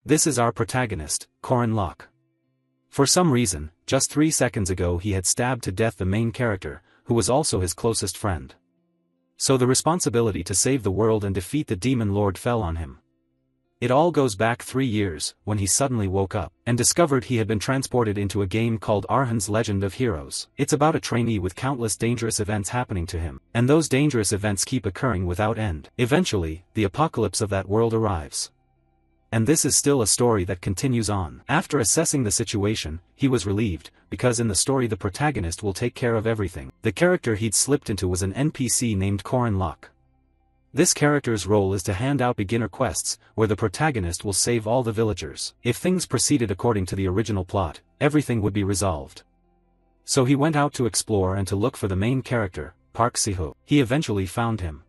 This is our protagonist, Korin Locke. For some reason, just 3 seconds ago he had stabbed to death the main character, who was also his closest friend. So the responsibility to save the world and defeat the demon lord fell on him. It all goes back 3 years, when he suddenly woke up, and discovered he had been transported into a game called Arhan's Legend of Heroes. It's about a trainee with countless dangerous events happening to him, and those dangerous events keep occurring without end. Eventually, the apocalypse of that world arrives. And this is still a story that continues on. After assessing the situation, he was relieved, because in the story the protagonist will take care of everything. The character he'd slipped into was an NPC named Korin Locke. This character's role is to hand out beginner quests, where the protagonist will save all the villagers. If things proceeded according to the original plot, everything would be resolved. So he went out to explore and to look for the main character, Park Si-ho. He eventually found him.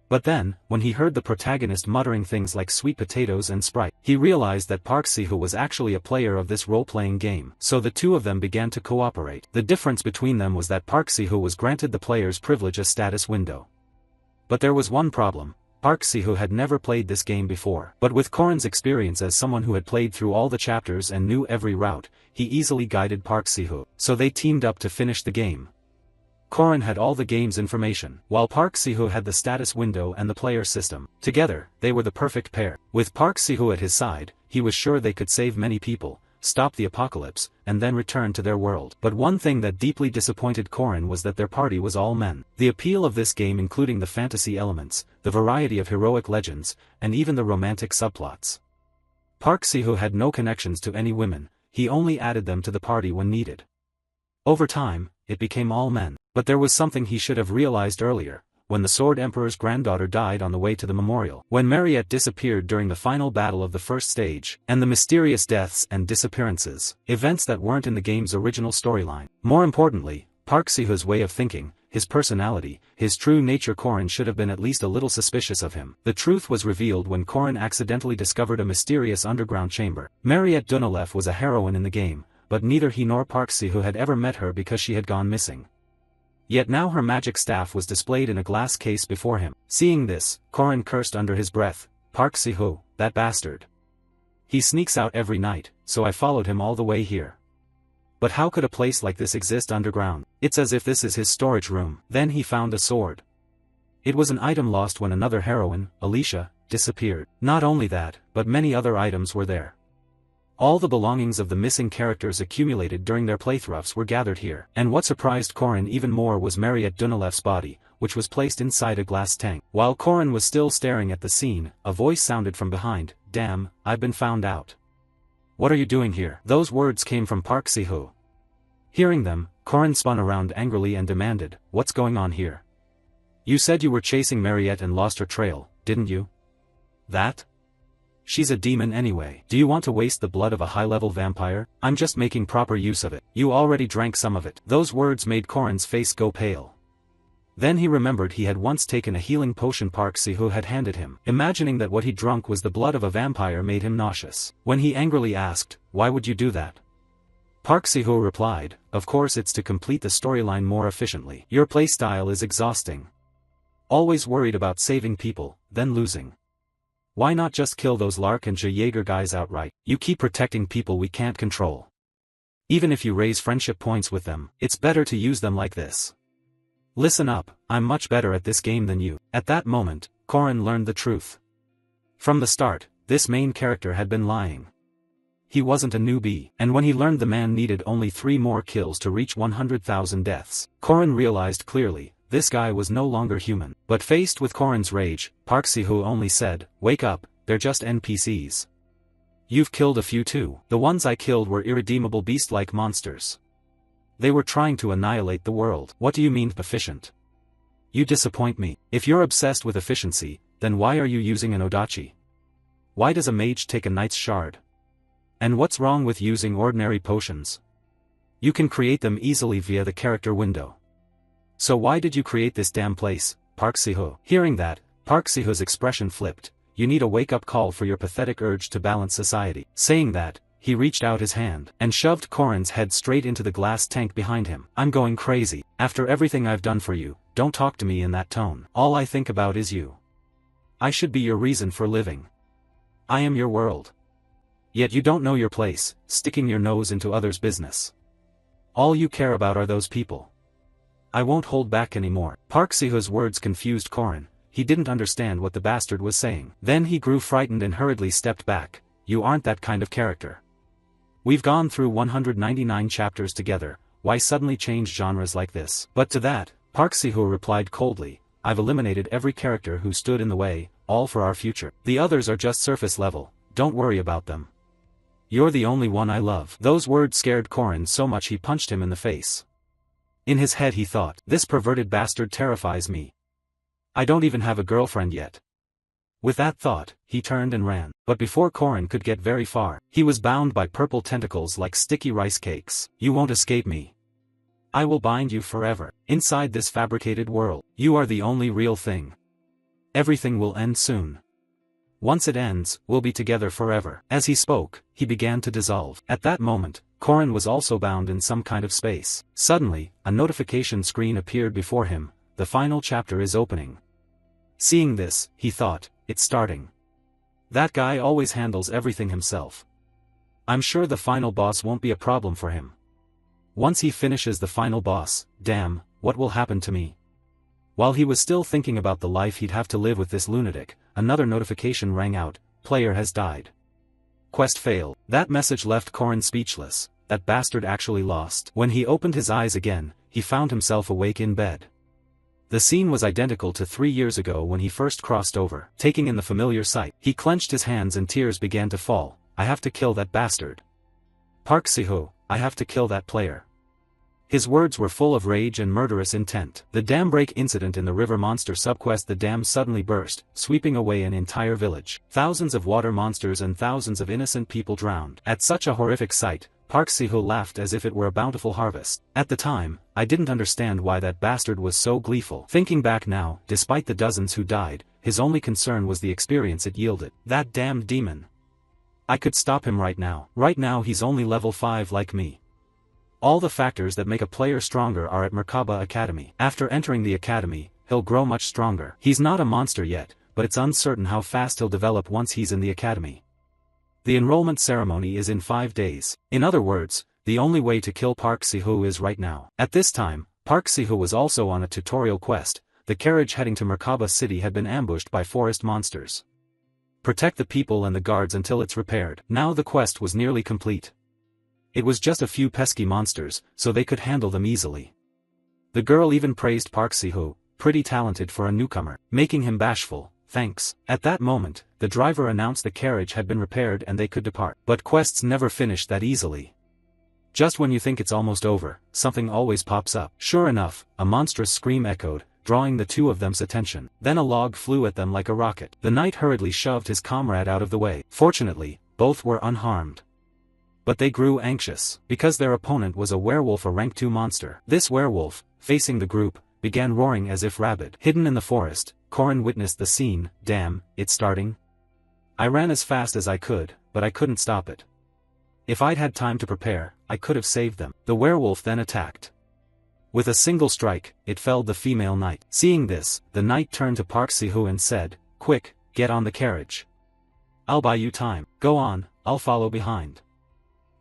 But then, when he heard the protagonist muttering things like sweet potatoes and Sprite, he realized that Park Si-ho was actually a player of this role-playing game. So the two of them began to cooperate. The difference between them was that Park Si-ho was granted the player's privilege a status window. But there was one problem. Park Si-ho had never played this game before. But with Korin's experience as someone who had played through all the chapters and knew every route, he easily guided Park Si-ho. So they teamed up to finish the game. Korin had all the game's information, while Park Si-ho had the status window and the player system. Together, they were the perfect pair. With Park Si-ho at his side, he was sure they could save many people, stop the apocalypse, and then return to their world. But one thing that deeply disappointed Korin was that their party was all men. The appeal of this game including the fantasy elements, the variety of heroic legends, and even the romantic subplots. Park Si-ho had no connections to any women, he only added them to the party when needed. Over time, it became all men. But there was something he should have realized earlier, when the Sword Emperor's granddaughter died on the way to the memorial, when Mariette disappeared during the final battle of the first stage, and the mysterious deaths and disappearances, events that weren't in the game's original storyline. More importantly, Park Si-ho's way of thinking, his personality, his true nature. Korin should have been at least a little suspicious of him. The truth was revealed when Korin accidentally discovered a mysterious underground chamber. Mariette Dunalev was a heroine in the game, but neither he nor Park Si-ho had ever met her because she had gone missing. Yet now her magic staff was displayed in a glass case before him. Seeing this, Korin cursed under his breath, Park Si-ho, that bastard. He sneaks out every night, so I followed him all the way here. But how could a place like this exist underground? It's as if this is his storage room. Then he found a sword. It was an item lost when another heroine, Alicia, disappeared. Not only that, but many other items were there. All the belongings of the missing characters accumulated during their playthroughs were gathered here. And what surprised Korin even more was Mariette Dunalev's body, which was placed inside a glass tank. While Korin was still staring at the scene, a voice sounded from behind, "Damn, I've been found out. What are you doing here?" Those words came from Park Si-ho. Hearing them, Korin spun around angrily and demanded, "What's going on here? You said you were chasing Mariette and lost her trail, didn't you? That? She's a demon anyway. Do you want to waste the blood of a high-level vampire? I'm just making proper use of it. You already drank some of it." Those words made Korin's face go pale. Then he remembered he had once taken a healing potion Park Si-ho had handed him. Imagining that what he drunk was the blood of a vampire made him nauseous. When he angrily asked, "Why would you do that?" Park Si-ho replied, "Of course it's to complete the storyline more efficiently. Your playstyle is exhausting. Always worried about saving people, then losing. Why not just kill those Lark and Jaeger guys outright? You keep protecting people we can't control. Even if you raise friendship points with them, it's better to use them like this. Listen up, I'm much better at this game than you." At that moment, Korin learned the truth. From the start, this main character had been lying. He wasn't a newbie, and when he learned the man needed only 3 more kills to reach 100,000 deaths, Korin realized clearly, this guy was no longer human. But faced with Korin's rage, Park Si-ho only said, "Wake up, they're just NPCs. You've killed a few too. The ones I killed were irredeemable beast-like monsters. They were trying to annihilate the world." "What do you mean efficient? You disappoint me. If you're obsessed with efficiency, then why are you using an odachi? Why does a mage take a knight's shard? And what's wrong with using ordinary potions? You can create them easily via the character window. So why did you create this damn place, Park Si-ho?" Hearing that, Park Si-ho's expression flipped. "You need a wake-up call for your pathetic urge to balance society." Saying that, he reached out his hand and shoved Korin's head straight into the glass tank behind him. "I'm going crazy. After everything I've done for you, don't talk to me in that tone. All I think about is you. I should be your reason for living. I am your world. Yet you don't know your place, sticking your nose into others' business. All you care about are those people. I won't hold back anymore. Park Siho's words confused Korin. He didn't understand what the bastard was saying. Then he grew frightened and hurriedly stepped back. You aren't that kind of character. We've gone through 199 chapters together, why suddenly change genres like this? But to that, Park Siho replied coldly, I've eliminated every character who stood in the way, all for our future. The others are just surface level, don't worry about them. You're the only one I love. Those words scared Korin so much he punched him in the face. In his head he thought, this perverted bastard terrifies me. I don't even have a girlfriend yet. With that thought, he turned and ran. But before Korin could get very far, he was bound by purple tentacles like sticky rice cakes. You won't escape me. I will bind you forever. Inside this fabricated world, you are the only real thing. Everything will end soon. Once it ends, we'll be together forever. As he spoke, he began to dissolve. At that moment, Korin was also bound in some kind of space. Suddenly, a notification screen appeared before him. The final chapter is opening. Seeing this, he thought, it's starting. That guy always handles everything himself. I'm sure the final boss won't be a problem for him. Once he finishes the final boss, damn, what will happen to me? While he was still thinking about the life he'd have to live with this lunatic, another notification rang out, player has died. Quest failed. That message left Korin speechless. That bastard actually lost. When he opened his eyes again, he found himself awake in bed. The scene was identical to 3 years ago when he first crossed over. Taking in the familiar sight, he clenched his hands and tears began to fall. I have to kill that bastard. Park Siho, I have to kill that player. His words were full of rage and murderous intent. The dam break incident in the river monster subquest. The dam suddenly burst, sweeping away an entire village. Thousands of water monsters and thousands of innocent people drowned. At such a horrific sight, Park Siho laughed as if it were a bountiful harvest. At the time, I didn't understand why that bastard was so gleeful. Thinking back now, despite the dozens who died, his only concern was the experience it yielded. That damned demon. I could stop him right now. Right now he's only level 5 like me. All the factors that make a player stronger are at Merkaba Academy. After entering the academy, he'll grow much stronger. He's not a monster yet, but it's uncertain how fast he'll develop once he's in the academy. The enrollment ceremony is in 5 days. In other words, the only way to kill Park Siho is right now. At this time, Park Siho was also on a tutorial quest. The carriage heading to Merkaba City had been ambushed by forest monsters. Protect the people and the guards until it's repaired. Now the quest was nearly complete. It was just a few pesky monsters, so they could handle them easily. The girl even praised Park Siho, pretty talented for a newcomer, making him bashful. Thanks. At that moment, the driver announced the carriage had been repaired and they could depart. But quests never finish that easily. Just when you think it's almost over, something always pops up. Sure enough, a monstrous scream echoed, drawing the two of them's attention. Then a log flew at them like a rocket. The knight hurriedly shoved his comrade out of the way. Fortunately, both were unharmed. But they grew anxious, because their opponent was a werewolf, a rank 2 monster. This werewolf, facing the group, began roaring as if rabid. Hidden in the forest, Korin witnessed the scene. Damn, it's starting? I ran as fast as I could, but I couldn't stop it. If I'd had time to prepare, I could have saved them. The werewolf then attacked. With a single strike, it felled the female knight. Seeing this, the knight turned to Park Siho and said, Quick, get on the carriage. I'll buy you time. Go on, I'll follow behind.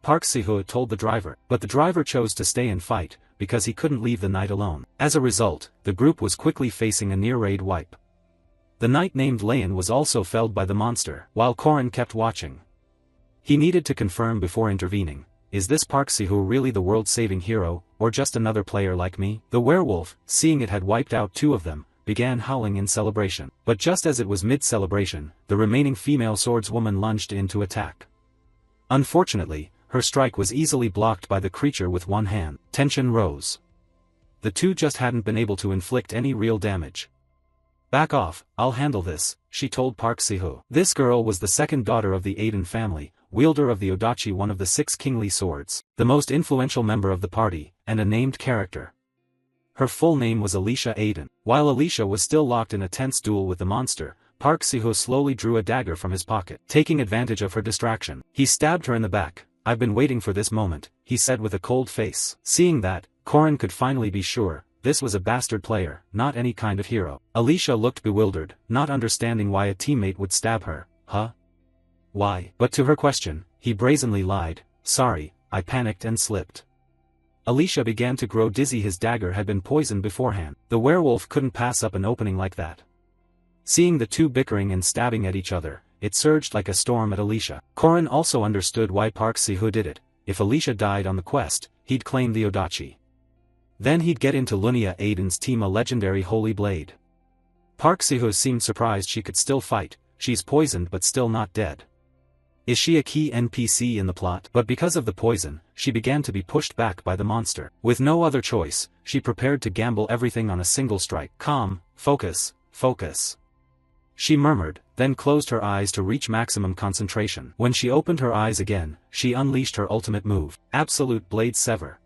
Park Siho told the driver, but the driver chose to stay and fight, because he couldn't leave the knight alone. As a result, the group was quickly facing a near-raid wipe. The knight named Layan was also felled by the monster, while Korin kept watching. He needed to confirm before intervening, is this Park Siho really the world-saving hero, or just another player like me? The werewolf, seeing it had wiped out 2 of them, began howling in celebration. But just as it was mid-celebration, the remaining female swordswoman lunged in to attack. Unfortunately, her strike was easily blocked by the creature with one hand. Tension rose. The two just hadn't been able to inflict any real damage. Back off, I'll handle this, she told Park Siho. This girl was the second daughter of the Aiden family, wielder of the Odachi, one of the 6 kingly swords, the most influential member of the party, and a named character. Her full name was Alicia Aiden. While Alicia was still locked in a tense duel with the monster, Park Siho slowly drew a dagger from his pocket. Taking advantage of her distraction, he stabbed her in the back. I've been waiting for this moment, he said with a cold face. Seeing that, Korin could finally be sure, this was a bastard player, not any kind of hero. Alicia looked bewildered, not understanding why a teammate would stab her. Huh? Why? But to her question, he brazenly lied, "Sorry, I panicked and slipped." Alicia began to grow dizzy. His dagger had been poisoned beforehand. The werewolf couldn't pass up an opening like that. Seeing the two bickering and stabbing at each other, it surged like a storm at Alicia. Korin also understood why Park Si-hoo did it. If Alicia died on the quest, he'd claim the Odachi. Then he'd get into Lunia Aiden's team a legendary holy blade. Park Si-hoo seemed surprised she could still fight. She's poisoned but still not dead. Is she a key NPC in the plot? But because of the poison, she began to be pushed back by the monster. With no other choice, she prepared to gamble everything on a single strike. Calm, focus, focus. She murmured, then closed her eyes to reach maximum concentration. When she opened her eyes again, she unleashed her ultimate move, Absolute Blade Sever.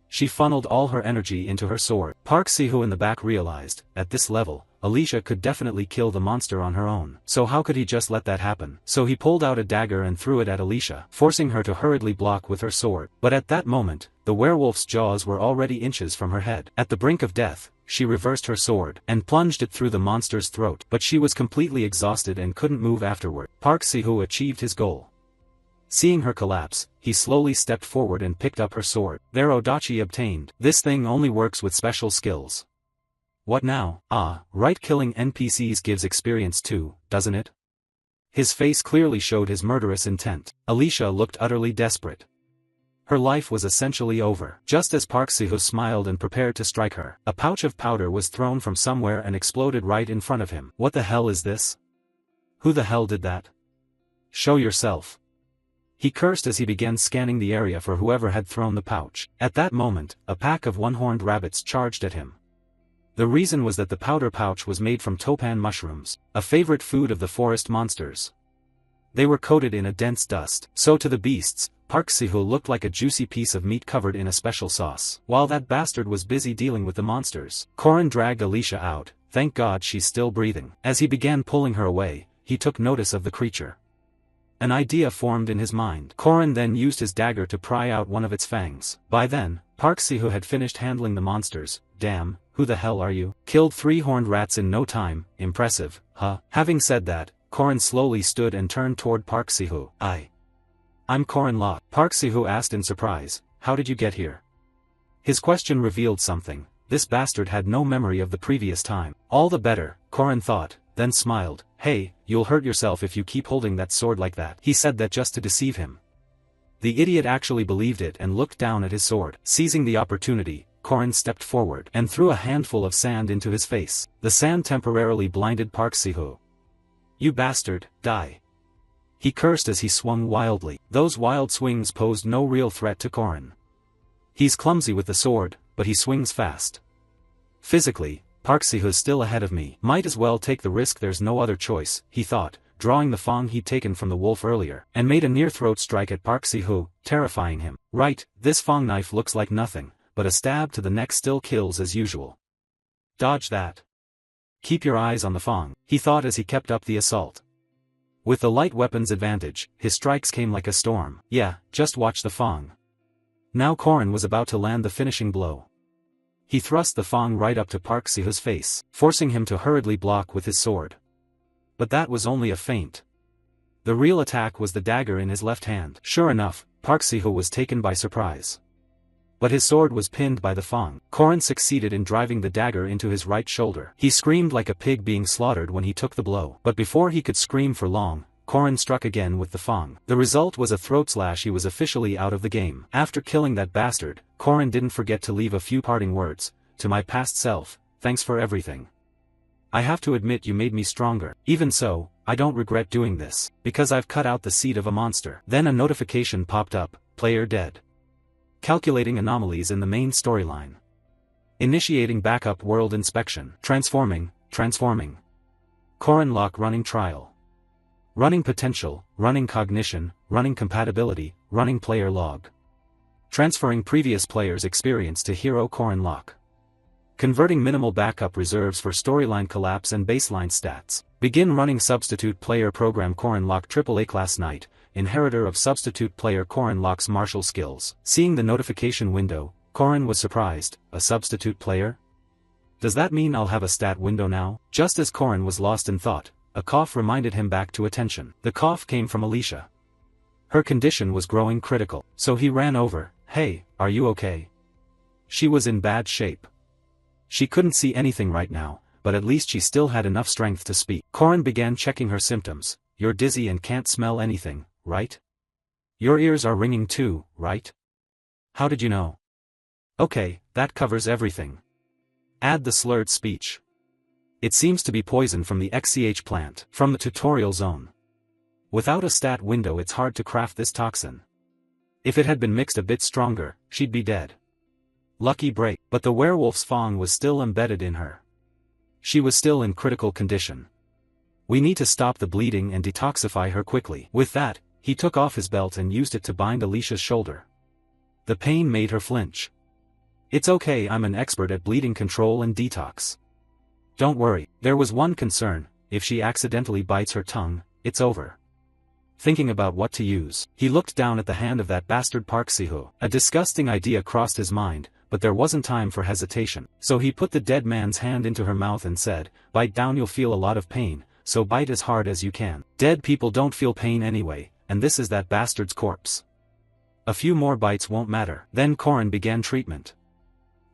She funneled all her energy into her sword. Park Si-hoo in the back realized, at this level, Alicia could definitely kill the monster on her own. So how could he just let that happen? So he pulled out a dagger and threw it at Alicia, forcing her to hurriedly block with her sword. But at that moment, the werewolf's jaws were already inches from her head. At the brink of death, she reversed her sword and plunged it through the monster's throat. But she was completely exhausted and couldn't move afterward. Park Si-hoo achieved his goal. Seeing her collapse, he slowly stepped forward and picked up her sword. Their Odachi obtained. This thing only works with special skills. What now? Ah, right, killing NPCs gives experience too, doesn't it? His face clearly showed his murderous intent. Alicia looked utterly desperate. Her life was essentially over. Just as Park Si-hoo smiled and prepared to strike her, a pouch of powder was thrown from somewhere and exploded right in front of him. What the hell is this? Who the hell did that? Show yourself. He cursed as he began scanning the area for whoever had thrown the pouch. At that moment, a pack of one-horned rabbits charged at him. The reason was that the powder pouch was made from topan mushrooms, a favorite food of the forest monsters. They were coated in a dense dust. So to the beasts, Park Si-hoo looked like a juicy piece of meat covered in a special sauce. While that bastard was busy dealing with the monsters, Korin dragged Alicia out. Thank God she's still breathing. As he began pulling her away, he took notice of the creature. An idea formed in his mind. Korin then used his dagger to pry out one of its fangs. By then, Park Si-hoo had finished handling the monsters. Damn, who the hell are you? Killed 3 horned rats in no time, impressive, huh? Having said that, Korin slowly stood and turned toward Park Si-hoo. I'm Korin Locke. Park Si-hoo asked in surprise, how did you get here? His question revealed something. This bastard had no memory of the previous time. All the better, Korin thought, then smiled. Hey, you'll hurt yourself if you keep holding that sword like that. He said that just to deceive him. The idiot actually believed it and looked down at his sword. Seizing the opportunity, Korin stepped forward and threw a handful of sand into his face. The sand temporarily blinded Park Si-hoo. You bastard, die. He cursed as he swung wildly. Those wild swings posed no real threat to Korin. He's clumsy with the sword, but he swings fast. Physically, Park Si-hoo's still ahead of me. Might as well take the risk, there's no other choice, he thought, drawing the fang he'd taken from the wolf earlier, and made a near-throat strike at Park Si-hoo, terrifying him. Right, this fang knife looks like nothing, but a stab to the neck still kills as usual. Dodge that. Keep your eyes on the fang, he thought as he kept up the assault. With the light weapon's advantage, his strikes came like a storm. Yeah, just watch the fang. Now Korin was about to land the finishing blow. He thrust the fang right up to Park Si-hoo's face, forcing him to hurriedly block with his sword. But that was only a feint. The real attack was the dagger in his left hand. Sure enough, Park Si-hoo was taken by surprise. But his sword was pinned by the fang. Korin succeeded in driving the dagger into his right shoulder. He screamed like a pig being slaughtered when he took the blow. But before he could scream for long, Korin struck again with the fang. The result was a throat slash. He was officially out of the game. After killing that bastard, Korin didn't forget to leave a few parting words. To my past self, thanks for everything. I have to admit you made me stronger. Even so, I don't regret doing this, because I've cut out the seed of a monster. Then a notification popped up, player dead. Calculating anomalies in the main storyline. Initiating backup world inspection. Transforming. Korin Locke running trial. Running potential, running cognition, running compatibility, running player log. Transferring previous player's experience to hero Korin Locke. Converting minimal backup reserves for storyline collapse and baseline stats. Begin running substitute player program Korin Locke AAA class knight, inheritor of substitute player Korin Locke's martial skills. Seeing the notification window, Korin was surprised. A substitute player? Does that mean I'll have a stat window now? Just as Korin was lost in thought, a cough reminded him back to attention. The cough came from Alicia. Her condition was growing critical, so he ran over. "Hey, are you okay?" She was in bad shape. She couldn't see anything right now, but at least she still had enough strength to speak. Corin began checking her symptoms. "You're dizzy and can't smell anything, right? Your ears are ringing too, right? How did you know?" "Okay, that covers everything. Add the slurred speech. It seems to be poison from the XCH plant." From the tutorial zone. "Without a stat window it's hard to craft this toxin. If it had been mixed a bit stronger, she'd be dead." Lucky break, but the werewolf's fang was still embedded in her. She was still in critical condition. "We need to stop the bleeding and detoxify her quickly." With that, he took off his belt and used it to bind Alicia's shoulder. The pain made her flinch. "It's okay, I'm an expert at bleeding control and detox. Don't worry." There was one concern: if she accidentally bites her tongue, it's over. Thinking about what to use, he looked down at the hand of that bastard Park Siho. A disgusting idea crossed his mind, but there wasn't time for hesitation. So he put the dead man's hand into her mouth and said, "Bite down, you'll feel a lot of pain, so bite as hard as you can." Dead people don't feel pain anyway, and this is that bastard's corpse. A few more bites won't matter. Then Corin began treatment.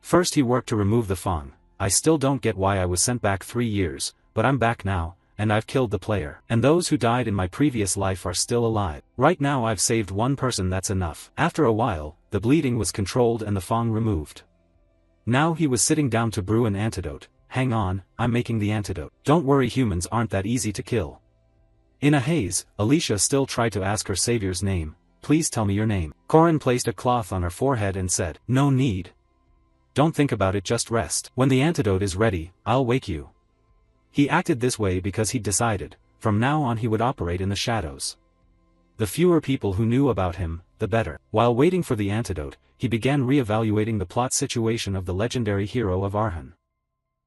First he worked to remove the fang. "I still don't get why I was sent back 3 years, but I'm back now, and I've killed the player. And those who died in my previous life are still alive. Right now I've saved one person, that's enough." After a while, the bleeding was controlled and the fang removed. Now he was sitting down to brew an antidote. "Hang on, I'm making the antidote." Don't worry, humans aren't that easy to kill. In a haze, Alicia still tried to ask her savior's name. "Please tell me your name." Corin placed a cloth on her forehead and said, "No need. Don't think about it, just rest. When the antidote is ready, I'll wake you." He acted this way because he'd decided, from now on he would operate in the shadows. The fewer people who knew about him, the better. While waiting for the antidote, he began re-evaluating the plot situation of the legendary hero of Arhan.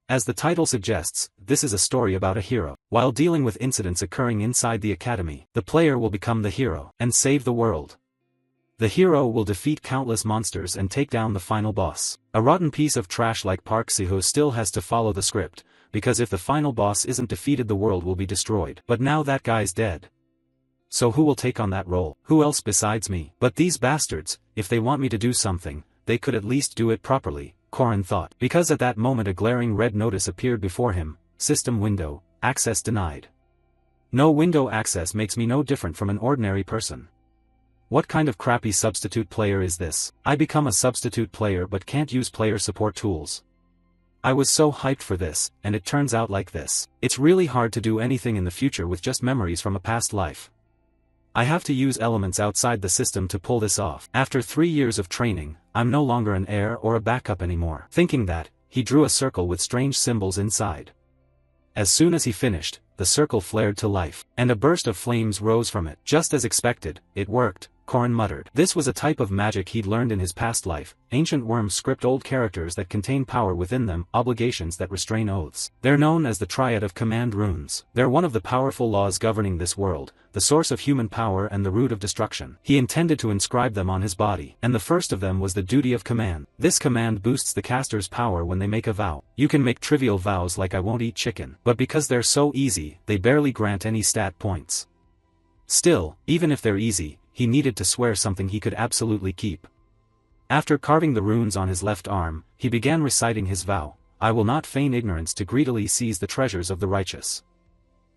As the title suggests, this is a story about a hero. While dealing with incidents occurring inside the academy, the player will become the hero and save the world. The hero will defeat countless monsters and take down the final boss. A rotten piece of trash like Park Siho still has to follow the script, because if the final boss isn't defeated the world will be destroyed. But now that guy's dead. So who will take on that role? Who else besides me? But these bastards, if they want me to do something, they could at least do it properly, Corin thought. Because at that moment a glaring red notice appeared before him: "System window, access denied." No window access makes me no different from an ordinary person. What kind of crappy substitute player is this? I become a substitute player but can't use player support tools. I was so hyped for this, and it turns out like this. It's really hard to do anything in the future with just memories from a past life. I have to use elements outside the system to pull this off. After 3 years of training, I'm no longer an heir or a backup anymore. Thinking that, he drew a circle with strange symbols inside. As soon as he finished, the circle flared to life, and a burst of flames rose from it. Just as expected, it worked, Corin muttered. This was a type of magic he'd learned in his past life. Ancient worms script old characters that contain power within them, obligations that restrain oaths. They're known as the Triad of Command Runes. They're one of the powerful laws governing this world, the source of human power and the root of destruction. He intended to inscribe them on his body, and the first of them was the duty of command. This command boosts the caster's power when they make a vow. You can make trivial vows like "I won't eat chicken," but because they're so easy, they barely grant any stat points. Still, even if they're easy, he needed to swear something he could absolutely keep. After carving the runes on his left arm, he began reciting his vow: "I will not feign ignorance to greedily seize the treasures of the righteous."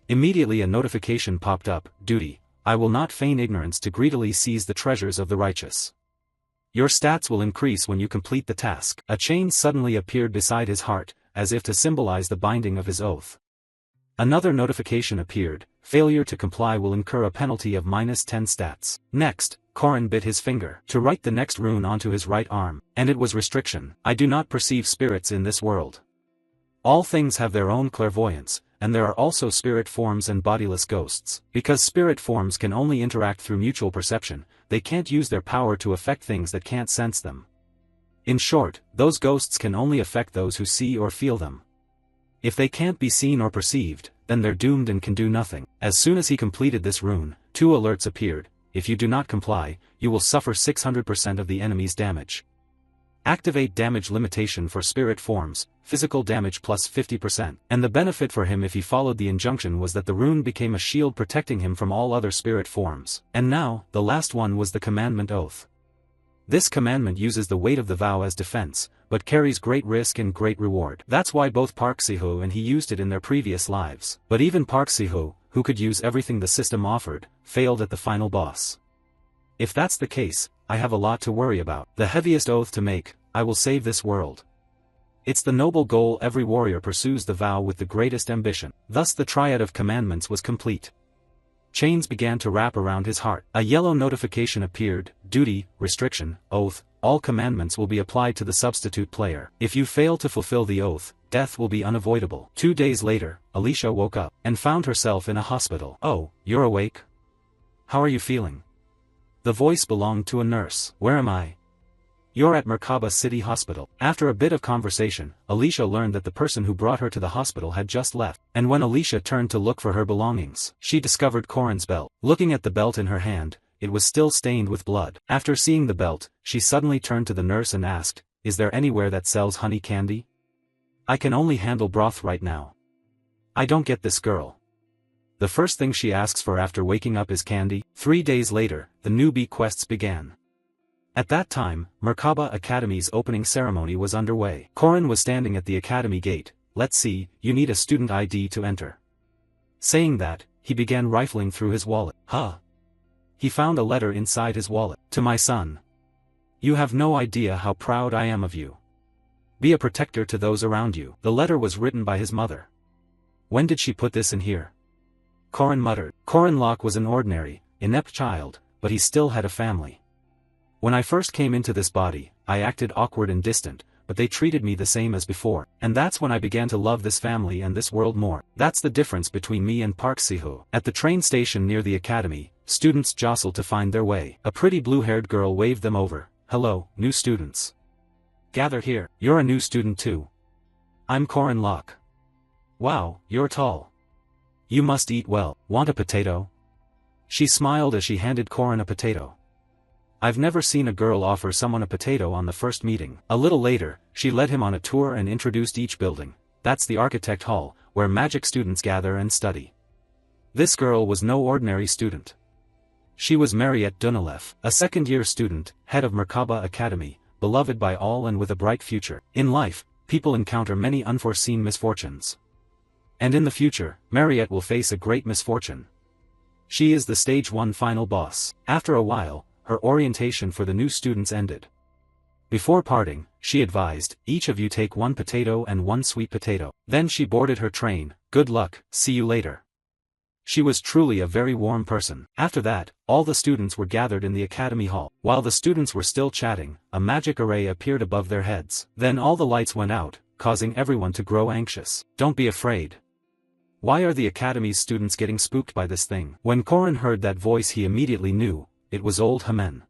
Immediately a notification popped up: "Duty, I will not feign ignorance to greedily seize the treasures of the righteous. Your stats will increase when you complete the task." A chain suddenly appeared beside his heart, as if to symbolize the binding of his oath. Another notification appeared: "Failure to comply will incur a penalty of -10 stats." Next, Corin bit his finger to write the next rune onto his right arm, and it was restriction. "I do not perceive spirits in this world. All things have their own clairvoyance, and there are also spirit forms and bodiless ghosts. Because spirit forms can only interact through mutual perception, they can't use their power to affect things that can't sense them. In short, those ghosts can only affect those who see or feel them. If they can't be seen or perceived, then they're doomed and can do nothing." As soon as he completed this rune, 2 alerts appeared: "If you do not comply, you will suffer 600% of the enemy's damage. Activate damage limitation for spirit forms, physical damage plus 50%. And the benefit for him if he followed the injunction was that the rune became a shield protecting him from all other spirit forms. And now, the last one was the commandment oath. This commandment uses the weight of the vow as defense, but carries great risk and great reward. That's why both Park Si-ho and he used it in their previous lives. But even Park Si-ho, who could use everything the system offered, failed at the final boss. If that's the case, I have a lot to worry about. The heaviest oath to make: I will save this world. It's the noble goal every warrior pursues, the vow with the greatest ambition. Thus the triad of commandments was complete. Chains began to wrap around his heart. A yellow notification appeared: duty, restriction, oath, all commandments will be applied to the substitute player. If you fail to fulfill the oath, death will be unavoidable. 2 days later, Alicia woke up, and found herself in a hospital. Oh, you're awake? How are you feeling? The voice belonged to a nurse. Where am I? You're at Merkaba City Hospital. After a bit of conversation, Alicia learned that the person who brought her to the hospital had just left. And when Alicia turned to look for her belongings, she discovered Corin's belt. Looking at the belt in her hand, it was still stained with blood. After seeing the belt, she suddenly turned to the nurse and asked, "Is there anywhere that sells honey candy? I can only handle broth right now. I don't get this girl." The first thing she asks for after waking up is candy. 3 days later, the newbie quests began. At that time, Merkaba Academy's opening ceremony was underway. Corin was standing at the academy gate. "Let's see, you need a student ID to enter." Saying that, he began rifling through his wallet. He found a letter inside his wallet. "To my son. You have no idea how proud I am of you. Be a protector to those around you." The letter was written by his mother. "When did she put this in here?" Corin muttered. Corin Locke was an ordinary, inept child, but he still had a family. "When I first came into this body, I acted awkward and distant, but they treated me the same as before. And that's when I began to love this family and this world more. That's the difference between me and Park Si-ho." At the train station near the academy, students jostled to find their way. A pretty blue-haired girl waved them over. "Hello, new students. Gather here. You're a new student too. I'm Corin Locke. Wow, you're tall. You must eat well. Want a potato?" She smiled as she handed Corin a potato. I've never seen a girl offer someone a potato on the first meeting. A little later, she led him on a tour and introduced each building. That's the Architect Hall, where magic students gather and study. This girl was no ordinary student. She was Mariette Dunalev, a second-year student, head of Merkaba Academy, beloved by all and with a bright future. In life, people encounter many unforeseen misfortunes. And in the future, Mariette will face a great misfortune. She is the Stage 1 final boss. After a while, her orientation for the new students ended. Before parting, she advised, "Each of you take 1 potato and 1 sweet potato." Then she boarded her train. "Good luck, see you later." She was truly a very warm person. After that, all the students were gathered in the academy hall. While the students were still chatting, a magic array appeared above their heads. Then all the lights went out, causing everyone to grow anxious. "Don't be afraid. Why are the academy's students getting spooked by this thing?" When Corin heard that voice, he immediately knew. It was old Hamen.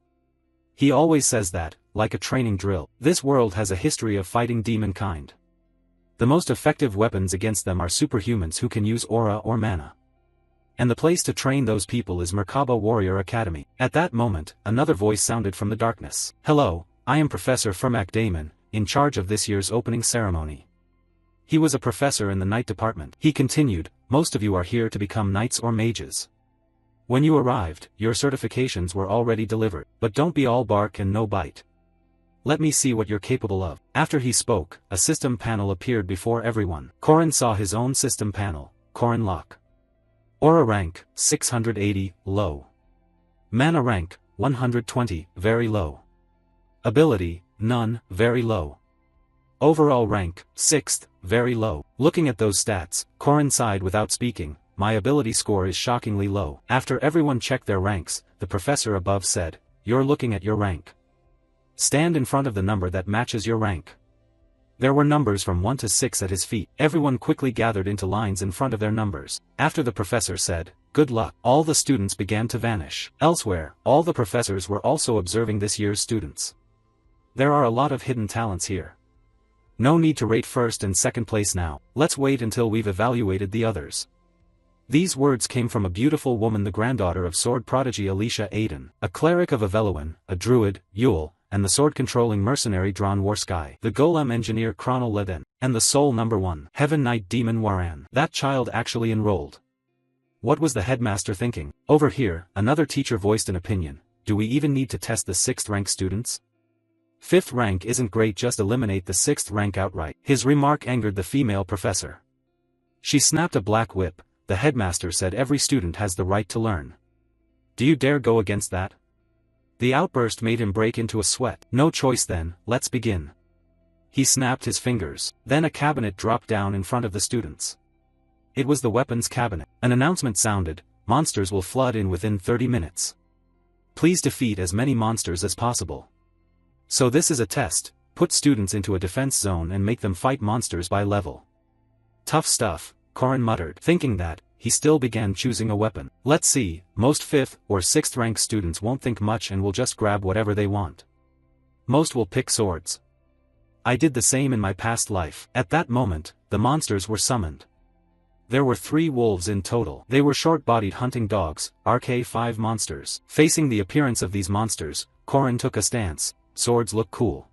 He always says that, like a training drill. This world has a history of fighting demon kind. The most effective weapons against them are superhumans who can use aura or mana. And the place to train those people is Merkaba Warrior Academy. At that moment, another voice sounded from the darkness. "Hello, I am Professor Fermac Damon, in charge of this year's opening ceremony." He was a professor in the Knight department. He continued, "Most of you are here to become knights or mages. When you arrived, your certifications were already delivered, but don't be all bark and no bite. Let me see what you're capable of." After he spoke, a system panel appeared before everyone. Corin saw his own system panel. Corin Locke. Aura rank, 680, low. Mana rank, 120, very low. Ability, none, very low. Overall rank, 6th, very low. Looking at those stats, Corin sighed without speaking. "My ability score is shockingly low." After everyone checked their ranks, the professor above said, "You're looking at your rank. Stand in front of the number that matches your rank." There were numbers from 1 to 6 at his feet. Everyone quickly gathered into lines in front of their numbers. After the professor said, "Good luck," all the students began to vanish. Elsewhere, all the professors were also observing this year's students. There are a lot of hidden talents here. No need to rate first and second place now. Let's wait until we've evaluated the others. These words came from a beautiful woman, the granddaughter of sword prodigy Alicia Aiden, a cleric of Aveluin, a druid, Yule, and the sword-controlling mercenary drawn War Sky, the golem engineer Chronal Leden, and the soul number 1, Heaven Knight Demon Waran. That child actually enrolled. What was the headmaster thinking? Over here, another teacher voiced an opinion. Do we even need to test the 6th rank students? 5th rank isn't great, just eliminate the 6th rank outright. His remark angered the female professor. She snapped a black whip. The headmaster said every student has the right to learn. Do you dare go against that? The outburst made him break into a sweat. No choice then, let's begin. He snapped his fingers. Then a cabinet dropped down in front of the students. It was the weapons cabinet. An announcement sounded, monsters will flood in within 30 minutes. Please defeat as many monsters as possible. So this is a test, put students into a defense zone and make them fight monsters by level. Tough stuff, Corin muttered, thinking that. He still began choosing a weapon. Let's see, most 5th or 6th rank students won't think much and will just grab whatever they want. Most will pick swords. I did the same in my past life. At that moment, the monsters were summoned. There were 3 wolves in total. They were short-bodied hunting dogs, RK5 monsters. Facing the appearance of these monsters, Corin took a stance. Swords look cool.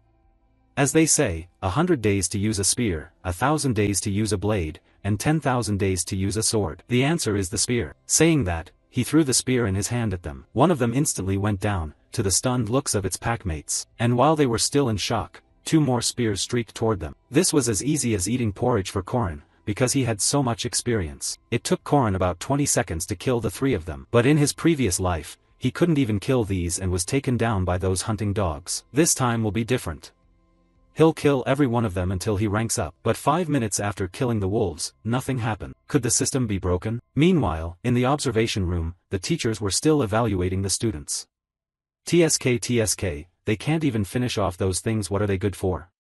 As they say, 100 days to use a spear, 1,000 days to use a blade, and 10,000 days to use a sword. The answer is the spear. Saying that, he threw the spear in his hand at them. One of them instantly went down, to the stunned looks of its packmates. And while they were still in shock, 2 more spears streaked toward them. This was as easy as eating porridge for Corin, because he had so much experience. It took Corin about 20 seconds to kill the 3 of them. But in his previous life, he couldn't even kill these and was taken down by those hunting dogs. This time will be different. He'll kill every one of them until he ranks up. But 5 minutes after killing the wolves, nothing happened. Could the system be broken? Meanwhile, in the observation room, the teachers were still evaluating the students. TSK, they can't even finish off those things. What are they good for?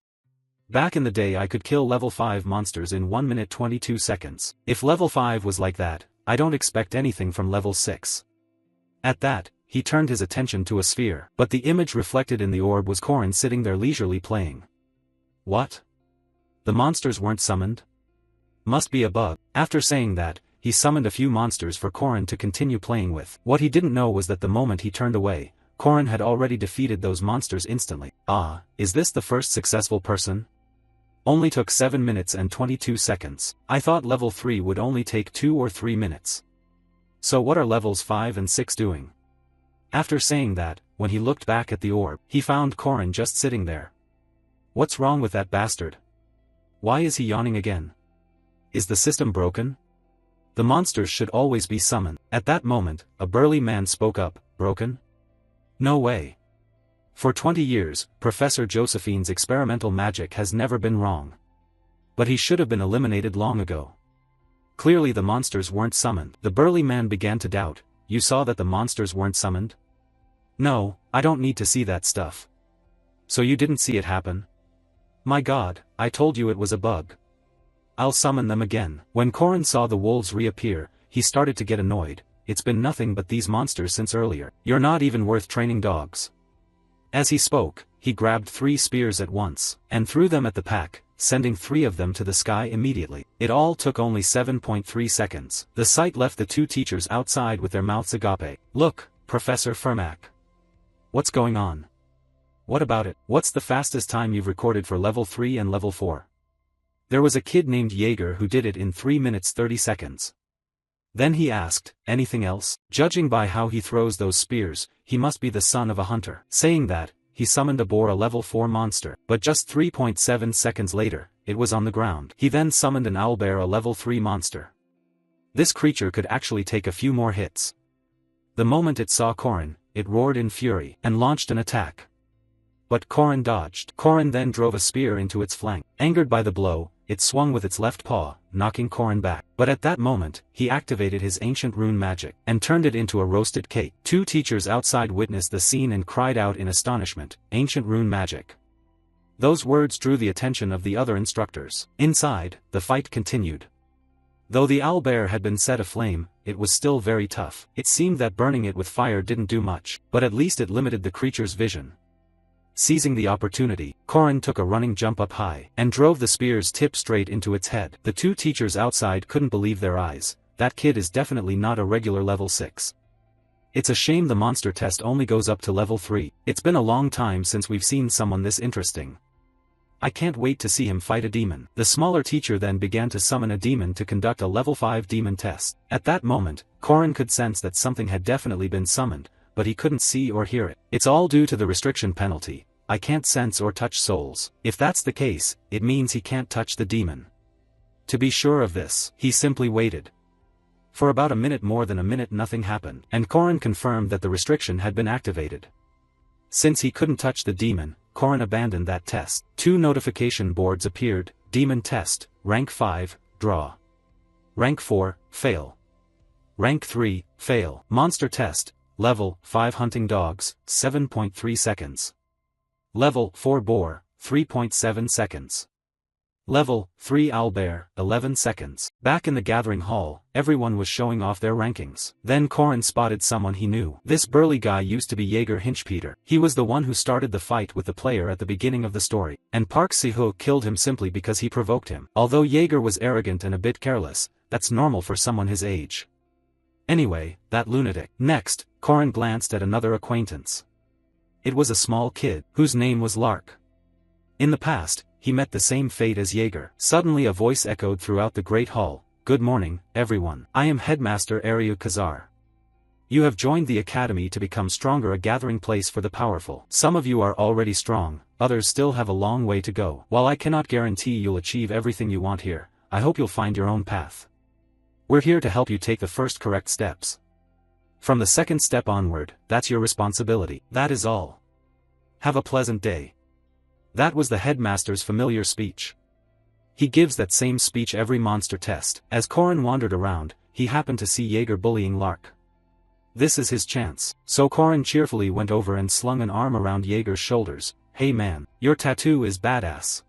Back in the day I could kill level 5 monsters in 1 minute 22 seconds. If level 5 was like that, I don't expect anything from level 6. At that, he turned his attention to a sphere. But the image reflected in the orb was Corin sitting there leisurely playing. What? The monsters weren't summoned? Must be a bug. After saying that, he summoned a few monsters for Corin to continue playing with. What he didn't know was that the moment he turned away, Corin had already defeated those monsters instantly. Ah, is this the first successful person? Only took 7 minutes and 22 seconds. I thought level 3 would only take 2 or 3 minutes. So what are levels 5 and 6 doing? After saying that, when he looked back at the orb, he found Corin just sitting there. What's wrong with that bastard? Why is he yawning again? Is the system broken? The monsters should always be summoned. At that moment, a burly man spoke up. Broken? No way. For 20 years, Professor Josephine's experimental magic has never been wrong. But he should have been eliminated long ago. Clearly the monsters weren't summoned. The burly man began to doubt. You saw that the monsters weren't summoned? No, I don't need to see that stuff. So you didn't see it happen? My god, I told you it was a bug. I'll summon them again. When Corin saw the wolves reappear, he started to get annoyed. It's been nothing but these monsters since earlier. You're not even worth training dogs. As he spoke, he grabbed 3 spears at once, and threw them at the pack, sending 3 of them to the sky immediately. It all took only 7.3 seconds. The sight left the 2 teachers outside with their mouths agape. Look, Professor Fermac. What's going on? What about it? What's the fastest time you've recorded for level 3 and level 4? There was a kid named Jaeger who did it in 3 minutes 30 seconds. Then he asked, anything else? Judging by how he throws those spears, he must be the son of a hunter. Saying that, he summoned a level 4 monster. But just 3.7 seconds later, it was on the ground. He then summoned an owlbear, a level 3 monster. This creature could actually take a few more hits. The moment it saw Corin, it roared in fury, and launched an attack. But Corin dodged. Corin then drove a spear into its flank. Angered by the blow, it swung with its left paw, knocking Corin back. But at that moment, he activated his ancient rune magic, and turned it into a roasted cake. 2 teachers outside witnessed the scene and cried out in astonishment, ancient rune magic. Those words drew the attention of the other instructors. Inside, the fight continued. Though the owlbear had been set aflame, it was still very tough. It seemed that burning it with fire didn't do much, but at least it limited the creature's vision. Seizing the opportunity, Corin took a running jump up high, and drove the spear's tip straight into its head. The 2 teachers outside couldn't believe their eyes. That kid is definitely not a regular level 6. It's a shame the monster test only goes up to level 3. It's been a long time since we've seen someone this interesting. I can't wait to see him fight a demon. The smaller teacher then began to summon a demon to conduct a level 5 demon test. At that moment, Korin could sense that something had definitely been summoned, but he couldn't see or hear it. It's all due to the restriction penalty. I can't sense or touch souls. If that's the case, it means he can't touch the demon. To be sure of this, he simply waited. For about a minute, more than a minute, nothing happened, and Korin confirmed that the restriction had been activated. Since he couldn't touch the demon, Korin abandoned that test. 2 notification boards appeared: Demon Test, Rank 5, Draw. Rank 4, Fail. Rank 3, Fail. Monster Test, Level 5 Hunting Dogs, 7.3 seconds. Level 4 Boar, 3.7 seconds. Level 3 Owlbear, 11 seconds. Back in the gathering hall, everyone was showing off their rankings. Then Korin spotted someone he knew. This burly guy used to be Jaeger Hinchpeter. He was the one who started the fight with the player at the beginning of the story, and Park Si-ho killed him simply because he provoked him. Although Jaeger was arrogant and a bit careless, that's normal for someone his age. Anyway, that lunatic. Next, Korin glanced at another acquaintance. It was a small kid, whose name was Lark. In the past, he met the same fate as Jaeger. Suddenly a voice echoed throughout the great hall. Good morning, everyone. I am Headmaster Aryu Kazar. You have joined the academy to become stronger, a gathering place for the powerful. Some of you are already strong, others still have a long way to go. While I cannot guarantee you'll achieve everything you want here, I hope you'll find your own path. We're here to help you take the first correct steps. From the second step onward, that's your responsibility. That is all. Have a pleasant day. That was the headmaster's familiar speech. He gives that same speech every monster test. As Korin wandered around, he happened to see Jaeger bullying Lark. This is his chance. So Korin cheerfully went over and slung an arm around Jaeger's shoulders. Hey man, your tattoo is badass.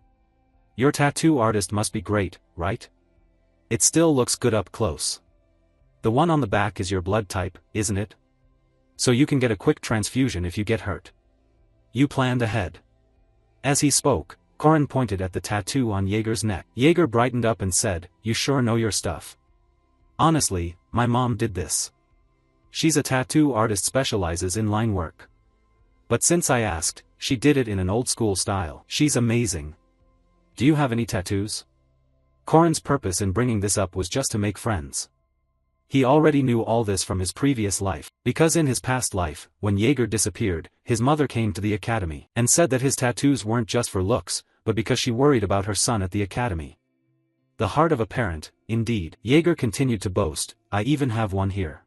Your tattoo artist must be great, right? It still looks good up close. The one on the back is your blood type, isn't it? So you can get a quick transfusion if you get hurt. You planned ahead. As he spoke, Korin pointed at the tattoo on Jaeger's neck. Jaeger brightened up and said, "You sure know your stuff." Honestly, my mom did this. She's a tattoo artist, specializes in line work. But since I asked, she did it in an old-school style. She's amazing. Do you have any tattoos? Korin's purpose in bringing this up was just to make friends. He already knew all this from his previous life, because in his past life, when Jaeger disappeared, his mother came to the academy, and said that his tattoos weren't just for looks, but because she worried about her son at the academy. The heart of a parent, indeed. Jaeger continued to boast, I even have one here.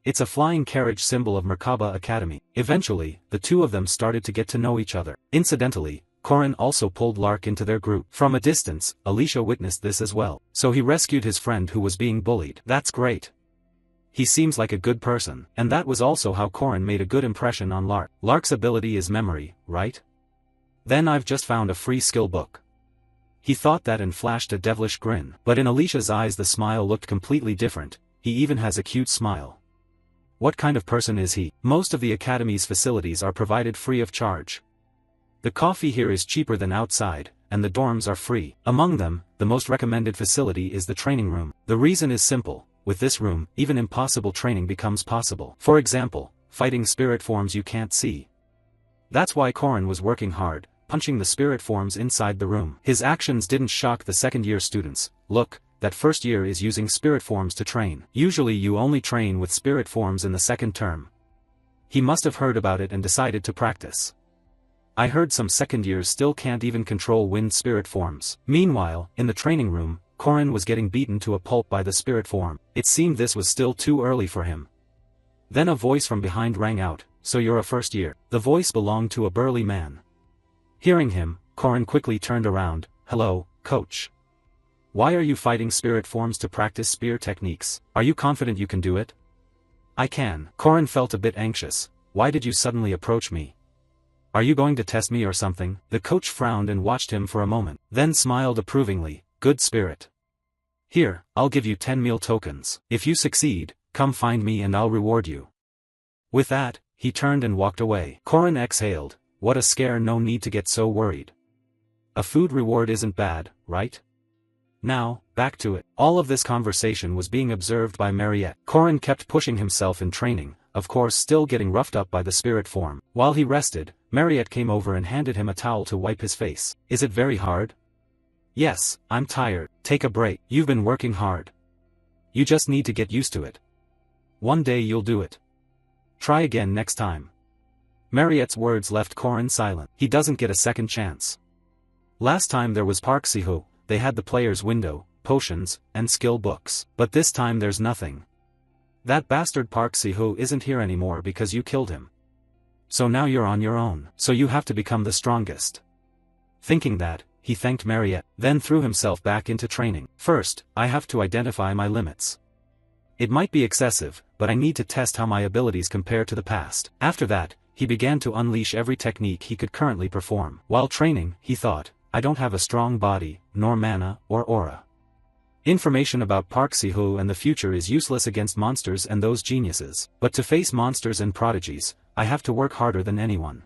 It's a flying carriage symbol of Merkaba Academy. Eventually, the two of them started to get to know each other. Incidentally, Korin also pulled Lark into their group. From a distance, Alicia witnessed this as well. So he rescued his friend who was being bullied. That's great. He seems like a good person. And that was also how Korin made a good impression on Lark. Lark's ability is memory, right? Then I've just found a free skill book. He thought that and flashed a devilish grin. But in Alicia's eyes the smile looked completely different. He even has a cute smile. What kind of person is he? Most of the academy's facilities are provided free of charge. The coffee here is cheaper than outside, and the dorms are free. Among them, the most recommended facility is the training room. The reason is simple: with this room, even impossible training becomes possible. For example, fighting spirit forms you can't see. That's why Korin was working hard, punching the spirit forms inside the room. His actions didn't shock the second-year students. Look, that first year is using spirit forms to train. Usually you only train with spirit forms in the second term. He must have heard about it and decided to practice. I heard some second years still can't even control wind spirit forms. Meanwhile, in the training room, Korin was getting beaten to a pulp by the spirit form. It seemed this was still too early for him. Then a voice from behind rang out, "So you're a first year." The voice belonged to a burly man. Hearing him, Korin quickly turned around. "Hello, coach. Why are you fighting spirit forms to practice spear techniques? Are you confident you can do it?" "I can." Korin felt a bit anxious. "Why did you suddenly approach me? Are you going to test me or something?" The coach frowned and watched him for a moment, then smiled approvingly. "Good spirit. Here, I'll give you 10 meal tokens. If you succeed, come find me and I'll reward you." With that, he turned and walked away. Korin exhaled. What a scare, no need to get so worried. A food reward isn't bad, right? Now, back to it. All of this conversation was being observed by Mariette. Korin kept pushing himself in training, of course still getting roughed up by the spirit form. While he rested, Mariette came over and handed him a towel to wipe his face. Is it very hard? Yes, I'm tired. Take a break. You've been working hard. You just need to get used to it. One day you'll do it. Try again next time. Mariette's words left Korin silent. He doesn't get a second chance. Last time there was Park Siho, they had the player's window, potions, and skill books. But this time there's nothing. That bastard Park Siho isn't here anymore because you killed him. So now you're on your own. So you have to become the strongest. Thinking that, he thanked Mariette, then threw himself back into training. First, I have to identify my limits. It might be excessive, but I need to test how my abilities compare to the past. After that, he began to unleash every technique he could currently perform. While training, he thought, I don't have a strong body, nor mana, or aura. Information about Park Siho and the future is useless against monsters and those geniuses. But to face monsters and prodigies, I have to work harder than anyone.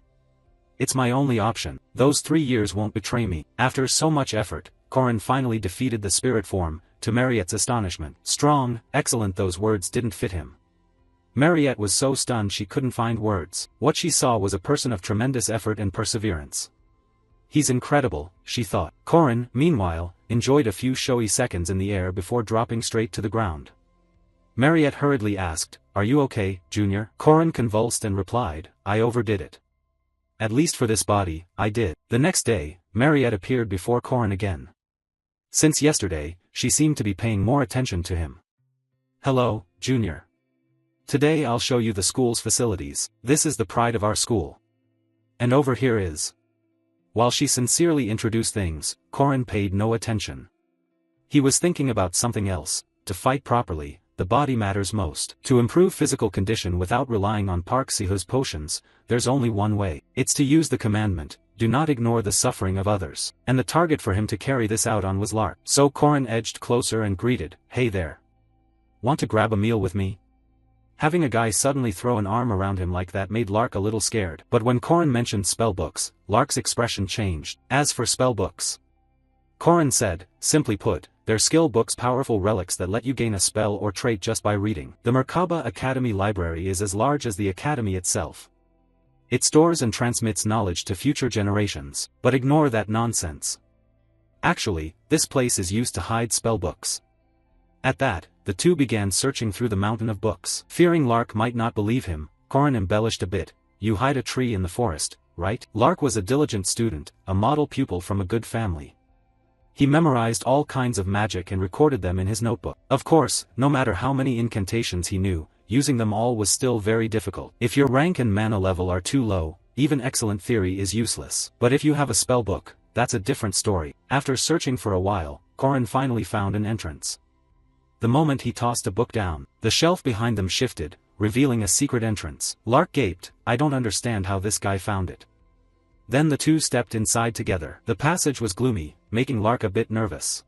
It's my only option. Those 3 years won't betray me. After so much effort, Korin finally defeated the spirit form, to Mariette's astonishment. Strong, excellent, those words didn't fit him. Mariette was so stunned she couldn't find words. What she saw was a person of tremendous effort and perseverance. He's incredible, she thought. Korin, meanwhile, enjoyed a few showy seconds in the air before dropping straight to the ground. Mariette hurriedly asked, Are you okay, Junior? Korin convulsed and replied, I overdid it. At least for this body, I did. The next day, Mariette appeared before Korin again. Since yesterday, she seemed to be paying more attention to him. Hello, Junior. Today I'll show you the school's facilities. This is the pride of our school. And over here is... While she sincerely introduced things, Korin paid no attention. He was thinking about something else. To fight properly, the body matters most. To improve physical condition without relying on Park Siho's potions, there's only one way. It's to use the commandment, do not ignore the suffering of others. And the target for him to carry this out on was Lark. So Korin edged closer and greeted, Hey there. Want to grab a meal with me? Having a guy suddenly throw an arm around him like that made Lark a little scared. But when Korin mentioned spellbooks, Lark's expression changed. As for spellbooks, Korin said, simply put, they're skill books, powerful relics that let you gain a spell or trait just by reading. The Merkaba Academy library is as large as the academy itself. It stores and transmits knowledge to future generations, but ignore that nonsense. Actually, this place is used to hide spellbooks. At that, the two began searching through the mountain of books. Fearing Lark might not believe him, Korin embellished a bit. You hide a tree in the forest, right? Lark was a diligent student, a model pupil from a good family. He memorized all kinds of magic and recorded them in his notebook. Of course, no matter how many incantations he knew, using them all was still very difficult. If your rank and mana level are too low, even excellent theory is useless. But if you have a spellbook, that's a different story. After searching for a while, Korin finally found an entrance. The moment he tossed a book down, the shelf behind them shifted, revealing a secret entrance. Lark gaped, I don't understand how this guy found it. Then the two stepped inside together. The passage was gloomy, making Lark a bit nervous.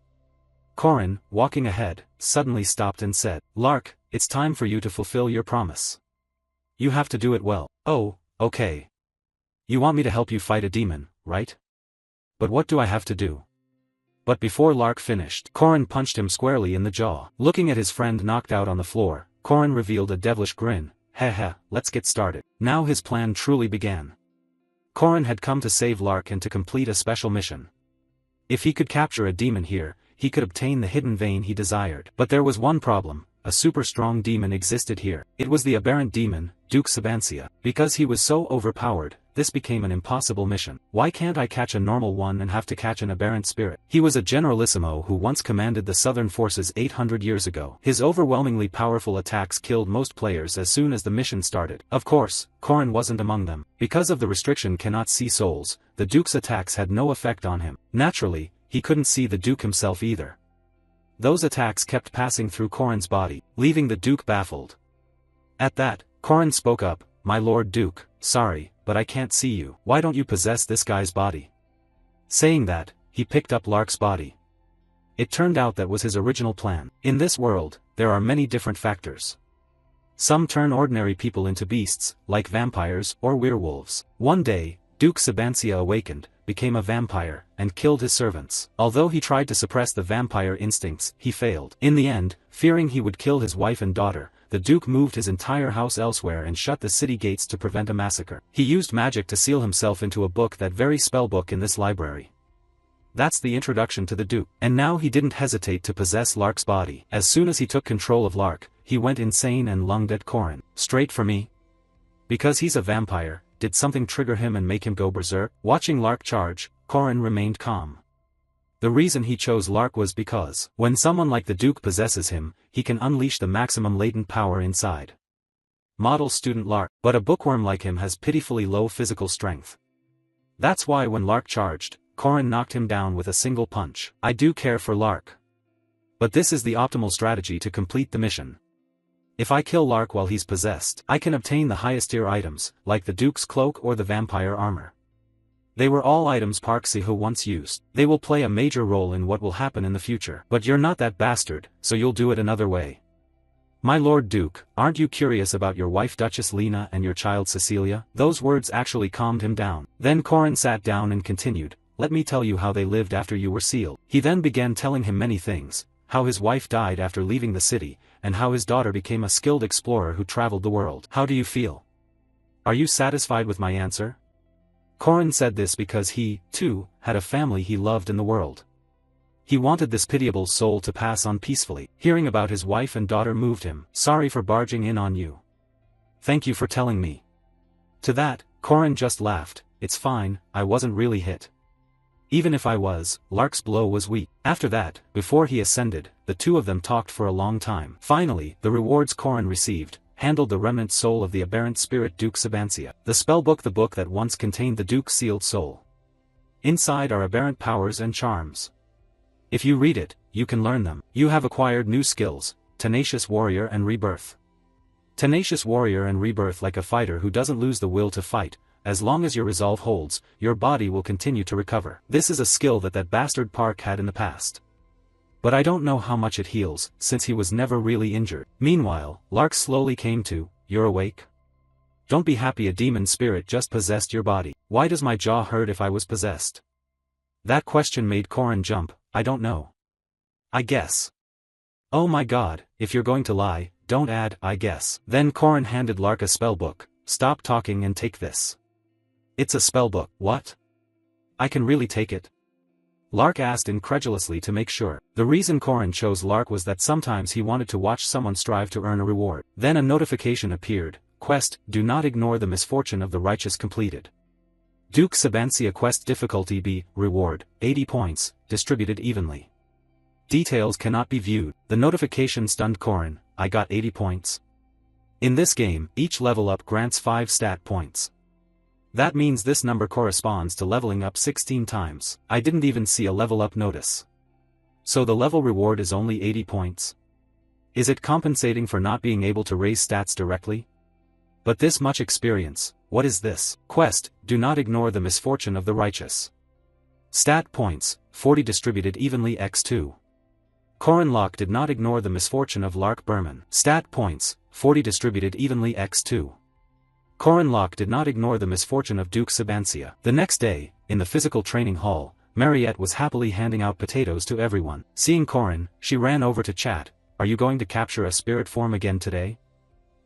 Korin, walking ahead, suddenly stopped and said, Lark, it's time for you to fulfill your promise. You have to do it well. Oh, okay. You want me to help you fight a demon, right? But what do I have to do? But before Lark finished, Korin punched him squarely in the jaw. Looking at his friend knocked out on the floor, Korin revealed a devilish grin. Heh, let's get started. Now his plan truly began. Korin had come to save Lark and to complete a special mission. If he could capture a demon here, he could obtain the hidden vein he desired. But there was one problem. A super strong demon existed here. It was the aberrant demon, Duke Sabancia. Because he was so overpowered, this became an impossible mission. Why can't I catch a normal one and have to catch an aberrant spirit? He was a generalissimo who once commanded the southern forces 800 years ago. His overwhelmingly powerful attacks killed most players as soon as the mission started. Of course, Korin wasn't among them. Because of the restriction cannot see souls, the Duke's attacks had no effect on him. Naturally, he couldn't see the Duke himself either. Those attacks kept passing through Korin's body, leaving the Duke baffled. At that, Korin spoke up, My Lord Duke, sorry, but I can't see you. Why don't you possess this guy's body? Saying that, he picked up Lark's body. It turned out that was his original plan. In this world, there are many different factors. Some turn ordinary people into beasts, like vampires or werewolves. One day, Duke Sabancia awakened, became a vampire, and killed his servants. Although he tried to suppress the vampire instincts, he failed. In the end, fearing he would kill his wife and daughter, the Duke moved his entire house elsewhere and shut the city gates to prevent a massacre. He used magic to seal himself into a book, that very spellbook in this library. That's the introduction to the Duke. And now he didn't hesitate to possess Lark's body. As soon as he took control of Lark, he went insane and lunged at Corin. Straight for me? Because he's a vampire, did something trigger him and make him go berserk? Watching Lark charge, Corin remained calm. The reason he chose Lark was because, when someone like the Duke possesses him, he can unleash the maximum latent power inside. Model student Lark, but a bookworm like him has pitifully low physical strength. That's why when Lark charged, Corin knocked him down with a single punch. I do care for Lark. But this is the optimal strategy to complete the mission. If I kill Lark while he's possessed, I can obtain the highest tier items, like the Duke's cloak or the vampire armor. They were all items Park Si-ho once used. They will play a major role in what will happen in the future. But you're not that bastard, so you'll do it another way. My Lord Duke, aren't you curious about your wife Duchess Lena and your child Cecilia? Those words actually calmed him down. Then Corin sat down and continued, let me tell you how they lived after you were sealed. He then began telling him many things, how his wife died after leaving the city, and how his daughter became a skilled explorer who traveled the world. How do you feel? Are you satisfied with my answer? Corin said this because he, too, had a family he loved in the world. He wanted this pitiable soul to pass on peacefully. Hearing about his wife and daughter moved him. Sorry for barging in on you. Thank you for telling me. To that, Corin just laughed. It's fine, I wasn't really hit. Even if I was, Lark's blow was weak. After that, before he ascended, the two of them talked for a long time. Finally, the rewards Corin received handled the remnant soul of the aberrant spirit Duke Sabancia. The spellbook, the book that once contained the Duke's sealed soul. Inside are aberrant powers and charms. If you read it, you can learn them. You have acquired new skills, Tenacious Warrior and Rebirth. Tenacious Warrior and Rebirth, like a fighter who doesn't lose the will to fight. As long as your resolve holds, your body will continue to recover. This is a skill that bastard Park had in the past. But I don't know how much it heals, since he was never really injured. Meanwhile, Lark slowly came to, you're awake? Don't be happy, a demon spirit just possessed your body. Why does my jaw hurt if I was possessed? That question made Corin jump. I don't know. I guess. Oh my god, if you're going to lie, don't add, I guess. Then Corin handed Lark a spellbook. Stop talking and take this. It's a spellbook. What? I can really take it? Lark asked incredulously to make sure. The reason Corin chose Lark was that sometimes he wanted to watch someone strive to earn a reward. Then a notification appeared. Quest, do not ignore the misfortune of the righteous completed. Duke Sabancia quest difficulty B, reward, 80 points, distributed evenly. Details cannot be viewed. The notification stunned Corin. I got 80 points. In this game, each level up grants 5 stat points. That means this number corresponds to leveling up 16 times. I didn't even see a level up notice. So the level reward is only 80 points. Is it compensating for not being able to raise stats directly? But this much experience, what is this? Quest, do not ignore the misfortune of the righteous. Stat points, 40 distributed evenly x2. Corin Locke did not ignore the misfortune of Lark Berman. Stat points, 40 distributed evenly x2. Corin Locke did not ignore the misfortune of Duke Sabancia. The next day, in the physical training hall, Mariette was happily handing out potatoes to everyone. Seeing Corin, she ran over to chat. Are you going to capture a spirit form again today?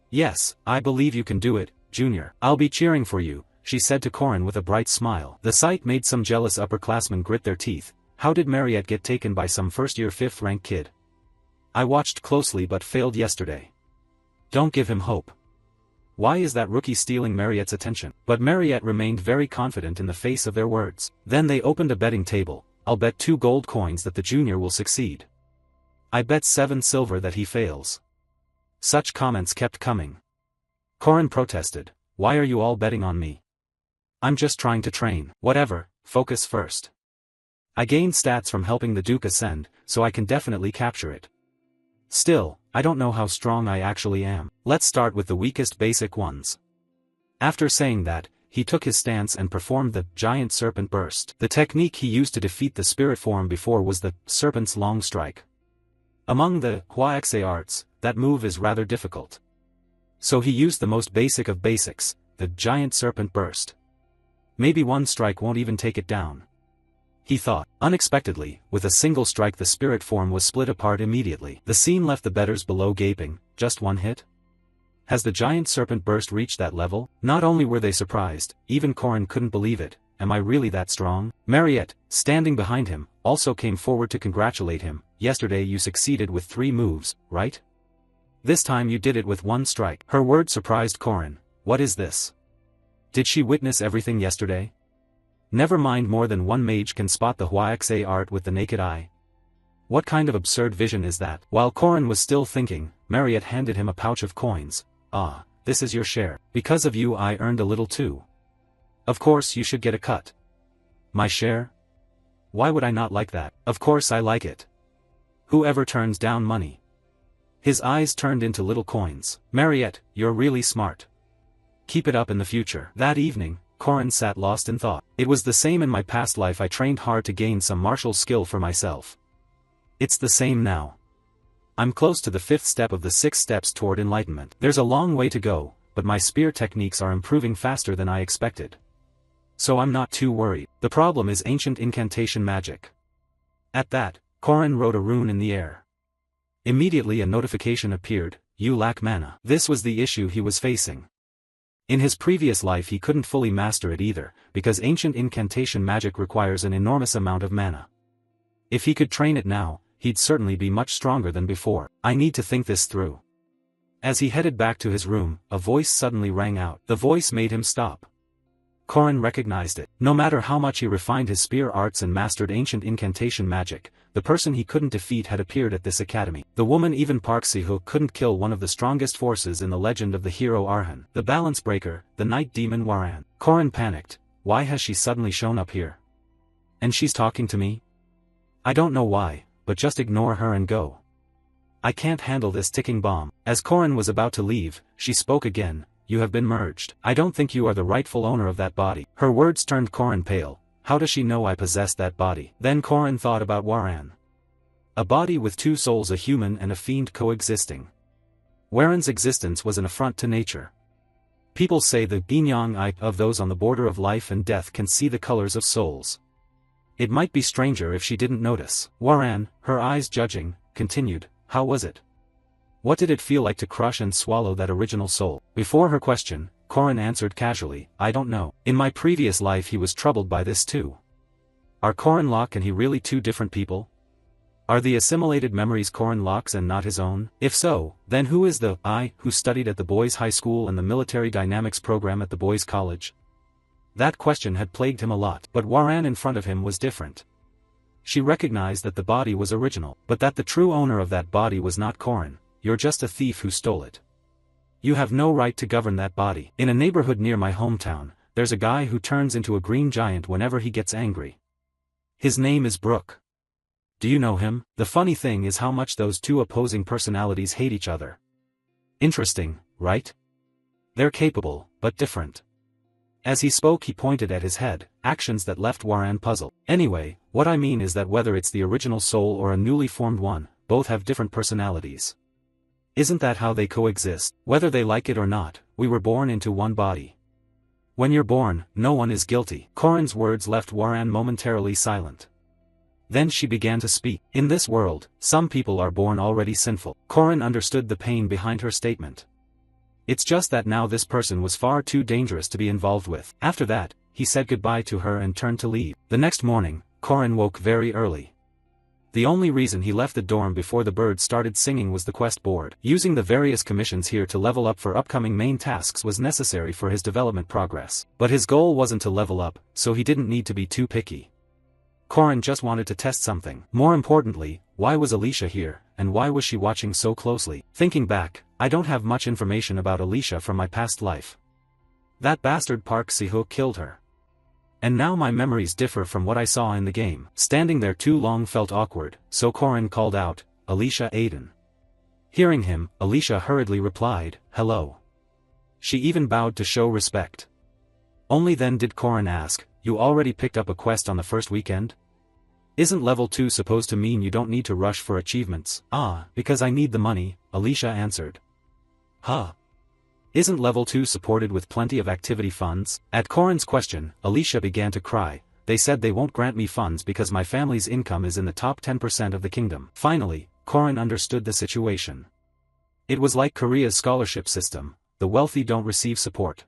Yes, I believe you can do it, Junior. I'll be cheering for you, she said to Corin with a bright smile. The sight made some jealous upperclassmen grit their teeth. How did Mariette get taken by some first-year 5th-rank kid? I watched closely but failed yesterday. Don't give him hope. Why is that rookie stealing Mariette's attention? But Mariette remained very confident in the face of their words. Then they opened a betting table. I'll bet 2 gold coins that the junior will succeed. I bet 7 silver that he fails. Such comments kept coming. Corin protested. Why are you all betting on me? I'm just trying to train. Whatever, focus first. I gained stats from helping the Duke ascend, so I can definitely capture it. Still, I don't know how strong I actually am. Let's start with the weakest basic ones. After saying that, he took his stance and performed the giant serpent burst. The technique he used to defeat the spirit form before was the serpent's long strike. Among the Hwaxe arts, that move is rather difficult. So he used the most basic of basics, the giant serpent burst. Maybe one strike won't even take it down. He thought. Unexpectedly, with a single strike the spirit form was split apart immediately. The scene left the bettors below gaping. Just one hit? Has the giant serpent burst reached that level? Not only were they surprised, even Corin couldn't believe it. Am I really that strong? Mariette, standing behind him, also came forward to congratulate him. Yesterday you succeeded with 3 moves, right? This time you did it with 1 strike. Her word surprised Corin. What is this? Did she witness everything yesterday? Never mind, more than one mage can spot the Huaxe art with the naked eye. What kind of absurd vision is that? While Corin was still thinking, Mariette handed him a pouch of coins. Ah, this is your share. Because of you I earned a little too. Of course you should get a cut. My share? Why would I not like that? Of course I like it. Whoever turns down money? His eyes turned into little coins. Mariette, you're really smart. Keep it up in the future. That evening, Corin sat lost in thought. It was the same in my past life. I trained hard to gain some martial skill for myself. It's the same now. I'm close to the 5th step of the 6 steps toward enlightenment. There's a long way to go, but my spear techniques are improving faster than I expected. So I'm not too worried. The problem is ancient incantation magic. At that, Corin wrote a rune in the air. Immediately a notification appeared, you lack mana. This was the issue he was facing. In his previous life he couldn't fully master it either, because ancient incantation magic requires an enormous amount of mana. If he could train it now, he'd certainly be much stronger than before. I need to think this through. As he headed back to his room, a voice suddenly rang out. The voice made him stop. Corin recognized it. No matter how much he refined his spear arts and mastered ancient incantation magic, the person he couldn't defeat had appeared at this academy. The woman even Park Si-hook couldn't kill one of the strongest forces in the legend of the hero Arhan, the balance breaker, the night demon Waran. Corin panicked. Why has she suddenly shown up here? And she's talking to me? I don't know why, but just ignore her and go. I can't handle this ticking bomb. As Corin was about to leave, she spoke again. You have been merged. I don't think you are the rightful owner of that body. Her words turned Corin pale. How does she know I possess that body? Then Corin thought about Waran. A body with 2 souls, a human and a fiend coexisting. Waran's existence was an affront to nature. People say the Binyang eye of those on the border of life and death can see the colors of souls. It might be stranger if she didn't notice. Waran, her eyes judging, continued, how was it? What did it feel like to crush and swallow that original soul? Before her question, Corin answered casually, I don't know. In my previous life he was troubled by this too. Are Corin Locke and he really 2 different people? Are the assimilated memories Corin Locke's and not his own? If so, then who is the I who studied at the boys' high school and the military dynamics program at the boys' college? That question had plagued him a lot, but Waran in front of him was different. She recognized that the body was original, but that the true owner of that body was not Corin. You're just a thief who stole it. You have no right to govern that body. In a neighborhood near my hometown, there's a guy who turns into a green giant whenever he gets angry. His name is Brook. Do you know him? The funny thing is how much those 2 opposing personalities hate each other. Interesting, right? They're capable, but different. As he spoke he pointed at his head, actions that left Waran puzzled. Anyway, what I mean is that whether it's the original soul or a newly formed one, both have different personalities. Isn't that how they coexist? Whether they like it or not, we were born into one body. When you're born, no one is guilty. Corin's words left Waran momentarily silent. Then she began to speak. In this world, some people are born already sinful. Corin understood the pain behind her statement. It's just that now this person was far too dangerous to be involved with. After that, he said goodbye to her and turned to leave. The next morning, Corin woke very early. The only reason he left the dorm before the birds started singing was the quest board. Using the various commissions here to level up for upcoming main tasks was necessary for his development progress. But his goal wasn't to level up, so he didn't need to be too picky. Corin just wanted to test something. More importantly, why was Alicia here, and why was she watching so closely? Thinking back, I don't have much information about Alicia from my past life. That bastard Park Si-hook killed her. And now my memories differ from what I saw in the game. Standing there too long felt awkward, so Corin called out, Alicia Aiden. Hearing him, Alicia hurriedly replied, hello. She even bowed to show respect. Only then did Corin ask, you already picked up a quest on the first weekend? Isn't level 2 supposed to mean you don't need to rush for achievements? Ah, because I need the money, Alicia answered. Huh. Isn't level 2 supported with plenty of activity funds? At Corin's question, Alicia began to cry. They said they won't grant me funds because my family's income is in the top 10% of the kingdom. Finally, Corin understood the situation. It was like Korea's scholarship system, the wealthy don't receive support.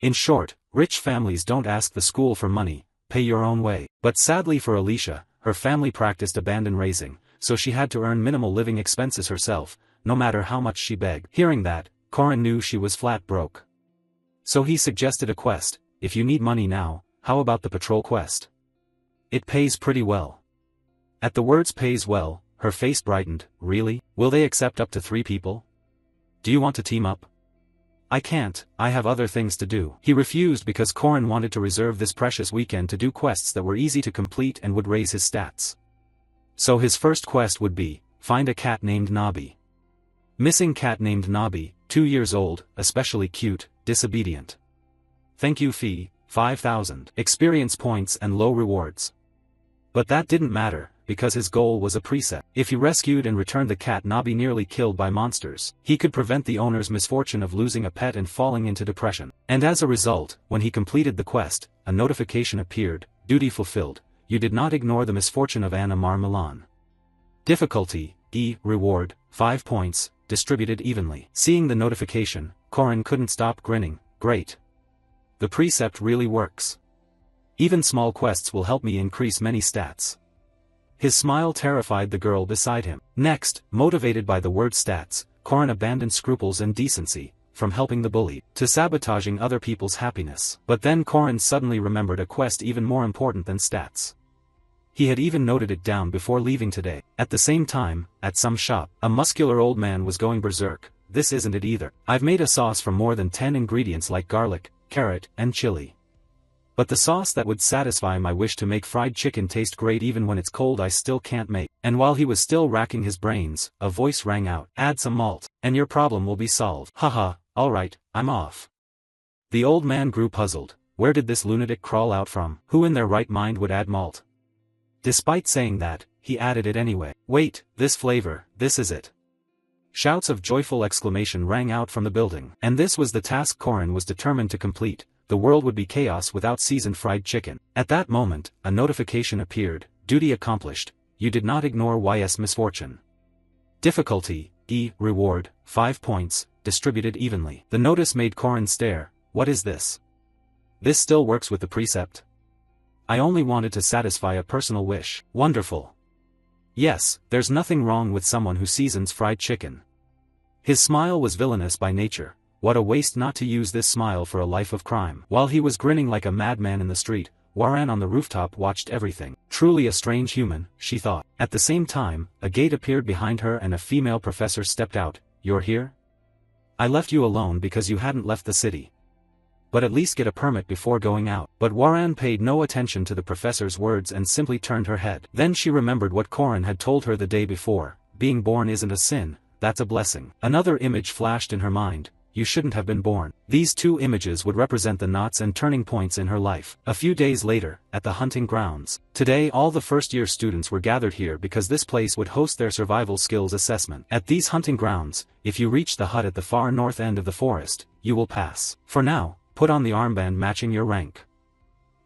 In short, rich families don't ask the school for money, pay your own way. But sadly for Alicia, her family practiced abandon raising, so she had to earn minimal living expenses herself, no matter how much she begged. Hearing that, Corin knew she was flat broke. So he suggested a quest. If you need money now, how about the patrol quest? It pays pretty well. At the words pays well, her face brightened. Really? Will they accept up to 3 people? Do you want to team up? I can't, I have other things to do. He refused because Corin wanted to reserve this precious weekend to do quests that were easy to complete and would raise his stats. So his first quest would be, find a cat named Nobby. Missing cat named Nobby, 2 years old, especially cute, disobedient. Thank you fee, 5,000 experience points and low rewards. But that didn't matter, because his goal was a preset. If he rescued and returned the cat Nobby nearly killed by monsters, he could prevent the owner's misfortune of losing a pet and falling into depression. And as a result, when he completed the quest, a notification appeared, duty fulfilled, you did not ignore the misfortune of Anna Milan. Difficulty, E, reward, 5 points, distributed evenly. Seeing the notification, Corin couldn't stop grinning. Great. The precept really works. Even small quests will help me increase many stats. His smile terrified the girl beside him. Next, motivated by the word stats, Corin abandoned scruples and decency, from helping the bully, to sabotaging other people's happiness. But then Corin suddenly remembered a quest even more important than stats. He had even noted it down before leaving today. At the same time, at some shop, a muscular old man was going berserk. This isn't it either. I've made a sauce from more than 10 ingredients like garlic, carrot, and chili. But the sauce that would satisfy my wish to make fried chicken taste great even when it's cold I still can't make. And while he was still racking his brains, a voice rang out. Add some malt, and your problem will be solved. Haha, alright, I'm off. The old man grew puzzled. Where did this lunatic crawl out from? Who in their right mind would add malt? Despite saying that, he added it anyway. Wait, this flavor, this is it. Shouts of joyful exclamation rang out from the building. And this was the task Corin was determined to complete. The world would be chaos without seasoned fried chicken. At that moment, a notification appeared, duty accomplished, you did not ignore YS misfortune. Difficulty, E, reward, 5 points, distributed evenly. The notice made Corin stare. What is this? This still works with the precept? I only wanted to satisfy a personal wish. Wonderful. Yes, there's nothing wrong with someone who seasons fried chicken. His smile was villainous by nature. What a waste not to use this smile for a life of crime. While he was grinning like a madman in the street, Waran on the rooftop watched everything. Truly a strange human, she thought. At the same time, a gate appeared behind her and a female professor stepped out. You're here? I left you alone because you hadn't left the city. But at least get a permit before going out. But Waran paid no attention to the professor's words and simply turned her head. Then she remembered what Corin had told her the day before. Being born isn't a sin, that's a blessing. Another image flashed in her mind. You shouldn't have been born. These 2 images would represent the knots and turning points in her life. A few days later, at the hunting grounds. Today all the first-year students were gathered here because this place would host their survival skills assessment. At these hunting grounds, if you reach the hut at the far north end of the forest, you will pass. For now, put on the armband matching your rank.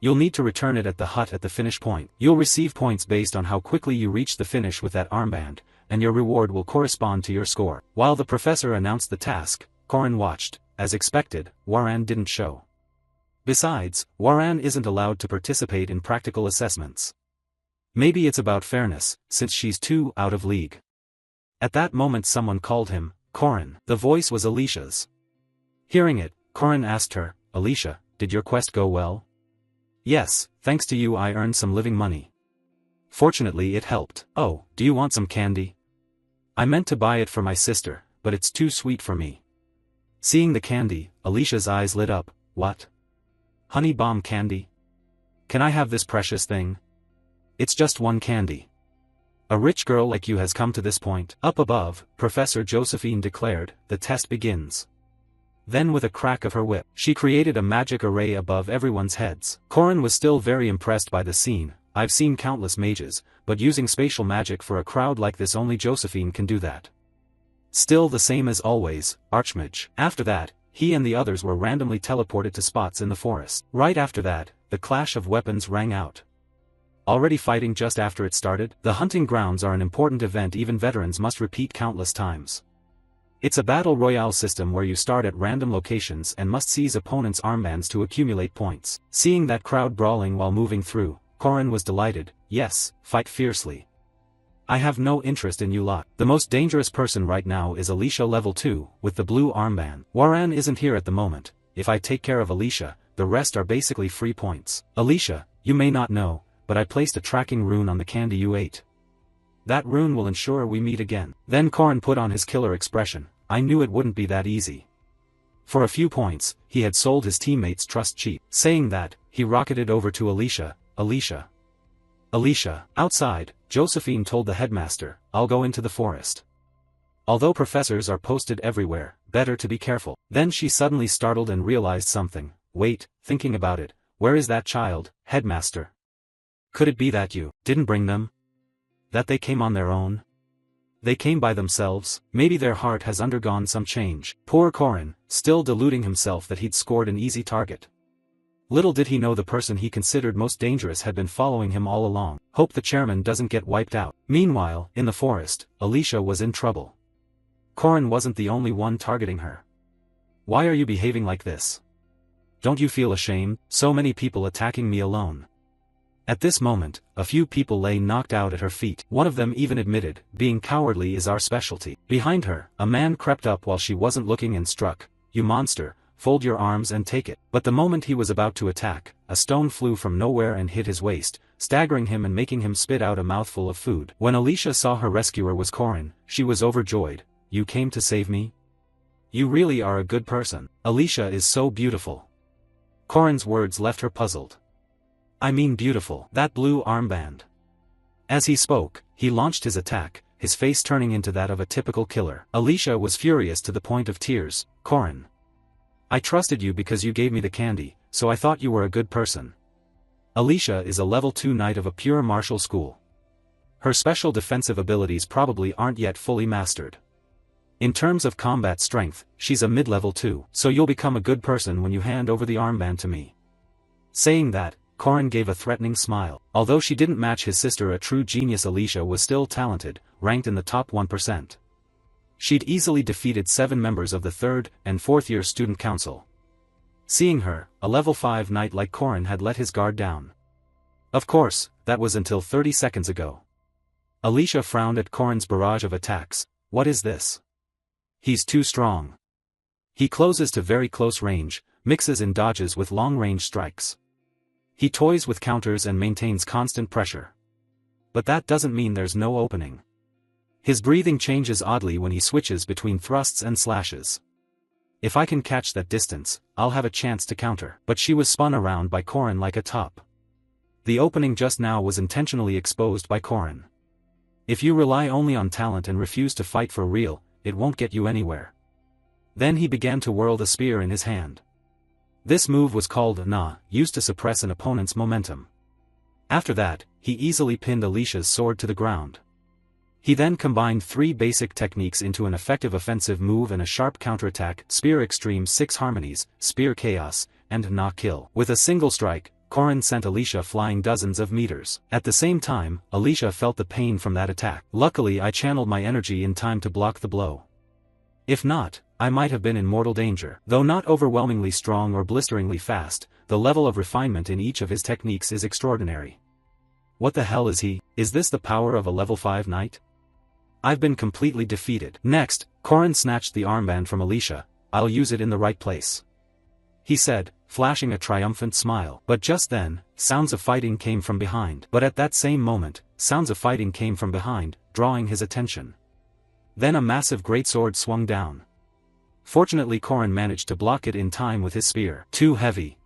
You'll need to return it at the hut at the finish point. You'll receive points based on how quickly you reach the finish with that armband, and your reward will correspond to your score. While the professor announced the task, Corin watched. As expected, Waran didn't show. Besides, Waran isn't allowed to participate in practical assessments. Maybe it's about fairness, since she's too out of league. At that moment someone called him, Corin. The voice was Alicia's. Hearing it, Corin asked her, Alicia, did your quest go well? Yes, thanks to you I earned some living money. Fortunately it helped. Oh, do you want some candy? I meant to buy it for my sister, but it's too sweet for me. Seeing the candy, Alicia's eyes lit up. What? Honey bomb candy? Can I have this precious thing? It's just one candy. A rich girl like you has come to this point. Up above, Professor Josephine declared, the test begins. Then with a crack of her whip, she created a magic array above everyone's heads. Corin was still very impressed by the scene. I've seen countless mages, but using spatial magic for a crowd like this only Josephine can do that. Still the same as always, Archmage. After that, he and the others were randomly teleported to spots in the forest. Right after that, the clash of weapons rang out. Already fighting just after it started? The hunting grounds are an important event even veterans must repeat countless times. It's a battle royale system where you start at random locations and must seize opponents' armbands to accumulate points. Seeing that crowd brawling while moving through, Korin was delighted. Yes, fight fiercely. I have no interest in you lot. The most dangerous person right now is Alicia level 2, with the blue armband. Waran isn't here at the moment. If I take care of Alicia, the rest are basically free points. Alicia, you may not know, but I placed a tracking rune on the candy you ate. That rune will ensure we meet again. Then Korin put on his killer expression. I knew it wouldn't be that easy. For a few points, he had sold his teammates' trust cheap. Saying that, he rocketed over to Alicia. Alicia. Outside, Josephine told the headmaster, I'll go into the forest. Although professors are posted everywhere, better to be careful. Then she suddenly startled and realized something. Wait, thinking about it, where is that child, headmaster? Could it be that you didn't bring them? That they came on their own? They came by themselves? Maybe their heart has undergone some change. Poor Korin, still deluding himself that he'd scored an easy target. Little did he know the person he considered most dangerous had been following him all along. Hope the chairman doesn't get wiped out. Meanwhile, in the forest, Alicia was in trouble. Korin wasn't the only one targeting her. Why are you behaving like this? Don't you feel ashamed? So many people attacking me alone. At this moment, a few people lay knocked out at her feet. One of them even admitted, being cowardly is our specialty. Behind her, a man crept up while she wasn't looking and struck. You monster, fold your arms and take it. But the moment he was about to attack, a stone flew from nowhere and hit his waist, staggering him and making him spit out a mouthful of food. When Alicia saw her rescuer was Korin, she was overjoyed. You came to save me? You really are a good person. Alicia is so beautiful. Korin's words left her puzzled. I mean beautiful. That blue armband. As he spoke, he launched his attack, his face turning into that of a typical killer. Alicia was furious to the point of tears. Korin. I trusted you because you gave me the candy, so I thought you were a good person. Alicia is a level 2 knight of a pure martial school. Her special defensive abilities probably aren't yet fully mastered. In terms of combat strength, she's a mid-level 2, so you'll become a good person when you hand over the armband to me. Saying that, Korin gave a threatening smile. Although she didn't match his sister, a true genius, Alicia was still talented, ranked in the top 1%. She'd easily defeated 7 members of the 3rd and 4th year student council. Seeing her, a level 5 knight like Korin had let his guard down. Of course, that was until 30 seconds ago. Alicia frowned at Korin's barrage of attacks. What is this? He's too strong. He closes to very close range, mixes in dodges with long-range strikes. He toys with counters and maintains constant pressure. But that doesn't mean there's no opening. His breathing changes oddly when he switches between thrusts and slashes. If I can catch that distance, I'll have a chance to counter. But she was spun around by Korin like a top. The opening just now was intentionally exposed by Korin. If you rely only on talent and refuse to fight for real, it won't get you anywhere. Then he began to whirl the spear in his hand. This move was called Na, used to suppress an opponent's momentum. After that, he easily pinned Alicia's sword to the ground. He then combined 3 basic techniques into an effective offensive move and a sharp counterattack: Spear Extreme 6 Harmonies, Spear Chaos, and Na Kill. With a single strike, Korin sent Alicia flying dozens of meters. At the same time, Alicia felt the pain from that attack. Luckily, I channeled my energy in time to block the blow. If not, I might have been in mortal danger. Though not overwhelmingly strong or blisteringly fast, the level of refinement in each of his techniques is extraordinary. What the hell is he? Is this the power of a level 5 knight? I've been completely defeated. Next, Korin snatched the armband from Alicia. I'll use it in the right place, he said, flashing a triumphant smile. But just then, sounds of fighting came from behind. But at that same moment, sounds of fighting came from behind, drawing his attention. Then a massive greatsword swung down. Fortunately, Korin managed to block it in time with his spear. Too heavy.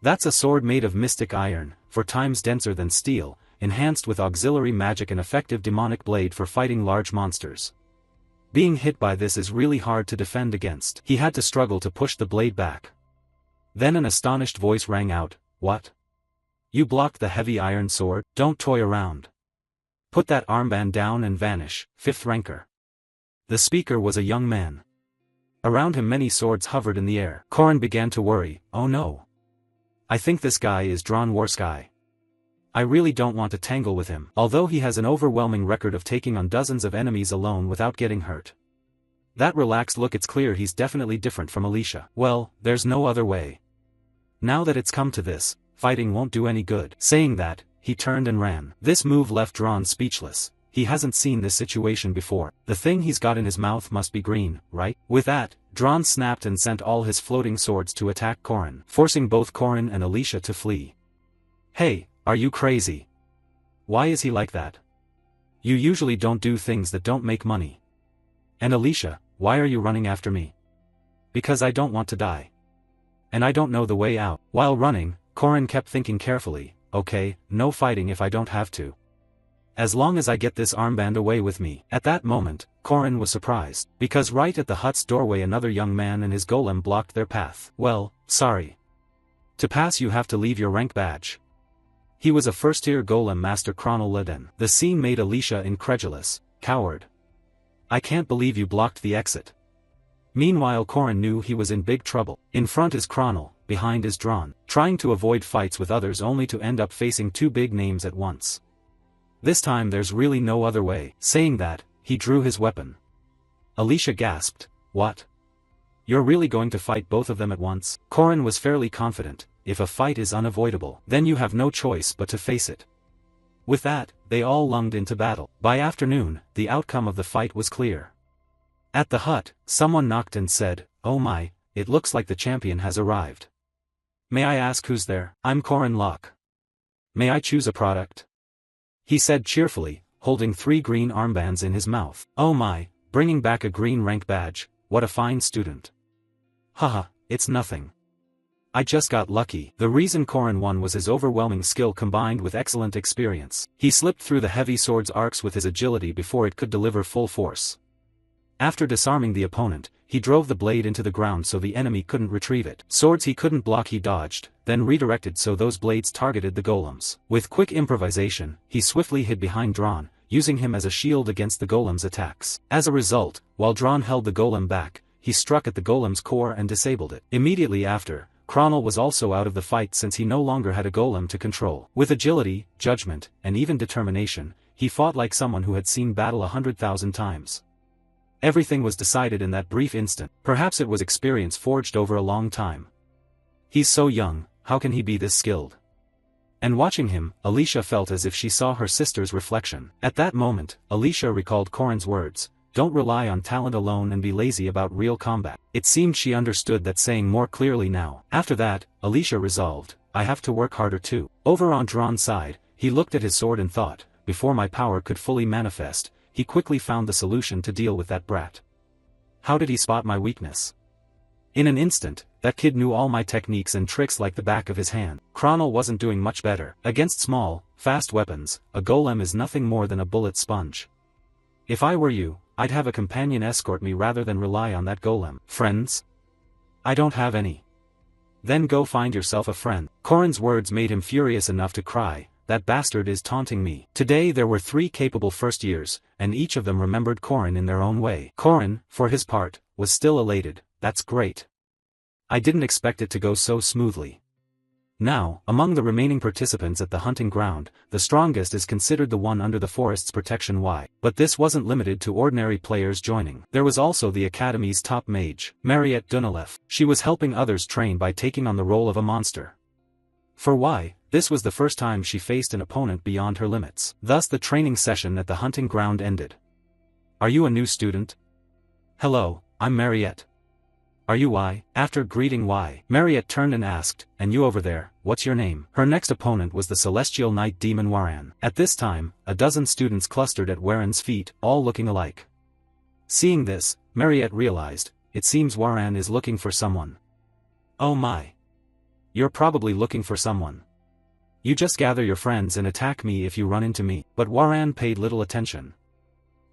That's a sword made of mystic iron, 4 times denser than steel, enhanced with auxiliary magic and effective demonic blade for fighting large monsters. Being hit by this is really hard to defend against. He had to struggle to push the blade back. Then an astonished voice rang out, "What? You blocked the heavy iron sword? Don't toy around. Put that armband down and vanish, 5th ranker." The speaker was a young man. Around him many swords hovered in the air. Korin began to worry. Oh no. I think this guy is Drawn Warsky. I really don't want to tangle with him. Although he has an overwhelming record of taking on dozens of enemies alone without getting hurt. That relaxed look, it's clear he's definitely different from Alicia. Well, there's no other way. Now that it's come to this, fighting won't do any good. Saying that, he turned and ran. This move left Dran speechless. He hasn't seen this situation before. The thing he's got in his mouth must be green, right? With that, Dran snapped and sent all his floating swords to attack Corin, forcing both Corin and Alicia to flee. Hey, are you crazy? Why is he like that? You usually don't do things that don't make money. And Alicia, why are you running after me? Because I don't want to die. And I don't know the way out. While running, Corin kept thinking carefully, okay, no fighting if I don't have to. As long as I get this armband away with me. At that moment, Corin was surprised, because right at the hut's doorway another young man and his golem blocked their path. Well, sorry. To pass you have to leave your rank badge. He was a first-tier golem master Kronel Leden. The scene made Alicia incredulous. Coward. I can't believe you blocked the exit. Meanwhile Corin knew he was in big trouble. In front is Kronel, behind is Dran, trying to avoid fights with others only to end up facing two big names at once. This time there's really no other way. Saying that, he drew his weapon. Alicia gasped, what? You're really going to fight both of them at once? Corin was fairly confident, if a fight is unavoidable, then you have no choice but to face it. With that, they all lunged into battle. By afternoon, the outcome of the fight was clear. At the hut, someone knocked and said, oh my, it looks like the champion has arrived. May I ask who's there? I'm Corin Locke. May I choose a product? He said cheerfully, holding 3 green armbands in his mouth. Oh my, bringing back a green rank badge, what a fine student. Haha, it's nothing. I just got lucky. The reason Corin won was his overwhelming skill combined with excellent experience. He slipped through the heavy sword's arcs with his agility before it could deliver full force. After disarming the opponent, he drove the blade into the ground so the enemy couldn't retrieve it. Swords he couldn't block he dodged, then redirected so those blades targeted the golems. With quick improvisation, he swiftly hid behind Dran, using him as a shield against the golem's attacks. As a result, while Dran held the golem back, he struck at the golem's core and disabled it. Immediately after, Kronel was also out of the fight since he no longer had a golem to control. With agility, judgment, and even determination, he fought like someone who had seen battle 100,000 times. Everything was decided in that brief instant. Perhaps it was experience forged over a long time. He's so young, how can he be this skilled? And watching him, Alicia felt as if she saw her sister's reflection. At that moment, Alicia recalled Corin's words, don't rely on talent alone and be lazy about real combat. It seemed she understood that saying more clearly now. After that, Alicia resolved, I have to work harder too. Over on Dran's side, he looked at his sword and thought, before my power could fully manifest, he quickly found the solution to deal with that brat. How did he spot my weakness? In an instant, that kid knew all my techniques and tricks like the back of his hand. Kronel wasn't doing much better. Against small, fast weapons, a golem is nothing more than a bullet sponge. If I were you, I'd have a companion escort me rather than rely on that golem. Friends? I don't have any. Then go find yourself a friend. Corin's words made him furious enough to cry, that bastard is taunting me. Today there were 3 capable first years, and each of them remembered Corin in their own way. Corin, for his part, was still elated, that's great. I didn't expect it to go so smoothly. Now, among the remaining participants at the hunting ground, the strongest is considered the one under the forest's protection. Why? But this wasn't limited to ordinary players joining. There was also the Academy's top mage, Mariette Dunalev. She was helping others train by taking on the role of a monster. For why, this was the first time she faced an opponent beyond her limits. Thus the training session at the hunting ground ended. Are you a new student? Hello, I'm Mariette. Are you Y? After greeting Y, Mariette turned and asked, and you over there, what's your name? Her next opponent was the celestial knight demon Waran. At this time, a dozen students clustered at Waran's feet, all looking alike. Seeing this, Mariette realized, it seems Waran is looking for someone. Oh my. You're probably looking for someone. You just gather your friends and attack me if you run into me. But Waran paid little attention.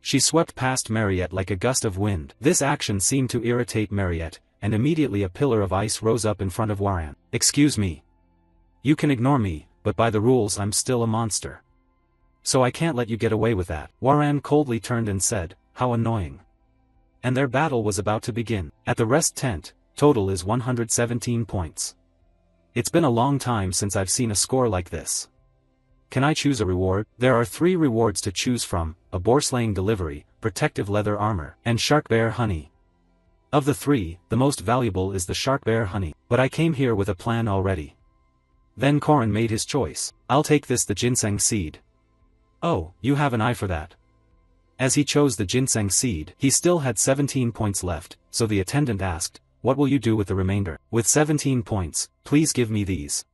She swept past Mariette like a gust of wind. This action seemed to irritate Mariette, and immediately a pillar of ice rose up in front of Waran. Excuse me. You can ignore me, but by the rules I'm still a monster. So I can't let you get away with that. Waran coldly turned and said, how annoying. And their battle was about to begin. At the rest tent, total is 117 points. It's been a long time since I've seen a score like this. Can I choose a reward? There are 3 rewards to choose from, a boar-slaying delivery, protective leather armor, and shark bear honey. Of the three, the most valuable is the shark bear honey, but I came here with a plan already. Then Korin made his choice. I'll take the ginseng seed. Oh, you have an eye for that. As he chose the ginseng seed, he still had 17 points left, so the attendant asked, what will you do with the remainder? With 17 points, please give me these.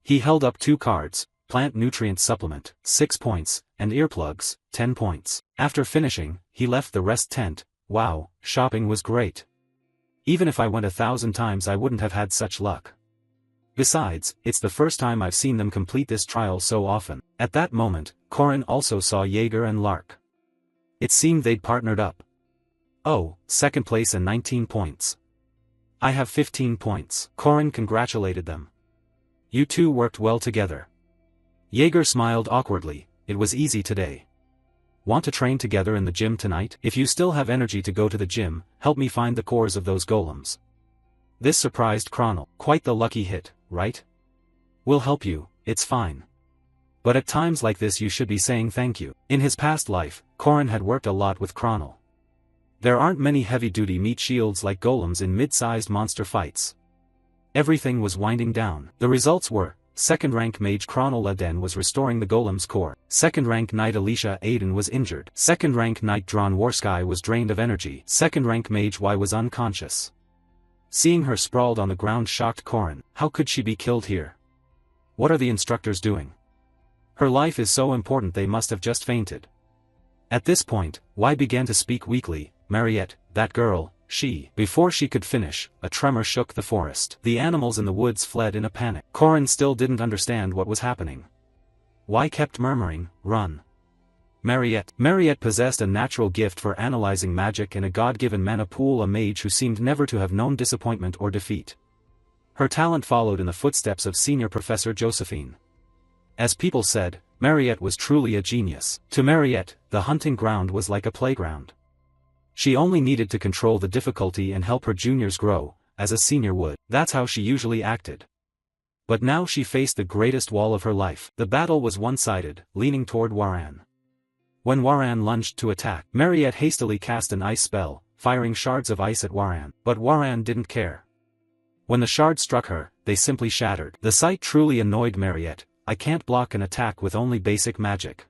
He held up 2 cards, plant nutrient supplement, 6 points, and earplugs, 10 points. After finishing, he left the rest tent. Wow, shopping was great. Even if I went 1,000 times I wouldn't have had such luck. Besides, it's the first time I've seen them complete this trial so often. At that moment, Korin also saw Jaeger and Lark. It seemed they'd partnered up. Oh, second place and 19 points. I have 15 points. Korin congratulated them. You two worked well together. Jaeger smiled awkwardly. It was easy today. Want to train together in the gym tonight? If you still have energy to go to the gym, help me find the cores of those golems. This surprised Kronel. Quite the lucky hit, right? We'll help you, it's fine. But at times like this you should be saying thank you. In his past life, Korin had worked a lot with Kronel. There aren't many heavy-duty meat shields like golems in mid-sized monster fights. Everything was winding down. The results were, 2nd rank mage Kronel Aden was restoring the golem's core. 2nd rank knight Alicia Aiden was injured. 2nd rank knight Drawn Warsky was drained of energy. 2nd rank mage Y was unconscious. Seeing her sprawled on the ground shocked Korin. How could she be killed here? What are the instructors doing? Her life is so important they must have just fainted. At this point, Y began to speak weakly. Mariette, that girl, she. Before she could finish, a tremor shook the forest. The animals in the woods fled in a panic. Korin still didn't understand what was happening. Y kept murmuring, run. Mariette possessed a natural gift for analyzing magic and a god-given mana pool, a mage who seemed never to have known disappointment or defeat. Her talent followed in the footsteps of Senior Professor Josephine. As people said, Mariette was truly a genius. To Mariette, the hunting ground was like a playground. She only needed to control the difficulty and help her juniors grow, as a senior would. That's how she usually acted. But now she faced the greatest wall of her life. The battle was one-sided, leaning toward Waran. When Waran lunged to attack, Mariette hastily cast an ice spell, firing shards of ice at Waran. But Waran didn't care. When the shards struck her, they simply shattered. The sight truly annoyed Mariette. I can't block an attack with only basic magic.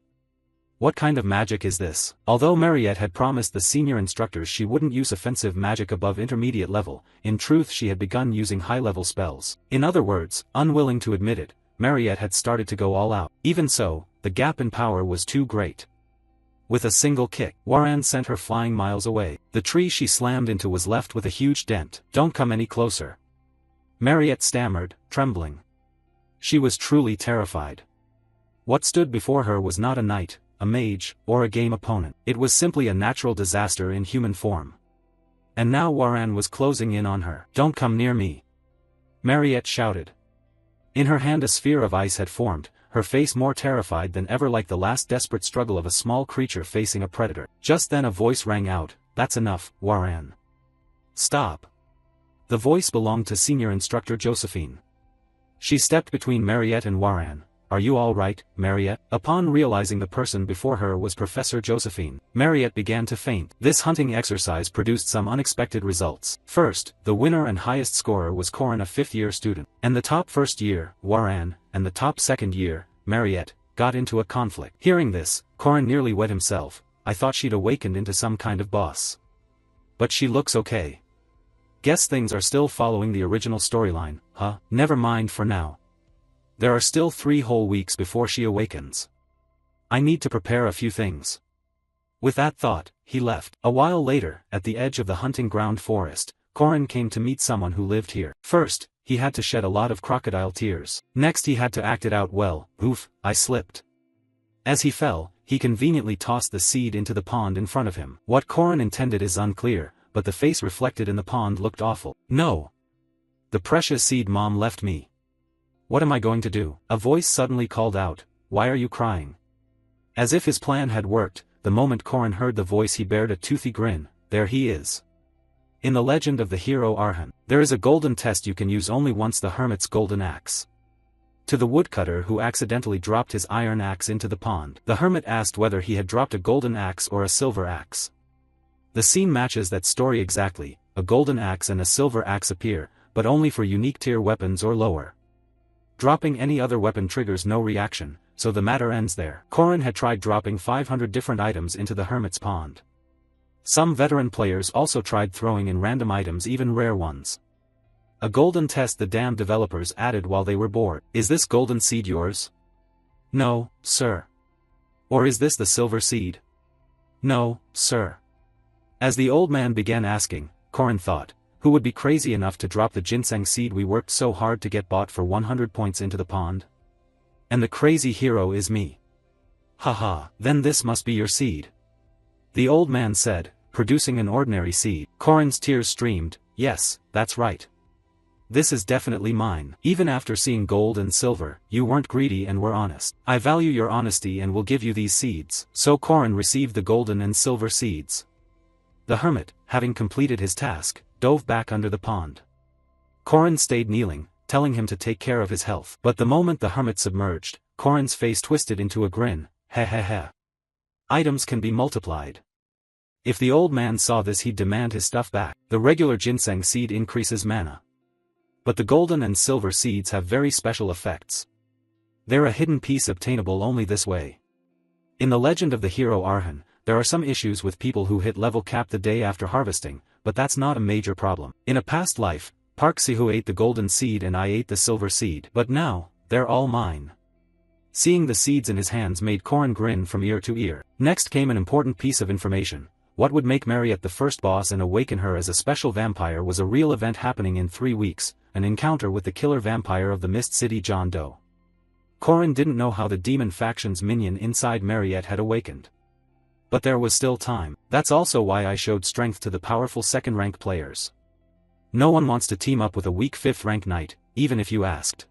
What kind of magic is this? Although Mariette had promised the senior instructors she wouldn't use offensive magic above intermediate level, in truth she had begun using high-level spells. In other words, unwilling to admit it, Mariette had started to go all out. Even so, the gap in power was too great. With a single kick, Waran sent her flying miles away. The tree she slammed into was left with a huge dent. Don't come any closer. Mariette stammered, trembling. She was truly terrified. What stood before her was not a knight, a mage, or a game opponent. It was simply a natural disaster in human form. And now Waran was closing in on her. Don't come near me. Mariette shouted. In her hand a sphere of ice had formed, her face more terrified than ever, like the last desperate struggle of a small creature facing a predator. Just then a voice rang out, that's enough, Waran. Stop. The voice belonged to Senior Instructor Josephine. She stepped between Mariette and Waran. Are you all right, Mariette? Upon realizing the person before her was Professor Josephine, Mariette began to faint. This hunting exercise produced some unexpected results. First, the winner and highest scorer was Korin, a 5th-year student, and the top first year, Waran, and the top second year, Mariette, got into a conflict. Hearing this, Korin nearly wet himself. I thought she'd awakened into some kind of boss. But she looks okay. Guess things are still following the original storyline, huh? Never mind for now. There are still 3 whole weeks before she awakens. I need to prepare a few things. With that thought, he left. A while later, at the edge of the hunting ground forest, Korin came to meet someone who lived here. First, he had to shed a lot of crocodile tears. Next he had to act it out well. Oof, I slipped. As he fell, he conveniently tossed the seed into the pond in front of him. What Korin intended is unclear, but the face reflected in the pond looked awful. No. The precious seed Mom left me. What am I going to do? A voice suddenly called out, why are you crying? As if his plan had worked, the moment Korin heard the voice he bared a toothy grin. There he is. In the legend of the hero Arhan, there is a golden test you can use only once, the hermit's golden axe. To the woodcutter who accidentally dropped his iron axe into the pond, the hermit asked whether he had dropped a golden axe or a silver axe. The scene matches that story exactly. a golden axe and a silver axe appear, but only for unique tier weapons or lower. Dropping any other weapon triggers no reaction, so the matter ends there. Korin had tried dropping 500 different items into the hermit's pond. Some veteran players also tried throwing in random items, even rare ones. A golden test the damn developers added while they were bored. Is this golden seed yours? No, sir. Or is this the silver seed? No, sir. As the old man began asking, Korin thought, who would be crazy enough to drop the ginseng seed we worked so hard to get bought for 100 points into the pond? And the crazy hero is me. Haha, then this must be your seed. The old man said, producing an ordinary seed. Korin's tears streamed. Yes, that's right. This is definitely mine. Even after seeing gold and silver, you weren't greedy and were honest. I value your honesty and will give you these seeds. So Korin received the golden and silver seeds. The hermit, having completed his task, dove back under the pond. Korin stayed kneeling, telling him to take care of his health. But the moment the hermit submerged, Korin's face twisted into a grin. Heh heh heh. Items can be multiplied. If the old man saw this, he'd demand his stuff back. The regular ginseng seed increases mana. But the golden and silver seeds have very special effects. They're a hidden piece obtainable only this way. In the legend of the hero Arhan, there are some issues with people who hit level cap the day after harvesting, but that's not a major problem. In a past life, Park Sihu ate the golden seed and I ate the silver seed. But now, they're all mine. Seeing the seeds in his hands made Korin grin from ear to ear. Next came an important piece of information. What would make Mariette the first boss and awaken her as a special vampire was a real event happening in 3 weeks, an encounter with the killer vampire of the Mist City John Doe. Korin didn't know how the demon faction's minion inside Mariette had awakened. But there was still time. That's also why I showed strength to the powerful second-rank players. No one wants to team up with a weak 5th-rank knight, even if you asked.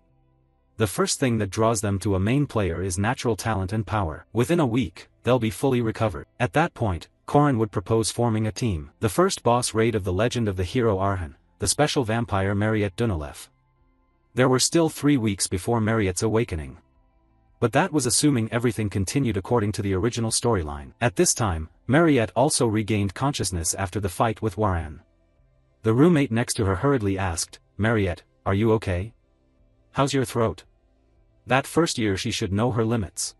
The first thing that draws them to a main player is natural talent and power. Within a week, they'll be fully recovered. At that point, Korin would propose forming a team. The first boss raid of the legend of the hero Arhan, the special vampire Mariette Dunalef. There were still 3 weeks before Mariette's awakening. But that was assuming everything continued according to the original storyline. At this time, Mariette also regained consciousness after the fight with Waran. The roommate next to her hurriedly asked, Mariette, are you okay? How's your throat? That first year she should know her limits.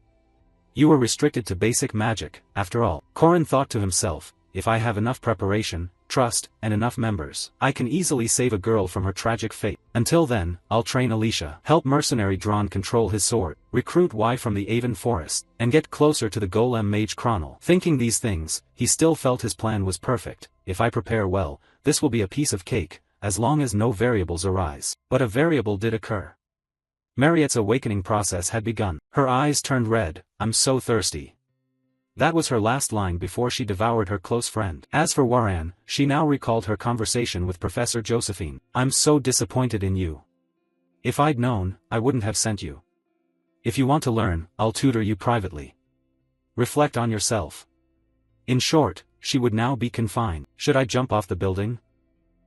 You were restricted to basic magic, after all. Korin thought to himself, if I have enough preparation, trust, and enough members, I can easily save a girl from her tragic fate. Until then, I'll train Alicia, help mercenary Drawn control his sword, recruit Y from the Avon Forest, and get closer to the golem mage Chronal. Thinking these things, he still felt his plan was perfect. If I prepare well, this will be a piece of cake, as long as no variables arise. But a variable did occur. Mariette's awakening process had begun. Her eyes turned red. I'm so thirsty. That was her last line before she devoured her close friend. As for Waran, she now recalled her conversation with Professor Josephine. I'm so disappointed in you. If I'd known, I wouldn't have sent you. If you want to learn, I'll tutor you privately. Reflect on yourself. In short, she would now be confined. Should I jump off the building?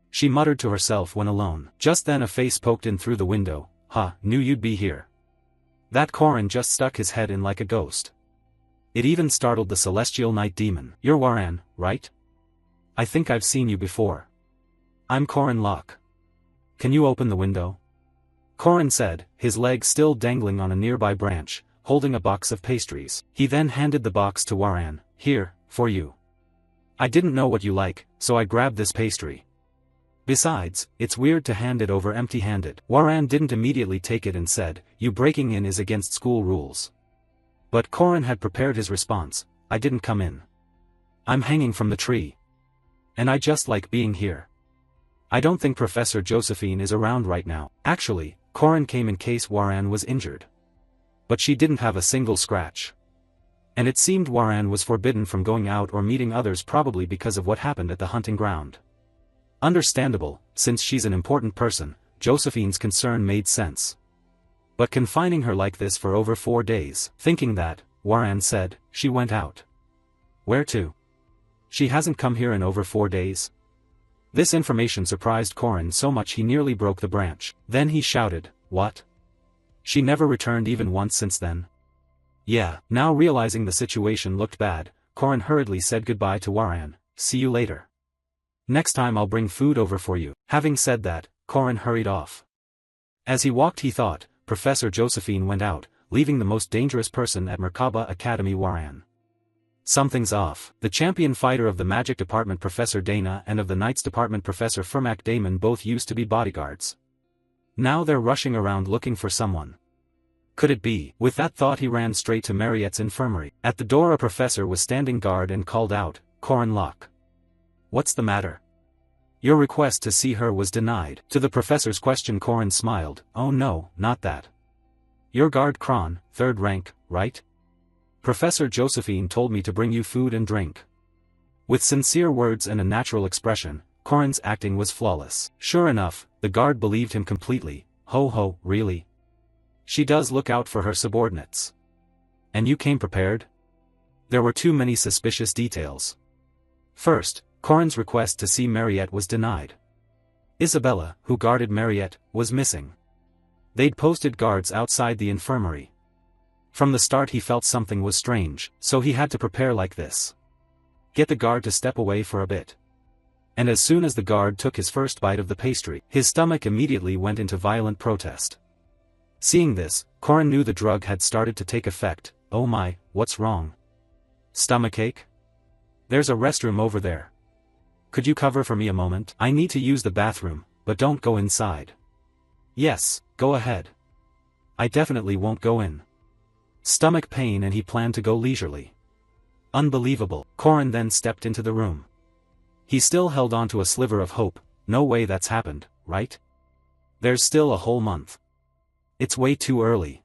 She muttered to herself when alone. Just then a face poked in through the window. Knew you'd be here. That Korin just stuck his head in like a ghost. It even startled the celestial night demon. You're Waran, right? I think I've seen you before. I'm Korin Locke. Can you open the window? Korin said, his leg still dangling on a nearby branch, holding a box of pastries. He then handed the box to Waran. Here, for you. I didn't know what you like, so I grabbed this pastry. Besides, it's weird to hand it over empty-handed. Waran didn't immediately take it and said, you breaking in is against school rules. But Korin had prepared his response. I didn't come in. I'm hanging from the tree. And I just like being here. I don't think Professor Josephine is around right now. Actually, Korin came in case Waran was injured. But she didn't have a single scratch. And it seemed Waran was forbidden from going out or meeting others, probably because of what happened at the hunting ground. Understandable, since she's an important person. Josephine's concern made sense. But confining her like this for over 4 days, thinking that, Waran said, she went out. Where to? She hasn't come here in over 4 days. This information surprised Korin so much he nearly broke the branch. Then he shouted, what? She never returned even once since then? Yeah. Now realizing the situation looked bad, Korin hurriedly said goodbye to Waran. See you later. Next time I'll bring food over for you. Having said that, Corin hurried off. As he walked he thought, Professor Josephine went out, leaving the most dangerous person at Merkaba Academy Waran. Something's off. The champion fighter of the magic department Professor Dana and of the knights department Professor Firmak Damon both used to be bodyguards. Now they're rushing around looking for someone. Could it be? With that thought he ran straight to Mariette's infirmary. At the door a professor was standing guard and called out, Corin Locke. What's the matter? Your request to see her was denied. To the professor's question Corin smiled, oh no, not that. You're guard Kron, 3rd rank, right? Professor Josephine told me to bring you food and drink. With sincere words and a natural expression, Corin's acting was flawless. Sure enough, the guard believed him completely. Ho ho, really? She does look out for her subordinates. And you came prepared? There were too many suspicious details. First, Corin's request to see Mariette was denied. Isabella, who guarded Mariette, was missing. They'd posted guards outside the infirmary. From the start he felt something was strange, so he had to prepare like this. Get the guard to step away for a bit. And as soon as the guard took his first bite of the pastry, his stomach immediately went into violent protest. Seeing this, Corin knew the drug had started to take effect. Oh my, what's wrong? Stomachache? There's a restroom over there. Could you cover for me a moment? I need to use the bathroom, but don't go inside. Yes, go ahead. I definitely won't go in. Stomach pain and he planned to go leisurely. Unbelievable. Corin then stepped into the room. He still held on to a sliver of hope. No way that's happened, right? There's still a whole month. It's way too early.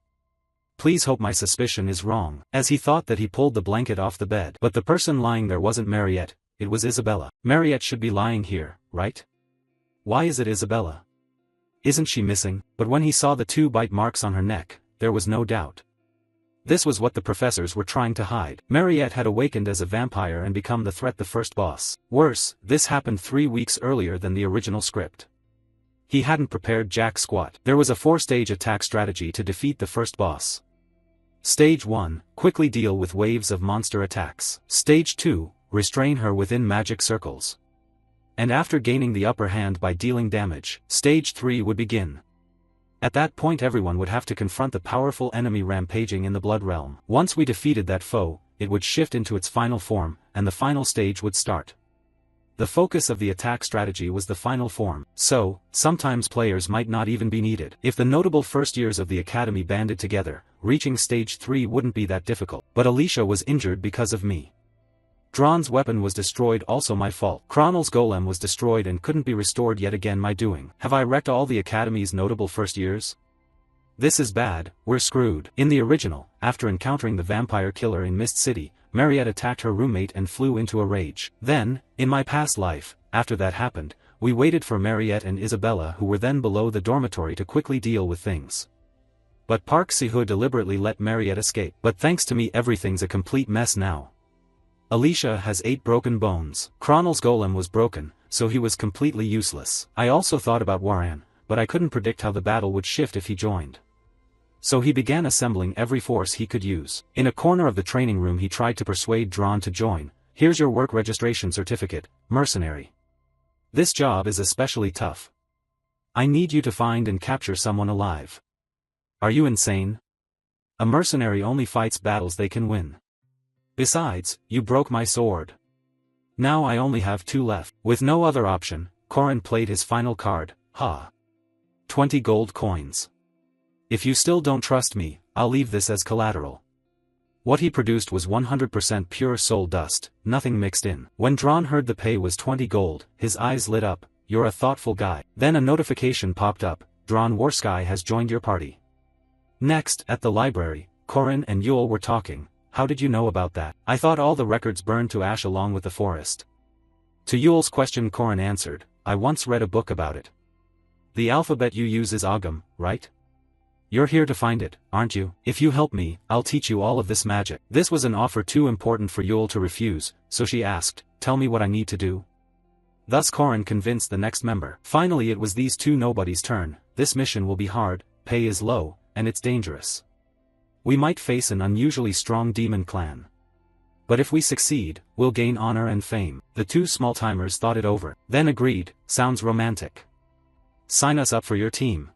Please hope my suspicion is wrong. As he thought that he pulled the blanket off the bed. But the person lying there wasn't Mariette, it was Isabella. Mariette should be lying here, right? Why is it Isabella? Isn't she missing? But when he saw the 2 bite marks on her neck, there was no doubt. This was what the professors were trying to hide. Mariette had awakened as a vampire and become the threat the first boss. Worse, this happened 3 weeks earlier than the original script. He hadn't prepared jack squat. There was a 4-stage attack strategy to defeat the first boss. Stage 1, quickly deal with waves of monster attacks. Stage 2, restrain her within magic circles. And after gaining the upper hand by dealing damage, Stage 3 would begin. At that point everyone would have to confront the powerful enemy rampaging in the Blood Realm. Once we defeated that foe, it would shift into its final form, and the final stage would start. The focus of the attack strategy was the final form, so, sometimes players might not even be needed. If the notable first years of the academy banded together, reaching Stage 3 wouldn't be that difficult. But Alicia was injured because of me. Dron's weapon was destroyed, also my fault. Kronel's golem was destroyed and couldn't be restored, yet again my doing. Have I wrecked all the academy's notable first years? This is bad, we're screwed. In the original, after encountering the vampire killer in Mist City, Mariette attacked her roommate and flew into a rage. Then, in my past life, after that happened, we waited for Mariette and Isabella, who were then below the dormitory, to quickly deal with things. But Park Si-hoo deliberately let Mariette escape. But thanks to me everything's a complete mess now. Alicia has 8 broken bones. Kronel's golem was broken, so he was completely useless. I also thought about Waran, but I couldn't predict how the battle would shift if he joined. So he began assembling every force he could use. In a corner of the training room he tried to persuade Dron to join. Here's your work registration certificate, mercenary. This job is especially tough. I need you to find and capture someone alive. Are you insane? A mercenary only fights battles they can win. Besides, you broke my sword. Now I only have 2 left. With no other option, Corin played his final card. 20 gold coins. If you still don't trust me, I'll leave this as collateral. What he produced was 100% pure soul dust, nothing mixed in. When Dron heard the pay was 20 gold, his eyes lit up. You're a thoughtful guy. Then a notification popped up. Dron Warsky has joined your party. Next, at the library, Corin and Yule were talking. How did you know about that? I thought all the records burned to ash along with the forest. To Yule's question Corin answered, I once read a book about it. The alphabet you use is Agam, right? You're here to find it, aren't you? If you help me, I'll teach you all of this magic. This was an offer too important for Yule to refuse, so she asked, tell me what I need to do. Thus Corin convinced the next member. Finally it was these 2 nobodies' turn. This mission will be hard, pay is low, and it's dangerous. We might face an unusually strong demon clan. But if we succeed, we'll gain honor and fame. The two small-timers thought it over, then agreed, sounds romantic. Sign us up for your team.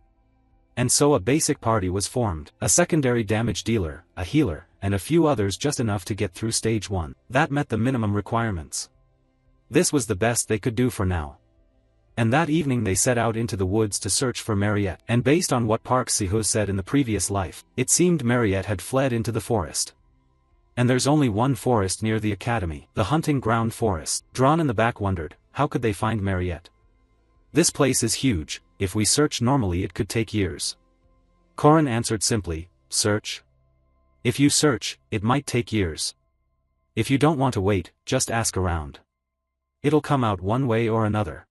And so a basic party was formed, a secondary damage dealer, a healer, and a few others, just enough to get through stage 1. That met the minimum requirements. This was the best they could do for now. And that evening they set out into the woods to search for Mariette. And based on what Park Si-ho said in the previous life, it seemed Mariette had fled into the forest. And there's only one forest near the academy, the hunting ground forest. Drawn in the back wondered, how could they find Mariette? This place is huge, if we search normally it could take years. Korin answered simply, search? If you search, it might take years. If you don't want to wait, just ask around. It'll come out one way or another.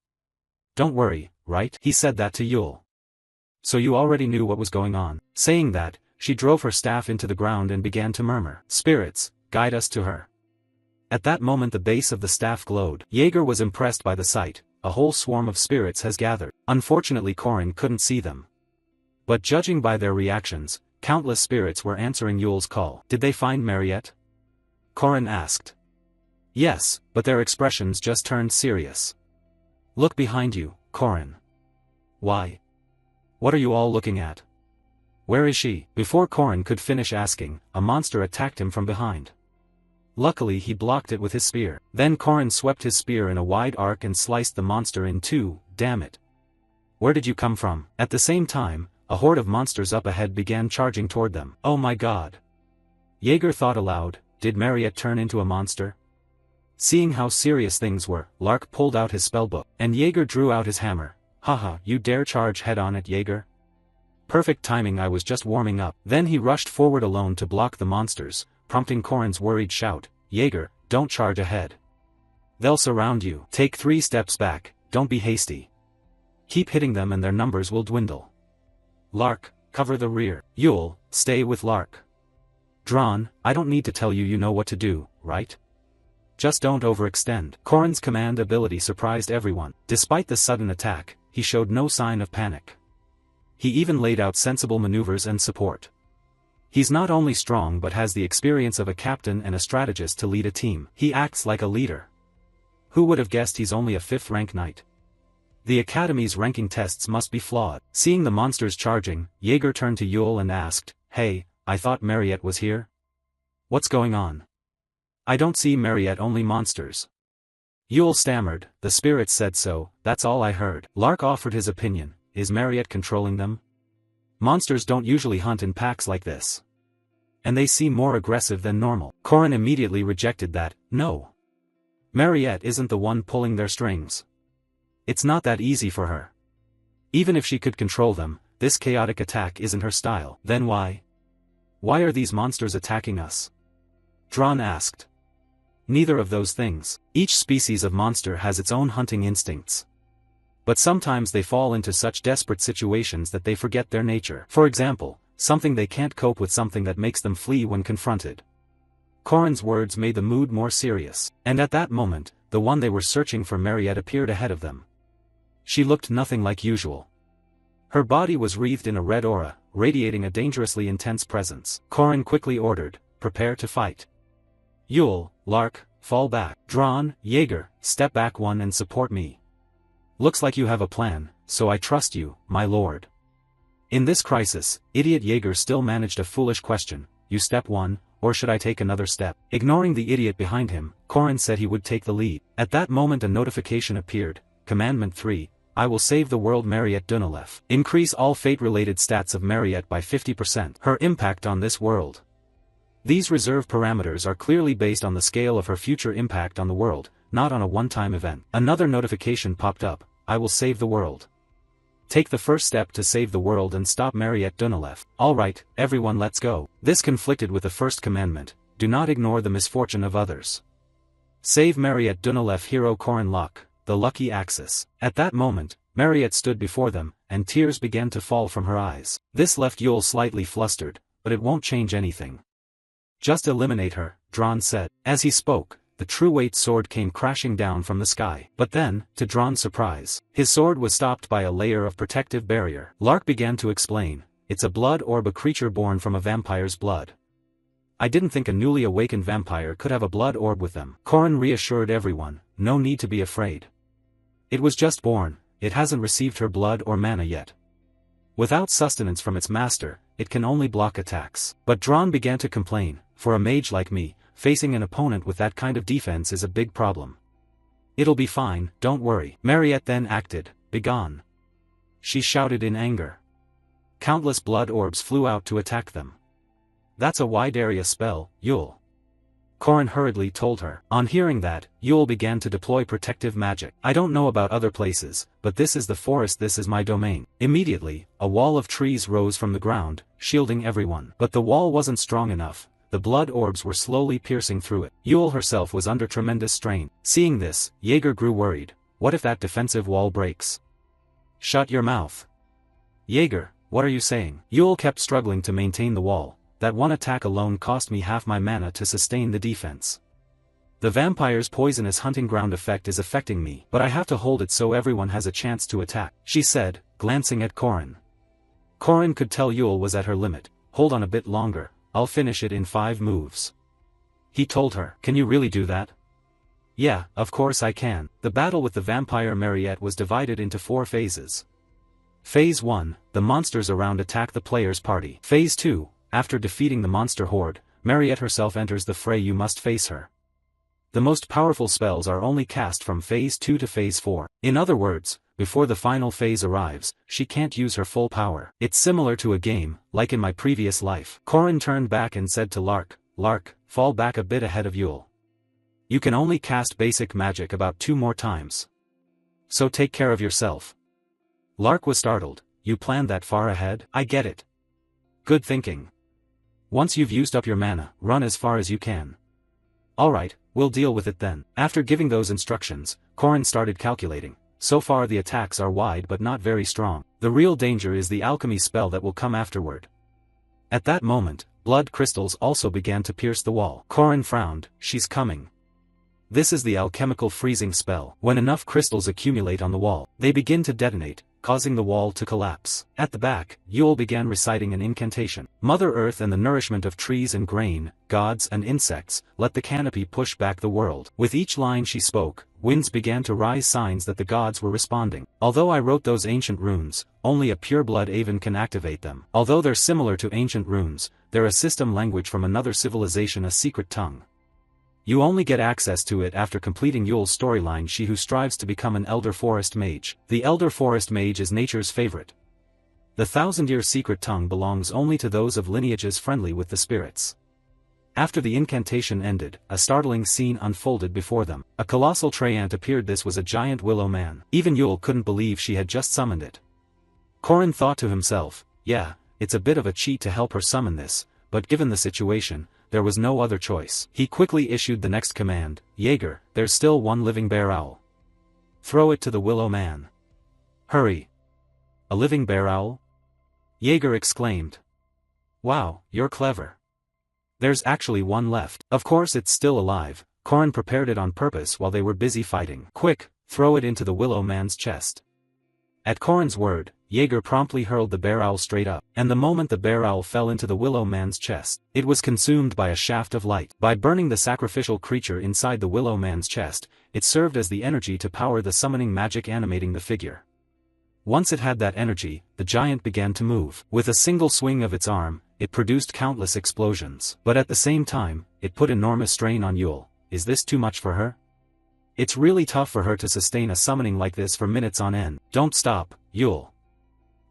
Don't worry, right? He said that to Yul. So you already knew what was going on. Saying that, she drove her staff into the ground and began to murmur, spirits, guide us to her. At that moment the base of the staff glowed. Jaeger was impressed by the sight. A whole swarm of spirits has gathered. Unfortunately Korin couldn't see them. But judging by their reactions, countless spirits were answering Yul's call. Did they find Mariette? Korin asked. Yes, but their expressions just turned serious. Look behind you, Korin. Why? What are you all looking at? Where is she? Before Korin could finish asking, a monster attacked him from behind. Luckily he blocked it with his spear. Then Korin swept his spear in a wide arc and sliced the monster in two. Damn it. Where did you come from? At the same time, a horde of monsters up ahead began charging toward them. Oh my god. Jaeger thought aloud, did Mariette turn into a monster? Seeing how serious things were, Lark pulled out his spellbook, and Jaeger drew out his hammer. Haha, you dare charge head-on at Jaeger? Perfect timing, I was just warming up. Then he rushed forward alone to block the monsters, prompting Korin's worried shout, Jaeger, don't charge ahead. They'll surround you. Take 3 steps back, don't be hasty. Keep hitting them and their numbers will dwindle. Lark, cover the rear. Yul, stay with Lark. Drawn, I don't need to tell you, you know what to do, right? Just don't overextend. Korin's command ability surprised everyone. Despite the sudden attack, he showed no sign of panic. He even laid out sensible maneuvers and support. He's not only strong but has the experience of a captain and a strategist to lead a team. He acts like a leader. Who would have guessed he's only a 5th rank knight? The Academy's ranking tests must be flawed. Seeing the monsters charging, Jaeger turned to Yul and asked, hey, I thought Mariette was here? What's going on? I don't see Mariette, only monsters. Yul stammered, the spirits said so, that's all I heard. Lark offered his opinion, is Mariette controlling them? Monsters don't usually hunt in packs like this. And they seem more aggressive than normal. Korin immediately rejected that, no. Mariette isn't the one pulling their strings. It's not that easy for her. Even if she could control them, this chaotic attack isn't her style. Then why? Why are these monsters attacking us? Drawn asked. Neither of those things. Each species of monster has its own hunting instincts. But sometimes they fall into such desperate situations that they forget their nature. For example, something they can't cope with, something that makes them flee when confronted. Korin's words made the mood more serious. And at that moment, the one they were searching for, Mariette, appeared ahead of them. She looked nothing like usual. Her body was wreathed in a red aura, radiating a dangerously intense presence. Korin quickly ordered, prepare to fight. Yul, Lark, fall back. Drawn, Jaeger, step back one and support me. Looks like you have a plan, so I trust you, my lord. In this crisis, idiot Jaeger still managed a foolish question, you step one, or should I take another step? Ignoring the idiot behind him, Korin said he would take the lead. At that moment a notification appeared, Commandment 3, I will save the world Mariette Dunalev. Increase all fate-related stats of Mariette by 50%. Her impact on this world. These reserve parameters are clearly based on the scale of her future impact on the world, not on a one-time event. Another notification popped up, I will save the world. Take the first step to save the world and stop Mariette Dunalev. Alright, everyone, let's go. This conflicted with the first commandment, do not ignore the misfortune of others. Save Mariette Dunalev. Hero Korin Lok, the lucky axis. At that moment, Mariette stood before them, and tears began to fall from her eyes. This left Yul slightly flustered, but it won't change anything. Just eliminate her, Drawn said. As he spoke, the true weight sword came crashing down from the sky. But then, to Drawn's surprise, his sword was stopped by a layer of protective barrier. Lark began to explain, it's a blood orb, a creature born from a vampire's blood. I didn't think a newly awakened vampire could have a blood orb with them. Corin reassured everyone, no need to be afraid. It was just born, it hasn't received her blood or mana yet. Without sustenance from its master, it can only block attacks. But Dran began to complain, for a mage like me, facing an opponent with that kind of defense is a big problem. It'll be fine, don't worry. Mariette then acted, begone. She shouted in anger. Countless blood orbs flew out to attack them. That's a wide area spell, Yule. Corin hurriedly told her. On hearing that, Yule began to deploy protective magic. I don't know about other places, but this is the forest, this is my domain. Immediately, a wall of trees rose from the ground, shielding everyone. But the wall wasn't strong enough, the blood orbs were slowly piercing through it. Yule herself was under tremendous strain. Seeing this, Jaeger grew worried. What if that defensive wall breaks? Shut your mouth. Jaeger, what are you saying? Yule kept struggling to maintain the wall. That one attack alone cost me half my mana to sustain the defense. The vampire's poisonous hunting ground effect is affecting me, but I have to hold it so everyone has a chance to attack, she said, glancing at Corin. Corin could tell Yule was at her limit. Hold on a bit longer, I'll finish it in 5 moves. He told her. Can you really do that? Yeah, of course I can. The battle with the vampire Mariette was divided into 4 phases. Phase 1, the monsters around attack the player's party. Phase 2, after defeating the monster horde, Mariette herself enters the fray. You must face her. The most powerful spells are only cast from Phase 2 to Phase 4. In other words, before the final phase arrives, she can't use her full power. It's similar to a game, like in my previous life. Corin turned back and said to Lark, Lark, fall back a bit ahead of Yule. You can only cast basic magic about 2 more times. So take care of yourself. Lark was startled. You planned that far ahead? I get it. Good thinking. Once you've used up your mana, run as far as you can. Alright, we'll deal with it then. After giving those instructions, Corin started calculating. So far the attacks are wide but not very strong. The real danger is the alchemy spell that will come afterward. At that moment, blood crystals also began to pierce the wall. Corin frowned. She's coming. This is the alchemical freezing spell. When enough crystals accumulate on the wall, they begin to detonate, causing the wall to collapse. At the back, Yule began reciting an incantation. Mother Earth and the nourishment of trees and grain, gods and insects, let the canopy push back the world. With each line she spoke, winds began to rise, signs that the gods were responding. Although I wrote those ancient runes, only a pure-blood Aven can activate them. Although they're similar to ancient runes, they're a system language from another civilization, a secret tongue. You only get access to it after completing Yule's storyline. She who strives to become an Elder Forest Mage. The Elder Forest Mage is nature's favorite. The 1000-year secret tongue belongs only to those of lineages friendly with the spirits. After the incantation ended, a startling scene unfolded before them. A colossal treant appeared. This was a giant willow man. Even Yule couldn't believe she had just summoned it. Corin thought to himself, yeah, it's a bit of a cheat to help her summon this, but given the situation, there was no other choice. He quickly issued the next command, Jaeger, there's still one living bear owl. Throw it to the willow man. Hurry. A living bear owl? Jaeger exclaimed. Wow, you're clever. There's actually one left. Of course it's still alive. Corin prepared it on purpose while they were busy fighting. Quick, throw it into the willow man's chest. At Corin's word, Jaeger promptly hurled the bear owl straight up, and the moment the bear owl fell into the willow man's chest, it was consumed by a shaft of light. By burning the sacrificial creature inside the willow man's chest, it served as the energy to power the summoning magic animating the figure. Once it had that energy, the giant began to move. With a single swing of its arm, it produced countless explosions. But at the same time, it put enormous strain on Yule. Is this too much for her? It's really tough for her to sustain a summoning like this for minutes on end. Don't stop, Yule.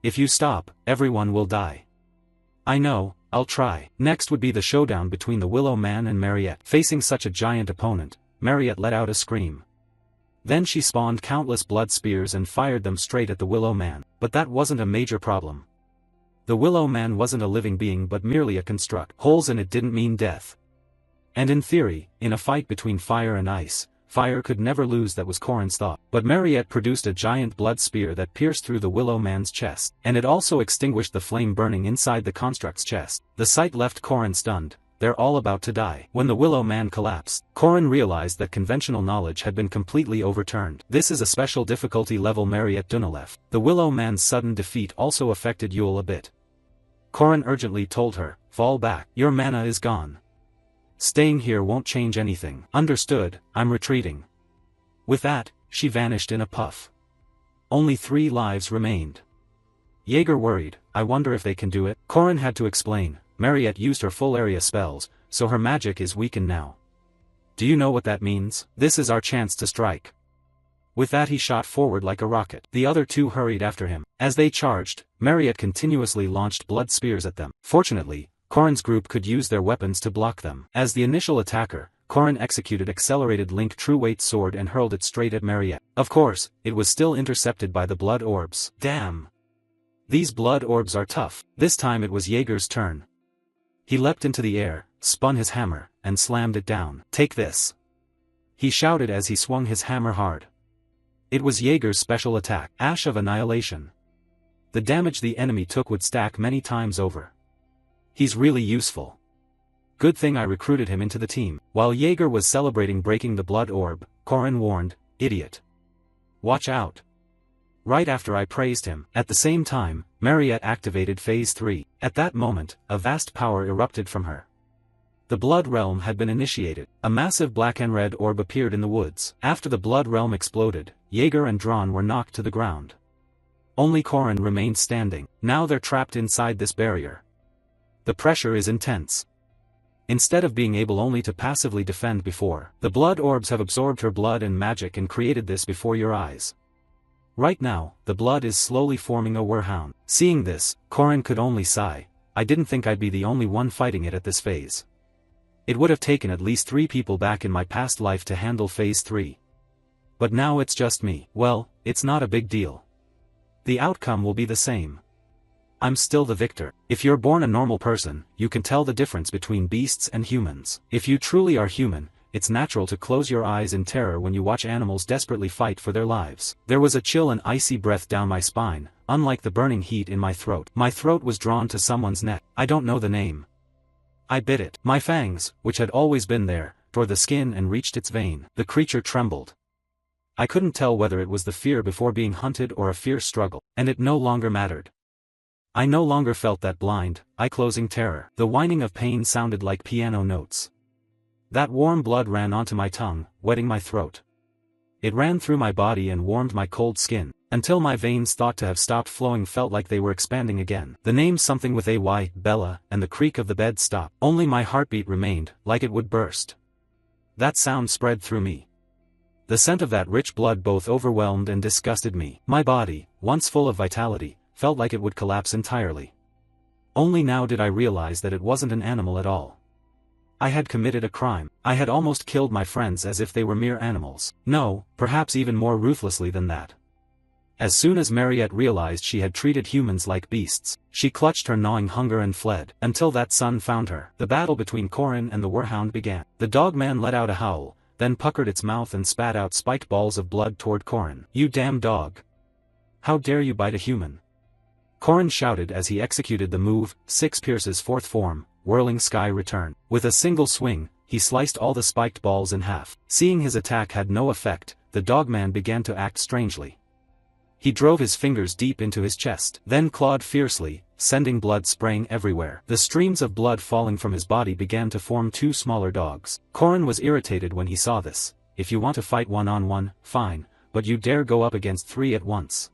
If you stop, everyone will die. I know, I'll try. Next would be the showdown between the Willow Man and Mariette. Facing such a giant opponent, Mariette let out a scream. Then she spawned countless blood spears and fired them straight at the Willow Man. But that wasn't a major problem. The Willow Man wasn't a living being but merely a construct. Holes in it didn't mean death. And in theory, in a fight between fire and ice, fire could never lose. That was Corin's thought. But Mariette produced a giant blood spear that pierced through the Willow Man's chest, and it also extinguished the flame burning inside the construct's chest. The sight left Corin stunned. They're all about to die. When the Willow Man collapsed, Corin realized that conventional knowledge had been completely overturned. This is a special difficulty level Mariette Dunalef. The Willow Man's sudden defeat also affected Yule a bit. Corin urgently told her, fall back. Your mana is gone. Staying here won't change anything. Understood, I'm retreating. With that, she vanished in a puff. Only 3 lives remained. Jaeger worried, I wonder if they can do it. Korin had to explain, Mariette used her full area spells, so her magic is weakened now. Do you know what that means? This is our chance to strike. With that he shot forward like a rocket. The other 2 hurried after him. As they charged, Mariette continuously launched blood spears at them. Fortunately, Korin's group could use their weapons to block them. As the initial attacker, Korin executed Accelerated Link True Weight Sword and hurled it straight at Mariette. Of course, it was still intercepted by the blood orbs. Damn! These blood orbs are tough. This time it was Jaeger's turn. He leapt into the air, spun his hammer, and slammed it down. Take this! He shouted as he swung his hammer hard. It was Jaeger's special attack, Ash of Annihilation. The damage the enemy took would stack many times over. He's really useful. Good thing I recruited him into the team. While Jaeger was celebrating breaking the blood orb, Korin warned, idiot. Watch out. Right after I praised him. At the same time, Mariette activated Phase 3. At that moment, a vast power erupted from her. The Blood Realm had been initiated. A massive black and red orb appeared in the woods. After the Blood Realm exploded, Jaeger and Drawn were knocked to the ground. Only Korin remained standing. Now they're trapped inside this barrier. The pressure is intense. Instead of being able only to passively defend before, the blood orbs have absorbed her blood and magic and created this before your eyes. Right now, the blood is slowly forming a werhound. Seeing this, Korin could only sigh. I didn't think I'd be the only one fighting it at this phase. It would have taken at least 3 people back in my past life to handle Phase 3. But now it's just me. Well, it's not a big deal. The outcome will be the same. I'm still the victor. If you're born a normal person, you can tell the difference between beasts and humans. If you truly are human, it's natural to close your eyes in terror when you watch animals desperately fight for their lives. There was a chill and icy breath down my spine, unlike the burning heat in my throat. My throat was drawn to someone's neck. I don't know the name. I bit it. My fangs, which had always been there, tore the skin and reached its vein. The creature trembled. I couldn't tell whether it was the fear before being hunted or a fierce struggle, and it no longer mattered. I no longer felt that blind, eye-closing terror. The whining of pain sounded like piano notes. That warm blood ran onto my tongue, wetting my throat. It ran through my body and warmed my cold skin, until my veins thought to have stopped flowing felt like they were expanding again. The name something with AY, Bella, and the creak of the bed stopped. Only my heartbeat remained, like it would burst. That sound spread through me. The scent of that rich blood both overwhelmed and disgusted me. My body, once full of vitality, felt like it would collapse entirely. Only now did I realize that it wasn't an animal at all. I had committed a crime. I had almost killed my friends as if they were mere animals. No, perhaps even more ruthlessly than that. As soon as Mariette realized she had treated humans like beasts, she clutched her gnawing hunger and fled, until that sun found her. The battle between Korin and the werhound began. The dogman let out a howl, then puckered its mouth and spat out spiked balls of blood toward Korin. You damn dog! How dare you bite a human? Korin shouted as he executed the move, Six Pierce's 4th form, Whirling Sky Return. With a single swing, he sliced all the spiked balls in half. Seeing his attack had no effect, the dogman began to act strangely. He drove his fingers deep into his chest, then clawed fiercely, sending blood spraying everywhere. The streams of blood falling from his body began to form 2 smaller dogs. Korin was irritated when he saw this. If you want to fight one-on-one, fine, but you dare go up against 3 at once.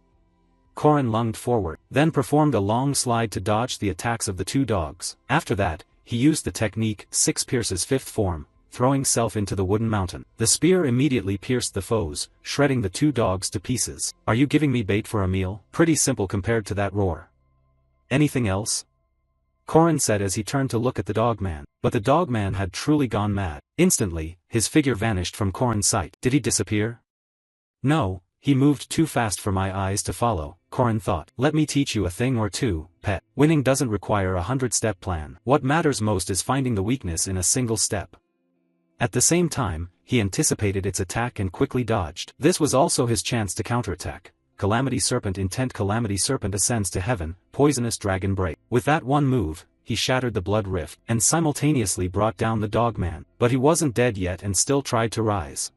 Korin lunged forward, then performed a long slide to dodge the attacks of the 2 dogs. After that, he used the technique, Six Pierce's 5th form, throwing self into the wooden mountain. The spear immediately pierced the foes, shredding the 2 dogs to pieces. Are you giving me bait for a meal? Pretty simple compared to that roar. Anything else? Korin said as he turned to look at the dogman. But the dogman had truly gone mad. Instantly, his figure vanished from Korin's sight. Did he disappear? No. He moved too fast for my eyes to follow, Korin thought. Let me teach you a thing or two, pet. Winning doesn't require a 100-step plan. What matters most is finding the weakness in a single step. At the same time, he anticipated its attack and quickly dodged. This was also his chance to counterattack. Calamity Serpent Intent. Calamity Serpent ascends to heaven, Poisonous Dragon Break. With that one move, he shattered the blood rift, and simultaneously brought down the dogman. But he wasn't dead yet and still tried to rise.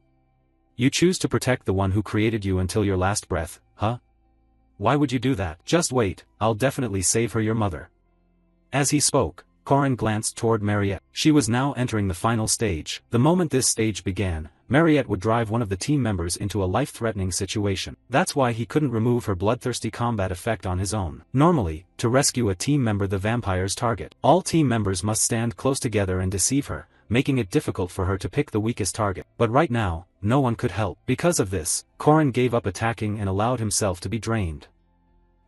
You choose to protect the one who created you until your last breath, huh? Why would you do that? Just wait, I'll definitely save her, your mother. As he spoke, Corin glanced toward Mariette. She was now entering the final stage. The moment this stage began, Mariette would drive one of the team members into a life-threatening situation. That's why he couldn't remove her bloodthirsty combat effect on his own. Normally, to rescue a team member, the vampire's target, all team members must stand close together and deceive her, making it difficult for her to pick the weakest target. But right now, no one could help. Because of this, Corin gave up attacking and allowed himself to be drained.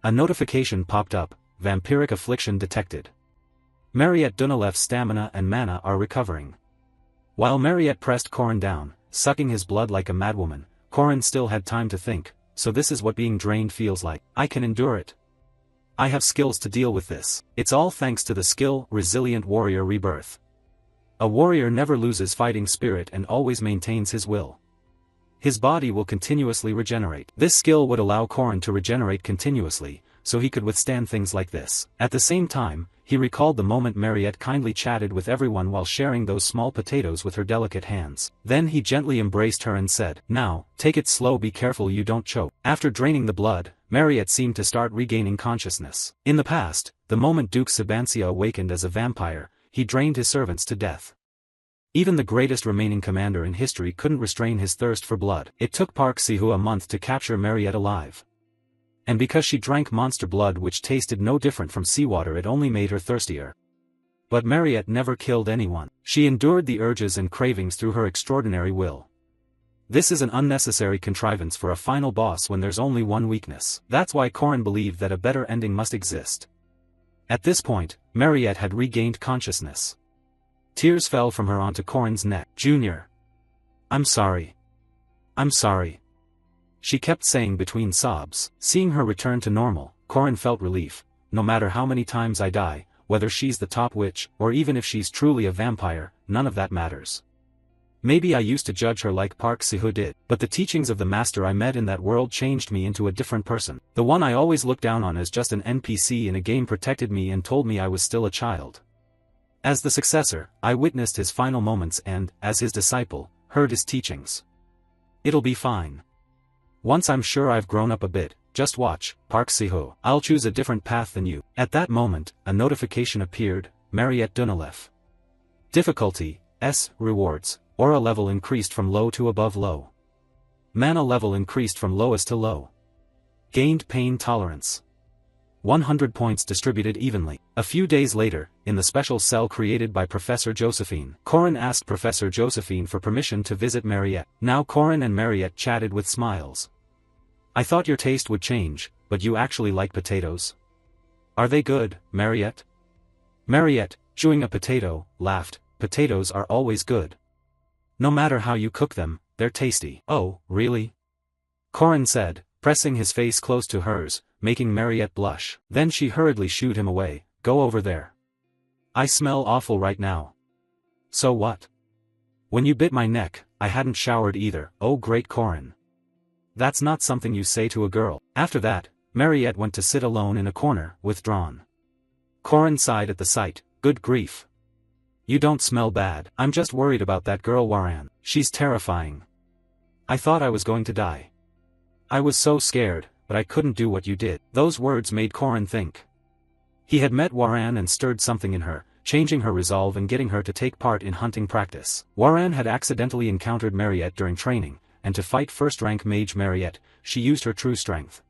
A notification popped up: vampiric affliction detected. Mariette Dunalef's stamina and mana are recovering. While Mariette pressed Corin down, sucking his blood like a madwoman, Corin still had time to think, so this is what being drained feels like. I can endure it. I have skills to deal with this. It's all thanks to the skill, Resilient Warrior Rebirth. A warrior never loses fighting spirit and always maintains his will. His body will continuously regenerate. This skill would allow Corin to regenerate continuously, so he could withstand things like this. At the same time, he recalled the moment Mariette kindly chatted with everyone while sharing those small potatoes with her delicate hands. Then he gently embraced her and said, "Now, take it slow, be careful you don't choke." After draining the blood, Mariette seemed to start regaining consciousness. In the past, the moment Duke Sabancia awakened as a vampire, he drained his servants to death. Even the greatest remaining commander in history couldn't restrain his thirst for blood. It took Park Si-hoo a month to capture Mariette alive. And because she drank monster blood which tasted no different from seawater, it only made her thirstier. But Mariette never killed anyone. She endured the urges and cravings through her extraordinary will. This is an unnecessary contrivance for a final boss when there's only one weakness. That's why Corin believed that a better ending must exist. At this point, Mariette had regained consciousness. Tears fell from her onto Corin's neck. "Junior. I'm sorry. I'm sorry," she kept saying between sobs. Seeing her return to normal, Corin felt relief. No matter how many times I die, whether she's the top witch, or even if she's truly a vampire, none of that matters. Maybe I used to judge her like Park Si-hoo did, but the teachings of the master I met in that world changed me into a different person. The one I always looked down on as just an NPC in a game protected me and told me I was still a child. As the successor, I witnessed his final moments and, as his disciple, heard his teachings. It'll be fine. Once I'm sure I've grown up a bit, just watch, Park Si-hoo. I'll choose a different path than you. At that moment, a notification appeared: Mariette Dunalef. Difficulty, S, rewards, aura level increased from low to above low. Mana level increased from lowest to low. Gained pain tolerance. 100 points distributed evenly. A few days later, in the special cell created by Professor Josephine, Corin asked Professor Josephine for permission to visit Mariette. Now Corin and Mariette chatted with smiles. "I thought your taste would change, but you actually like potatoes? Are they good, Mariette?" Mariette, chewing a potato, laughed. "Potatoes are always good. No matter how you cook them, they're tasty." "Oh, really?" Corin said, pressing his face close to hers, making Mariette blush. Then she hurriedly shooed him away. "Go over there. I smell awful right now." "So what? When you bit my neck, I hadn't showered either." "Oh great Corin. That's not something you say to a girl." After that, Mariette went to sit alone in a corner, withdrawn. Corin sighed at the sight. "Good grief. You don't smell bad. I'm just worried about that girl Waran. She's terrifying. I thought I was going to die. I was so scared, but I couldn't do what you did." Those words made Corin think. He had met Waran and stirred something in her, changing her resolve and getting her to take part in hunting practice. Waran had accidentally encountered Mariette during training, and to fight first-rank mage Mariette, she used her true strength.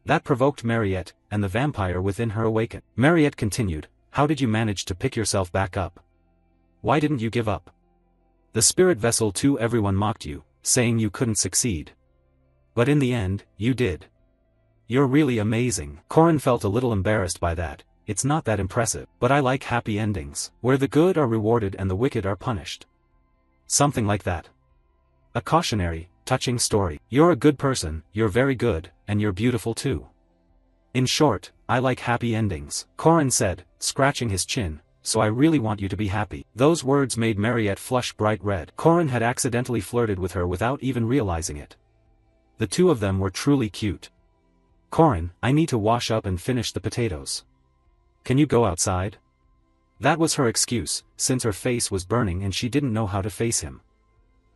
That provoked Mariette, and the vampire within her awakened. Mariette continued, "How did you manage to pick yourself back up? Why didn't you give up? The spirit vessel too, everyone mocked you, saying you couldn't succeed. But in the end, you did. You're really amazing." Corin felt a little embarrassed by that. "It's not that impressive, but I like happy endings, where the good are rewarded and the wicked are punished. Something like that. A cautionary, touching story. You're a good person, you're very good, and you're beautiful too. In short, I like happy endings," Corin said, scratching his chin. "So I really want you to be happy." Those words made Mariette flush bright red. Corin had accidentally flirted with her without even realizing it. The two of them were truly cute. "Corin, I need to wash up and finish the potatoes. Can you go outside?" That was her excuse, since her face was burning and she didn't know how to face him.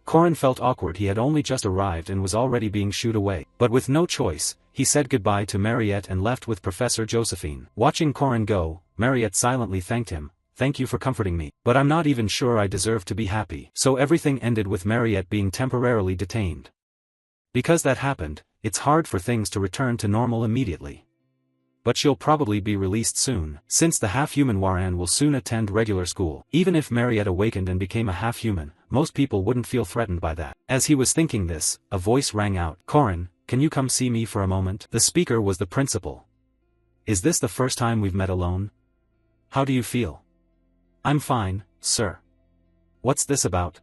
Corin felt awkward. He had only just arrived and was already being shooed away. But with no choice, he said goodbye to Mariette and left with Professor Josephine. Watching Corin go, Mariette silently thanked him. thank you for comforting me, but I'm not even sure I deserve to be happy. So everything ended with Mariette being temporarily detained. Because that happened, it's hard for things to return to normal immediately. But she'll probably be released soon, since the half-human Waran will soon attend regular school. Even if Mariette awakened and became a half-human, most people wouldn't feel threatened by that. As he was thinking this, a voice rang out. Corin, can you come see me for a moment? The speaker was the principal. Is this the first time we've met alone? How do you feel? I'm fine, sir. What's this about?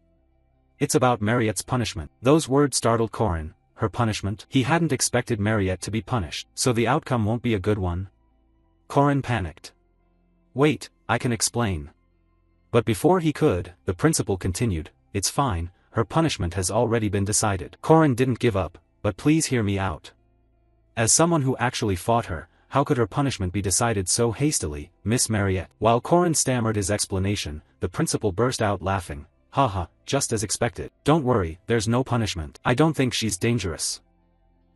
It's about Mariette's punishment. Those words startled Corin. Her punishment? He hadn't expected Mariette to be punished, so the outcome won't be a good one. Corin panicked. Wait, I can explain. But before he could, the principal continued, it's fine, her punishment has already been decided. Corin didn't give up, but please hear me out. As someone who actually fought her, how could her punishment be decided so hastily, Miss Mariette? While Corin stammered his explanation, the principal burst out laughing. Haha, just as expected. Don't worry, there's no punishment. I don't think she's dangerous.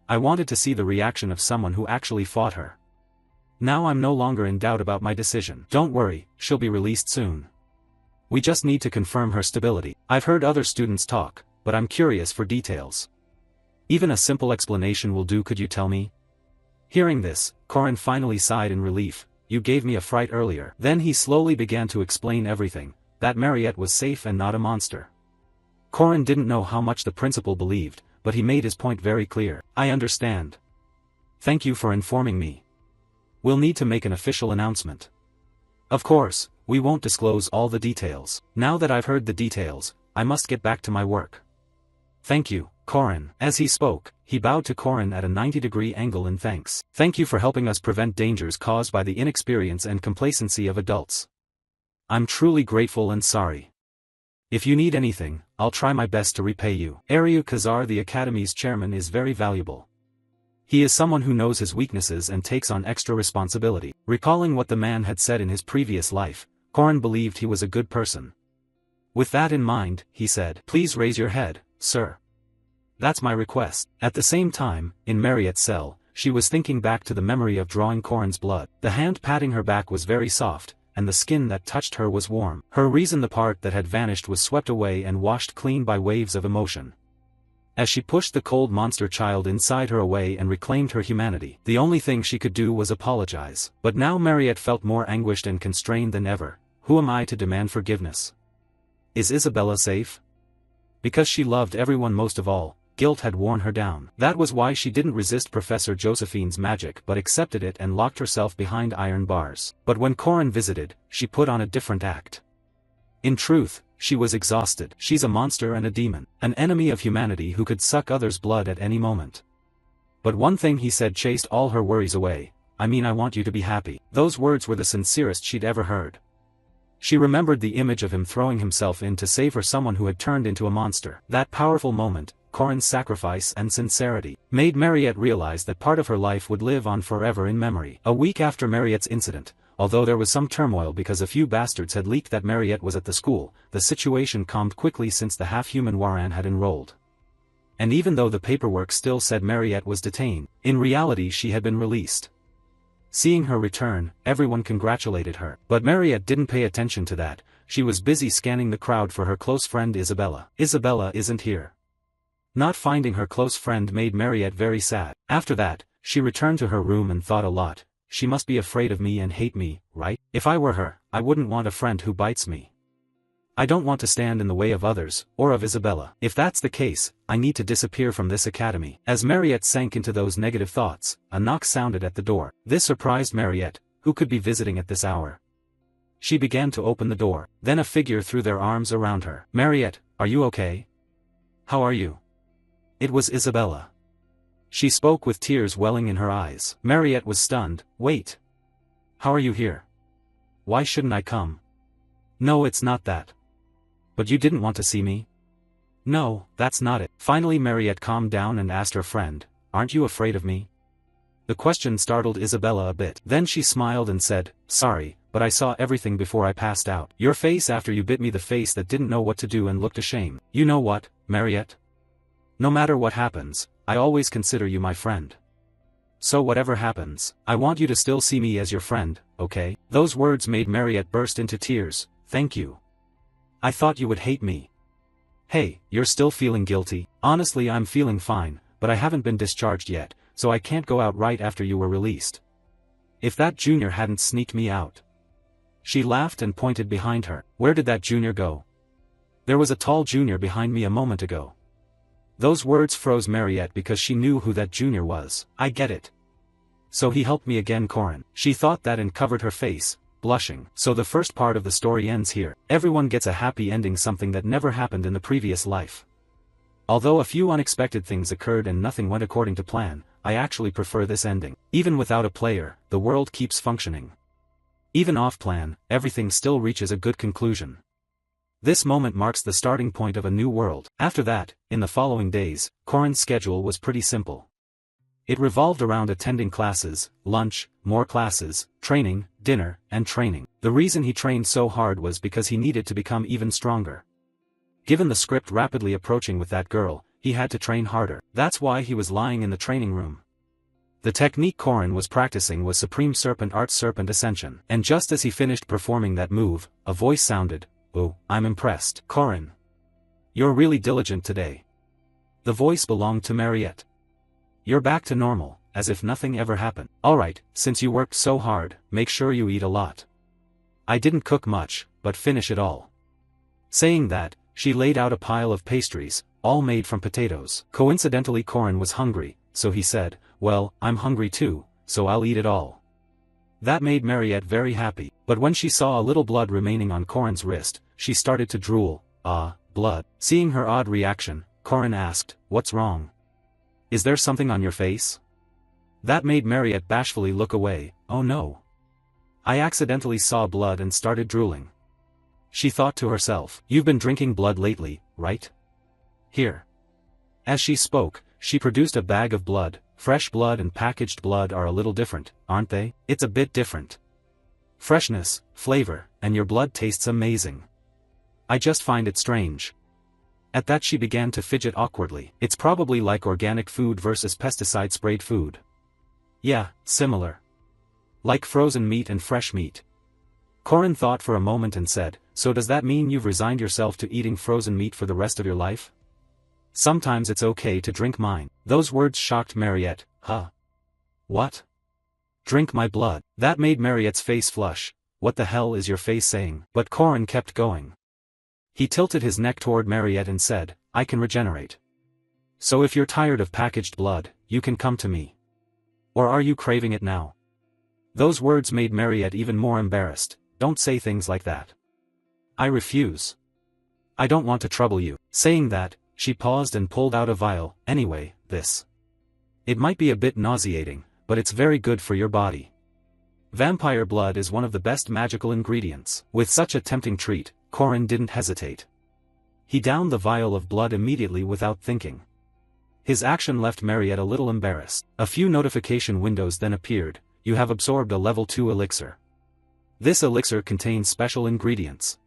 I wanted to see the reaction of someone who actually fought her. Now I'm no longer in doubt about my decision. Don't worry, she'll be released soon. We just need to confirm her stability. I've heard other students talk, but I'm curious for details. Even a simple explanation will do. Could you tell me? Hearing this, Corin finally sighed in relief. You gave me a fright earlier. Then he slowly began to explain everything. That Mariette was safe and not a monster. Corin didn't know how much the principal believed, but he made his point very clear. I understand. Thank you for informing me. We'll need to make an official announcement. Of course, we won't disclose all the details. Now that I've heard the details, I must get back to my work. Thank you, Corin. As he spoke, he bowed to Corin at a 90-degree angle in thanks. Thank you for helping us prevent dangers caused by the inexperience and complacency of adults. I'm truly grateful and sorry. If you need anything, I'll try my best to repay you. Aryu Kazar, the Academy's chairman, is very valuable. He is someone who knows his weaknesses and takes on extra responsibility. Recalling what the man had said in his previous life, Corin believed he was a good person. With that in mind, he said, please raise your head, sir. That's my request. At the same time, in Mariette's cell, she was thinking back to the memory of drawing Corin's blood. The hand patting her back was very soft, and the skin that touched her was warm. Her reason, the part that had vanished, was swept away and washed clean by waves of emotion. As she pushed the cold monster child inside her away and reclaimed her humanity, the only thing she could do was apologize. But now Mariette felt more anguished and constrained than ever. Who am I to demand forgiveness? Is Isabella safe? Because she loved everyone most of all, guilt had worn her down. That was why she didn't resist Professor Josephine's magic but accepted it and locked herself behind iron bars. But when Corin visited, she put on a different act. In truth, she was exhausted. She's a monster and a demon, an enemy of humanity who could suck others' blood at any moment. But one thing he said chased all her worries away. I want you to be happy. Those words were the sincerest she'd ever heard. She remembered the image of him throwing himself in to save her, someone who had turned into a monster. That powerful moment, Corin's sacrifice and sincerity, made Mariette realize that part of her life would live on forever in memory. A week after Mariette's incident, although there was some turmoil because a few bastards had leaked that Mariette was at the school, the situation calmed quickly since the half-human Waran had enrolled. And even though the paperwork still said Mariette was detained, in reality she had been released. Seeing her return, everyone congratulated her. But Mariette didn't pay attention to that. She was busy scanning the crowd for her close friend Isabella. Isabella isn't here. Not finding her close friend made Mariette very sad. After that, she returned to her room and thought a lot. She must be afraid of me and hate me, right? If I were her, I wouldn't want a friend who bites me. I don't want to stand in the way of others, or of Isabella. If that's the case, I need to disappear from this academy. As Mariette sank into those negative thoughts, a knock sounded at the door. This surprised Mariette. Who could be visiting at this hour? She began to open the door. Then a figure threw their arms around her. Mariette, are you okay? How are you? It was Isabella. She spoke with tears welling in her eyes. Mariette was stunned. Wait. How are you here? Why shouldn't I come? No, it's not that. But you didn't want to see me? No, that's not it. Finally Mariette calmed down and asked her friend, aren't you afraid of me? The question startled Isabella a bit. Then she smiled and said, sorry, but I saw everything before I passed out. Your face after you bit me, the face that didn't know what to do and looked ashamed. You know what, Mariette? No matter what happens, I always consider you my friend. So whatever happens, I want you to still see me as your friend, okay? Those words made Mariette burst into tears. Thank you. I thought you would hate me. Hey, you're still feeling guilty? Honestly, I'm feeling fine, but I haven't been discharged yet, so I can't go out right after you were released. If that junior hadn't sneaked me out. She laughed and pointed behind her. Where did that junior go? There was a tall junior behind me a moment ago. Those words froze Mariette because she knew who that junior was. I get it. So he helped me again, Corin. She thought that and covered her face, blushing. So the first part of the story ends here. Everyone gets a happy ending, something that never happened in the previous life. Although a few unexpected things occurred and nothing went according to plan, I actually prefer this ending. Even without a player, the world keeps functioning. Even off-plan, everything still reaches a good conclusion. This moment marks the starting point of a new world. After that, in the following days, Corin's schedule was pretty simple. It revolved around attending classes, lunch, more classes, training, dinner, and training. The reason he trained so hard was because he needed to become even stronger. Given the script rapidly approaching with that girl, he had to train harder. That's why he was lying in the training room. The technique Corin was practicing was Supreme Serpent Art Serpent Ascension. And just as he finished performing that move, a voice sounded, "Oh, I'm impressed. Corin. You're really diligent today." The voice belonged to Mariette. "You're back to normal, as if nothing ever happened. Alright, since you worked so hard, make sure you eat a lot. I didn't cook much, but finish it all." Saying that, she laid out a pile of pastries, all made from potatoes. Coincidentally, Corin was hungry, so he said, "Well, I'm hungry too, so I'll eat it all." That made Mariette very happy, but when she saw a little blood remaining on Corin's wrist, she started to drool. "Ah, blood." Seeing her odd reaction, Corin asked, "What's wrong? Is there something on your face?" That made Mariette bashfully look away. "Oh no. I accidentally saw blood and started drooling." She thought to herself, "You've been drinking blood lately, right? Here." As she spoke, she produced a bag of blood. Fresh blood and packaged blood are a little different, aren't they? It's a bit different. Freshness, flavor, and your blood tastes amazing. I just find it strange. At that she began to fidget awkwardly. It's probably like organic food versus pesticide-sprayed food. Yeah, similar. Like frozen meat and fresh meat. Corin thought for a moment and said, "So does that mean you've resigned yourself to eating frozen meat for the rest of your life? Sometimes it's okay to drink mine." Those words shocked Mariette. Huh? What? Drink my blood? That made Mariette's face flush. What the hell is your face saying? But Corin kept going. He tilted his neck toward Mariette and said, "I can regenerate. So if you're tired of packaged blood, you can come to me. Or are you craving it now?" Those words made Mariette even more embarrassed. "Don't say things like that. I refuse. I don't want to trouble you." Saying that, she paused and pulled out a vial. "Anyway, this. It might be a bit nauseating, but it's very good for your body. Vampire blood is one of the best magical ingredients." With such a tempting treat, Corin didn't hesitate. He downed the vial of blood immediately without thinking. His action left Mariette a little embarrassed. A few notification windows then appeared. "You have absorbed a level 2 elixir. This elixir contains special ingredients.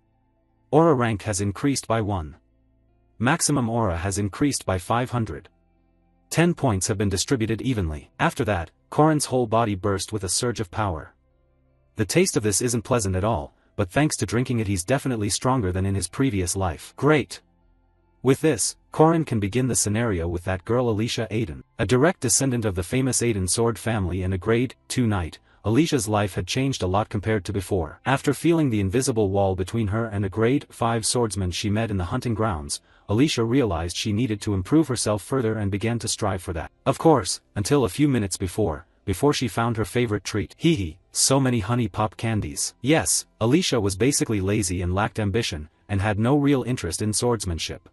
Aura rank has increased by 1. Maximum aura has increased by 500. 10 points have been distributed evenly." After that, Corin's whole body burst with a surge of power. The taste of this isn't pleasant at all, but thanks to drinking it he's definitely stronger than in his previous life. Great! With this, Corin can begin the scenario with that girl Alicia Aiden. A direct descendant of the famous Aiden sword family and a grade 2 knight, Alicia's life had changed a lot compared to before. After feeling the invisible wall between her and a grade 5 swordsman she met in the hunting grounds, Alicia realized she needed to improve herself further and began to strive for that. Of course, until a few minutes before she found her favorite treat. Hee, so many honey pop candies. Yes, Alicia was basically lazy and lacked ambition, and had no real interest in swordsmanship.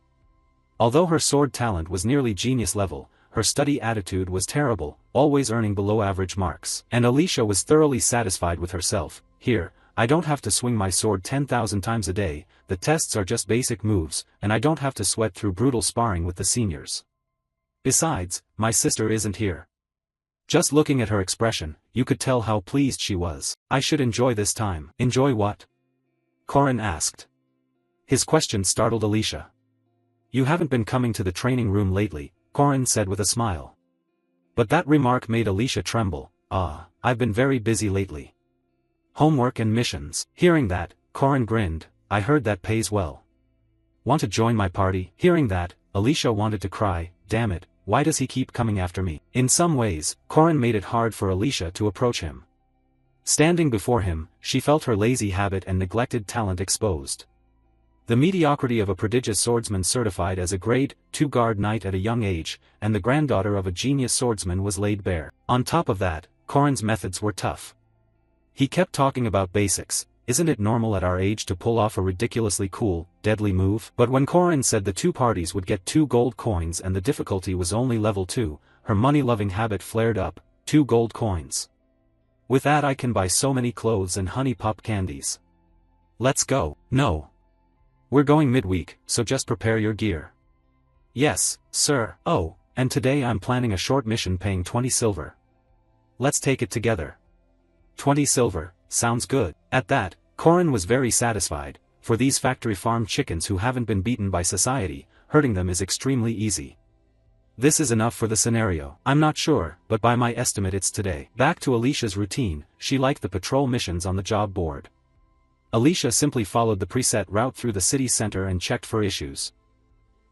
Although her sword talent was nearly genius level, her study attitude was terrible, always earning below average marks. And Alicia was thoroughly satisfied with herself. "Here, I don't have to swing my sword 10,000 times a day, the tests are just basic moves, and I don't have to sweat through brutal sparring with the seniors. Besides, my sister isn't here." Just looking at her expression, you could tell how pleased she was. "I should enjoy this time." "Enjoy what?" Corin asked. His question startled Alicia. "You haven't been coming to the training room lately," Corin said with a smile. But that remark made Alicia tremble. I've been very busy lately. Homework and missions. Hearing that, Corin grinned. I heard that pays well. Want to join my party? Hearing that, Alicia wanted to cry. Damn it, why does he keep coming after me? In some ways, Corin made it hard for Alicia to approach him. Standing before him, she felt her lazy habit and neglected talent exposed. The mediocrity of a prodigious swordsman certified as a grade 2 guard knight at a young age, and the granddaughter of a genius swordsman was laid bare. On top of that, Corin's methods were tough. He kept talking about basics. Isn't it normal at our age to pull off a ridiculously cool, deadly move? But when Corin said the two parties would get 2 gold coins and the difficulty was only level 2, her money-loving habit flared up. 2 gold coins. With that I can buy so many clothes and honey pop candies. Let's go. No. We're going midweek, so just prepare your gear. Yes, sir. Oh, and today I'm planning a short mission paying 20 silver. Let's take it together. 20 silver, sounds good. At that, Corin was very satisfied. For these factory farm chickens who haven't been beaten by society, hurting them is extremely easy. This is enough for the scenario. I'm not sure, but by my estimate it's today. Back to Alicia's routine, she liked the patrol missions on the job board. Alicia simply followed the preset route through the city center and checked for issues.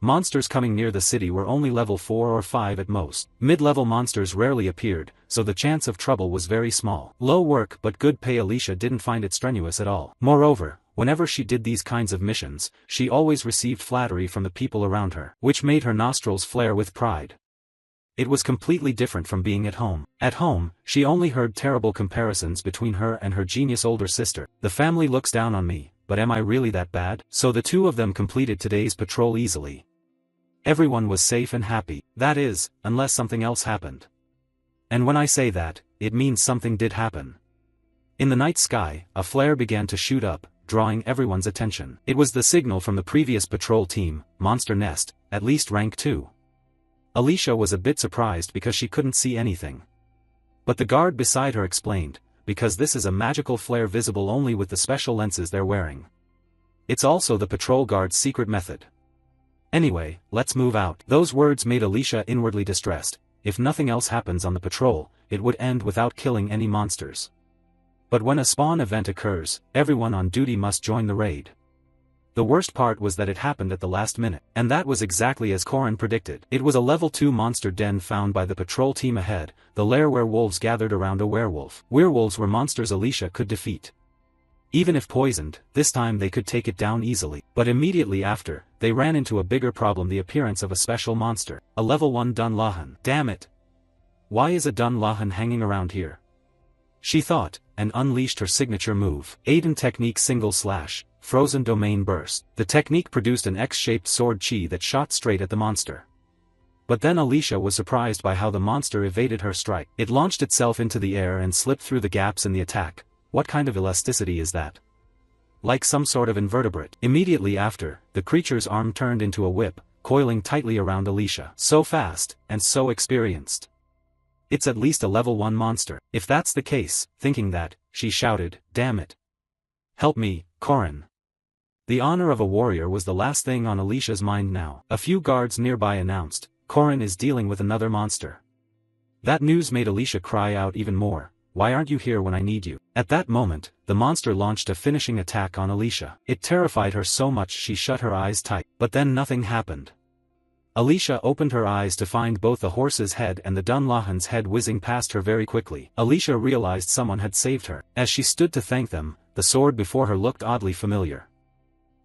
Monsters coming near the city were only level 4 or 5 at most. Mid-level monsters rarely appeared, so the chance of trouble was very small. Low work but good pay. Alicia didn't find it strenuous at all. Moreover, whenever she did these kinds of missions, she always received flattery from the people around her, which made her nostrils flare with pride. It was completely different from being at home. At home, she only heard terrible comparisons between her and her genius older sister. The family looks down on me, but am I really that bad? So the two of them completed today's patrol easily. Everyone was safe and happy. That is, unless something else happened. And when I say that, it means something did happen. In the night sky, a flare began to shoot up, drawing everyone's attention. It was the signal from the previous patrol team, Monster Nest, at least rank 2. Alicia was a bit surprised because she couldn't see anything. But the guard beside her explained, because this is a magical flare visible only with the special lenses they're wearing. It's also the patrol guard's secret method. Anyway, let's move out. Those words made Alicia inwardly distressed. If nothing else happens on the patrol, it would end without killing any monsters. But when a spawn event occurs, everyone on duty must join the raid. The worst part was that it happened at the last minute, and that was exactly as Corin predicted. It was a level 2 monster den found by the patrol team ahead, the lair where wolves gathered around a werewolf. Werewolves were monsters Alicia could defeat. Even if poisoned, this time they could take it down easily. But immediately after, they ran into a bigger problem: the appearance of a special monster. A level 1 Dunlahan. Damn it! Why is a Dunlahan hanging around here? She thought, and unleashed her signature move. Aiden Technique Single Slash, Frozen Domain Burst. The technique produced an X-shaped sword chi that shot straight at the monster. But then Alicia was surprised by how the monster evaded her strike. It launched itself into the air and slipped through the gaps in the attack. What kind of elasticity is that? Like some sort of invertebrate. Immediately after, the creature's arm turned into a whip, coiling tightly around Alicia. So fast, and so experienced. It's at least a level 1 monster. If that's the case, thinking that, she shouted, damn it. Help me, Corin. The honor of a warrior was the last thing on Alicia's mind now. A few guards nearby announced, Corin is dealing with another monster. That news made Alicia cry out even more. Why aren't you here when I need you? At that moment, the monster launched a finishing attack on Alicia. It terrified her so much she shut her eyes tight. But then nothing happened. Alicia opened her eyes to find both the horse's head and the Dunlahan's head whizzing past her very quickly. Alicia realized someone had saved her. As she stood to thank them, the sword before her looked oddly familiar.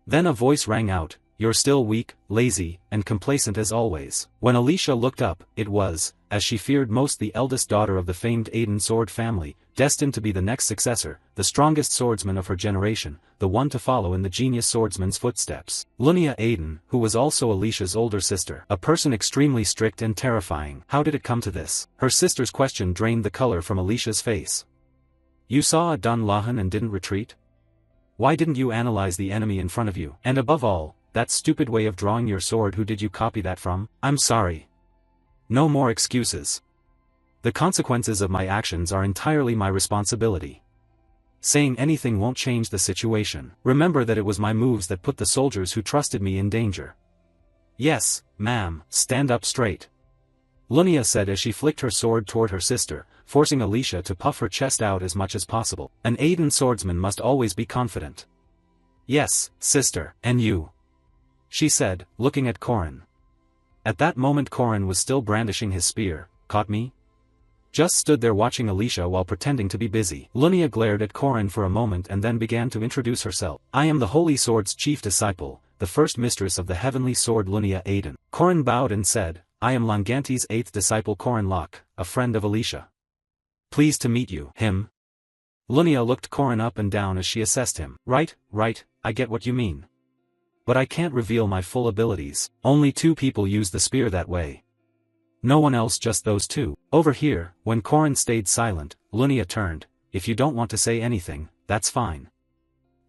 Then a voice rang out, you're still weak, lazy, and complacent as always. When Alicia looked up, it was, as she feared most, the eldest daughter of the famed Aiden sword family, destined to be the next successor, the strongest swordsman of her generation, the one to follow in the genius swordsman's footsteps. Lunia Aiden, who was also Alicia's older sister, a person extremely strict and terrifying. How did it come to this? Her sister's question drained the color from Alicia's face. You saw a Dunlahan and didn't retreat? Why didn't you analyze the enemy in front of you? And above all, that stupid way of drawing your sword, who did you copy that from? I'm sorry. No more excuses. The consequences of my actions are entirely my responsibility. Saying anything won't change the situation. Remember that it was my moves that put the soldiers who trusted me in danger. Yes, ma'am. Stand up straight. Lunia said as she flicked her sword toward her sister, forcing Alicia to puff her chest out as much as possible. An Aiden swordsman must always be confident. Yes, sister, and you? She said, looking at Corin. At that moment Corin was still brandishing his spear. Caught me? Just stood there watching Alicia while pretending to be busy. Lunia glared at Corin for a moment and then began to introduce herself. I am the Holy Sword's chief disciple, the first mistress of the heavenly sword Lunia Aiden. Corin bowed and said, I am Longante's 8th disciple Corin Locke, a friend of Alicia. Pleased to meet you. Him? Lunia looked Corin up and down as she assessed him. Right, I get what you mean. But I can't reveal my full abilities. Only 2 people use the spear that way. No one else, just those 2. Over here, when Corin stayed silent, Lunia turned. If you don't want to say anything, that's fine.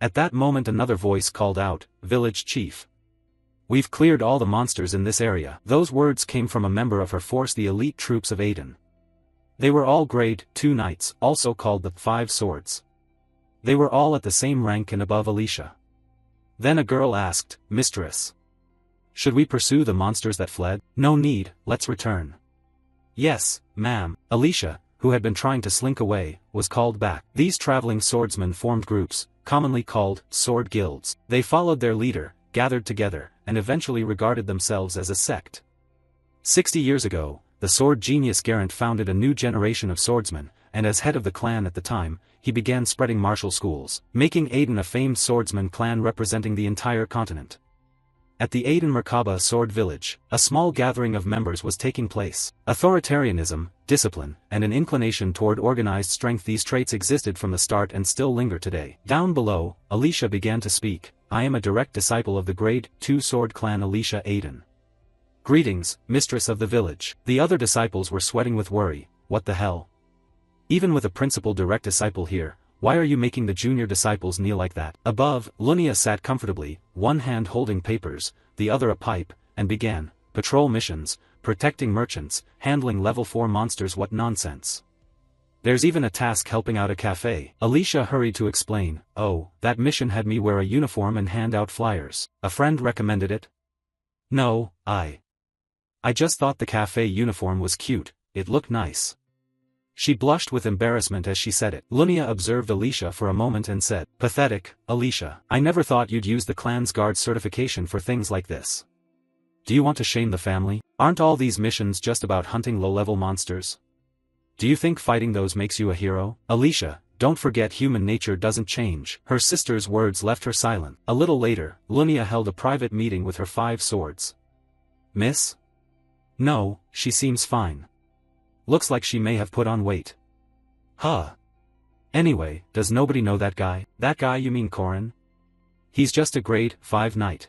At that moment another voice called out, Village Chief. We've cleared all the monsters in this area. Those words came from a member of her force, the elite troops of Aiden. They were all grade 2 knights, also called the 5 swords. They were all at the same rank and above Alicia. Then a girl asked, Mistress, should we pursue the monsters that fled? No need, let's return. Yes, ma'am. Alicia, who had been trying to slink away, was called back. These traveling swordsmen formed groups, commonly called sword guilds. They followed their leader, gathered together, and eventually regarded themselves as a sect. 60 years ago, the sword genius Garant founded a new generation of swordsmen, and as head of the clan at the time, he began spreading martial schools, making Aiden a famed swordsman clan representing the entire continent. At the Aiden Merkaba Sword Village, a small gathering of members was taking place. Authoritarianism, discipline, and an inclination toward organized strength, these traits existed from the start and still linger today. Down below, Alicia began to speak. I am a direct disciple of the grade 2 sword clan Alicia Aiden. Greetings, mistress of the village. The other disciples were sweating with worry. What the hell? Even with a principal direct disciple here, why are you making the junior disciples kneel like that? Above, Lunia sat comfortably, one hand holding papers, the other a pipe, and began, patrol missions, protecting merchants, handling level 4 monsters. What nonsense. There's even a task helping out a cafe. Alicia hurried to explain, oh, that mission had me wear a uniform and hand out flyers. A friend recommended it? No, I just thought the cafe uniform was cute, it looked nice. She blushed with embarrassment as she said it. Lunia observed Alicia for a moment and said, pathetic, Alicia. I never thought you'd use the clan's guard certification for things like this. Do you want to shame the family? Aren't all these missions just about hunting low-level monsters? Do you think fighting those makes you a hero? Alicia, don't forget human nature doesn't change. Her sister's words left her silent. A little later, Lunia held a private meeting with her 5 swords. Miss? No, she seems fine. Looks like she may have put on weight. Huh. Anyway, does nobody know that guy? That guy, you mean Corin? He's just a grade 5 knight.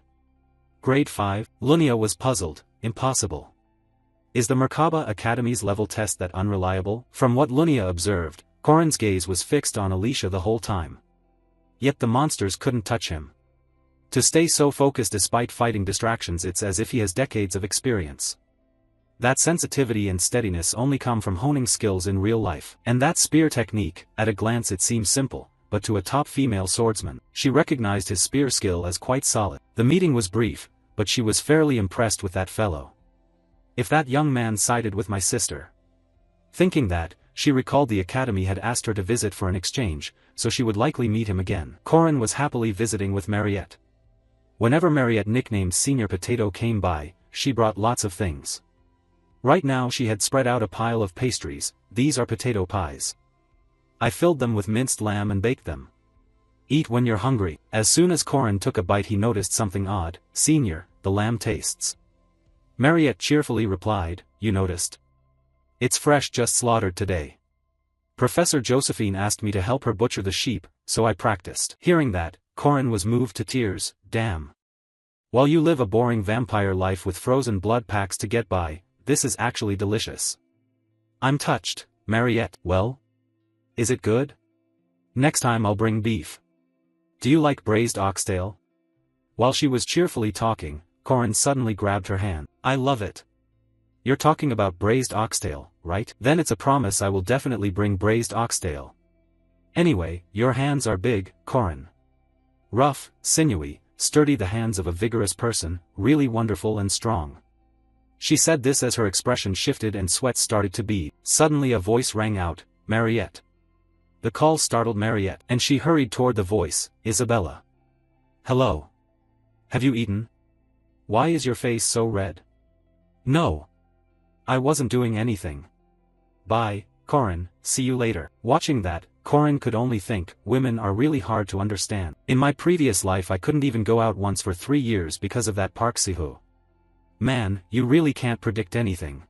Grade 5? Lunia was puzzled. Impossible. Is the Merkaba Academy's level test that unreliable? From what Lunia observed, Corin's gaze was fixed on Alicia the whole time. Yet the monsters couldn't touch him. To stay so focused despite fighting distractions, it's as if he has decades of experience. That sensitivity and steadiness only come from honing skills in real life. And that spear technique, at a glance it seems simple, but to a top female swordsman, she recognized his spear skill as quite solid. The meeting was brief, but she was fairly impressed with that fellow. If that young man sided with my sister. Thinking that, she recalled the academy had asked her to visit for an exchange, so she would likely meet him again. Corin was happily visiting with Mariette. Whenever Mariette, nicknamed Senior Potato, came by, she brought lots of things. Right now she had spread out a pile of pastries. These are potato pies. I filled them with minced lamb and baked them. Eat when you're hungry. As soon as Corin took a bite he noticed something odd. Senior, the lamb tastes. Mariette cheerfully replied, you noticed? It's fresh, just slaughtered today. Professor Josephine asked me to help her butcher the sheep, so I practiced. Hearing that, Corin was moved to tears. Damn. While you live a boring vampire life with frozen blood packs to get by, this is actually delicious. I'm touched. Mariette, well? Is it good? Next time I'll bring beef. Do you like braised oxtail? While she was cheerfully talking, Corin suddenly grabbed her hand. I love it. You're talking about braised oxtail, right? Then it's a promise I will definitely bring braised oxtail. Anyway, your hands are big, Corin. Rough, sinewy, sturdy, the hands of a vigorous person, really wonderful and strong. She said this as her expression shifted and sweat started to bead. Suddenly a voice rang out, Mariette. The call startled Mariette, and she hurried toward the voice, Isabella. Hello. Have you eaten? Why is your face so red? No. I wasn't doing anything. Bye, Corin, see you later. Watching that, Corin could only think, women are really hard to understand. In my previous life I couldn't even go out once for 3 years because of that Park Si-hoo. Man, you really can't predict anything.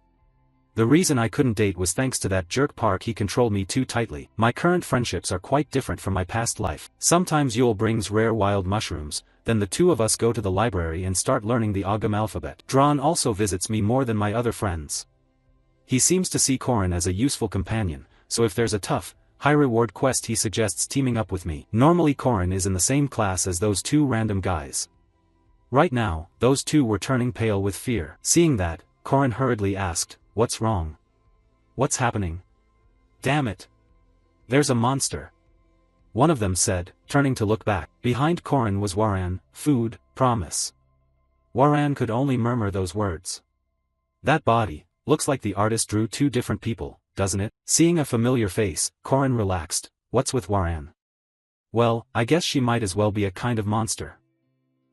The reason I couldn't date was thanks to that jerk Park. He controlled me too tightly. My current friendships are quite different from my past life. Sometimes Yule brings rare wild mushrooms, then the two of us go to the library and start learning the Agam alphabet. Dran also visits me more than my other friends. He seems to see Corin as a useful companion, so if there's a tough, high-reward quest he suggests teaming up with me. Normally Corin is in the same class as those two random guys. Right now, those two were turning pale with fear. Seeing that, Corin hurriedly asked, What's wrong? What's happening? Damn it! There's a monster. One of them said, turning to look back. Behind Corin was Waran, food, promise. Waran could only murmur those words. That body, looks like the artist drew two different people, doesn't it? Seeing a familiar face, Corin relaxed. What's with Waran? Well, I guess she might as well be a kind of monster.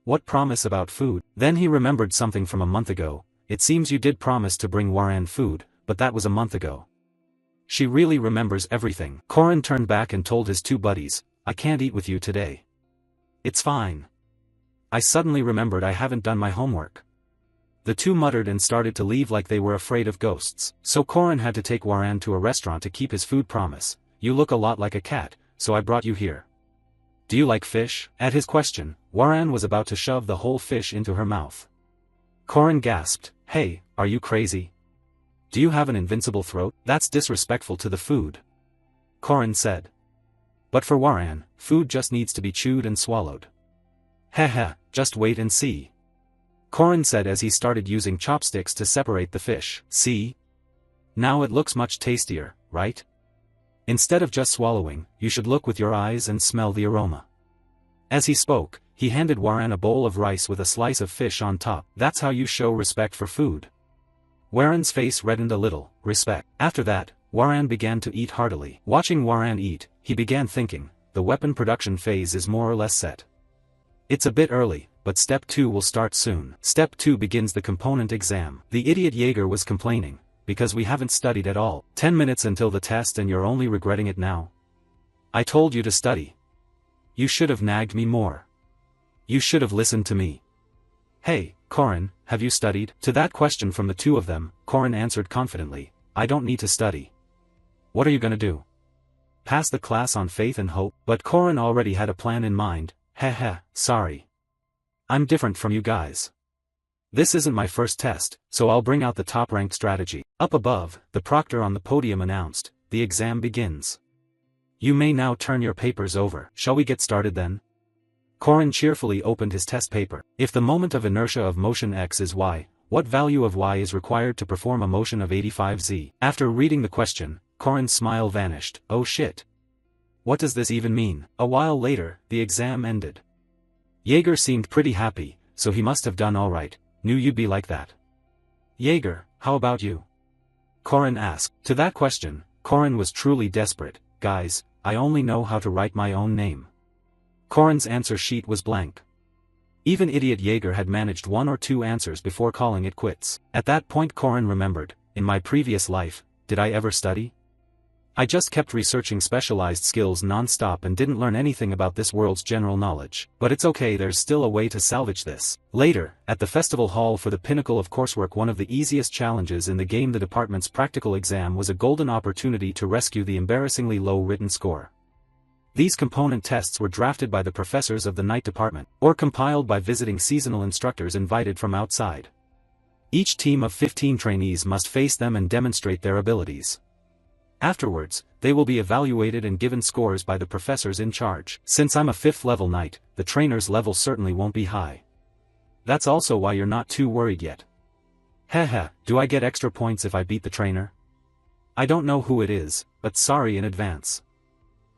What promise about food? Then he remembered something from a month ago. It seems you did promise to bring Waran food, but that was a month ago. She really remembers everything. Corin turned back and told his two buddies, I can't eat with you today. It's fine. I suddenly remembered I haven't done my homework. The two muttered and started to leave like they were afraid of ghosts. So Corin had to take Waran to a restaurant to keep his food promise. You look a lot like a cat, so I brought you here. Do you like fish? At his question, Waran was about to shove the whole fish into her mouth. Corin gasped, Hey, are you crazy? Do you have an invincible throat? That's disrespectful to the food. Corin said. But for Waran, food just needs to be chewed and swallowed. Heh, just wait and see. Corin said as he started using chopsticks to separate the fish. See? Now it looks much tastier, right? Instead of just swallowing, you should look with your eyes and smell the aroma. As he spoke, he handed Waran a bowl of rice with a slice of fish on top. That's how you show respect for food. Waran's face reddened a little. Respect. After that, Waran began to eat heartily. Watching Waran eat, he began thinking, the weapon production phase is more or less set. It's a bit early, but step 2 will start soon. Step 2 begins the component exam. The idiot Jaeger was complaining, because we haven't studied at all. 10 minutes until the test and you're only regretting it now. I told you to study. You should have nagged me more. You should have listened to me. Hey, Corin, have you studied? To that question from the two of them, Corin answered confidently, I don't need to study. What are you gonna do? Pass the class on faith and hope? But Corin already had a plan in mind. Sorry. I'm different from you guys. This isn't my first test, so I'll bring out the top-ranked strategy. Up above, the proctor on the podium announced, the exam begins. You may now turn your papers over. Shall we get started then? Corin cheerfully opened his test paper. If the moment of inertia of motion x is y, what value of y is required to perform a motion of 85z? After reading the question, Corin's smile vanished. Oh shit. What does this even mean? A while later, the exam ended. Jaeger seemed pretty happy, so he must have done alright. Knew you'd be like that. Jaeger, how about you? Corin asked. To that question, Corin was truly desperate. Guys, I only know how to write my own name. Corin's answer sheet was blank. Even idiot Jaeger had managed 1 or 2 answers before calling it quits. At that point Corin remembered, in my previous life, did I ever study? I just kept researching specialized skills non-stop and didn't learn anything about this world's general knowledge. But it's okay, there's still a way to salvage this. Later, at the festival hall for the pinnacle of coursework, one of the easiest challenges in the game, the department's practical exam, was a golden opportunity to rescue the embarrassingly low written score. These component tests were drafted by the professors of the night department, or compiled by visiting seasonal instructors invited from outside. Each team of 15 trainees must face them and demonstrate their abilities. Afterwards, they will be evaluated and given scores by the professors in charge. Since I'm a 5th level knight, the trainer's level certainly won't be high. That's also why you're not too worried yet. Do I get extra points if I beat the trainer? I don't know who it is, but sorry in advance.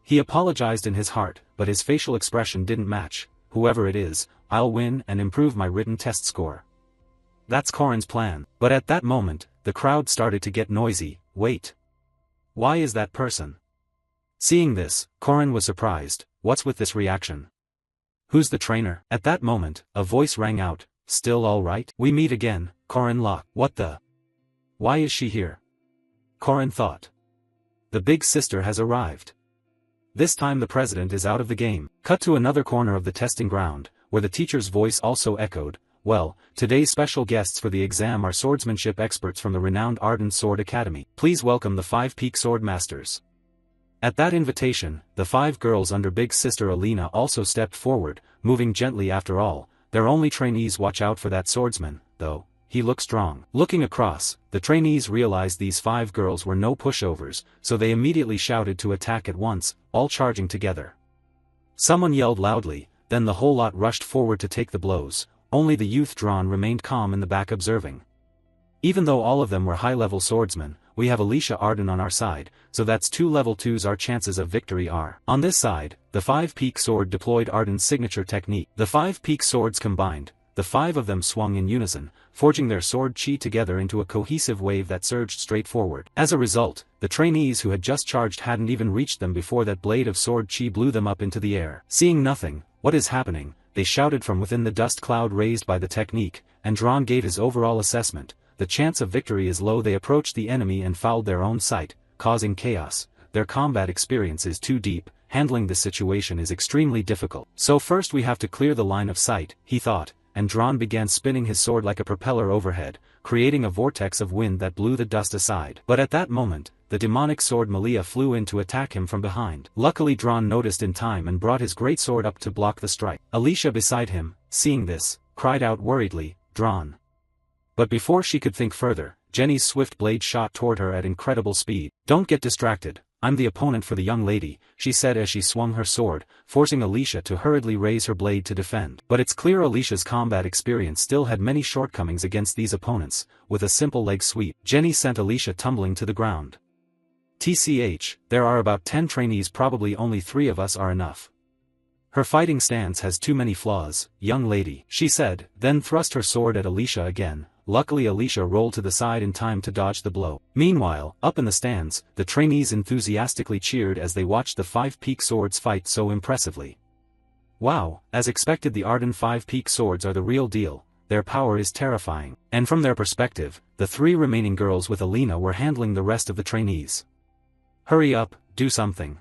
He apologized in his heart, but his facial expression didn't match. Whoever it is, I'll win and improve my written test score. That's Corin's plan. But at that moment, the crowd started to get noisy. Wait. Why is that person? Seeing this, Corin was surprised. What's with this reaction? Who's the trainer? At that moment, a voice rang out. Still all right? We meet again, Corin Locke. What the? Why is she here? Corin thought. The big sister has arrived. This time the president is out of the game. Cut to another corner of the testing ground, where the teacher's voice also echoed. Well, today's special guests for the exam are swordsmanship experts from the renowned Ardent Sword Academy. Please welcome the 5 Peak Sword Masters. At that invitation, the 5 girls under big sister Alina also stepped forward, moving gently. After all, they're only trainees. Watch out for that swordsman, though. He looks strong. Looking across, the trainees realized these 5 girls were no pushovers, so they immediately shouted to attack at once, all charging together. Someone yelled loudly, then the whole lot rushed forward to take the blows. Only the youth Drawn remained calm in the back observing. Even though all of them were high-level swordsmen, we have Alicia Arden on our side, so that's 2 level 2s. Our chances of victory are. On this side, the 5 Peak Sword deployed Arden's signature technique. The 5 Peak Swords combined, the 5 of them swung in unison, forging their sword chi together into a cohesive wave that surged straight forward. As a result, the trainees who had just charged hadn't even reached them before that blade of sword chi blew them up into the air. Seeing nothing, what is happening? They shouted from within the dust cloud raised by the technique, and Drawn gave his overall assessment. The chance of victory is low. They approached the enemy and fouled their own sight, causing chaos. Their combat experience is too deep, handling this situation is extremely difficult. So first we have to clear the line of sight, he thought, and Drawn began spinning his sword like a propeller overhead, creating a vortex of wind that blew the dust aside. But at that moment, the demonic sword Malia flew in to attack him from behind. Luckily Drawn noticed in time and brought his great sword up to block the strike. Alicia beside him, seeing this, cried out worriedly, Drawn. But before she could think further, Jenny's swift blade shot toward her at incredible speed. Don't get distracted, I'm the opponent for the young lady, she said as she swung her sword, forcing Alicia to hurriedly raise her blade to defend. But it's clear Alicia's combat experience still had many shortcomings against these opponents. With a simple leg sweep, Jenny sent Alicia tumbling to the ground. TCH, there are about 10 trainees, probably only 3 of us are enough. Her fighting stance has too many flaws, young lady, she said, then thrust her sword at Alicia again. Luckily Alicia rolled to the side in time to dodge the blow. Meanwhile, up in the stands, the trainees enthusiastically cheered as they watched the 5 Peak Swords fight so impressively. Wow, as expected the Arden 5 Peak Swords are the real deal, their power is terrifying. And from their perspective, the 3 remaining girls with Alina were handling the rest of the trainees. Hurry up, do something.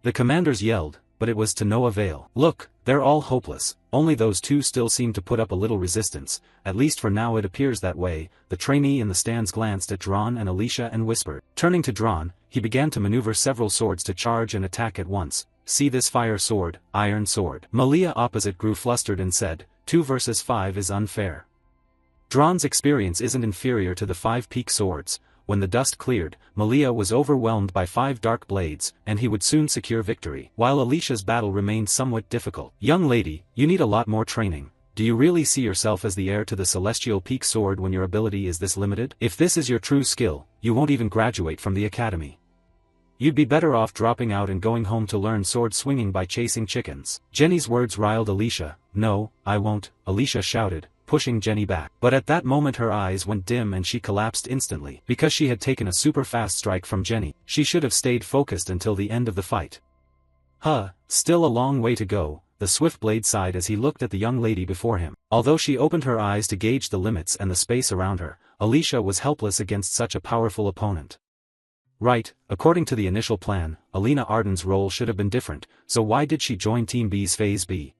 The commanders yelled, but it was to no avail. Look, they're all hopeless, only those 2 still seem to put up a little resistance, at least for now it appears that way. The trainee in the stands glanced at Drawn and Alicia and whispered. Turning to Drawn, he began to maneuver several swords to charge and attack at once. See this fire sword, iron sword. Malia opposite grew flustered and said, 2 versus 5 is unfair. Drawn's experience isn't inferior to the 5 Peak Swords. When the dust cleared, Malia was overwhelmed by 5 dark blades, and he would soon secure victory. While Alicia's battle remained somewhat difficult. Young lady, you need a lot more training. Do you really see yourself as the heir to the Celestial Peak Sword when your ability is this limited? If this is your true skill, you won't even graduate from the academy. You'd be better off dropping out and going home to learn sword swinging by chasing chickens. Jenny's words riled Alicia. No, I won't, Alicia shouted, pushing Jenny back. But at that moment her eyes went dim and she collapsed instantly. Because she had taken a super fast strike from Jenny, she should have stayed focused until the end of the fight. Still a long way to go, the swift blade sighed as he looked at the young lady before him. Although she opened her eyes to gauge the limits and the space around her, Alicia was helpless against such a powerful opponent. Right, according to the initial plan, Alina Arden's role should have been different, so why did she join Team B's Phase B?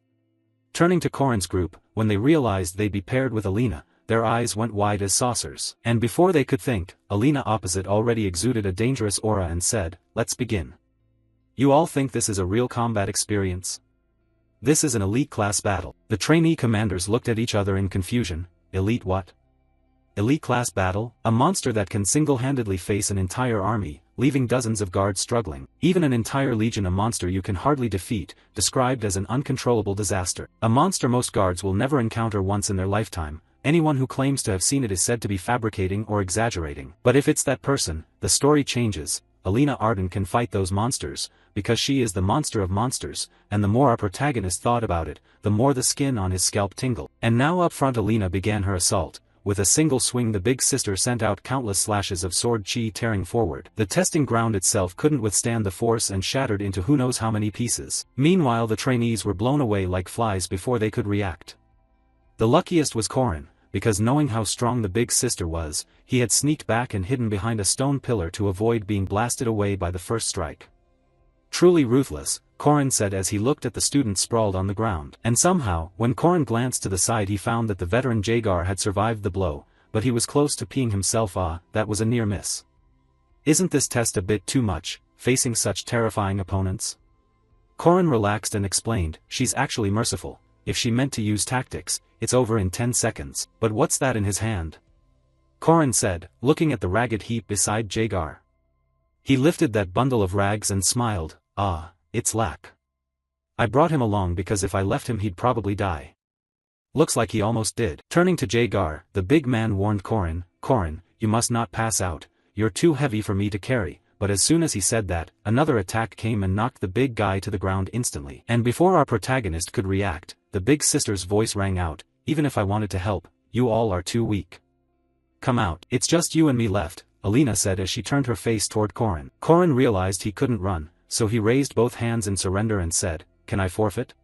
Turning to Corin's group, when they realized they'd be paired with Alina, their eyes went wide as saucers. And before they could think, Alina opposite already exuded a dangerous aura and said, let's begin. You all think this is a real combat experience? This is an elite class battle. The trainee commanders looked at each other in confusion. Elite what? Elite class battle? A monster that can single-handedly face an entire army, leaving dozens of guards struggling. Even an entire legion, a monster you can hardly defeat, described as an uncontrollable disaster. A monster most guards will never encounter once in their lifetime. Anyone who claims to have seen it is said to be fabricating or exaggerating. But if it's that person, the story changes. Alina Arden can fight those monsters, because she is the monster of monsters, and the more our protagonist thought about it, the more the skin on his scalp tingled. And now up front Alina began her assault. with a single swing the big sister sent out countless slashes of sword chi tearing forward. The testing ground itself couldn't withstand the force and shattered into who knows how many pieces. Meanwhile the trainees were blown away like flies before they could react. The luckiest was Korin, because knowing how strong the big sister was, he had sneaked back and hidden behind a stone pillar to avoid being blasted away by the first strike. Truly ruthless, Korin said as he looked at the student sprawled on the ground. And somehow, when Korin glanced to the side he found that the veteran Jaeger had survived the blow, but he was close to peeing himself. That was a near miss. Isn't this test a bit too much, facing such terrifying opponents? Korin relaxed and explained, she's actually merciful. If she meant to use tactics, it's over in 10 seconds. But what's that in his hand? Korin said, looking at the ragged heap beside Jaeger. He lifted that bundle of rags and smiled, it's Lack. I brought him along because if I left him he'd probably die. Looks like he almost did. Turning to Jaeger, the big man warned Korin, Korin, you must not pass out, you're too heavy for me to carry. But as soon as he said that, another attack came and knocked the big guy to the ground instantly. And before our protagonist could react, the big sister's voice rang out, even if I wanted to help, you all are too weak. Come out. It's just you and me left, Alina said as she turned her face toward Korin. Korin realized he couldn't run, so he raised both hands in surrender and said, can I forfeit?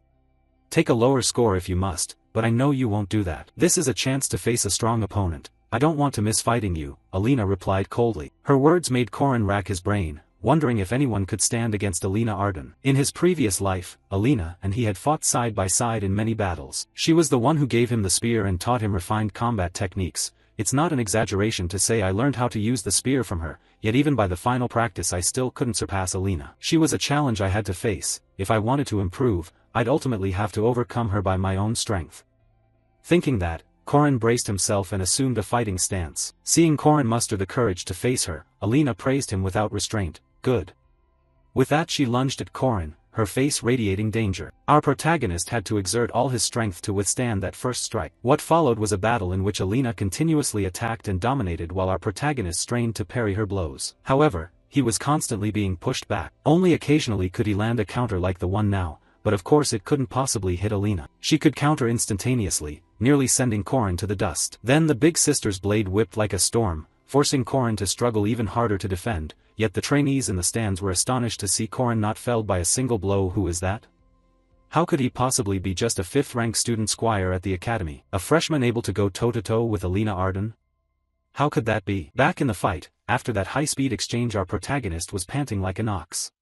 Take a lower score if you must, but I know you won't do that. This is a chance to face a strong opponent. I don't want to miss fighting you, Alina replied coldly. Her words made Korin rack his brain, wondering if anyone could stand against Alina Arden. In his previous life, Alina and he had fought side by side in many battles. She was the one who gave him the spear and taught him refined combat techniques. It's not an exaggeration to say I learned how to use the spear from her, yet even by the final practice I still couldn't surpass Alina. She was a challenge I had to face. If I wanted to improve, I'd ultimately have to overcome her by my own strength. Thinking that, Korin braced himself and assumed a fighting stance. Seeing Korin muster the courage to face her, Alina praised him without restraint. Good. With that she lunged at Korin, her face radiating danger. Our protagonist had to exert all his strength to withstand that first strike. What followed was a battle in which Alina continuously attacked and dominated while our protagonist strained to parry her blows. However, he was constantly being pushed back. Only occasionally could he land a counter like the one now, but of course it couldn't possibly hit Alina. She could counter instantaneously, nearly sending Korin to the dust. Then the big sister's blade whipped like a storm, forcing Korin to struggle even harder to defend, yet the trainees in the stands were astonished to see Korin not felled by a single blow. Who is that? How could he possibly be just a 5th-rank student squire at the academy? A freshman able to go toe-to-toe with Alina Arden? How could that be? Back in the fight, after that high-speed exchange our protagonist was panting like an ox.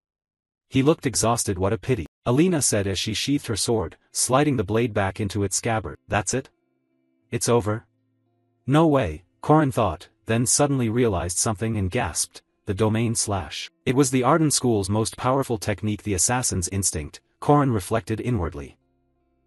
He looked exhausted. What a pity, Alina said as she sheathed her sword, sliding the blade back into its scabbard. That's it? It's over? No way, Korin thought, then suddenly realized something and gasped. The domain slash. It was the Arden School's most powerful technique, the assassin's instinct, Korin reflected inwardly.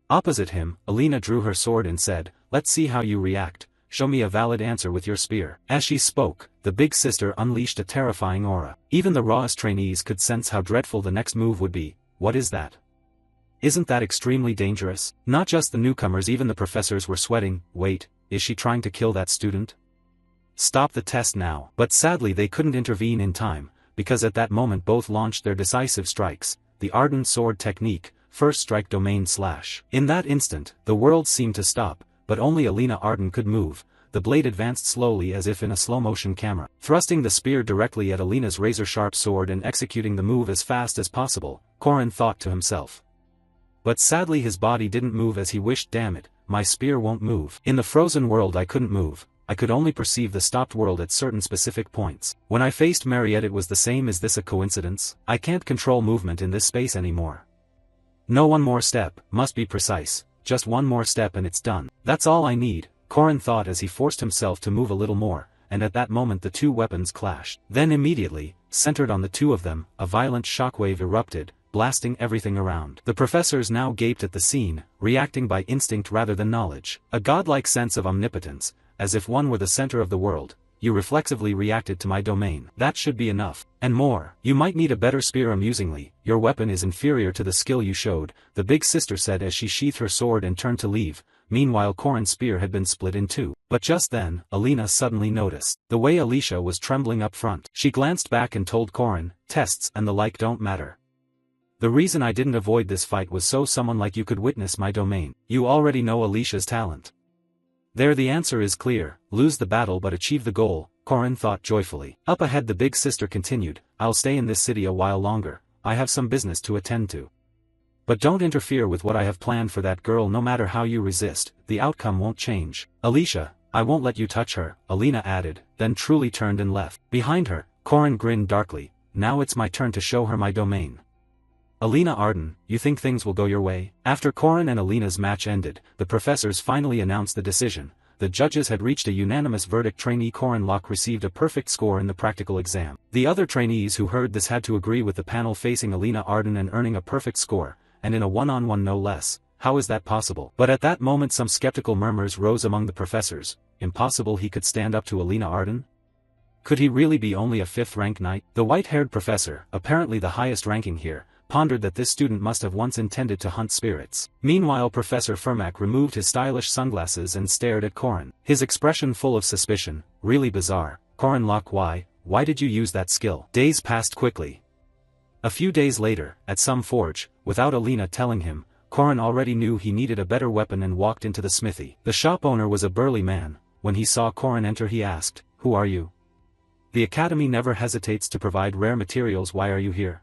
Opposite him, Alina drew her sword and said, let's see how you react, show me a valid answer with your spear. As she spoke, the big sister unleashed a terrifying aura. Even the rawest trainees could sense how dreadful the next move would be. What is that? Isn't that extremely dangerous? Not just the newcomers, even the professors were sweating. Wait, is she trying to kill that student? Stop the test now. But sadly they couldn't intervene in time, because at that moment both launched their decisive strikes, the Arden sword technique, first strike domain slash. In that instant, the world seemed to stop, but only Alina Arden could move. The blade advanced slowly as if in a slow-motion camera, thrusting the spear directly at Alina's razor-sharp sword and executing the move as fast as possible, Korin thought to himself. But sadly his body didn't move as he wished. Damn it, my spear won't move. In the frozen world I couldn't move. I could only perceive the stopped world at certain specific points. When I faced Mariette it was the same. Is this a coincidence? I can't control movement in this space anymore. No, one more step, must be precise, just one more step and it's done. That's all I need, Korin thought as he forced himself to move a little more, and at that moment the two weapons clashed. Then immediately, centered on the two of them, a violent shockwave erupted, blasting everything around. The professors now gaped at the scene, reacting by instinct rather than knowledge. A godlike sense of omnipotence, as if one were the center of the world. You reflexively reacted to my domain. That should be enough. And more. You might need a better spear. Amusingly, your weapon is inferior to the skill you showed, the big sister said as she sheathed her sword and turned to leave. Meanwhile Korin's spear had been split in two. But just then, Alina suddenly noticed the way Alicia was trembling up front. She glanced back and told Korin, tests and the like don't matter. The reason I didn't avoid this fight was so someone like you could witness my domain. You already know Alicia's talent. There, the answer is clear: lose the battle but achieve the goal, Corin thought joyfully. Up ahead the big sister continued, I'll stay in this city a while longer, I have some business to attend to. But don't interfere with what I have planned for that girl. No matter how you resist, the outcome won't change. Alicia, I won't let you touch her, Alina added, then truly turned and left. Behind her, Corin grinned darkly, now it's my turn to show her my domain. Alina Arden, you think things will go your way? After Corin and Alina's match ended, the professors finally announced the decision. The judges had reached a unanimous verdict. Trainee Corin Locke received a perfect score in the practical exam. The other trainees who heard this had to agree with the panel facing Alina Arden and earning a perfect score, and in a one-on-one no less. How is that possible? But at that moment some skeptical murmurs rose among the professors. Impossible he could stand up to Alina Arden? Could he really be only a 5th-rank knight? The white-haired professor, apparently the highest ranking here, pondered that this student must have once intended to hunt spirits. Meanwhile Professor Fermac removed his stylish sunglasses and stared at Corin, his expression full of suspicion. Really bizarre. Corin Locke, why did you use that skill? Days passed quickly. A few days later, at some forge, without Alina telling him, Corin already knew he needed a better weapon and walked into the smithy. The shop owner was a burly man. When he saw Corin enter he asked, "Who are you?" "The academy never hesitates to provide rare materials. Why are you here?"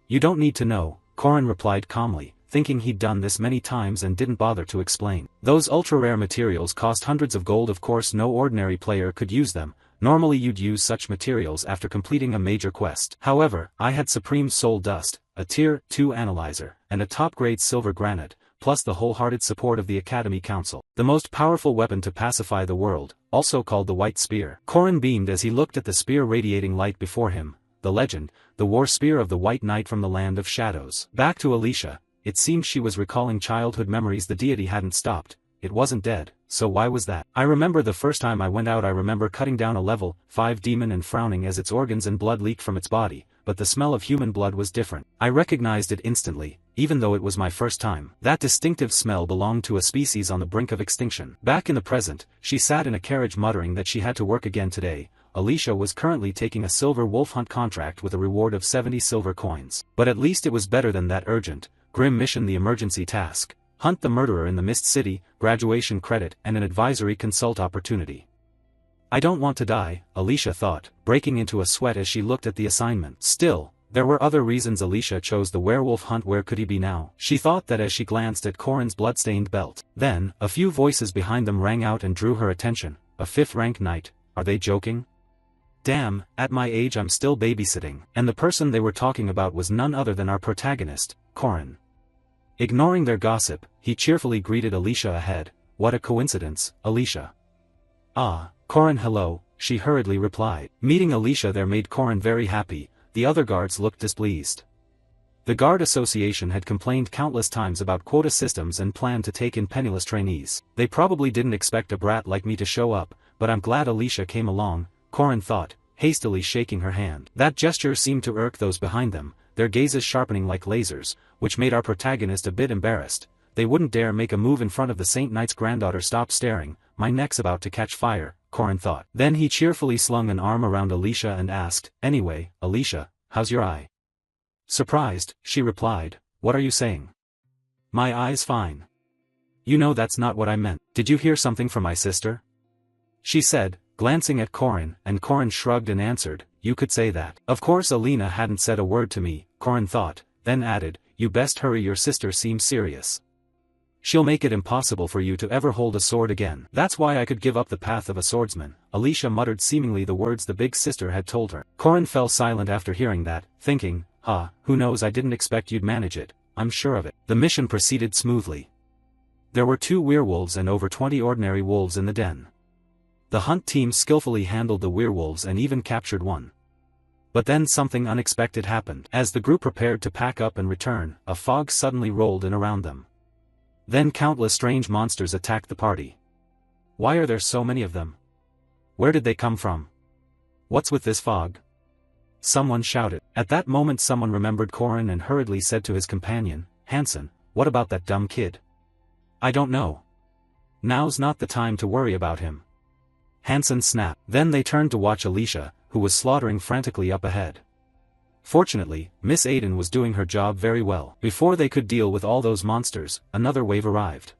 "You don't need to know," Corin replied calmly, thinking he'd done this many times and didn't bother to explain. "Those ultra-rare materials cost hundreds of gold. Of course no ordinary player could use them. Normally you'd use such materials after completing a major quest. However, I had Supreme Soul Dust, a Tier 2 analyzer, and a top-grade silver granite, plus the wholehearted support of the Academy Council. The most powerful weapon to pacify the world, also called the White Spear." Corin beamed as he looked at the spear radiating light before him. The legend, the war spear of the White Knight from the Land of Shadows. Back to Alicia, it seemed she was recalling childhood memories. The deity hadn't stopped. It wasn't dead, so why was that? "I remember the first time I went out. I remember cutting down a level 5 demon and frowning as its organs and blood leaked from its body, but the smell of human blood was different. I recognized it instantly, even though it was my first time. That distinctive smell belonged to a species on the brink of extinction." Back in the present, she sat in a carriage muttering that she had to work again today. Alicia was currently taking a silver wolf hunt contract with a reward of 70 silver coins. But at least it was better than that urgent, grim mission. The emergency task: hunt the murderer in the Mist City, graduation credit and an advisory consult opportunity. I don't want to die, Alicia thought, breaking into a sweat as she looked at the assignment. Still, there were other reasons Alicia chose the werewolf hunt. Where could he be now? She thought that as she glanced at Corin's bloodstained belt. Then, a few voices behind them rang out and drew her attention. A 5th-rank knight? Are they joking? Damn, at my age I'm still babysitting. And the person they were talking about was none other than our protagonist, Corin. Ignoring their gossip, he cheerfully greeted Alicia ahead. What a coincidence, Alicia. Ah, Corin, hello, she hurriedly replied. Meeting Alicia there made Corin very happy. The other guards looked displeased. The Guard Association had complained countless times about quota systems and planned to take in penniless trainees. They probably didn't expect a brat like me to show up, but I'm glad Alicia came along, Corin thought, hastily shaking her hand. That gesture seemed to irk those behind them, their gazes sharpening like lasers, which made our protagonist a bit embarrassed. They wouldn't dare make a move in front of the Saint Knight's granddaughter. Stop staring, my neck's about to catch fire, Corin thought. Then he cheerfully slung an arm around Alicia and asked, Anyway, Alicia, how's your eye? Surprised, she replied, What are you saying? My eye's fine. You know that's not what I meant. Did you hear something from my sister? She said, glancing at Corin, and Corin shrugged and answered, You could say that. Of course Alina hadn't said a word to me, Corin thought, then added, You best hurry, your sister seems serious. She'll make it impossible for you to ever hold a sword again. That's why I could give up the path of a swordsman, Alicia muttered, seemingly the words the big sister had told her. Corin fell silent after hearing that, thinking, who knows, I didn't expect you'd manage it, I'm sure of it. The mission proceeded smoothly. There were 2 werewolves and over 20 ordinary wolves in the den. The hunt team skillfully handled the werewolves and even captured one. But then something unexpected happened. As the group prepared to pack up and return, a fog suddenly rolled in around them. Then countless strange monsters attacked the party. Why are there so many of them? Where did they come from? What's with this fog? Someone shouted. At that moment someone remembered Corin and hurriedly said to his companion, Hansen, what about that dumb kid? I don't know. Now's not the time to worry about him. Hansen snapped. Then they turned to watch Alicia, who was slaughtering frantically up ahead. Fortunately, Miss Aiden was doing her job very well. Before they could deal with all those monsters, another wave arrived.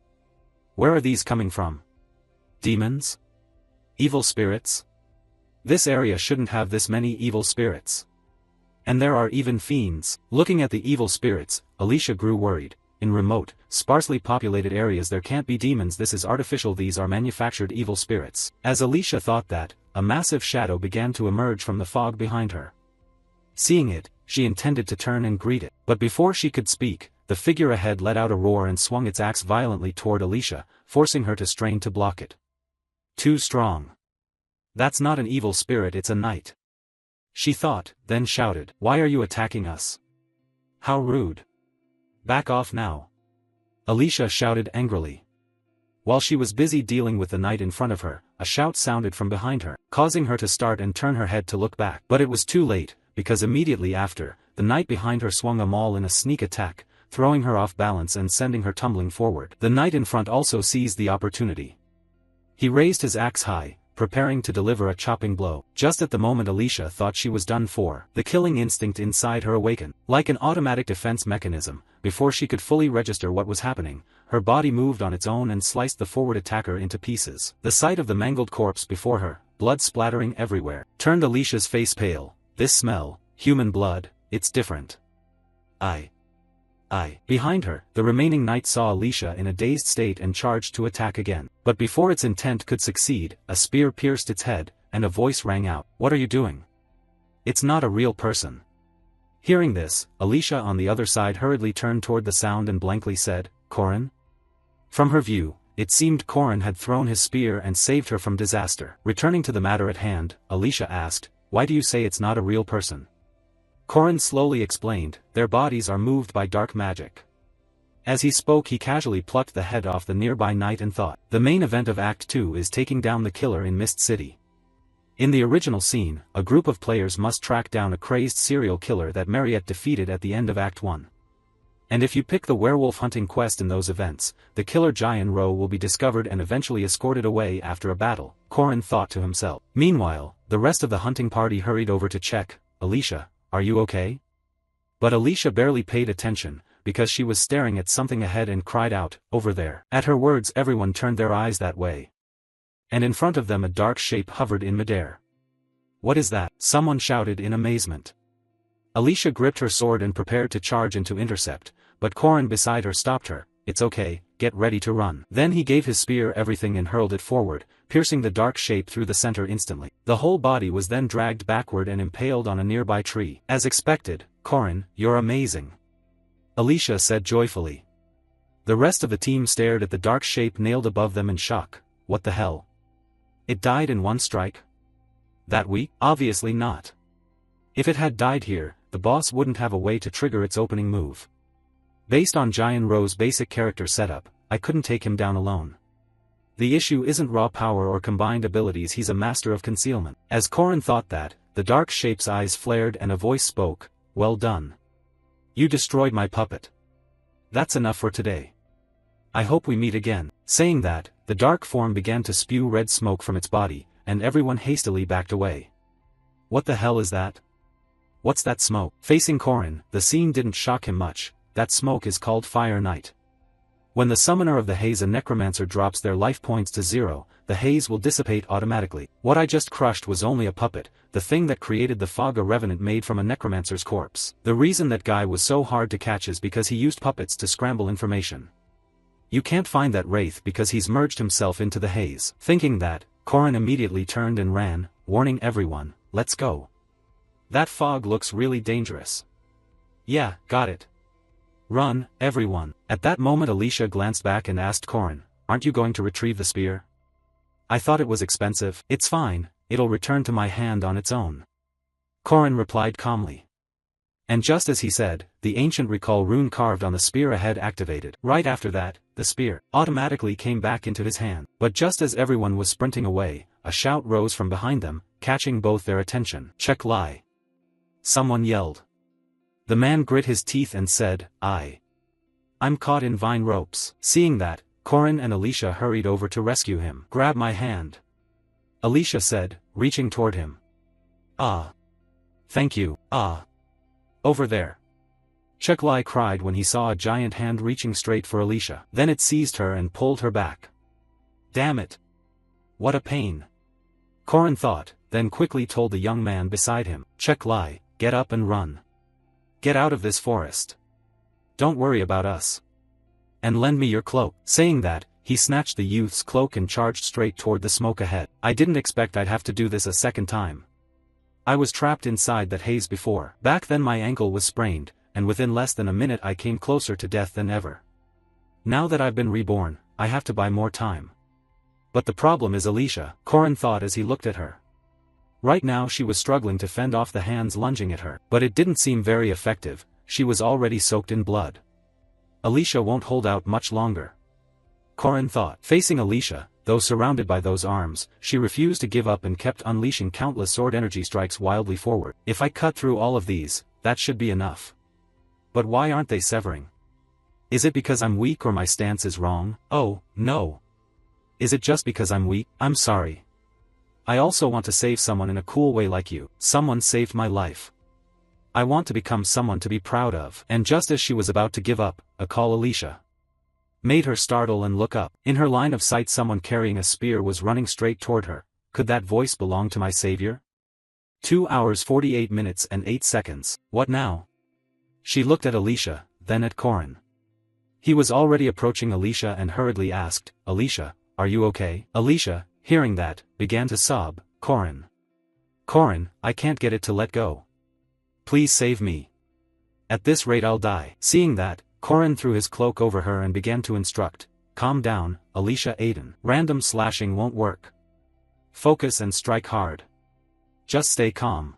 Where are these coming from? Demons? Evil spirits? This area shouldn't have this many evil spirits. And there are even fiends. Looking at the evil spirits, Alicia grew worried. In remote, sparsely populated areas there can't be demons, this is artificial, these are manufactured evil spirits. As Alicia thought that, a massive shadow began to emerge from the fog behind her. Seeing it, she intended to turn and greet it, but before she could speak, the figure ahead let out a roar and swung its axe violently toward Alicia, forcing her to strain to block it. Too strong. That's not an evil spirit, it's a knight. She thought, then shouted, "Why are you attacking us? How rude. Back off now." Alicia shouted angrily. While she was busy dealing with the knight in front of her, a shout sounded from behind her, causing her to start and turn her head to look back. But it was too late, because immediately after, the knight behind her swung a maul in a sneak attack, throwing her off balance and sending her tumbling forward. The knight in front also seized the opportunity. He raised his axe high, preparing to deliver a chopping blow. Just at the moment Alicia thought she was done for, the killing instinct inside her awakened. Like an automatic defense mechanism, before she could fully register what was happening, her body moved on its own and sliced the forward attacker into pieces. The sight of the mangled corpse before her, blood splattering everywhere, turned Alicia's face pale. This smell, human blood, it's different. Behind her, the remaining knight saw Alicia in a dazed state and charged to attack again. But before its intent could succeed, a spear pierced its head, and a voice rang out, "What are you doing? It's not a real person." Hearing this, Alicia on the other side hurriedly turned toward the sound and blankly said, "Corin?" From her view, it seemed Corin had thrown his spear and saved her from disaster. Returning to the matter at hand, Alicia asked, "Why do you say it's not a real person?" Corin slowly explained, "Their bodies are moved by dark magic." As he spoke he casually plucked the head off the nearby knight and thought, the main event of Act 2 is taking down the killer in Mist City. In the original scene, a group of players must track down a crazed serial killer that Mariette defeated at the end of Act 1. And if you pick the werewolf hunting quest in those events, the killer Enro will be discovered and eventually escorted away after a battle, Corin thought to himself. Meanwhile, the rest of the hunting party hurried over to check. "Alicia, are you okay?" But Alicia barely paid attention, because she was staring at something ahead and cried out, "Over there." At her words everyone turned their eyes that way. And in front of them a dark shape hovered in midair. "What is that?" someone shouted in amazement. Alicia gripped her sword and prepared to charge and to intercept, but Corin beside her stopped her. "It's okay, get ready to run." Then he gave his spear everything and hurled it forward, piercing the dark shape through the center instantly. The whole body was then dragged backward and impaled on a nearby tree. "As expected, Corin, you're amazing," Alicia said joyfully. The rest of the team stared at the dark shape nailed above them in shock. What the hell? It died in one strike? That weak? Obviously not. If it had died here, the boss wouldn't have a way to trigger its opening move. Based on Enro's basic character setup, I couldn't take him down alone. The issue isn't raw power or combined abilities, he's a master of concealment. As Corin thought that, the dark shape's eyes flared and a voice spoke, "Well done. You destroyed my puppet. That's enough for today. I hope we meet again." Saying that, the dark form began to spew red smoke from its body, and everyone hastily backed away. "What the hell is that? What's that smoke?" Facing Corin, the scene didn't shock him much. That smoke is called Fire Night. When the summoner of the haze and necromancer drops their life points to 0, the haze will dissipate automatically. What I just crushed was only a puppet, the thing that created the fog a revenant made from a necromancer's corpse. The reason that guy was so hard to catch is because he used puppets to scramble information. You can't find that wraith because he's merged himself into the haze. Thinking that, Corin immediately turned and ran, warning everyone, "Let's go. That fog looks really dangerous." "Yeah, got it. Run, everyone." At that moment Alicia glanced back and asked Corin, "Aren't you going to retrieve the spear? I thought it was expensive." "It's fine, it'll return to my hand on its own," Corin replied calmly. And just as he said, the ancient recall rune carved on the spear ahead activated. Right after that, the spear automatically came back into his hand. But just as everyone was sprinting away, a shout rose from behind them, catching both their attention. "Check lie!" someone yelled. The man grit his teeth and said, I'm caught in vine ropes." Seeing that, Corin and Alicia hurried over to rescue him. "Grab my hand," Alicia said, reaching toward him. "Ah. Thank you, over there," Chucklai cried when he saw a giant hand reaching straight for Alicia. Then it seized her and pulled her back. "Damn it. What a pain. Korin thought, then quickly told the young man beside him, Check-Lai, get up and run. Get out of this forest. Don't worry about us. And lend me your cloak. Saying that, he snatched the youth's cloak and charged straight toward the smoke ahead. I didn't expect I'd have to do this a second time. I was trapped inside that haze before. Back then my ankle was sprained, and within less than a minute I came closer to death than ever. Now that I've been reborn, I have to buy more time. But the problem is Alicia, Korin thought as he looked at her. Right now she was struggling to fend off the hands lunging at her, but it didn't seem very effective. She was already soaked in blood. Alicia won't hold out much longer. Korin thought. Facing Alicia, though surrounded by those arms, she refused to give up and kept unleashing countless sword energy strikes wildly forward. If I cut through all of these, that should be enough. But why aren't they severing? Is it because I'm weak or my stance is wrong? Oh, no. Is it just because I'm weak? I'm sorry. I also want to save someone in a cool way like you. Someone saved my life. I want to become someone to be proud of. And just as she was about to give up, a call Alicia made her startle and look up. In her line of sight someone carrying a spear was running straight toward her. Could that voice belong to my savior? 2 hours 48 minutes and 8 seconds. What now? She looked at Alicia, then at Korin. He was already approaching Alicia and hurriedly asked, Alicia, are you okay? Alicia, hearing that, began to sob. Korin. Korin, I can't get it to let go. Please save me. At this rate I'll die. Seeing that, Korin threw his cloak over her and began to instruct. Calm down, Alicia Aiden. Random slashing won't work. Focus and strike hard. Just stay calm.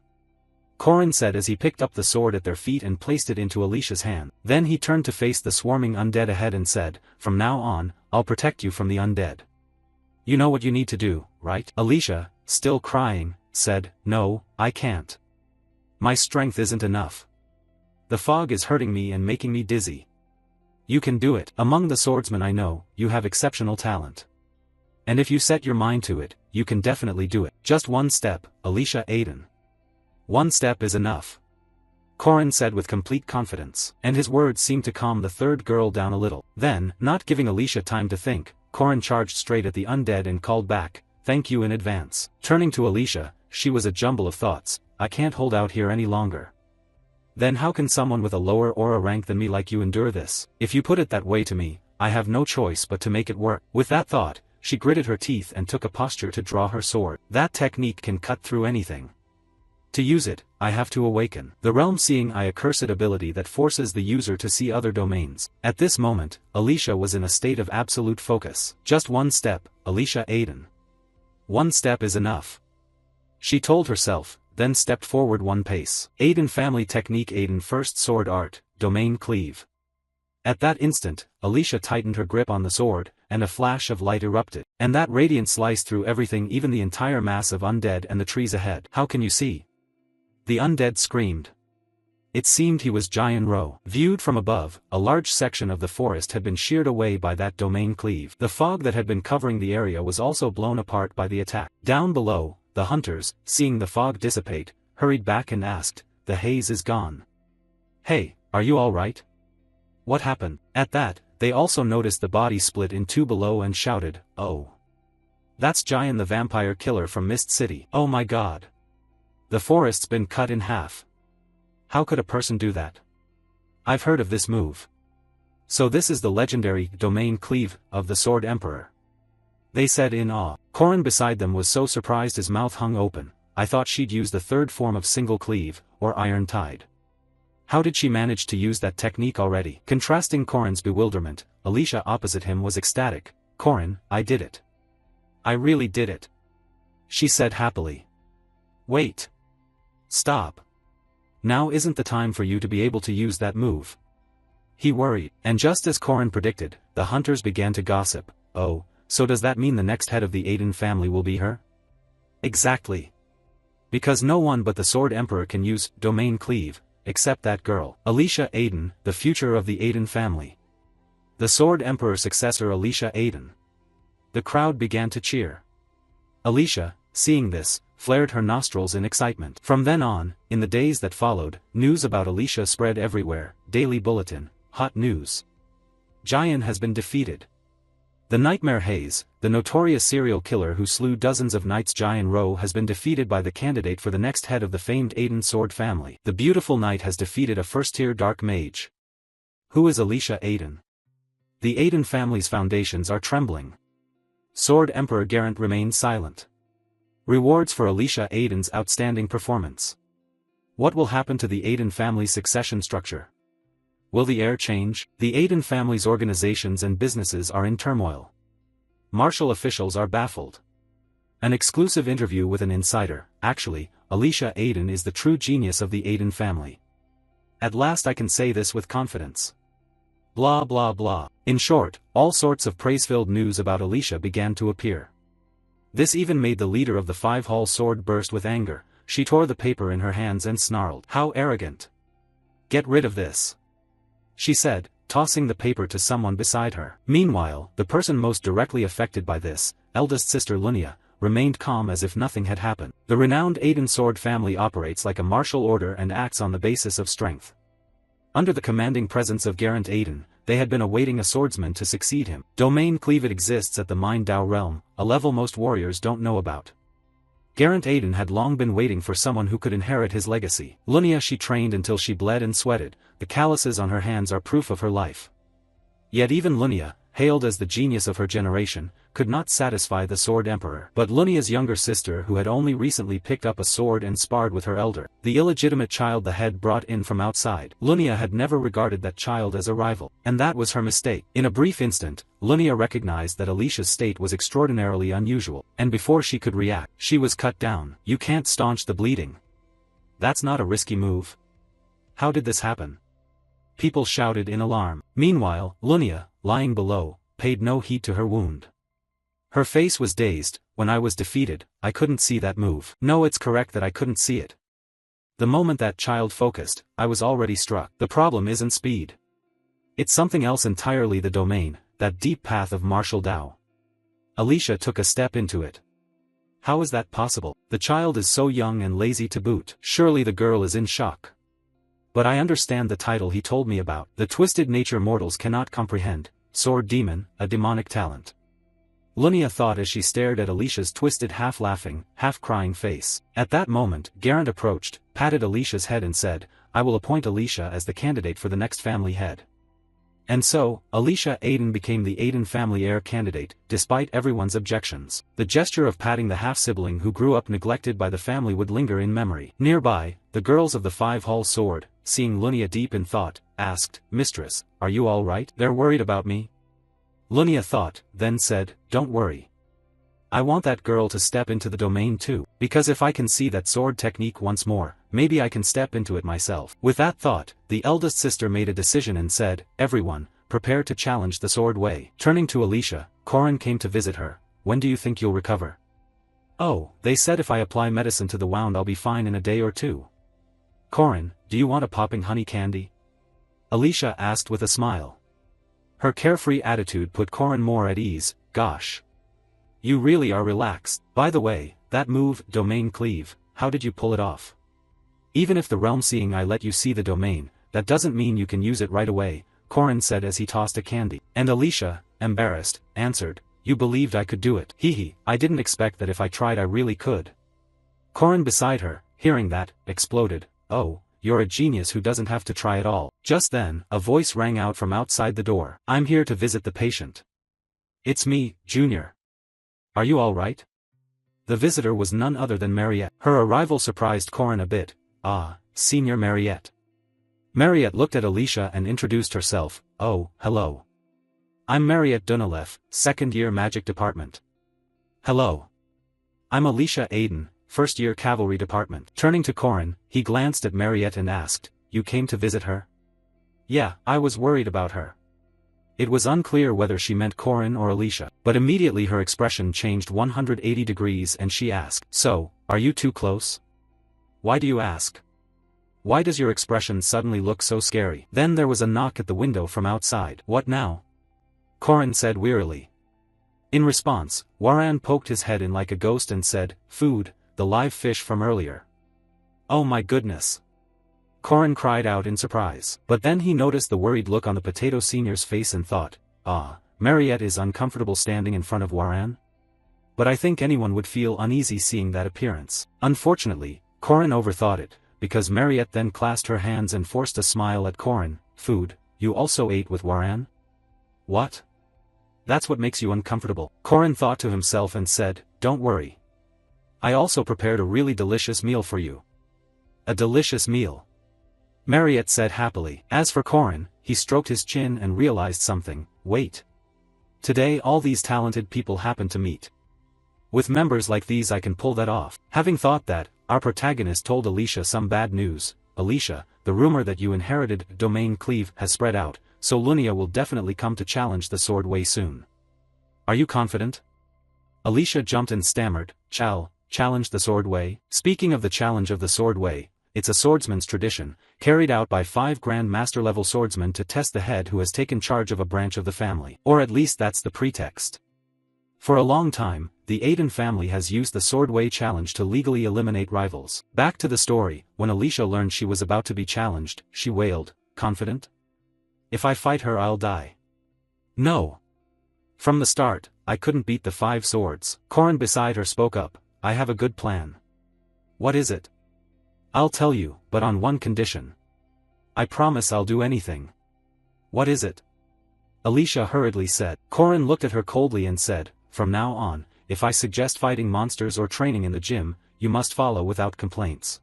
Korin said as he picked up the sword at their feet and placed it into Alicia's hand. Then he turned to face the swarming undead ahead and said, From now on, I'll protect you from the undead. You know what you need to do, right? Alicia, still crying, said, No, I can't. My strength isn't enough. The fog is hurting me and making me dizzy. You can do it. Among the swordsmen I know, you have exceptional talent. And if you set your mind to it, you can definitely do it. Just one step, Alicia Aiden. One step is enough. Korin said with complete confidence, and his words seemed to calm the third girl down a little. Then, not giving Alicia time to think, Korin charged straight at the undead and called back, Thank you in advance. Turning to Alicia, she was a jumble of thoughts. I can't hold out here any longer. Then how can someone with a lower aura rank than me like you endure this? If you put it that way to me, I have no choice but to make it work. With that thought, she gritted her teeth and took a posture to draw her sword. That technique can cut through anything. To use it, I have to awaken the realm-seeing eye, a cursed ability that forces the user to see other domains. At this moment, Alicia was in a state of absolute focus. Just one step, Alicia Aiden. One step is enough. She told herself, then stepped forward one pace. Aiden family technique. Aiden first sword art, domain cleave. At that instant, Alicia tightened her grip on the sword, and a flash of light erupted. And that radiance sliced through everything, even the entire mass of undead and the trees ahead. How can you see? The undead screamed. It seemed he was Enro. Viewed from above, a large section of the forest had been sheared away by that domain cleave. The fog that had been covering the area was also blown apart by the attack. Down below, the hunters, seeing the fog dissipate, hurried back and asked, The haze is gone. Hey, are you all right? What happened? At that, they also noticed the body split in two below and shouted, Oh. That's Jian the vampire killer from Mist City. Oh my god. The forest's been cut in half. How could a person do that? I've heard of this move. So this is the legendary domain cleave of the Sword Emperor. They said in awe. Korin beside them was so surprised his mouth hung open. I thought she'd use the third form of single cleave, or iron tide. How did she manage to use that technique already? Contrasting Korin's bewilderment, Alicia opposite him was ecstatic. Korin, I did it. I really did it. She said happily. Wait. Stop. Now isn't the time for you to be able to use that move. He worried, and just as Korin predicted, the hunters began to gossip. Oh, so does that mean the next head of the Aiden family will be her? Exactly. Because no one but the Sword Emperor can use domain cleave, except that girl. Alicia Aiden, the future of the Aiden family. The Sword Emperor's successor Alicia Aiden. The crowd began to cheer. Alicia, seeing this, flared her nostrils in excitement. From then on, in the days that followed, news about Alicia spread everywhere. Daily bulletin, hot news. Jian has been defeated. The Nightmare Haze, the notorious serial killer who slew dozens of knights enro has been defeated by the candidate for the next head of the famed Aiden sword family. The beautiful knight has defeated a first-tier dark mage. Who is Alicia Aiden? The Aiden family's foundations are trembling. Sword Emperor Garant remains silent. Rewards for Alicia Aiden's outstanding performance. What will happen to the Aiden family's succession structure? Will the heir change? The Aiden family's organizations and businesses are in turmoil. Martial officials are baffled. An exclusive interview with an insider. Actually, Alicia Aiden is the true genius of the Aiden family. At last I can say this with confidence. Blah blah blah. In short, all sorts of praise-filled news about Alicia began to appear. This even made the leader of the Five-Hall Sword burst with anger. She tore the paper in her hands and snarled. How arrogant! Get rid of this, she said, tossing the paper to someone beside her. Meanwhile, the person most directly affected by this, eldest sister Lunia, remained calm as if nothing had happened. The renowned Aiden sword family operates like a martial order and acts on the basis of strength. Under the commanding presence of Garant Aiden, they had been awaiting a swordsman to succeed him. Domain cleavage exists at the Mind Dao realm, a level most warriors don't know about. Garant Aiden had long been waiting for someone who could inherit his legacy. Lunia she trained until she bled and sweated, the calluses on her hands are proof of her life. Yet even Lunia, hailed as the genius of her generation, could not satisfy the Sword Emperor. But Lunia's younger sister who had only recently picked up a sword and sparred with her elder, the illegitimate child the head brought in from outside. Lunia had never regarded that child as a rival, and that was her mistake. In a brief instant, Lunia recognized that Alicia's state was extraordinarily unusual, and before she could react, she was cut down. You can't staunch the bleeding. That's not a risky move. How did this happen? People shouted in alarm. Meanwhile, Lunia, lying below, paid no heed to her wound. Her face was dazed. When I was defeated, I couldn't see that move. No, it's correct that I couldn't see it. The moment that child focused, I was already struck. The problem isn't speed. It's something else entirely, the domain, that deep path of martial Dao. Alicia took a step into it. How is that possible? The child is so young and lazy to boot. Surely the girl is in shock. But I understand the title he told me about. The twisted nature mortals cannot comprehend. Sword Demon, a demonic talent. Lunia thought as she stared at Alicia's twisted half-laughing, half-crying face. At that moment, Garant approached, patted Alicia's head and said, I will appoint Alicia as the candidate for the next family head. And so, Alicia Aiden became the Aiden family heir candidate, despite everyone's objections. The gesture of patting the half-sibling who grew up neglected by the family would linger in memory. Nearby, the girls of the Five-Hall Sword, seeing Lunia deep in thought, asked, Mistress, are you all right? They're worried about me. Lunia thought, then said, don't worry. I want that girl to step into the domain too, because if I can see that sword technique once more, maybe I can step into it myself. With that thought, the eldest sister made a decision and said, everyone, prepare to challenge the sword way. Turning to Alicia, Corin came to visit her. When do you think you'll recover? Oh, they said if I apply medicine to the wound I'll be fine in a day or two. Corin, do you want a popping honey candy? Alicia asked with a smile. Her carefree attitude put Corin more at ease. Gosh. You really are relaxed. By the way, that move, domain cleave, how did you pull it off? Even if the realm seeing I let you see the domain, that doesn't mean you can use it right away, Corin said as he tossed a candy. And Alicia, embarrassed, answered, you believed I could do it. Hee, I didn't expect that if I tried I really could. Corin beside her, hearing that, exploded, oh, you're a genius who doesn't have to try at all. Just then, a voice rang out from outside the door. I'm here to visit the patient. It's me, Junior. Are you all right? The visitor was none other than Mariette. Her arrival surprised Corin a bit. Ah, Senior Mariette. Mariette looked at Alicia and introduced herself. Oh, hello. I'm Mariette Dunalef, second-year magic department. Hello. I'm Alicia Aiden, first-year cavalry department. Turning to Corin, he glanced at Mariette and asked, you came to visit her? Yeah, I was worried about her. It was unclear whether she meant Corin or Alicia, but immediately her expression changed 180 degrees and she asked, so, are you too close? Why do you ask? Why does your expression suddenly look so scary? Then there was a knock at the window from outside. What now? Corin said wearily. In response, Waran poked his head in like a ghost and said, food, the live fish from earlier. Oh my goodness. Corin cried out in surprise. But then he noticed the worried look on the Potato Senior's face and thought, ah, Mariette is uncomfortable standing in front of Waran? But I think anyone would feel uneasy seeing that appearance. Unfortunately, Corin overthought it, because Mariette then clasped her hands and forced a smile at Corin. Food, you also ate with Waran? What? That's what makes you uncomfortable. Corin thought to himself and said, don't worry. I also prepared a really delicious meal for you. A delicious meal. Mariette said happily. As for Corin, he stroked his chin and realized something. Wait. Today all these talented people happen to meet. With members like these I can pull that off. Having thought that, our protagonist told Alicia some bad news. Alicia, the rumor that you inherited Domain Cleave has spread out, so Lunia will definitely come to challenge the Sword Way soon. Are you confident? Alicia jumped and stammered, challenge the Sword Way? Speaking of the challenge of the Sword Way, it's a swordsman's tradition, carried out by 5 Grand Master level swordsmen to test the head who has taken charge of a branch of the family. Or at least that's the pretext. For a long time, the Aiden family has used the Sword Way challenge to legally eliminate rivals. Back to the story, when Alicia learned she was about to be challenged, she wailed, confident? If I fight her I'll die. No. From the start, I couldn't beat the 5 swords. Corin beside her spoke up, I have a good plan. What is it? I'll tell you, but on one condition. I promise I'll do anything. What is it? Alicia hurriedly said. Corin looked at her coldly and said, from now on, if I suggest fighting monsters or training in the gym, you must follow without complaints.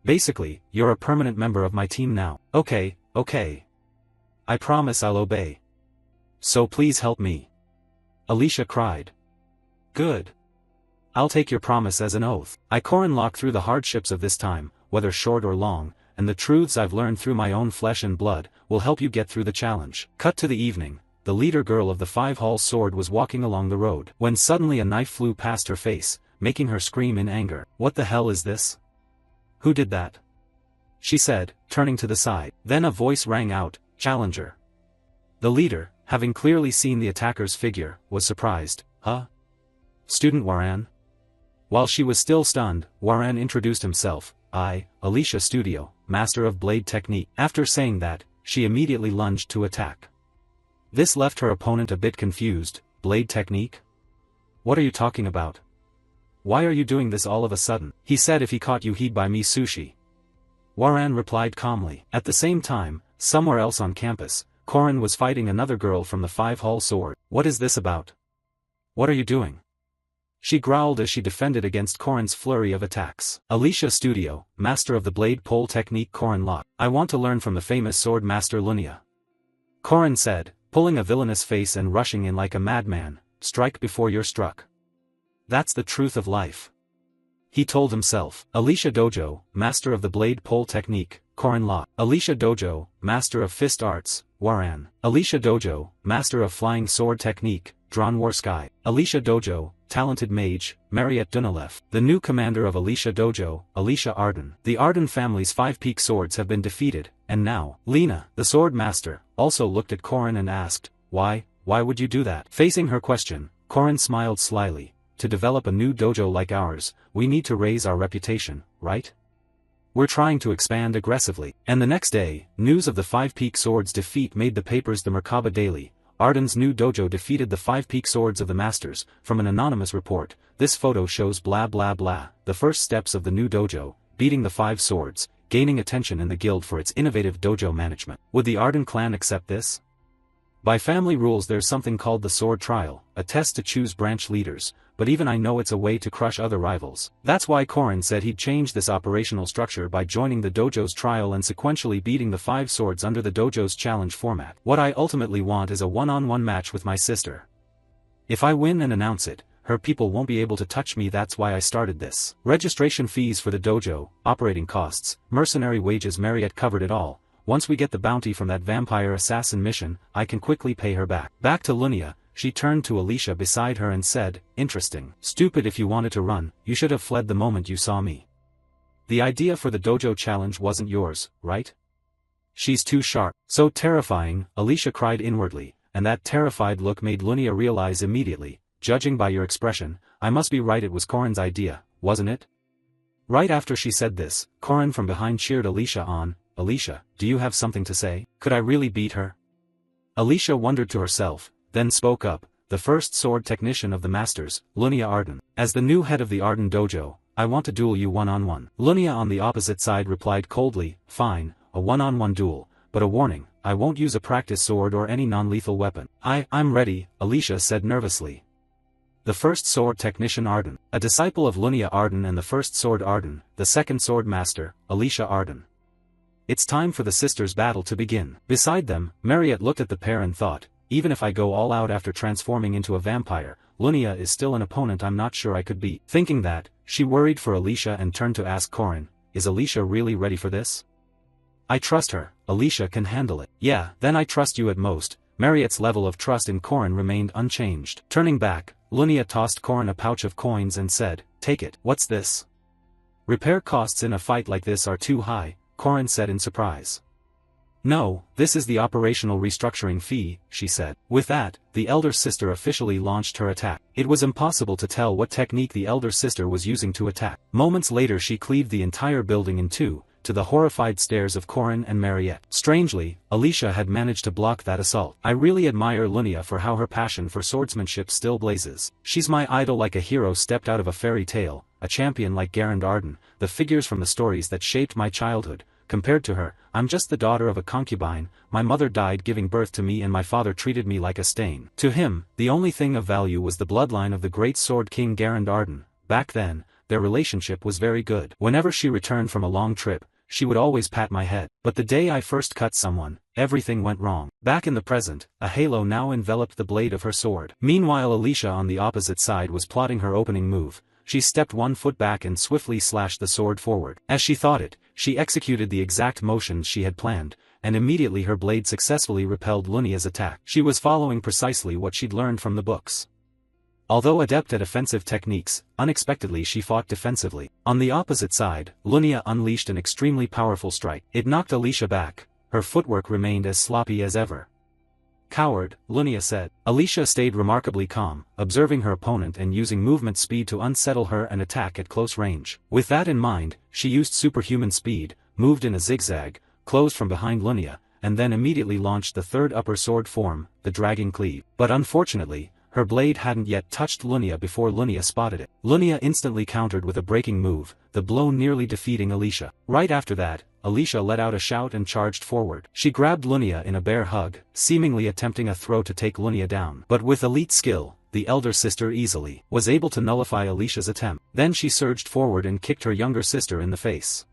Basically, you're a permanent member of my team now. Okay. I promise I'll obey. So please help me. Alicia cried. Good. I'll take your promise as an oath. Corin locked through the hardships of this time, whether short or long, and the truths I've learned through my own flesh and blood, will help you get through the challenge. Cut to the evening. The leader girl of the 5 Hall Sword was walking along the road, when suddenly a knife flew past her face, making her scream in anger. What the hell is this? Who did that? She said, turning to the side. Then a voice rang out, Challenger. The leader, having clearly seen the attacker's figure, was surprised. Huh? Student Waran? While she was still stunned, Waran introduced himself. I, Alicia Studio, Master of Blade Technique. After saying that, she immediately lunged to attack. This left her opponent a bit confused. Blade technique? What are you talking about? Why are you doing this all of a sudden? He said if he caught you he'd buy me sushi. Waran replied calmly. At the same time, somewhere else on campus, Corin was fighting another girl from the 5 Hall Sword. What is this about? What are you doing? She growled as she defended against Corin's flurry of attacks. Alicia Studio, Master of the Blade Pole Technique. Corin locked. I want to learn from the famous sword master Lunia. Corin said, pulling a villainous face and rushing in like a madman. Strike before you're struck. That's the truth of life. He told himself. Alicia Dojo, Master of the Blade Pole Technique. Corin locked. Alicia Dojo, Master of Fist Arts. Waran. Alicia Dojo, Master of Flying Sword Technique. Drawn War Sky. Alicia Dojo, Talented Mage, Mariette Dunalev. The new commander of Alicia Dojo, Alicia Arden. The Arden family's 5 peak swords have been defeated, and now, Lena, the sword master, also looked at Corin and asked, why would you do that? Facing her question, Corin smiled slyly. To develop a new dojo like ours, we need to raise our reputation, right? We're trying to expand aggressively. And the next day, news of the 5 peak swords defeat made the papers. The Merkaba Daily. Arden's new dojo defeated the 5 peak swords of the masters. From an anonymous report, this photo shows blah blah blah, the first steps of the new dojo, beating the 5 swords, gaining attention in the guild for its innovative dojo management. Would the Arden clan accept this? By family rules there's something called the sword trial, a test to choose branch leaders, but even I know it's a way to crush other rivals. That's why Corin said he'd change this operational structure by joining the dojo's trial and sequentially beating the 5 swords under the dojo's challenge format. What I ultimately want is a one-on-one match with my sister. If I win and announce it, her people won't be able to touch me. That's why I started this. Registration fees for the dojo, operating costs, mercenary wages. Mariette covered it all. Once we get the bounty from that vampire assassin mission, I can quickly pay her back. Back to Lunia, she turned to Alicia beside her and said, interesting. Stupid. If you wanted to run, you should have fled the moment you saw me. The idea for the dojo challenge wasn't yours, right? She's too sharp. So terrifying, Alicia cried inwardly, and that terrified look made Lunia realize immediately, judging by your expression, I must be right, it was Corin's idea, wasn't it? Right after she said this, Corin from behind cheered Alicia on. Alicia, do you have something to say? Could I really beat her? Alicia wondered to herself, then spoke up, the first sword technician of the masters, Lunia Arden. As the new head of the Arden dojo, I want to duel you one-on-one. Lunia on the opposite side replied coldly, fine, a one-on-one duel, but a warning, I won't use a practice sword or any non-lethal weapon. I'm ready, Alicia said nervously. The first sword technician Arden, a disciple of Lunia Arden and the first sword Arden, the second sword master, Alicia Arden. It's time for the sisters' battle to begin. Beside them, Marriott looked at the pair and thought, even if I go all out after transforming into a vampire, Lunia is still an opponent I'm not sure I could beat. Thinking that, she worried for Alicia and turned to ask Corin, is Alicia really ready for this? I trust her, Alicia can handle it. Yeah, then I trust you at most. Marriott's level of trust in Corin remained unchanged. Turning back, Lunia tossed Corin a pouch of coins and said, take it. What's this? Repair costs in a fight like this are too high, Corin said in surprise. No, this is the operational restructuring fee, she said. With that, the elder sister officially launched her attack. It was impossible to tell what technique the elder sister was using to attack. Moments later she cleaved the entire building in two, to the horrified stares of Corin and Marriott. Strangely, Alicia had managed to block that assault. I really admire Lunia for how her passion for swordsmanship still blazes. She's my idol, like a hero stepped out of a fairy tale, a champion like Garand Arden, the figures from the stories that shaped my childhood. Compared to her, I'm just the daughter of a concubine, my mother died giving birth to me and my father treated me like a stain. To him, the only thing of value was the bloodline of the great sword king Garand Arden. Back then, their relationship was very good. Whenever she returned from a long trip, she would always pat my head. But the day I first cut someone, everything went wrong. Back in the present, a halo now enveloped the blade of her sword. Meanwhile Alicia on the opposite side was plotting her opening move. She stepped 1 foot back and swiftly slashed the sword forward. As she thought it, she executed the exact motions she had planned, and immediately her blade successfully repelled Lunia's attack. She was following precisely what she'd learned from the books. Although adept at offensive techniques, unexpectedly she fought defensively. On the opposite side, Lunia unleashed an extremely powerful strike. It knocked Alicia back. Her footwork remained as sloppy as ever. Coward, Lunia said. Alicia stayed remarkably calm, observing her opponent and using movement speed to unsettle her and attack at close range. With that in mind, she used superhuman speed, moved in a zigzag, closed from behind Lunia, and then immediately launched the third upper sword form, the dragging cleave. But unfortunately, her blade hadn't yet touched Lunia before Lunia spotted it. Lunia instantly countered with a breaking move, the blow nearly defeating Alicia. Right after that, Alicia let out a shout and charged forward. She grabbed Lunia in a bear hug, seemingly attempting a throw to take Lunia down. But with elite skill, the elder sister easily was able to nullify Alicia's attempt. Then she surged forward and kicked her younger sister in the face.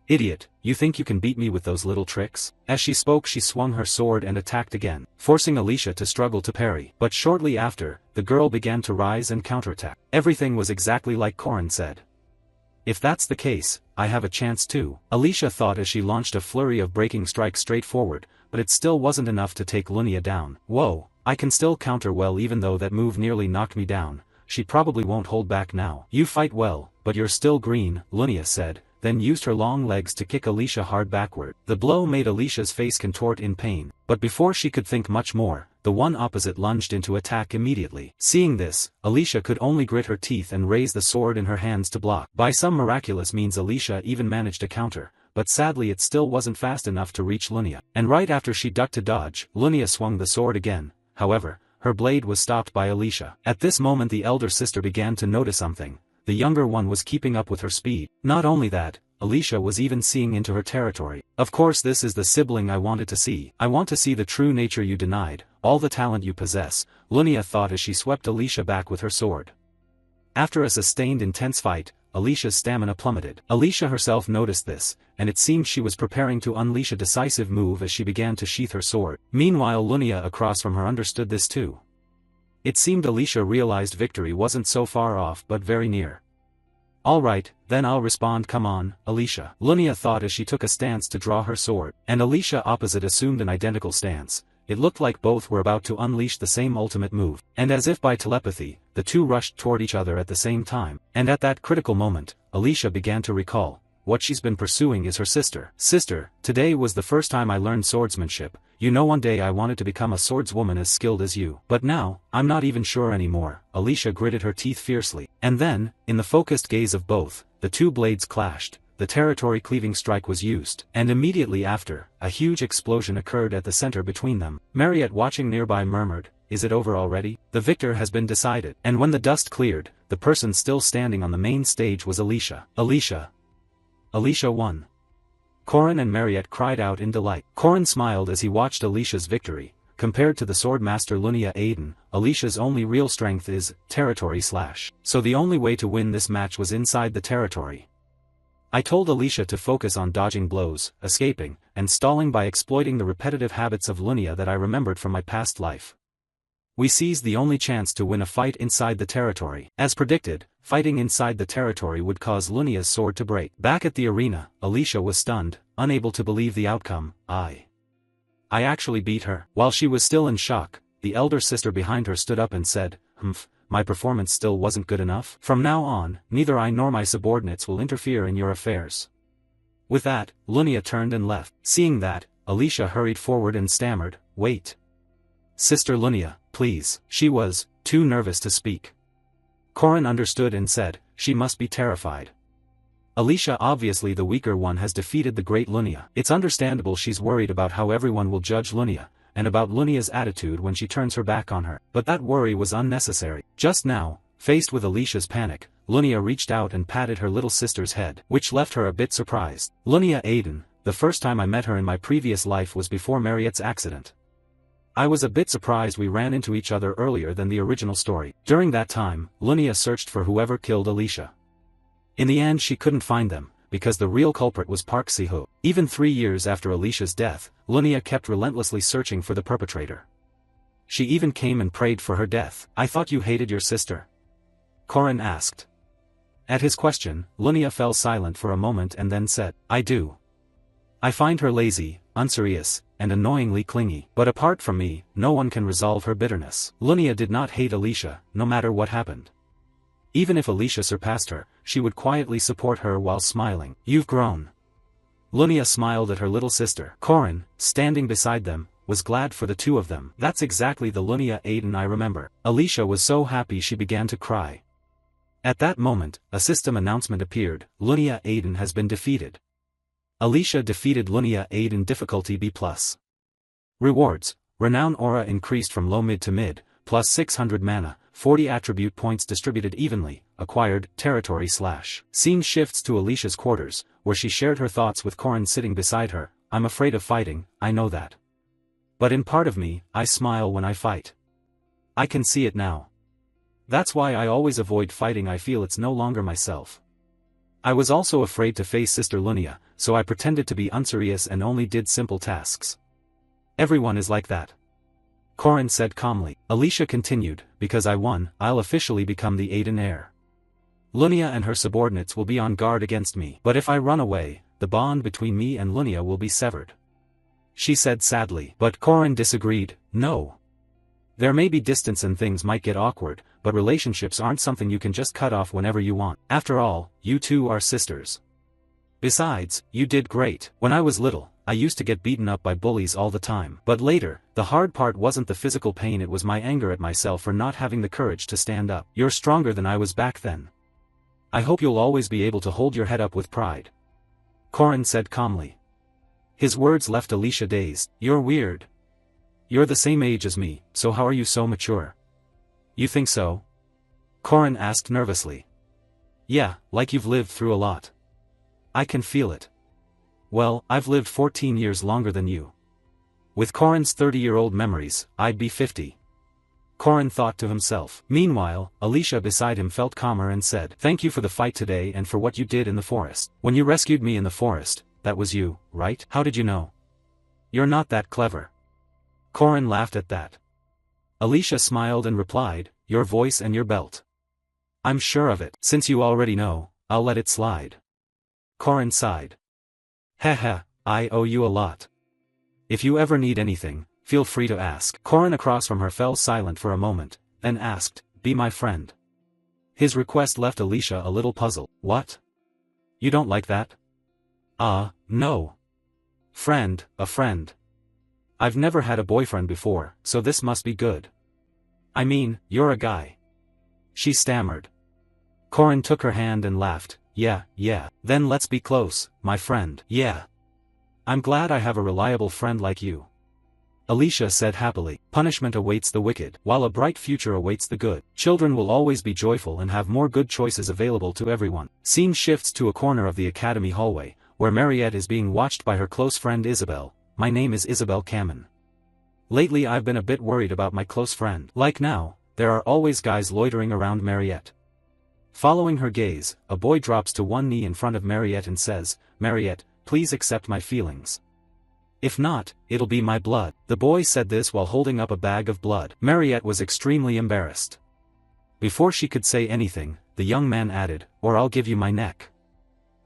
Idiot, you think you can beat me with those little tricks? As she spoke she swung her sword and attacked again, forcing Alicia to struggle to parry. But shortly after, the girl began to rise and counterattack. Everything was exactly like Corin said. If that's the case, I have a chance too, Alicia thought as she launched a flurry of breaking strikes straight forward, but it still wasn't enough to take Lunia down. Whoa, I can still counter well even though that move nearly knocked me down. She probably won't hold back now. You fight well, but you're still green, Lunia said, then used her long legs to kick Alicia hard backward. The blow made Alicia's face contort in pain, but before she could think much more, the one opposite lunged into attack immediately. Seeing this, Alicia could only grit her teeth and raise the sword in her hands to block. By some miraculous means Alicia even managed to counter, but sadly it still wasn't fast enough to reach Lunia. And right after she ducked to dodge, Lunia swung the sword again. However, her blade was stopped by Alicia. At this moment the elder sister began to notice something. The younger one was keeping up with her speed. Not only that, Alicia was even seeing into her territory. Of course this is the sibling I wanted to see. I want to see the true nature you denied, all the talent you possess, Lunia thought as she swept Alicia back with her sword. After a sustained intense fight, Alicia's stamina plummeted. Alicia herself noticed this, and it seemed she was preparing to unleash a decisive move as she began to sheath her sword. Meanwhile Lunia across from her understood this too. It seemed Alicia realized victory wasn't so far off but very near. Alright, then I'll respond, come on, Alicia, Lunia thought as she took a stance to draw her sword, and Alicia opposite assumed an identical stance. It looked like both were about to unleash the same ultimate move, and as if by telepathy, the two rushed toward each other at the same time. And at that critical moment, Alicia began to recall, what she's been pursuing is her sister. Sister, today was the first time I learned swordsmanship. You know, one day I wanted to become a swordswoman as skilled as you. But now, I'm not even sure anymore. Alicia gritted her teeth fiercely. And then, in the focused gaze of both, the two blades clashed. The territory-cleaving strike was used, and immediately after, a huge explosion occurred at the center between them. Marriott watching nearby murmured, is it over already? The victor has been decided. And when the dust cleared, the person still standing on the main stage was Alicia. Alicia won. Corin and Mariette cried out in delight. Corin smiled as he watched Alicia's victory. Compared to the swordmaster Lunia Aiden, Alicia's only real strength is territory /. So the only way to win this match was inside the territory. I told Alicia to focus on dodging blows, escaping, and stalling by exploiting the repetitive habits of Lunia that I remembered from my past life. We seized the only chance to win a fight inside the territory. As predicted, fighting inside the territory would cause Lunia's sword to break. Back at the arena, Alicia was stunned, unable to believe the outcome. I actually beat her. While she was still in shock, the elder sister behind her stood up and said, my performance still wasn't good enough. From now on, neither I nor my subordinates will interfere in your affairs. With that, Lunia turned and left. Seeing that, Alicia hurried forward and stammered, wait. Sister Lunia, please. She was too nervous to speak. Corin understood and said, she must be terrified. Alicia, obviously the weaker one, has defeated the great Lunia. It's understandable she's worried about how everyone will judge Lunia, and about Lunia's attitude when she turns her back on her. But that worry was unnecessary. Just now, faced with Alicia's panic, Lunia reached out and patted her little sister's head, which left her a bit surprised. Lunia Aiden, the first time I met her in my previous life was before Mariette's accident. I was a bit surprised we ran into each other earlier than the original story. During that time, Lunia searched for whoever killed Alicia. In the end she couldn't find them, because the real culprit was Park Si-ho. Even 3 years after Alicia's death, Lunia kept relentlessly searching for the perpetrator. She even came and prayed for her death. I thought you hated your sister? Corin asked. At his question, Lunia fell silent for a moment and then said, I do. I find her lazy, unserious, and annoyingly clingy. But apart from me, no one can resolve her bitterness. Lunia did not hate Alicia, no matter what happened. Even if Alicia surpassed her, she would quietly support her while smiling. You've grown. Lunia smiled at her little sister. Corin, standing beside them, was glad for the two of them. That's exactly the Lunia Aiden I remember. Alicia was so happy she began to cry. At that moment, a system announcement appeared. Lunia Aiden has been defeated. Alicia defeated Lunia Aiden, difficulty B+. Rewards: Renown aura increased from low mid to mid, plus 600 mana, 40 attribute points distributed evenly, acquired, territory /. Scene shifts to Alicia's quarters, where she shared her thoughts with Corin sitting beside her. I'm afraid of fighting, I know that. But in part of me, I smile when I fight. I can see it now. That's why I always avoid fighting. I feel it's no longer myself. I was also afraid to face Sister Lunia, so I pretended to be unserious and only did simple tasks. Everyone is like that. Corin said calmly. Alicia continued, because I won, I'll officially become the Aiden heir. Lunia and her subordinates will be on guard against me. But if I run away, the bond between me and Lunia will be severed. She said sadly. But Corin disagreed. No. There may be distance and things might get awkward, but relationships aren't something you can just cut off whenever you want. After all, you two are sisters. Besides, you did great. When I was little, I used to get beaten up by bullies all the time. But later, the hard part wasn't the physical pain, it was my anger at myself for not having the courage to stand up. You're stronger than I was back then. I hope you'll always be able to hold your head up with pride. Corin said calmly. His words left Alicia dazed. You're weird. You're the same age as me, so how are you so mature? You think so? Corin asked nervously. Yeah, like you've lived through a lot. I can feel it. Well, I've lived 14 years longer than you. With Corin's 30-year-old memories, I'd be 50. Corin thought to himself. Meanwhile, Alicia beside him felt calmer and said, Thank you for the fight today and for what you did in the forest. When you rescued me in the forest, that was you, right? How did you know? You're not that clever. Corin laughed at that. Alicia smiled and replied, Your voice and your belt. I'm sure of it. Since you already know, I'll let it slide. Corin sighed. Haha, I owe you a lot. If you ever need anything, feel free to ask. Corin across from her fell silent for a moment, then asked, Be my friend. His request left Alicia a little puzzled. What? You don't like that? No. Friend, a friend. I've never had a boyfriend before, so this must be good. I mean, you're a guy. She stammered. Corin took her hand and laughed. Yeah. Then let's be close, my friend. Yeah. I'm glad I have a reliable friend like you. Alicia said happily. Punishment awaits the wicked, while a bright future awaits the good. Children will always be joyful and have more good choices available to everyone. Scene shifts to a corner of the academy hallway, where Mariette is being watched by her close friend Isabel. My name is Isabel Kamen. Lately I've been a bit worried about my close friend. Like now, there are always guys loitering around Mariette. Following her gaze, a boy drops to one knee in front of Mariette and says, Mariette, please accept my feelings. If not, it'll be my blood. The boy said this while holding up a bag of blood. Mariette was extremely embarrassed. Before she could say anything, the young man added, or I'll give you my neck.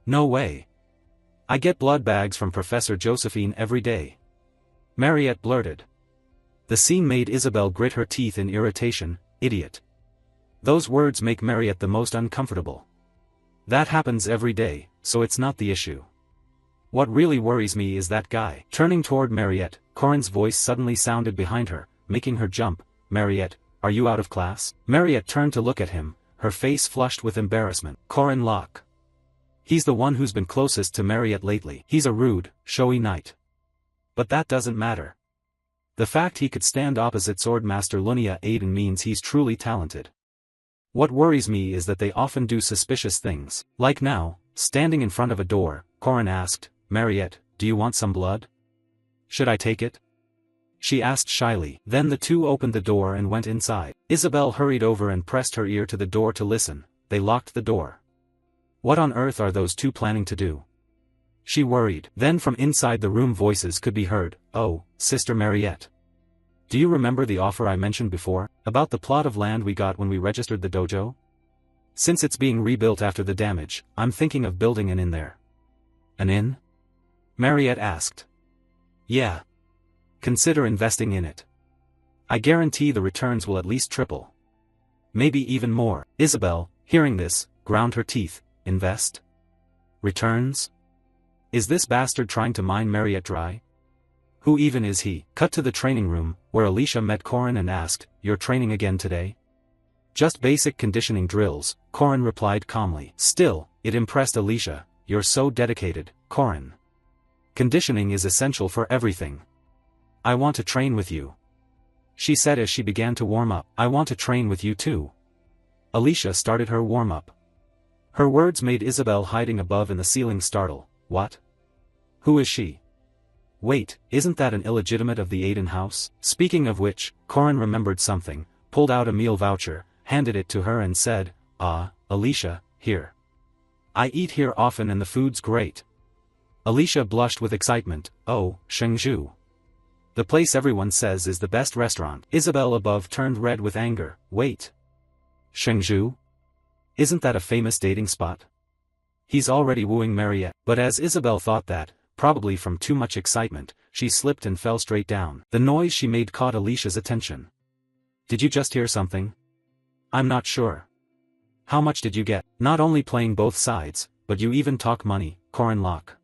No way. I get blood bags from Professor Josephine every day. Mariette blurted. The scene made Isabel grit her teeth in irritation. Idiot. Those words make Mariette the most uncomfortable. That happens every day, so it's not the issue. What really worries me is that guy. Turning toward Mariette, Corin's voice suddenly sounded behind her, making her jump. Mariette, are you out of class? Mariette turned to look at him, her face flushed with embarrassment. Corin Locke. He's the one who's been closest to Mariette lately. He's a rude, showy knight. But that doesn't matter. The fact he could stand opposite Swordmaster Lunia Aiden means he's truly talented. What worries me is that they often do suspicious things. Like now, standing in front of a door, Corin asked, Mariette, do you want some blood? Should I take it? She asked shyly. Then the two opened the door and went inside. Isabel hurried over and pressed her ear to the door to listen. They locked the door. What on earth are those two planning to do? She worried. Then from inside the room voices could be heard. Oh, Sister Mariette. Do you remember the offer I mentioned before, about the plot of land we got when we registered the dojo? Since it's being rebuilt after the damage, I'm thinking of building an inn there. An inn? Mariette asked. Yeah. Consider investing in it. I guarantee the returns will at least triple. Maybe even more. Isabel, hearing this, ground her teeth. Invest? Returns? Is this bastard trying to mine Mariette dry? Who even is he? Cut to the training room, where Alicia met Corin and asked, You're training again today? Just basic conditioning drills, Corin replied calmly. Still, it impressed Alicia. You're so dedicated, Corin. Conditioning is essential for everything. I want to train with you. She said as she began to warm up. I want to train with you too. Alicia started her warm-up. Her words made Isabel hiding above in the ceiling startle. What? Who is she? Wait, isn't that an illegitimate of the Aiden house? Speaking of which, Corin remembered something, pulled out a meal voucher, handed it to her and said, Alicia, here. I eat here often and the food's great. Alicia blushed with excitement. Oh, Shengzhou. The place everyone says is the best restaurant. Isabel above turned red with anger. Wait. Shengzhou? Isn't that a famous dating spot? He's already wooing Mariette. But as Isabel thought that, probably from too much excitement, she slipped and fell straight down. The noise she made caught Alicia's attention. Did you just hear something? I'm not sure. How much did you get? Not only playing both sides, but you even talk money, Corin Locke.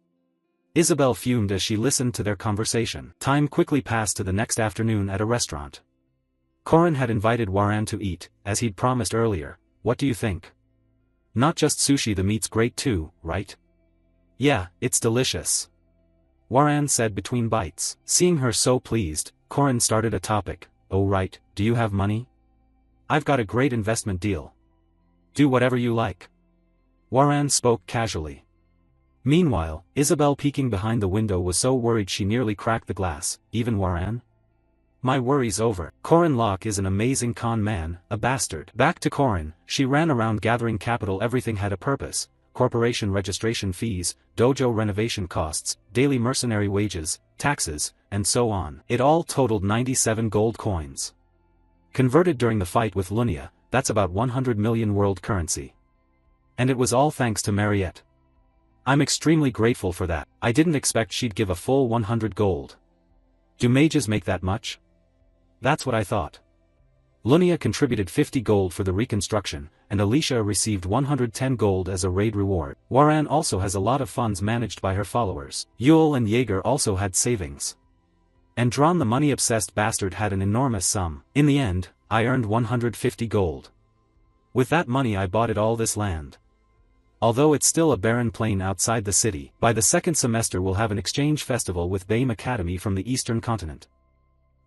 Isabel fumed as she listened to their conversation. Time quickly passed to the next afternoon at a restaurant. Corin had invited Waran to eat, as he'd promised earlier. What do you think? Not just sushi, the meat's great too, right? Yeah, it's delicious. Waran said between bites. Seeing her so pleased, Corin started a topic. Oh right, do you have money? I've got a great investment deal. Do whatever you like. Waran spoke casually. Meanwhile, Isabel peeking behind the window was so worried she nearly cracked the glass. Even Waran? My worry's over. Corin Locke is an amazing con man, a bastard. Back to Corin, she ran around gathering capital. Everything had a purpose. Corporation registration fees, dojo renovation costs, daily mercenary wages, taxes, and so on. It all totaled 97 gold coins. Converted during the fight with Lunia, that's about 100 million world currency. And it was all thanks to Mariette. I'm extremely grateful for that. I didn't expect she'd give a full 100 gold. Do mages make that much? That's what I thought. Lunia contributed 50 gold for the reconstruction, and Alicia received 110 gold as a raid reward. Waran also has a lot of funds managed by her followers. Yule and Jaeger also had savings. And Dron, the money-obsessed bastard, had an enormous sum. In the end, I earned 150 gold. With that money I bought all this land. Although it's still a barren plain outside the city, by the second semester we'll have an exchange festival with BAME Academy from the Eastern continent.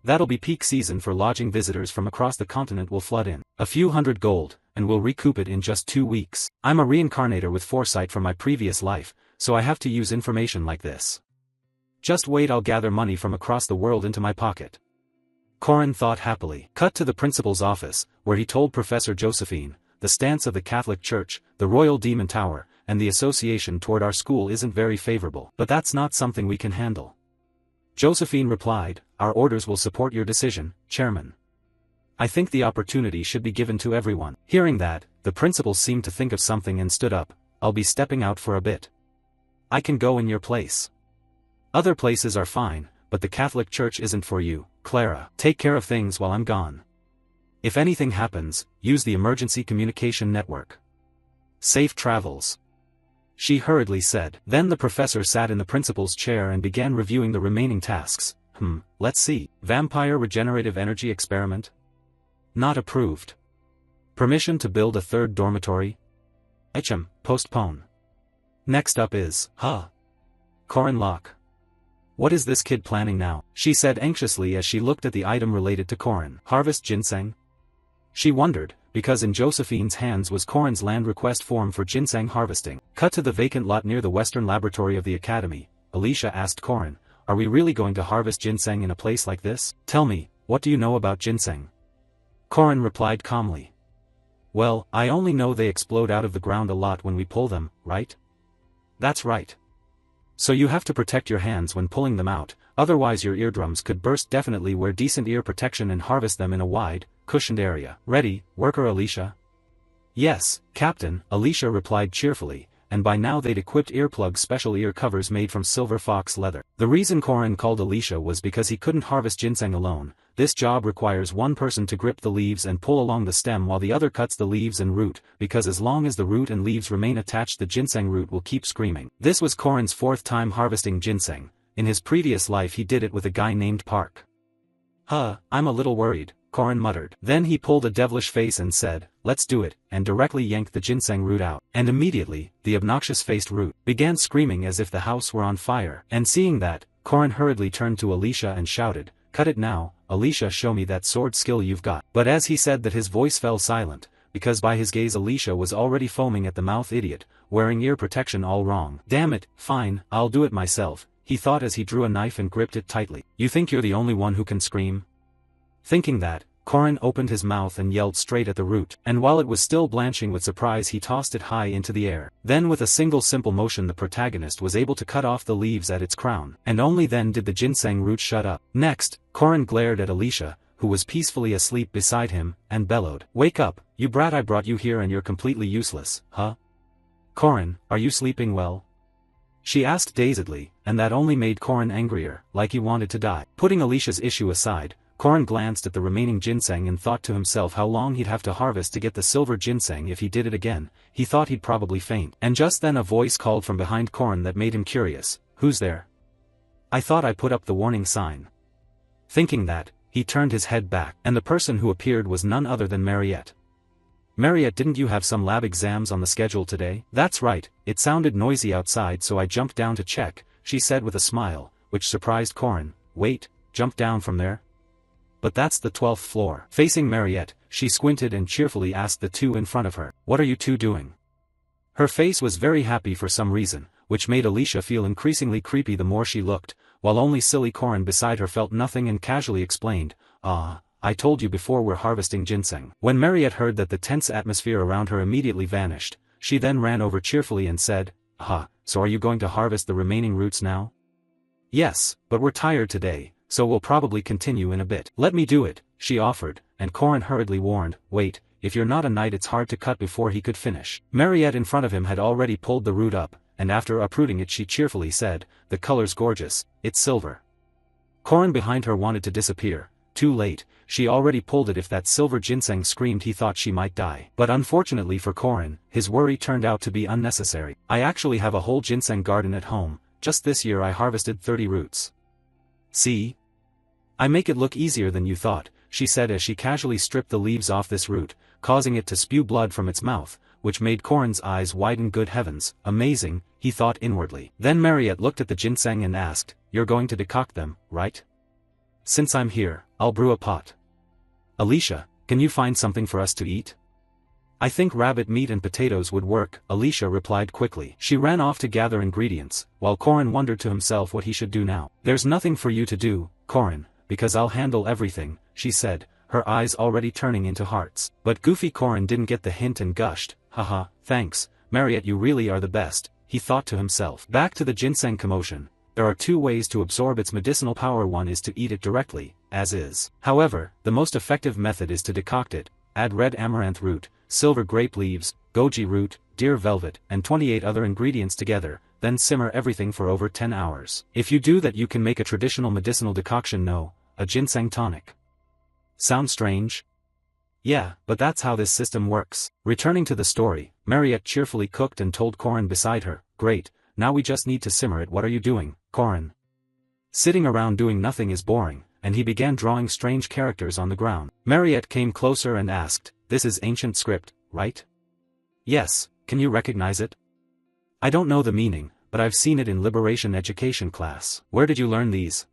That'll be peak season for lodging. Visitors from across the continent will flood in. A few hundred gold, and we'll recoup it in just 2 weeks. I'm a reincarnator with foresight from my previous life, so I have to use information like this. Just wait, I'll gather money from across the world into my pocket. Corin thought happily. Cut to the principal's office, where he told Professor Josephine, the stance of the Catholic Church, the Royal Demon Tower, and the association toward our school isn't very favorable. But that's not something we can handle. Josephine replied, our orders will support your decision, Chairman. I think the opportunity should be given to everyone. Hearing that, the principal seemed to think of something and stood up. I'll be stepping out for a bit. I can go in your place. Other places are fine, but the Catholic Church isn't for you, Clara. Take care of things while I'm gone. If anything happens, use the emergency communication network. Safe travels. She hurriedly said. Then the professor sat in the principal's chair and began reviewing the remaining tasks. Let's see. Vampire regenerative energy experiment? Not approved. Permission to build a 3rd dormitory? Postpone. Next up is, Corin Locke. What is this kid planning now? She said anxiously as she looked at the item related to Corin. Harvest ginseng? She wondered, because in Josephine's hands was Corin's land request form for ginseng harvesting. Cut to the vacant lot near the western laboratory of the academy. Alicia asked Corin, are we really going to harvest ginseng in a place like this? Tell me, what do you know about ginseng? Corin replied calmly. Well, I only know they explode out of the ground a lot when we pull them, right? That's right. So you have to protect your hands when pulling them out, otherwise your eardrums could burst. Definitely wear decent ear protection and harvest them in a wide, cushioned area. Ready, worker Alicia? Yes, Captain, Alicia replied cheerfully, and by now they'd equipped earplugs, special ear covers made from silver fox leather. The reason Corin called Alicia was because he couldn't harvest ginseng alone. This job requires one person to grip the leaves and pull along the stem while the other cuts the leaves and root, because as long as the root and leaves remain attached the ginseng root will keep screaming. This was Corin's 4th time harvesting ginseng. In his previous life he did it with a guy named Park. I'm a little worried, Corin muttered. Then he pulled a devilish face and said, let's do it, and directly yanked the ginseng root out. And immediately, the obnoxious-faced root began screaming as if the house were on fire. And seeing that, Corin hurriedly turned to Alicia and shouted, cut it now, Alicia, show me that sword skill you've got. But as he said that his voice fell silent, because by his gaze Alicia was already foaming at the mouth. Idiot, wearing ear protection all wrong. Damn it, fine, I'll do it myself, he thought as he drew a knife and gripped it tightly. You think you're the only one who can scream? Thinking that, Corin opened his mouth and yelled straight at the root, and while it was still blanching with surprise he tossed it high into the air. Then with a single simple motion the protagonist was able to cut off the leaves at its crown, and only then did the ginseng root shut up. Next, Corin glared at Alicia, who was peacefully asleep beside him, and bellowed, wake up, you brat, I brought you here and you're completely useless, Corin, are you sleeping well? She asked dazedly, and that only made Corin angrier, like he wanted to die. Putting Alicia's issue aside, Corin glanced at the remaining ginseng and thought to himself how long he'd have to harvest to get the silver ginseng. If he did it again, he thought he'd probably faint. And just then a voice called from behind Corin that made him curious, who's there? I thought I put up the warning sign. Thinking that, he turned his head back, and the person who appeared was none other than Mariette. Mariette, didn't you have some lab exams on the schedule today? That's right, it sounded noisy outside so I jumped down to check, she said with a smile, which surprised Corin. Wait, jump down from there? But that's the 12th floor. Facing Mariette, she squinted and cheerfully asked the two in front of her, what are you two doing? Her face was very happy for some reason, which made Alicia feel increasingly creepy the more she looked, while only silly Corin beside her felt nothing and casually explained, I told you before, we're harvesting ginseng. When Mariette heard that, the tense atmosphere around her immediately vanished. She then ran over cheerfully and said, so are you going to harvest the remaining roots now? Yes, but we're tired today, so we'll probably continue in a bit. Let me do it, she offered, and Corin hurriedly warned, wait, if you're not a knight it's hard to cut. Before he could finish, Mariette in front of him had already pulled the root up, and after uprooting it she cheerfully said, the color's gorgeous, it's silver. Corin behind her wanted to disappear. Too late, she already pulled it. If that silver ginseng screamed he thought she might die. But unfortunately for Corin, his worry turned out to be unnecessary. I actually have a whole ginseng garden at home, just this year I harvested 30 roots. See? I make it look easier than you thought, she said as she casually stripped the leaves off this root, causing it to spew blood from its mouth, which made Corin's eyes widen. Good heavens, amazing, he thought inwardly. Then Mariette looked at the ginseng and asked, you're going to decoct them, right? since I'm here, I'll brew a pot. Alicia, can you find something for us to eat? I think rabbit meat and potatoes would work, Alicia replied quickly. She ran off to gather ingredients, while Corin wondered to himself what he should do now. There's nothing for you to do, Corin, because I'll handle everything, she said, her eyes already turning into hearts. But goofy Corin didn't get the hint and gushed, haha, thanks, Mariette, you really are the best, he thought to himself. Back to the ginseng commotion. There are two ways to absorb its medicinal power. One is to eat it directly, as is. However, the most effective method is to decoct it. Add red amaranth root, silver grape leaves, goji root, deer velvet, and 28 other ingredients together, then simmer everything for over 10 hours. If you do that, you can make a traditional medicinal decoction. No, a ginseng tonic. Sound strange? Yeah, but that's how this system works. Returning to the story, Mariette cheerfully cooked and told Corin beside her, great, now we just need to simmer it. What are you doing, Corin? Sitting around doing nothing is boring, and he began drawing strange characters on the ground. Mariette came closer and asked, this is ancient script, right? Yes, can you recognize it? I don't know the meaning, but I've seen it in liberation education class. Where did you learn these?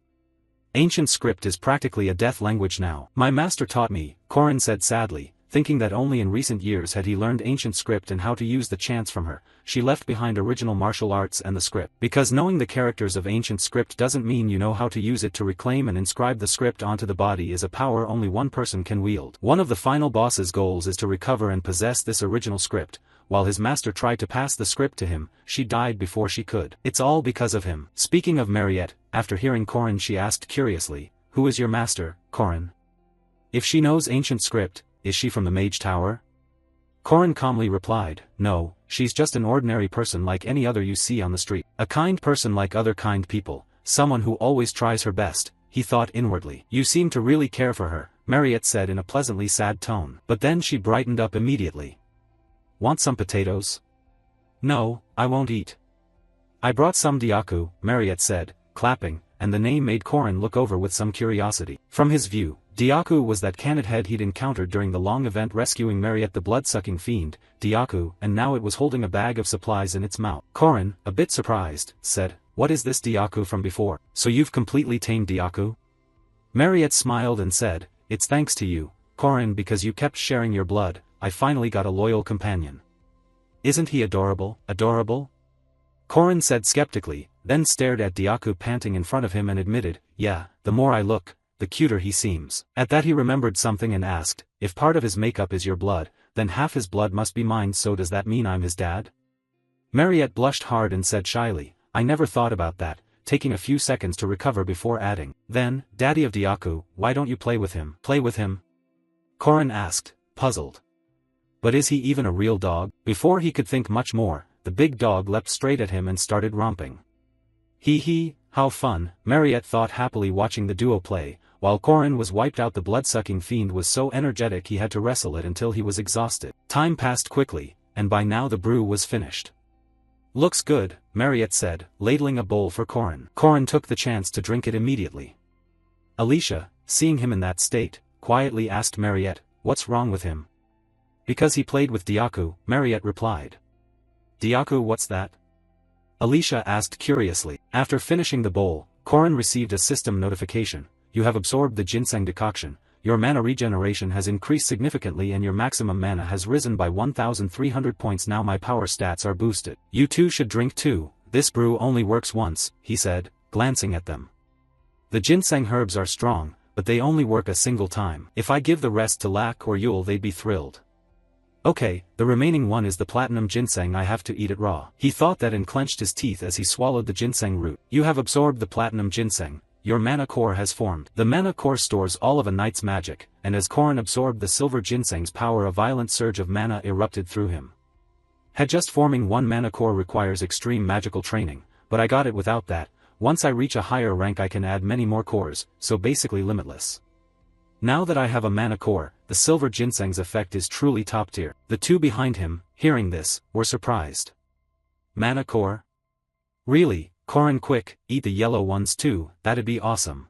Ancient script is practically a death language now. My master taught me, Corin said sadly, thinking that only in recent years had he learned ancient script and how to use the chants from her. She left behind original martial arts and the script. Because knowing the characters of ancient script doesn't mean you know how to use it to reclaim and inscribe the script onto the body is a power only one person can wield. One of the final boss's goals is to recover and possess this original script. While his master tried to pass the script to him, she died before she could. It's all because of him. Speaking of Mariette, after hearing Corin she asked curiously, who is your master, Corin? If she knows ancient script, is she from the Mage Tower? Corin calmly replied, no, she's just an ordinary person like any other you see on the street. A kind person like other kind people, someone who always tries her best, he thought inwardly. You seem to really care for her, Mariette said in a pleasantly sad tone. But then she brightened up immediately. Want some potatoes? No, I won't eat. I brought some Diaku, Mariette said, clapping, and the name made Corin look over with some curiosity. From his view, Diaku was that canned head he'd encountered during the long event rescuing Mariette the blood-sucking fiend, Diaku, and now it was holding a bag of supplies in its mouth. Corin, a bit surprised, said, what is this Diaku from before? So you've completely tamed Diaku? Mariette smiled and said, it's thanks to you, Corin, because you kept sharing your blood, I finally got a loyal companion. Isn't he adorable, adorable? Corin said skeptically, then stared at Diaku panting in front of him and admitted, yeah, the more I look, the cuter he seems. At that he remembered something and asked, if part of his makeup is your blood, then half his blood must be mine, so does that mean I'm his dad? Mariette blushed hard and said shyly, I never thought about that, taking a few seconds to recover before adding, then, daddy of Diaku, why don't you play with him? Play with him? Corin asked, puzzled. But is he even a real dog? Before he could think much more, the big dog leapt straight at him and started romping. Hee, how fun, Mariette thought happily watching the duo play, while Corin was wiped out. The blood-sucking fiend was so energetic he had to wrestle it until he was exhausted. Time passed quickly, and by now the brew was finished. Looks good, Mariette said, ladling a bowl for Corin. Corin took the chance to drink it immediately. Alicia, seeing him in that state, quietly asked Mariette, what's wrong with him? Because he played with Diaku, Mariette replied. Diaku, what's that? Alicia asked curiously. After finishing the bowl, Corin received a system notification. You have absorbed the ginseng decoction, your mana regeneration has increased significantly and your maximum mana has risen by 1,300 points. Now my power stats are boosted. You two should drink too, this brew only works once, he said, glancing at them. The ginseng herbs are strong, but they only work a single time. If I give the rest to Lak or Yule they'd be thrilled. Okay, the remaining one is the platinum ginseng. I have to eat it raw. He thought that and clenched his teeth as he swallowed the ginseng root. You have absorbed the platinum ginseng, your mana core has formed. The mana core stores all of a knight's magic, and as Corin absorbed the silver ginseng's power a violent surge of mana erupted through him. Had just forming one mana core requires extreme magical training, but I got it without that. Once I reach a higher rank I can add many more cores, so basically limitless. Now that I have a mana core, the silver ginseng's effect is truly top tier. The two behind him, hearing this, were surprised. Mana core? Really, Corin, quick, eat the yellow ones too, that'd be awesome.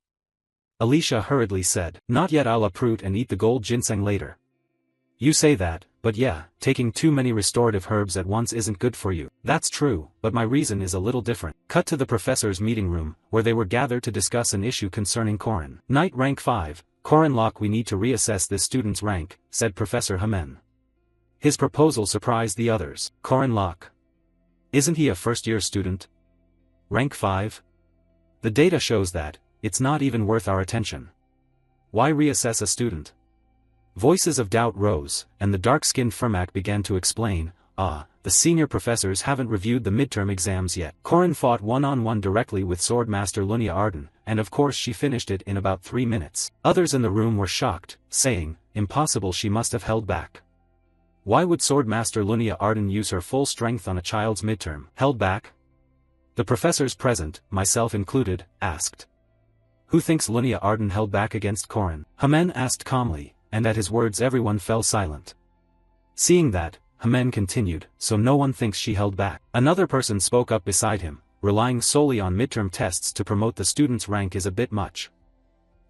Alicia hurriedly said, not yet, I'll uproot and eat the gold ginseng later. You say that, But yeah, taking too many restorative herbs at once isn't good for you. That's true, but my reason is a little different. Cut to the professor's meeting room, where they were gathered to discuss an issue concerning Korin. Knight rank 5, Korin Locke. We need to reassess this student's rank, said Professor Hamen. His proposal surprised the others. Korin Locke. Isn't he a first-year student? Rank 5? The data shows that, it's not even worth our attention. Why reassess a student? Voices of doubt rose, and the dark-skinned Fermac began to explain, the senior professors haven't reviewed the midterm exams yet. Korin fought one-on-one directly with Swordmaster Lunia Arden, and of course she finished it in about 3 minutes. Others in the room were shocked, saying, impossible, she must have held back. Why would Swordmaster Lunia Arden use her full strength on a child's midterm? Held back? The professors present, myself included, asked. Who thinks Lunia Arden held back against Korin? Hamen asked calmly, and at his words everyone fell silent. Seeing that, Hamen continued, so no one thinks she held back. Another person spoke up beside him, relying solely on midterm tests to promote the student's rank is a bit much.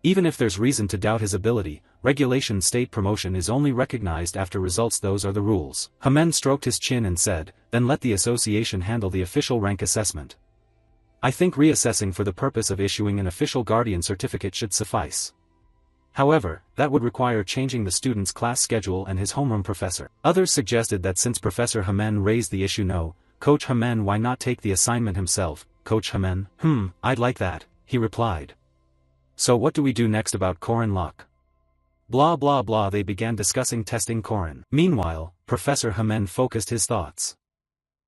Even if there's reason to doubt his ability, regulation state promotion is only recognized after results. Those are the rules. Hamen stroked his chin and said, then let the association handle the official rank assessment. I think reassessing for the purpose of issuing an official guardian certificate should suffice. However, that would require changing the student's class schedule and his homeroom professor. Others suggested that since Professor Hamen raised the issue, Coach Hamen, why not take the assignment himself? Coach Hamen, I'd like that, he replied. So what do we do next about Korin Locke? Blah blah blah. They began discussing testing Korin. Meanwhile, Professor Hamen focused his thoughts.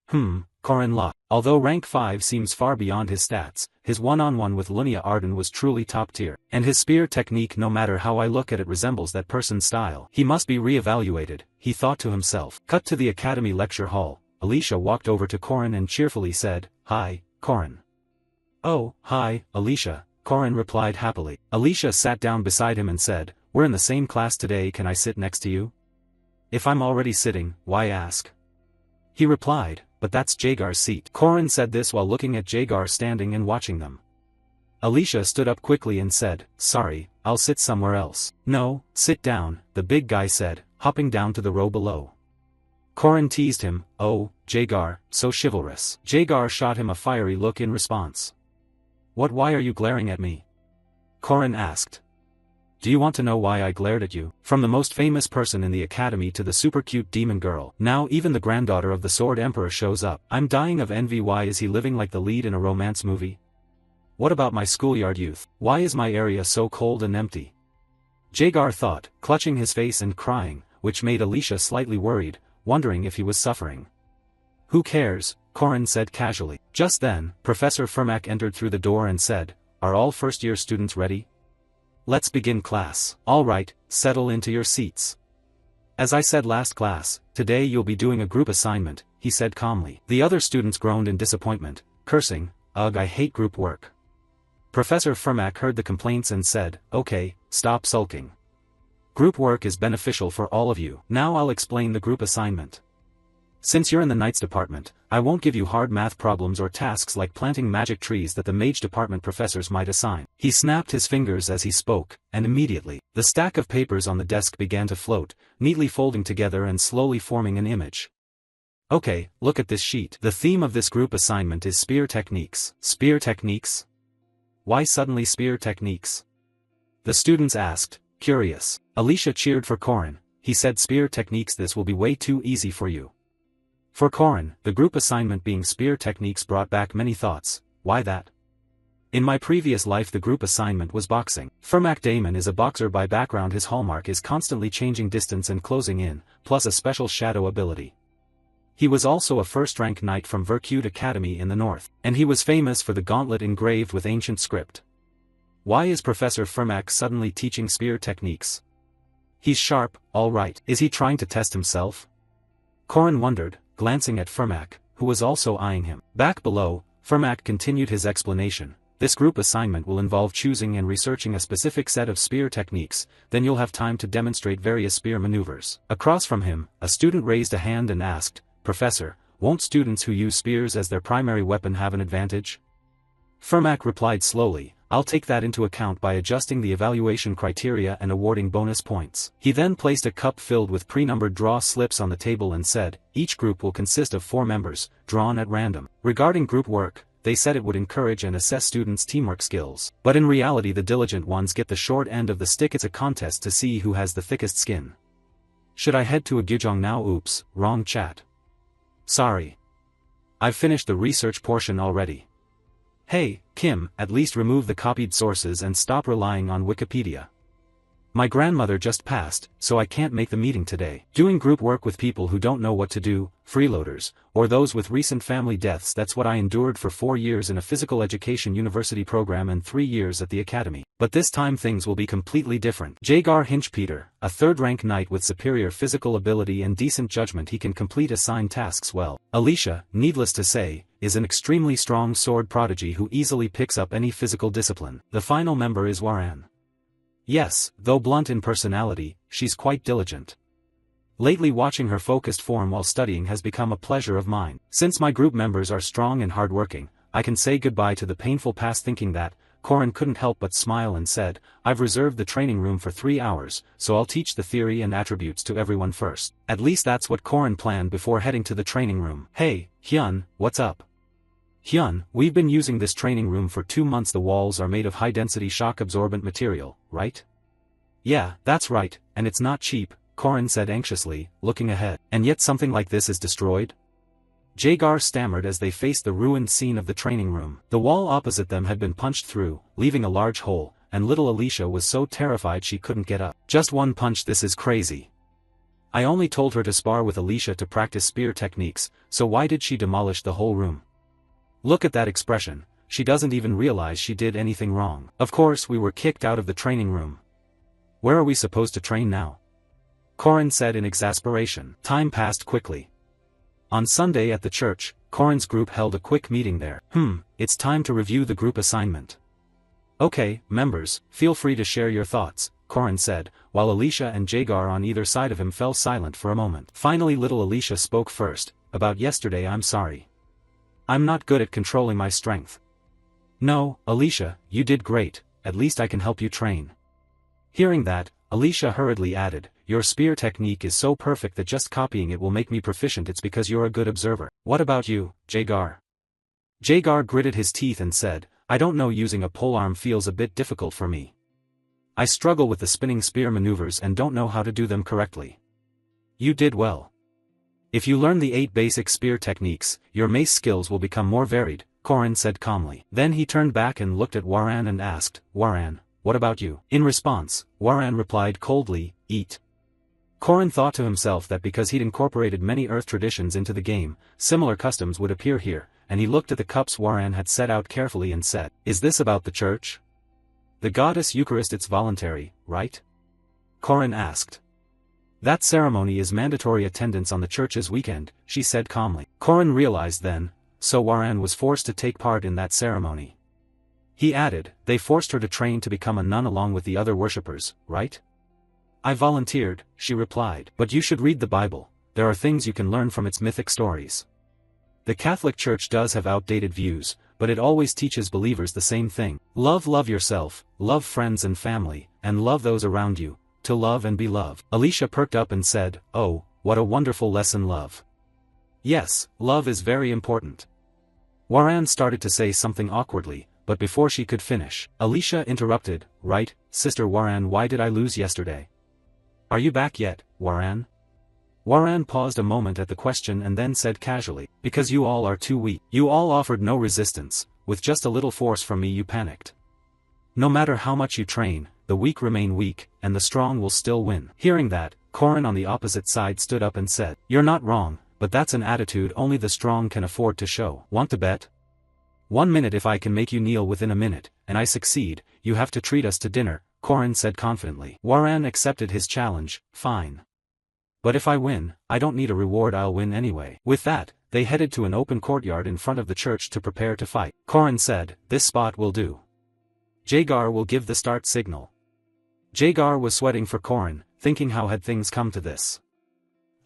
Korin Locke. Although rank 5 seems far beyond his stats, his one-on-one with Lunia Arden was truly top tier. And his spear technique, no matter how I look at it, resembles that person's style. He must be re-evaluated, he thought to himself. Cut to the Academy lecture hall. Alicia walked over to Korin and cheerfully said, Hi, Korin. Oh, hi, Alicia, Korin replied happily. Alicia sat down beside him and said, we're in the same class today, can I sit next to you? If I'm already sitting, why ask? He replied, but that's Jagar's seat. Korin said this while looking at Jagar standing and watching them. Alicia stood up quickly and said, sorry, I'll sit somewhere else. No, sit down, the big guy said, hopping down to the row below. Korin teased him, oh, Jagar, so chivalrous. Jagar shot him a fiery look in response. Why are you glaring at me? Korin asked. Do you want to know why I glared at you? From the most famous person in the academy to the super cute demon girl, now even the granddaughter of the Sword Emperor shows up. I'm dying of envy. Why is he living like the lead in a romance movie? What about my schoolyard youth? Why is my area so cold and empty? Jagar thought, clutching his face and crying, which made Alicia slightly worried, wondering if he was suffering. Who cares? Korin said casually. Just then, Professor Fermac entered through the door and said, are all first-year students ready? Let's begin class. All right, settle into your seats. As I said last class, today you'll be doing a group assignment, he said calmly. The other students groaned in disappointment, cursing, ugh, I hate group work. Professor Fermac heard the complaints and said, okay, stop sulking. Group work is beneficial for all of you. Now I'll explain the group assignment. Since you're in the Knights department, I won't give you hard math problems or tasks like planting magic trees that the Mage department professors might assign. He snapped his fingers as he spoke, and immediately, the stack of papers on the desk began to float, neatly folding together and slowly forming an image. Okay, look at this sheet. The theme of this group assignment is spear techniques. Spear techniques? Why suddenly spear techniques? The students asked, curious. Alicia cheered for Korin. He said, spear techniques, this will be way too easy for you. For Korin, the group assignment being spear techniques brought back many thoughts. Why that? In my previous life the group assignment was boxing. Fermac Damon is a boxer by background. His hallmark is constantly changing distance and closing in, plus a special shadow ability. He was also a first-rank knight from Vercute Academy in the north, and he was famous for the gauntlet engraved with ancient script. Why is Professor Fermac suddenly teaching spear techniques? He's sharp, all right. Is he trying to test himself? Korin wondered, glancing at Fermac, who was also eyeing him. Back below, Fermac continued his explanation. This group assignment will involve choosing and researching a specific set of spear techniques, then you'll have time to demonstrate various spear maneuvers. Across from him, a student raised a hand and asked, Professor, won't students who use spears as their primary weapon have an advantage? Fermac replied slowly, I'll take that into account by adjusting the evaluation criteria and awarding bonus points. He then placed a cup filled with pre-numbered draw slips on the table and said, each group will consist of 4 members, drawn at random. Regarding group work, they said it would encourage and assess students' teamwork skills. But in reality the diligent ones get the short end of the stick. It's a contest to see who has the thickest skin. Should I head to a Gijong now? Oops, wrong chat. Sorry. I've finished the research portion already. Hey, Kim, at least remove the copied sources and stop relying on Wikipedia. My grandmother just passed, so I can't make the meeting today. Doing group work with people who don't know what to do, freeloaders, or those with recent family deaths, that's what I endured for 4 years in a physical education university program and 3 years at the academy. But this time things will be completely different. Jagar Hinchpeter, a third-rank knight with superior physical ability and decent judgment, he can complete assigned tasks well. Alicia, needless to say, is an extremely strong sword prodigy who easily picks up any physical discipline. The final member is Waran. Yes, though blunt in personality, she's quite diligent. Lately watching her focused form while studying has become a pleasure of mine. Since my group members are strong and hardworking, I can say goodbye to the painful past. Thinking that, Corin couldn't help but smile and said, I've reserved the training room for 3 hours, so I'll teach the theory and attributes to everyone first. At least that's what Corin planned before heading to the training room. Hey, Hyun, what's up? Hyun, we've been using this training room for 2 months. The walls are made of high-density shock-absorbent material, right? Yeah, that's right, and it's not cheap, Corin said anxiously, looking ahead. And yet something like this is destroyed? Jagar stammered as they faced the ruined scene of the training room. The wall opposite them had been punched through, leaving a large hole, and little Alicia was so terrified she couldn't get up. Just one punch, this is crazy. I only told her to spar with Alicia to practice spear techniques, so why did she demolish the whole room? Look at that expression, she doesn't even realize she did anything wrong. Of course we were kicked out of the training room. Where are we supposed to train now? Corin said in exasperation. Time passed quickly. On Sunday at the church, Corin's group held a quick meeting there. It's time to review the group assignment. Okay, members, feel free to share your thoughts, Corin said, while Alicia and Jagar on either side of him fell silent for a moment. Finally little Alicia spoke first. About yesterday, I'm sorry. I'm not good at controlling my strength. No, Alicia, you did great, at least I can help you train. Hearing that, Alicia hurriedly added, your spear technique is so perfect that just copying it will make me proficient. It's because you're a good observer. What about you, Jagar? Jagar gritted his teeth and said, I don't know, using a polearm feels a bit difficult for me. I struggle with the spinning spear maneuvers and don't know how to do them correctly. You did well. If you learn the 8 basic spear techniques, your mace skills will become more varied, Corin said calmly. Then he turned back and looked at Waran and asked, Waran, what about you? In response, Waran replied coldly, eat. Corin thought to himself that because he'd incorporated many Earth traditions into the game, similar customs would appear here, and he looked at the cups Waran had set out carefully and said, is this about the church? The goddess Eucharist, it's voluntary, right? Corin asked. That ceremony is mandatory attendance on the church's weekend, she said calmly. Corin realized then, so Waran was forced to take part in that ceremony. He added, they forced her to train to become a nun along with the other worshippers, right? I volunteered, she replied. But you should read the Bible, there are things you can learn from its mythic stories. The Catholic Church does have outdated views, but it always teaches believers the same thing. Love yourself, love friends and family, and love those around you, to love and be loved. Alicia perked up and said, oh, what a wonderful lesson, love. Yes, love is very important. Waran started to say something awkwardly, but before she could finish, Alicia interrupted, right, Sister Waran, why did I lose yesterday? Are you back yet, Waran? Waran paused a moment at the question and then said casually, because you all are too weak. You all offered no resistance, with just a little force from me you panicked. No matter how much you train, the weak remain weak, and the strong will still win. Hearing that, Corin on the opposite side stood up and said, you're not wrong, but that's an attitude only the strong can afford to show. Want to bet? 1 minute. If I can make you kneel within a minute, and I succeed, you have to treat us to dinner, Corin said confidently. Waran accepted his challenge, fine. But if I win, I don't need a reward, I'll win anyway. With that, they headed to an open courtyard in front of the church to prepare to fight. Corin said, this spot will do. Jagar will give the start signal. Jagar was sweating for Corin, thinking how had things come to this.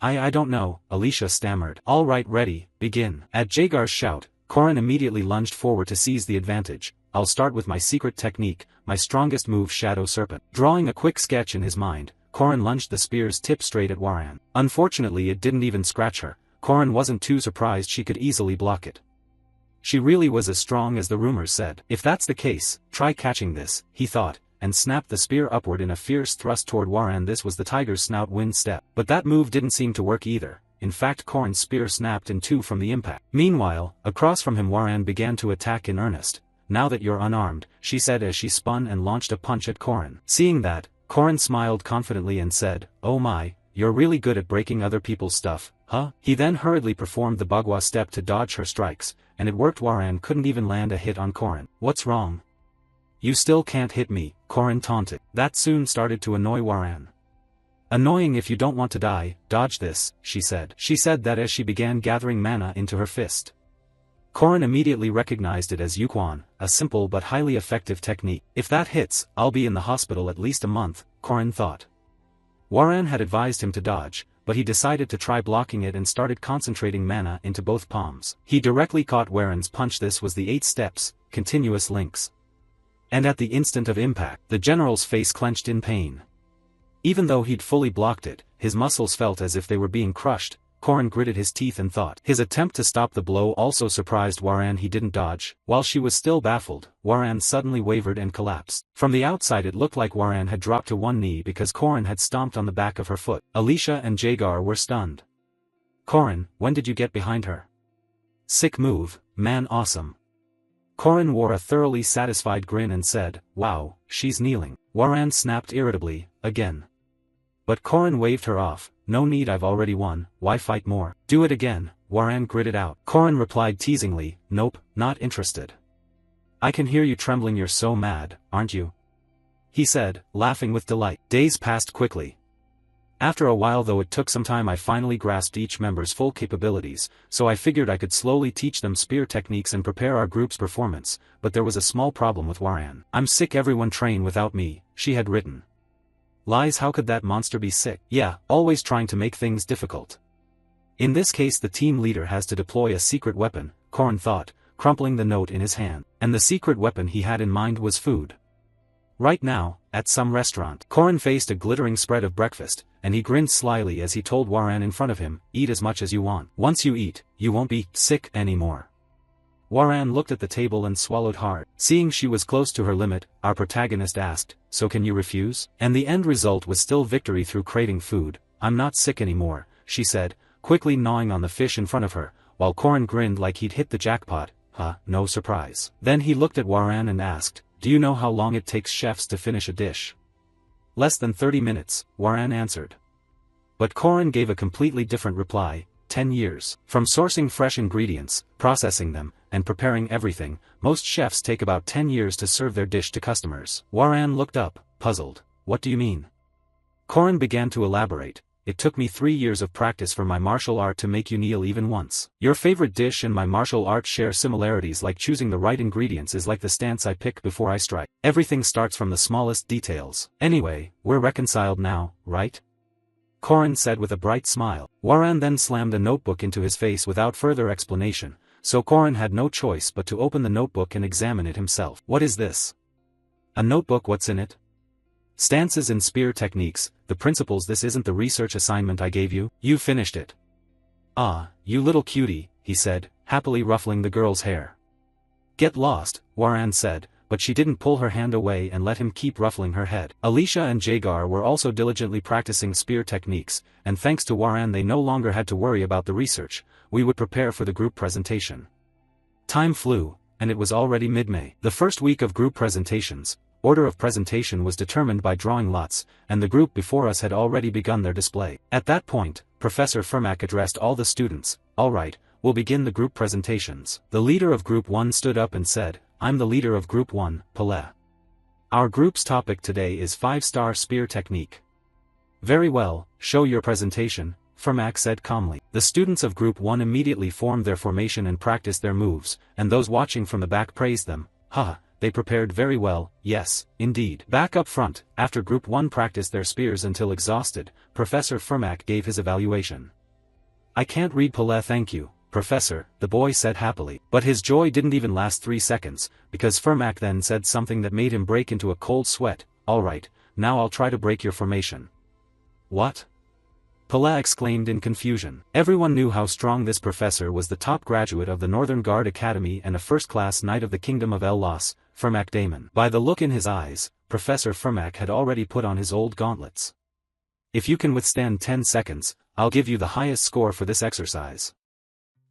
I don't know, Alicia stammered. All right, ready, begin. At Jagar's shout, Corin immediately lunged forward to seize the advantage, I'll start with my secret technique, my strongest move Shadow Serpent. Drawing a quick sketch in his mind, Korin lunged the spear's tip straight at Waran. Unfortunately it didn't even scratch her. Korin wasn't too surprised, she could easily block it. She really was as strong as the rumors said. If that's the case, try catching this, he thought, and snapped the spear upward in a fierce thrust toward Waran. This was the tiger's snout wind step. But that move didn't seem to work either. In fact, Korin's spear snapped in two from the impact. Meanwhile, across from him Waran began to attack in earnest. Now that you're unarmed, she said as she spun and launched a punch at Korin. Seeing that, Korin smiled confidently and said, "Oh my, you're really good at breaking other people's stuff, huh?" He then hurriedly performed the Bagua step to dodge her strikes, and it worked. Waran couldn't even land a hit on Korin. "What's wrong? You still can't hit me," Korin taunted. That soon started to annoy Waran. "Annoying if you don't want to die, dodge this," she said. She said that as she began gathering mana into her fist. Korin immediately recognized it as Yuquan, a simple but highly effective technique. "If that hits, I'll be in the hospital at least a month," Korin thought. Waran had advised him to dodge, but he decided to try blocking it and started concentrating mana into both palms. He directly caught Waran's punch. This was the 8 steps, continuous links. And at the instant of impact, the general's face clenched in pain. Even though he'd fully blocked it, his muscles felt as if they were being crushed. Korin gritted his teeth and thought. His attempt to stop the blow also surprised Waran. He didn't dodge. While she was still baffled, Waran suddenly wavered and collapsed. From the outside it looked like Waran had dropped to one knee because Korin had stomped on the back of her foot. Alicia and Jagar were stunned. "Korin, when did you get behind her? Sick move, man, awesome." Korin wore a thoroughly satisfied grin and said, "Wow, she's kneeling." Waran snapped irritably, "Again." But Korin waved her off. "No need, I've already won, why fight more?" "Do it again," Waran gritted out. Korin replied teasingly, "Nope, not interested." "I can hear you trembling, you're so mad, aren't you?" he said, laughing with delight. Days passed quickly. After a while, though it took some time, I finally grasped each member's full capabilities, so I figured I could slowly teach them spear techniques and prepare our group's performance, but there was a small problem with Waran. "I'm sick, everyone train without me," she had written. Lies, how could that monster be sick? Yeah, always trying to make things difficult. In this case the team leader has to deploy a secret weapon, Korin thought, crumpling the note in his hand. And the secret weapon he had in mind was food. Right now, at some restaurant, Korin faced a glittering spread of breakfast, and he grinned slyly as he told Waran in front of him, "Eat as much as you want. Once you eat, you won't be sick anymore." Waran looked at the table and swallowed hard. Seeing she was close to her limit, our protagonist asked, "So can you refuse?" And the end result was still victory through craving food. "I'm not sick anymore," she said, quickly gnawing on the fish in front of her, while Korin grinned like he'd hit the jackpot. No surprise. Then he looked at Waran and asked, "Do you know how long it takes chefs to finish a dish?" "Less than 30 minutes, Waran answered. But Korin gave a completely different reply, 10 years. From sourcing fresh ingredients, processing them, and preparing everything, most chefs take about 10 years to serve their dish to customers. Waran looked up, puzzled. "What do you mean?" Korin began to elaborate. "It took me 3 years of practice for my martial art to make you kneel even once. Your favorite dish and my martial art share similarities, like choosing the right ingredients is like the stance I pick before I strike. Everything starts from the smallest details. Anyway, we're reconciled now, right?" Korin said with a bright smile. Waran then slammed a notebook into his face without further explanation, so Korin had no choice but to open the notebook and examine it himself. "What is this?" "A notebook, what's in it?" "Stances in spear techniques, the principles. This isn't the research assignment I gave you. You finished it." "Ah, you little cutie," he said, happily ruffling the girl's hair. "Get lost," Waran said, but she didn't pull her hand away and let him keep ruffling her head. Alicia and Jagar were also diligently practicing spear techniques, and thanks to Waran they no longer had to worry about the research. We would prepare for the group presentation. Time flew, and it was already mid-May. The first week of group presentations, order of presentation was determined by drawing lots, and the group before us had already begun their display. At that point, Professor Fermack addressed all the students. "All right, we'll begin the group presentations." The leader of Group 1 stood up and said, "I'm the leader of Group 1, Pelé. Our group's topic today is 5-star spear technique." "Very well, show your presentation," Fermack said calmly. The students of Group 1 immediately formed their formation and practiced their moves, and those watching from the back praised them. They prepared very well, yes, indeed. Back up front, after Group 1 practiced their spears until exhausted, Professor Fermack gave his evaluation. "I can't read Pelé, thank you," Professor, the boy said happily. But his joy didn't even last 3 seconds, because Fermac then said something that made him break into a cold sweat. Alright, now I'll try to break your formation. What? Pala exclaimed in confusion. Everyone knew how strong this professor was, the top graduate of the Northern Guard Academy and a first-class knight of the Kingdom of El-Las, Fermac Damon. By the look in his eyes, Professor Fermac had already put on his old gauntlets. If you can withstand 10 seconds, I'll give you the highest score for this exercise.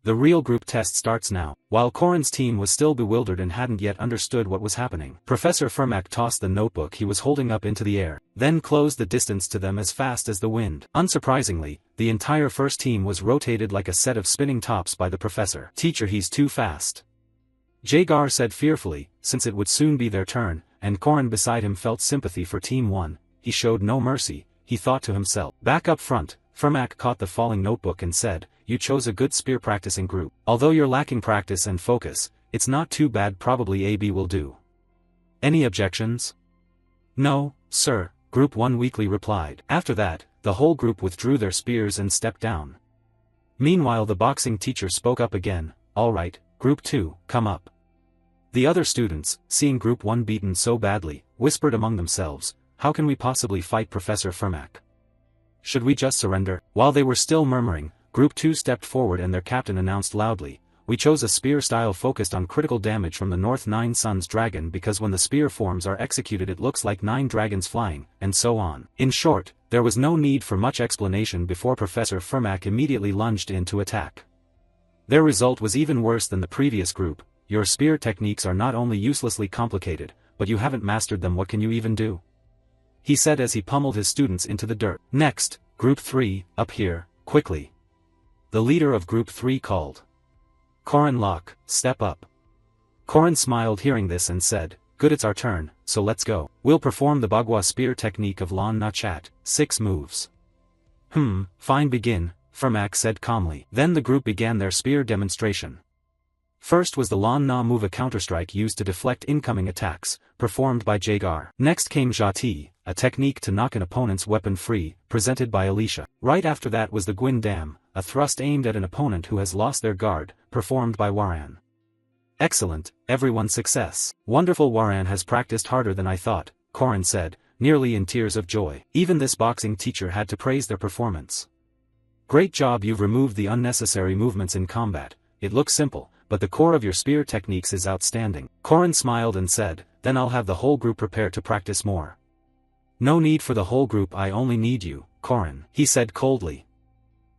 The real group test starts now. While Corin's team was still bewildered and hadn't yet understood what was happening, Professor Fermac tossed the notebook he was holding up into the air, then closed the distance to them as fast as the wind. Unsurprisingly, the entire first team was rotated like a set of spinning tops by the professor. Teacher, he's too fast. Jagar said fearfully, since it would soon be their turn, and Corin beside him felt sympathy for Team 1. He showed no mercy, he thought to himself. Back up front, Fermac caught the falling notebook and said, you chose a good spear practicing group. Although you're lacking practice and focus, it's not too bad, probably AB will do. Any objections? No, sir, Group 1 weakly replied. After that, the whole group withdrew their spears and stepped down. Meanwhile the boxing teacher spoke up again, alright, Group 2, come up. The other students, seeing Group 1 beaten so badly, whispered among themselves, how can we possibly fight Professor Fermac? Should we just surrender? While they were still murmuring, Group 2 stepped forward and their captain announced loudly, we chose a spear style focused on critical damage from the North 9 Suns Dragon because when the spear forms are executed it looks like 9 dragons flying, and so on. In short, there was no need for much explanation before Professor Fermac immediately lunged in to attack. Their result was even worse than the previous group. Your spear techniques are not only uselessly complicated, but you haven't mastered them. What can you even do? He said as he pummeled his students into the dirt. Next, Group 3, up here, quickly. The leader of Group 3 called. Corin Locke, step up. Corin smiled hearing this and said, good, it's our turn, so let's go. We'll perform the Bagua spear technique of Lan Na Chat, 6 moves. Fine, begin, Fermac said calmly. Then the group began their spear demonstration. First was the Lan Na move, a counterstrike used to deflect incoming attacks, performed by Jagar. Next came Jati, a technique to knock an opponent's weapon free, presented by Alicia. Right after that was the Gwyn Dam, a thrust aimed at an opponent who has lost their guard, performed by Waran. Excellent, everyone's success. Wonderful, Waran has practiced harder than I thought, Corin said, nearly in tears of joy. Even this boxing teacher had to praise their performance. Great job, you've removed the unnecessary movements in combat. It looks simple, but the core of your spear techniques is outstanding. Corin smiled and said, then I'll have the whole group prepare to practice more. No need for the whole group, I only need you, Corin, he said coldly.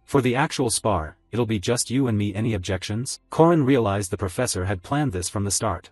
For the actual spar, it'll be just you and me. Any objections? Corin realized the professor had planned this from the start.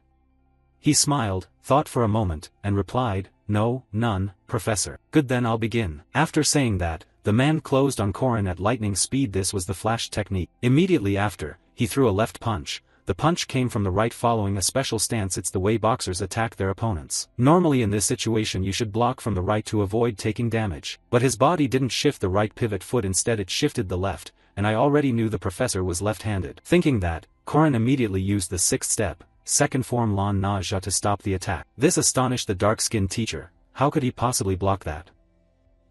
He smiled, thought for a moment, and replied, no, none, Professor. Good, then I'll begin. After saying that, the man closed on Corin at lightning speed. This was the flash technique. Immediately after, he threw a left punch. The punch came from the right following a special stance. It's the way boxers attack their opponents. Normally in this situation you should block from the right to avoid taking damage. But his body didn't shift the right pivot foot, instead it shifted the left, and I already knew the professor was left-handed. Thinking that, Corin immediately used the 6th step, second form Lan Na Ja to stop the attack. This astonished the dark-skinned teacher. How could he possibly block that?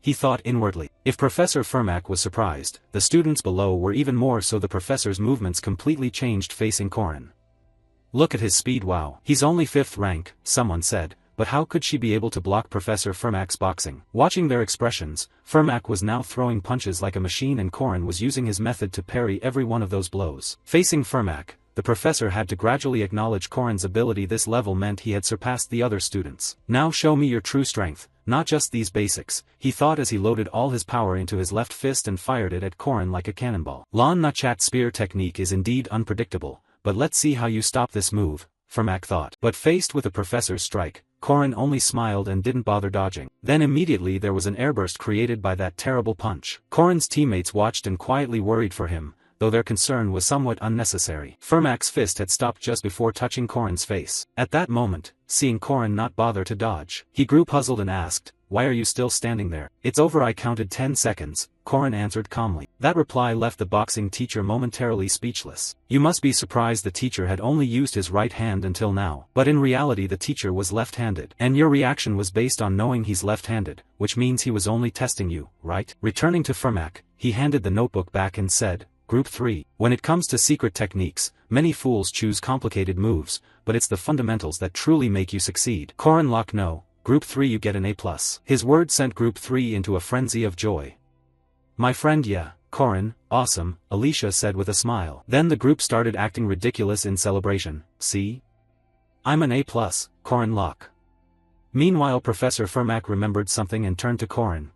He thought inwardly. If Professor Fermac was surprised, the students below were even more so. The professor's movements completely changed facing Corin. Look at his speed, wow. He's only 5th rank, someone said, but how could she be able to block Professor Fermac's boxing? Watching their expressions, Fermac was now throwing punches like a machine and Corin was using his method to parry every one of those blows. Facing Fermac, the professor had to gradually acknowledge Corin's ability. This level meant he had surpassed the other students. Now show me your true strength. Not just these basics, he thought as he loaded all his power into his left fist and fired it at Corin like a cannonball. Lan Na Chat spear technique is indeed unpredictable, but let's see how you stop this move, Fermac thought. But faced with the professor's strike, Corin only smiled and didn't bother dodging. Then immediately there was an airburst created by that terrible punch. Corin's teammates watched and quietly worried for him, though their concern was somewhat unnecessary. Fermac's fist had stopped just before touching Corin's face. At that moment, seeing Corin not bother to dodge, he grew puzzled and asked, why are you still standing there? It's over, I counted 10 seconds, Corin answered calmly. That reply left the boxing teacher momentarily speechless. You must be surprised the teacher had only used his right hand until now. But in reality the teacher was left-handed. And your reaction was based on knowing he's left-handed, which means he was only testing you, right? Returning to Fermac, he handed the notebook back and said, Group 3. When it comes to secret techniques, many fools choose complicated moves, but it's the fundamentals that truly make you succeed. Corin Locke no. Group 3 you get an A+. His word sent Group 3 into a frenzy of joy. My friend yeah, Corin, awesome, Alicia said with a smile. Then the group started acting ridiculous in celebration. See? I'm an A+, Corin Locke. Meanwhile Professor Fermac remembered something and turned to Corin.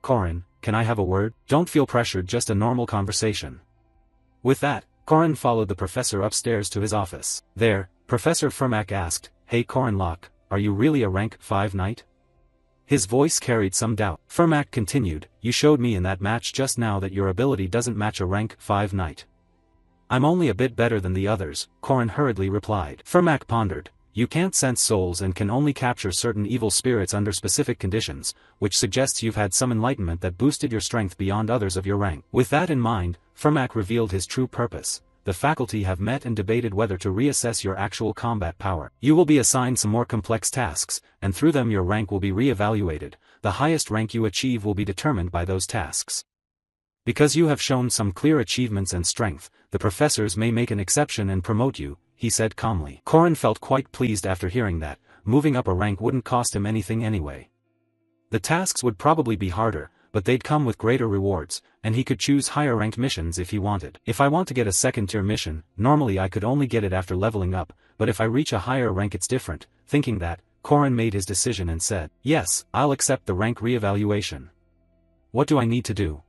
Corin, can I have a word? Don't feel pressured, just a normal conversation. With that, Corin followed the professor upstairs to his office. There, Professor Fermac asked, Hey Corin Locke, are you really a rank 5 knight? His voice carried some doubt. Fermac continued, you showed me in that match just now that your ability doesn't match a rank 5 knight. I'm only a bit better than the others, Corin hurriedly replied. Fermac pondered. You can't sense souls and can only capture certain evil spirits under specific conditions, which suggests you've had some enlightenment that boosted your strength beyond others of your rank. With that in mind, Fermac revealed his true purpose. The faculty have met and debated whether to reassess your actual combat power. You will be assigned some more complex tasks, and through them your rank will be re-evaluated. The highest rank you achieve will be determined by those tasks. Because you have shown some clear achievements and strength, the professors may make an exception and promote you, he said calmly. Corin felt quite pleased after hearing that. Moving up a rank wouldn't cost him anything anyway. The tasks would probably be harder, but they'd come with greater rewards, and he could choose higher ranked missions if he wanted. If I want to get a second tier mission, normally I could only get it after leveling up, but if I reach a higher rank it's different. Thinking that, Corin made his decision and said, yes, I'll accept the rank re-evaluation. What do I need to do?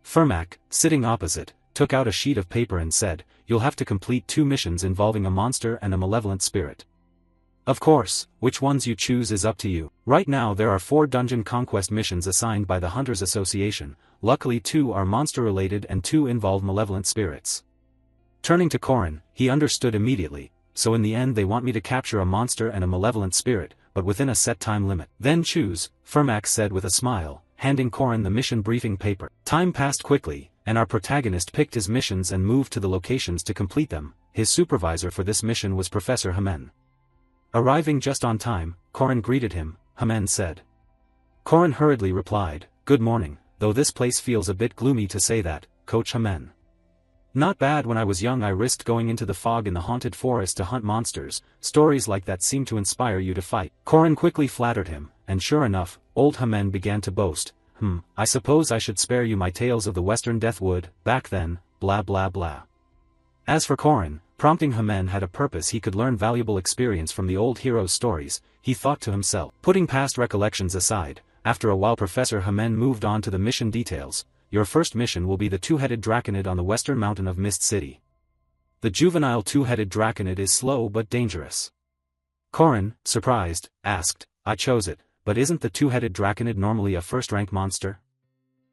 Fermac, sitting opposite, took out a sheet of paper and said, you'll have to complete 2 missions involving a monster and a malevolent spirit. Of course, which ones you choose is up to you. Right now there are 4 dungeon conquest missions assigned by the Hunters Association, luckily 2 are monster-related and 2 involve malevolent spirits. Turning to Corin, he understood immediately, so in the end they want me to capture a monster and a malevolent spirit, but within a set time limit. Then choose, Fermac said with a smile, handing Corin the mission briefing paper. Time passed quickly, and our protagonist picked his missions and moved to the locations to complete them. His supervisor for this mission was Professor Hamen. Arriving just on time, Corin greeted him, Hamen said. Corin hurriedly replied, good morning, though this place feels a bit gloomy to say that, Coach Hamen. Not bad. When I was young I risked going into the fog in the haunted forest to hunt monsters. Stories like that seem to inspire you to fight. Corin quickly flattered him, and sure enough, old Hamen began to boast. I suppose I should spare you my tales of the Western Deathwood, back then, blah blah blah. As for Corin, prompting Hamen had a purpose. He could learn valuable experience from the old hero's stories, he thought to himself. Putting past recollections aside, after a while Professor Hamen moved on to the mission details. Your first mission will be the 2-headed draconid on the western mountain of Mist City. The juvenile 2-headed draconid is slow but dangerous. Corin, surprised, asked, I chose it, but isn't the 2-headed draconid normally a first-rank monster?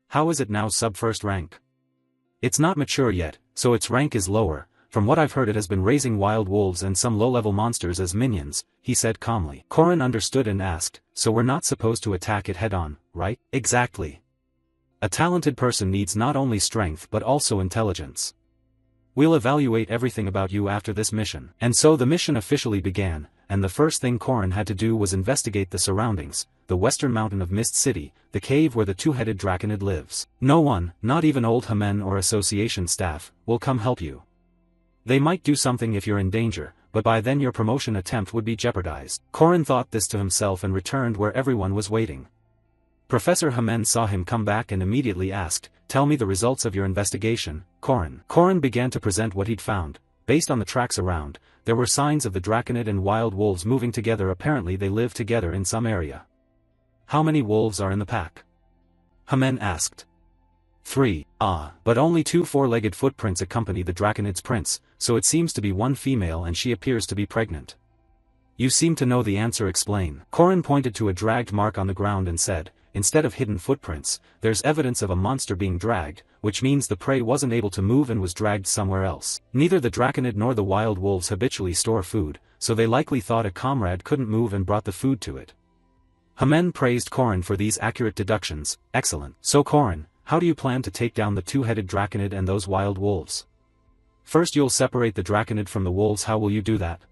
How is it now sub-first rank? It's not mature yet, so its rank is lower. From what I've heard it has been raising wild wolves and some low-level monsters as minions, he said calmly. Corin understood and asked, so we're not supposed to attack it head-on, right? Exactly. A talented person needs not only strength but also intelligence. We'll evaluate everything about you after this mission. And so the mission officially began, and the first thing Corin had to do was investigate the surroundings, the western mountain of Mist City, the cave where the 2-headed draconid lives. No one, not even old Hamen or association staff, will come help you. They might do something if you're in danger, but by then your promotion attempt would be jeopardized. Corin thought this to himself and returned where everyone was waiting. Professor Hamen saw him come back and immediately asked, tell me the results of your investigation, Corin. Corin began to present what he'd found. Based on the tracks around, there were signs of the draconid and wild wolves moving together. Apparently they live together in some area. How many wolves are in the pack? Hamen asked. 3. But only 2 4-legged footprints accompany the draconid's prints, so it seems to be one female and she appears to be pregnant. You seem to know the answer, explain. Corin pointed to a dragged mark on the ground and said, instead of hidden footprints, there's evidence of a monster being dragged, which means the prey wasn't able to move and was dragged somewhere else. Neither the draconid nor the wild wolves habitually store food, so they likely thought a comrade couldn't move and brought the food to it. Hamen praised Corin for these accurate deductions. Excellent. So Corin, how do you plan to take down the 2-headed draconid and those wild wolves? First you'll separate the draconid from the wolves. How will you do that?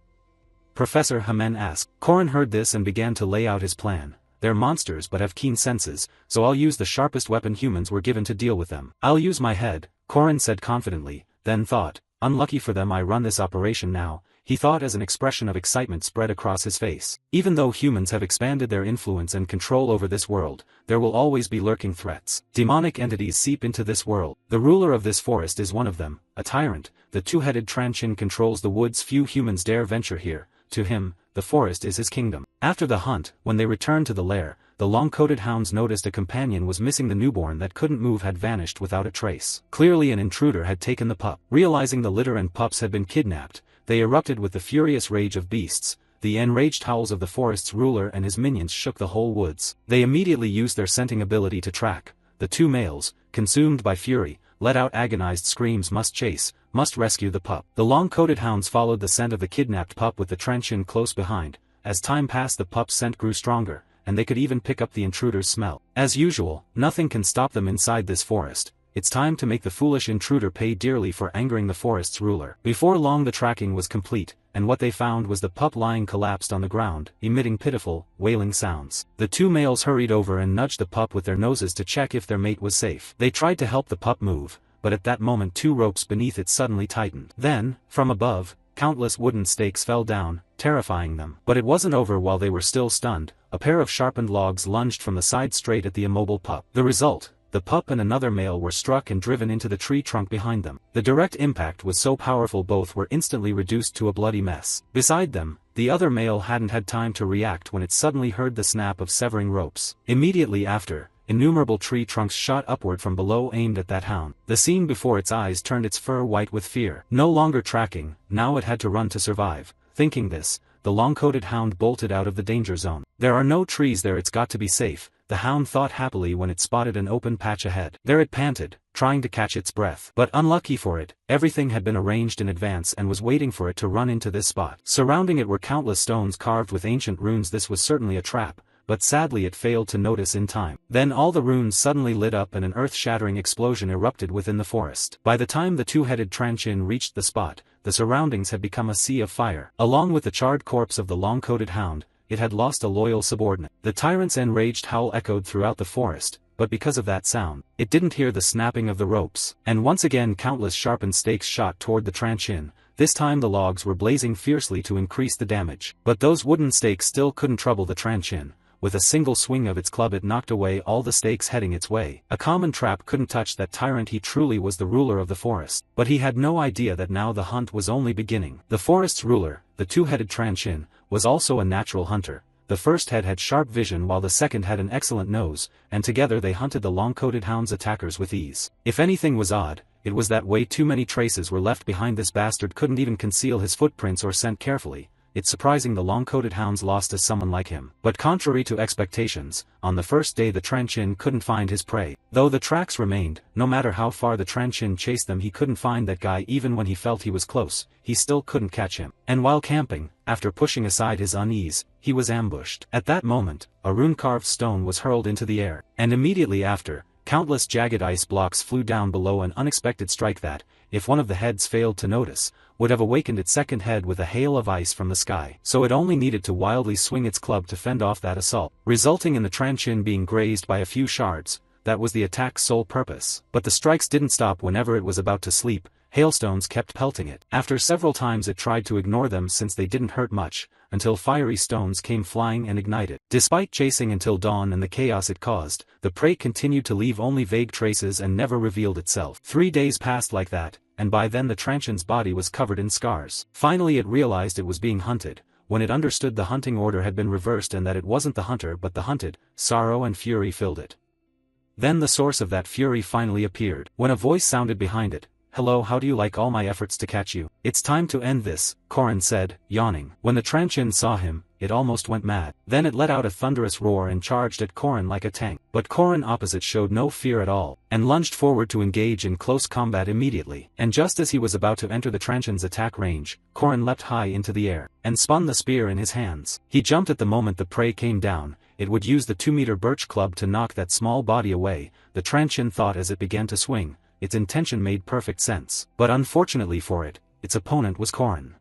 Professor Hamen asked. Corin heard this and began to lay out his plan. they're monsters but have keen senses, so I'll use the sharpest weapon humans were given to deal with them. I'll use my head, Korin said confidently, then thought, unlucky for them I run this operation now, he thought as an expression of excitement spread across his face. Even though humans have expanded their influence and control over this world, there will always be lurking threats. Demonic entities seep into this world. The ruler of this forest is one of them, a tyrant. The two-headed Tranchin controls the woods. Few humans dare venture here. To him, the forest is his kingdom. After the hunt, when they returned to the lair, the long-coated hounds noticed a companion was missing. The newborn that couldn't move had vanished without a trace. Clearly an intruder had taken the pup. Realizing the litter and pups had been kidnapped, they erupted with the furious rage of beasts. The enraged howls of the forest's ruler and his minions shook the whole woods. They immediately used their scenting ability to track. The two males, consumed by fury, let out agonized screams. Must chase, must rescue the pup. The long-coated hounds followed the scent of the kidnapped pup with the Tranchin close behind. As time passed, the pup's scent grew stronger, and they could even pick up the intruder's smell. As usual, nothing can stop them inside this forest. It's time to make the foolish intruder pay dearly for angering the forest's ruler. Before long the tracking was complete, and what they found was the pup lying collapsed on the ground, emitting pitiful, wailing sounds. The two males hurried over and nudged the pup with their noses to check if their mate was safe. They tried to help the pup move, but at that moment two ropes beneath it suddenly tightened. Then, from above, countless wooden stakes fell down, terrifying them. But it wasn't over while they were still stunned. A pair of sharpened logs lunged from the side straight at the immobile pup. The result: the pup and another male were struck and driven into the tree trunk behind them. The direct impact was so powerful both were instantly reduced to a bloody mess. Beside them, the other male hadn't had time to react when it suddenly heard the snap of severing ropes. Immediately after, innumerable tree trunks shot upward from below aimed at that hound. The scene before its eyes turned its fur white with fear. No longer tracking, now it had to run to survive. Thinking this, the long-coated hound bolted out of the danger zone. There are no trees there, it's got to be safe, the hound thought happily when it spotted an open patch ahead. There it panted, trying to catch its breath. But unlucky for it, everything had been arranged in advance and was waiting for it to run into this spot. Surrounding it were countless stones carved with ancient runes. This was certainly a trap, but sadly it failed to notice in time. Then all the runes suddenly lit up and an earth-shattering explosion erupted within the forest. By the time the two-headed Tranchin reached the spot, the surroundings had become a sea of fire. Along with the charred corpse of the long-coated hound, it had lost a loyal subordinate. The tyrant's enraged howl echoed throughout the forest, but because of that sound, it didn't hear the snapping of the ropes. And once again countless sharpened stakes shot toward the Tranchin. This time the logs were blazing fiercely to increase the damage. But those wooden stakes still couldn't trouble the Tranchin. With a single swing of its club it knocked away all the stakes heading its way. A common trap couldn't touch that tyrant. He truly was the ruler of the forest. But he had no idea that now the hunt was only beginning. The forest's ruler, the two-headed Tranchin, was also a natural hunter. The first head had sharp vision while the second had an excellent nose, and together they hunted the long-coated hound's attackers with ease. If anything was odd, it was that way too many traces were left behind. This bastard couldn't even conceal his footprints or scent carefully. It's surprising the long-coated hounds lost to someone like him. But contrary to expectations, on the first day the Tranchin couldn't find his prey. Though the tracks remained, no matter how far the Tranchin chased them he couldn't find that guy. Even when he felt he was close, he still couldn't catch him. And while camping, after pushing aside his unease, he was ambushed. At that moment, a rune-carved stone was hurled into the air. And immediately after, countless jagged ice blocks flew down below. An unexpected strike that, if one of the heads failed to notice, would have awakened its second head with a hail of ice from the sky. So it only needed to wildly swing its club to fend off that assault, resulting in the Tranchin being grazed by a few shards. That was the attack's sole purpose. But the strikes didn't stop whenever it was about to sleep. Hailstones kept pelting it. After several times it tried to ignore them since they didn't hurt much, until fiery stones came flying and ignited. Despite chasing until dawn and the chaos it caused, the prey continued to leave only vague traces and never revealed itself. 3 days passed like that, and by then the Tranchin's body was covered in scars. Finally it realized it was being hunted. When it understood the hunting order had been reversed and that it wasn't the hunter but the hunted, sorrow and fury filled it. Then the source of that fury finally appeared. When a voice sounded behind it, "Hello, how do you like all my efforts to catch you? It's time to end this," Korin said, yawning. When the Tranchin saw him, it almost went mad. Then it let out a thunderous roar and charged at Korin like a tank. But Korin opposite showed no fear at all, and lunged forward to engage in close combat immediately. And just as he was about to enter the Tranchin's attack range, Korin leapt high into the air, and spun the spear in his hands. He jumped at the moment the prey came down. It would use the 2-meter birch club to knock that small body away, the Tranchin thought as it began to swing. Its intention made perfect sense. But unfortunately for it, its opponent was Korin.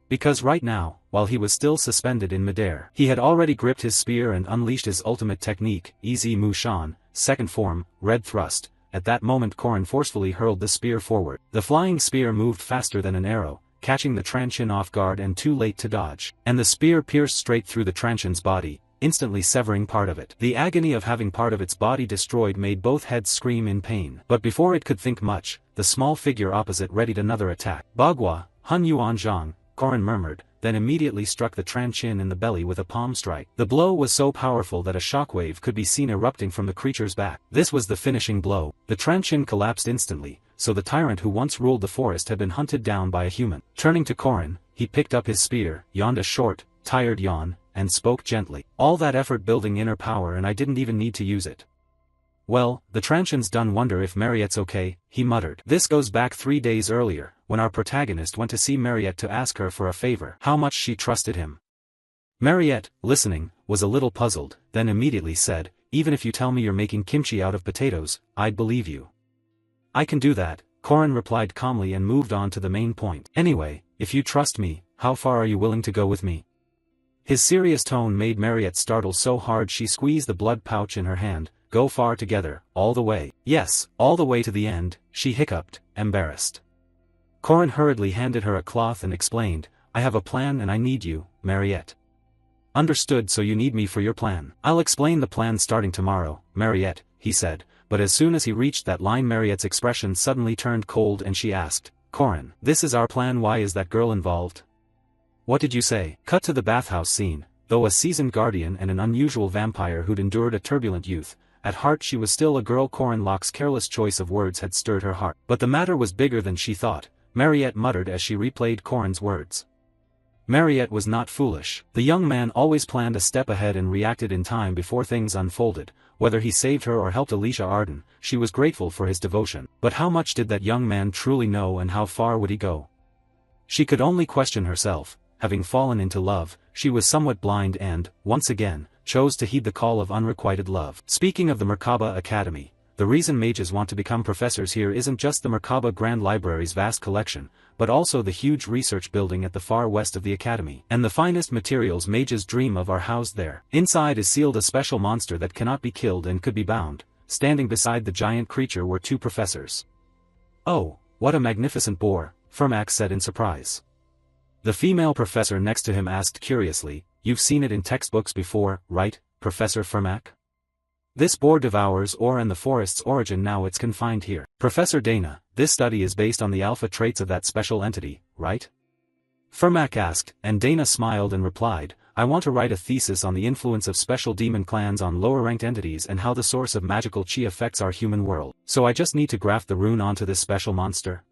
Because right now, while he was still suspended in midair, he had already gripped his spear and unleashed his ultimate technique, Easy Mu Shan, second form, red thrust. At that moment Korin forcefully hurled the spear forward. The flying spear moved faster than an arrow, catching the Transhin off guard and too late to dodge. And the spear pierced straight through the Transhin's body, instantly severing part of it. The agony of having part of its body destroyed made both heads scream in pain. But before it could think much, the small figure opposite readied another attack. Bagua, Hun Yuan Zhang, Korin murmured, then immediately struck the Transhin in the belly with a palm strike. The blow was so powerful that a shockwave could be seen erupting from the creature's back. This was the finishing blow. The Transhin collapsed instantly, so the tyrant who once ruled the forest had been hunted down by a human. Turning to Korin, he picked up his spear, yawned a short, tired yawn, and spoke gently. All that effort building inner power and I didn't even need to use it. Well, the Transhin's done wonder if Mariette's okay, he muttered. This goes back 3 days earlier, when our protagonist went to see Mariette to ask her for a favor. How much she trusted him. Mariette, listening, was a little puzzled, then immediately said, even if you tell me you're making kimchi out of potatoes, I'd believe you. I can do that, Korin replied calmly and moved on to the main point. Anyway, if you trust me, how far are you willing to go with me? His serious tone made Mariette startle so hard she squeezed the blood pouch in her hand. Go far together, all the way. Yes, all the way to the end, she hiccuped, embarrassed. Korin hurriedly handed her a cloth and explained, I have a plan and I need you, Mariette. Understood, so you need me for your plan. I'll explain the plan starting tomorrow, Mariette, he said, but as soon as he reached that line Mariette's expression suddenly turned cold and she asked, Korin, this is our plan, why is that girl involved? What did you say? Cut to the bathhouse scene. Though a seasoned guardian and an unusual vampire who'd endured a turbulent youth, at heart she was still a girl. Korin Locke's careless choice of words had stirred her heart. But the matter was bigger than she thought, Mariette muttered as she replayed Korin's words. Mariette was not foolish. The young man always planned a step ahead and reacted in time before things unfolded. Whether he saved her or helped Alicia Arden, she was grateful for his devotion. But how much did that young man truly know and how far would he go? She could only question herself. Having fallen into love, she was somewhat blind and, once again, chose to heed the call of unrequited love. Speaking of the Merkaba Academy, the reason mages want to become professors here isn't just the Merkaba Grand Library's vast collection, but also the huge research building at the far west of the academy. And the finest materials mages dream of are housed there. Inside is sealed a special monster that cannot be killed and could be bound. Standing beside the giant creature were 2 professors. Oh, what a magnificent boar, Fermac said in surprise. The female professor next to him asked curiously, you've seen it in textbooks before, right, Professor Fermac? This boar devours ore and the forest's origin, now it's confined here. Professor Dana, this study is based on the alpha traits of that special entity, right? Fermac asked, and Dana smiled and replied, I want to write a thesis on the influence of special demon clans on lower-ranked entities and how the source of magical chi affects our human world. So I just need to graft the rune onto this special monster?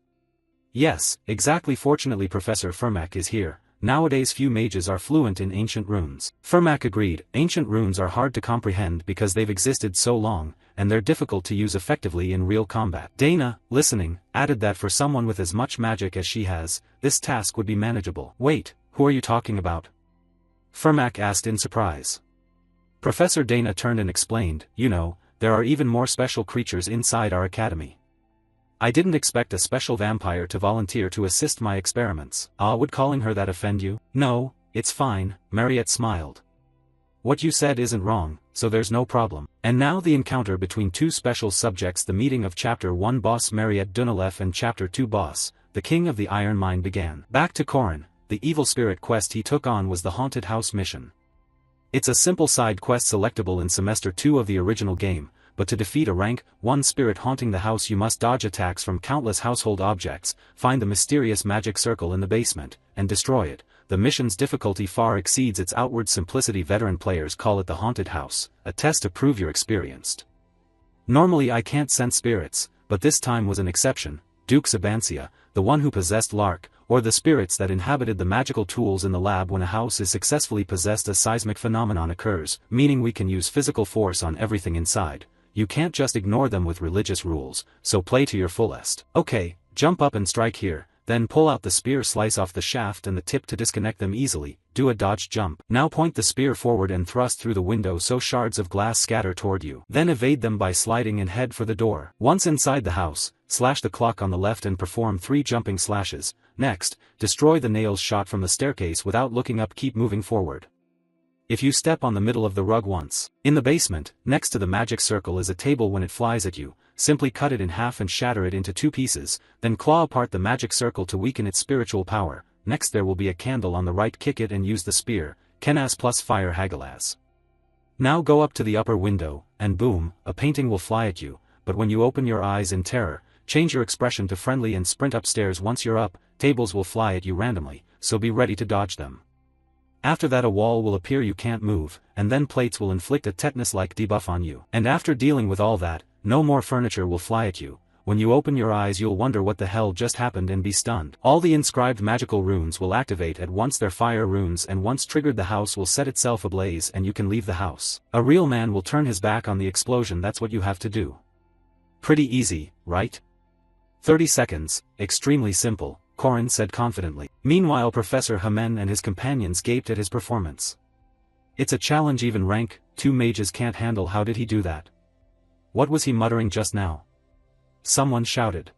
Yes, exactly. Fortunately Professor Fermac is here. Nowadays few mages are fluent in ancient runes. Fermac agreed, ancient runes are hard to comprehend because they've existed so long, and they're difficult to use effectively in real combat. Dana, listening, added that for someone with as much magic as she has, this task would be manageable. Wait, who are you talking about? Fermac asked in surprise. Professor Dana turned and explained, you know, there are even more special creatures inside our academy. I didn't expect a special vampire to volunteer to assist my experiments. Would calling her that offend you? No, it's fine, Mariette smiled. What you said isn't wrong, so there's no problem. And now the encounter between 2 special subjects, the meeting of Chapter 1 boss Mariette Dunalef and Chapter 2 boss, the King of the Iron Mine began. Back to Korin, the evil spirit quest he took on was the Haunted House mission. It's a simple side quest selectable in Semester 2 of the original game, but to defeat a rank 1 spirit haunting the house you must dodge attacks from countless household objects, find the mysterious magic circle in the basement, and destroy it. The mission's difficulty far exceeds its outward simplicity. Veteran players call it the Haunted House, a test to prove you're experienced. Normally I can't sense spirits, but this time was an exception. Duke Sabancia, the one who possessed Lark, or the spirits that inhabited the magical tools in the lab. When a house is successfully possessed, a seismic phenomenon occurs, meaning we can use physical force on everything inside. You can't just ignore them with religious rules, so play to your fullest. Okay, jump up and strike here, then pull out the spear, slice off the shaft and the tip to disconnect them easily, do a dodge jump. Now point the spear forward and thrust through the window so shards of glass scatter toward you. Then evade them by sliding and head for the door. Once inside the house, slash the clock on the left and perform 3 jumping slashes, Next, destroy the nails shot from the staircase without looking up. Keep moving forward. If you step on the middle of the rug once. In the basement, next to the magic circle is a table. When it flies at you, simply cut it in half and shatter it into 2 pieces, then claw apart the magic circle to weaken its spiritual power. Next there will be a candle on the right. Kick it and use the spear, Kenas plus fire Hagalaz. Now go up to the upper window, and boom, a painting will fly at you, but when you open your eyes in terror, change your expression to friendly and sprint upstairs. Once you're up, tables will fly at you randomly, so be ready to dodge them. After that a wall will appear you can't move, and then plates will inflict a tetanus-like debuff on you. And after dealing with all that, no more furniture will fly at you. When you open your eyes you'll wonder what the hell just happened and be stunned. All the inscribed magical runes will activate at once. They're fire runes, and once triggered the house will set itself ablaze and you can leave the house. A real man will turn his back on the explosion. That's what you have to do. Pretty easy, right? 30 seconds, extremely simple, Corin said confidently. Meanwhile Professor Hamen and his companions gaped at his performance. It's a challenge even rank 2 mages can't handle. How did he do that? What was he muttering just now? Someone shouted.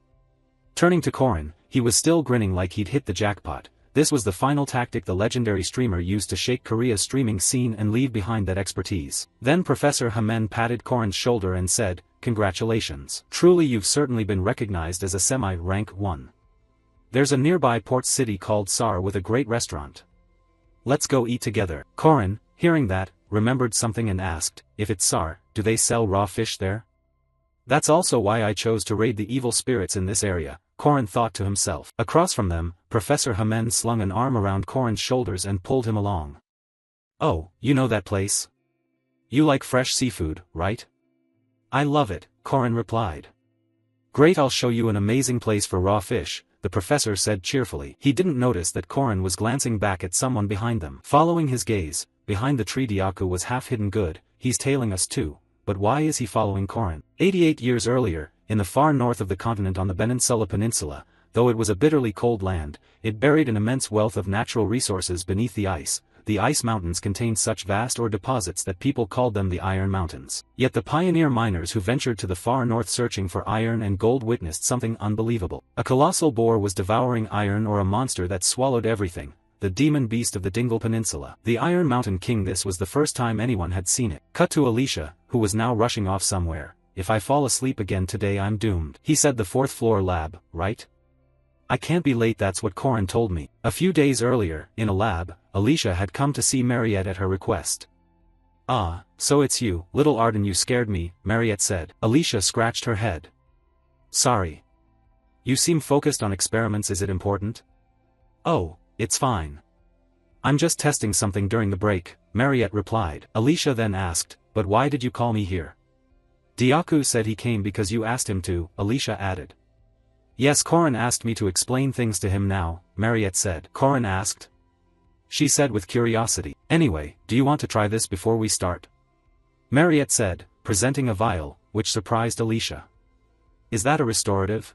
Turning to Corin, he was still grinning like he'd hit the jackpot. This was the final tactic the legendary streamer used to shake Korea's streaming scene and leave behind that expertise. Then Professor Hamen patted Corin's shoulder and said, "Congratulations. Truly you've certainly been recognized as a semi-rank 1. There's a nearby port city called Sar with a great restaurant. Let's go eat together." Corin, hearing that, remembered something and asked, "If it's Sar, do they sell raw fish there?" "That's also why I chose to raid the evil spirits in this area," Corin thought to himself. Across from them, Professor Hamen slung an arm around Corin's shoulders and pulled him along. "Oh, you know that place? You like fresh seafood, right?" "I love it," Corin replied. "Great, I'll show you an amazing place for raw fish," the professor said cheerfully. He didn't notice that Corin was glancing back at someone behind them. Following his gaze, behind the tree Diaku was half hidden. "Good, he's tailing us too. But why is he following Corin?" 88 years earlier, in the far north of the continent on the Peninsula Peninsula, though it was a bitterly cold land, it buried an immense wealth of natural resources beneath the ice. The ice mountains contained such vast ore deposits that people called them the Iron Mountains. Yet the pioneer miners who ventured to the far north searching for iron and gold witnessed something unbelievable. A colossal boar was devouring iron, or a monster that swallowed everything. The demon beast of the Dingle Peninsula. The Iron Mountain King. This was the first time anyone had seen it. Cut to Alicia, who was now rushing off somewhere. "If I fall asleep again today I'm doomed." He said, "The 4th floor lab, right? I can't be late." That's what Corin told me. A few days earlier, in a lab, Alicia had come to see Mariette at her request. "Ah, so it's you, little Arden. You scared me," Mariette said. Alicia scratched her head. "Sorry. You seem focused on experiments. Is it important?" "Oh, it's fine. I'm just testing something during the break," Mariette replied. Alicia then asked, "But why did you call me here?" "Diaku said he came because you asked him to," Alicia added. "Yes, Corin asked me to explain things to him now," Mariette said. "Corin asked?" she said with curiosity. "Anyway, do you want to try this before we start?" Mariette said, presenting a vial, which surprised Alicia. "Is that a restorative?"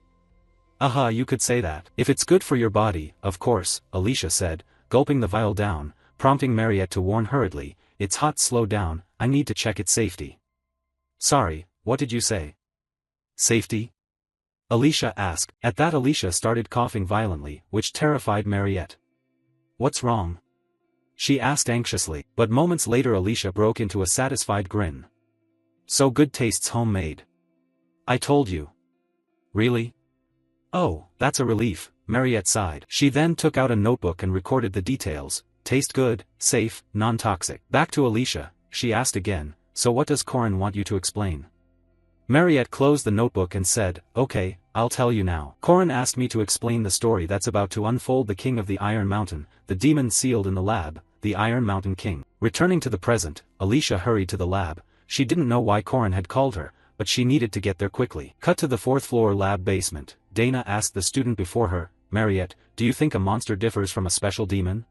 "Aha, you could say that. If it's good for your body, of course," Alicia said, gulping the vial down, prompting Mariette to warn hurriedly, "It's hot, slow down, I need to check its safety." "Sorry, what did you say?" "Safety?" Alicia asked. At that Alicia started coughing violently, which terrified Mariette. "What's wrong?" she asked anxiously, but moments later Alicia broke into a satisfied grin. "So good, tastes homemade. I told you." "Really? Oh, that's a relief," Mariette sighed. She then took out a notebook and recorded the details. "Taste good, safe, non-toxic." Back to Alicia, she asked again, "So what does Corin want you to explain?" Mariette closed the notebook and said, "Okay, I'll tell you now. Corin asked me to explain the story that's about to unfold. The king of the Iron Mountain, the demon sealed in the lab, the Iron Mountain King." Returning to the present, Alicia hurried to the lab. She didn't know why Corin had called her, but she needed to get there quickly. Cut to the 4th floor lab basement. Dana asked the student before her, "Mariette, do you think a monster differs from a special demon?"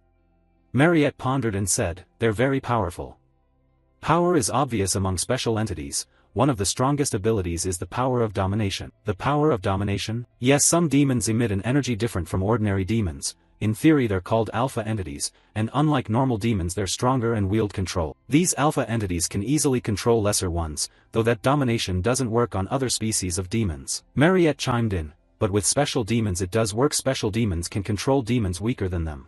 Mariette pondered and said, "They're very powerful. Power is obvious among special entities. One of the strongest abilities is the power of domination." "The power of domination?" "Yes, some demons emit an energy different from ordinary demons. In theory they're called alpha entities, and unlike normal demons they're stronger and wield control. These alpha entities can easily control lesser ones, though that domination doesn't work on other species of demons." Mariette chimed in, but with special demons it does work. Special demons can control demons weaker than them.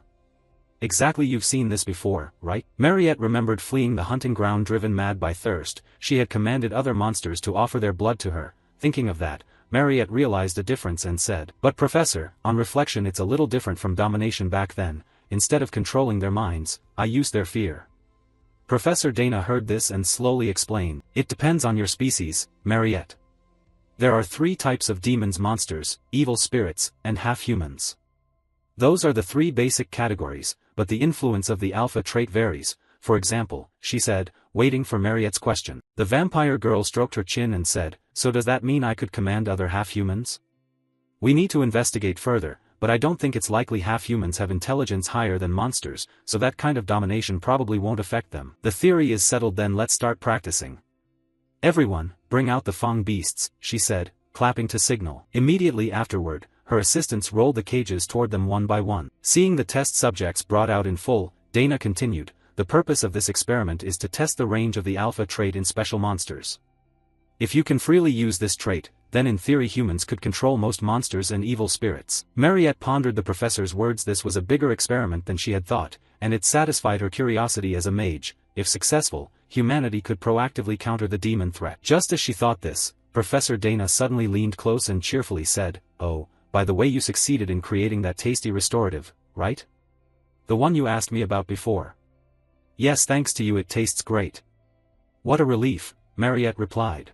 Exactly, you've seen this before, right? Mariette remembered fleeing the hunting ground driven mad by thirst. She had commanded other monsters to offer their blood to her. Thinking of that, Mariette realized a difference and said, "But Professor, on reflection it's a little different from domination back then. Instead of controlling their minds, I used their fear." Professor Dana heard this and slowly explained, "It depends on your species, Mariette. There are 3 types of demons: monsters, evil spirits, and half-humans. Those are the 3 basic categories, but the influence of the alpha trait varies. For example," she said, waiting for Mariette's question. The vampire girl stroked her chin and said, "So does that mean I could command other half-humans? We need to investigate further, but I don't think it's likely half-humans have intelligence higher than monsters, so that kind of domination probably won't affect them. The theory is settled, then let's start practicing. Everyone, bring out the Fang beasts," she said, clapping to signal. Immediately afterward, her assistants rolled the cages toward them one by one. Seeing the test subjects brought out in full, Dana continued, "The purpose of this experiment is to test the range of the alpha trait in special monsters. If you can freely use this trait, then in theory humans could control most monsters and evil spirits." Mariette pondered the professor's words. This was a bigger experiment than she had thought, and it satisfied her curiosity as a mage. If successful, humanity could proactively counter the demon threat. Just as she thought this, Professor Dana suddenly leaned close and cheerfully said, "Oh, by the way, you succeeded in creating that tasty restorative, right? The one you asked me about before." "Yes, thanks to you it tastes great." "What a relief," Mariette replied.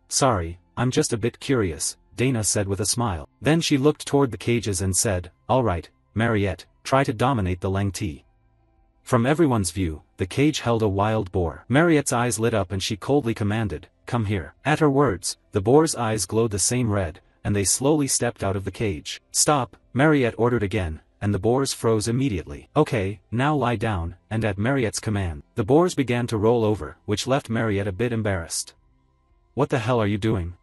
Sorry, I'm just a bit curious," Dana said with a smile. Then she looked toward the cages and said, "All right, Mariette, try to dominate the Lang Ti." From everyone's view, the cage held a wild boar. Mariette's eyes lit up and she coldly commanded, "Come here." At her words, the boar's eyes glowed the same red, and they slowly stepped out of the cage. "Stop," Mariette ordered again, and the boars froze immediately. "Okay, now lie down," and at Mariette's command, the boars began to roll over, which left Mariette a bit embarrassed. "What the hell are you doing?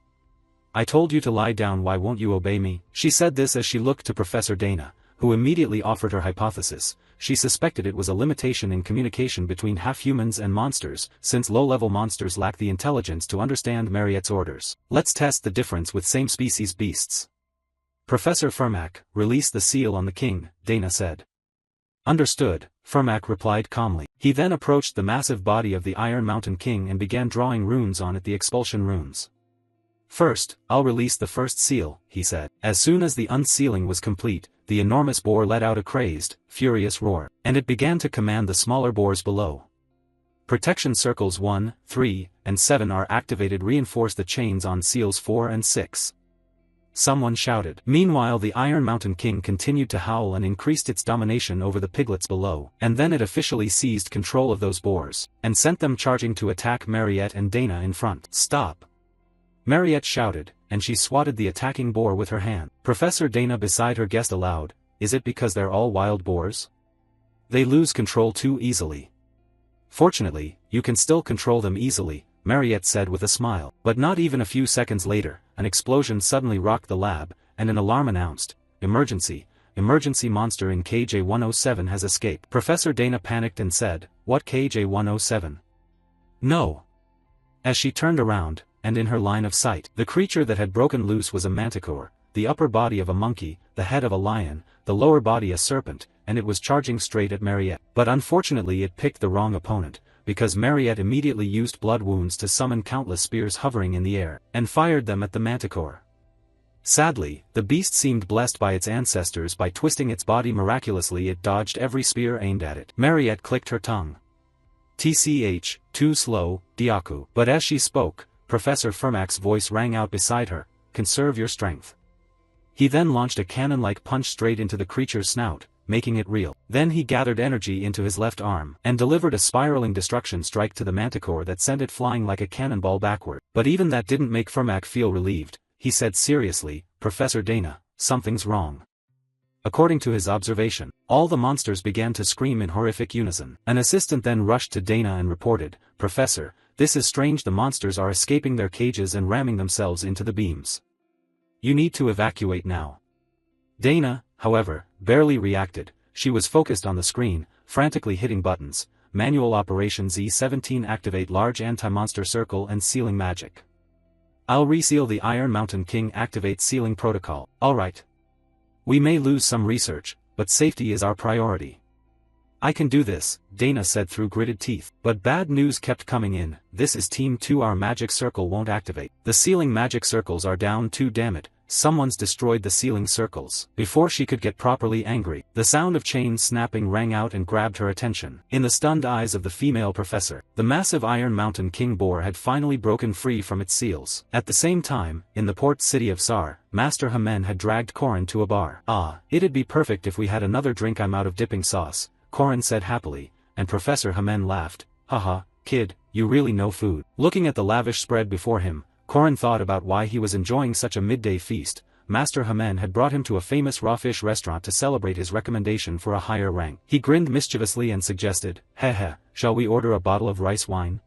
I told you to lie down, why won't you obey me?" She said this as she looked to Professor Dana, who immediately offered her hypothesis. She suspected it was a limitation in communication between half-humans and monsters, since low-level monsters lack the intelligence to understand Mariette's orders. "Let's test the difference with same-species beasts. Professor Fermac, release the seal on the king," Dana said. "Understood," Fermac replied calmly. He then approached the massive body of the Iron Mountain King and began drawing runes on it, the expulsion runes. "First, I'll release the first seal," he said. As soon as the unsealing was complete, the enormous boar let out a crazed, furious roar, and it began to command the smaller boars below. Protection circles 1, 3, and 7 are activated. Reinforce the chains on seals 4 and 6. Someone shouted. Meanwhile, the Iron Mountain King continued to howl and increased its domination over the piglets below, and then it officially seized control of those boars, and sent them charging to attack Mariette and Dana in front. "Stop!" Mariette shouted, and she swatted the attacking boar with her hand. Professor Dana beside her guessed aloud, "Is it because they're all wild boars? They lose control too easily." "Fortunately, you can still control them easily," Mariette said with a smile. But not even a few seconds later, an explosion suddenly rocked the lab, and an alarm announced, "Emergency! Emergency monster in KJ-107 has escaped." Professor Dana panicked and said, "What KJ-107? No!" As she turned around, and in her line of sight, the creature that had broken loose was a manticore, the upper body of a monkey, the head of a lion, the lower body a serpent, and it was charging straight at Mariette. But unfortunately it picked the wrong opponent, because Mariette immediately used blood wounds to summon countless spears hovering in the air, and fired them at the manticore. Sadly, the beast seemed blessed by its ancestors. By twisting its body miraculously, it dodged every spear aimed at it. Mariette clicked her tongue. "TCH, too slow, Diaku." But as she spoke, Professor Fermac's voice rang out beside her, "Conserve your strength." He then launched a cannon-like punch straight into the creature's snout, making it reel. Then he gathered energy into his left arm, and delivered a spiraling destruction strike to the manticore that sent it flying like a cannonball backward. But even that didn't make Fermac feel relieved. He said seriously, "Professor Dana, something's wrong." According to his observation, all the monsters began to scream in horrific unison. An assistant then rushed to Dana and reported, "Professor, this is strange. The monsters are escaping their cages and ramming themselves into the beams. You need to evacuate now." Dana, however, barely reacted. She was focused on the screen, frantically hitting buttons. Manual operations E17, activate large anti-monster circle and sealing magic. I'll reseal the Iron Mountain King activate sealing protocol. Alright. We may lose some research, but safety is our priority. I can do this, Dana said through gritted teeth. But bad news kept coming in. This is Team 2. Our magic circle won't activate. The sealing magic circles are down too. Damn it. Someone's destroyed the sealing circles. Before she could get properly angry, the sound of chains snapping rang out and grabbed her attention. In the stunned eyes of the female professor, the massive Iron Mountain King boar had finally broken free from its seals. At the same time, in the port city of Sar, Master Hamen had dragged Korin to a bar. Ah, it'd be perfect if we had another drink. I'm out of dipping sauce, Korin said happily, and Professor Hamen laughed. Haha, kid, you really know food. Looking at the lavish spread before him, Korin thought about why he was enjoying such a midday feast. Master Hamen had brought him to a famous raw fish restaurant to celebrate his recommendation for a higher rank. He grinned mischievously and suggested, heh, shall we order a bottle of rice wine?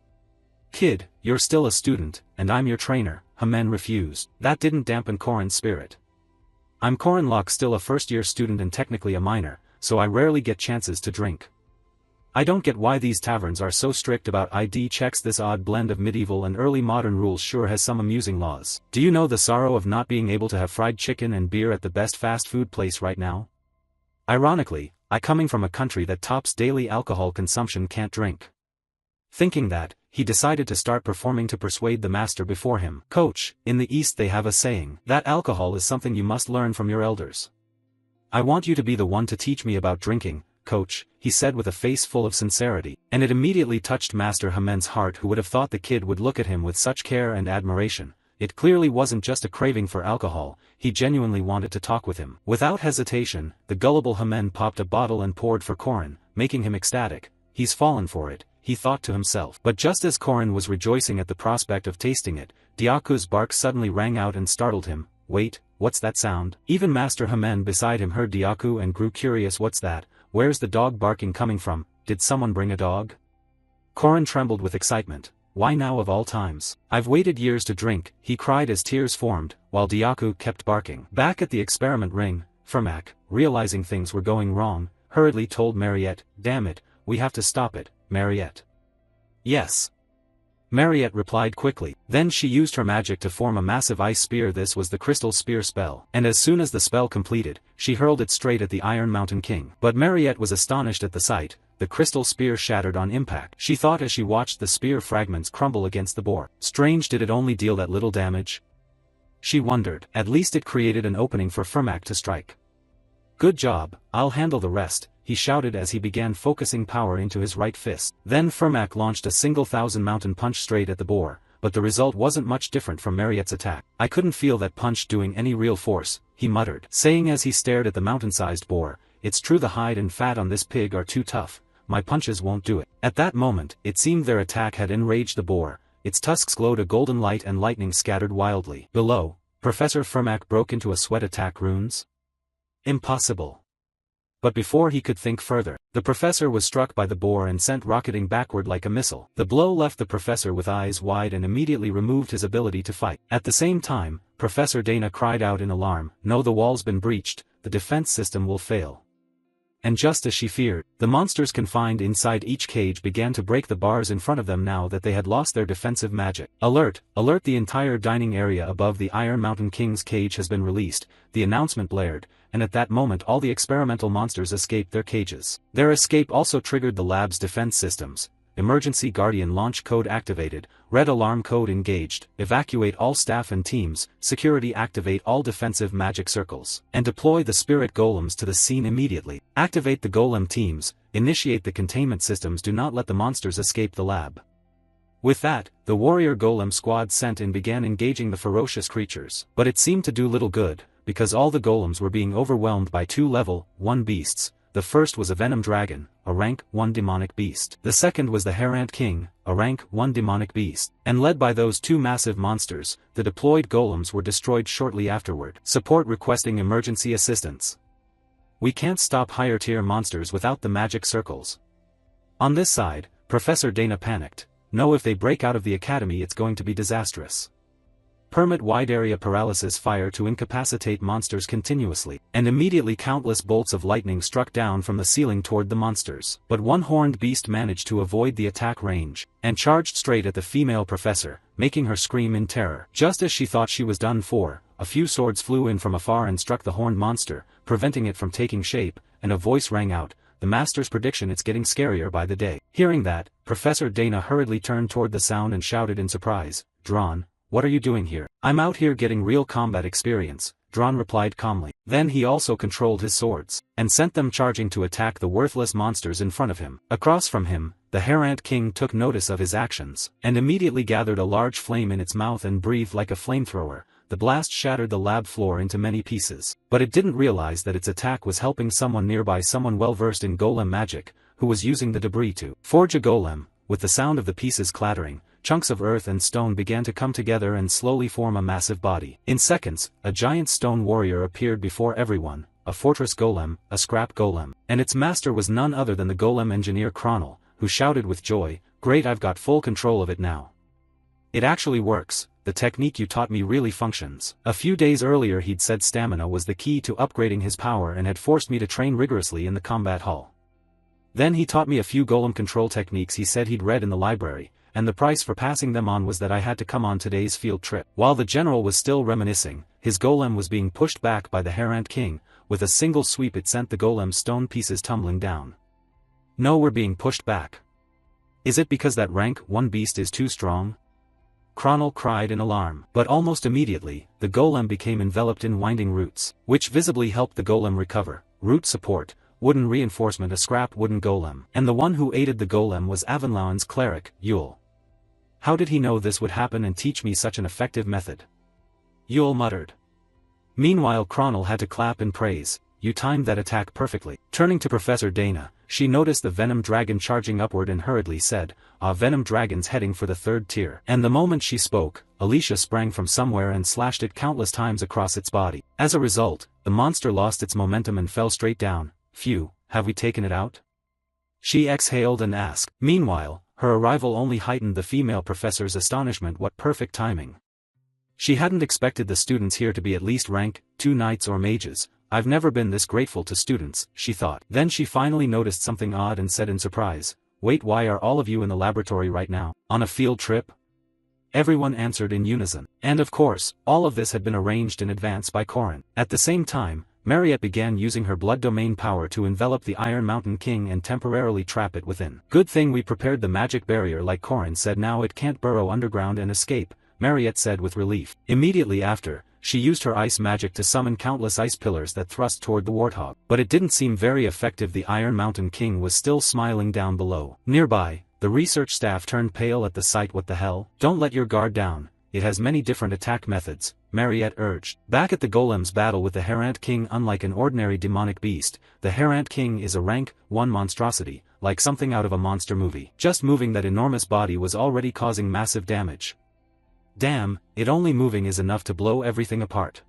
Kid, you're still a student, and I'm your trainer. Hamen refused. That didn't dampen Korin's spirit. I'm Korin Locke, still a first-year student and technically a minor, so I rarely get chances to drink. I don't get why these taverns are so strict about ID checks. This odd blend of medieval and early modern rules sure has some amusing laws. Do you know the sorrow of not being able to have fried chicken and beer at the best fast food place right now? Ironically, I coming from a country that tops daily alcohol consumption can't drink. Thinking that, he decided to start performing to persuade the master before him. Coach, in the East they have a saying that alcohol is something you must learn from your elders. I want you to be the one to teach me about drinking, Coach, he said with a face full of sincerity, and it immediately touched Master Hamen's heart. Who would have thought the kid would look at him with such care and admiration? It clearly wasn't just a craving for alcohol, he genuinely wanted to talk with him. Without hesitation, the gullible Hamen popped a bottle and poured for Korin, making him ecstatic. He's fallen for it, he thought to himself. But just as Korin was rejoicing at the prospect of tasting it, Dyaku's bark suddenly rang out and startled him. Wait, what's that sound? Even Master Hamen beside him heard Dyaku and grew curious. What's that? Where's the dog barking coming from? Did someone bring a dog? Korin trembled with excitement. Why now of all times? I've waited years to drink, he cried as tears formed, while Dyaku kept barking. Back at the experiment ring, Fermac, realizing things were going wrong, hurriedly told Mariette, damn it, we have to stop it, Mariette. Yes. Mariette replied quickly. Then she used her magic to form a massive ice spear. This was the crystal spear spell, and as soon as the spell completed, she hurled it straight at the Iron Mountain King. But Mariette was astonished at the sight. The crystal spear shattered on impact, she thought as she watched the spear fragments crumble against the boar. Strange, did it only deal that little damage? She wondered. At least it created an opening for Fermac to strike. Good job, I'll handle the rest, he shouted as he began focusing power into his right fist. Then Fermac launched a single 1,000-mountain punch straight at the boar, but the result wasn't much different from Mariette's attack. I couldn't feel that punch doing any real force, he muttered, saying as he stared at the mountain-sized boar. It's true, the hide and fat on this pig are too tough. My punches won't do it. At that moment, it seemed their attack had enraged the boar. Its tusks glowed a golden light and lightning scattered wildly. Below, Professor Fermac broke into a sweat. Attack runes? Impossible. But before he could think further, the professor was struck by the boar and sent rocketing backward like a missile. The blow left the professor with eyes wide and immediately removed his ability to fight. At the same time, Professor Dana cried out in alarm, no, the wall's been breached, the defense system will fail. And just as she feared, the monsters confined inside each cage began to break the bars in front of them now that they had lost their defensive magic. Alert! Alert! The entire dining area above the Iron Mountain King's cage has been released, the announcement blared, and at that moment all the experimental monsters escaped their cages. Their escape also triggered the lab's defense systems. Emergency Guardian launch code activated, red alarm code engaged, evacuate all staff and teams, security activate all defensive magic circles, and deploy the spirit golems to the scene immediately. Activate the golem teams, initiate the containment systems, do not let the monsters escape the lab. With that, the warrior golem squad sent in began engaging the ferocious creatures. But it seemed to do little good, because all the golems were being overwhelmed by 2 level 1 beasts. The first was a venom dragon, a rank 1 demonic beast. The second was the Herant King, a rank 1 demonic beast. And led by those 2 massive monsters, the deployed golems were destroyed shortly afterward. Support requesting emergency assistance. We can't stop higher tier monsters without the magic circles. On this side, Professor Dana panicked. No, if they break out of the academy it's going to be disastrous. permit wide area paralysis fire to incapacitate monsters continuously, and immediately countless bolts of lightning struck down from the ceiling toward the monsters. But one horned beast managed to avoid the attack range, and charged straight at the female professor, making her scream in terror. Just as she thought she was done for, a few swords flew in from afar and struck the horned monster, preventing it from taking shape, and a voice rang out, "The master's prediction, it's getting scarier by the day." Hearing that, Professor Dana hurriedly turned toward the sound and shouted in surprise, "Drawn, what are you doing here?" "I'm out here getting real combat experience," Drawn replied calmly. Then he also controlled his swords, and sent them charging to attack the worthless monsters in front of him. Across from him, the Hare-Ant King took notice of his actions, and immediately gathered a large flame in its mouth and breathed like a flamethrower. The blast shattered the lab floor into many pieces, but it didn't realize that its attack was helping someone nearby, someone well versed in golem magic, who was using the debris to forge a golem. With the sound of the pieces clattering, chunks of earth and stone began to come together and slowly form a massive body. In seconds, a giant stone warrior appeared before everyone, a fortress golem, a scrap golem, and its master was none other than the golem engineer Chronal, who shouted with joy, "Great, I've got full control of it now. It actually works. The technique you taught me really functions." A few days earlier he'd said stamina was the key to upgrading his power and had forced me to train rigorously in the combat hall. Then he taught me a few golem control techniques he said he'd read in the library, and the price for passing them on was that I had to come on today's field trip. While the general was still reminiscing, his golem was being pushed back by the Hare-Ant King. With a single sweep it sent the golem's stone pieces tumbling down. "No, we're being pushed back. Is it because that rank 1 beast is too strong?" Chronal cried in alarm. But almost immediately, the golem became enveloped in winding roots, which visibly helped the golem recover. Root support, wooden reinforcement, a scrap wooden golem. And the one who aided the golem was Avanlaon's cleric, Yule. How did he know this would happen and teach me such an effective method? Yule muttered. Meanwhile Chronal had to clap in praise. "You timed that attack perfectly." Turning to Professor Dana, she noticed the venom dragon charging upward and hurriedly said, "Ah, venom dragon's heading for the 3rd tier." And the moment she spoke, Alicia sprang from somewhere and slashed it countless times across its body. As a result, the monster lost its momentum and fell straight down. "Phew, have we taken it out?" she exhaled and asked. Meanwhile, her arrival only heightened the female professor's astonishment. What perfect timing. She hadn't expected the students here to be at least rank 2 knights or mages. "I've never been this grateful to students," she thought. Then she finally noticed something odd and said in surprise, "Wait, why are all of you in the laboratory right now? On a field trip?" Everyone answered in unison. And of course, all of this had been arranged in advance by Corin. At the same time, Mariette began using her blood domain power to envelop the Iron Mountain King and temporarily trap it within. "Good thing we prepared the magic barrier like Corin said, now it can't burrow underground and escape," Mariette said with relief. Immediately after, she used her ice magic to summon countless ice pillars that thrust toward the warthog. But it didn't seem very effective. The Iron Mountain King was still smiling down below. Nearby, the research staff turned pale at the sight. "What the hell?" "Don't let your guard down. It has many different attack methods," Mariette urged. Back at the golem's battle with the Hare-Ant King, unlike an ordinary demonic beast, the Hare-Ant King is a rank 1 monstrosity, like something out of a monster movie. Just moving that enormous body was already causing massive damage. "Damn, it only moving is enough to blow everything apart,"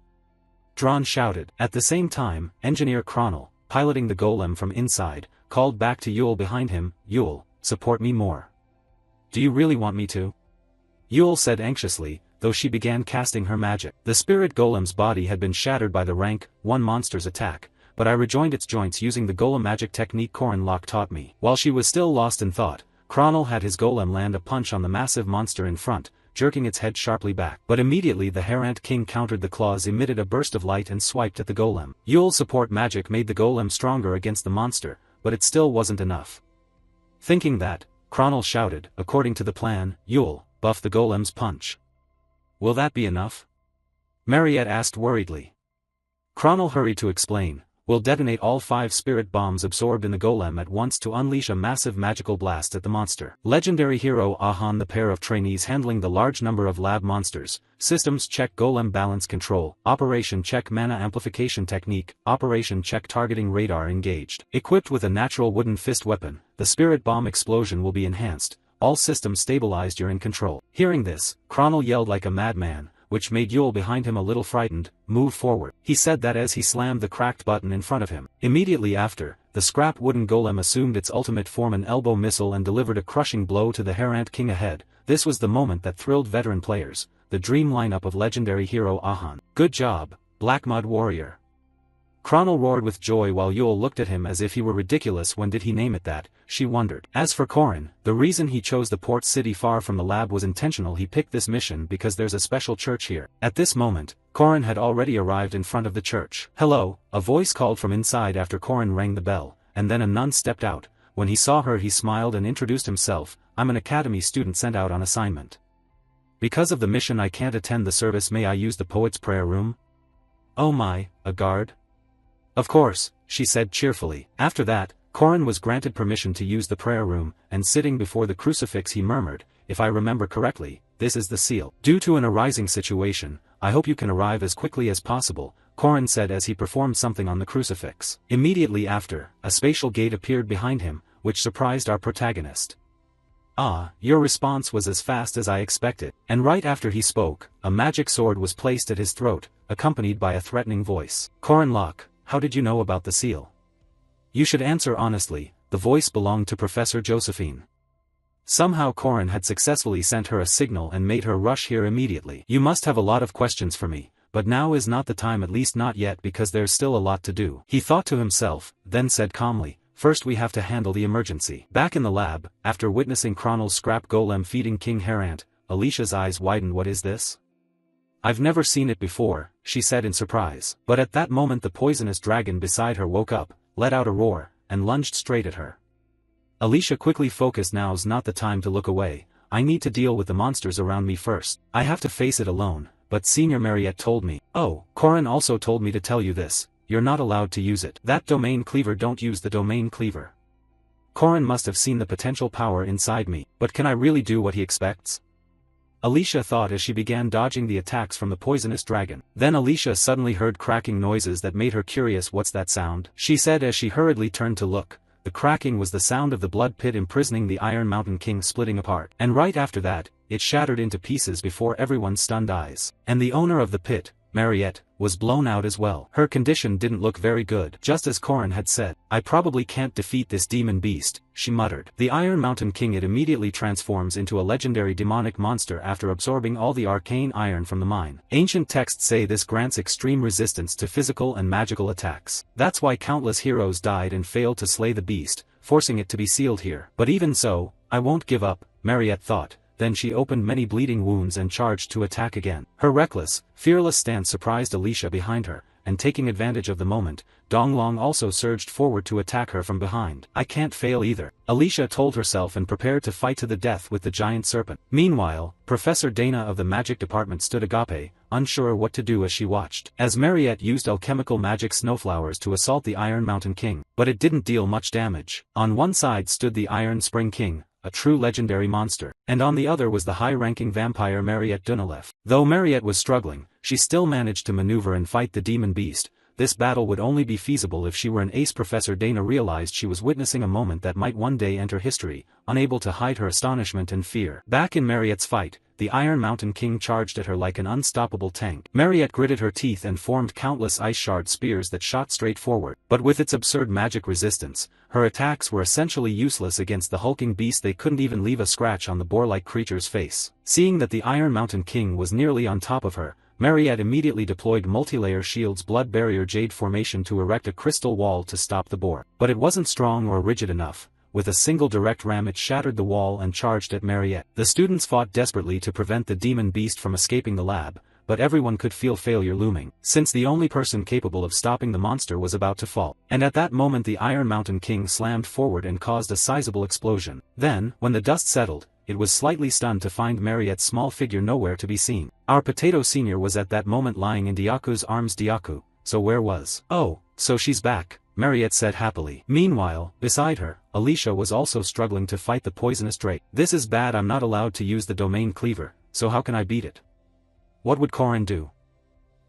Drawn shouted. At the same time, Engineer Chronal, piloting the golem from inside, called back to Yule behind him, "Yule, support me more." "Do you really want me to?" Yule said anxiously, though she began casting her magic. The spirit golem's body had been shattered by the rank 1 monster's attack, but I rejoined its joints using the golem magic technique Corin Locke taught me. While she was still lost in thought, Chronal had his golem land a punch on the massive monster in front, jerking its head sharply back. But immediately the Hare-Ant King countered. The claws emitted a burst of light and swiped at the golem. Yule's support magic made the golem stronger against the monster, but it still wasn't enough. Thinking that, Chronal shouted, "According to the plan, Yule, buff the golem's punch." "Will that be enough?" Mariette asked worriedly. Chronal hurried to explain, "We'll detonate all 5 spirit bombs absorbed in the golem at once to unleash a massive magical blast at the monster." Legendary hero Ahan. The pair of trainees handling the large number of lab monsters. Systems check golem balance control. Operation check mana amplification technique. Operation check targeting radar engaged. Equipped with a natural wooden fist weapon, the spirit bomb explosion will be enhanced. All systems stabilized. You're in control. Hearing this, Chronal yelled like a madman, which made Yule behind him a little frightened. "Move forward," he said that as he slammed the cracked button in front of him. Immediately after, the scrap wooden golem assumed its ultimate form, an elbow missile, and delivered a crushing blow to the Hare-Ant King ahead. This was the moment that thrilled veteran players. the dream lineup of legendary hero Ahan. Good job, Black Mud Warrior. Cronel roared with joy while Yule looked at him as if he were ridiculous. When did he name it that, she wondered. As for Korin, the reason he chose the port city far from the lab was intentional. He picked this mission because there's a special church here. At this moment, Korin had already arrived in front of the church. Hello, a voice called from inside after Korin rang the bell, and then a nun stepped out. When he saw her he smiled and introduced himself. I'm an academy student sent out on assignment. Because of the mission I can't attend the service. May I use the poet's prayer room? Oh my, a guard? Of course, she said cheerfully. After that, Korin was granted permission to use the prayer room, and sitting before the crucifix he murmured, if I remember correctly, this is the seal. Due to an arising situation, I hope you can arrive as quickly as possible, Korin said as he performed something on the crucifix. Immediately after, a spatial gate appeared behind him, which surprised our protagonist. Ah, your response was as fast as I expected. And right after he spoke, a magic sword was placed at his throat, accompanied by a threatening voice. Korin Locke, how did you know about the seal? You should answer honestly. The voice belonged to Professor Josephine. Somehow Korin had successfully sent her a signal and made her rush here immediately. You must have a lot of questions for me, but now is not the time, at least not yet, because there's still a lot to do. He thought to himself, then said calmly, first we have to handle the emergency. Back in the lab, after witnessing Cronel's scrap golem feeding King Herant, Alicia's eyes widened. What is this? I've never seen it before, she said in surprise. But at that moment the poisonous dragon beside her woke up, let out a roar, and lunged straight at her. Alicia quickly focused. Now's not the time to look away, I need to deal with the monsters around me first. I have to face it alone, but Senior Mariette told me. Oh, Korin also told me to tell you this, you're not allowed to use it. That domain cleaver, don't use the domain cleaver. Korin must have seen the potential power inside me, but can I really do what he expects? Alicia thought as she began dodging the attacks from the poisonous dragon. Then Alicia suddenly heard cracking noises that made her curious. What's that sound? She said as she hurriedly turned to look. The cracking was the sound of the blood pit imprisoning the Iron Mountain King splitting apart. And right after that, it shattered into pieces before everyone's stunned eyes. And the owner of the pit, Mariette, was blown out as well. Her condition didn't look very good. Just as Korin had said, I probably can't defeat this demon beast, she muttered. The Iron Mountain King. It immediately transforms into a legendary demonic monster after absorbing all the arcane iron from the mine. Ancient texts say this grants extreme resistance to physical and magical attacks. That's why countless heroes died and failed to slay the beast, forcing it to be sealed here. But even so, I won't give up, Mariette thought. Then she opened many bleeding wounds and charged to attack again. Her reckless, fearless stance surprised Alicia behind her, and taking advantage of the moment, Donglong also surged forward to attack her from behind. I can't fail either, Alicia told herself and prepared to fight to the death with the giant serpent. Meanwhile, Professor Dana of the magic department stood agape, unsure what to do as she watched. As Mariette used alchemical magic snowflowers to assault the Iron Mountain King, but it didn't deal much damage. On one side stood the Iron Spring King, a true legendary monster, and on the other was the high-ranking vampire Mariette Dunalef. Though Mariette was struggling, she still managed to maneuver and fight the demon beast. This battle would only be feasible if she were an ace. Professor Dana realized she was witnessing a moment that might one day enter history, unable to hide her astonishment and fear. Back in Mariette's fight, the Iron Mountain King charged at her like an unstoppable tank. Mariette gritted her teeth and formed countless ice shard spears that shot straight forward. But with its absurd magic resistance, her attacks were essentially useless against the hulking beast. They couldn't even leave a scratch on the boar-like creature's face. Seeing that the Iron Mountain King was nearly on top of her, Mariette immediately deployed multi-layer shield's blood barrier jade formation to erect a crystal wall to stop the boar. But it wasn't strong or rigid enough. With a single direct ram it shattered the wall and charged at Mariette. The students fought desperately to prevent the demon beast from escaping the lab, but everyone could feel failure looming, since the only person capable of stopping the monster was about to fall. And at that moment the Iron Mountain King slammed forward and caused a sizable explosion. Then, when the dust settled, it was slightly stunned to find Mariette's small figure nowhere to be seen. Our potato senior was at that moment lying in Diaku's arms. Diaku, so where was? Oh, so she's back, Mariette said happily. Meanwhile, beside her, Alicia was also struggling to fight the poisonous drake. This is bad. I'm not allowed to use the domain cleaver, so how can I beat it? What would Korin do?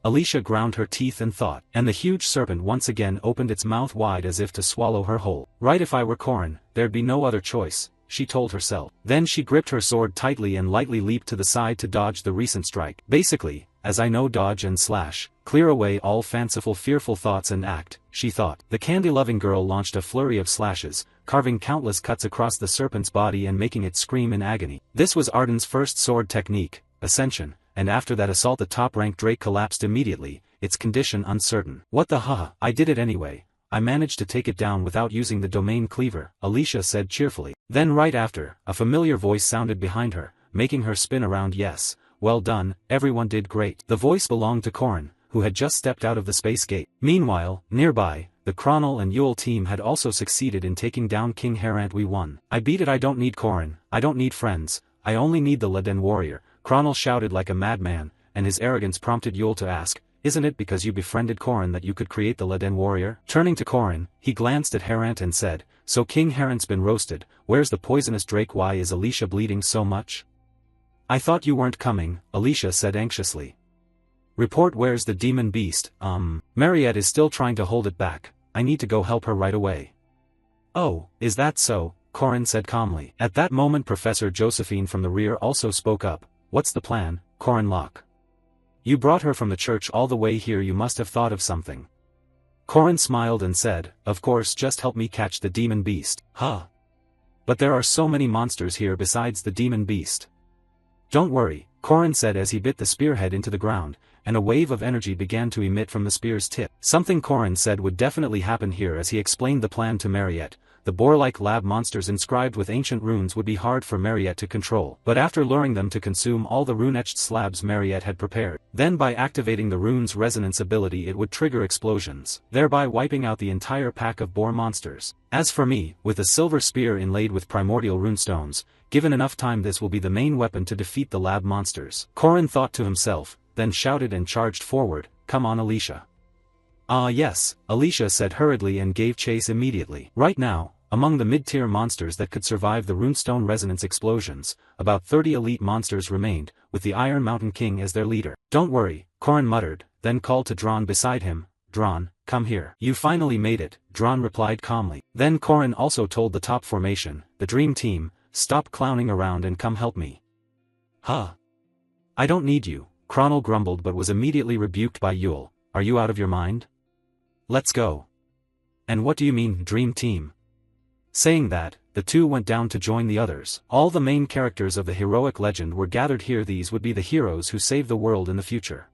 Alicia ground her teeth and thought, and the huge serpent once again opened its mouth wide as if to swallow her whole. Right, if I were Korin, there'd be no other choice, she told herself. Then she gripped her sword tightly and lightly leaped to the side to dodge the recent strike. Basically, as I know dodge and slash, clear away all fanciful fearful thoughts and act, she thought. The candy-loving girl launched a flurry of slashes, carving countless cuts across the serpent's body and making it scream in agony. This was Arden's first sword technique, Ascension, and after that assault the top-ranked Drake collapsed immediately, its condition uncertain. What the huh, I did it anyway. I managed to take it down without using the domain cleaver, Alicia said cheerfully. Then right after, a familiar voice sounded behind her, making her spin around. Yes, well done, everyone did great. The voice belonged to Korin, who had just stepped out of the space gate. Meanwhile, nearby, the Chronal and Yule team had also succeeded in taking down King Herant. We won. I beat it. I don't need Korin, I don't need friends, I only need the Leden warrior, Chronal shouted like a madman, and his arrogance prompted Yule to ask, isn't it because you befriended Korin that you could create the Leden warrior? Turning to Korin, he glanced at Herant and said, so King Herant's been roasted, where's the poisonous Drake? Why is Alicia bleeding so much? I thought you weren't coming, Alicia said anxiously. Report where's the demon beast. Mariette is still trying to hold it back, I need to go help her right away. Oh, is that so? Korin said calmly. At that moment Professor Josephine from the rear also spoke up. What's the plan, Korin Locke? You brought her from the church all the way here, you must have thought of something. Korin smiled and said, of course, just help me catch the demon beast. Huh? But there are so many monsters here besides the demon beast. Don't worry, Korin said as he bit the spearhead into the ground, and a wave of energy began to emit from the spear's tip. Something Korin said would definitely happen here as he explained the plan to Mariette. The boar-like lab monsters inscribed with ancient runes would be hard for Mariette to control, but after luring them to consume all the rune-etched slabs Mariette had prepared, then by activating the rune's resonance ability it would trigger explosions, thereby wiping out the entire pack of boar monsters. As for me, with a silver spear inlaid with primordial runestones, given enough time this will be the main weapon to defeat the lab monsters. Korin thought to himself, then shouted and charged forward, come on Alicia. Ah yes, Alicia said hurriedly and gave chase immediately. Right now, among the mid-tier monsters that could survive the runestone resonance explosions, about 30 elite monsters remained, with the Iron Mountain King as their leader. Don't worry, Korin muttered, then called to Dran beside him, Dran, come here. You finally made it, Dran replied calmly. Then Korin also told the top formation, the Dream Team, stop clowning around and come help me. Huh? I don't need you, Chronal grumbled but was immediately rebuked by Yule. Are you out of your mind? Let's go. And what do you mean, Dream Team? Saying that, the two went down to join the others. All the main characters of the heroic legend were gathered here. These would be the heroes who save the world in the future.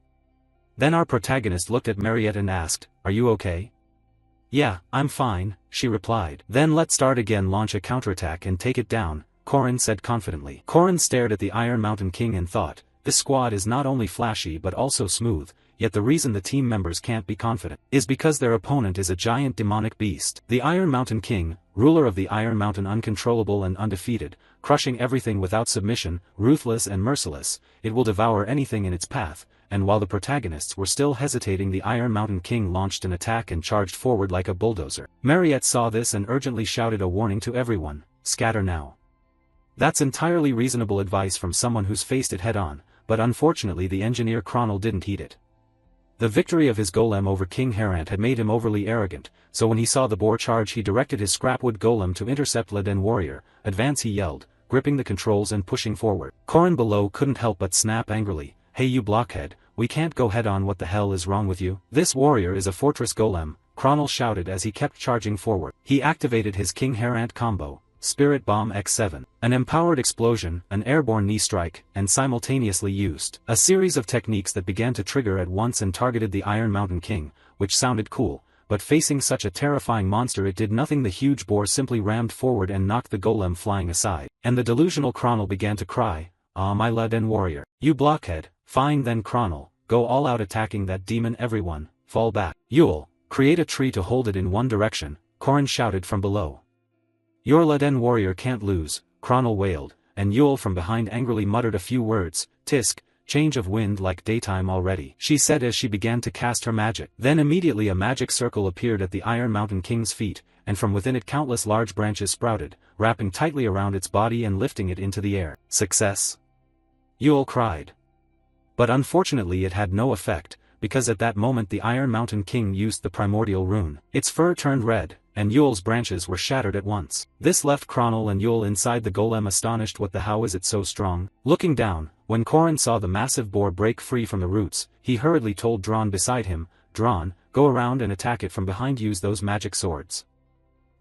Then our protagonist looked at Mariette and asked, are you okay? Yeah, I'm fine, she replied. Then let's start again, launch a counterattack and take it down, Korin said confidently. Korin stared at the Iron Mountain King and thought, this squad is not only flashy but also smooth, yet the reason the team members can't be confident is because their opponent is a giant demonic beast. The Iron Mountain King, ruler of the Iron Mountain, uncontrollable and undefeated, crushing everything without submission, ruthless and merciless, it will devour anything in its path. And while the protagonists were still hesitating, the Iron Mountain King launched an attack and charged forward like a bulldozer. Mariette saw this and urgently shouted a warning to everyone, scatter now. That's entirely reasonable advice from someone who's faced it head-on, but unfortunately the engineer Chronal didn't heed it. The victory of his golem over King Herant had made him overly arrogant, so when he saw the boar charge he directed his scrapwood golem to intercept Leden warrior. Advance, he yelled, gripping the controls and pushing forward. Korin below couldn't help but snap angrily, hey you blockhead, we can't go head-on, what the hell is wrong with you? This warrior is a fortress golem, Chronal shouted as he kept charging forward. He activated his King Herant combo, Spirit Bomb X7, an empowered explosion, an airborne knee strike, and simultaneously used a series of techniques that began to trigger at once and targeted the Iron Mountain King, which sounded cool, but facing such a terrifying monster it did nothing. The huge boar simply rammed forward and knocked the golem flying aside, and the delusional Chronal began to cry, ah my Leden warrior, you blockhead. Fine then Chronal, go all out attacking that demon. Everyone, fall back. Yule, create a tree to hold it in one direction, Korin shouted from below. Your Leden warrior can't lose, Chronal wailed, and Yule from behind angrily muttered a few words, tisk, change of wind like daytime already, she said as she began to cast her magic. Then immediately a magic circle appeared at the Iron Mountain King's feet, and from within it countless large branches sprouted, wrapping tightly around its body and lifting it into the air. Success! Yule cried. But unfortunately it had no effect, because at that moment the Iron Mountain King used the primordial rune. Its fur turned red, and Yule's branches were shattered at once. This left Chronal and Yule inside the golem astonished. What the how is it so strong? Looking down, when Korin saw the massive boar break free from the roots, he hurriedly told Dran beside him, Dran, go around and attack it from behind, use those magic swords.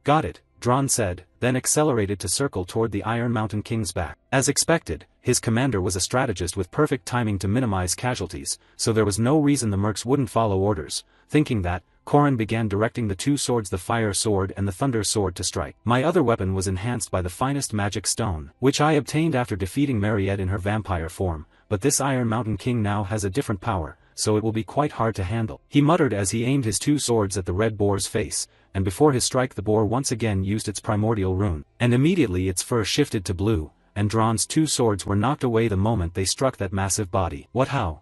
Got it, Dran said, then accelerated to circle toward the Iron Mountain King's back. As expected, his commander was a strategist with perfect timing to minimize casualties, so there was no reason the mercs wouldn't follow orders. Thinking that, Corrin began directing the two swords, the fire sword and the thunder sword, to strike. My other weapon was enhanced by the finest magic stone, which I obtained after defeating Mariette in her vampire form, but this Iron Mountain King now has a different power, so it will be quite hard to handle, he muttered as he aimed his two swords at the red boar's face, and before his strike the boar once again used its primordial rune, and immediately its fur shifted to blue, and Drawn's two swords were knocked away the moment they struck that massive body. What, how?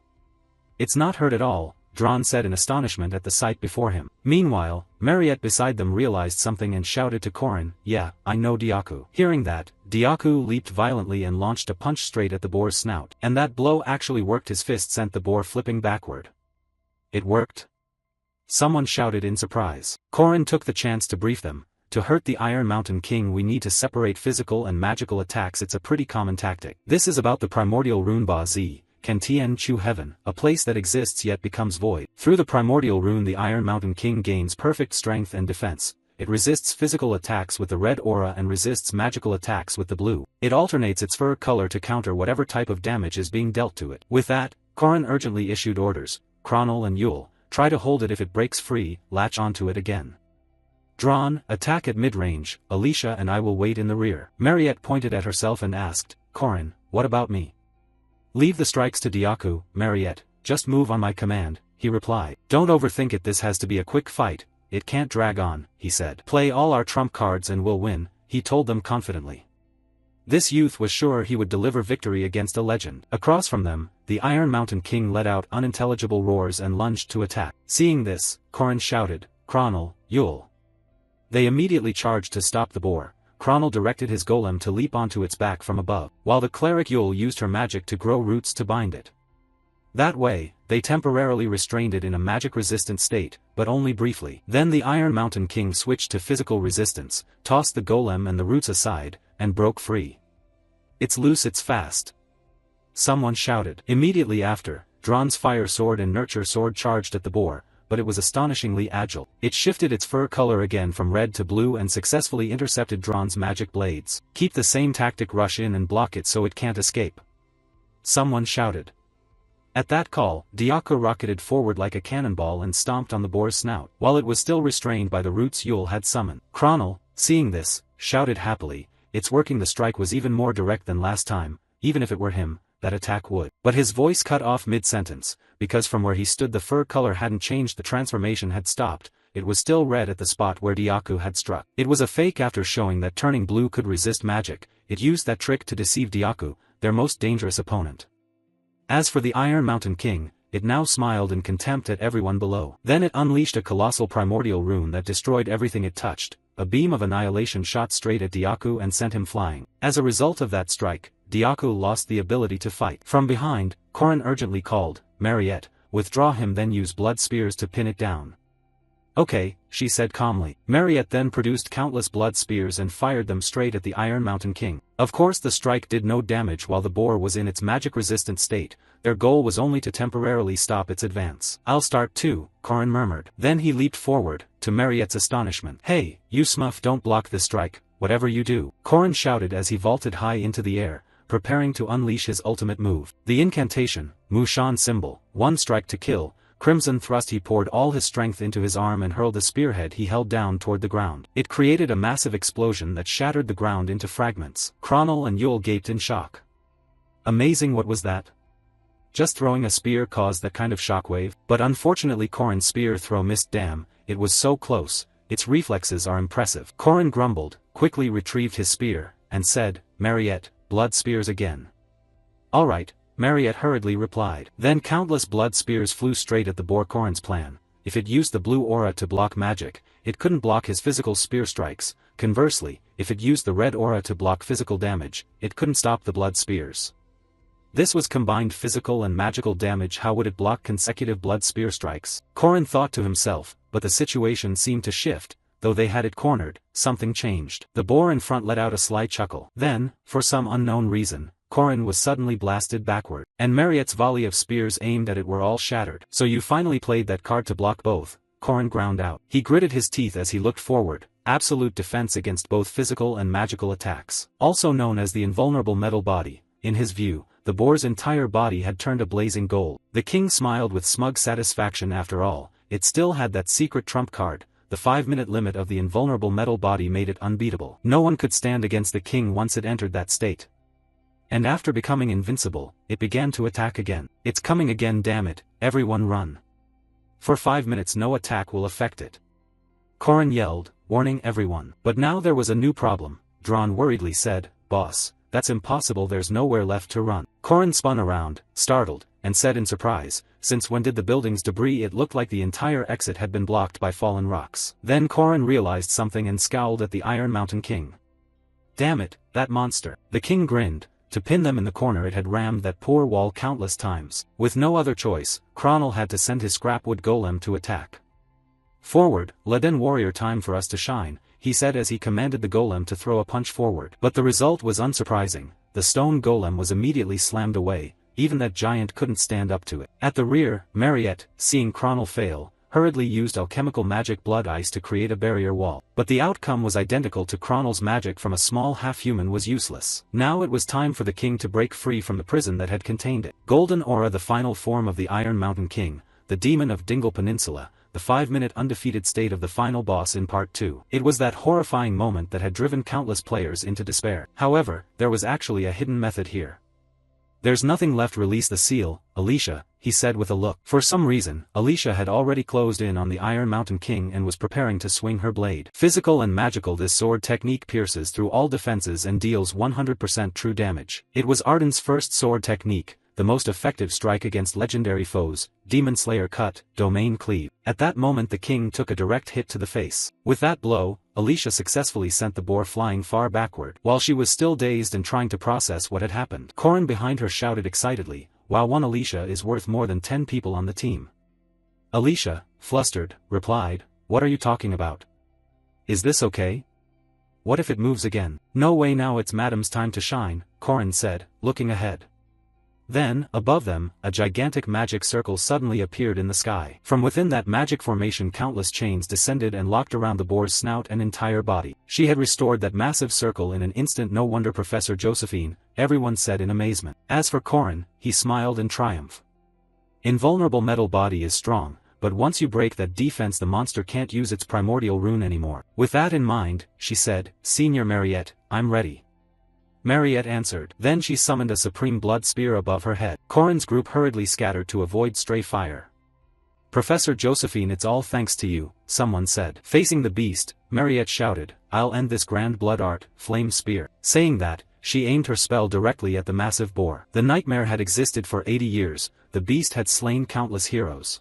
It's not hurt at all, Drawn said in astonishment at the sight before him. Meanwhile, Mariette beside them realized something and shouted to Corrin, "Yeah, I know Diaku." Hearing that, Diaku leaped violently and launched a punch straight at the boar's snout, and that blow actually worked. His fist sent the boar flipping backward. It worked? Someone shouted in surprise. Corrin took the chance to brief them. To hurt the Iron Mountain King we need to separate physical and magical attacks. It's a pretty common tactic. This is about the primordial rune Ba Zi, Kan Tien Chu Heaven, a place that exists yet becomes void. Through the primordial rune the Iron Mountain King gains perfect strength and defense. It resists physical attacks with the red aura and resists magical attacks with the blue. It alternates its fur color to counter whatever type of damage is being dealt to it. With that, Corrin urgently issued orders. Cronel and Yule, try to hold it. If it breaks free, latch onto it again. Drawn, attack at mid-range. Alicia and I will wait in the rear. Mariette pointed at herself and asked, Corrin, what about me? Leave the strikes to Diaku, Mariette, just move on my command, he replied. Don't overthink it, this has to be a quick fight, it can't drag on, he said. Play all our trump cards and we'll win, he told them confidently. This youth was sure he would deliver victory against a legend. Across from them, the Iron Mountain King let out unintelligible roars and lunged to attack. Seeing this, Corrin shouted, Cronel, Yule. They immediately charged to stop the boar. Cronel directed his golem to leap onto its back from above, while the cleric Yule used her magic to grow roots to bind it. That way, they temporarily restrained it in a magic-resistant state, but only briefly. Then the Iron Mountain King switched to physical resistance, tossed the golem and the roots aside, and broke free. It's loose, it's fast. Someone shouted. Immediately after, Drawn's fire sword and nurture sword charged at the boar, but it was astonishingly agile. It shifted its fur color again from red to blue and successfully intercepted Drawn's magic blades. Keep the same tactic, rush in and block it so it can't escape. Someone shouted. At that call, Diaku rocketed forward like a cannonball and stomped on the boar's snout, while it was still restrained by the roots Yule had summoned. Cronel, seeing this, shouted happily, it's working. The strike was even more direct than last time. Even if it were him, that attack would. But his voice cut off mid-sentence, because from where he stood the fur color hadn't changed, the transformation had stopped, it was still red at the spot where Diaku had struck. It was a fake. After showing that turning blue could resist magic, it used that trick to deceive Diaku, their most dangerous opponent. As for the Iron Mountain King, it now smiled in contempt at everyone below. Then it unleashed a colossal primordial rune that destroyed everything it touched. A beam of annihilation shot straight at Diaku and sent him flying. As a result of that strike, Diaku lost the ability to fight. From behind, Corrin urgently called, Mariette, withdraw him, then use blood spears to pin it down. Okay, she said calmly. Mariette then produced countless blood spears and fired them straight at the Iron Mountain King. Of course the strike did no damage while the boar was in its magic-resistant state. Their goal was only to temporarily stop its advance. I'll start too, Corrin murmured. Then he leaped forward, to Mariette's astonishment. Hey, you Smuff, don't block this strike, whatever you do, Corrin shouted as he vaulted high into the air, preparing to unleash his ultimate move. The incantation, Mushan symbol, one strike to kill, Crimson Thrust. He poured all his strength into his arm and hurled the spearhead he held down toward the ground. It created a massive explosion that shattered the ground into fragments. Cronel and Yule gaped in shock. Amazing, what was that? Just throwing a spear caused that kind of shockwave? But unfortunately Corrin's spear throw missed. Damn, it was so close, its reflexes are impressive. Corrin grumbled, quickly retrieved his spear, and said, Mariette, blood spears again. Alright, Mariette hurriedly replied. Then countless blood spears flew straight at the boar. Corrin's plan, if it used the blue aura to block magic, it couldn't block his physical spear strikes. Conversely, if it used the red aura to block physical damage, it couldn't stop the blood spears. This was combined physical and magical damage. How would it block consecutive blood spear strikes? Corrin thought to himself, but the situation seemed to shift. Though they had it cornered, something changed. The boar in front let out a sly chuckle. Then, for some unknown reason, Corrin was suddenly blasted backward, and Mariette's volley of spears aimed at it were all shattered. So you finally played that card to block both, Corrin ground out. He gritted his teeth as he looked forward. Absolute defense against both physical and magical attacks. Also known as the invulnerable metal body, in his view, the boar's entire body had turned a blazing gold. The king smiled with smug satisfaction. After all, it still had that secret trump card. The 5-minute limit of the invulnerable metal body made it unbeatable. No one could stand against the king once it entered that state. And after becoming invincible, it began to attack again. It's coming again, damn it, everyone run. For 5 minutes no attack will affect it. Korin yelled, warning everyone. But now there was a new problem. Drawn worriedly said, "Boss, that's impossible, there's nowhere left to run." Korin spun around, startled, and said in surprise, "Since when did the building's debris?" It looked like the entire exit had been blocked by fallen rocks. Then Korin realized something and scowled at the Iron Mountain King. "Damn it, that monster." The king grinned. To pin them in the corner it had rammed that poor wall countless times. With no other choice, Kronel had to send his scrapwood golem to attack. "Forward, Leden warrior, time for us to shine," he said as he commanded the golem to throw a punch forward. But the result was unsurprising. The stone golem was immediately slammed away. Even that giant couldn't stand up to it. At the rear, Mariette, seeing Kronel fail, hurriedly used alchemical magic blood ice to create a barrier wall. But the outcome was identical to Kronel's magic from a small half-human was useless. Now it was time for the king to break free from the prison that had contained it. Golden Aura, the final form of the Iron Mountain King, the demon of Dingle Peninsula, the 5-minute undefeated state of the final boss in Part 2. It was that horrifying moment that had driven countless players into despair. However, there was actually a hidden method here. "There's nothing left, release the seal, Alicia," he said with a look. For some reason, Alicia had already closed in on the Iron Mountain King and was preparing to swing her blade. Physical and magical, this sword technique pierces through all defenses and deals 100% true damage. It was Arden's first sword technique, the most effective strike against legendary foes, Demon Slayer Cut, Domain Cleave. At that moment the king took a direct hit to the face. With that blow, Alicia successfully sent the boar flying far backward. While she was still dazed and trying to process what had happened, Korin behind her shouted excitedly, "Wow, one Alicia is worth more than 10 people on the team." Alicia, flustered, replied, "What are you talking about? Is this okay? What if it moves again?" "No way, now it's Madam's time to shine," Korin said, looking ahead. Then, above them, a gigantic magic circle suddenly appeared in the sky. From within that magic formation countless chains descended and locked around the boar's snout and entire body. She had restored that massive circle in an instant. "No wonder, Professor Josephine," everyone said in amazement. As for Korin, he smiled in triumph. "Invulnerable metal body is strong, but once you break that defense the monster can't use its primordial rune anymore." With that in mind, she said, "Senior Mariette, I'm ready." Mariette answered. Then she summoned a supreme blood spear above her head. Korin's group hurriedly scattered to avoid stray fire. "Professor Josephine, it's all thanks to you," someone said. Facing the beast, Mariette shouted, "I'll end this grand blood art, flame spear." Saying that, she aimed her spell directly at the massive boar. The nightmare had existed for 80 years, the beast had slain countless heroes.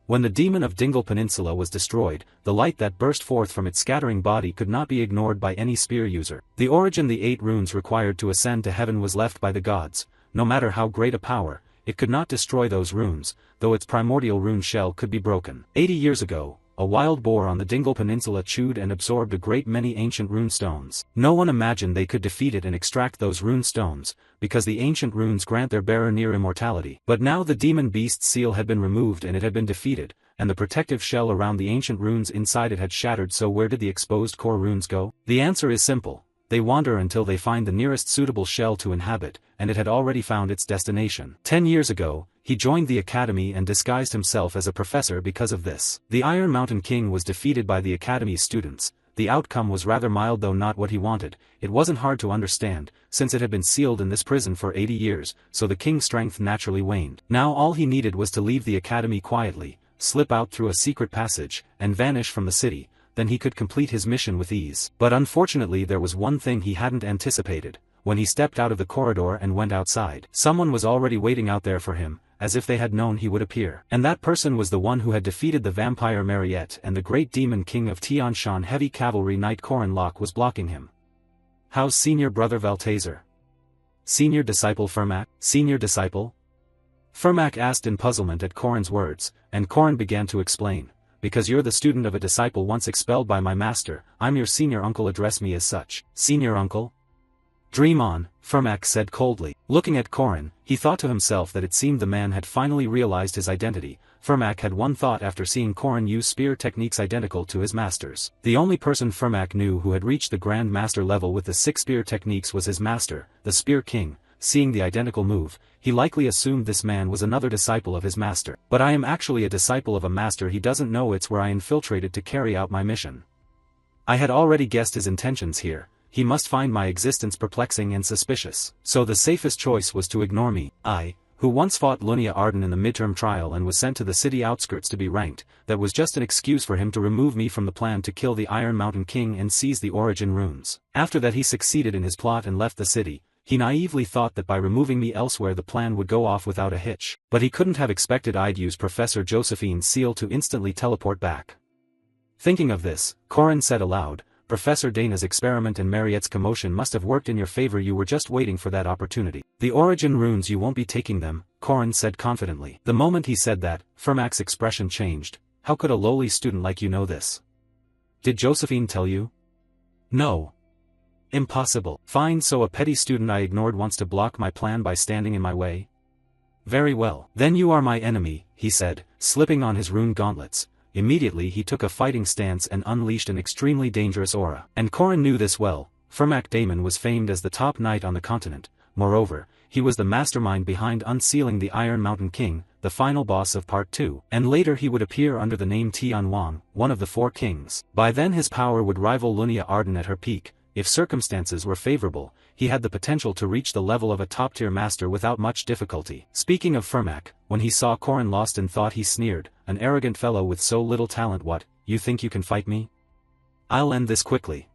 When the demon of Dingle Peninsula was destroyed, the light that burst forth from its scattering body could not be ignored by any spear user. The origin, the 8 runes required to ascend to heaven, was left by the gods. No matter how great a power, it could not destroy those runes, though its primordial rune shell could be broken. 80 years ago, a wild boar on the Dingle Peninsula chewed and absorbed a great many ancient rune stones. No one imagined they could defeat it and extract those rune stones, because the ancient runes grant their bearer near immortality. But now the demon beast's seal had been removed and it had been defeated, and the protective shell around the ancient runes inside it had shattered. So where did the exposed core runes go? The answer is simple. They wander until they find the nearest suitable shell to inhabit, and it had already found its destination. 10 years ago, he joined the academy and disguised himself as a professor because of this. The Iron Mountain King was defeated by the academy's students. The outcome was rather mild, though not what he wanted. It wasn't hard to understand, since it had been sealed in this prison for 80 years, so the king's strength naturally waned. Now all he needed was to leave the academy quietly, slip out through a secret passage, and vanish from the city. Then he could complete his mission with ease. But unfortunately there was one thing he hadn't anticipated. When he stepped out of the corridor and went outside, someone was already waiting out there for him, as if they had known he would appear. And that person was the one who had defeated the vampire Mariette and the great demon king of Tianshan. Heavy cavalry knight Korin Locke was blocking him. "How's senior brother Valtazer? Senior disciple Fermac? Senior disciple?" Fermac asked in puzzlement at Korin's words, and Korin began to explain. "Because you're the student of a disciple once expelled by my master, I'm your senior uncle, address me as such." "Senior uncle?" "Dream on," Fermac said coldly. Looking at Korin, he thought to himself that it seemed the man had finally realized his identity. Fermac had one thought after seeing Korin use spear techniques identical to his master's. The only person Fermac knew who had reached the Grand Master level with the 6 spear techniques was his master, the Spear King, seeing the identical move, he likely assumed this man was another disciple of his master. But I am actually a disciple of a master. He doesn't know it's where I infiltrated to carry out my mission. I had already guessed his intentions here. He must find my existence perplexing and suspicious. So the safest choice was to ignore me. I, who once fought Lunia Arden in the midterm trial and was sent to the city outskirts to be ranked, that was just an excuse for him to remove me from the plan to kill the Iron Mountain King and seize the origin runes. After that he succeeded in his plot and left the city. He naively thought that by removing me elsewhere the plan would go off without a hitch. But he couldn't have expected I'd use Professor Josephine's seal to instantly teleport back. Thinking of this, Corin said aloud, Professor Dana's experiment and Mariette's commotion must have worked in your favor. You were just waiting for that opportunity. The origin runes, you won't be taking them, Corin said confidently. The moment he said that, Fermac's expression changed. How could a lowly student like you know this? Did Josephine tell you? No. Impossible. Fine, so a petty student I ignored wants to block my plan by standing in my way? Very well. Then you are my enemy, he said, slipping on his rune gauntlets. Immediately he took a fighting stance and unleashed an extremely dangerous aura. And Corin knew this well. Fermac Damon was famed as the top knight on the continent. Moreover, he was the mastermind behind unsealing the Iron Mountain King, the final boss of Part 2. And later he would appear under the name Tian Wang, one of the 4 kings. By then his power would rival Lunia Arden at her peak. If circumstances were favorable, he had the potential to reach the level of a top-tier master without much difficulty. Speaking of Fermac, when he saw Corin lost in thought he sneered, an arrogant fellow with so little talent. What, you think you can fight me? I'll end this quickly.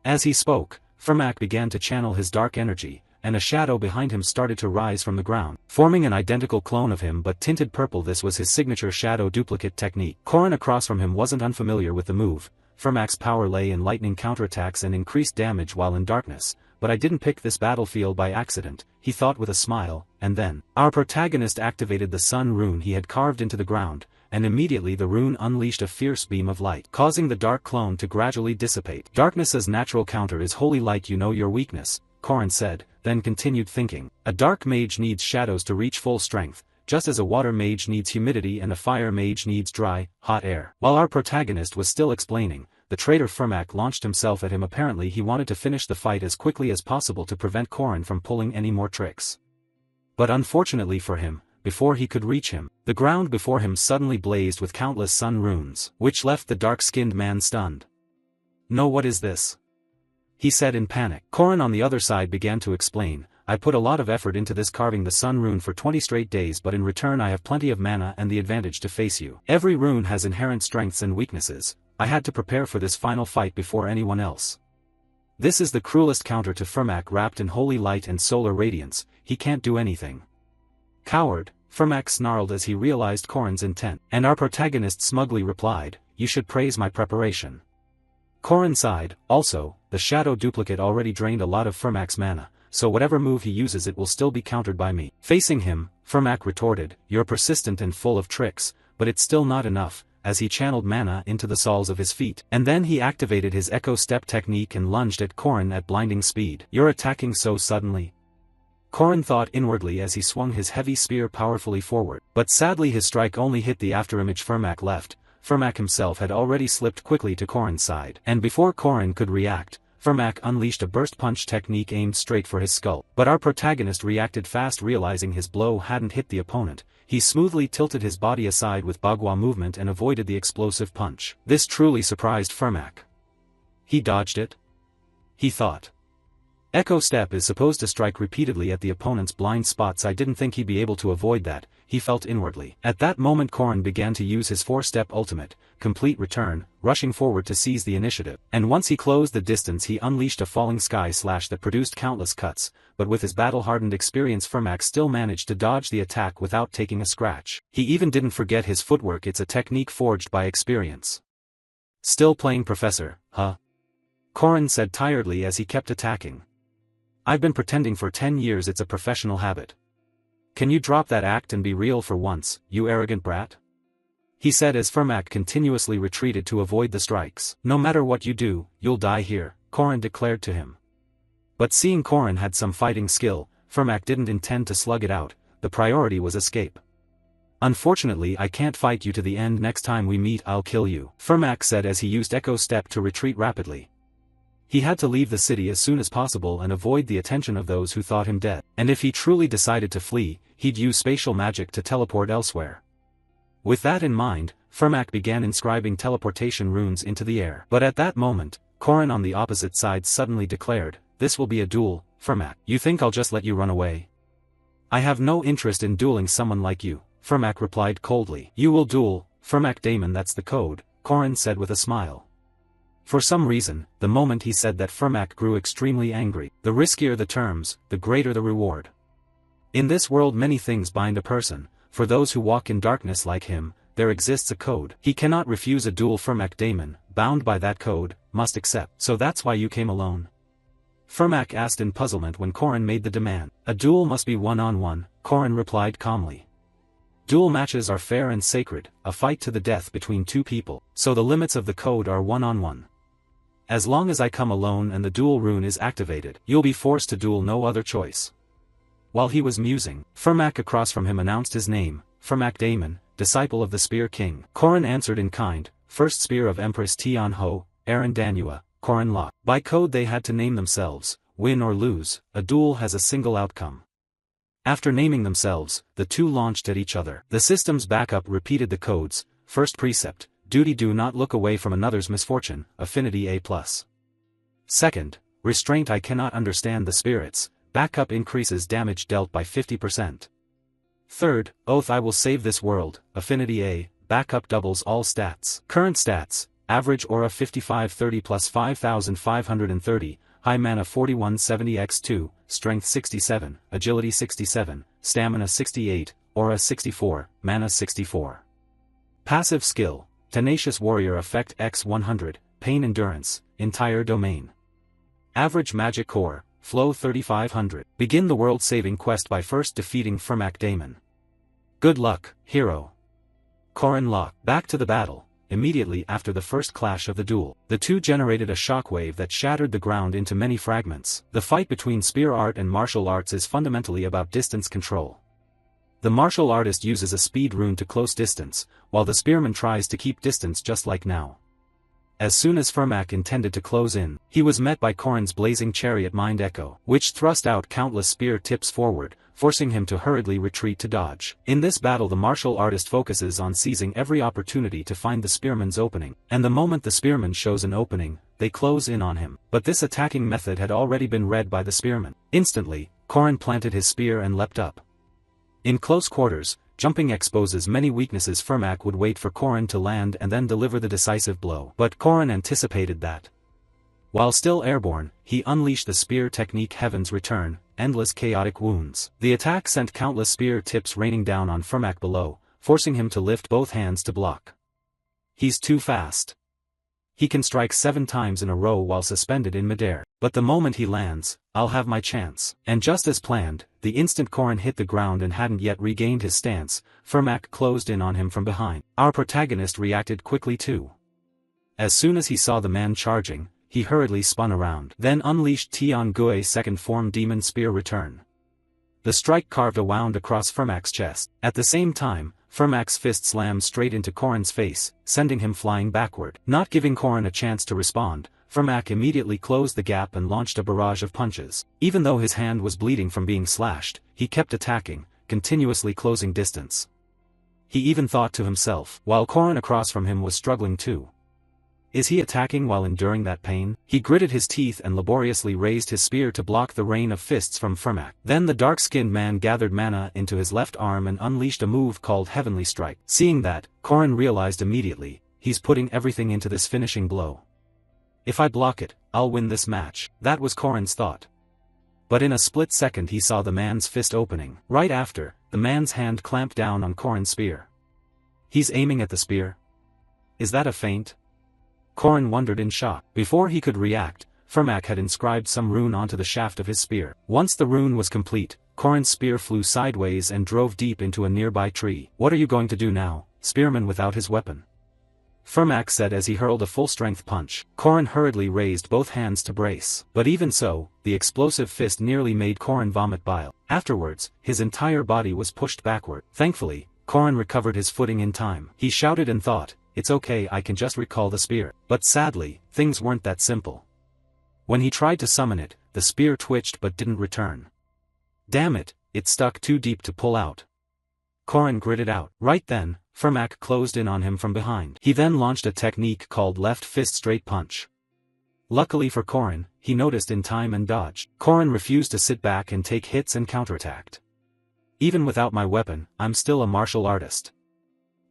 As he spoke, Fermac began to channel his dark energy, and a shadow behind him started to rise from the ground, forming an identical clone of him but tinted purple. This was his signature shadow duplicate technique. Corin across from him wasn't unfamiliar with the move. Fermac's power lay in lightning counterattacks and increased damage while in darkness, but I didn't pick this battlefield by accident, he thought with a smile, and then, our protagonist activated the sun rune he had carved into the ground, and immediately the rune unleashed a fierce beam of light, causing the dark clone to gradually dissipate. Darkness's natural counter is holy light. You know your weakness, Corin said, then continued thinking. A dark mage needs shadows to reach full strength, just as a water mage needs humidity and a fire mage needs dry, hot air. While our protagonist was still explaining, the traitor Fermac launched himself at him. Apparently he wanted to finish the fight as quickly as possible to prevent Corin from pulling any more tricks. But unfortunately for him, before he could reach him, the ground before him suddenly blazed with countless sun runes, which left the dark-skinned man stunned. No, what is this? He said in panic. Corin on the other side began to explain. I put a lot of effort into this, carving the sun rune for 20 straight days, but in return I have plenty of mana and the advantage to face you. Every rune has inherent strengths and weaknesses. I had to prepare for this final fight before anyone else. This is the cruelest counter to Fermac wrapped in holy light and solar radiance. He can't do anything. Coward, Fermac snarled as he realized Corin's intent, and our protagonist smugly replied, you should praise my preparation. Corin sighed. Also, the shadow duplicate already drained a lot of Fermac's mana, so whatever move he uses it will still be countered by me. Facing him, Fermac retorted, you're persistent and full of tricks, but it's still not enough, as he channeled mana into the soles of his feet. And then he activated his echo step technique and lunged at Corin at blinding speed. You're attacking so suddenly? Corin thought inwardly as he swung his heavy spear powerfully forward. But sadly his strike only hit the afterimage Fermac left. Fermac himself had already slipped quickly to Corin's side. And before Corin could react, Fermac unleashed a burst punch technique aimed straight for his skull. But our protagonist reacted fast. Realizing his blow hadn't hit the opponent, he smoothly tilted his body aside with Bagua movement and avoided the explosive punch. This truly surprised Fermac. He dodged it? He thought. Echo Step is supposed to strike repeatedly at the opponent's blind spots. I didn't think he'd be able to avoid that, he felt inwardly. At that moment Corin began to use his 4-step ultimate, Complete Return, rushing forward to seize the initiative. And once he closed the distance he unleashed a falling sky slash that produced countless cuts, but with his battle-hardened experience Fermac still managed to dodge the attack without taking a scratch. He even didn't forget his footwork. It's a technique forged by experience. Still playing, Professor, huh? Corin said tiredly as he kept attacking. I've been pretending for 10 years. It's a professional habit. Can you drop that act and be real for once, you arrogant brat? He said as Fermac continuously retreated to avoid the strikes. No matter what you do, you'll die here, Corin declared to him. But seeing Corin had some fighting skill, Fermac didn't intend to slug it out. The priority was escape. Unfortunately I can't fight you to the end. Next time we meet I'll kill you, Fermac said as he used Echo Step to retreat rapidly. He had to leave the city as soon as possible and avoid the attention of those who thought him dead. And if he truly decided to flee, he'd use spatial magic to teleport elsewhere. With that in mind, Fermac began inscribing teleportation runes into the air. But at that moment, Corin on the opposite side suddenly declared, "This will be a duel, Fermac. You think I'll just let you run away?" "I have no interest in dueling someone like you," Fermac replied coldly. "You will duel, Fermac Damon, that's the code," Corin said with a smile. For some reason, the moment he said that, Fermac grew extremely angry. The riskier the terms, the greater the reward. In this world many things bind a person. For those who walk in darkness like him, there exists a code. He cannot refuse a duel. Fermac Damon, bound by that code, must accept. "So that's why you came alone?" Fermac asked in puzzlement when Corin made the demand. "A duel must be one-on-one," Corin replied calmly. "Duel matches are fair and sacred, a fight to the death between two people, so the limits of the code are one-on-one. As long as I come alone and the duel rune is activated, you'll be forced to duel, no other choice." While he was musing, Fermac across from him announced his name, Fermac Damon, disciple of the Spear King. Corin answered in kind, "First Spear of Empress Tian Ho, Aaron Danua, Corin Locke." By code they had to name themselves. Win or lose, a duel has a single outcome. After naming themselves, the two launched at each other. The system's backup repeated the codes. First precept, duty: do not look away from another's misfortune, affinity A+. Second, restraint: I cannot understand the spirits, backup increases damage dealt by 50%. Third, oath: I will save this world, affinity A, backup doubles all stats. Current stats, average aura 5530 plus 5530, high mana 4170 x2, strength 67, agility 67, stamina 68, aura 64, mana 64. Passive skill, tenacious warrior effect x100, pain endurance, entire domain. Average magic core, flow 3500. Begin the world-saving quest by first defeating Fermac Damon. Good luck, hero. Corin Locke. Back to the battle. Immediately after the first clash of the duel, the two generated a shockwave that shattered the ground into many fragments. The fight between spear art and martial arts is fundamentally about distance control. The martial artist uses a speed rune to close distance, while the spearman tries to keep distance just like now. As soon as Fermac intended to close in, he was met by Corin's blazing chariot mind echo, which thrust out countless spear tips forward, forcing him to hurriedly retreat to dodge. In this battle the martial artist focuses on seizing every opportunity to find the spearman's opening, and the moment the spearman shows an opening, they close in on him. But this attacking method had already been read by the spearman. Instantly, Corin planted his spear and leapt up. In close quarters, jumping exposes many weaknesses. Fermac would wait for Corin to land and then deliver the decisive blow. But Corin anticipated that. While still airborne, he unleashed the spear technique Heaven's Return, endless chaotic wounds. The attack sent countless spear tips raining down on Fermac below, forcing him to lift both hands to block. He's too fast. He can strike 7 times in a row while suspended in midair. But the moment he lands, I'll have my chance. And just as planned, the instant Corin hit the ground and hadn't yet regained his stance, Fermac closed in on him from behind. Our protagonist reacted quickly too. As soon as he saw the man charging, he hurriedly spun around. Then unleashed Tian Gui's second form Demon Spear Return. The strike carved a wound across Fermac's chest. At the same time, Fermac's fist slammed straight into Corin's face, sending him flying backward. Not giving Corin a chance to respond, Fermac immediately closed the gap and launched a barrage of punches. Even though his hand was bleeding from being slashed, he kept attacking, continuously closing distance. He even thought to himself, while Corin across from him was struggling too. Is he attacking while enduring that pain? He gritted his teeth and laboriously raised his spear to block the rain of fists from Fermac. Then the dark-skinned man gathered mana into his left arm and unleashed a move called Heavenly Strike. Seeing that, Corin realized immediately, he's putting everything into this finishing blow. If I block it, I'll win this match. That was Corin's thought. But in a split second he saw the man's fist opening. Right after, the man's hand clamped down on Corin's spear. He's aiming at the spear? Is that a feint? Corin wondered in shock. Before he could react, Fermac had inscribed some rune onto the shaft of his spear. Once the rune was complete, Corin's spear flew sideways and drove deep into a nearby tree. What are you going to do now, spearman without his weapon? Fermac said as he hurled a full-strength punch. Corin hurriedly raised both hands to brace. But even so, the explosive fist nearly made Corin vomit bile. Afterwards, his entire body was pushed backward. Thankfully, Corin recovered his footing in time. He shouted and thought, "It's okay, I can just recall the spear." But sadly, things weren't that simple. When he tried to summon it, the spear twitched but didn't return. Damn it, it stuck too deep to pull out. Korin gritted out. Right then, Firmak closed in on him from behind. He then launched a technique called left fist straight punch. Luckily for Korin, he noticed in time and dodged. Korin refused to sit back and take hits and counterattacked. Even without my weapon, I'm still a martial artist.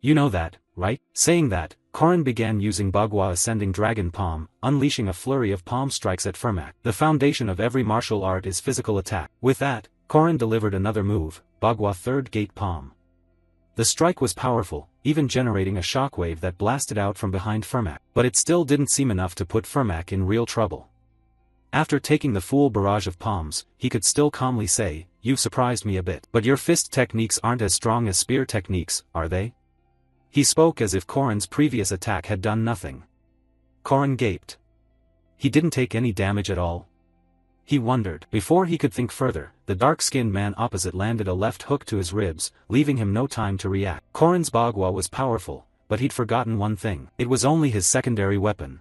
You know that, right? Saying that, Korin began using Bagua Ascending Dragon Palm, unleashing a flurry of palm strikes at Firmak. The foundation of every martial art is physical attack. With that, Korin delivered another move, Bagua Third Gate Palm. The strike was powerful, even generating a shockwave that blasted out from behind Firmak. But it still didn't seem enough to put Firmak in real trouble. After taking the full barrage of palms, he could still calmly say, "You've surprised me a bit. But your fist techniques aren't as strong as spear techniques, are they?" He spoke as if Korin's previous attack had done nothing. Korin gaped. He didn't take any damage at all? He wondered. Before he could think further, the dark-skinned man opposite landed a left hook to his ribs, leaving him no time to react. Korin's Bagua was powerful, but he'd forgotten one thing. It was only his secondary weapon.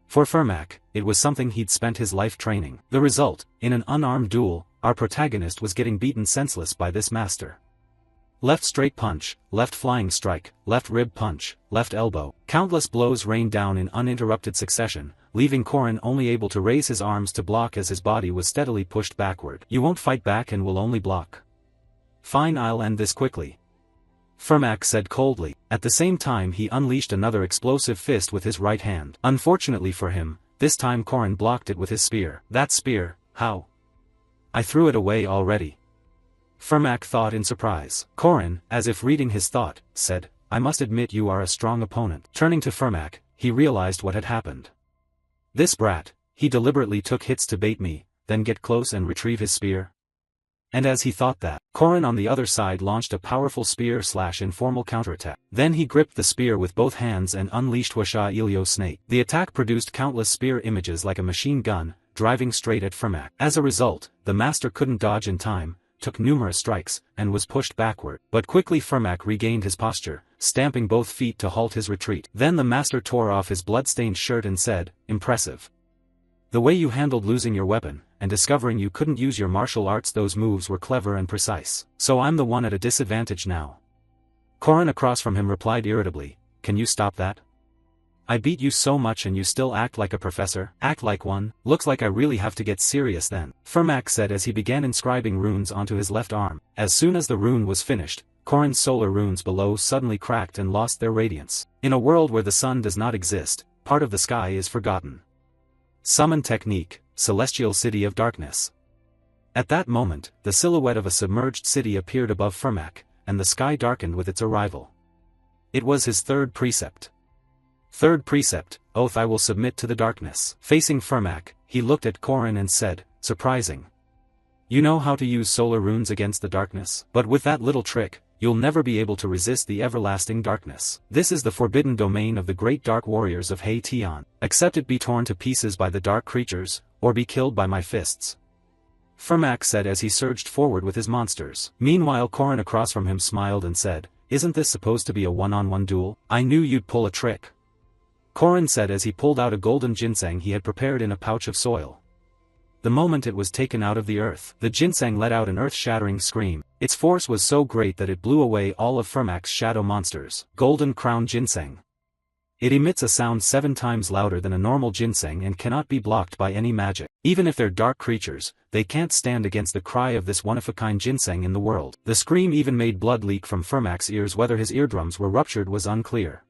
For Firmak, it was something he'd spent his life training. The result, in an unarmed duel, our protagonist was getting beaten senseless by this master. Left straight punch, left flying strike, left rib punch, left elbow. Countless blows rained down in uninterrupted succession, leaving Korin only able to raise his arms to block as his body was steadily pushed backward. You won't fight back and will only block. Fine, I'll end this quickly. Firmak said coldly. At the same time he unleashed another explosive fist with his right hand. Unfortunately for him, this time Korin blocked it with his spear. That spear, how? I threw it away already. Firmak thought in surprise. Korin, as if reading his thought, said, I must admit you are a strong opponent. Turning to Firmak, he realized what had happened. This brat, he deliberately took hits to bait me, then get close and retrieve his spear. And as he thought that, Korin on the other side launched a powerful spear/informal counterattack. Then he gripped the spear with both hands and unleashed Hwasha Ilyo Snake. The attack produced countless spear images like a machine gun, driving straight at Firmak. As a result, the master couldn't dodge in time, took numerous strikes, and was pushed backward. But quickly Firmak regained his posture, stamping both feet to halt his retreat. Then the master tore off his blood-stained shirt and said, Impressive. The way you handled losing your weapon, and discovering you couldn't use your martial arts, those moves were clever and precise. So I'm the one at a disadvantage now. Korin across from him replied irritably, Can you stop that? I beat you so much and you still act like a professor? Act like one? Looks like I really have to get serious then. Firmak said as he began inscribing runes onto his left arm. As soon as the rune was finished, Korin's solar runes below suddenly cracked and lost their radiance. In a world where the sun does not exist, part of the sky is forgotten. Summon technique, Celestial City of Darkness. At that moment, the silhouette of a submerged city appeared above Firmak, and the sky darkened with its arrival. It was his third precept. Third precept, Oath I will submit to the darkness. Facing Firmak, he looked at Korin and said, Surprising. You know how to use solar runes against the darkness? But with that little trick, you'll never be able to resist the everlasting darkness. This is the forbidden domain of the great dark warriors of Haitian. Except it be torn to pieces by the dark creatures, or be killed by my fists. Firmak said as he surged forward with his monsters. Meanwhile Korin across from him smiled and said, Isn't this supposed to be a one-on-one duel? I knew you'd pull a trick. Korin said as he pulled out a golden ginseng he had prepared in a pouch of soil. The moment it was taken out of the earth, the ginseng let out an earth-shattering scream. Its force was so great that it blew away all of Firmak's shadow monsters. Golden Crown Ginseng. It emits a sound 7 times louder than a normal ginseng and cannot be blocked by any magic. Even if they're dark creatures, they can't stand against the cry of this one-of-a-kind ginseng in the world. The scream even made blood leak from Firmak's ears. Whether his eardrums were ruptured was unclear.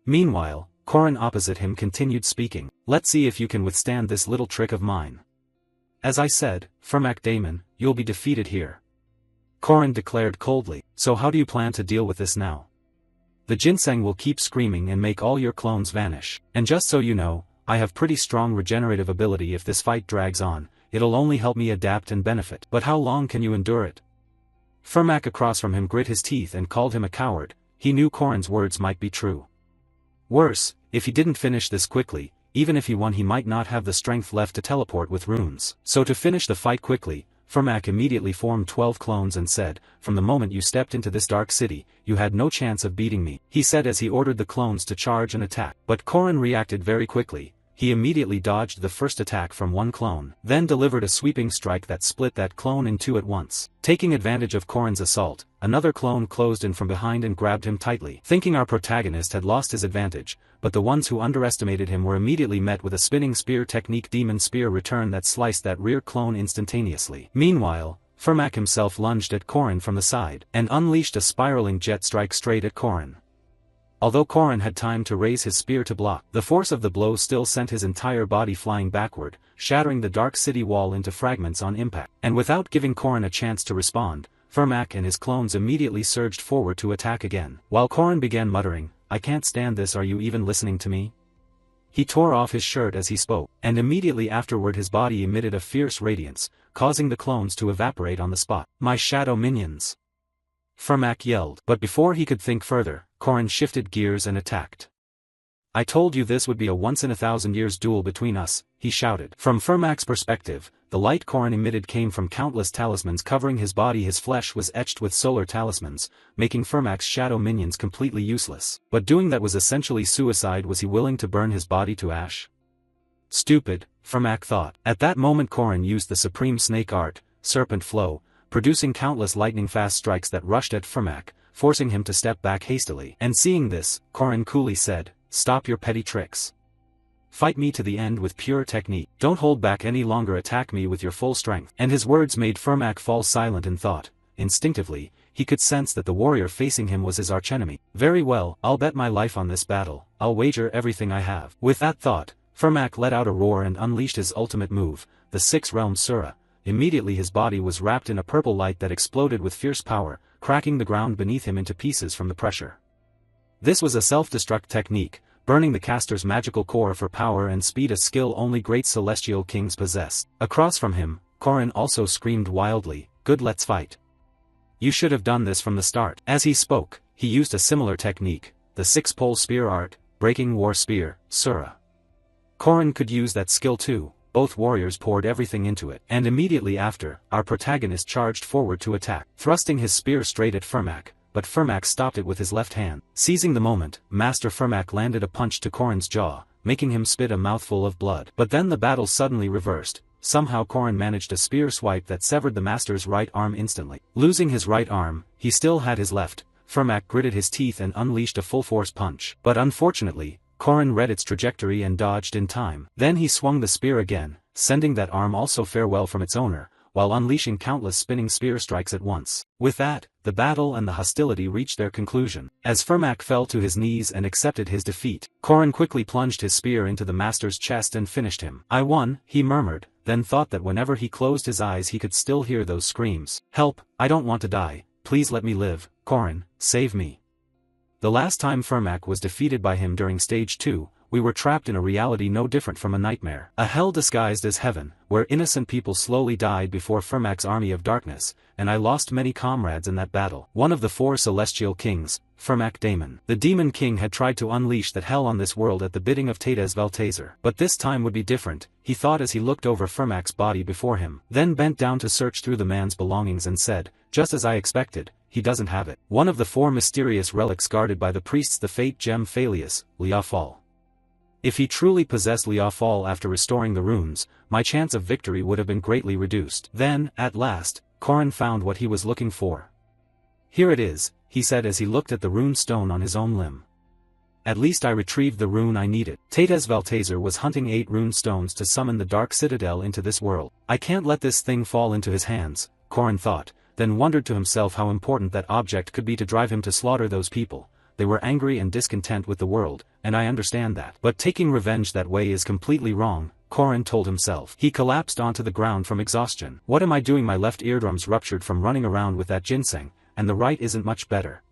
Meanwhile, Korin opposite him continued speaking. Let's see if you can withstand this little trick of mine. As I said, Firmak Daemon, you'll be defeated here. Korin declared coldly. So how do you plan to deal with this now? The ginseng will keep screaming and make all your clones vanish. And just so you know, I have pretty strong regenerative ability. If this fight drags on, it'll only help me adapt and benefit. But how long can you endure it? Firmak across from him grit his teeth and called him a coward. He knew Korin's words might be true. Worse, if he didn't finish this quickly, even if he won he might not have the strength left to teleport with runes. So to finish the fight quickly, Firmak immediately formed 12 clones and said, From the moment you stepped into this dark city, you had no chance of beating me. He said as he ordered the clones to charge and attack. But Korin reacted very quickly. he immediately dodged the first attack from one clone, then delivered a sweeping strike that split that clone in two at once. Taking advantage of Korin's assault, another clone closed in from behind and grabbed him tightly. Thinking our protagonist had lost his advantage, but the ones who underestimated him were immediately met with a spinning spear technique demon spear return that sliced that rear clone instantaneously. Meanwhile, Fermac himself lunged at Korin from the side, and unleashed a spiraling jet strike straight at Korin. Although Korin had time to raise his spear to block, the force of the blow still sent his entire body flying backward, shattering the dark city wall into fragments on impact. And without giving Korin a chance to respond, Fermac and his clones immediately surged forward to attack again. While Korin began muttering, "I can't stand this, are you even listening to me?" He tore off his shirt as he spoke, and immediately afterward his body emitted a fierce radiance, causing the clones to evaporate on the spot. "My shadow minions!" Fermac yelled. But before he could think further, Korin shifted gears and attacked. "I told you this would be a once-in-a-thousand-years duel between us," he shouted. From Fermac's perspective, the light Korin emitted came from countless talismans covering his body. His flesh was etched with solar talismans, making Fermac's shadow minions completely useless. But doing that was essentially suicide. Was he willing to burn his body to ash? Stupid, Fermac thought. At that moment Korin used the supreme snake art, Serpent Flow, producing countless lightning-fast strikes that rushed at Fermac, forcing him to step back hastily. And seeing this, Korin coolly said, "Stop your petty tricks. Fight me to the end with pure technique. Don't hold back any longer, attack me with your full strength." And his words made Fermac fall silent in thought. Instinctively, he could sense that the warrior facing him was his archenemy. "Very well, I'll bet my life on this battle, I'll wager everything I have." With that thought, Fermac let out a roar and unleashed his ultimate move, the Six-Realmed Sura. Immediately his body was wrapped in a purple light that exploded with fierce power, cracking the ground beneath him into pieces from the pressure. This was a self-destruct technique, burning the caster's magical core for power and speed, a skill only great celestial kings possess. Across from him, Korin also screamed wildly, "Good, let's fight. You should have done this from the start." As he spoke, he used a similar technique, the Six-Pole Spear art, Breaking War Spear, Sura. Korin could use that skill too. Both warriors poured everything into it. And immediately after, our protagonist charged forward to attack, thrusting his spear straight at Fermac, but Fermac stopped it with his left hand. Seizing the moment, Master Fermac landed a punch to Korin's jaw, making him spit a mouthful of blood. But then the battle suddenly reversed. Somehow Korin managed a spear swipe that severed the master's right arm instantly. Losing his right arm, he still had his left. Fermac gritted his teeth and unleashed a full-force punch. But unfortunately, Korin read its trajectory and dodged in time. Then he swung the spear again, sending that arm also farewell from its owner, while unleashing countless spinning spear strikes at once. With that, the battle and the hostility reached their conclusion. As Fermac fell to his knees and accepted his defeat, Korin quickly plunged his spear into the master's chest and finished him. "I won," he murmured, then thought that whenever he closed his eyes he could still hear those screams. "Help, I don't want to die, please let me live, Korin, save me." The last time Fermac was defeated by him during Stage 2, we were trapped in a reality no different from a nightmare. A hell disguised as heaven, where innocent people slowly died before Fermac's army of darkness, and I lost many comrades in that battle. One of the 4 celestial kings, Fermac Daemon. The Demon King had tried to unleash that hell on this world at the bidding of Tetes Veltazer. But this time would be different, he thought as he looked over Fermac's body before him, then bent down to search through the man's belongings and said, "Just as I expected, he doesn't have it." One of the 4 mysterious relics guarded by the priests, the Fate Gem Phalius, Liafal. If he truly possessed Liafal after restoring the runes, my chance of victory would have been greatly reduced. Then, at last, Korin found what he was looking for. "Here it is," he said as he looked at the rune stone on his own limb. "At least I retrieved the rune I needed." Tetes Veltazer was hunting 8 rune stones to summon the Dark Citadel into this world. "I can't let this thing fall into his hands," Korin thought, then wondered to himself how important that object could be to drive him to slaughter those people. They were angry and discontent with the world, and I understand that. But taking revenge that way is completely wrong, Korin told himself. He collapsed onto the ground from exhaustion. "What am I doing? My left eardrum's ruptured from running around with that ginseng, and the right isn't much better.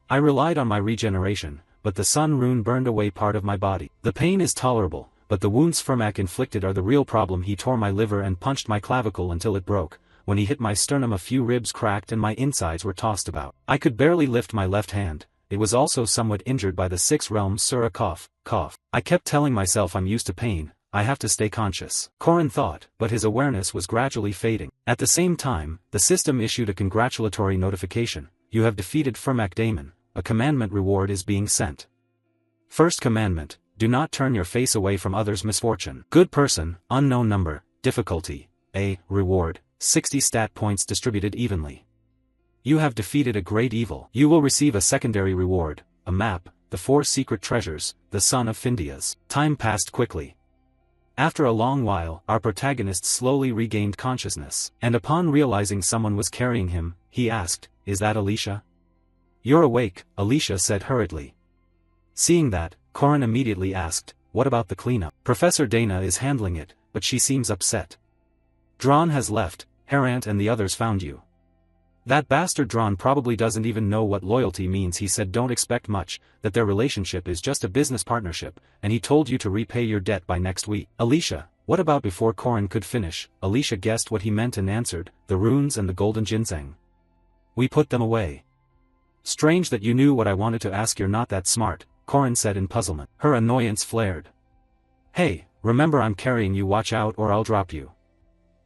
I relied on my regeneration, but the sun rune burned away part of my body. The pain is tolerable, but the wounds Fermac inflicted are the real problem. He tore my liver and punched my clavicle until it broke. When he hit my sternum a few ribs cracked and my insides were tossed about. I could barely lift my left hand. It was also somewhat injured by the 6-realm Sura cough. I kept telling myself I'm used to pain, I have to stay conscious," Korin thought, but his awareness was gradually fading. At the same time, the system issued a congratulatory notification. "You have defeated Fermac Daemon, a commandment reward is being sent." First commandment, do not turn your face away from others' misfortune. Good person, unknown number, difficulty, A, reward, 60 stat points distributed evenly. You have defeated a great evil. You will receive a secondary reward, a map, the 4 secret treasures, the son of Findias. Time passed quickly. After a long while, our protagonist slowly regained consciousness, and upon realizing someone was carrying him, he asked, "Is that Alicia?" "You're awake," Alicia said hurriedly. Seeing that, Corin immediately asked, "What about the cleanup?" "Professor Dana is handling it, but she seems upset. Drawn has left, Harant and the others found you." "That bastard Drawn probably doesn't even know what loyalty means," he said. "Don't expect much, that their relationship is just a business partnership, and he told you to repay your debt by next week." "Alicia, what about?" Before Corin could finish, Alicia guessed what he meant and answered, "The runes and the golden ginseng. We put them away." "Strange that you knew what I wanted to ask. You're not that smart," Corin said in puzzlement. Her annoyance flared. "Hey, remember I'm carrying you. Watch out or I'll drop you."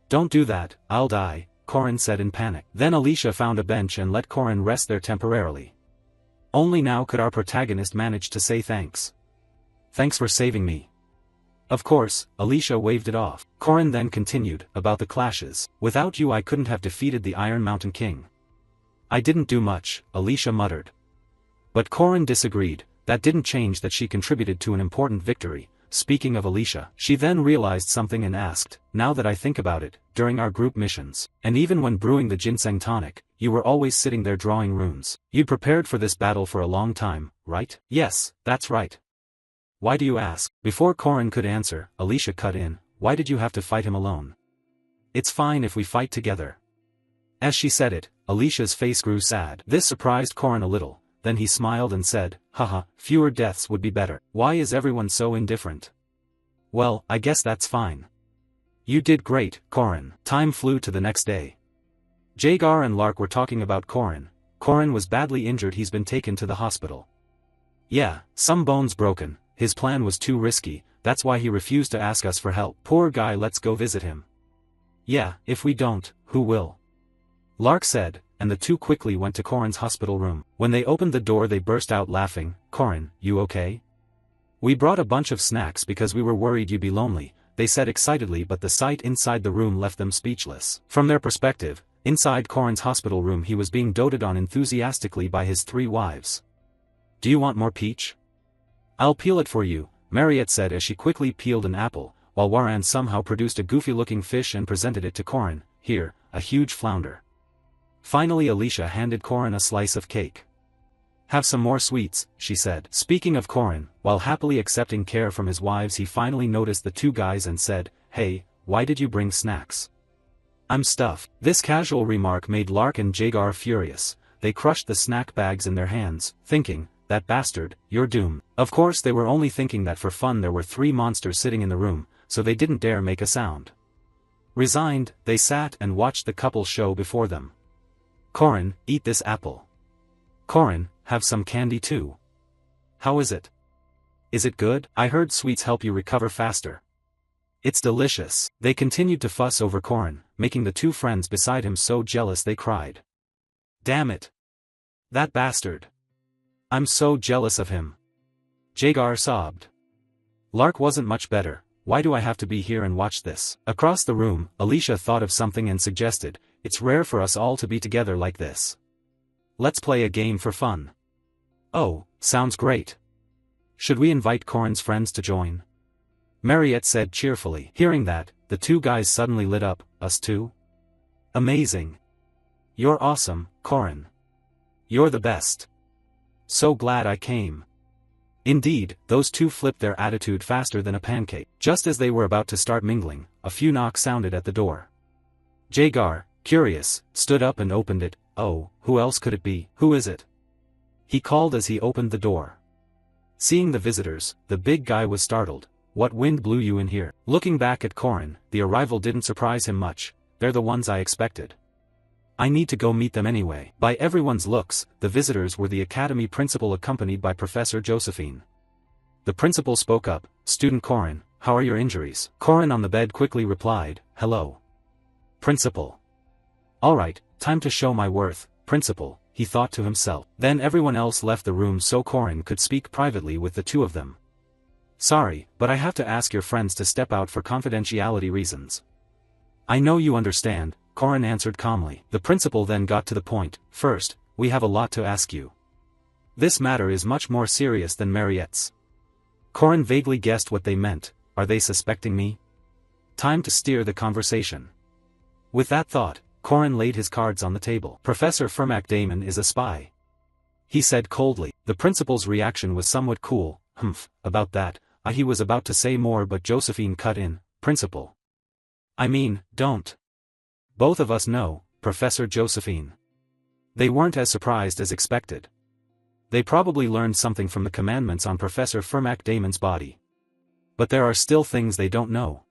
"Don't do that, I'll die," Corin said in panic. Then Alicia found a bench and let Corin rest there temporarily. Only now could our protagonist manage to say thanks. "Thanks for saving me." "Of course," Alicia waved it off. Corin then continued, "About the clashes. Without you I couldn't have defeated the Iron Mountain King." "I didn't do much," Alicia muttered. But Corin disagreed. That didn't change that she contributed to an important victory. Speaking of Alicia, she then realized something and asked, "Now that I think about it, during our group missions, and even when brewing the ginseng tonic, you were always sitting there drawing runes. You'd prepared for this battle for a long time, right?" "Yes, that's right." "Why do you ask?" Before Corin could answer, Alicia cut in, "Why did you have to fight him alone? It's fine if we fight together." As she said it, Alicia's face grew sad. This surprised Corin a little. Then he smiled and said, "Haha, fewer deaths would be better. Why is everyone so indifferent?" "Well, I guess that's fine." "You did great, Corin." Time flew to the next day. Jagar and Lark were talking about Corin. Corin was badly injured. He's been taken to the hospital. "Yeah, some bones broken. His plan was too risky, that's why he refused to ask us for help." "Poor guy, let's go visit him." "Yeah, if we don't, who will?" Lark said, and the two quickly went to Corin's hospital room. When they opened the door they burst out laughing. "Corin, you okay?" "We brought a bunch of snacks because we were worried you'd be lonely," they said excitedly, but the sight inside the room left them speechless. From their perspective, inside Corin's hospital room he was being doted on enthusiastically by his 3 wives. "Do you want more peach?" "I'll peel it for you," Mariette said as she quickly peeled an apple, while Waran somehow produced a goofy-looking fish and presented it to Corin. "Here, a huge flounder." Finally Alicia handed Corin a slice of cake. "Have some more sweets," she said. Speaking of Corin, while happily accepting care from his wives he finally noticed the 2 guys and said, "Hey, why did you bring snacks?" "I'm stuffed." This casual remark made Lark and Jagar furious. They crushed the snack bags in their hands, thinking, "That bastard, you're doomed." Of course they were only thinking that for fun. There were 3 monsters sitting in the room, so they didn't dare make a sound. Resigned, they sat and watched the couple show before them. "Corin, eat this apple." "Corin, have some candy too." "How is it? Is it good? I heard sweets help you recover faster." "It's delicious." They continued to fuss over Corin, making the 2 friends beside him so jealous they cried. "Damn it! That bastard! I'm so jealous of him." Jagar sobbed. Lark wasn't much better. "Why do I have to be here and watch this?" Across the room, Alicia thought of something and suggested, "It's rare for us all to be together like this. Let's play a game for fun." "Oh, sounds great. Should we invite Corin's friends to join?" Mariette said cheerfully. Hearing that, the 2 guys suddenly lit up. "Us too? Amazing. You're awesome, Corin. You're the best. So glad I came." Indeed, those 2 flipped their attitude faster than a pancake. Just as they were about to start mingling, a few knocks sounded at the door. Jagar, curious, stood up and opened it. "Oh, who else could it be? Who is it?" he called as he opened the door. Seeing the visitors, the big guy was startled. "What wind blew you in here?" Looking back at Corin, the arrival didn't surprise him much. "They're the ones I expected. I need to go meet them anyway." By everyone's looks, the visitors were the academy principal accompanied by Professor Josephine. The principal spoke up. "Student Corin, how are your injuries?" Corin on the bed quickly replied, "Hello, Principal." "Alright, time to show my worth, Principal," he thought to himself. Then everyone else left the room so Corin could speak privately with the 2 of them. Sorry, but I have to ask your friends to step out for confidentiality reasons. I know you understand, Corin answered calmly. The principal then got to the point. First, we have a lot to ask you. This matter is much more serious than Mariette's. Corin vaguely guessed what they meant. Are they suspecting me? Time to steer the conversation. With that thought, Corin laid his cards on the table. Professor Damon is a spy. He said coldly. The principal's reaction was somewhat cool. About that, he was about to say more but Josephine cut in. Principal. I mean, don't. Both of us know, Professor Josephine. They weren't as surprised as expected. They probably learned something from the commandments on Professor Damon's body. But there are still things they don't know.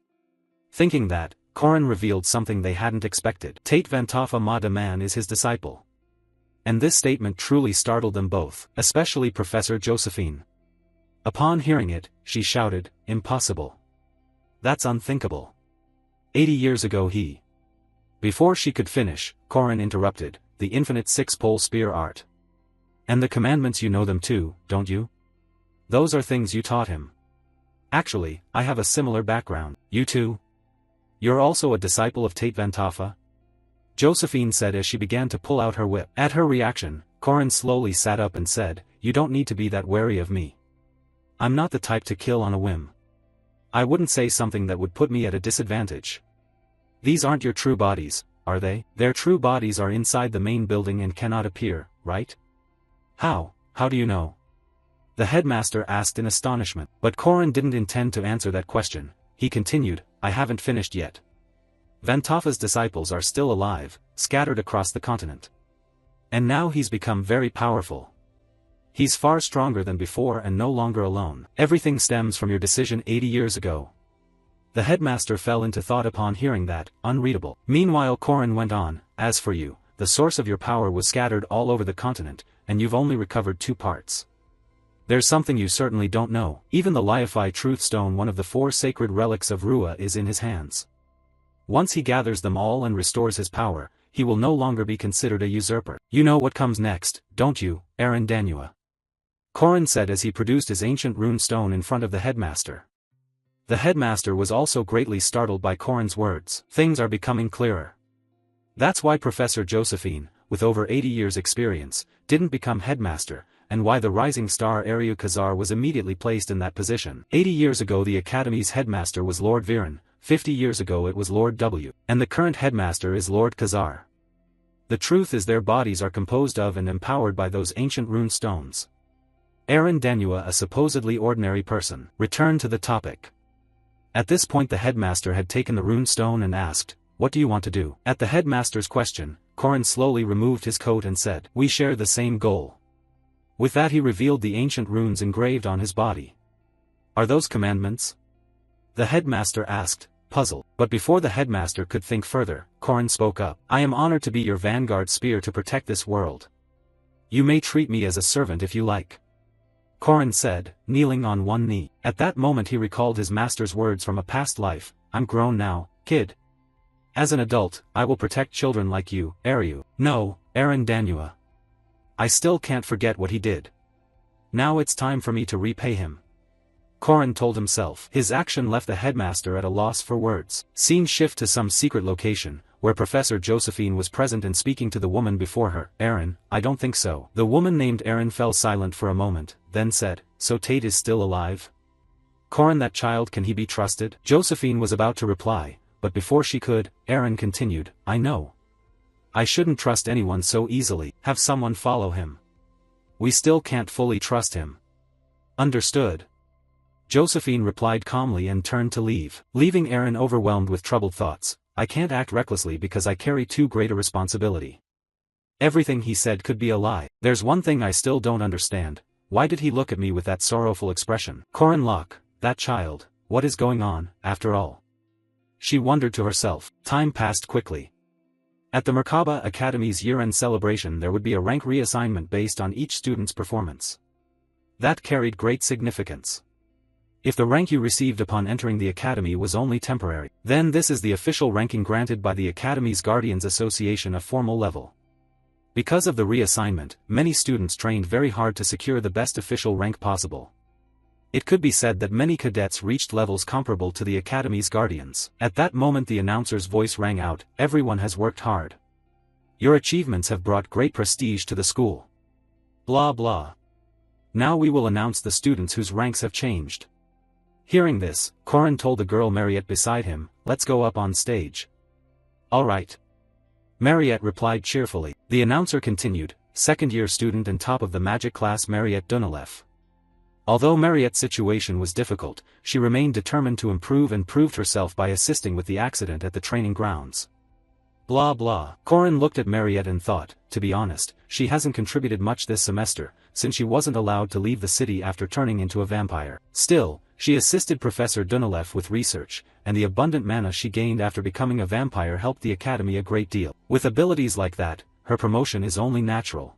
Thinking that, Corin revealed something they hadn't expected. Tate Vantafa Ma de Man is his disciple. And this statement truly startled them both, especially Professor Josephine. Upon hearing it, she shouted, impossible. That's unthinkable. 80 years ago he. Before she could finish, Corin interrupted, the infinite six-pole spear art. And the commandments, you know them too, don't you? Those are things you taught him. Actually, I have a similar background. You too? You're also a disciple of Tate Vantafa? Josephine said as she began to pull out her whip. At her reaction, Corin slowly sat up and said, you don't need to be that wary of me. I'm not the type to kill on a whim. I wouldn't say something that would put me at a disadvantage. These aren't your true bodies, are they? Their true bodies are inside the main building and cannot appear, right? How do you know? The headmaster asked in astonishment. But Corin didn't intend to answer that question. He continued, I haven't finished yet. Vantafa's disciples are still alive, scattered across the continent. And now he's become very powerful. He's far stronger than before and no longer alone. Everything stems from your decision 80 years ago. The headmaster fell into thought upon hearing that, unreadable. Meanwhile Corin went on, as for you, the source of your power was scattered all over the continent, and you've only recovered 2 parts. There's something you certainly don't know. Even the Liafi Truth Stone, one of the 4 sacred relics of Rua, is in his hands. Once he gathers them all and restores his power, he will no longer be considered a usurper. You know what comes next, don't you, Danua? Corin said as he produced his ancient rune stone in front of the headmaster. The headmaster was also greatly startled by Corin's words. Things are becoming clearer. That's why Professor Josephine, with over 80 years' experience, didn't become headmaster, and why the rising star Ariu Khazar was immediately placed in that position. 80 years ago the Academy's headmaster was Lord Viren, 50 years ago it was Lord W, and the current headmaster is Lord Khazar. The truth is their bodies are composed of and empowered by those ancient rune stones. Danua, a supposedly ordinary person, returned to the topic. At this point the headmaster had taken the rune stone and asked, what do you want to do? At the headmaster's question, Corin slowly removed his coat and said, we share the same goal. With that he revealed the ancient runes engraved on his body. Are those commandments? The headmaster asked, puzzled. But before the headmaster could think further, Corin spoke up. I am honored to be your vanguard spear to protect this world. You may treat me as a servant if you like. Corin said, kneeling on one knee. At that moment he recalled his master's words from a past life, I'm grown now, kid. As an adult, I will protect children like you, Ariu. No, Danua. I still can't forget what he did. Now it's time for me to repay him. Corin told himself. His action left the headmaster at a loss for words. Scene shift to some secret location, where Professor Josephine was present and speaking to the woman before her. Aaron, I don't think so. The woman named Aaron fell silent for a moment, then said, so Tate is still alive? Corin, that child, can he be trusted? Josephine was about to reply, but before she could, Aaron continued, I know. I shouldn't trust anyone so easily. Have someone follow him. We still can't fully trust him. Understood. Josephine replied calmly and turned to leave, leaving Aaron overwhelmed with troubled thoughts. I can't act recklessly because I carry too great a responsibility. Everything he said could be a lie. There's one thing I still don't understand. Why did he look at me with that sorrowful expression? Corin Locke, that child, what is going on, after all? She wondered to herself. Time passed quickly. At the Merkaba Academy's year-end celebration there would be a rank reassignment based on each student's performance. That carried great significance. If the rank you received upon entering the Academy was only temporary, then this is the official ranking granted by the Academy's Guardians Association, a formal level. Because of the reassignment, many students trained very hard to secure the best official rank possible. It could be said that many cadets reached levels comparable to the Academy's guardians. At that moment the announcer's voice rang out, "Everyone has worked hard. Your achievements have brought great prestige to the school. Blah blah. Now we will announce the students whose ranks have changed." Hearing this, Corin told the girl Mariette beside him, "Let's go up on stage." "Alright." Mariette replied cheerfully. The announcer continued, "Second-year student and top of the magic class Mariette Dunalev." Although Mariette's situation was difficult, she remained determined to improve and proved herself by assisting with the accident at the training grounds. Blah blah. Corin looked at Mariette and thought, to be honest, she hasn't contributed much this semester, since she wasn't allowed to leave the city after turning into a vampire. Still, she assisted Professor Dunalev with research, and the abundant mana she gained after becoming a vampire helped the Academy a great deal. With abilities like that, her promotion is only natural.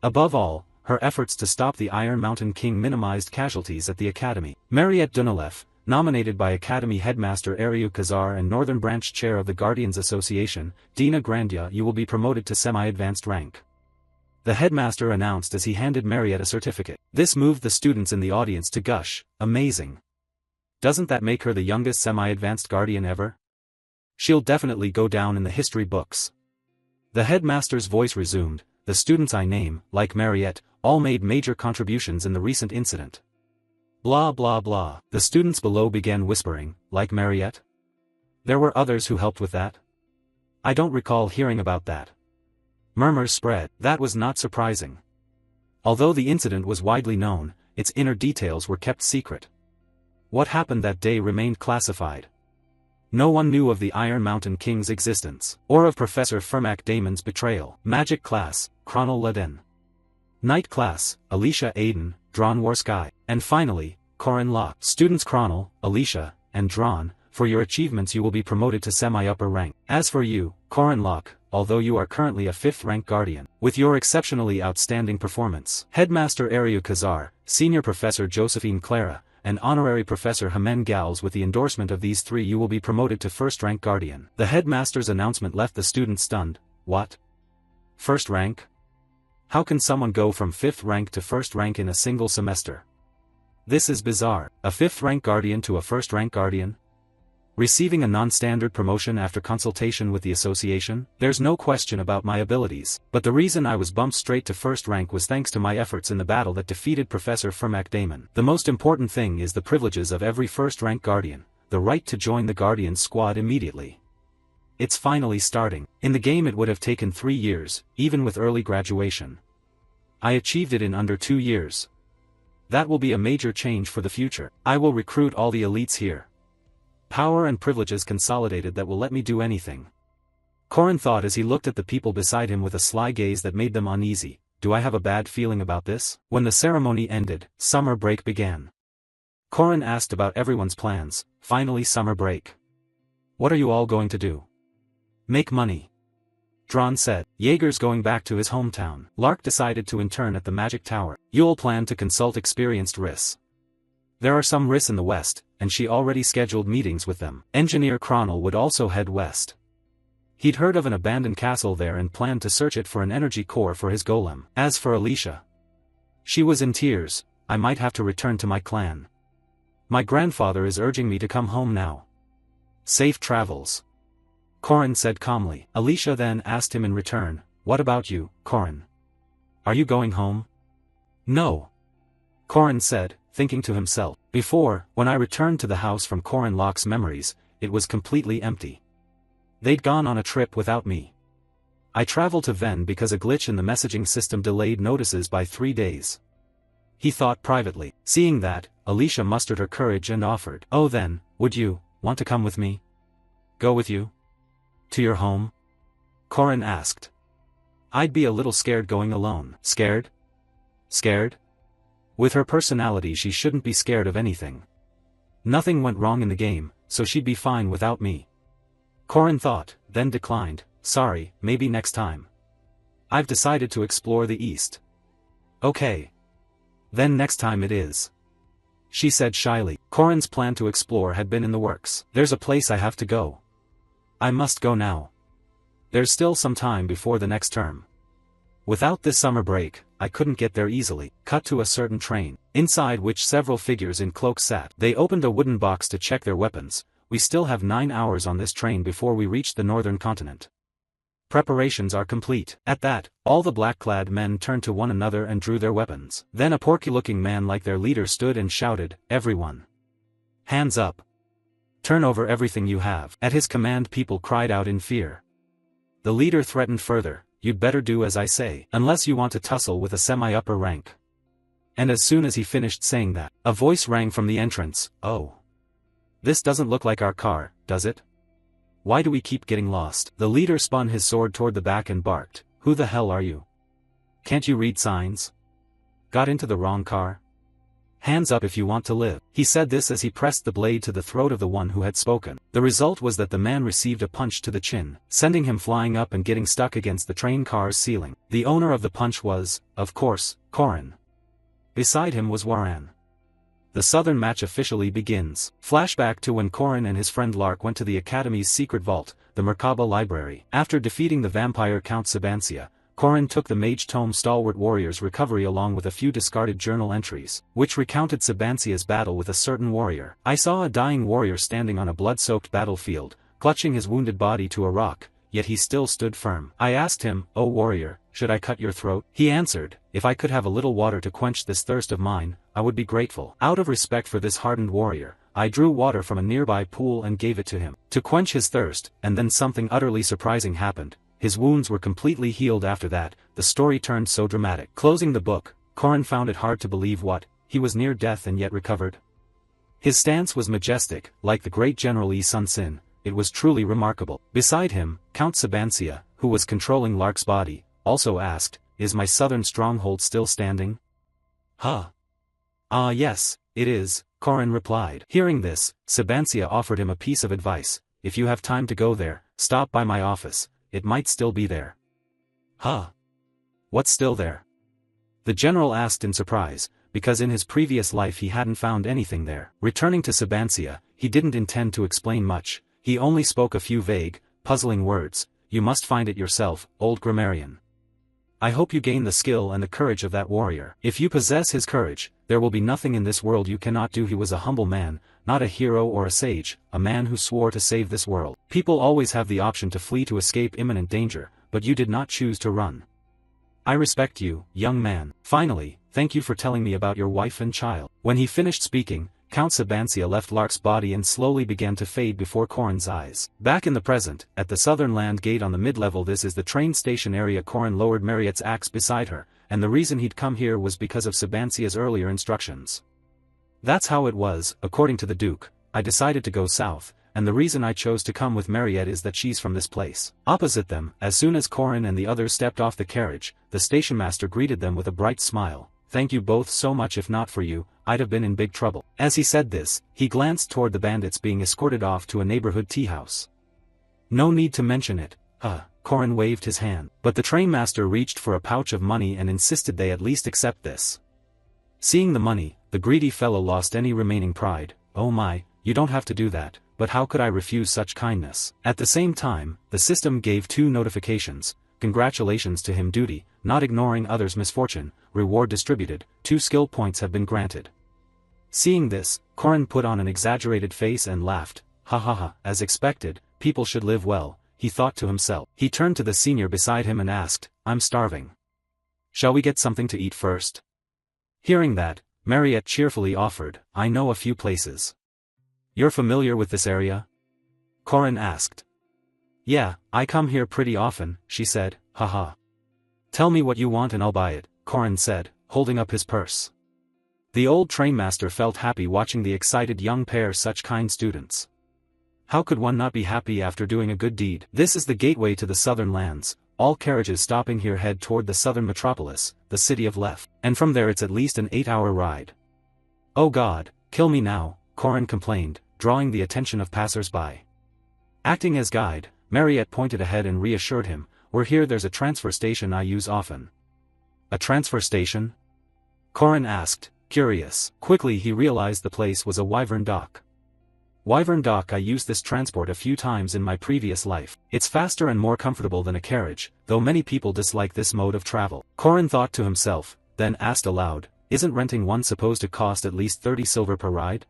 Above all, her efforts to stop the Iron Mountain King minimized casualties at the Academy. Mariette Dunalev, nominated by Academy Headmaster Ariu Kazar and Northern Branch Chair of the Guardians Association, Dina Grandia, you will be promoted to semi-advanced rank. The headmaster announced as he handed Mariette a certificate. This moved the students in the audience to gush, "Amazing. Doesn't that make her the youngest semi-advanced guardian ever? She'll definitely go down in the history books." The headmaster's voice resumed, "The students I name, like Mariette, all made major contributions in the recent incident." Blah blah blah. The students below began whispering, "Like Mariette? There were others who helped with that? I don't recall hearing about that." Murmurs spread. That was not surprising. Although the incident was widely known, its inner details were kept secret. What happened that day remained classified. No one knew of the Iron Mountain King's existence, or of Professor Fermac Damon's betrayal. Magic class, Chronal Laden. Night class, Alicia Aiden, Drawn Warsky. And finally, Corin Locke. Students Chronal, Alicia, and Drawn, for your achievements you will be promoted to semi-upper rank. As for you, Corin Locke, although you are currently a 5th rank guardian, with your exceptionally outstanding performance, Headmaster Ariu Kazar, Senior Professor Josephine Clara, and Honorary Professor Hamen Gals, with the endorsement of these three you will be promoted to 1st rank guardian. The headmaster's announcement left the students stunned. What? 1st rank? How can someone go from 5th rank to 1st rank in a single semester? This is bizarre. A 5th rank guardian to a 1st rank guardian? Receiving a non-standard promotion after consultation with the association? There's no question about my abilities, but the reason I was bumped straight to 1st rank was thanks to my efforts in the battle that defeated Professor Fermac Damon. The most important thing is the privileges of every 1st rank guardian, the right to join the Guardians squad immediately. It's finally starting. In the game it would have taken 3 years, even with early graduation. I achieved it in under 2 years. That will be a major change for the future. I will recruit all the elites here. Power and privileges consolidated that will let me do anything. Corin thought as he looked at the people beside him with a sly gaze that made them uneasy. Do I have a bad feeling about this? When the ceremony ended, summer break began. Corin asked about everyone's plans. Finally summer break. What are you all going to do? Make money. Drawn said. Jaeger's going back to his hometown. Lark decided to intern at the Magic Tower. Yule planned to consult experienced RIS. There are some RIS in the west, and she already scheduled meetings with them. Engineer Chronal would also head west. He'd heard of an abandoned castle there and planned to search it for an energy core for his golem. As for Alicia, she was in tears. I might have to return to my clan. My grandfather is urging me to come home now. Safe travels. Corin said calmly. Alicia then asked him in return, what about you, Corin? Are you going home? No. Corin said, thinking to himself. Before, when I returned to the house from Corin Locke's memories, it was completely empty. They'd gone on a trip without me. I traveled to Ven because a glitch in the messaging system delayed notices by 3 days. He thought privately. Seeing that, Alicia mustered her courage and offered. Oh then, would you want to come with me? Go with you? To your home? Corin asked. I'd be a little scared going alone. Scared? Scared? With her personality she shouldn't be scared of anything. Nothing went wrong in the game, so she'd be fine without me. Corin thought, then declined. Sorry, maybe next time. I've decided to explore the east. Okay. Then next time it is. She said shyly. Corin's plan to explore had been in the works. There's a place I have to go. I must go now. There's still some time before the next term. Without this summer break, I couldn't get there easily. Cut to a certain train, inside which several figures in cloaks sat. They opened a wooden box to check their weapons. We still have 9 hours on this train before we reach the northern continent. Preparations are complete. At that, all the black-clad men turned to one another and drew their weapons. Then a porky-looking man like their leader stood and shouted, "Everyone! Hands up! Turn over everything you have." At his command people cried out in fear. The leader threatened further, "You'd better do as I say, unless you want to tussle with a semi-upper rank." And as soon as he finished saying that, a voice rang from the entrance, "Oh. This doesn't look like our car, does it? Why do we keep getting lost?" The leader spun his sword toward the back and barked, "Who the hell are you? Can't you read signs? Got into the wrong car? Hands up if you want to live." He said this as he pressed the blade to the throat of the one who had spoken. The result was that the man received a punch to the chin, sending him flying up and getting stuck against the train car's ceiling. The owner of the punch was, of course, Korin. Beside him was Waran. The southern match officially begins. Flashback to when Korin and his friend Lark went to the Academy's secret vault, the Merkaba Library. After defeating the vampire Count Sabancia, Korin took the Mage Tome Stalwart Warrior's recovery along with a few discarded journal entries, which recounted Sabancia's battle with a certain warrior. "I saw a dying warrior standing on a blood-soaked battlefield, clutching his wounded body to a rock, yet he still stood firm. I asked him, 'O warrior, should I cut your throat?' He answered, 'If I could have a little water to quench this thirst of mine, I would be grateful.' Out of respect for this hardened warrior, I drew water from a nearby pool and gave it to him, to quench his thirst, and then something utterly surprising happened. His wounds were completely healed after that." The story turned so dramatic. Closing the book, Korin found it hard to believe what, he was near death and yet recovered. His stance was majestic, like the great General Yi Sun Sin. It was truly remarkable. Beside him, Count Sabancia, who was controlling Lark's body, also asked, "Is my southern stronghold still standing?" "Huh? Ah yes, it is," Korin replied. Hearing this, Sabancia offered him a piece of advice, "If you have time to go there, stop by my office. It might still be there." "Huh? What's still there?" the general asked in surprise, because in his previous life he hadn't found anything there. Returning to Sabancia, he didn't intend to explain much, he only spoke a few vague, puzzling words. "You must find it yourself, old grammarian. I hope you gain the skill and the courage of that warrior. If you possess his courage, there will be nothing in this world you cannot do." He was a humble man, not a hero or a sage, a man who swore to save this world. People always have the option to flee to escape imminent danger, but you did not choose to run. I respect you, young man. Finally, thank you for telling me about your wife and child. When he finished speaking, Count Sabancia left Lark's body and slowly began to fade before Korin's eyes. Back in the present, at the southern land gate on the mid-level, this is the train station area. Korin lowered Mariette's axe beside her, and the reason he'd come here was because of Sabancia's earlier instructions. "That's how it was, according to the Duke. I decided to go south, and the reason I chose to come with Mariette is that she's from this place." Opposite them, as soon as Korin and the others stepped off the carriage, the stationmaster greeted them with a bright smile. "Thank you both so much. If not for you, I'd have been in big trouble." As he said this, he glanced toward the bandits being escorted off to a neighborhood tea house. "No need to mention it." Korin waved his hand. But the trainmaster reached for a pouch of money and insisted they at least accept this. Seeing the money, the greedy fellow lost any remaining pride. "Oh my, you don't have to do that, but how could I refuse such kindness?" At the same time, the system gave 2 notifications. "Congratulations to him, duty, not ignoring others' misfortune, reward distributed, 2 skill points have been granted." Seeing this, Korin put on an exaggerated face and laughed. "Ha ha ha, as expected, people should live well," he thought to himself. He turned to the senior beside him and asked, "I'm starving. Shall we get something to eat first?" Hearing that, Mariette cheerfully offered, "I know a few places." "You're familiar with this area?" Korin asked. "Yeah, I come here pretty often," she said, "haha." "Tell me what you want and I'll buy it," Korin said, holding up his purse. The old trainmaster felt happy watching the excited young pair, such kind students. How could one not be happy after doing a good deed? This is the gateway to the southern lands. All carriages stopping here head toward the southern metropolis, the city of Lef, and from there it's at least an 8-hour ride. "Oh God, kill me now," Korin complained, drawing the attention of passers-by. Acting as guide, Mariette pointed ahead and reassured him, "We're here. There's a transfer station I use often." "A transfer station?" Korin asked, curious. Quickly he realized the place was a wyvern dock. Wyvern Dock. I used this transport a few times in my previous life. It's faster and more comfortable than a carriage, though many people dislike this mode of travel. Korin thought to himself, then asked aloud, isn't renting one supposed to cost at least 30 silver per ride?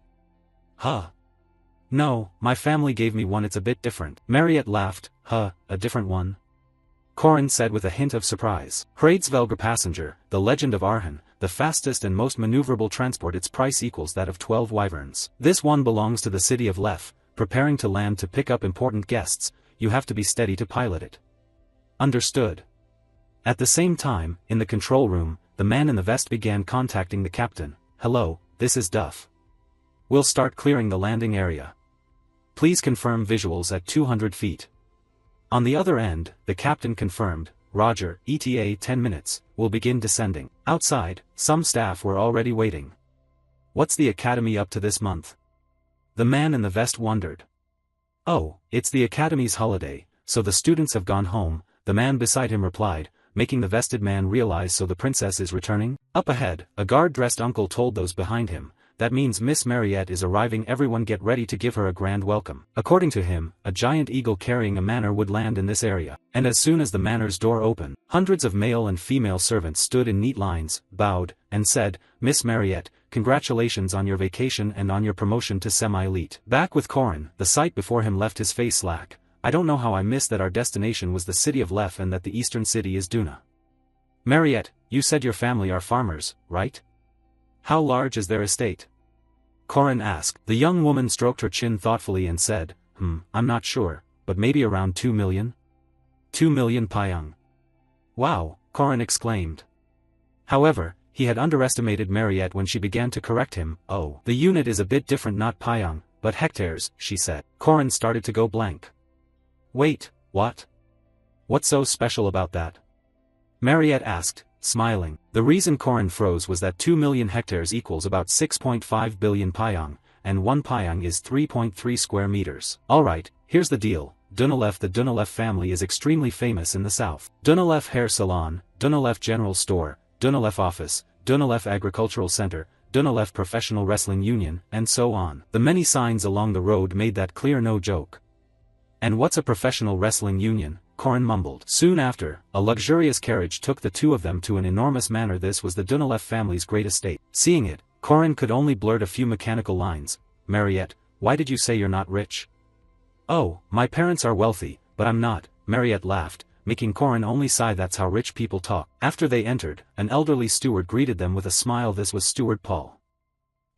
Huh. No, my family gave me one. It's a bit different. Mariette laughed. Huh, a different one? Korin said with a hint of surprise. Hraedsvelger passenger, the legend of Arhan, the fastest and most maneuverable transport. Its price equals that of 12 wyverns. This one belongs to the city of Lef, preparing to land to pick up important guests. You have to be steady to pilot it. Understood. At the same time, in the control room, the man in the vest began contacting the captain. Hello, this is Duff. We'll start clearing the landing area. Please confirm visuals at 200 feet. On the other end, the captain confirmed, Roger, ETA 10 minutes, we'll begin descending. Outside, some staff were already waiting. What's the academy up to this month? The man in the vest wondered. Oh, it's the academy's holiday, so the students have gone home, the man beside him replied, making the vested man realize. So the princess is returning? Up ahead, a guard-dressed uncle told those behind him. That means Miss Mariette is arriving. Everyone get ready to give her a grand welcome. According to him, a giant eagle carrying a manor would land in this area, and as soon as the manor's door opened, hundreds of male and female servants stood in neat lines, bowed, and said, Miss Mariette, congratulations on your vacation and on your promotion to semi-elite. Back with Korin, the sight before him left his face slack. I don't know how I missed that our destination was the city of Lef and that the eastern city is Duna. Mariette, you said your family are farmers, right? How large is their estate? Korin asked. The young woman stroked her chin thoughtfully and said, I'm not sure, but maybe around 2 million? 2 million pyong. Wow, Korin exclaimed. However, he had underestimated Mariette when she began to correct him. Oh, the unit is a bit different, not pyong, but hectares, she said. Korin started to go blank. Wait, what? What's so special about that? Mariette asked, smiling. The reason Korin froze was that 2 million hectares equals about 6.5 billion pyong, and 1 pyong is 3.3 square meters. Alright, here's the deal. Dunalef. The Dunalef family is extremely famous in the south. Dunalef Hair Salon, Dunalef General Store, Dunalef Office, Dunalef Agricultural Center, Dunalef Professional Wrestling Union, and so on. The many signs along the road made that clear, no joke. And what's a professional wrestling union? Korin mumbled. Soon after, a luxurious carriage took the two of them to an enormous manor. This was the Dunalef family's great estate. Seeing it, Korin could only blurt a few mechanical lines. Mariette, why did you say you're not rich? Oh, my parents are wealthy, but I'm not, Mariette laughed, making Korin only sigh. That's how rich people talk. After they entered, an elderly steward greeted them with a smile. This was Steward Paul.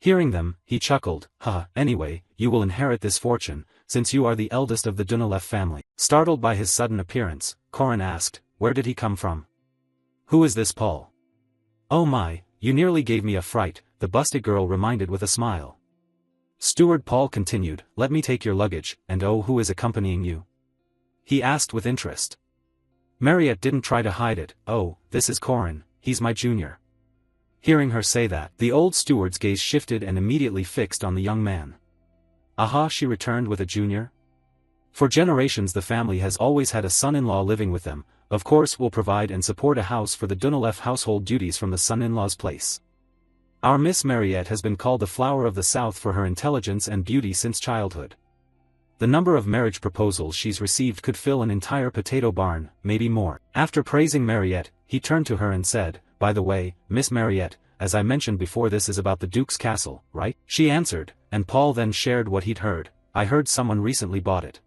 Hearing them, he chuckled. Anyway, you will inherit this fortune, since you are the eldest of the Dunalef family. Startled by his sudden appearance, Korin asked, where did he come from? Who is this Paul? Oh my, you nearly gave me a fright, the busty girl reminded with a smile. Steward Paul continued, let me take your luggage, and oh, who is accompanying you? He asked with interest. Mariette didn't try to hide it. Oh, this is Korin, he's my junior. Hearing her say that, the old steward's gaze shifted and immediately fixed on the young man. Aha, she returned, with a junior? For generations the family has always had a son-in-law living with them. Of course we'll provide and support a house for the Dunalef household duties from the son-in-law's place. Our Miss Mariette has been called the flower of the South for her intelligence and beauty since childhood. The number of marriage proposals she's received could fill an entire potato barn, maybe more. After praising Mariette, he turned to her and said, by the way, Miss Mariette, as I mentioned before, this is about the Duke's castle, right? She answered, and Paul then shared what he'd heard. I heard someone recently bought it.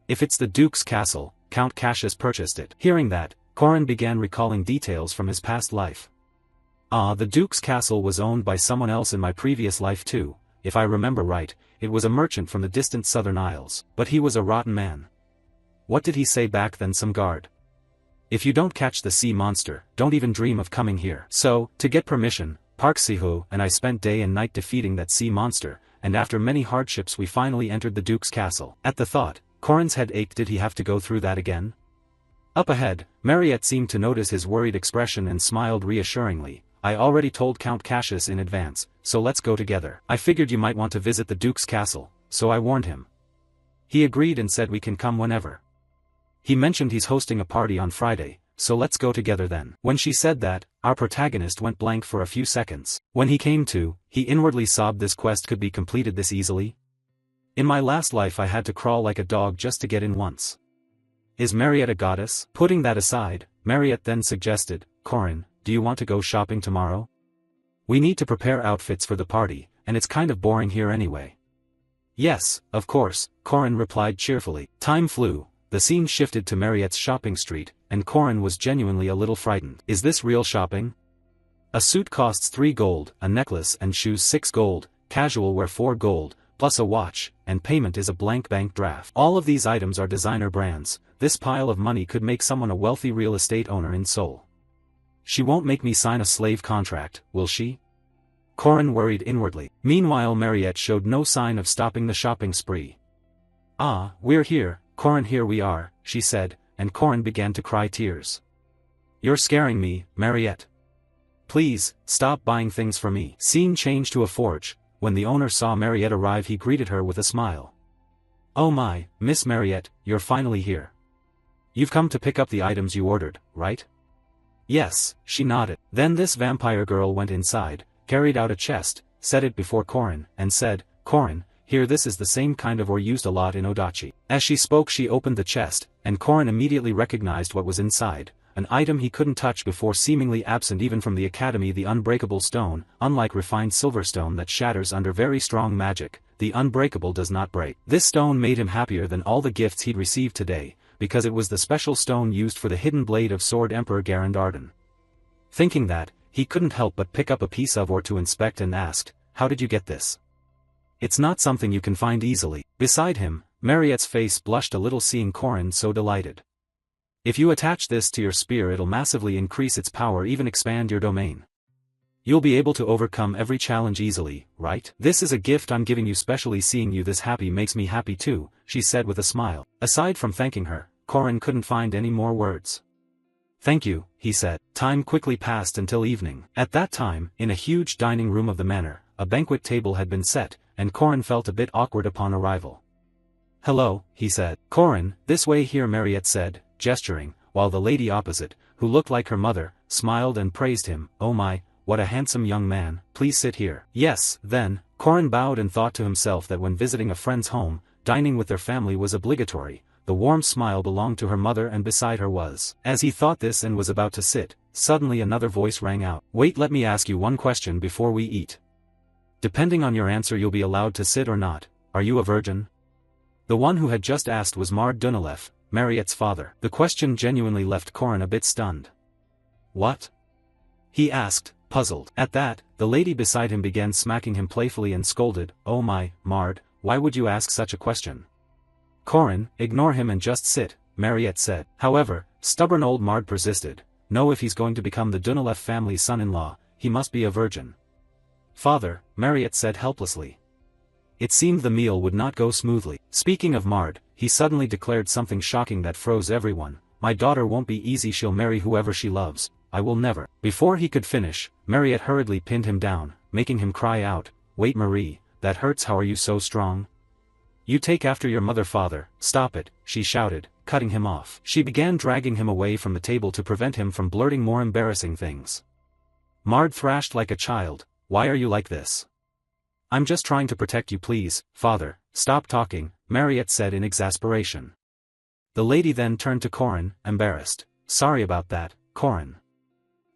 If it's the Duke's castle, Count Cassius purchased it. Hearing that, Korin began recalling details from his past life. The Duke's castle was owned by someone else in my previous life too. If I remember right, it was a merchant from the distant southern isles, but he was a rotten man. What did he say back then? Some guard. If you don't catch the sea monster, don't even dream of coming here. So, to get permission, Park Siho and I spent day and night defeating that sea monster, and after many hardships we finally entered the Duke's castle. At the thought, Korin's head ached. Did he have to go through that again? Up ahead, Mariette seemed to notice his worried expression and smiled reassuringly. I already told Count Cassius in advance, so let's go together. I figured you might want to visit the Duke's castle, so I warned him. He agreed and said we can come whenever. He mentioned he's hosting a party on Friday, so let's go together then. When she said that, our protagonist went blank for a few seconds. When he came to, he inwardly sobbed. This quest could be completed this easily? In my last life I had to crawl like a dog just to get in once. Is Mariette a goddess? Putting that aside, Mariette then suggested, Corin, do you want to go shopping tomorrow? We need to prepare outfits for the party, and it's kind of boring here anyway. Yes, of course, Corin replied cheerfully. Time flew, the scene shifted to Mariette's shopping street, and Corin was genuinely a little frightened. Is this real shopping? A suit costs 3 gold, a necklace and shoes 6 gold, casual wear 4 gold, plus a watch, and payment is a blank bank draft. All of these items are designer brands. This pile of money could make someone a wealthy real estate owner in Seoul. She won't make me sign a slave contract, will she? Corin worried inwardly. Meanwhile Mariette showed no sign of stopping the shopping spree. Ah, we're here, Corin, here we are, she said, and Corin began to cry tears. You're scaring me, Mariette. Please, stop buying things for me. Scene changed to a forge. When the owner saw Mariette arrive he greeted her with a smile. Oh my, Miss Mariette, you're finally here. You've come to pick up the items you ordered, right? Yes, she nodded. Then this vampire girl went inside, carried out a chest, set it before Corin, and said, Corin, here, this is the same kind of ore used a lot in Odachi. As she spoke she opened the chest, and Corin immediately recognized what was inside, an item he couldn't touch before, seemingly absent even from the academy, the unbreakable stone. Unlike refined silverstone that shatters under very strong magic, the unbreakable does not break. This stone made him happier than all the gifts he'd received today, because it was the special stone used for the hidden blade of sword Emperor Garand. Thinking that, he couldn't help but pick up a piece of ore to inspect and asked, how did you get this? It's not something you can find easily. Beside him, Mariette's face blushed a little seeing Corin so delighted. If you attach this to your spear it'll massively increase its power, even expand your domain. You'll be able to overcome every challenge easily, right? This is a gift I'm giving you specially. Seeing you this happy makes me happy too, she said with a smile. Aside from thanking her, Corin couldn't find any more words. Thank you, he said. Time quickly passed until evening. At that time, in a huge dining room of the manor, a banquet table had been set, and Corin felt a bit awkward upon arrival. Hello, he said. Corin, this way here, Mariette said, gesturing, while the lady opposite, who looked like her mother, smiled and praised him. Oh my, what a handsome young man, please sit here. Yes, then, Corin bowed and thought to himself that when visiting a friend's home, dining with their family was obligatory. The warm smile belonged to her mother and beside her was. As he thought this and was about to sit, suddenly another voice rang out. Wait, let me ask you one question before we eat. Depending on your answer you'll be allowed to sit or not. Are you a virgin? The one who had just asked was Mard Dunilef, Mariette's father. The question genuinely left Corin a bit stunned. What? He asked, puzzled. At that, the lady beside him began smacking him playfully and scolded, Oh my, Mard, why would you ask such a question? Corin, ignore him and just sit, Mariette said. However, stubborn old Mard persisted. No, if he's going to become the Dunilef family's son-in-law, he must be a virgin. Father, Mariette said helplessly. It seemed the meal would not go smoothly. Speaking of Mard, he suddenly declared something shocking that froze everyone. My daughter won't be easy, she'll marry whoever she loves. I will never. Before he could finish, Mariette hurriedly pinned him down, making him cry out, Wait Marie, that hurts, how are you so strong? You take after your mother. Father, stop it, she shouted, cutting him off. She began dragging him away from the table to prevent him from blurting more embarrassing things. Mard thrashed like a child, Why are you like this? I'm just trying to protect you, please, father, stop talking, Mariette said in exasperation. The lady then turned to Corin, embarrassed. Sorry about that, Corin.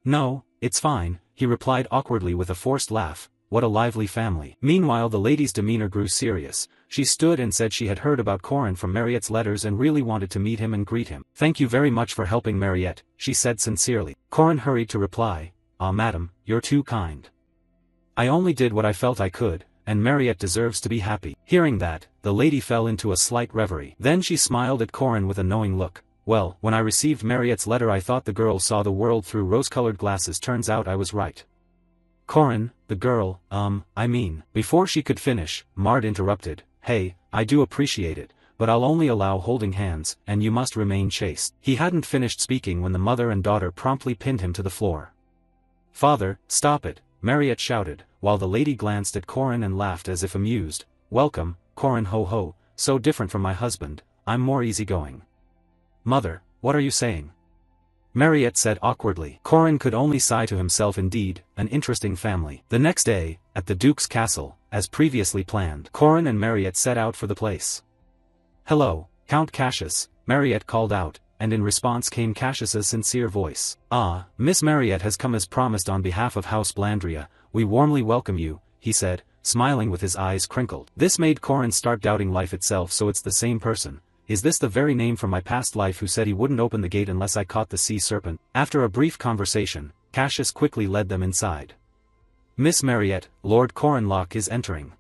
No, it's fine, he replied awkwardly with a forced laugh. What a lively family. Meanwhile the lady's demeanor grew serious. She stood and said she had heard about Corin from Mariette's letters and really wanted to meet him and greet him. Thank you very much for helping, Mariette, she said sincerely. Corin hurried to reply, Ah madam, you're too kind. I only did what I felt I could, and Mariette deserves to be happy. Hearing that, the lady fell into a slight reverie. Then she smiled at Corin with a knowing look. Well, when I received Mariette's letter I thought the girl saw the world through rose-colored glasses. Turns out I was right. Corin, the girl, Before she could finish, Mard interrupted. Hey, I do appreciate it, but I'll only allow holding hands, and you must remain chaste. He hadn't finished speaking when the mother and daughter promptly pinned him to the floor. Father, stop it, Mariette shouted, while the lady glanced at Corin and laughed as if amused. Welcome, Corin, ho ho, so different from my husband, I'm more easygoing. Mother, what are you saying? Mariette said awkwardly. Corin could only sigh to himself. Indeed, an interesting family. The next day, at the Duke's castle, as previously planned. Corin and Mariette set out for the place. "Hello, Count Cassius," Mariette called out, and in response came Cassius's sincere voice. "Ah, Miss Mariette has come as promised on behalf of House Blandria. We warmly welcome you," he said, smiling with his eyes crinkled. This made Corin start doubting life itself. So it's the same person. Is this the very name from my past life who said he wouldn't open the gate unless I caught the sea serpent? After a brief conversation, Cassius quickly led them inside. "Miss Mariette, Lord Corinlock is entering,"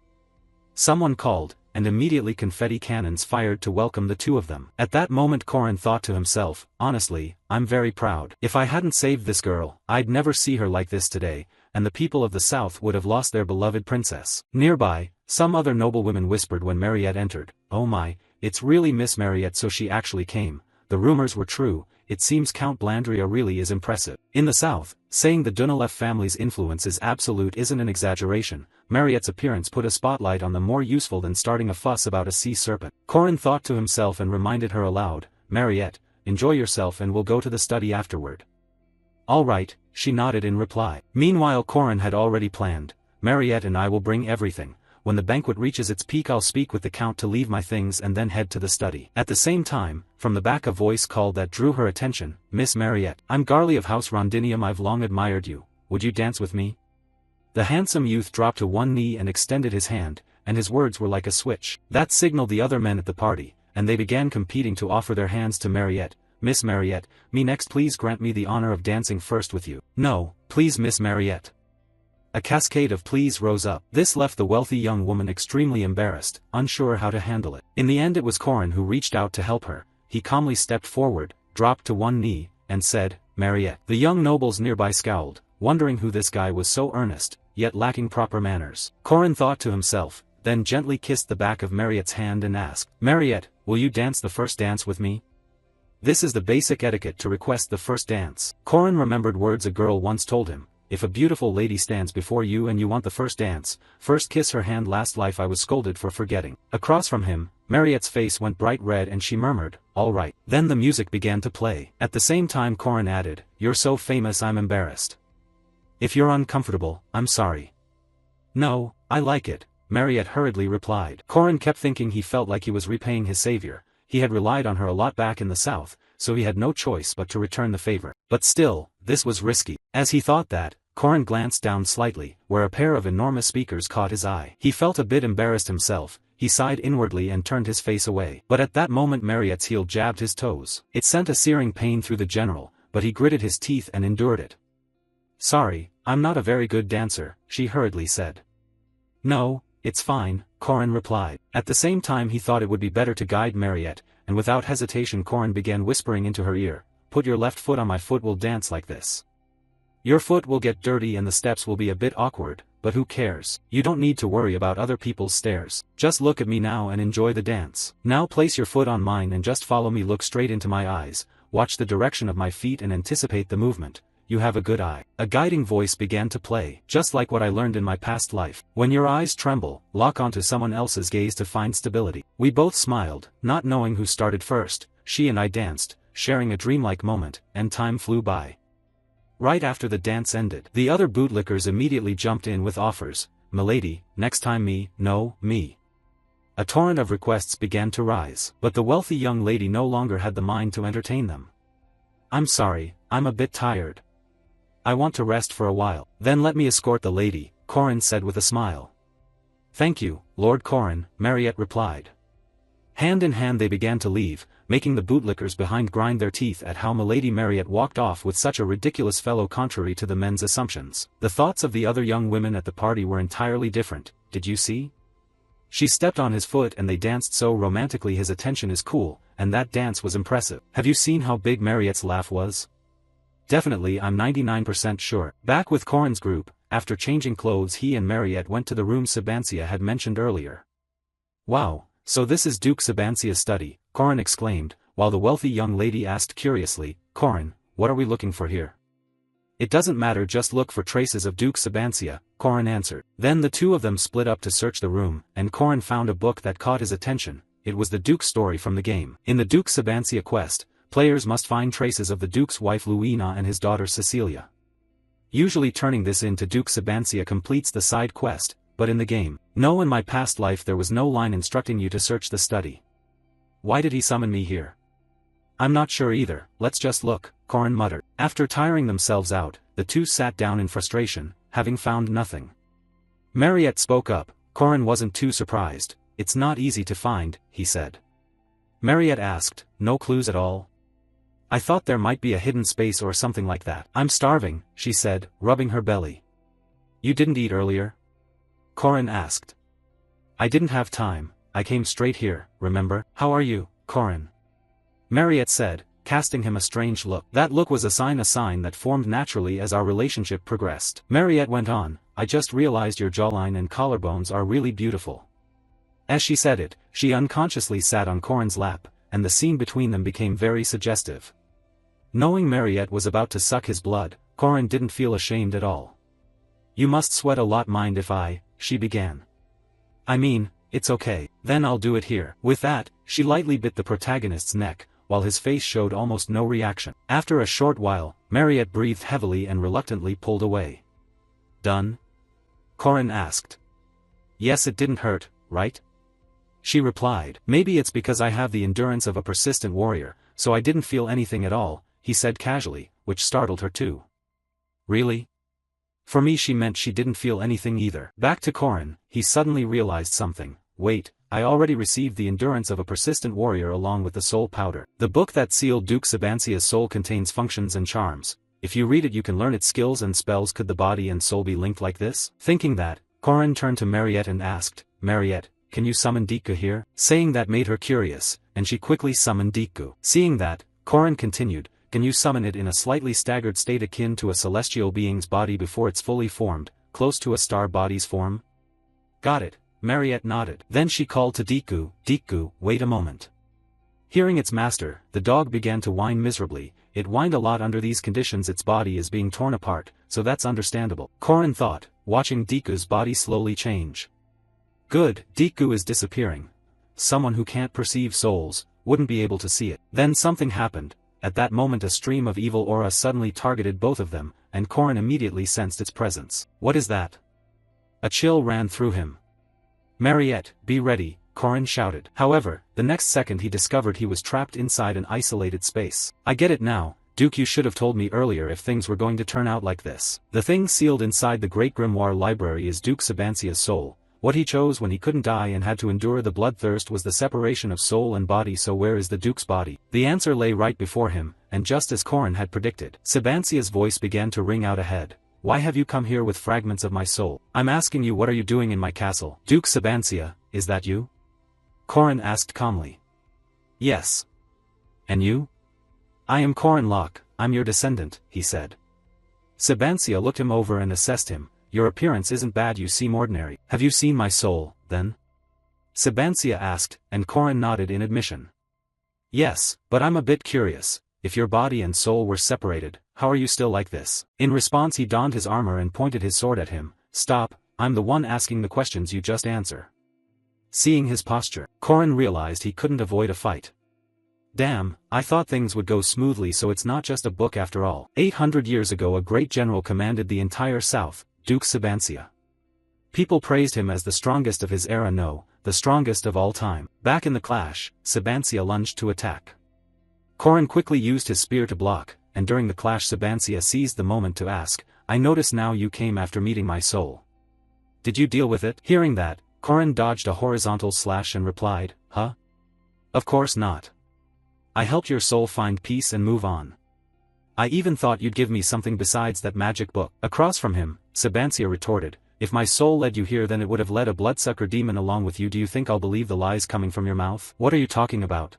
someone called, and immediately confetti cannons fired to welcome the two of them. At that moment Corin thought to himself, honestly, I'm very proud. If I hadn't saved this girl, I'd never see her like this today, and the people of the south would have lost their beloved princess. Nearby, some other noblewomen whispered when Mariette entered, "Oh my, it's really Miss Mariette, so she actually came. The rumors were true. It seems Count Blandria really is impressive." In the south, saying the Dunalev family's influence is absolute isn't an exaggeration. Mariette's appearance put a spotlight on them, more useful than starting a fuss about a sea serpent. Corin thought to himself and reminded her aloud, "Mariette, enjoy yourself and we'll go to the study afterward." "All right," she nodded in reply. Meanwhile Corin had already planned, "Mariette and I will bring everything. When the banquet reaches its peak I'll speak with the Count to leave my things and then head to the study." At the same time, from the back a voice called that drew her attention, "Miss Mariette, I'm Garly of House Rondinium. I've long admired you. Would you dance with me?" The handsome youth dropped to one knee and extended his hand, and his words were like a switch. That signaled the other men at the party, and they began competing to offer their hands to Mariette. "Miss Mariette, me next, please grant me the honor of dancing first with you." "No, please Miss Mariette." A cascade of pleas rose up. This left the wealthy young woman extremely embarrassed, unsure how to handle it. In the end it was Corin who reached out to help her. He calmly stepped forward, dropped to one knee, and said, "Mariette." The young nobles nearby scowled, wondering who this guy was so earnest, yet lacking proper manners. Corin thought to himself, then gently kissed the back of Mariette's hand and asked, "Mariette, will you dance the first dance with me?" This is the basic etiquette to request the first dance. Corin remembered words a girl once told him, "If a beautiful lady stands before you and you want the first dance, first kiss her hand." Last life I was scolded for forgetting. Across from him, Mariette's face went bright red and she murmured, "All right." Then the music began to play. At the same time Corin added, "You're so famous I'm embarrassed. If you're uncomfortable, I'm sorry." "No, I like it," Mariette hurriedly replied. Corin kept thinking he felt like he was repaying his savior. He had relied on her a lot back in the south, so he had no choice but to return the favor. But still, this was risky. As he thought that, Corin glanced down slightly, where a pair of enormous speakers caught his eye. He felt a bit embarrassed himself. He sighed inwardly and turned his face away. But at that moment Mariette's heel jabbed his toes. It sent a searing pain through the general, but he gritted his teeth and endured it. "Sorry, I'm not a very good dancer," she hurriedly said. "No, it's fine," Corin replied. At the same time he thought it would be better to guide Mariette, and without hesitation Corin began whispering into her ear, "Put your left foot on my foot, we'll dance like this. Your foot will get dirty and the steps will be a bit awkward, but who cares? You don't need to worry about other people's stares. Just look at me now and enjoy the dance. Now place your foot on mine and just follow me. Look straight into my eyes, watch the direction of my feet and anticipate the movement. You have a good eye." A guiding voice began to play, "Just like what I learned in my past life. When your eyes tremble, lock onto someone else's gaze to find stability." We both smiled, not knowing who started first. She and I danced, sharing a dreamlike moment, and time flew by. Right after the dance ended, the other bootlickers immediately jumped in with offers. "Milady, next time me, no, me." A torrent of requests began to rise, but the wealthy young lady no longer had the mind to entertain them. "I'm sorry, I'm a bit tired. I want to rest for a while." "Then let me escort the lady," Corin said with a smile. "Thank you, Lord Corin," Mariette replied. Hand in hand they began to leave, making the bootlickers behind grind their teeth at how Milady Mariette walked off with such a ridiculous fellow contrary to the men's assumptions. The thoughts of the other young women at the party were entirely different. "Did you see? She stepped on his foot and they danced so romantically. His attention is cool, and that dance was impressive. Have you seen how big Mariette's laugh was? Definitely, I'm 99% sure." Back with Corin's group, after changing clothes he and Mariette went to the room Sabancia had mentioned earlier. "Wow, so this is Duke Sabancia's study," Corin exclaimed, while the wealthy young lady asked curiously, "Corin, what are we looking for here?" "It doesn't matter, just look for traces of Duke Sabancia," Corin answered. Then the two of them split up to search the room, and Corin found a book that caught his attention. It was the Duke's story from the game. In the Duke Sabancia quest, players must find traces of the Duke's wife Luina and his daughter Cecilia. Usually turning this into Duke Sabancia completes the side quest, but in the game, no, in my past life there was no line instructing you to search the study. Why did he summon me here? I'm not sure either, let's just look, Corin muttered. After tiring themselves out, the two sat down in frustration, having found nothing. Mariette spoke up. Corin wasn't too surprised. It's not easy to find, he said. Mariette asked, no clues at all? I thought there might be a hidden space or something like that. I'm starving, she said, rubbing her belly. You didn't eat earlier? Corin asked. I didn't have time, I came straight here, remember? How are you, Corin? Mariette said, casting him a strange look. That look was a sign that formed naturally as our relationship progressed. Mariette went on, I just realized your jawline and collarbones are really beautiful. As she said it, she unconsciously sat on Corin's lap, and the scene between them became very suggestive. Knowing Mariette was about to suck his blood, Corin didn't feel ashamed at all. You must sweat a lot, mind if she began. I mean, it's okay, then I'll do it here. With that, she lightly bit the protagonist's neck, while his face showed almost no reaction. After a short while, Mariette breathed heavily and reluctantly pulled away. Done? Corin asked. Yes, it didn't hurt, right? She replied. Maybe it's because I have the endurance of a persistent warrior, so I didn't feel anything at all, he said casually, which startled her too. Really? For me she meant she didn't feel anything either. Back to Corin, he suddenly realized something. Wait, I already received the endurance of a persistent warrior along with the soul powder. The book that sealed Duke Sabancia's soul contains functions and charms. If you read it you can learn its skills and spells. Could the body and soul be linked like this? Thinking that, Corin turned to Mariette and asked, Mariette, can you summon Deku here? Saying that made her curious, and she quickly summoned Deku. Seeing that, Corin continued, can you summon it in a slightly staggered state akin to a celestial being's body before it's fully formed, close to a star body's form? Got it, Mariette nodded. Then she called to Deku, Deku, wait a moment. Hearing its master, the dog began to whine miserably. It whined a lot under these conditions. Its body is being torn apart, so that's understandable, Corin thought, watching Deku's body slowly change. Good, Deku is disappearing. Someone who can't perceive souls wouldn't be able to see it. Then something happened. At that moment a stream of evil aura suddenly targeted both of them, and Corin immediately sensed its presence. What is that? A chill ran through him. Mariette, be ready, Corin shouted. However, the next second he discovered he was trapped inside an isolated space. I get it now, Duke, you should have told me earlier if things were going to turn out like this. The thing sealed inside the Great Grimoire Library is Duke Sabancia's soul. What he chose when he couldn't die and had to endure the bloodthirst was the separation of soul and body. So where is the Duke's body? The answer lay right before him, and just as Corin had predicted, Sabancia's voice began to ring out ahead. Why have you come here with fragments of my soul? I'm asking you, what are you doing in my castle? Duke Sabancia, is that you? Corin asked calmly. Yes. And you? I am Corin Locke, I'm your descendant, he said. Sabancia looked him over and assessed him. Your appearance isn't bad, you seem ordinary. Have you seen my soul, then? Sabancia asked, and Corin nodded in admission. Yes, but I'm a bit curious. If your body and soul were separated, how are you still like this? In response he donned his armor and pointed his sword at him. Stop, I'm the one asking the questions, you just answer. Seeing his posture, Corin realized he couldn't avoid a fight. Damn, I thought things would go smoothly, so it's not just a book after all. 800 years ago a great general commanded the entire South, Duke Sabancia. People praised him as the strongest of his era, no, the strongest of all time. Back in the clash, Sabancia lunged to attack. Corin quickly used his spear to block, and during the clash Sabancia seized the moment to ask, I notice now you came after meeting my soul. Did you deal with it? Hearing that, Corin dodged a horizontal slash and replied, huh? Of course not. I helped your soul find peace and move on. I even thought you'd give me something besides that magic book. Across from him, Sabancia retorted, if my soul led you here then it would have led a bloodsucker demon along with you. Do you think I'll believe the lies coming from your mouth? What are you talking about?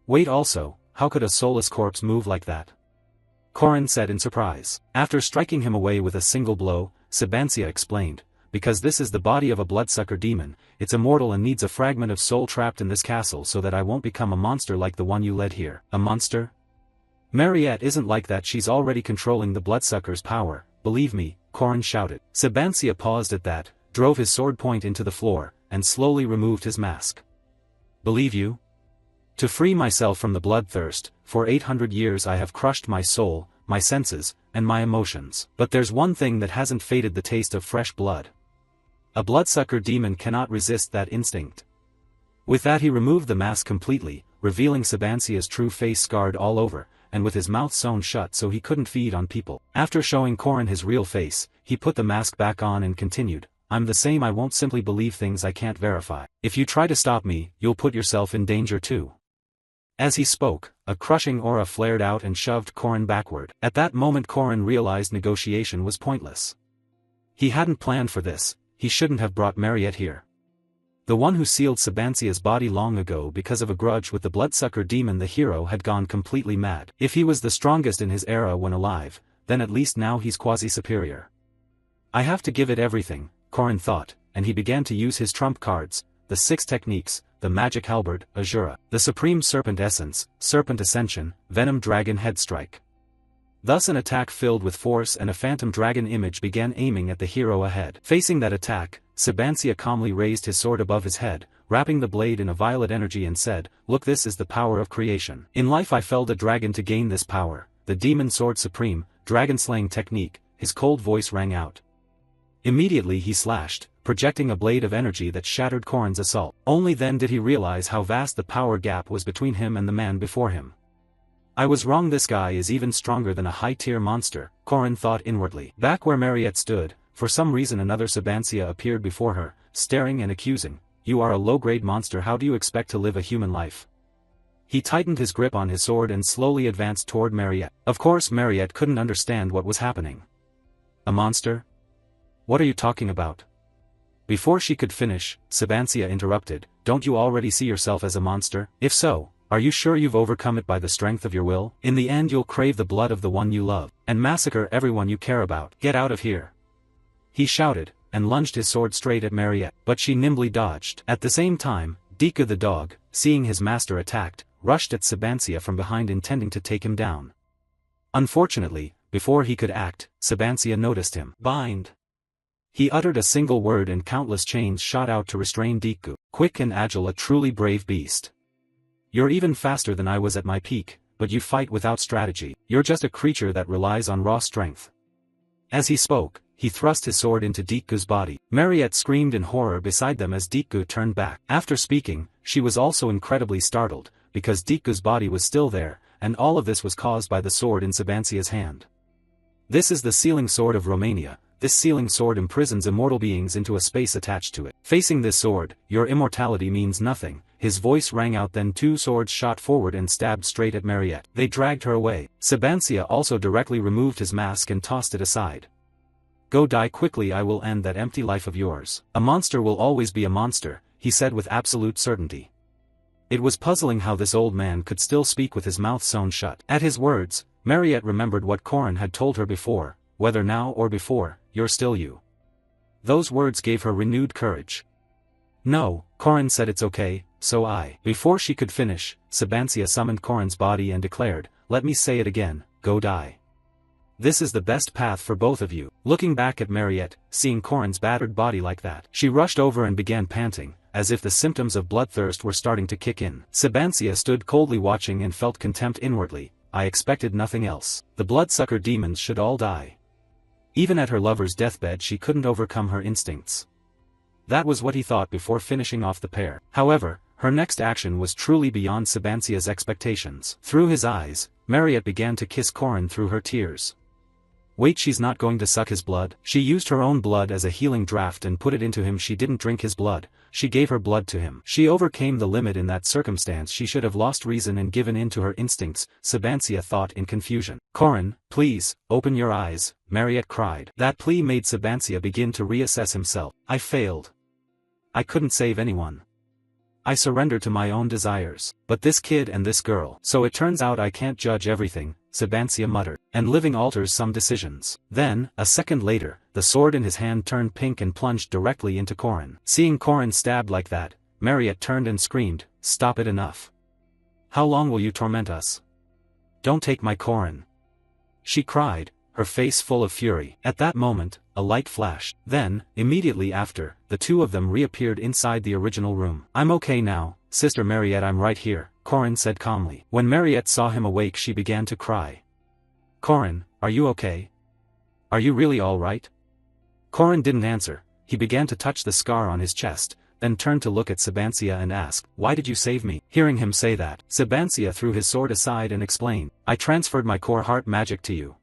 Wait, also, how could a soulless corpse move like that? Corin said in surprise. After striking him away with a single blow, Sabancia explained, because this is the body of a bloodsucker demon, it's immortal and needs a fragment of soul trapped in this castle so that I won't become a monster like the one you led here. A monster? Mariette isn't like that, she's already controlling the bloodsucker's power, believe me, Corin shouted. Sabancia paused at that, drove his sword point into the floor, and slowly removed his mask. Believe you? To free myself from the bloodthirst, for 800 years I have crushed my soul, my senses, and my emotions. But there's one thing that hasn't faded: the taste of fresh blood. A bloodsucker demon cannot resist that instinct. With that he removed the mask completely, revealing Sabancia's true face scarred all over, and with his mouth sewn shut so he couldn't feed on people. After showing Korin his real face, he put the mask back on and continued, "I'm the same. I won't simply believe things I can't verify. If you try to stop me, you'll put yourself in danger too." As he spoke, a crushing aura flared out and shoved Korin backward. At that moment Korin realized negotiation was pointless. He hadn't planned for this. He shouldn't have brought Mariette here. The one who sealed Sabancia's body long ago because of a grudge with the bloodsucker demon, the hero, had gone completely mad. If he was the strongest in his era when alive, then at least now he's quasi-superior. I have to give it everything, Korin thought, and he began to use his trump cards, the 6 techniques, the magic halberd, Azura, the supreme serpent essence, serpent ascension, venom dragon head strike. Thus an attack filled with force and a phantom dragon image began aiming at the hero ahead. Facing that attack, Sabancia calmly raised his sword above his head, wrapping the blade in a violet energy and said, "Look, this is the power of creation. In life I felled a dragon to gain this power, the demon sword supreme, dragon slaying technique." His cold voice rang out. Immediately he slashed, projecting a blade of energy that shattered Korin's assault. Only then did he realize how vast the power gap was between him and the man before him. I was wrong, this guy is even stronger than a high-tier monster, Korin thought inwardly. Back where Mariette stood, for some reason another Sabancia appeared before her, staring and accusing, "You are a low-grade monster. How do you expect to live a human life?" He tightened his grip on his sword and slowly advanced toward Mariette. Of course Mariette couldn't understand what was happening. "A monster? What are you talking about?" Before she could finish, Sabancia interrupted, "Don't you already see yourself as a monster? If so, are you sure you've overcome it by the strength of your will? In the end you'll crave the blood of the one you love, and massacre everyone you care about. Get out of here!" He shouted, and lunged his sword straight at Mariette, but she nimbly dodged. At the same time, Deku the dog, seeing his master attacked, rushed at Sabancia from behind intending to take him down. Unfortunately, before he could act, Sabancia noticed him. "Bind!" He uttered a single word and countless chains shot out to restrain Deku. Quick and agile, a truly brave beast. "You're even faster than I was at my peak, but you fight without strategy. You're just a creature that relies on raw strength." As he spoke, he thrust his sword into Deku's body. Mariette screamed in horror beside them as Deku turned back. After speaking, she was also incredibly startled, because Deku's body was still there, and all of this was caused by the sword in Sabancia's hand. "This is the sealing sword of Romania. This sealing sword imprisons immortal beings into a space attached to it. Facing this sword, your immortality means nothing." His voice rang out. Then 2 swords shot forward and stabbed straight at Mariette. They dragged her away. Sabancia also directly removed his mask and tossed it aside. "Go die quickly. I will end that empty life of yours." "A monster will always be a monster," he said with absolute certainty. It was puzzling how this old man could still speak with his mouth sewn shut. At his words, Mariette remembered what Korin had told her before, "Whether now or before, you're still you." Those words gave her renewed courage. "No," Korin said, "it's okay, so I." Before she could finish, Sabancia summoned Korin's body and declared, "Let me say it again, go die. This is the best path for both of you." Looking back at Mariette, seeing Korin's battered body like that, she rushed over and began panting, as if the symptoms of bloodthirst were starting to kick in. Sabancia stood coldly watching and felt contempt inwardly. I expected nothing else. The bloodsucker demons should all die. Even at her lover's deathbed she couldn't overcome her instincts. That was what he thought before finishing off the pair. However, her next action was truly beyond Sabancia's expectations. Through his eyes, Mariette began to kiss Korin through her tears. Wait, she's not going to suck his blood? She used her own blood as a healing draft and put it into him. She didn't drink his blood, she gave her blood to him. She overcame the limit. In that circumstance she should have lost reason and given in to her instincts, Sabancia thought in confusion. "Korin, please, open your eyes," Mariette cried. That plea made Sabancia begin to reassess himself. "I failed. I couldn't save anyone. I surrendered to my own desires. But this kid and this girl. So it turns out I can't judge everything," Sabancia muttered. "And living alters some decisions." Then, a second later, the sword in his hand turned pink and plunged directly into Korin. Seeing Korin stabbed like that, Mariette turned and screamed, "Stop it, enough. How long will you torment us? Don't take my Korin," she cried, her face full of fury. At that moment, a light flashed. Then, immediately after, the two of them reappeared inside the original room. "I'm okay now, Sister Mariette, I'm right here," Korin said calmly. When Mariette saw him awake she began to cry. Corin, are you okay? Are you really all right? Corin didn't answer. He began to touch the scar on his chest, then turned to look at Sabancia and asked, "Why did you save me?" Hearing him say that, Sabancia threw his sword aside and explained, "I transferred my core heart magic to you.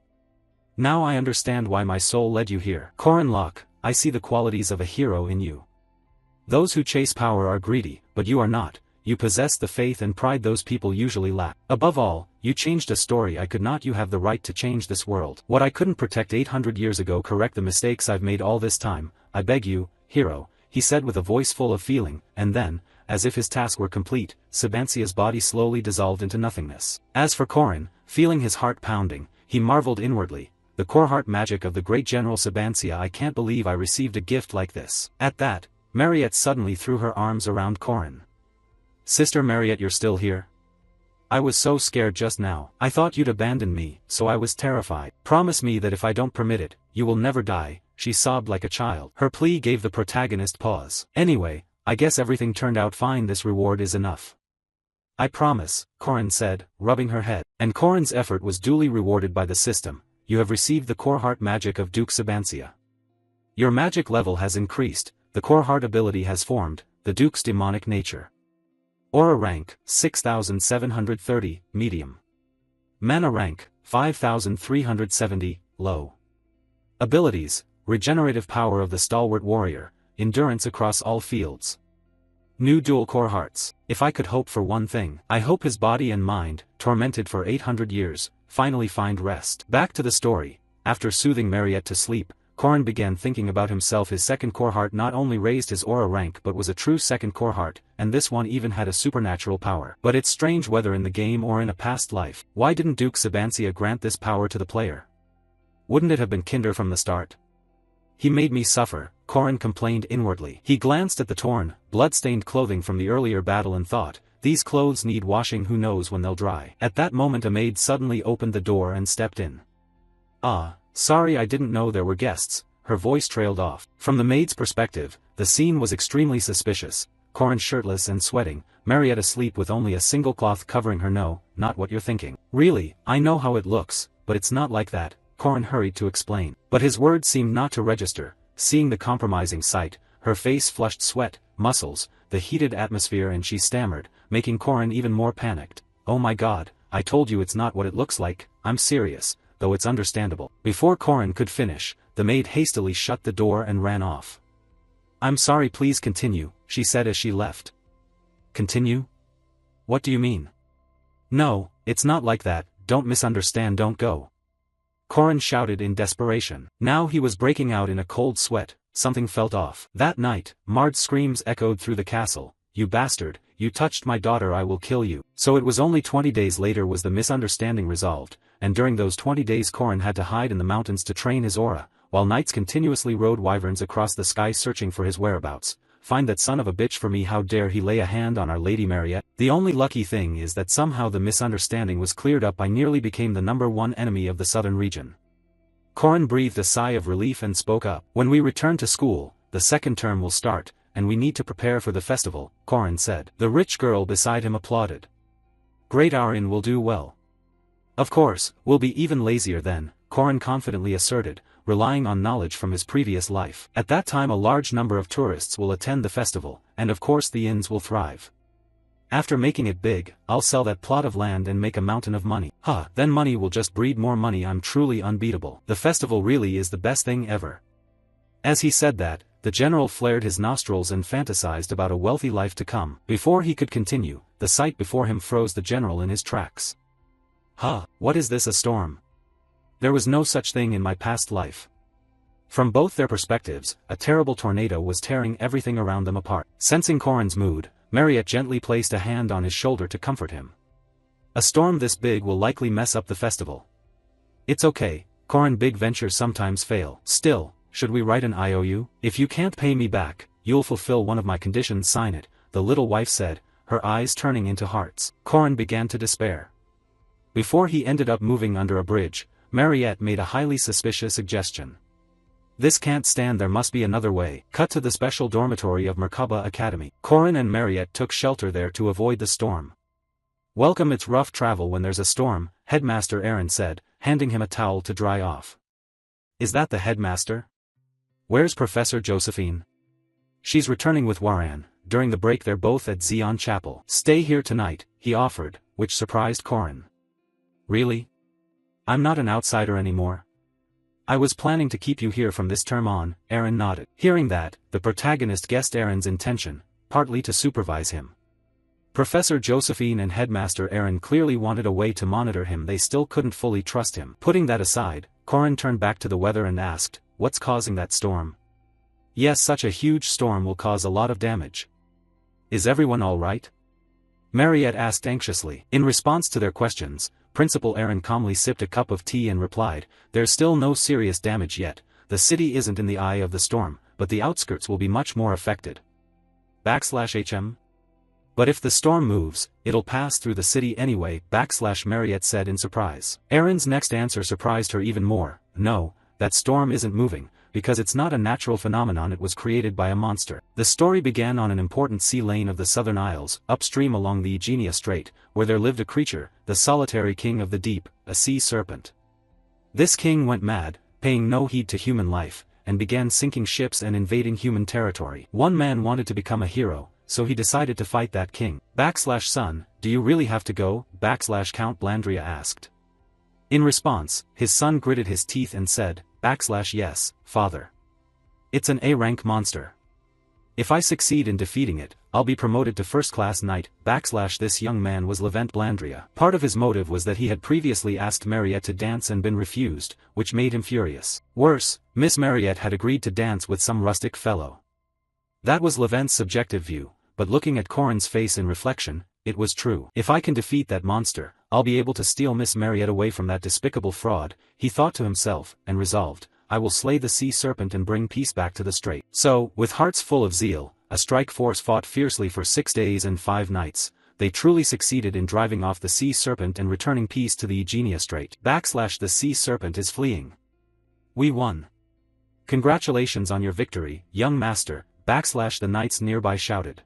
Now I understand why my soul led you here. Corin Locke, I see the qualities of a hero in you. Those who chase power are greedy, but you are not. You possess the faith and pride those people usually lack. Above all, you changed a story I could not. You have the right to change this world. What I couldn't protect 800 years ago. Correct the mistakes I've made all this time. I beg you, hero," he said with a voice full of feeling, and then, as if his task were complete, Sabancia's body slowly dissolved into nothingness. As for Corin, feeling his heart pounding, he marveled inwardly, "The core heart magic of the great General Sabancia. I can't believe I received a gift like this." At that, Mariette suddenly threw her arms around Corin. "Sister Mariette, you're still here? I was so scared just now. I thought you'd abandoned me, so I was terrified. Promise me that if I don't permit it, you will never die," she sobbed like a child. Her plea gave the protagonist pause. "Anyway, I guess everything turned out fine. This reward is enough." "I promise," Corin said, rubbing her head. And Corin's effort was duly rewarded by the system. "You have received the core heart magic of Duke Sabancia. Your magic level has increased, the core heart ability has formed, the Duke's demonic nature. Aura rank, 6730, medium. Mana rank, 5370, low. Abilities, regenerative power of the stalwart warrior, endurance across all fields. New dual core hearts. If I could hope for one thing, I hope his body and mind, tormented for 800 years, finally find rest." Back to the story. After soothing Mariette to sleep, Corin began thinking about himself. His second core heart not only raised his aura rank but was a true second core heart, and this one even had a supernatural power. But it's strange whether in the game or in a past life. Why didn't Duke Sabancia grant this power to the player? Wouldn't it have been kinder from the start? "He made me suffer," Corin complained inwardly. He glanced at the torn, blood-stained clothing from the earlier battle and thought, "These clothes need washing, who knows when they'll dry." At that moment a maid suddenly opened the door and stepped in. "Ah, sorry, I didn't know there were guests," her voice trailed off. From the maid's perspective, the scene was extremely suspicious. Corin shirtless and sweating, Mariette asleep with only a single cloth covering her. "No, not what you're thinking. Really, I know how it looks, but it's not like that," Corin hurried to explain. But his words seemed not to register. Seeing the compromising sight, her face flushed sweat, muscles, the heated atmosphere, and she stammered, making Corin even more panicked. "Oh my god, I told you it's not what it looks like. I'm serious, though it's understandable." Before Corin could finish, the maid hastily shut the door and ran off. "I'm sorry, please continue," she said as she left. "Continue? What do you mean?" "No, it's not like that, don't misunderstand, don't go," Corin shouted in desperation. Now he was breaking out in a cold sweat. Something felt off. That night, Mard's screams echoed through the castle. "You bastard, you touched my daughter, I will kill you." So it was only 20 days later was the misunderstanding resolved, and during those 20 days Corin had to hide in the mountains to train his aura, while knights continuously rode wyverns across the sky searching for his whereabouts. "Find that son of a bitch for me, how dare he lay a hand on our Lady Mariette." The only lucky thing is that somehow the misunderstanding was cleared up. I nearly became the #1 enemy of the southern region. Corin breathed a sigh of relief and spoke up. "When we return to school, the second term will start, and we need to prepare for the festival," Corin said. The rich girl beside him applauded. "Great, Aryan will do well." "Of course, we'll be even lazier then," Corin confidently asserted, relying on knowledge from his previous life. "At that time a large number of tourists will attend the festival, and of course the inns will thrive. After making it big, I'll sell that plot of land and make a mountain of money. Then money will just breed more money. I'm truly unbeatable. The festival really is the best thing ever." As he said that, the general flared his nostrils and fantasized about a wealthy life to come. Before he could continue, the sight before him froze the general in his tracks. What is this, a storm? There was no such thing in my past life. From both their perspectives, a terrible tornado was tearing everything around them apart. Sensing Corin's mood, Mariette gently placed a hand on his shoulder to comfort him. "A storm this big will likely mess up the festival." "It's okay, Corin, big ventures sometimes fail. Still, should we write an IOU? If you can't pay me back, you'll fulfill one of my conditions, sign it," the little wife said, her eyes turning into hearts. Corin began to despair. Before he ended up moving under a bridge, Mariette made a highly suspicious suggestion. "This can't stand, there must be another way." Cut to the special dormitory of Merkaba Academy. Corin and Mariette took shelter there to avoid the storm. Welcome, it's rough travel when there's a storm, Headmaster Aaron said, handing him a towel to dry off. Is that the headmaster? Where's Professor Josephine? She's returning with Waran. During the break they're both at Zion Chapel. Stay here tonight, he offered, which surprised Corin. Really? I'm not an outsider anymore. I was planning to keep you here from this term on, Aaron nodded. Hearing that, the protagonist guessed Aaron's intention, partly to supervise him. Professor Josephine and Headmaster Aaron clearly wanted a way to monitor him. They still couldn't fully trust him. Putting that aside, Corin turned back to the weather and asked, what's causing that storm? Yes, such a huge storm will cause a lot of damage. Is everyone all right? Mariette asked anxiously. In response to their questions, Principal Aaron calmly sipped a cup of tea and replied, there's still no serious damage yet. The city isn't in the eye of the storm, but the outskirts will be much more affected. /HM? But if the storm moves, it'll pass through the city anyway, Mariette said in surprise. Aaron's next answer surprised her even more. No, that storm isn't moving, because it's not a natural phenomenon, it was created by a monster. The story began on an important sea lane of the Southern Isles, upstream along the Aegina Strait, where there lived a creature, the solitary king of the deep, a sea serpent. This king went mad, paying no heed to human life, and began sinking ships and invading human territory. One man wanted to become a hero, so he decided to fight that king. Son, do you really have to go? Count Blandria asked. In response, his son gritted his teeth and said, yes, father. It's an A-rank monster. If I succeed in defeating it, I'll be promoted to first-class knight. This young man was Levent Blandria. Part of his motive was that he had previously asked Mariette to dance and been refused, which made him furious. Worse, Miss Mariette had agreed to dance with some rustic fellow. That was Levent's subjective view, but looking at Corin's face in reflection, it was true. If I can defeat that monster, I'll be able to steal Miss Mariette away from that despicable fraud, he thought to himself, and resolved, I will slay the sea serpent and bring peace back to the strait. So, with hearts full of zeal, a strike force fought fiercely for 6 days and 5 nights. They truly succeeded in driving off the sea serpent and returning peace to the Aegina Strait. The sea serpent is fleeing. We won. Congratulations on your victory, young master, the knights nearby shouted.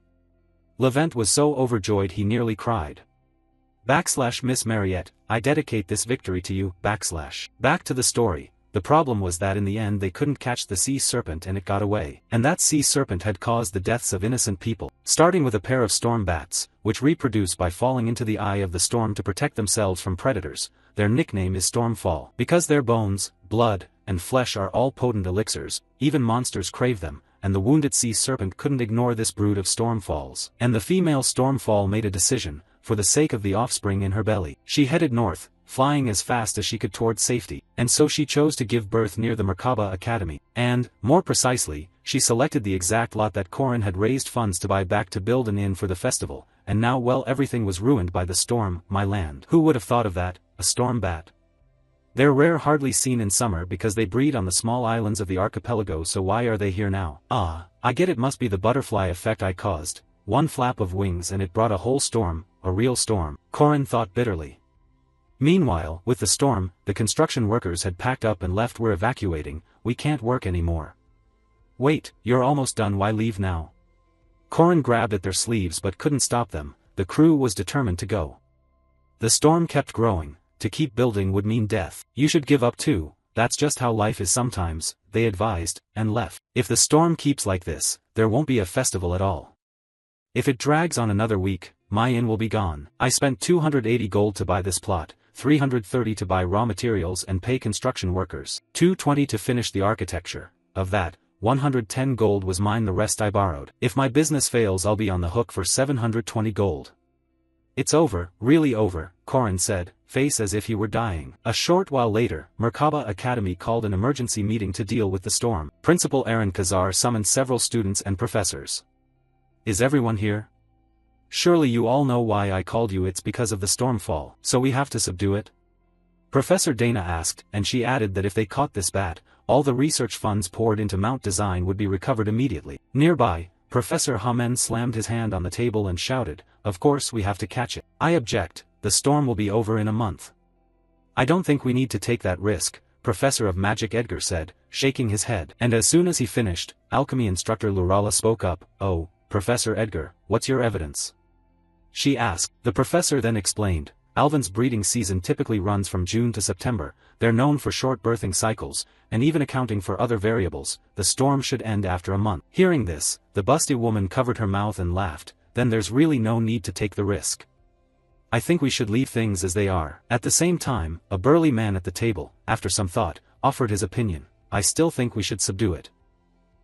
Levent was so overjoyed he nearly cried. Miss Mariette, I dedicate this victory to you, Back to the story. The problem was that in the end they couldn't catch the sea serpent and it got away. And that sea serpent had caused the deaths of innocent people, starting with a pair of storm bats, which reproduce by falling into the eye of the storm to protect themselves from predators. Their nickname is Stormfall. Because their bones, blood, and flesh are all potent elixirs, even monsters crave them, and the wounded sea serpent couldn't ignore this brood of Stormfalls. And the female Stormfall made a decision, for the sake of the offspring in her belly. She headed north, flying as fast as she could towards safety, and so she chose to give birth near the Merkaba Academy. And, more precisely, she selected the exact lot that Corin had raised funds to buy back to build an inn for the festival, and now well everything was ruined by the storm, my land. Who would have thought of that, a storm bat? They're rare, hardly seen in summer because they breed on the small islands of the archipelago, so why are they here now? Ah, I get it, must be the butterfly effect I caused. One flap of wings and it brought a whole storm, a real storm, Corin thought bitterly. Meanwhile, with the storm, the construction workers had packed up and left. We're evacuating, we can't work anymore. Wait, you're almost done, why leave now? Corin grabbed at their sleeves but couldn't stop them. The crew was determined to go. The storm kept growing. To keep building would mean death. You should give up too, that's just how life is sometimes, they advised, and left. If the storm keeps like this, there won't be a festival at all. If it drags on another week, my inn will be gone. I spent 280 gold to buy this plot, 330 to buy raw materials and pay construction workers, 220 to finish the architecture. Of that, 110 gold was mine, the rest I borrowed. If my business fails I'll be on the hook for 720 gold. It's over, really over, Corin said, face as if he were dying. A short while later, Merkaba Academy called an emergency meeting to deal with the storm. Principal Aaron Kazar summoned several students and professors. Is everyone here? Surely you all know why I called you, it's because of the stormfall, so we have to subdue it? Professor Dana asked, and she added that if they caught this bat, all the research funds poured into Mount Design would be recovered immediately. Nearby, Professor Hamen slammed his hand on the table and shouted, of course we have to catch it. I object, the storm will be over in a month. I don't think we need to take that risk, Professor of Magic Edgar said, shaking his head. And as soon as he finished, alchemy instructor Lurala spoke up, oh, Professor Edgar, what's your evidence? she asked. The professor then explained, Alvin's breeding season typically runs from June to September, they're known for short birthing cycles, and even accounting for other variables, the storm should end after a month. Hearing this, the busty woman covered her mouth and laughed, then there's really no need to take the risk. I think we should leave things as they are. At the same time, a burly man at the table, after some thought, offered his opinion. I still think we should subdue it.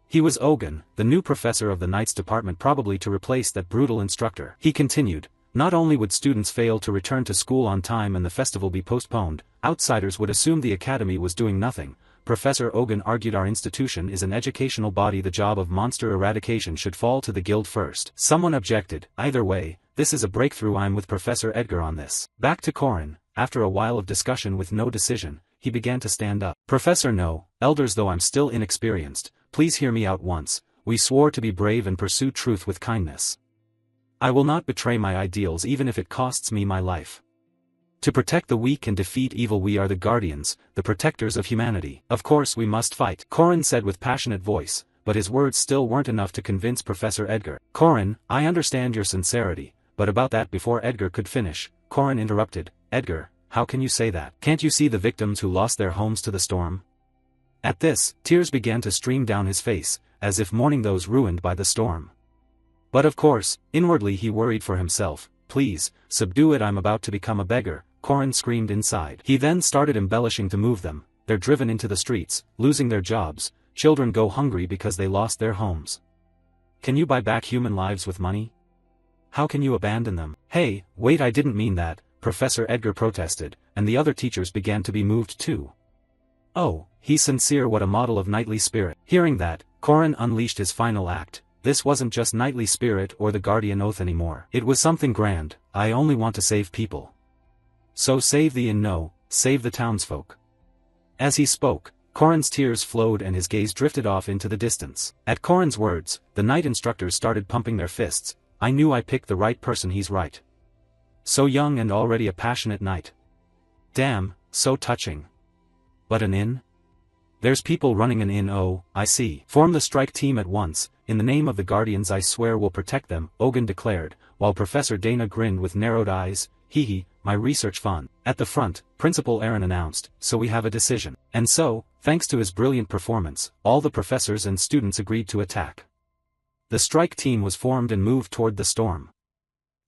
He was Ogun, the new professor of the Knights Department, probably to replace that brutal instructor. He continued, not only would students fail to return to school on time and the festival be postponed, outsiders would assume the academy was doing nothing. Professor Ogun argued our institution is an educational body, the job of monster eradication should fall to the guild first. Someone objected, either way, this is a breakthrough. I'm with Professor Edgar on this. Back to Corin, after a while of discussion with no decision, he began to stand up. Professor No, elders, though I'm still inexperienced, please hear me out once. We swore to be brave and pursue truth with kindness. I will not betray my ideals even if it costs me my life. To protect the weak and defeat evil, we are the guardians, the protectors of humanity. Of course we must fight, Corin said with passionate voice, but his words still weren't enough to convince Professor Edgar. Corin, I understand your sincerity, but about that. Before Edgar could finish, Corin interrupted, Edgar, how can you say that? Can't you see the victims who lost their homes to the storm? At this, tears began to stream down his face, as if mourning those ruined by the storm. But of course, inwardly he worried for himself. Please, subdue it, I'm about to become a beggar, Corin screamed inside. He then started embellishing to move them. They're driven into the streets, losing their jobs, children go hungry because they lost their homes. Can you buy back human lives with money? How can you abandon them? Hey, wait, I didn't mean that, Professor Edgar protested, and the other teachers began to be moved too. Oh, he's sincere, what a model of knightly spirit. Hearing that, Corin unleashed his final act. This wasn't just knightly spirit or the guardian oath anymore. It was something grand. I only want to save people. So save the Enro, save the townsfolk. As he spoke, Corin's tears flowed and his gaze drifted off into the distance. At Corin's words, the knight instructors started pumping their fists. I knew I picked the right person, he's right. So young and already a passionate knight. Damn, so touching. But an inn? There's people running an inn. Oh, I see. Form the strike team at once. In the name of the guardians I swear we'll protect them, Ogun declared, while Professor Dana grinned with narrowed eyes. Hee, my research fund. At the front, Principal Aaron announced, so we have a decision. And so, thanks to his brilliant performance, all the professors and students agreed to attack. The strike team was formed and moved toward the storm.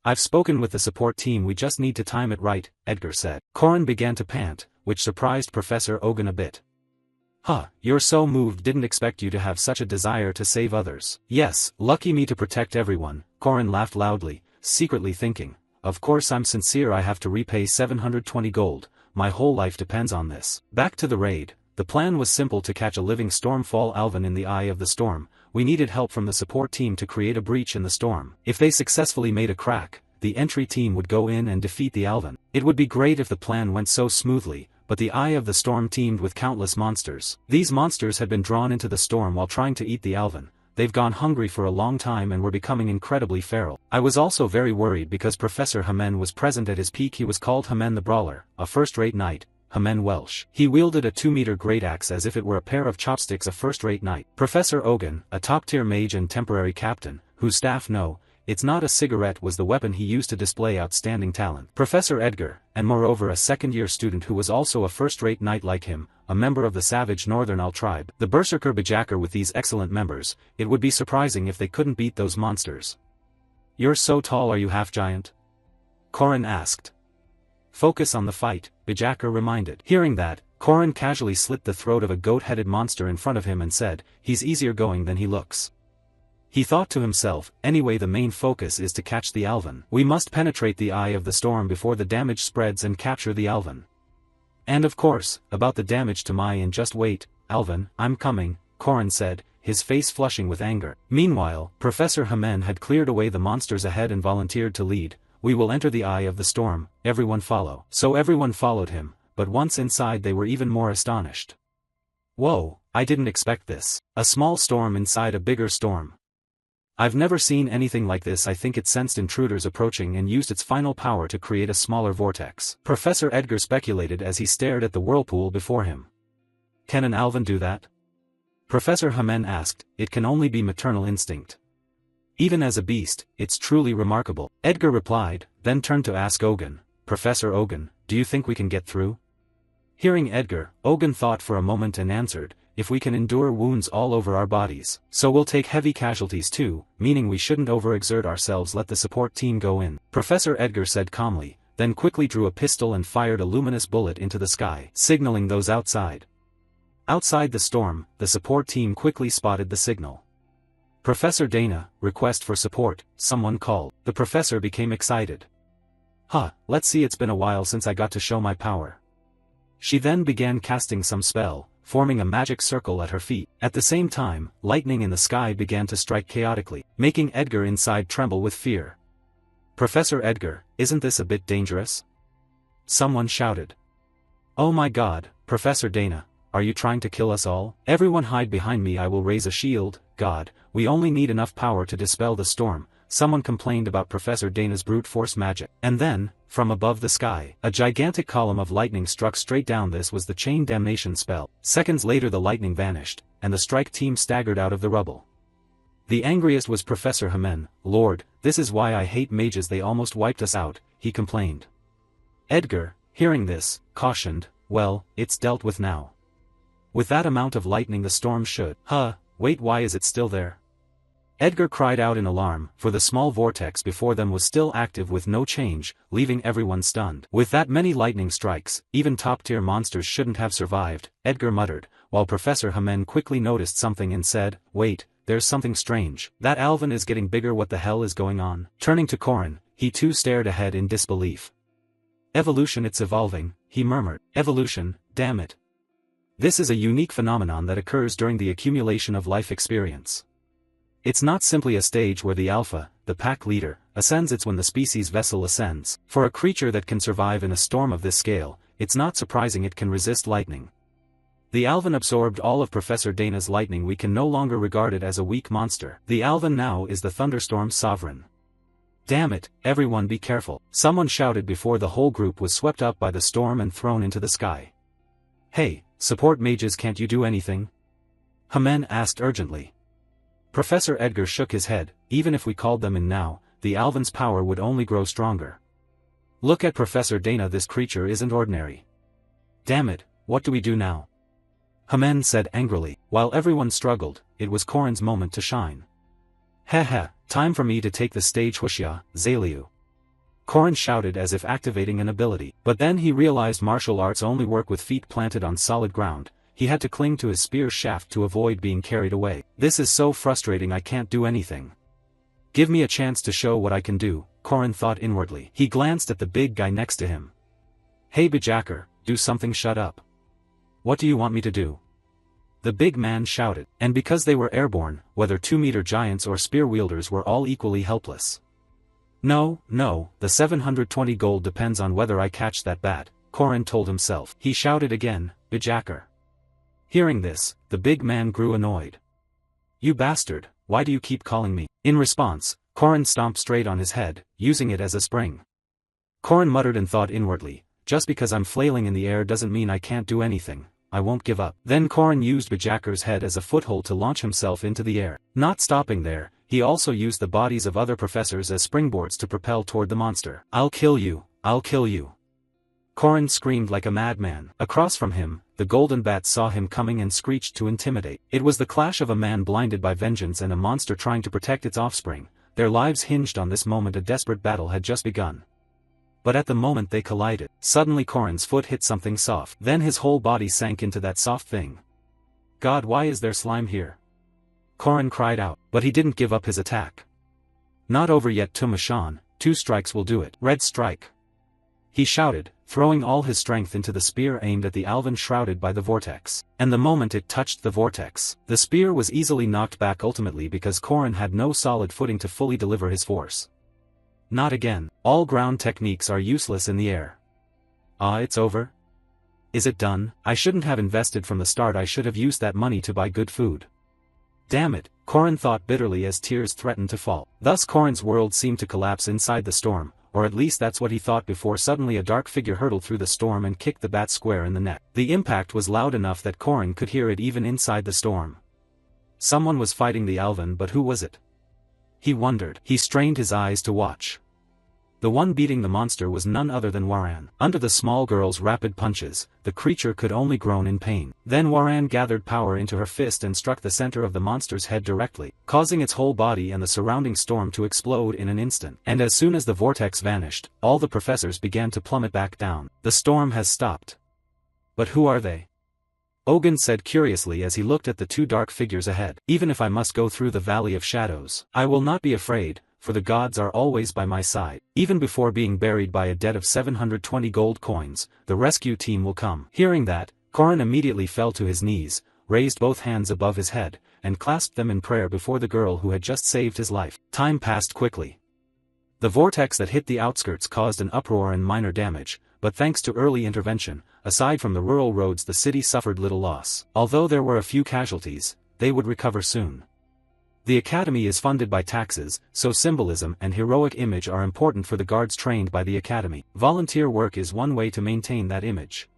I've spoken with the support team, we just need to time it right, Edgar said. Corin began to pant, which surprised Professor Ogun a bit. Huh, you're so moved, didn't expect you to have such a desire to save others. Yes, lucky me to protect everyone, Corin laughed loudly, secretly thinking, of course I'm sincere, I have to repay 720 gold, my whole life depends on this. Back to the raid, the plan was simple: to catch a living Stormfall Alvin in the eye of the storm. We needed help from the support team to create a breach in the storm. If they successfully made a crack, the entry team would go in and defeat the Alvin. It would be great if the plan went so smoothly, but the eye of the storm teemed with countless monsters. These monsters had been drawn into the storm while trying to eat the Alvin. They've gone hungry for a long time and were becoming incredibly feral. I was also very worried because Professor Hamen was present at his peak. He was called Hamen the Brawler, a first-rate knight, Hamen Welsh. He wielded a 2-meter great axe as if it were a pair of chopsticks, a first-rate knight. Professor Ogun, a top-tier mage and temporary captain, whose staff know it's not a cigarette, was the weapon he used to display outstanding talent. Professor Edgar, and moreover a second-year student who was also a first-rate knight like him, a member of the savage Northern Al tribe. The Berserker Bajacker. With these excellent members, it would be surprising if they couldn't beat those monsters. You're so tall, are you half-giant? Corin asked. Focus on the fight, Bajacker reminded. Hearing that, Corin casually slit the throat of a goat-headed monster in front of him and said, he's easier going than he looks. He thought to himself, anyway, the main focus is to catch the Alvin. We must penetrate the eye of the storm before the damage spreads and capture the Alvin. And of course, about the damage to my inn, just wait, Alvin, I'm coming, Corin said, his face flushing with anger. Meanwhile, Professor Hamen had cleared away the monsters ahead and volunteered to lead. We will enter the eye of the storm, everyone follow. So everyone followed him, but once inside they were even more astonished. Whoa, I didn't expect this. A small storm inside a bigger storm. I've never seen anything like this. I think it sensed intruders approaching and used its final power to create a smaller vortex. Professor Edgar speculated as he stared at the whirlpool before him. Can an Alvin do that? Professor Hamen asked. It can only be maternal instinct. Even as a beast, it's truly remarkable. Edgar replied, then turned to ask Ogun, Professor Ogun, do you think we can get through? Hearing Edgar, Ogun thought for a moment and answered, if we can endure wounds all over our bodies, so we'll take heavy casualties too, meaning we shouldn't overexert ourselves, let the support team go in. Professor Edgar said calmly, then quickly drew a pistol and fired a luminous bullet into the sky, signaling those outside. Outside the storm, the support team quickly spotted the signal. Professor Dana, request for support, someone called. The professor became excited. Let's see, it's been a while since I got to show my power. She then began casting some spell, forming a magic circle at her feet. At the same time, lightning in the sky began to strike chaotically, making Edgar inside tremble with fear. Professor Edgar, isn't this a bit dangerous? Someone shouted. Oh my god, Professor Dana, are you trying to kill us all? Everyone hide behind me, I will raise a shield. God, we only need enough power to dispel the storm. Someone complained about Professor Dana's brute force magic. And then, from above the sky, a gigantic column of lightning struck straight down. This was the chain damnation spell. Seconds later the lightning vanished, and the strike team staggered out of the rubble. The angriest was Professor Hamen. Lord, this is why I hate mages, they almost wiped us out, he complained. Edgar, hearing this, cautioned, well, it's dealt with now. With that amount of lightning the storm should. Wait, why is it still there? Edgar cried out in alarm, for the small vortex before them was still active with no change, leaving everyone stunned. With that many lightning strikes, even top-tier monsters shouldn't have survived, Edgar muttered, while Professor Hamen quickly noticed something and said, wait, there's something strange. That Alvin is getting bigger, what the hell is going on? Turning to Korin, he too stared ahead in disbelief. Evolution, it's evolving, he murmured. Evolution, damn it. This is a unique phenomenon that occurs during the accumulation of life experience. It's not simply a stage where the alpha, the pack leader, ascends, it's when the species vessel ascends. For a creature that can survive in a storm of this scale, it's not surprising it can resist lightning. The Alvin absorbed all of Professor Dana's lightning. We can no longer regard it as a weak monster. The Alvin now is the thunderstorm's sovereign. Damn it, everyone be careful, someone shouted before the whole group was swept up by the storm and thrown into the sky. Hey, support mages, can't you do anything? Hamen asked urgently. Professor Edgar shook his head, even if we called them in now, the Alvin's power would only grow stronger. Look at Professor Dana, this creature isn't ordinary. Damn it, what do we do now? Hamen said angrily. While everyone struggled, it was Korin's moment to shine. Time for me to take the stage, Huxia, Zaliu. Korin shouted as if activating an ability, but then he realized martial arts only work with feet planted on solid ground. He had to cling to his spear shaft to avoid being carried away. This is so frustrating, I can't do anything. Give me a chance to show what I can do, Korin thought inwardly. He glanced at the big guy next to him. Hey Bajacker, do something, shut up. What do you want me to do? The big man shouted, and because they were airborne, whether 2-meter giants or spear wielders were all equally helpless. No, the 720 gold depends on whether I catch that bat, Korin told himself. He shouted again, Bajacker. Hearing this, the big man grew annoyed. You bastard, why do you keep calling me? In response, Korin stomped straight on his head, using it as a spring. Korin muttered and thought inwardly, just because I'm flailing in the air doesn't mean I can't do anything, I won't give up. Then Korin used Bajacker's head as a foothold to launch himself into the air. Not stopping there, he also used the bodies of other professors as springboards to propel toward the monster. I'll kill you, I'll kill you. Korin screamed like a madman. Across from him, the golden bat saw him coming and screeched to intimidate. It was the clash of a man blinded by vengeance and a monster trying to protect its offspring. Their lives hinged on this moment. A desperate battle had just begun. But at the moment they collided, suddenly Korin's foot hit something soft. Then his whole body sank into that soft thing. God, why is there slime here? Korin cried out, but he didn't give up his attack. Not over yet, Tumashan, 2 strikes will do it. Red strike. He shouted, throwing all his strength into the spear aimed at the Alvin shrouded by the vortex. And the moment it touched the vortex, the spear was easily knocked back, ultimately because Korin had no solid footing to fully deliver his force. Not again. All ground techniques are useless in the air. It's over? Is it done? I shouldn't have invested from the start. I should have used that money to buy good food. Damn it, Korin thought bitterly as tears threatened to fall. Thus Korin's world seemed to collapse inside the storm, or at least that's what he thought before suddenly a dark figure hurtled through the storm and kicked the bat square in the neck. The impact was loud enough that Korin could hear it even inside the storm. Someone was fighting the Alvin, but who was it? he wondered. He strained his eyes to watch. The one beating the monster was none other than Waran. Under the small girl's rapid punches, the creature could only groan in pain. Then Waran gathered power into her fist and struck the center of the monster's head directly, causing its whole body and the surrounding storm to explode in an instant. And as soon as the vortex vanished, all the professors began to plummet back down. The storm has stopped. But who are they? Ogun said curiously as he looked at the two dark figures ahead. Even if I must go through the Valley of Shadows, I will not be afraid, for the gods are always by my side. Even before being buried by a debt of 720 gold coins, the rescue team will come. Hearing that, Korin immediately fell to his knees, raised both hands above his head, and clasped them in prayer before the girl who had just saved his life. Time passed quickly. The vortex that hit the outskirts caused an uproar and minor damage, but thanks to early intervention, aside from the rural roads the city suffered little loss. Although there were a few casualties, they would recover soon. The academy is funded by taxes, so symbolism and heroic image are important for the guards trained by the academy. Volunteer work is one way to maintain that image.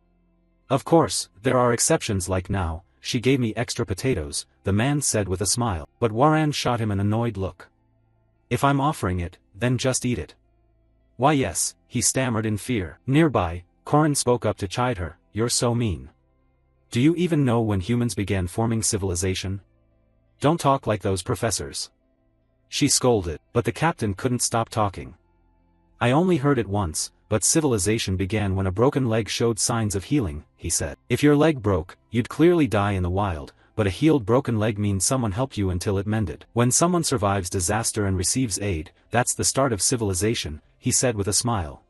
Of course, there are exceptions like now, she gave me extra potatoes, the man said with a smile, but Waran shot him an annoyed look. If I'm offering it, then just eat it. Why yes, he stammered in fear. Nearby, Korin spoke up to chide her, you're so mean. Do you even know when humans began forming civilization? Don't talk like those professors. She scolded, but the captain couldn't stop talking. I only heard it once, but civilization began when a broken leg showed signs of healing, he said. If your leg broke, you'd clearly die in the wild, but a healed broken leg means someone helped you until it mended. When someone survives disaster and receives aid, that's the start of civilization, he said with a smile.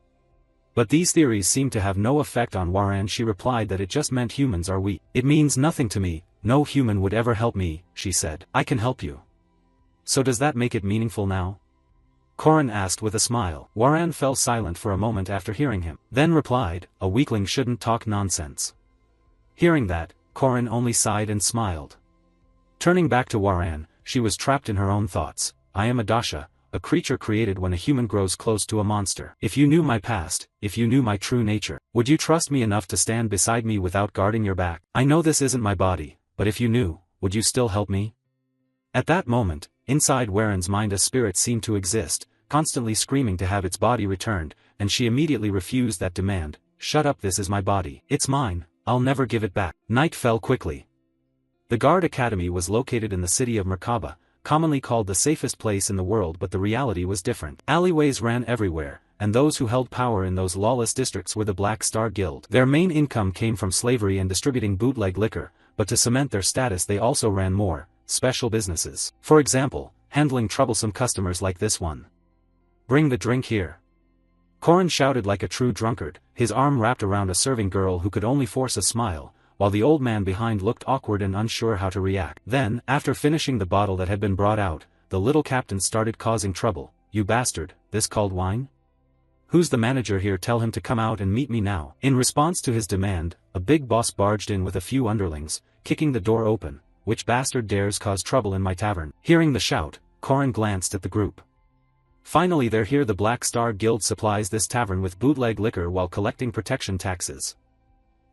But these theories seem to have no effect on Waran. She replied that it just meant humans are weak. It means nothing to me. No human would ever help me, she said. I can help you. So does that make it meaningful now? Korin asked with a smile. Waran fell silent for a moment after hearing him, then replied, a weakling shouldn't talk nonsense. Hearing that, Korin only sighed and smiled. Turning back to Waran, she was trapped in her own thoughts. I am a Dasha, a creature created when a human grows close to a monster. If you knew my past, if you knew my true nature, would you trust me enough to stand beside me without guarding your back? I know this isn't my body, but if you knew, would you still help me? At that moment, inside Waran's mind a spirit seemed to exist, constantly screaming to have its body returned, and she immediately refused that demand. Shut up, this is my body. It's mine, I'll never give it back. Night fell quickly. The Guard Academy was located in the city of Merkaba, commonly called the safest place in the world, but the reality was different. Alleyways ran everywhere, and those who held power in those lawless districts were the Black Star Guild. Their main income came from slavery and distributing bootleg liquor, but to cement their status they also ran more special businesses. For example, handling troublesome customers like this one. Bring the drink here. Korin shouted like a true drunkard, his arm wrapped around a serving girl who could only force a smile, while the old man behind looked awkward and unsure how to react. Then, after finishing the bottle that had been brought out, the little captain started causing trouble. You bastard, this called wine? Who's the manager here? Tell him to come out and meet me now. In response to his demand, a big boss barged in with a few underlings, kicking the door open. Which bastard dares cause trouble in my tavern? Hearing the shout, Korin glanced at the group. Finally they're here. The Black Star Guild supplies this tavern with bootleg liquor while collecting protection taxes.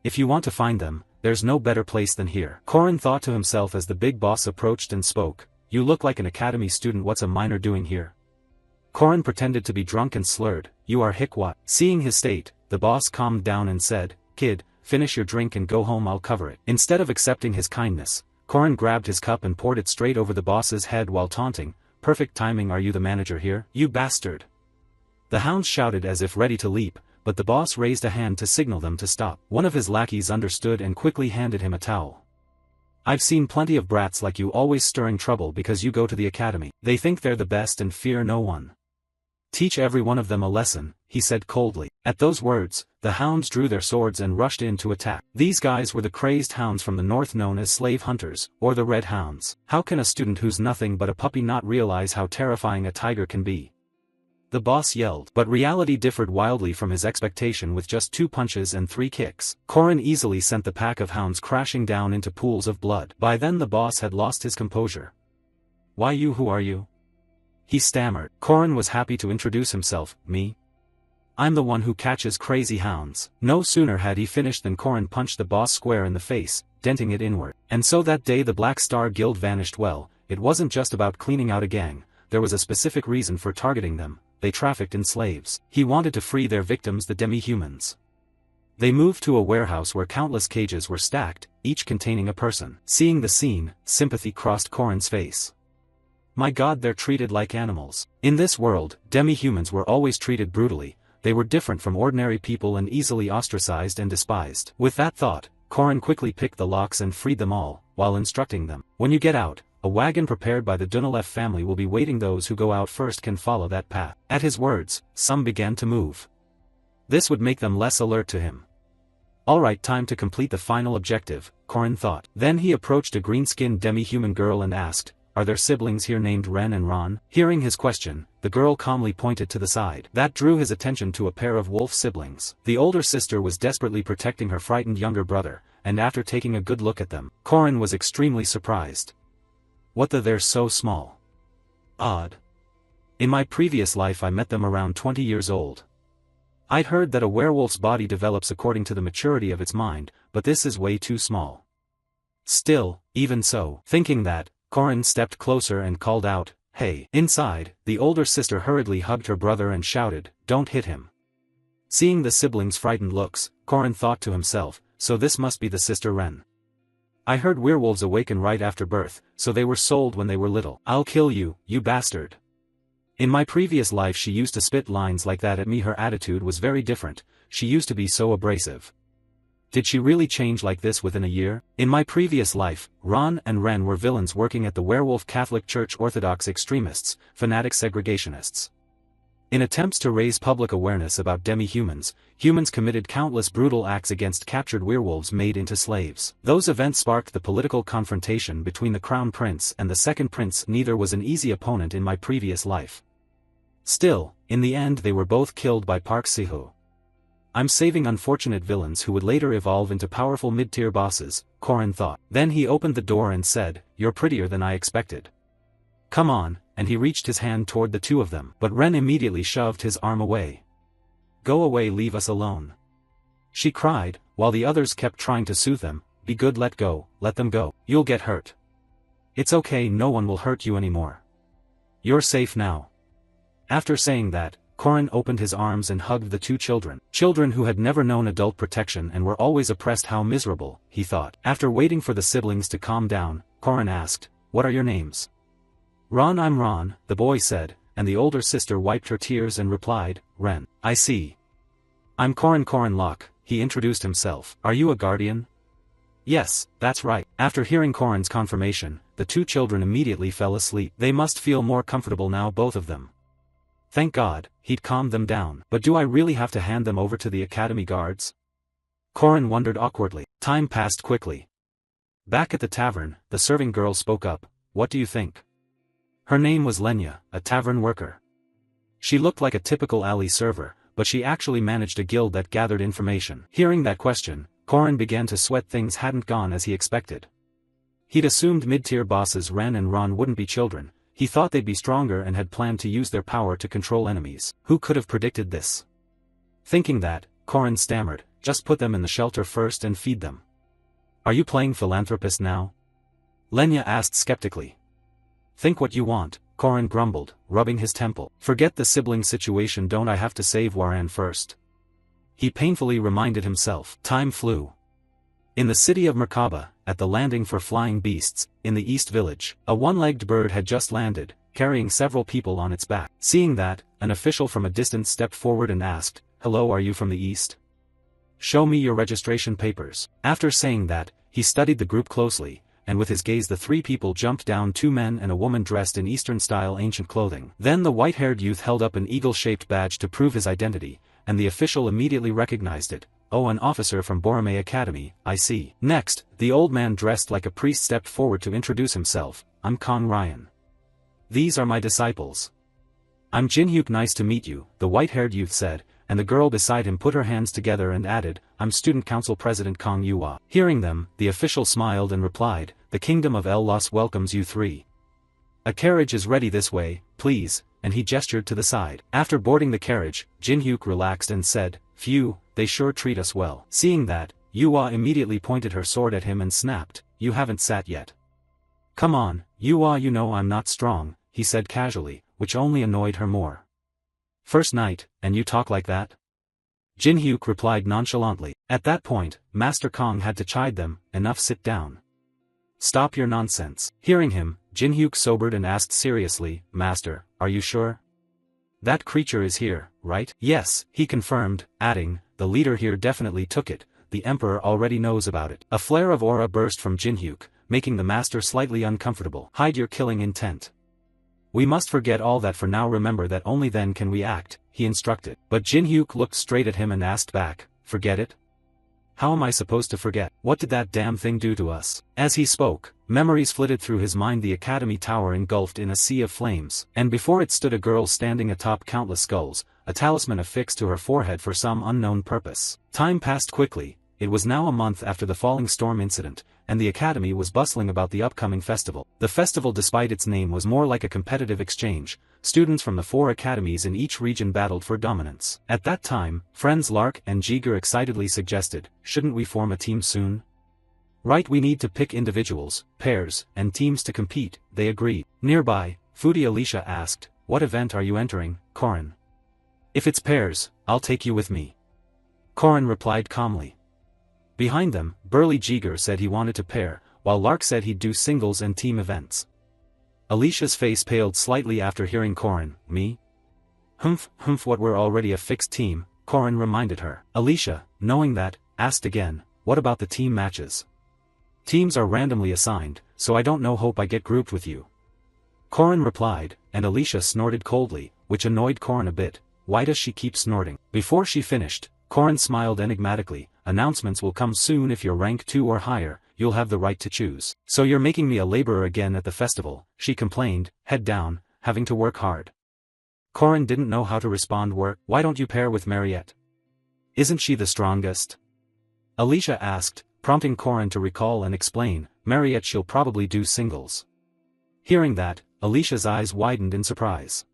If you want to find them, there's no better place than here. Korin thought to himself as the big boss approached and spoke. You look like an academy student. What's a minor doing here? Korin pretended to be drunk and slurred. You are Hickwat. Seeing his state, the boss calmed down and said, Kid, finish your drink and go home, I'll cover it. Instead of accepting his kindness, Korin grabbed his cup and poured it straight over the boss's head while taunting. Perfect timing. Are you the manager here? You bastard. The hounds shouted as if ready to leap, but the boss raised a hand to signal them to stop. One of his lackeys understood and quickly handed him a towel. I've seen plenty of brats like you always stirring trouble because you go to the academy. They think they're the best and fear no one. Teach every one of them a lesson, he said coldly. At those words, the hounds drew their swords and rushed in to attack. These guys were the crazed hounds from the north known as slave hunters, or the red hounds. How can a student who's nothing but a puppy not realize how terrifying a tiger can be? The boss yelled, but reality differed wildly from his expectation. With just 2 punches and 3 kicks, Korin easily sent the pack of hounds crashing down into pools of blood. By then the boss had lost his composure. Why you? Who are you? He stammered. Korin was happy to introduce himself. Me? I'm the one who catches crazy hounds. No sooner had he finished than Korin punched the boss square in the face, denting it inward. And so that day the Black Star Guild vanished. Well, it wasn't just about cleaning out a gang. there was a specific reason for targeting them: they trafficked in slaves. He wanted to free their victims, the demi-humans. They moved to a warehouse where countless cages were stacked, each containing a person. Seeing the scene, sympathy crossed Corin's face. My God, they're treated like animals. In this world, demi-humans were always treated brutally. They were different from ordinary people and easily ostracized and despised. With that thought, Corin quickly picked the locks and freed them all, while instructing them. When you get out, a wagon prepared by the Dunalev family will be waiting. Those who go out first can follow that path. At his words, some began to move. This would make them less alert to him. Alright, time to complete the final objective, Corin thought. Then he approached a green-skinned demi-human girl and asked, are there siblings here named Ren and Ron? Hearing his question, the girl calmly pointed to the side. That drew his attention to a pair of wolf siblings. The older sister was desperately protecting her frightened younger brother, and after taking a good look at them, Corin was extremely surprised. What the, they're so small. Odd. In my previous life I met them around 20 years old. I'd heard that a werewolf's body develops according to the maturity of its mind, but this is way too small. Still, even so, thinking that, Corin stepped closer and called out, hey. Inside, the older sister hurriedly hugged her brother and shouted, don't hit him. Seeing the siblings' frightened looks, Corin thought to himself, so this must be the sister Ren. I heard werewolves awaken right after birth, so they were sold when they were little. I'll kill you, you bastard. In my previous life she used to spit lines like that at me. Her attitude was very different, she used to be so abrasive. Did she really change like this within a year? In my previous life, Ron and Ren were villains working at the Werewolf Catholic Church, orthodox extremists, fanatic segregationists. In attempts to raise public awareness about demi-humans, humans committed countless brutal acts against captured werewolves made into slaves. Those events sparked the political confrontation between the Crown Prince and the Second Prince. Neither was an easy opponent in my previous life. Still, in the end they were both killed by Park Siho. I'm saving unfortunate villains who would later evolve into powerful mid-tier bosses, Corin thought. Then he opened the door and said, you're prettier than I expected. Come on, and he reached his hand toward the two of them. But Ren immediately shoved his arm away. Go away, leave us alone. She cried, while the others kept trying to soothe them. Be good, let go, let them go. You'll get hurt. It's okay, no one will hurt you anymore. You're safe now. After saying that, Corin opened his arms and hugged the two children. Children who had never known adult protection and were always oppressed. How miserable, he thought. After waiting for the siblings to calm down, Corin asked, what are your names? Ron, I'm Ron, the boy said, and the older sister wiped her tears and replied, Ren. I see. I'm Corin Locke, he introduced himself. Are you a guardian? Yes, that's right. After hearing Corin's confirmation, the two children immediately fell asleep. They must feel more comfortable now, both of them. Thank God, he'd calmed them down. But do I really have to hand them over to the academy guards? Corin wondered awkwardly. Time passed quickly. Back at the tavern, the serving girl spoke up. What do you think? Her name was Lenya, a tavern worker. She looked like a typical alley server, but she actually managed a guild that gathered information. Hearing that question, Corin began to sweat. Things hadn't gone as he expected. He'd assumed mid-tier bosses Ren and Ron wouldn't be children. He thought they'd be stronger and had planned to use their power to control enemies. Who could have predicted this? Thinking that, Corin stammered, just put them in the shelter first and feed them. Are you playing philanthropist now? Lenya asked skeptically. Think what you want, Corin grumbled, rubbing his temple. Forget the sibling situation, don't I have to save Waran first? He painfully reminded himself. Time flew. In the city of Merkaba, at the landing for flying beasts, in the East Village, a one-legged bird had just landed, carrying several people on its back. Seeing that, an official from a distance stepped forward and asked, hello, are you from the East? Show me your registration papers. After saying that, he studied the group closely, and with his gaze the three people jumped down, two men and a woman dressed in Eastern-style ancient clothing. Then the white-haired youth held up an eagle-shaped badge to prove his identity, and the official immediately recognized it. Oh, an officer from Borome Academy, I see. Next, the old man dressed like a priest stepped forward to introduce himself. I'm Kong Ryan. These are my disciples. I'm Jinhyuk, nice to meet you, the white-haired youth said, and the girl beside him put her hands together and added, I'm Student Council President Kong Yua. Hearing them, the official smiled and replied, the Kingdom of El Los welcomes you three. A carriage is ready this way, please, and he gestured to the side. After boarding the carriage, Jinhyuk relaxed and said, phew, they sure treat us well. Seeing that, Yua immediately pointed her sword at him and snapped, you haven't sat yet. Come on, Yua, you know I'm not strong, he said casually, which only annoyed her more. First night, and you talk like that? Jin Hyuk replied nonchalantly. At that point, Master Kong had to chide them, enough, sit down. Stop your nonsense. Hearing him, Jin Hyuk sobered and asked seriously, Master, are you sure? That creature is here, right? Yes, he confirmed, adding, the leader here definitely took it, the Emperor already knows about it. A flare of aura burst from Jin Hyuk, making the Master slightly uncomfortable. Hide your killing intent. We must forget all that for now, remember that only then can we act, he instructed. But Jin Hyuk looked straight at him and asked back, forget it? How am I supposed to forget? What did that damn thing do to us? As he spoke, memories flitted through his mind, the academy tower engulfed in a sea of flames, and before it stood a girl standing atop countless skulls, a talisman affixed to her forehead for some unknown purpose. Time passed quickly. It was now a month after the falling storm incident, and the academy was bustling about the upcoming festival. The festival, despite its name, was more like a competitive exchange. Students from the 4 academies in each region battled for dominance. At that time, friends Lark and Jiger excitedly suggested, shouldn't we form a team soon? Right, we need to pick individuals, pairs, and teams to compete, they agreed. Nearby, Foodie Alicia asked, what event are you entering, Korin? If it's pairs, I'll take you with me. Korin replied calmly. Behind them, burly Jiger said he wanted to pair, while Lark said he'd do singles and team events. Alicia's face paled slightly after hearing Korin. Me? Humph, what, we're already a fixed team, Korin reminded her. Alicia, knowing that, asked again, what about the team matches? Teams are randomly assigned, so I don't know, hope I get grouped with you. Korin replied, and Alicia snorted coldly, which annoyed Korin a bit. Why does she keep snorting? Before she finished, Korin smiled enigmatically. Announcements will come soon. If you're rank 2 or higher, you'll have the right to choose. So you're making me a laborer again at the festival, she complained, head down, having to work hard. Korin didn't know how to respond. Why don't you pair with Mariette? Isn't she the strongest? Alicia asked, prompting Korin to recall and explain, Mariette, she'll probably do singles. Hearing that, Alicia's eyes widened in surprise.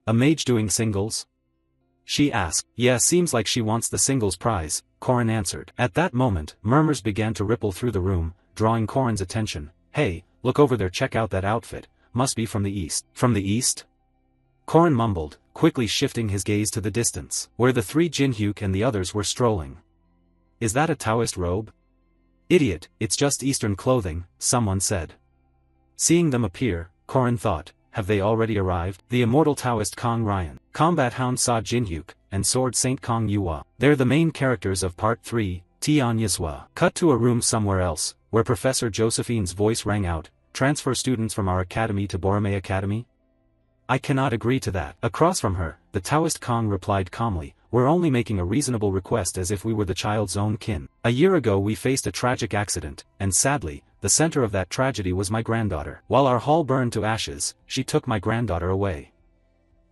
A mage doing singles? She asked. Yeah, seems like she wants the singles prize, Korin answered. At that moment, murmurs began to ripple through the room, drawing Korin's attention. Hey, look over there, check out that outfit, must be from the east. From the east? Korin mumbled, quickly shifting his gaze to the distance, where the 3 Jin Hyuk and the others were strolling. Is that a Taoist robe? Idiot, it's just Eastern clothing, someone said. Seeing them appear, Korin thought, have they already arrived? The immortal Taoist Kong Ryan, Combat Hound Sa Jin Hyuk, and Sword Saint Kong Yua. They're the main characters of Part 3, Tian Yiswa. Cut to a room somewhere else, where Professor Josephine's voice rang out, transfer students from our academy to Borome Academy? I cannot agree to that. Across from her, the Taoist Kong replied calmly, we're only making a reasonable request, as if we were the child's own kin. A year ago we faced a tragic accident, and sadly, the center of that tragedy was my granddaughter. While our hall burned to ashes, she took my granddaughter away.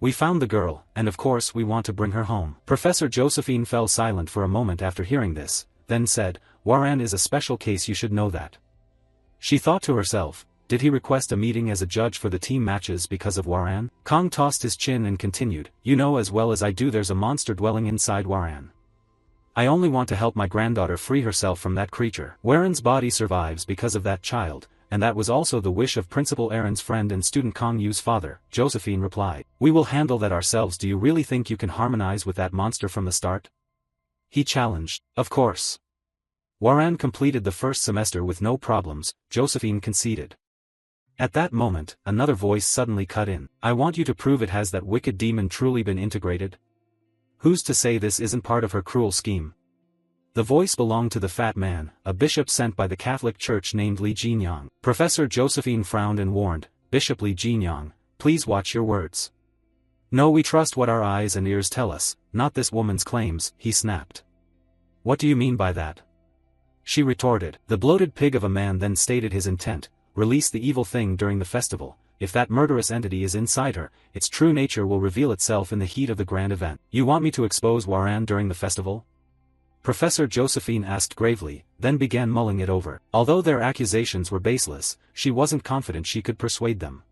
We found the girl, and of course we want to bring her home. Professor Josephine fell silent for a moment after hearing this, then said, Waran is a special case, you should know that. She thought to herself, did he request a meeting as a judge for the team matches because of Waran? Kong tossed his chin and continued, you know as well as I do there's a monster dwelling inside Waran. I only want to help my granddaughter free herself from that creature. Waran's body survives because of that child, and that was also the wish of Principal Aaron's friend and student Kong Yu's father, Josephine replied. We will handle that ourselves. Do you really think you can harmonize with that monster from the start? He challenged. Of course. Waran completed the first semester with no problems, Josephine conceded. At that moment, another voice suddenly cut in. I want you to prove it. Has that wicked demon truly been integrated? Who's to say this isn't part of her cruel scheme? The voice belonged to the fat man, a bishop sent by the Catholic Church named Li Jinyang. Professor Josephine frowned and warned, Bishop Li Jinyang, please watch your words. No, we trust what our eyes and ears tell us, not this woman's claims, he snapped. What do you mean by that? She retorted. The bloated pig of a man then stated his intent, release the evil thing during the festival. If that murderous entity is inside her, its true nature will reveal itself in the heat of the grand event. You want me to expose Waran during the festival? Professor Josephine asked gravely, then began mulling it over. Although their accusations were baseless, she wasn't confident she could persuade them.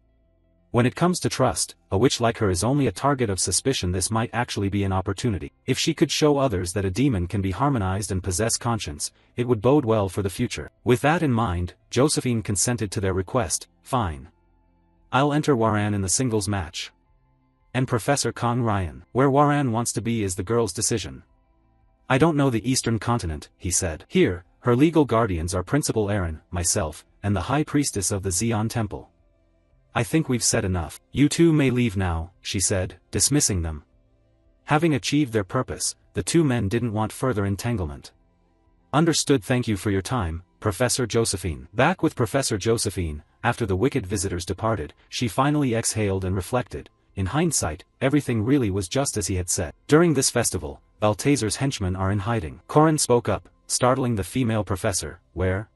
When it comes to trust, a witch like her is only a target of suspicion. This might actually be an opportunity. If she could show others that a demon can be harmonized and possess conscience, it would bode well for the future. With that in mind, Josephine consented to their request. Fine. I'll enter Waran in the singles match. And Professor Kong Ryan. Where Waran wants to be is the girl's decision. I don't know the Eastern Continent, he said. Here, her legal guardians are Principal Aaron, myself, and the High Priestess of the Zeon Temple. I think we've said enough. You two may leave now, she said, dismissing them. Having achieved their purpose, the two men didn't want further entanglement. Understood. Thank you for your time, Professor Josephine. Back with Professor Josephine, after the wicked visitors departed, she finally exhaled and reflected. In hindsight, everything really was just as he had said. During this festival, Balthazar's henchmen are in hiding. Corin spoke up, startling the female professor. Where?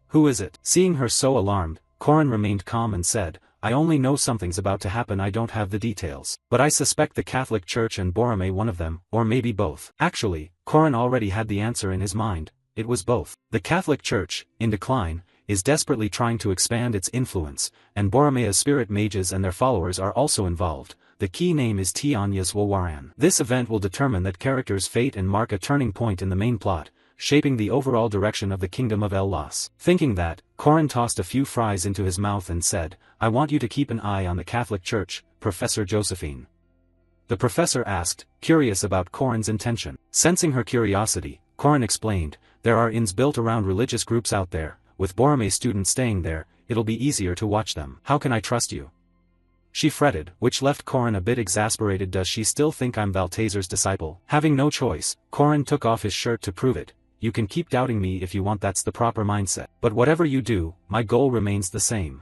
Who is it? Seeing her so alarmed, Corin remained calm and said, I only know something's about to happen. I don't have the details. But I suspect the Catholic Church and Borome one of them, or maybe both. Actually, Corin already had the answer in his mind. It was both. The Catholic Church, in decline, is desperately trying to expand its influence, and Boromea's spirit mages and their followers are also involved. The key name is Tianyas Waran. This event will determine that character's fate and mark a turning point in the main plot, shaping the overall direction of the Kingdom of El-Las. Thinking that, Corin tossed a few fries into his mouth and said, I want you to keep an eye on the Catholic Church, Professor Josephine. The professor asked, curious about Corin's intention. Sensing her curiosity, Corin explained, there are inns built around religious groups out there. With Borome students staying there, it'll be easier to watch them. How can I trust you? She fretted, which left Corin a bit exasperated. Does she still think I'm Balthazar's disciple? Having no choice, Corin took off his shirt to prove it. You can keep doubting me if you want. That's the proper mindset. But whatever you do, my goal remains the same.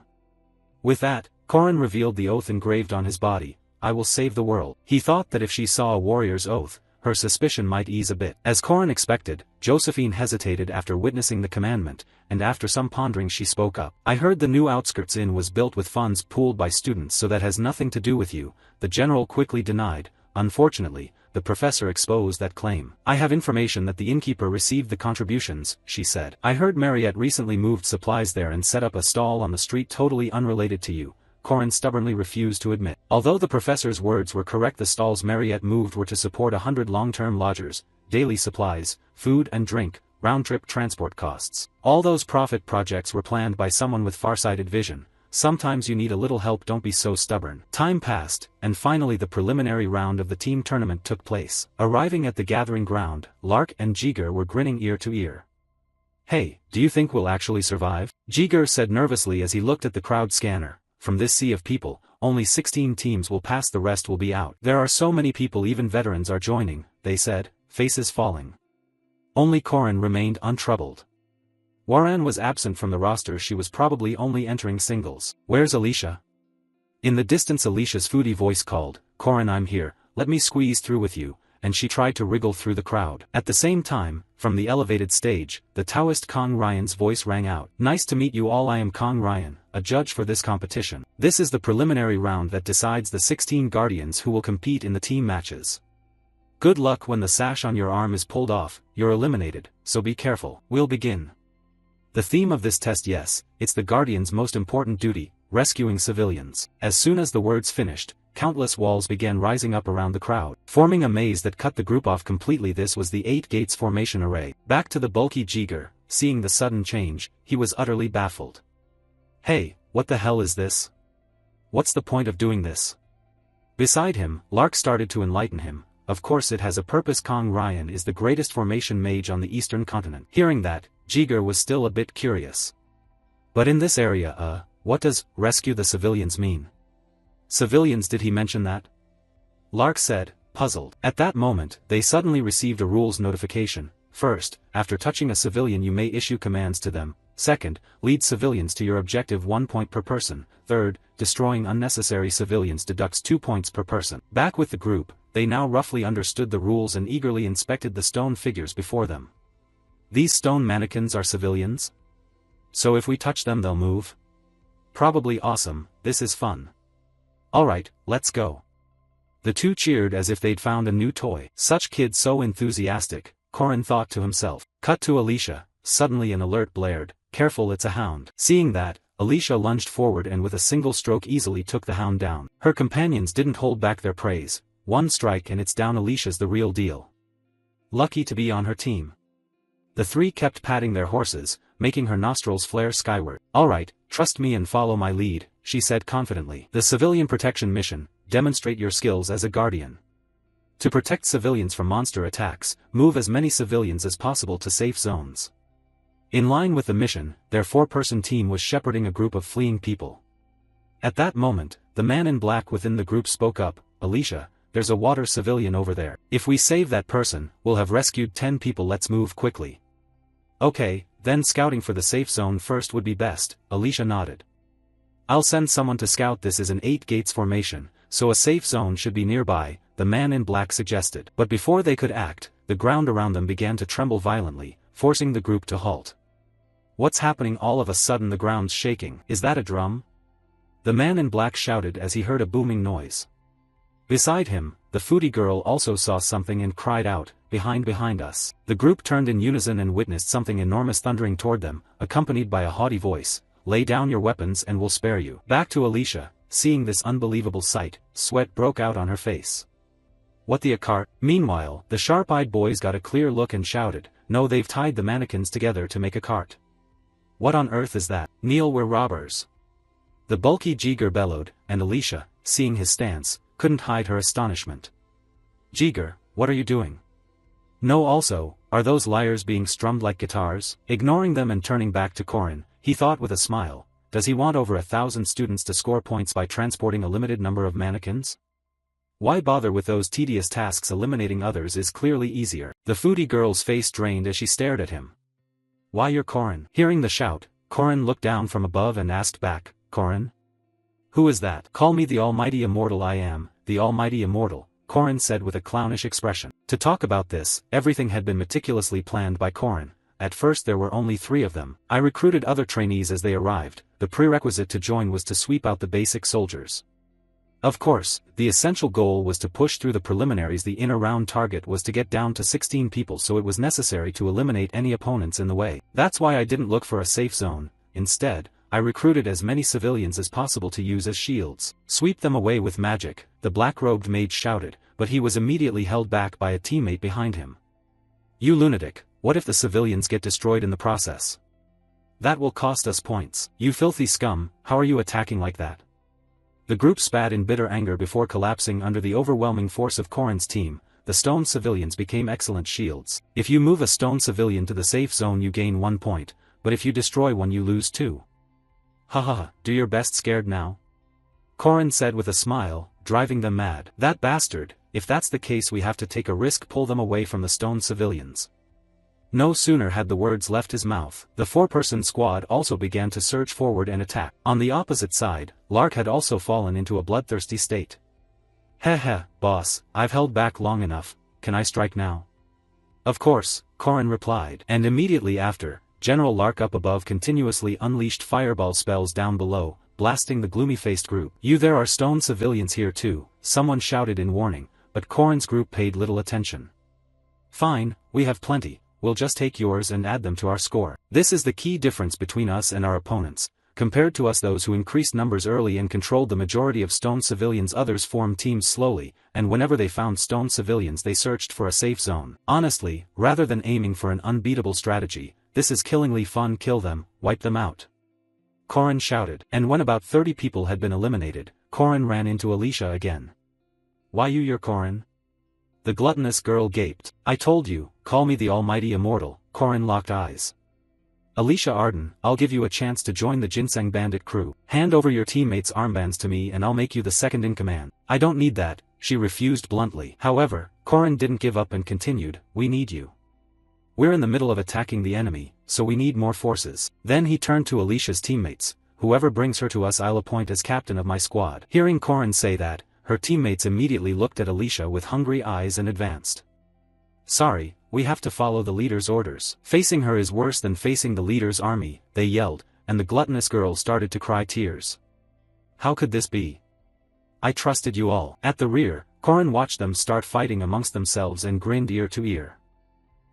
With that, Corin revealed the oath engraved on his body. I will save the world. He thought that if she saw a warrior's oath, her suspicion might ease a bit. As Corin expected, Josephine hesitated after witnessing the commandment, and after some pondering she spoke up. I heard the new Outskirts Inn was built with funds pooled by students, so that has nothing to do with you, the general quickly denied. Unfortunately, the professor exposed that claim. I have information that the innkeeper received the contributions, she said. I heard Mariette recently moved supplies there and set up a stall on the street totally unrelated to you. Corin stubbornly refused to admit. Although the professor's words were correct, the stalls Mariette moved were to support 100 long-term lodgers, daily supplies, food and drink, round-trip transport costs. All those profit projects were planned by someone with far-sighted vision. Sometimes you need a little help. Don't be so stubborn. Time passed, and finally the preliminary round of the team tournament took place. Arriving at the gathering ground, Lark and Jiger were grinning ear to ear. Hey, do you think we'll actually survive? Jiger said nervously as he looked at the crowd scanner. From this sea of people, only 16 teams will pass, the rest will be out. There are so many people, even veterans are joining, they said, faces falling. Only Corin remained untroubled. Waran was absent from the roster. She was probably only entering singles. Where's Alicia? In the distance Alicia's foodie voice called, Corin, I'm here, let me squeeze through with you, and she tried to wriggle through the crowd. At the same time, from the elevated stage, the Taoist Kong Ryan's voice rang out. Nice to meet you all. I am Kong Ryan, a judge for this competition. This is the preliminary round that decides the 16 guardians who will compete in the team matches. Good luck. When the sash on your arm is pulled off, you're eliminated, so be careful. We'll begin. The theme of this test, yes, it's the Guardian's most important duty, rescuing civilians. As soon as the words finished, countless walls began rising up around the crowd, forming a maze that cut the group off completely. This was the 8 gates formation array. Back to the bulky Jiger, seeing the sudden change, he was utterly baffled. Hey, what the hell is this? What's the point of doing this? Beside him, Lark started to enlighten him. Of course it has a purpose. Kong Ryan is the greatest formation mage on the Eastern Continent. Hearing that, Jiger was still a bit curious. But in this area, what does rescue the civilians mean? Civilians, did he mention that? Lark said, puzzled. At that moment, they suddenly received a rules notification. First, after touching a civilian you may issue commands to them. Second, lead civilians to your objective 1 point per person. Third, destroying unnecessary civilians deducts 2 points per person. Back with the group, they now roughly understood the rules and eagerly inspected the stone figures before them. These stone mannequins are civilians? So if we touch them they'll move? Probably. Awesome, this is fun. Alright, let's go. The two cheered as if they'd found a new toy. Such kids, so enthusiastic, Corin thought to himself. Cut to Alicia. Suddenly an alert blared. Careful, it's a hound. Seeing that, Alicia lunged forward and with a single stroke easily took the hound down. Her companions didn't hold back their praise. One strike and it's down. Alicia's the real deal. Lucky to be on her team. The three kept patting their horses, making her nostrils flare skyward. Alright, trust me and follow my lead, she said confidently. The civilian protection mission, demonstrate your skills as a guardian. To protect civilians from monster attacks, move as many civilians as possible to safe zones. In line with the mission, their 4-person team was shepherding a group of fleeing people. At that moment, the man in black within the group spoke up, Alicia, there's a water civilian over there. If we save that person, we'll have rescued 10 people. Let's move quickly. Okay, then scouting for the safe zone first would be best, Alicia nodded. I'll send someone to scout. This is an 8 gates formation, so a safe zone should be nearby, the man in black suggested. But before they could act, the ground around them began to tremble violently, forcing the group to halt. What's happening? All of a sudden the ground's shaking. Is that a drum? The man in black shouted as he heard a booming noise. Beside him, the foodie girl also saw something and cried out, behind us. The group turned in unison and witnessed something enormous thundering toward them, accompanied by a haughty voice, lay down your weapons and we'll spare you. Back to Alicia, seeing this unbelievable sight, sweat broke out on her face. What the cart? Meanwhile, the sharp-eyed boys got a clear look and shouted, no, they've tied the mannequins together to make a cart. What on earth is that? Neil, we're robbers. The bulky Jiger bellowed, and Alicia, seeing his stance, couldn't hide her astonishment. Jiger, what are you doing? No, also, are those lyres being strummed like guitars? Ignoring them and turning back to Korin, he thought with a smile, does he want over 1,000 students to score points by transporting a limited number of mannequins? Why bother with those tedious tasks? Eliminating others is clearly easier. The foodie girl's face drained as she stared at him. Why, you're Korin. Hearing the shout, Korin looked down from above and asked back, Korin? Who is that? Call me the Almighty Immortal. I am, the Almighty Immortal, Korin said with a clownish expression. To talk about this, everything had been meticulously planned by Korin. At first there were only 3 of them. I recruited other trainees as they arrived. The prerequisite to join was to sweep out the basic soldiers. Of course, the essential goal was to push through the preliminaries. The inner round target was to get down to 16 people, so it was necessary to eliminate any opponents in the way. That's why I didn't look for a safe zone. Instead, I recruited as many civilians as possible to use as shields. Sweep them away with magic, the black-robed mage shouted, but he was immediately held back by a teammate behind him. You lunatic, what if the civilians get destroyed in the process? That will cost us points. You filthy scum, how are you attacking like that? The group spat in bitter anger before collapsing under the overwhelming force of Korin's team. The stone civilians became excellent shields. If you move a stone civilian to the safe zone you gain 1 point, but if you destroy one you lose 2. Haha, do your best. Scared now? Korin said with a smile, driving them mad. That bastard, if that's the case we have to take a risk. Pull them away from the stone civilians. No sooner had the words left his mouth, the 4-person squad also began to surge forward and attack. On the opposite side, Lark had also fallen into a bloodthirsty state. Heh, boss, I've held back long enough, can I strike now? Of course, Korin replied. And immediately after, General Lark up above continuously unleashed fireball spells down below, blasting the gloomy-faced group. There are stone civilians here too, someone shouted in warning, but Korin's group paid little attention. Fine, we have plenty, we'll just take yours and add them to our score. This is the key difference between us and our opponents. Compared to us, those who increased numbers early and controlled the majority of stone civilians, others formed teams slowly, and whenever they found stone civilians they searched for a safe zone. Honestly, rather than aiming for an unbeatable strategy, this is killingly fun. Kill them, wipe them out. Korin shouted, and when about 30 people had been eliminated, Korin ran into Alicia again. Why you're Korin? The gluttonous girl gaped. I told you, call me the Almighty Immortal. Korin locked eyes. Alicia Arden, I'll give you a chance to join the Ginseng Bandit crew. Hand over your teammates' armbands to me and I'll make you the second in command. I don't need that, she refused bluntly. However, Korin didn't give up and continued, we need you. We're in the middle of attacking the enemy, so we need more forces. Then he turned to Alicia's teammates, whoever brings her to us I'll appoint as captain of my squad. Hearing Korin say that, her teammates immediately looked at Alicia with hungry eyes and advanced. Sorry, we have to follow the leader's orders. Facing her is worse than facing the leader's army, they yelled, and the gluttonous girl started to cry tears. How could this be? I trusted you all. At the rear, Korin watched them start fighting amongst themselves and grinned ear to ear.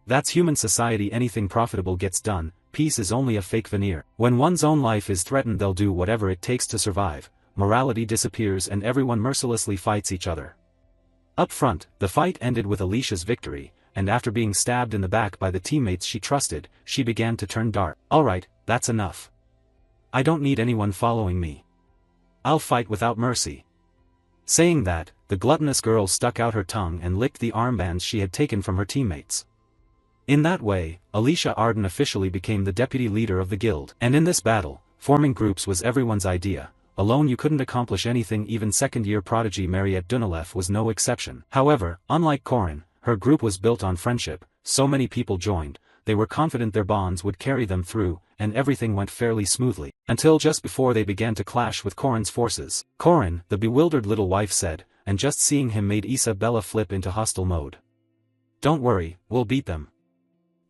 That's human society. Anything profitable gets done, peace is only a fake veneer. When one's own life is threatened they'll do whatever it takes to survive, morality disappears and everyone mercilessly fights each other. Up front, the fight ended with Alicia's victory, and after being stabbed in the back by the teammates she trusted, she began to turn dark. Alright, that's enough. I don't need anyone following me. I'll fight without mercy." Saying that, the gluttonous girl stuck out her tongue and licked the armbands she had taken from her teammates. In that way, Alicia Arden officially became the deputy leader of the guild. And in this battle, forming groups was everyone's idea. Alone you couldn't accomplish anything. Even second-year prodigy Mariette Dunelef was no exception. However, unlike Corin, her group was built on friendship. So many people joined, they were confident their bonds would carry them through, and everything went fairly smoothly, until just before they began to clash with Corin's forces. Corin, the bewildered little wife said, and just seeing him made Isabella flip into hostile mode. "Don't worry, we'll beat them.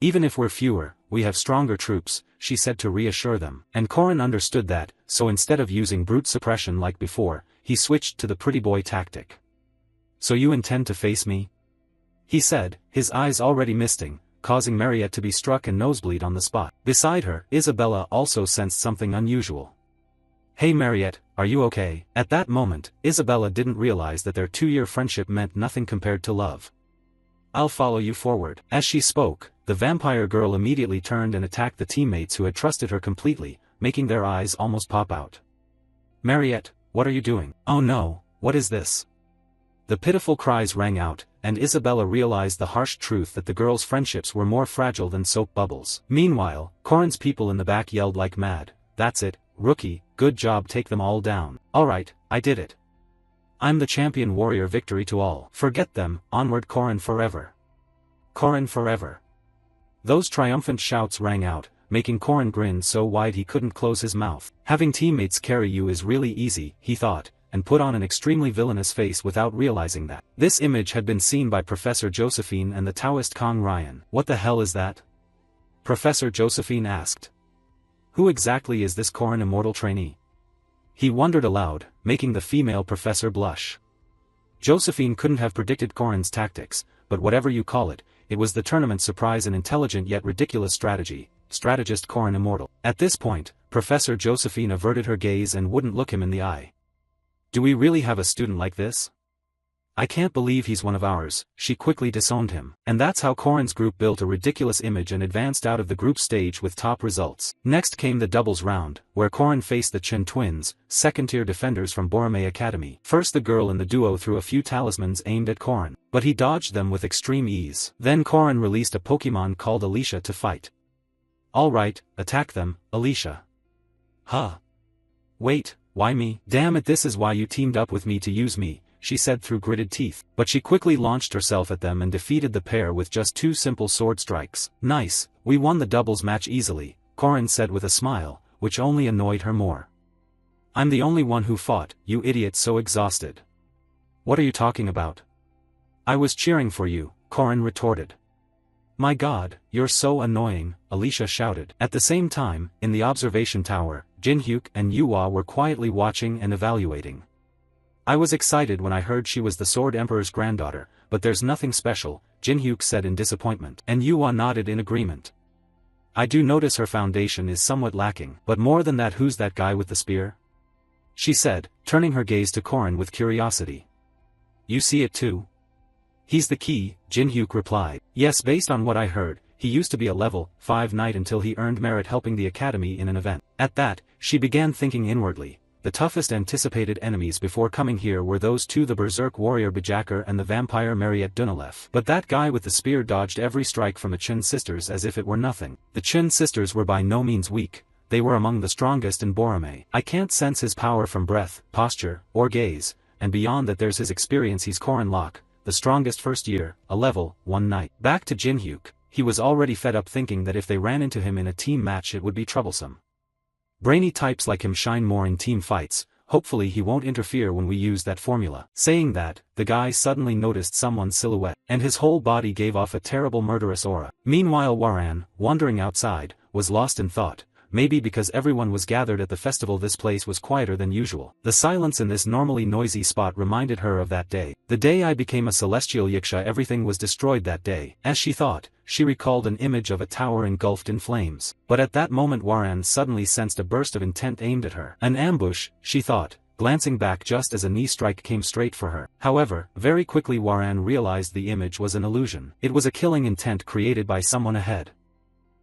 Even if we're fewer, we have stronger troops," she said to reassure them. And Corin understood that, so instead of using brute suppression like before, he switched to the pretty boy tactic. "So you intend to face me?" he said, his eyes already misting, causing Mariette to be struck and nosebleed on the spot. Beside her, Isabella also sensed something unusual. "Hey Mariette, are you okay?" At that moment, Isabella didn't realize that their 2-year friendship meant nothing compared to love. "I'll follow you forward." As she spoke, the vampire girl immediately turned and attacked the teammates who had trusted her completely, making their eyes almost pop out. "Mariette, what are you doing?" "Oh no, what is this?" The pitiful cries rang out, and Isabella realized the harsh truth that the girls' friendships were more fragile than soap bubbles. Meanwhile, Corin's people in the back yelled like mad, "That's it, rookie, good job, take them all down." "Alright, I did it. I'm the champion warrior, victory to all." "Forget them, onward Corin forever. Corin forever." Those triumphant shouts rang out, making Corin grin so wide he couldn't close his mouth. Having teammates carry you is really easy, he thought, and put on an extremely villainous face without realizing that. This image had been seen by Professor Josephine and the Taoist Kong Ryan. "What the hell is that?" Professor Josephine asked. "Who exactly is this Corin immortal trainee?" he wondered aloud, making the female professor blush. Josephine couldn't have predicted Corin's tactics, but whatever you call it, it was the tournament's surprise and intelligent yet ridiculous strategy. Strategist Corin immortal. At this point, Professor Josephine averted her gaze and wouldn't look him in the eye. "Do we really have a student like this? I can't believe he's one of ours," she quickly disowned him. And that's how Corin's group built a ridiculous image and advanced out of the group stage with top results. Next came the doubles round, where Corin faced the Chin twins, second-tier defenders from Borome Academy. First the girl in the duo threw a few talismans aimed at Corin, but he dodged them with extreme ease. Then Corin released a Pokemon called Alicia to fight. "Alright, attack them, Alicia." "Huh? Wait, why me?" "Damn it, this is why you teamed up with me, to use me," she said through gritted teeth. But she quickly launched herself at them and defeated the pair with just 2 simple sword strikes. "Nice, we won the doubles match easily," Corin said with a smile, which only annoyed her more. "I'm the only one who fought, you idiot, so exhausted." "What are you talking about?" "I was cheering for you," Corin retorted. "My god, you're so annoying," Alicia shouted. At the same time, in the observation tower, Jinhyuk and Yuhua were quietly watching and evaluating. "I was excited when I heard she was the Sword Emperor's granddaughter, but there's nothing special," Jinhyuk said in disappointment. And Yuhua nodded in agreement. "I do notice her foundation is somewhat lacking, but more than that, who's that guy with the spear?" she said, turning her gaze to Corin with curiosity. "You see it too?" "He's the key," Jinhyuk replied. "Yes, based on what I heard, he used to be a level 5 knight until he earned merit helping the academy in an event." At that, she began thinking inwardly. The toughest anticipated enemies before coming here were those two, the berserk warrior Bajaker and the vampire Mariette Dunelef. But that guy with the spear dodged every strike from the Chun sisters as if it were nothing. The Chun sisters were by no means weak, they were among the strongest in Borome. I can't sense his power from breath, posture, or gaze, and beyond that there's his experience. He's Corin Locke, the strongest first year, a level 1 knight. Back to Jinhyuk, he was already fed up thinking that if they ran into him in a team match it would be troublesome. Brainy types like him shine more in team fights, hopefully he won't interfere when we use that formula. Saying that, the guy suddenly noticed someone's silhouette, and his whole body gave off a terrible murderous aura. Meanwhile Waran, wandering outside, was lost in thought. Maybe because everyone was gathered at the festival this place was quieter than usual. The silence in this normally noisy spot reminded her of that day. The day I became a celestial yiksha, everything was destroyed that day. As she thought, she recalled an image of a tower engulfed in flames. But at that moment Waran suddenly sensed a burst of intent aimed at her. An ambush, she thought, glancing back just as a knee strike came straight for her. However, very quickly Waran realized the image was an illusion. It was a killing intent created by someone ahead.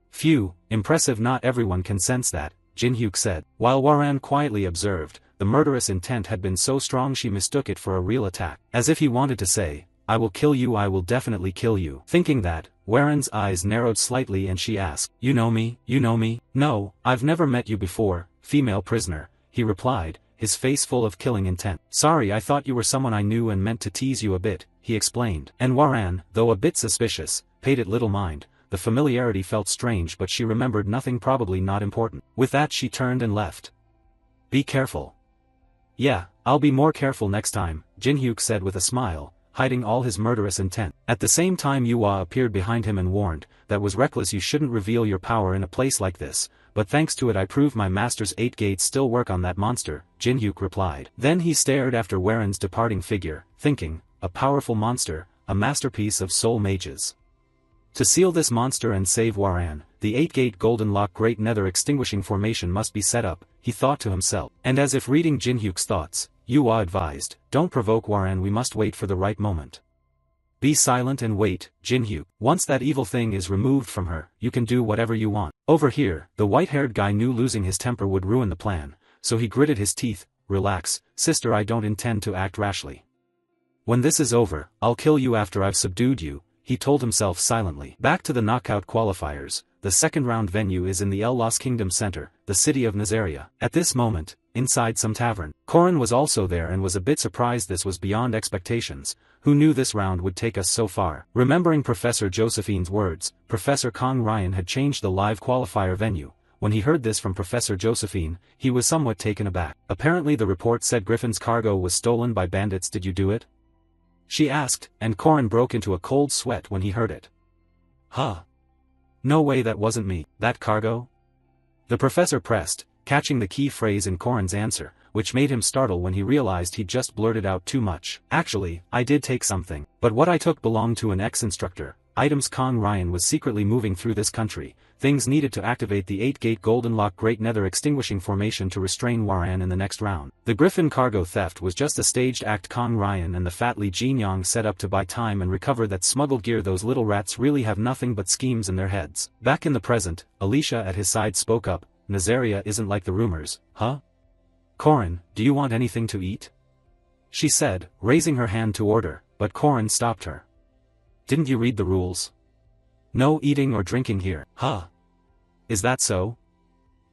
"Phew, impressive, not everyone can sense that," Jinhyuk said. While Waran quietly observed, the murderous intent had been so strong she mistook it for a real attack. As if he wanted to say, "I will kill you, I will definitely kill you." Thinking that, Waren's eyes narrowed slightly and she asked, "You know me, you know me?" "No, I've never met you before, female prisoner," he replied, his face full of killing intent. "Sorry, I thought you were someone I knew and meant to tease you a bit," he explained. And Waren, though a bit suspicious, paid it little mind. The familiarity felt strange, but she remembered nothing probably not important. With that she turned and left. "Be careful." "Yeah, I'll be more careful next time," Jinhyuk said with a smile, hiding all his murderous intent. At the same time Yua appeared behind him and warned, "That was reckless, you shouldn't reveal your power in a place like this, but thanks to it I proved my master's 8 gates still work on that monster," Jinhyuk replied. Then he stared after Waren's departing figure, thinking, a powerful monster, a masterpiece of soul mages. To seal this monster and save Waren, the 8-gate golden lock great nether extinguishing formation must be set up, he thought to himself. And as if reading Jinhyuk's thoughts, Yua advised, "Don't provoke Waren, we must wait for the right moment. Be silent and wait, Jinhyuk. Once that evil thing is removed from her, you can do whatever you want." Over here, the white-haired guy knew losing his temper would ruin the plan, so he gritted his teeth. "Relax, sister, I don't intend to act rashly. When this is over, I'll kill you after I've subdued you," he told himself silently. Back to the knockout qualifiers, the second round venue is in the El Lost Kingdom Center, the city of Nazaria. At this moment, inside some tavern, Korin was also there and was a bit surprised. This was beyond expectations. Who knew this round would take us so far? Remembering Professor Josephine's words, Professor Kong Ryan had changed the live qualifier venue. When he heard this from Professor Josephine, he was somewhat taken aback. Apparently the report said Griffin's cargo was stolen by bandits. "Did you do it?" she asked, and Korin broke into a cold sweat when he heard it. "Huh? No way, that wasn't me." "That cargo?" the professor pressed, catching the key phrase in Korin's answer, which made him startle when he realized he'd just blurted out too much. "Actually, I did take something, but what I took belonged to an ex-instructor. Items Kong Ryan was secretly moving through this country. Things needed to activate the 8-gate golden lock great nether extinguishing formation to restrain Waren in the next round. The Griffin cargo theft was just a staged act. Kong Ryan and the fat Li Jinyang set up to buy time and recover that smuggled gear. Those little rats really have nothing but schemes in their heads." Back in the present, Alicia at his side spoke up, "Nazaria isn't like the rumors, huh? Korin, do you want anything to eat?" she said, raising her hand to order, but Korin stopped her. "Didn't you read the rules? No eating or drinking here." "Huh? Is that so?"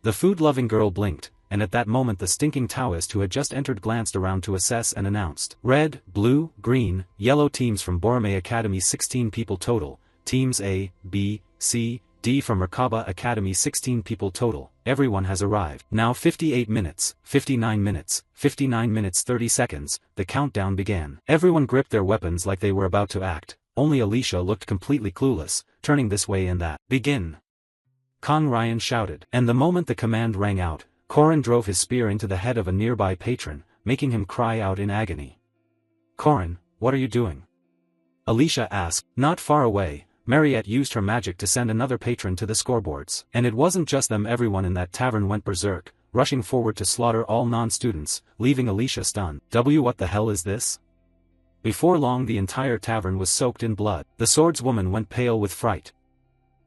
The food-loving girl blinked, and at that moment the stinking Taoist who had just entered glanced around to assess and announced, "Red, blue, green, yellow teams from Borome Academy 16 people total, teams A, B, C, D from Merkaba Academy 16 people total, everyone has arrived." Now 58 minutes, 59 minutes, 59 minutes 30 seconds, the countdown began. Everyone gripped their weapons like they were about to act. Only Alicia looked completely clueless, turning this way and that. "Begin!" Kong Ryan shouted. And the moment the command rang out, Korin drove his spear into the head of a nearby patron, making him cry out in agony. "Korin, what are you doing?" Alicia asked. Not far away, Mariette used her magic to send another patron to the scoreboards. And it wasn't just them, everyone in that tavern went berserk, rushing forward to slaughter all non-students, leaving Alicia stunned. What the hell is this? Before long the entire tavern was soaked in blood. The swordswoman went pale with fright.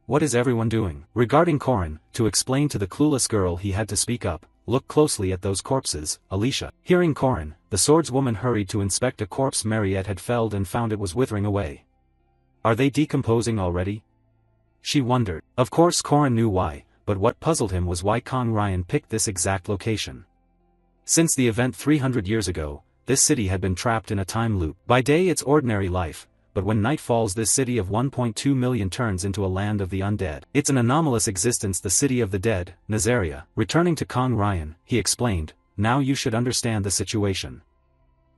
"What is everyone doing?" Regarding Korin, to explain to the clueless girl he had to speak up, "Look closely at those corpses, Alicia." Hearing Korin, the swordswoman hurried to inspect a corpse Mariette had felled and found it was withering away. "Are they decomposing already?" she wondered. Of course Korin knew why, but what puzzled him was why Kong Ryan picked this exact location. Since the event 300 years ago, this city had been trapped in a time loop. By day it's ordinary life, but when night falls this city of 1.2 million turns into a land of the undead. It's an anomalous existence, the city of the dead, Nazaria. Returning to Kong Ryan, he explained, "Now you should understand the situation.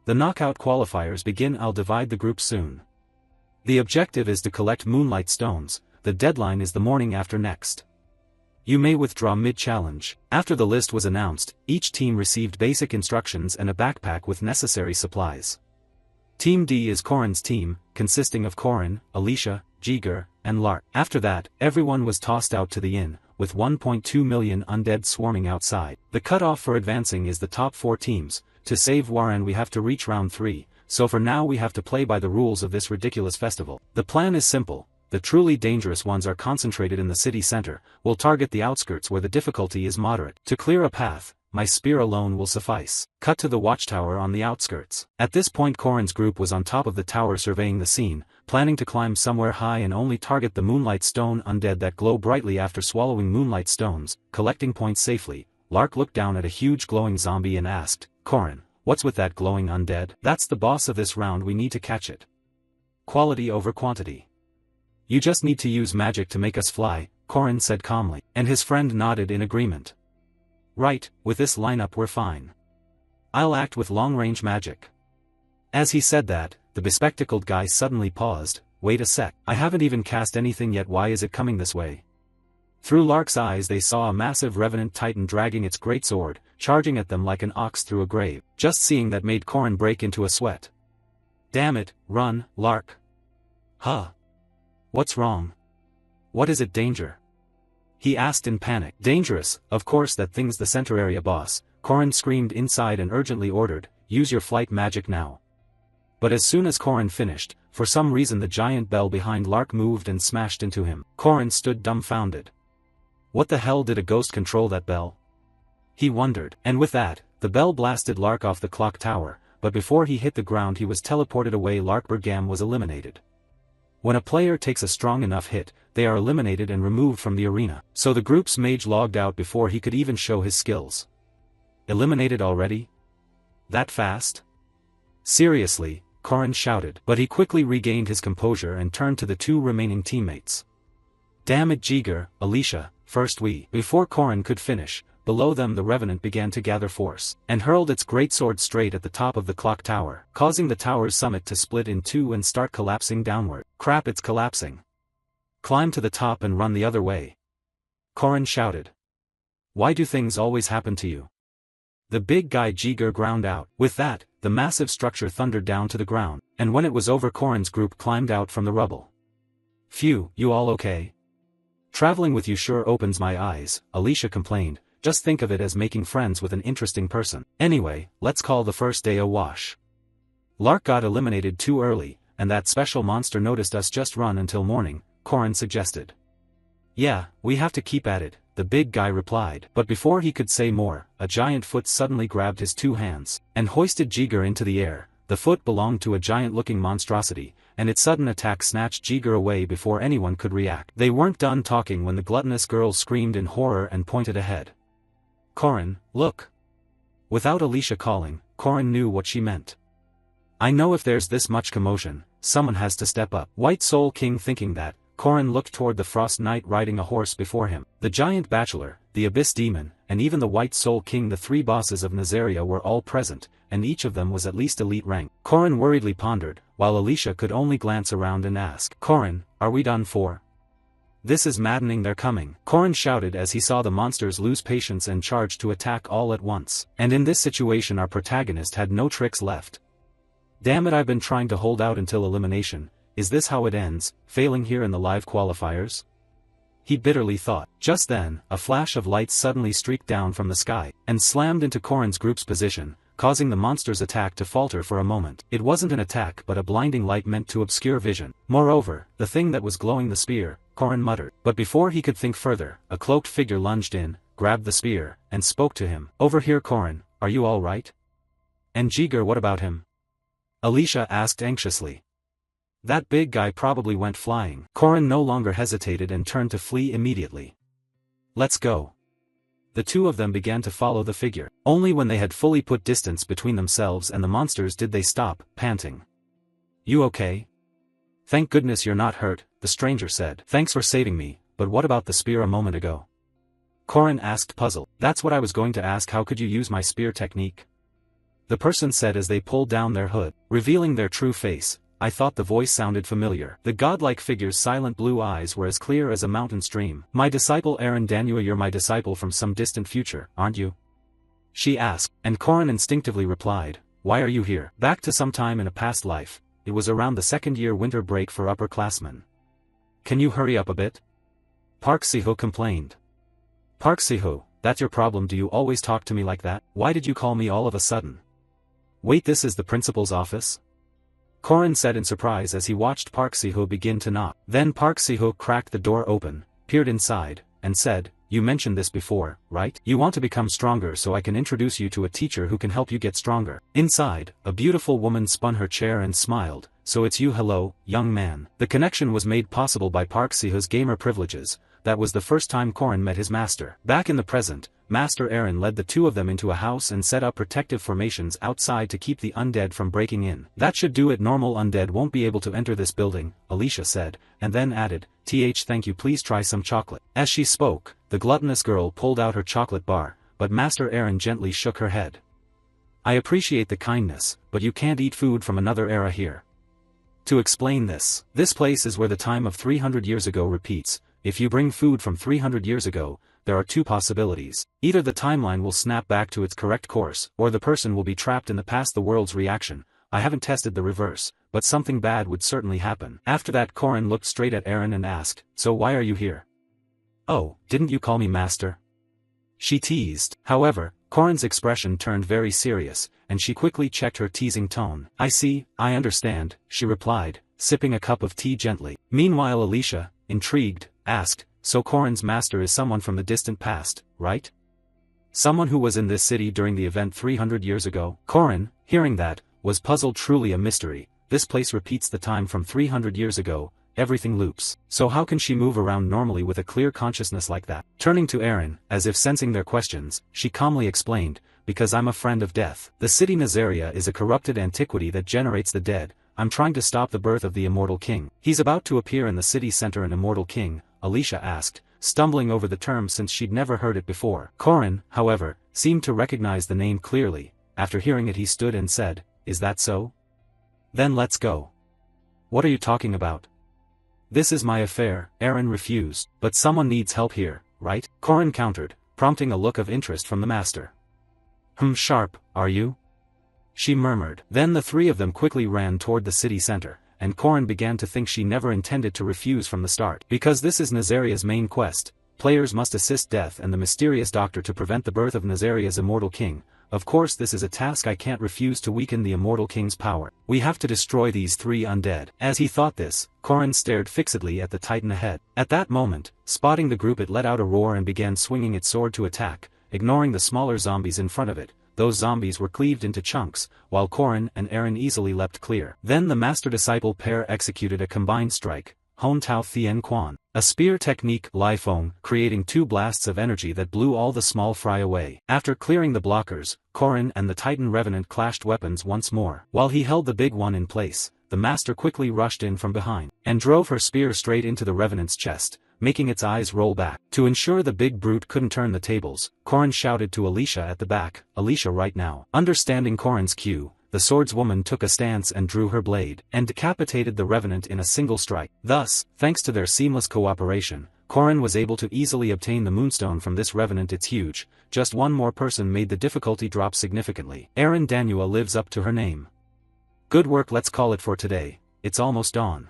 The knockout qualifiers begin. I'll divide the group soon. The objective is to collect moonlight stones. The deadline is the morning after next. You may withdraw mid-challenge." After the list was announced, each team received basic instructions and a backpack with necessary supplies. Team D is Korin's team, consisting of Korin, Alicia, Jiger, and Lark. After that, everyone was tossed out to the inn, with 1.2 million undead swarming outside. The cutoff for advancing is the top 4 teams. To save Waren we have to reach round 3, so for now we have to play by the rules of this ridiculous festival. The plan is simple. The truly dangerous ones are concentrated in the city center. We'll target the outskirts where the difficulty is moderate. To clear a path, my spear alone will suffice. Cut to the watchtower on the outskirts. At this point Korin's group was on top of the tower surveying the scene, planning to climb somewhere high and only target the Moonlight Stone undead that glow brightly after swallowing Moonlight Stones, collecting points safely. Lark looked down at a huge glowing zombie and asked, Korin, what's with that glowing undead? That's the boss of this round, we need to catch it. Quality over quantity. You just need to use magic to make us fly, Korin said calmly, and his friend nodded in agreement. Right, with this lineup we're fine. I'll act with long-range magic. As he said that, the bespectacled guy suddenly paused. Wait a sec, I haven't even cast anything yet, why is it coming this way? Through Lark's eyes they saw a massive revenant titan dragging its great sword, charging at them like an ox through a grave. Just seeing that made Korin break into a sweat. Damn it, run, Lark. Huh? What's wrong? What is it, danger? He asked in panic. Dangerous, of course, that thing's the center area boss, Korin screamed inside and urgently ordered, use your flight magic now. But as soon as Korin finished, for some reason the giant bell behind Lark moved and smashed into him. Korin stood dumbfounded. What the hell, did a ghost control that bell? He wondered, and with that, the bell blasted Lark off the clock tower, but before he hit the ground he was teleported away. Lark Bergam was eliminated. When a player takes a strong enough hit, they are eliminated and removed from the arena, so the group's mage logged out before he could even show his skills. Eliminated already? That fast? Seriously, Korin shouted, but he quickly regained his composure and turned to the two remaining teammates. Damn it, Jiger, Alicia, first we. Before Korin could finish, below them the revenant began to gather force, and hurled its greatsword straight at the top of the clock tower, causing the tower's summit to split in two and start collapsing downward. Crap, it's collapsing. Climb to the top and run the other way. Korin shouted. Why do things always happen to you? The big guy Jiger ground out. With that, the massive structure thundered down to the ground, and when it was over Korin's group climbed out from the rubble. Phew, you all okay? Traveling with you sure opens my eyes, Alicia complained. Just think of it as making friends with an interesting person. Anyway, let's call the first day a wash. Lark got eliminated too early, and that special monster noticed us. Just run until morning, Korin suggested. Yeah, we have to keep at it, the big guy replied. But before he could say more, a giant foot suddenly grabbed his two hands, and hoisted Jiger into the air. The foot belonged to a giant-looking monstrosity, and its sudden attack snatched Jiger away before anyone could react. They weren't done talking when the gluttonous girl screamed in horror and pointed ahead. Korin, look. Without Alicia calling, Korin knew what she meant. I know if there's this much commotion, someone has to step up. White Soul King thinking that, Korin looked toward the Frost Knight riding a horse before him. The Giant Bachelor, the Abyss Demon, and even the White Soul King, the three bosses of Nazaria, were all present, and each of them was at least elite rank. Korin worriedly pondered, while Alicia could only glance around and ask, Korin, are we done for? This is maddening, they're coming, Korin shouted as he saw the monsters lose patience and charge to attack all at once. And in this situation our protagonist had no tricks left. Damn it, I've been trying to hold out until elimination. Is this how it ends, failing here in the live qualifiers? He bitterly thought. Just then, a flash of light suddenly streaked down from the sky, and slammed into Korin's group's position, causing the monster's attack to falter for a moment. It wasn't an attack but a blinding light meant to obscure vision. Moreover, the thing that was glowing the spear, Korin muttered. But before he could think further, a cloaked figure lunged in, grabbed the spear, and spoke to him. Over here, Korin, are you all right? And Jiger, what about him? Alicia asked anxiously. That big guy probably went flying. Korin no longer hesitated and turned to flee immediately. Let's go. The two of them began to follow the figure. Only when they had fully put distance between themselves and the monsters did they stop, panting. You okay? Thank goodness you're not hurt, the stranger said. Thanks for saving me, but what about the spear a moment ago? Korin asked, puzzled. That's what I was going to ask, how could you use my spear technique? The person said as they pulled down their hood, revealing their true face. I thought the voice sounded familiar. The godlike figure's silent blue eyes were as clear as a mountain stream. My disciple Aaron Danua, you're my disciple from some distant future, aren't you? She asked, and Korin instinctively replied, why are you here? Back to some time in a past life. It was around the second-year winter break for upperclassmen. Can you hurry up a bit? Park Siho complained. Park Siho, that's your problem, do you always talk to me like that? Why did you call me all of a sudden? Wait, this is the principal's office? Korin said in surprise as he watched Park Siho begin to knock. Then Park Siho cracked the door open, peered inside, and said, you mentioned this before, right? You want to become stronger so I can introduce you to a teacher who can help you get stronger. Inside, a beautiful woman spun her chair and smiled. So it's you. Hello, young man. The connection was made possible by Park Siha's gamer privileges. That was the first time Korin met his master. Back in the present, Master Eren led the two of them into a house and set up protective formations outside to keep the undead from breaking in. That should do it. Normal undead won't be able to enter this building, Alicia said, and then added, thank you, please try some chocolate. As she spoke, the gluttonous girl pulled out her chocolate bar, but Master Eren gently shook her head. I appreciate the kindness, but you can't eat food from another era here. To explain this place is where the time of 300 years ago repeats. If you bring food from 300 years ago, there are two possibilities. Either the timeline will snap back to its correct course, or the person will be trapped in the past. The world's reaction. I haven't tested the reverse, but something bad would certainly happen. After that, Korin looked straight at Eren and asked, so why are you here? Oh, didn't you call me master? She teased. However, Korin's expression turned very serious, and she quickly checked her teasing tone. I see, I understand, she replied, sipping a cup of tea gently. Meanwhile, Alicia, intrigued, asked, so Korin's master is someone from the distant past, right? Someone who was in this city during the event 300 years ago? Korin, hearing that, was puzzled. Truly a mystery. This place repeats the time from 300 years ago, everything loops. So how can she move around normally with a clear consciousness like that? Turning to Eren, as if sensing their questions, she calmly explained, because I'm a friend of death. The city Nazaria is a corrupted antiquity that generates the dead. I'm trying to stop the birth of the immortal king. He's about to appear in the city center. An immortal king? Alicia asked, stumbling over the term since she'd never heard it before. Korin, however, seemed to recognize the name clearly. After hearing it, he stood and said, is that so? Then let's go. What are you talking about? This is my affair. Eren refused. But someone needs help here, right? Korin countered, prompting a look of interest from the master. Sharp, are you? She murmured. Then the three of them quickly ran toward the city center, and Korin began to think she never intended to refuse from the start. Because this is Nazaria's main quest, players must assist Death and the mysterious doctor to prevent the birth of Nazaria's immortal king. Of course this is a task I can't refuse to weaken the immortal king's power. We have to destroy these three undead. As he thought this, Korin stared fixedly at the titan ahead. At that moment, spotting the group, it let out a roar and began swinging its sword to attack, ignoring the smaller zombies in front of it. Those zombies were cleaved into chunks, while Korin and Eren easily leapt clear. Then the master-disciple pair executed a combined strike, Hon Tao Thien Quan, a spear technique, Lifone, creating two blasts of energy that blew all the small fry away. After clearing the blockers, Korin and the Titan Revenant clashed weapons once more. While he held the big one in place, the master quickly rushed in from behind, and drove her spear straight into the Revenant's chest, making its eyes roll back. To ensure the big brute couldn't turn the tables, Korin shouted to Alicia at the back, Alicia, right now. Understanding Korin's cue, the swordswoman took a stance and drew her blade, and decapitated the Revenant in a single strike. Thus, thanks to their seamless cooperation, Korin was able to easily obtain the Moonstone from this Revenant. It's huge. Just one more person made the difficulty drop significantly. Eren Danua lives up to her name. Good work, let's call it for today. It's almost dawn.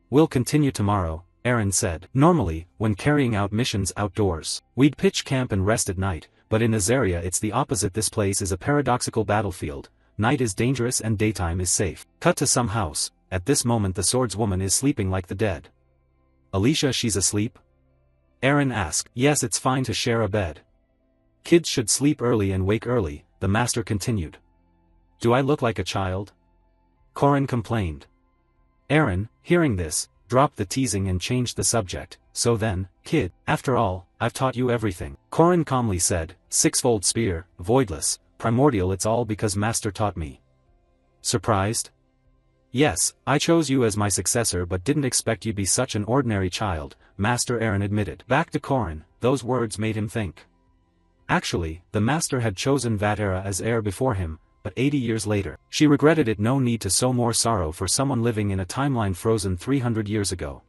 We'll continue tomorrow, Eren said. Normally, when carrying out missions outdoors, we'd pitch camp and rest at night, but in Nazaria it's the opposite. This place is a paradoxical battlefield. Night is dangerous and daytime is safe. Cut to some house. At this moment the swordswoman is sleeping like the dead. Alicia, she's asleep? Eren asked. Yes, it's fine to share a bed. Kids should sleep early and wake early, the master continued. Do I look like a child? Korin complained. Eren, hearing this, dropped the teasing and changed the subject. So then, kid, after all, I've taught you everything. Korin calmly said, sixfold spear, voidless, primordial, it's all because master taught me. Surprised? Yes, I chose you as my successor but didn't expect you'd be such an ordinary child, Master Eren admitted. Back to Korin, those words made him think. Actually, the master had chosen Vatera as heir before him, but 80 years later, she regretted it. No need to sow more sorrow for someone living in a timeline frozen 300 years ago.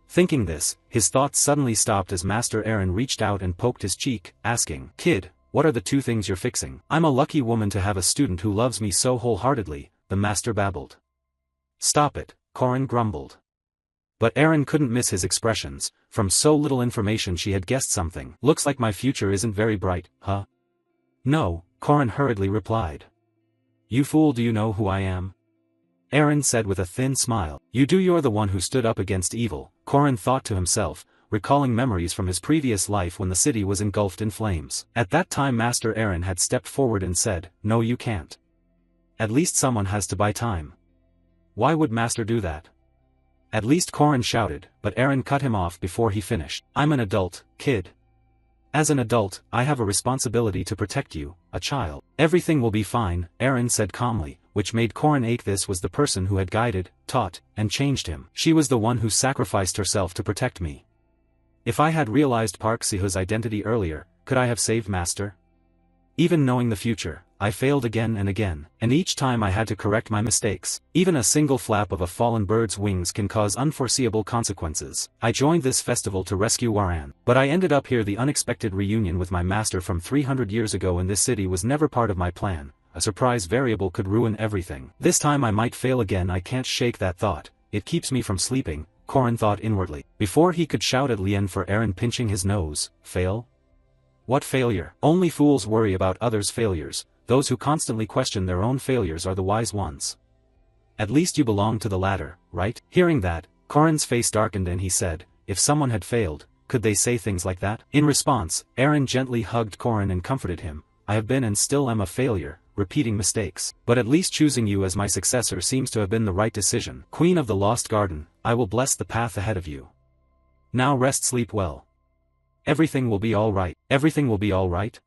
Thinking this, his thoughts suddenly stopped as Master Eren reached out and poked his cheek, asking, Kid, what are the two things you're fixing? I'm a lucky woman to have a student who loves me so wholeheartedly, the master babbled. Stop it, Korin grumbled. But Eren couldn't miss his expressions. From so little information she had guessed something. Looks like my future isn't very bright, huh? No, Korin hurriedly replied. You fool, do you know who I am? Eren said with a thin smile. You do, you're the one who stood up against evil, Korin thought to himself, recalling memories from his previous life when the city was engulfed in flames. At that time Master Eren had stepped forward and said, "No, you can't. At least someone has to buy time." Why would Master do that? At least Korin shouted, but Eren cut him off before he finished. "I'm an adult, kid. As an adult, I have a responsibility to protect you, a child." "Everything will be fine," Eren said calmly, which made Korin ache. This was the person who had guided, taught, and changed him. She was the one who sacrificed herself to protect me. If I had realized Park Sihu's identity earlier, could I have saved Master? Even knowing the future, I failed again and again, and each time I had to correct my mistakes. Even a single flap of a fallen bird's wings can cause unforeseeable consequences. I joined this festival to rescue Waran, but I ended up here. The unexpected reunion with my master from 300 years ago in this city was never part of my plan. A surprise variable could ruin everything. This time I might fail again. I can't shake that thought. It keeps me from sleeping, Korin thought inwardly. Before he could shout at Lien for Eren pinching his nose. Fail? What failure? Only fools worry about others' failures. Those who constantly question their own failures are the wise ones. At least you belong to the latter, right? Hearing that, Korin's face darkened and he said, "If someone had failed, could they say things like that?" In response, Eren gently hugged Korin and comforted him. "I have been and still am a failure, repeating mistakes. But at least choosing you as my successor seems to have been the right decision. Queen of the Lost Garden, I will bless the path ahead of you. Now rest, sleep well. Everything will be all right." Everything will be all right?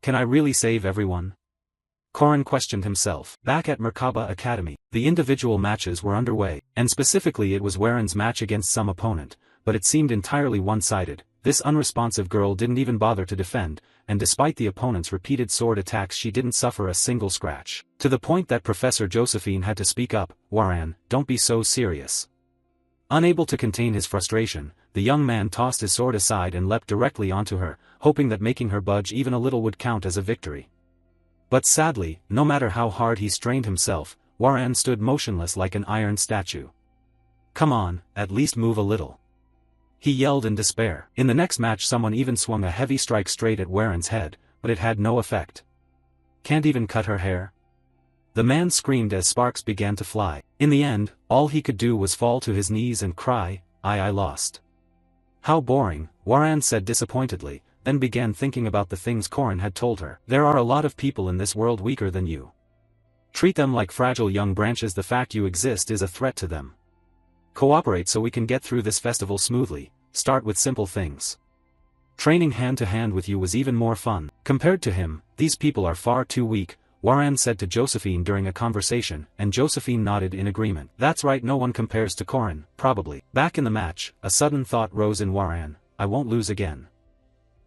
Can I really save everyone? Korin questioned himself. Back at Merkaba Academy, the individual matches were underway, and specifically it was Waren's match against some opponent, but it seemed entirely one-sided. This unresponsive girl didn't even bother to defend, and despite the opponent's repeated sword attacks she didn't suffer a single scratch. To the point that Professor Josephine had to speak up, "Waran, don't be so serious." Unable to contain his frustration, the young man tossed his sword aside and leapt directly onto her, hoping that making her budge even a little would count as a victory. But sadly, no matter how hard he strained himself, Waran stood motionless like an iron statue. "Come on, at least move a little," he yelled in despair. In the next match someone even swung a heavy strike straight at Waren's head, but it had no effect. "Can't even cut her hair?" The man screamed as sparks began to fly. In the end, all he could do was fall to his knees and cry, I lost." "How boring," Waran said disappointedly, then began thinking about the things Korin had told her. "There are a lot of people in this world weaker than you. Treat them like fragile young branches. The fact you exist is a threat to them. Cooperate so we can get through this festival smoothly. Start with simple things. Training hand to hand with you was even more fun. Compared to him, these people are far too weak," Waran said to Josephine during a conversation, and Josephine nodded in agreement. That's right, no one compares to Korin, probably. Back in the match, a sudden thought rose in Waran, "I won't lose again.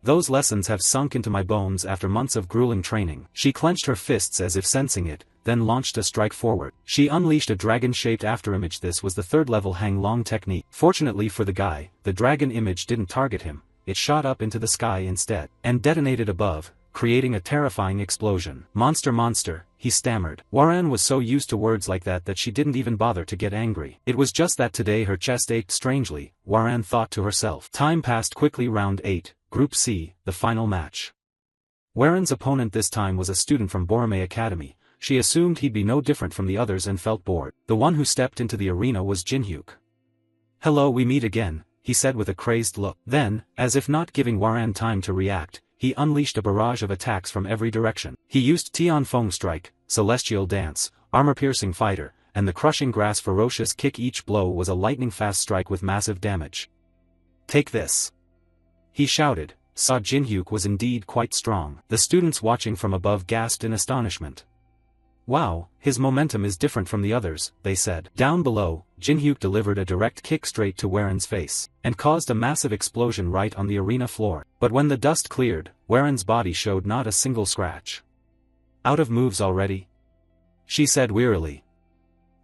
Those lessons have sunk into my bones after months of grueling training." She clenched her fists as if sensing it, then launched a strike forward. She unleashed a dragon-shaped afterimage. This was the third-level hang-long technique. Fortunately for the guy, the dragon image didn't target him, it shot up into the sky instead, and detonated above, creating a terrifying explosion. Monster, he stammered. Waran was so used to words like that she didn't even bother to get angry. It was just that today her chest ached strangely, Waran thought to herself. Time passed quickly. Round 8, Group C, the final match. Waran's opponent this time was a student from Borome Academy. She assumed he'd be no different from the others and felt bored. The one who stepped into the arena was Jinhyuk. "Hello, we meet again," he said with a crazed look. Then, as if not giving Waran time to react, he unleashed a barrage of attacks from every direction. He used Tianfeng Strike, Celestial Dance, Armor-Piercing Fighter, and the Crushing Grass Ferocious Kick. Each blow was a lightning-fast strike with massive damage. "Take this," he shouted. Saw Jinhyuk was indeed quite strong. The students watching from above gasped in astonishment. "Wow, his momentum is different from the others," they said. Down below, Jinhyuk delivered a direct kick straight to Waren's face, and caused a massive explosion right on the arena floor. But when the dust cleared, Waren's body showed not a single scratch. "Out of moves already?" she said wearily.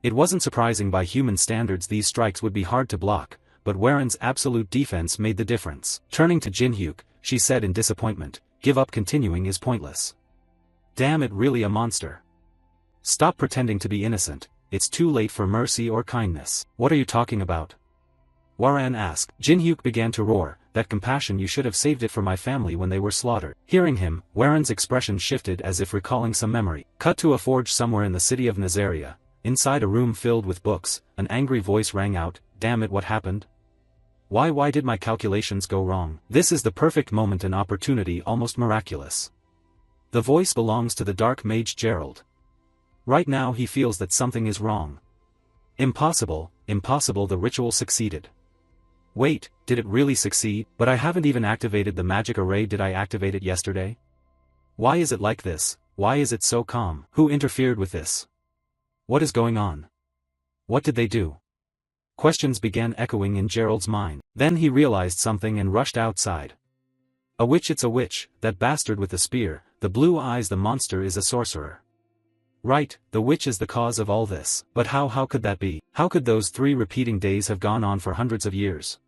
It wasn't surprising by human standards. These strikes would be hard to block, but Waren's absolute defense made the difference. Turning to Jinhyuk, she said in disappointment, "Give up, continuing is pointless. Damn it, really a monster. Stop pretending to be innocent, it's too late for mercy or kindness." "What are you talking about?" Waran asked. Jinhyuk began to roar, "That compassion, you should have saved it for my family when they were slaughtered." Hearing him, Waren's expression shifted as if recalling some memory. Cut to a forge somewhere in the city of Nazaria. Inside a room filled with books, an angry voice rang out, "Damn it, what happened?" Why did my calculations go wrong? This is the perfect moment and opportunity, almost miraculous. The voice belongs to the dark mage Gerald. Right now he feels that something is wrong. Impossible, impossible, the ritual succeeded. Wait, did it really succeed? But I haven't even activated the magic array. Did I activate it yesterday? Why is it like this? Why is it so calm? Who interfered with this? What is going on? What did they do? Questions began echoing in Gerald's mind. Then he realized something and rushed outside. A witch, it's a witch, that bastard with the spear, the blue eyes, the monster is a sorcerer. Right, the witch is the cause of all this. But how could that be? How could those 3 repeating days have gone on for hundreds of years?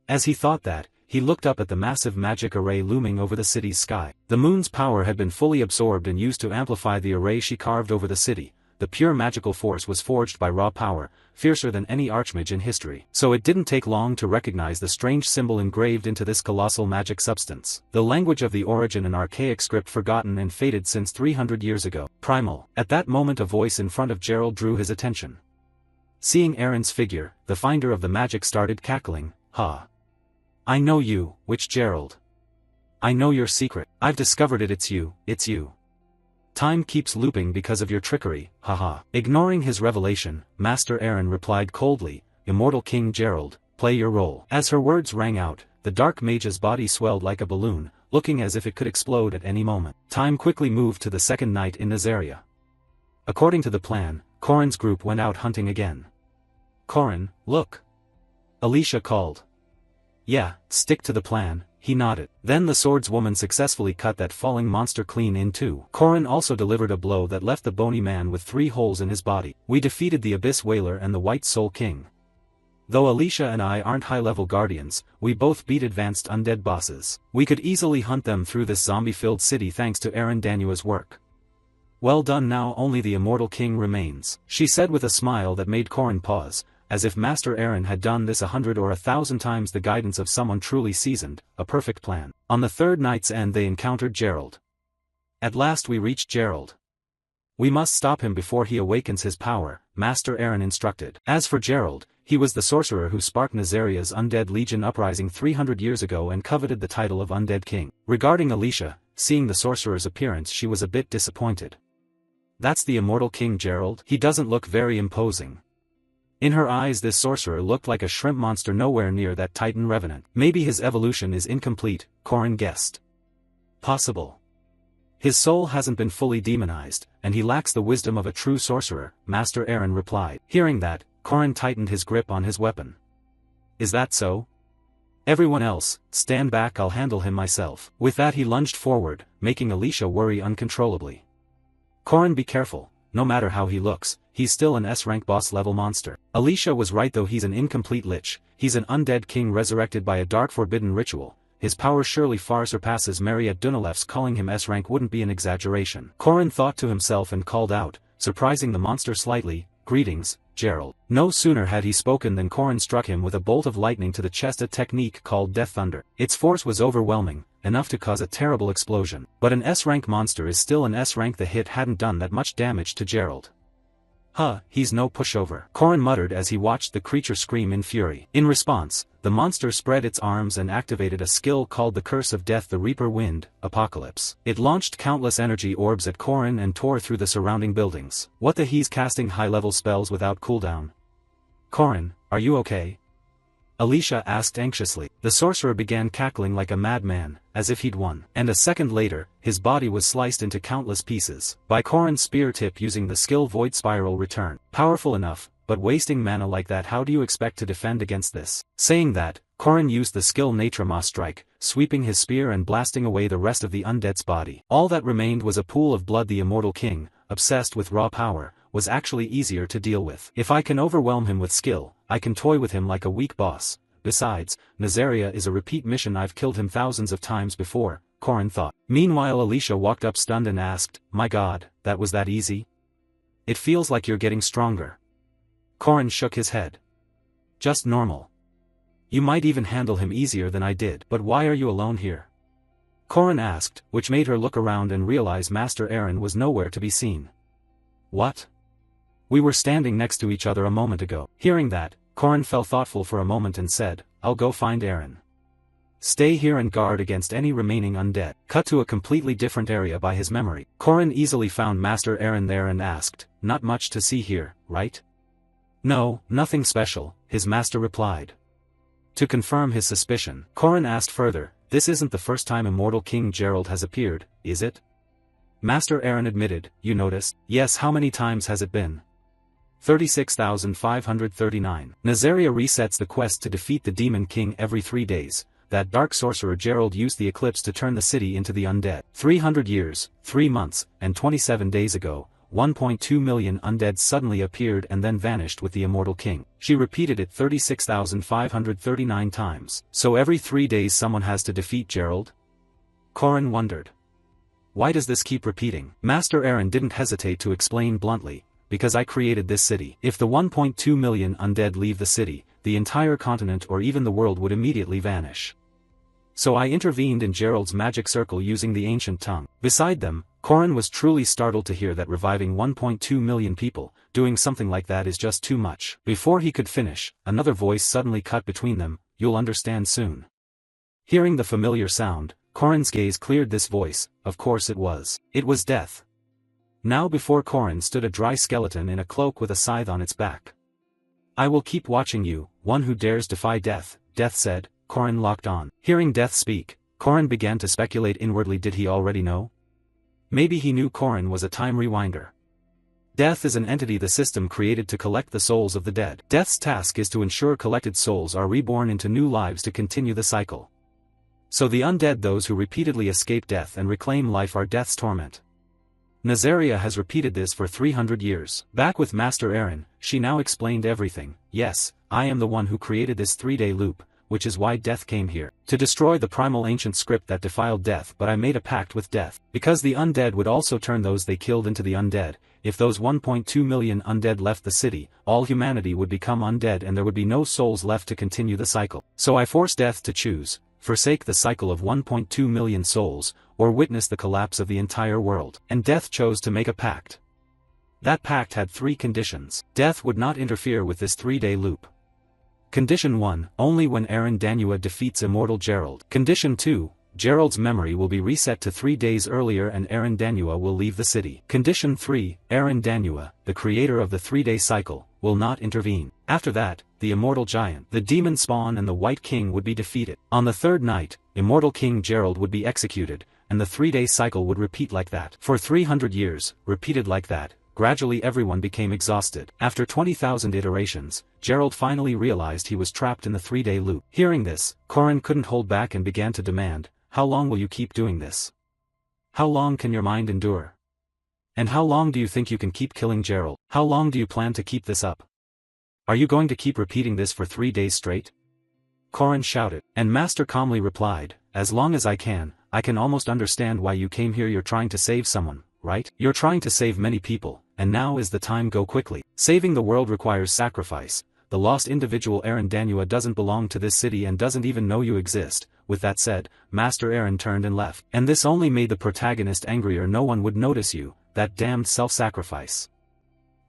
As he thought that, he looked up at the massive magic array looming over the city's sky. The moon's power had been fully absorbed and used to amplify the array she carved over the city. The pure magical force was forged by raw power, fiercer than any archmage in history. So it didn't take long to recognize the strange symbol engraved into this colossal magic substance. The language of the origin, an archaic script forgotten and faded since 300 years ago. Primal. At that moment a voice in front of Gerald drew his attention. Seeing Aaron's figure, the finder of the magic started cackling. Ha! I know you, Witch Gerald. I know your secret. I've discovered it. It's you, it's you. Time keeps looping because of your trickery, haha. Ignoring his revelation, Master Aaron replied coldly, Immortal King Gerald, play your role. As her words rang out, the dark mage's body swelled like a balloon, looking as if it could explode at any moment. Time quickly moved to the second night in Nazaria. According to the plan, Corin's group went out hunting again. Corin, look. Alicia called. Yeah, stick to the plan, he nodded. Then the swordswoman successfully cut that falling monster clean in two. Corin also delivered a blow that left the bony man with 3 holes in his body. We defeated the Abyss Whaler and the White Soul King. Though Alicia and I aren't high-level guardians, we both beat advanced undead bosses. We could easily hunt them through this zombie-filled city thanks to Aaron Danua's work. Well done, now only the Immortal King remains, she said with a smile that made Corin pause, as if Master Aaron had done this 100 or 1,000 times. The guidance of someone truly seasoned, a perfect plan. On the third night's end they encountered Gerald. At last we reached Gerald. We must stop him before he awakens his power, Master Aaron instructed. As for Gerald, he was the sorcerer who sparked Nazaria's Undead Legion uprising 300 years ago and coveted the title of Undead King. Regarding Alicia, seeing the sorcerer's appearance she was a bit disappointed. That's the Immortal King Gerald? He doesn't look very imposing. In her eyes this sorcerer looked like a shrimp monster, nowhere near that Titan Revenant. Maybe his evolution is incomplete, Corin guessed. Possible. His soul hasn't been fully demonized, and he lacks the wisdom of a true sorcerer, Master Aaron replied. Hearing that, Corin tightened his grip on his weapon. Is that so? Everyone else, stand back, I'll handle him myself. With that he lunged forward, making Alicia worry uncontrollably. Corin, be careful. No matter how he looks, he's still an S-rank boss-level monster. Alicia was right, though he's an incomplete lich, he's an undead king resurrected by a dark forbidden ritual. His power surely far surpasses Mariette Dunilef's. Calling him S-rank wouldn't be an exaggeration. Corin thought to himself and called out, surprising the monster slightly, Greetings, Gerald. No sooner had he spoken than Corin struck him with a bolt of lightning to the chest, a technique called Death Thunder. Its force was overwhelming, enough to cause a terrible explosion. But an S-rank monster is still an S-rank. The hit hadn't done that much damage to Gerald. Huh, he's no pushover, Corin muttered as he watched the creature scream in fury. In response, the monster spread its arms and activated a skill called the Curse of Death, the Reaper Wind, Apocalypse. It launched countless energy orbs at Corin and tore through the surrounding buildings. What the, he's casting high-level spells without cooldown. Corin, are you okay? Alicia asked anxiously. The sorcerer began cackling like a madman, as if he'd won. And a second later, his body was sliced into countless pieces by Corin's spear tip using the skill Void Spiral Return. Powerful enough, but wasting mana like that, how do you expect to defend against this? Saying that, Corin used the skill Natrama Strike, sweeping his spear and blasting away the rest of the undead's body. All that remained was a pool of blood. The Immortal King, obsessed with raw power, was actually easier to deal with. If I can overwhelm him with skill, I can toy with him like a weak boss. Besides, Nazaria is a repeat mission. I've killed him thousands of times before, Corin thought. Meanwhile Alicia walked up stunned and asked, my god, that was that easy? It feels like you're getting stronger. Corin shook his head. Just normal. You might even handle him easier than I did. But why are you alone here? Corin asked, which made her look around and realize Master Aaron was nowhere to be seen. What? We were standing next to each other a moment ago. Hearing that, Corin felt thoughtful for a moment and said, I'll go find Aaron. Stay here and guard against any remaining undead. Cut to a completely different area by his memory. Korin easily found Master Aaron there and asked, "Not much to see here, right?" "No, nothing special," his master replied. To confirm his suspicion, Korin asked further, "This isn't the first time Immortal King Gerald has appeared, is it?" Master Aaron admitted, "You noticed?" "Yes, how many times has it been?" 36,539. Nazaria resets the quest to defeat the Demon King every 3 days. That dark sorcerer Gerald used the eclipse to turn the city into the undead. 300 years, 3 months, and 27 days ago, 1.2 million undead suddenly appeared and then vanished with the Immortal King. She repeated it 36,539 times. So every 3 days someone has to defeat Gerald? Korin wondered. Why does this keep repeating? Master Aaron didn't hesitate to explain bluntly, "Because I created this city. If the 1.2 million undead leave the city, the entire continent or even the world would immediately vanish. So I intervened in Gerald's magic circle using the ancient tongue." Beside them, Korin was truly startled to hear that reviving 1.2 million people, doing something like that is just too much. Before he could finish, another voice suddenly cut between them, "You'll understand soon." Hearing the familiar sound, Korin's gaze cleared this voice. Of course it was. It was Death. Now before Korin stood a dry skeleton in a cloak with a scythe on its back. "I will keep watching you, one who dares defy death," Death said. Korin locked on. Hearing Death speak, Korin began to speculate inwardly. Did he already know? Maybe he knew Korin was a time rewinder. Death is an entity the system created to collect the souls of the dead. Death's task is to ensure collected souls are reborn into new lives to continue the cycle. So the undead, those who repeatedly escape death and reclaim life, are Death's torment. Nazaria has repeated this for 300 years. Back with Master Aaron, she now explained everything. "Yes, I am the one who created this 3-day loop, which is why Death came here. To destroy the primal ancient script that defiled Death, but I made a pact with Death. Because the undead would also turn those they killed into the undead. If those 1.2 million undead left the city, all humanity would become undead and there would be no souls left to continue the cycle. So I forced Death to choose, forsake the cycle of 1.2 million souls, or witness the collapse of the entire world. And Death chose to make a pact. That pact had 3 conditions. Death would not interfere with this 3-day loop. Condition 1, only when Aaron Danua defeats Immortal Gerald. Condition 2, Gerald's memory will be reset to 3 days earlier and Aaron Danua will leave the city. Condition 3, Aaron Danua, the creator of the 3-day cycle, will not intervene. After that, the Immortal Giant, the Demon Spawn and the White King would be defeated. On the 3rd night, Immortal King Gerald would be executed, and the 3-day cycle would repeat like that. For 300 years, repeated like that. Gradually everyone became exhausted. After 20,000 iterations, Gerald finally realized he was trapped in the 3-day loop. Hearing this, Korin couldn't hold back and began to demand, "How long will you keep doing this? How long can your mind endure? And how long do you think you can keep killing Gerald? How long do you plan to keep this up? Are you going to keep repeating this for 3 days straight?" Korin shouted, and Master calmly replied, "As long as I can almost understand why you came here. You're trying to save someone, right? You're trying to save many people. And now is the time. Go quickly. Saving the world requires sacrifice. The lost individual Aaron Danua doesn't belong to this city and doesn't even know you exist." With that said, Master Aaron turned and left. And this only made the protagonist angrier. "No one would notice you, that damned self-sacrifice.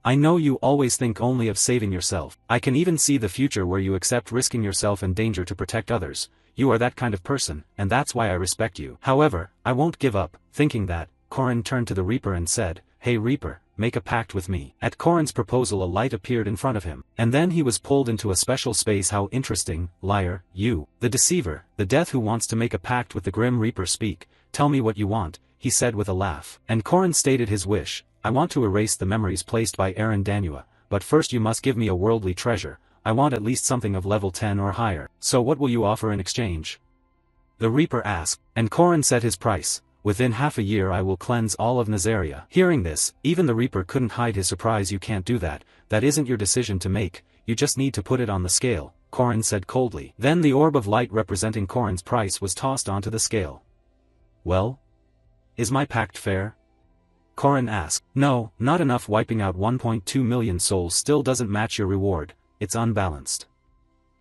I know you always think only of saving yourself. I can even see the future where you accept risking yourself and danger to protect others. You are that kind of person, and that's why I respect you. However, I won't give up." Thinking that, Korin turned to the Reaper and said, "Hey Reaper, make a pact with me." At Korin's proposal a light appeared in front of him, and then he was pulled into a special space. "How interesting, liar, you, the deceiver, the Death who wants to make a pact with the Grim Reaper. Speak, tell me what you want," he said with a laugh. And Korin stated his wish, "I want to erase the memories placed by Aaron Danua, but first you must give me a worldly treasure. I want at least something of level 10 or higher." "So what will you offer in exchange?" the Reaper asked, and Korin said his price. "Within half a year I will cleanse all of Nazaria." Hearing this, even the Reaper couldn't hide his surprise. "You can't do that. That isn't your decision to make. You just need to put it on the scale," Korin said coldly. Then the orb of light representing Korin's price was tossed onto the scale. "Well? Is my pact fair?" Korin asked. "No, not enough. Wiping out 1.2 million souls still doesn't match your reward. It's unbalanced.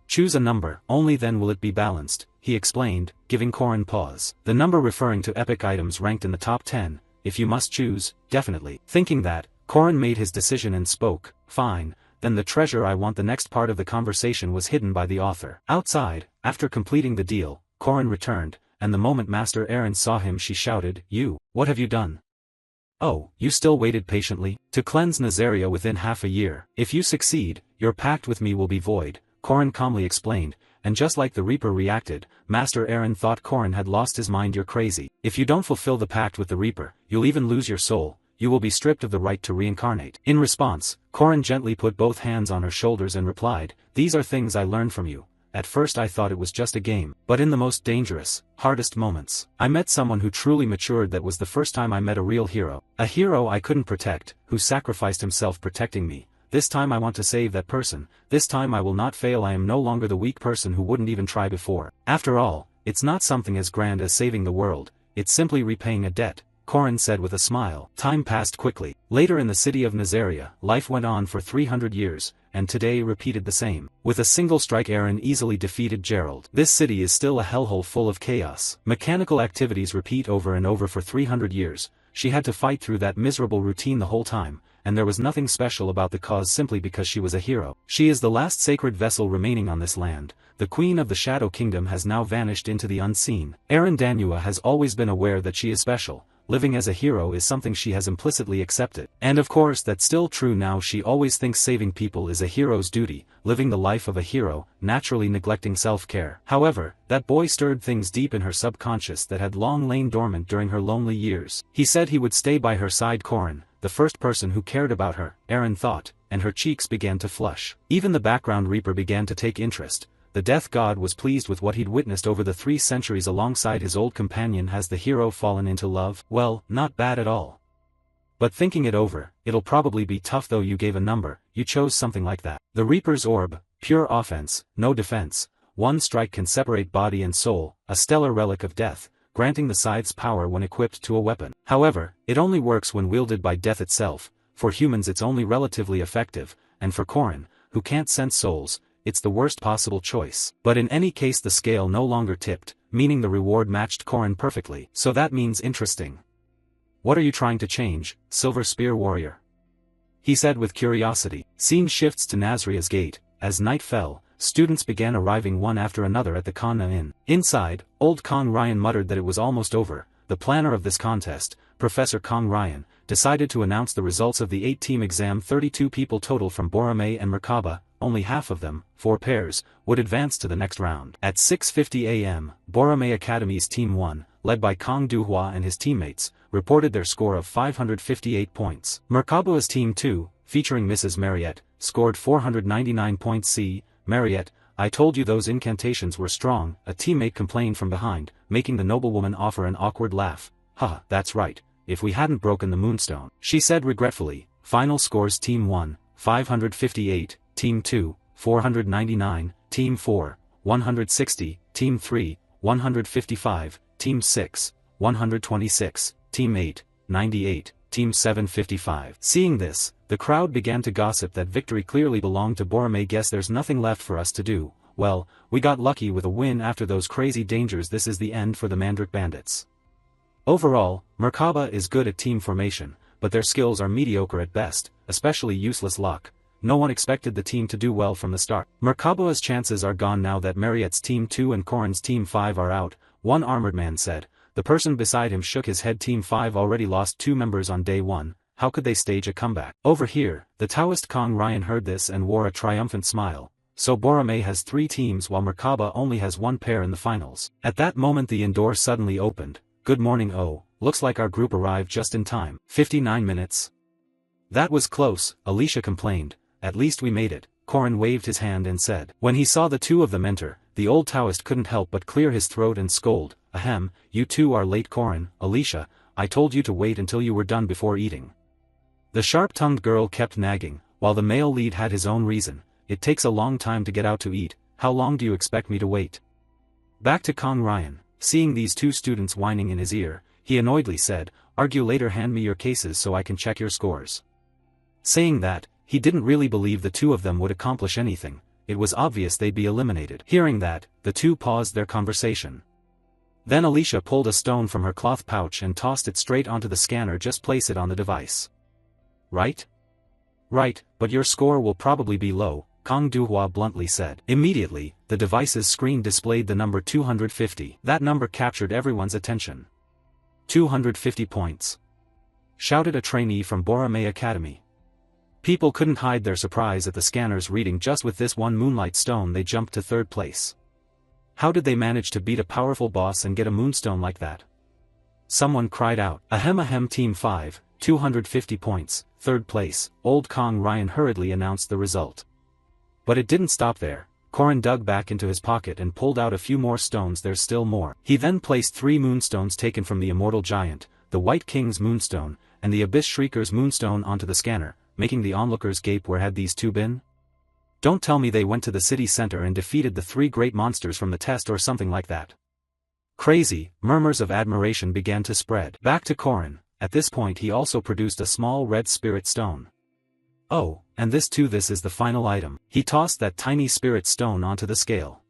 Choose a number, only then will it be balanced," he explained, giving Korin pause. The number referring to epic items ranked in the top 10, "If you must choose, definitely." Thinking that, Korin made his decision and spoke, "Fine, then the treasure I want. The next part of the conversation was hidden by the author. Outside, after completing the deal, Corin returned, and the moment Master Eren saw him she shouted, "What have you done? Oh, you still waited patiently? To cleanse Nazaria within half a year. If you succeed, your pact with me will be void," Corin calmly explained, and just like the Reaper reacted, Master Eren thought Corin had lost his mind. "You're crazy. If you don't fulfill the pact with the Reaper, you'll even lose your soul. You will be stripped of the right to reincarnate." In response, Corin gently put both hands on her shoulders and replied, "These are things I learned from you. At first I thought it was just a game, but in the most dangerous, hardest moments, I met someone who truly matured. That was the first time I met a real hero. A hero I couldn't protect, who sacrificed himself protecting me. This time I want to save that person. This time I will not fail. I am no longer the weak person who wouldn't even try before. After all, it's not something as grand as saving the world, it's simply repaying a debt," Corin said with a smile. Time passed quickly. Later in the city of Nazaria, life went on for 300 years, and today repeated the same. With a single strike Eren easily defeated Gerald. This city is still a hellhole full of chaos. Mechanical activities repeat over and over for 300 years, she had to fight through that miserable routine the whole time, and there was nothing special about the cause simply because she was a hero. She is the last sacred vessel remaining on this land. The Queen of the Shadow Kingdom has now vanished into the unseen. Eren Danua has always been aware that she is special. Living as a hero is something she has implicitly accepted. And of course that's still true now. She always thinks saving people is a hero's duty, living the life of a hero, naturally neglecting self-care. However, that boy stirred things deep in her subconscious that had long lain dormant during her lonely years. He said he would stay by her side. Corin, the first person who cared about her, Eren thought, and her cheeks began to flush. Even the background Reaper began to take interest. The Death God was pleased with what he'd witnessed over the 3 centuries alongside his old companion. Has the hero fallen into love? Well, not bad at all. But thinking it over, it'll probably be tough though. You gave a number, you chose something like that. The Reaper's orb, pure offense, no defense. One strike can separate body and soul, a stellar relic of death, granting the scythe's power when equipped to a weapon. However, it only works when wielded by death itself. For humans it's only relatively effective, and for Corin, who can't sense souls, it's the worst possible choice. But in any case the scale no longer tipped, meaning the reward matched Corin perfectly. So that means interesting. What are you trying to change, Silver Spear Warrior? He said with curiosity. Scene shifts to Nazria's gate. As night fell, students began arriving one after another at the Kanna Inn. Inside, old Kong Ryan muttered that it was almost over. The planner of this contest, Professor Kong Ryan, decided to announce the results of the 8-team exam. 32 people total from Borome and Merkaba. Only half of them, 4 pairs, would advance to the next round. At 6:50 a.m., Borome Academy's Team 1, led by Kong Duhua and his teammates, reported their score of 558 points. Merkaba's Team 2, featuring Mrs. Mariette, scored 499 points. "See, Mariette, I told you those incantations were strong," a teammate complained from behind, making the noblewoman offer an awkward laugh. "Haha, that's right, if we hadn't broken the moonstone," she said regretfully. Final scores: Team 1, 558, Team 2, 499, Team 4, 160, Team 3, 155, Team 6, 126, Team 8, 98, Team 7 55. Seeing this, the crowd began to gossip that victory clearly belonged to Borome. "Guess there's nothing left for us to do. Well, we got lucky with a win after those crazy dangers. This is the end for the Mandrake Bandits." Overall, Merkaba is good at team formation, but their skills are mediocre at best, especially useless luck. No one expected the team to do well from the start. Merkaba's chances are gone now that Mariette's Team 2 and Corin's Team 5 are out, one armored man said. The person beside him shook his head. Team 5 already lost 2 members on day 1, how could they stage a comeback? Over here, the Taoist Kong Ryan heard this and wore a triumphant smile. So Borome has 3 teams while Merkaba only has 1 pair in the finals. At that moment the inn door suddenly opened. "Good morning. Oh, looks like our group arrived just in time. 59 minutes. That was close," Alicia complained. "At least we made it," Corin waved his hand and said. When he saw the 2 of them enter, the old Taoist couldn't help but clear his throat and scold. "Ahem, you 2 are late." "Corin, Alicia, I told you to wait until you were done before eating." The sharp-tongued girl kept nagging, while the male lead had his own reason. "It takes a long time to get out to eat, how long do you expect me to wait?" Back to Kong Ryan, seeing these 2 students whining in his ear, he annoyedly said, "Argue later. Hand me your cases so I can check your scores." Saying that, he didn't really believe the 2 of them would accomplish anything. It was obvious they'd be eliminated. Hearing that, the 2 paused their conversation. Then Alicia pulled a stone from her cloth pouch and tossed it straight onto the scanner. "Just place it on the device. Right?" Right, but your score will probably be low, Kang Duhua bluntly said. Immediately, the device's screen displayed the number 250. That number captured everyone's attention. 250 points. Shouted a trainee from Boromei Academy. People couldn't hide their surprise at the scanner's reading. Just with this one moonlight stone they jumped to third place. How did they manage to beat a powerful boss and get a moonstone like that? Someone cried out. Ahem Team 5, 250 points, third place. Old Kong Ryan hurriedly announced the result. But it didn't stop there. Korin dug back into his pocket and pulled out a few more stones. There's still more. He then placed 3 moonstones taken from the Immortal Giant, the White King's moonstone, and the Abyss Shrieker's moonstone onto the scanner, making the onlookers gape. Where had these two been? Don't tell me they went to the city center and defeated the 3 great monsters from the test or something like that. Crazy. Murmurs of admiration began to spread. Back to Korin. At this point he also produced a small red spirit stone. Oh, and this too. This is the final item. He tossed that tiny spirit stone onto the scale.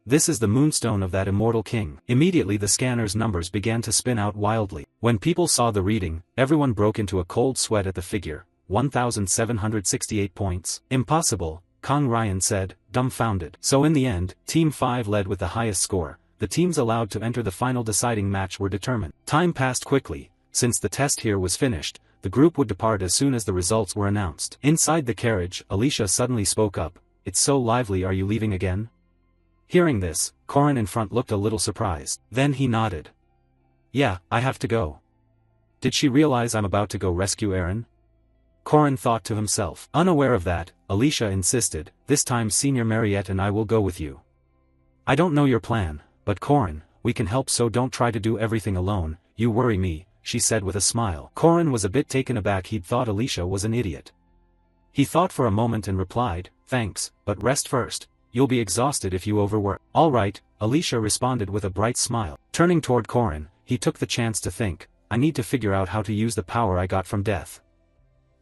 This is the moonstone of that immortal king. Immediately the scanner's numbers began to spin out wildly. When people saw the reading, everyone broke into a cold sweat at the figure. 1,768 points. Impossible, Kong Ryan said, dumbfounded. So in the end, Team 5 led with the highest score. The teams allowed to enter the final deciding match were determined. Time passed quickly. Since the test here was finished, the group would depart as soon as the results were announced. Inside the carriage, Alicia suddenly spoke up. It's so lively. Are you leaving again? Hearing this, Korin in front looked a little surprised. Then he nodded. Yeah, I have to go. Did she realize I'm about to go rescue Eren? Korin thought to himself. Unaware of that, Alicia insisted, this time Senior Mariette and I will go with you. I don't know your plan, but Korin, we can help, so don't try to do everything alone. You worry me, she said with a smile. Korin was a bit taken aback. He'd thought Alicia was an idiot. He thought for a moment and replied, thanks, but rest first. You'll be exhausted if you overwork. All right, Alicia responded with a bright smile. Turning toward Korin, he took the chance to think, I need to figure out how to use the power I got from death.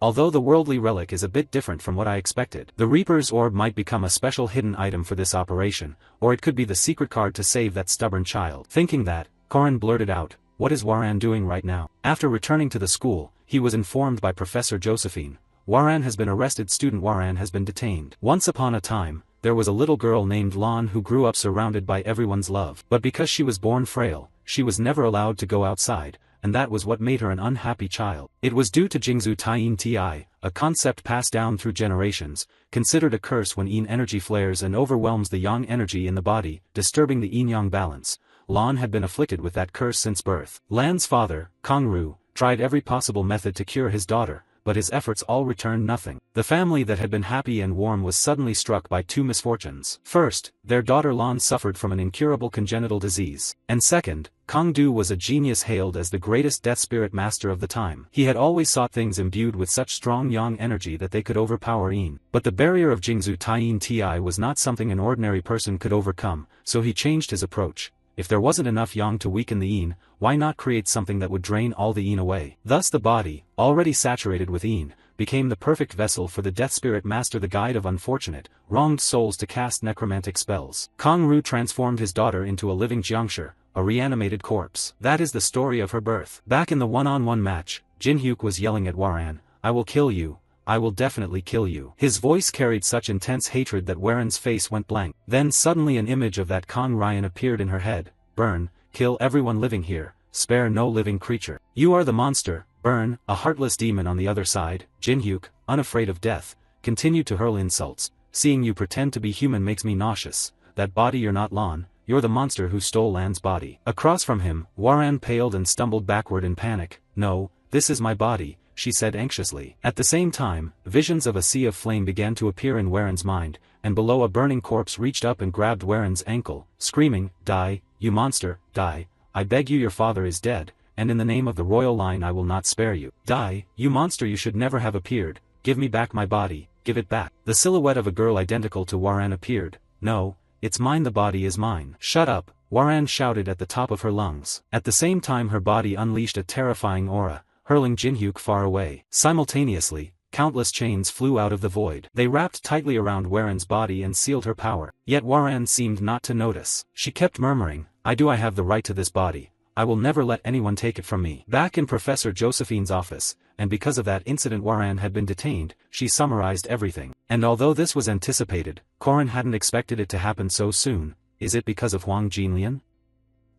Although the worldly relic is a bit different from what I expected. The Reaper's Orb might become a special hidden item for this operation, or it could be the secret card to save that stubborn child. Thinking that, Korin blurted out, what is Waran doing right now? After returning to the school, he was informed by Professor Josephine. Waran has been arrested. Student Waran has been detained. Once upon a time, there was a little girl named Lan who grew up surrounded by everyone's love. But because she was born frail, she was never allowed to go outside, and that was what made her an unhappy child. It was due to Jingzhu Taiyin Ti, a concept passed down through generations, considered a curse when yin energy flares and overwhelms the yang energy in the body, disturbing the yin-yang balance. Lan had been afflicted with that curse since birth. Lan's father, Kong Ru, tried every possible method to cure his daughter, but his efforts all returned nothing. The family that had been happy and warm was suddenly struck by 2 misfortunes. First, their daughter Lan suffered from an incurable congenital disease. And second, Kong Du was a genius hailed as the greatest death spirit master of the time. He had always sought things imbued with such strong yang energy that they could overpower Yin. But the barrier of Jingzhu Taiyin Ti was not something an ordinary person could overcome, so he changed his approach. If there wasn't enough yang to weaken the yin, why not create something that would drain all the yin away? Thus the body, already saturated with yin, became the perfect vessel for the death spirit master, the guide of unfortunate, wronged souls, to cast necromantic spells. Kong Ru transformed his daughter into a living jiangshi, a reanimated corpse. That is the story of her birth. Back in the one-on-one match, Jin Hyuk was yelling at Waran, I will kill you. I will definitely kill you. His voice carried such intense hatred that Waren's face went blank. Then suddenly an image of that Kong Ryan appeared in her head. Burn, kill everyone living here, spare no living creature. You are the monster, Burn, a heartless demon. On the other side, Jin Hyuk, unafraid of death, continued to hurl insults. Seeing you pretend to be human makes me nauseous. That body, you're not Lan, you're the monster who stole Lan's body. Across from him, Waran paled and stumbled backward in panic. No, this is my body, she said anxiously. At the same time, visions of a sea of flame began to appear in Waren's mind, and below a burning corpse reached up and grabbed Waren's ankle, screaming, Die, you monster, die, I beg you, your father is dead, and in the name of the royal line I will not spare you. Die, you monster, you should never have appeared, give me back my body, give it back. The silhouette of a girl identical to Waran appeared. No, it's mine, the body is mine. Shut up, Waran shouted at the top of her lungs. At the same time her body unleashed a terrifying aura, hurling Jin Hyuk far away. Simultaneously, countless chains flew out of the void. They wrapped tightly around Waren's body and sealed her power. Yet Waran seemed not to notice. She kept murmuring, I have the right to this body, I will never let anyone take it from me. Back in Professor Josephine's office, and because of that incident Waran had been detained, she summarized everything. And although this was anticipated, Corin hadn't expected it to happen so soon. Is it because of Huang Jinlian?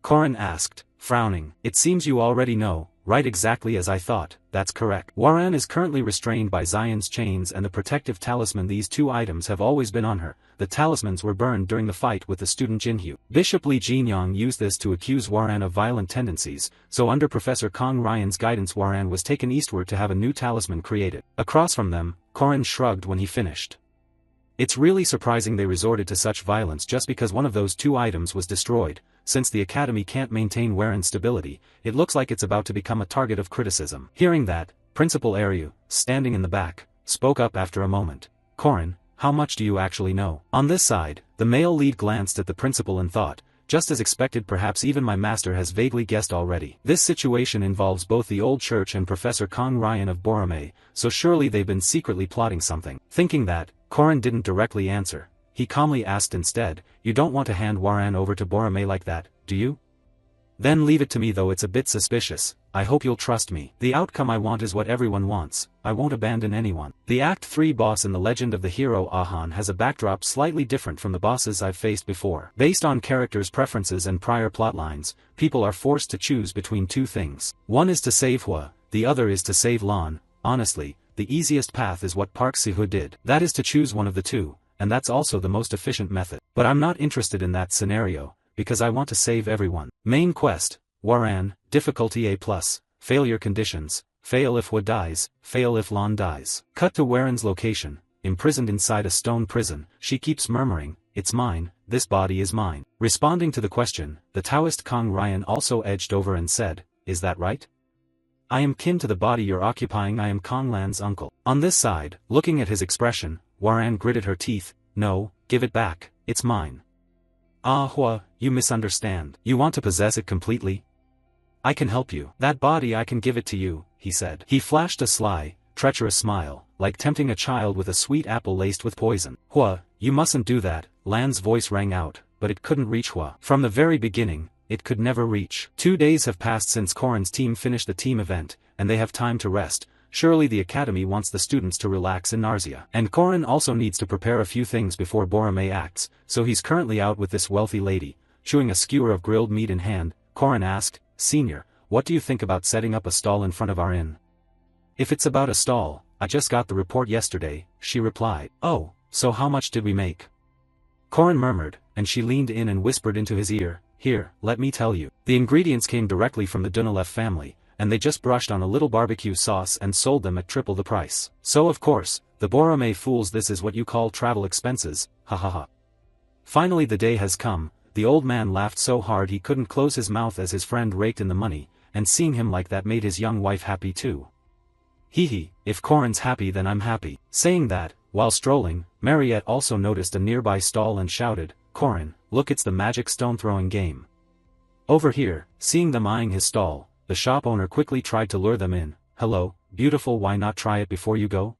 Corin asked, frowning. It seems you already know, right? Exactly as I thought. That's correct. Waran is currently restrained by Zion's chains and the protective talisman. These two items have always been on her. The talismans were burned during the fight with the student Jinhyu. Bishop Li Jinyang used this to accuse Waran of violent tendencies, so under Professor Kong Ryan's guidance Waran was taken eastward to have a new talisman created. Across from them, Corin shrugged when he finished. It's really surprising they resorted to such violence just because one of those two items was destroyed. Since the academy can't maintain Waran's stability, it looks like it's about to become a target of criticism. Hearing that, Principal Aryu, standing in the back, spoke up after a moment. Corin, how much do you actually know? On this side, the male lead glanced at the principal and thought, just as expected, perhaps even my master has vaguely guessed already. This situation involves both the old church and Professor Kong Ryan of Borome, so surely they've been secretly plotting something. Thinking that, Corin didn't directly answer. He calmly asked instead, you don't want to hand Waran over to Borome like that, do you? Then leave it to me, though it's a bit suspicious. I hope you'll trust me. The outcome I want is what everyone wants. I won't abandon anyone. The Act 3 boss in the legend of the hero Ahan has a backdrop slightly different from the bosses I've faced before. Based on characters' preferences and prior plotlines, people are forced to choose between two things. One is to save Hua, the other is to save Lan. Honestly, the easiest path is what Park Si-hu did. That is to choose one of the two, and that's also the most efficient method. But I'm not interested in that scenario, because I want to save everyone. Main quest, Waran, difficulty A+, failure conditions, fail if Hua dies, fail if Lan dies. Cut to Waran's location, imprisoned inside a stone prison. She keeps murmuring, it's mine, this body is mine. Responding to the question, the Taoist Kong Ryan also edged over and said, is that right? I am kin to the body you're occupying. I am Kong Lan's uncle. On this side, looking at his expression, Waran gritted her teeth. No, give it back, it's mine. Ah Hua, you misunderstand. You want to possess it completely? I can help you. That body I can give it to you, he said. He flashed a sly, treacherous smile, like tempting a child with a sweet apple laced with poison. Hua, you mustn't do that. Lan's voice rang out, but it couldn't reach Hua. From the very beginning, it could never reach. 2 days have passed since Corin's team finished the team event, and they have time to rest. Surely the academy wants the students to relax in Narzia. And Corin also needs to prepare a few things before Borome acts, so he's currently out with this wealthy lady. Chewing a skewer of grilled meat in hand, Corin asked, Senior, what do you think about setting up a stall in front of our inn? If it's about a stall, I just got the report yesterday, she replied. Oh, so how much did we make? Corin murmured, and she leaned in and whispered into his ear, here, let me tell you. The ingredients came directly from the Dunalev family, and they just brushed on a little barbecue sauce and sold them at triple the price. So of course, the Borome fools, this is what you call travel expenses, ha ha ha. Finally the day has come. The old man laughed so hard he couldn't close his mouth as his friend raked in the money, and seeing him like that made his young wife happy too. Hee hee, if Corin's happy then I'm happy. Saying that, while strolling, Mariette also noticed a nearby stall and shouted, Corin, look, it's the magic stone throwing game. Over here, seeing them eyeing his stall, the shop owner quickly tried to lure them in. Hello, beautiful, why not try it before you go?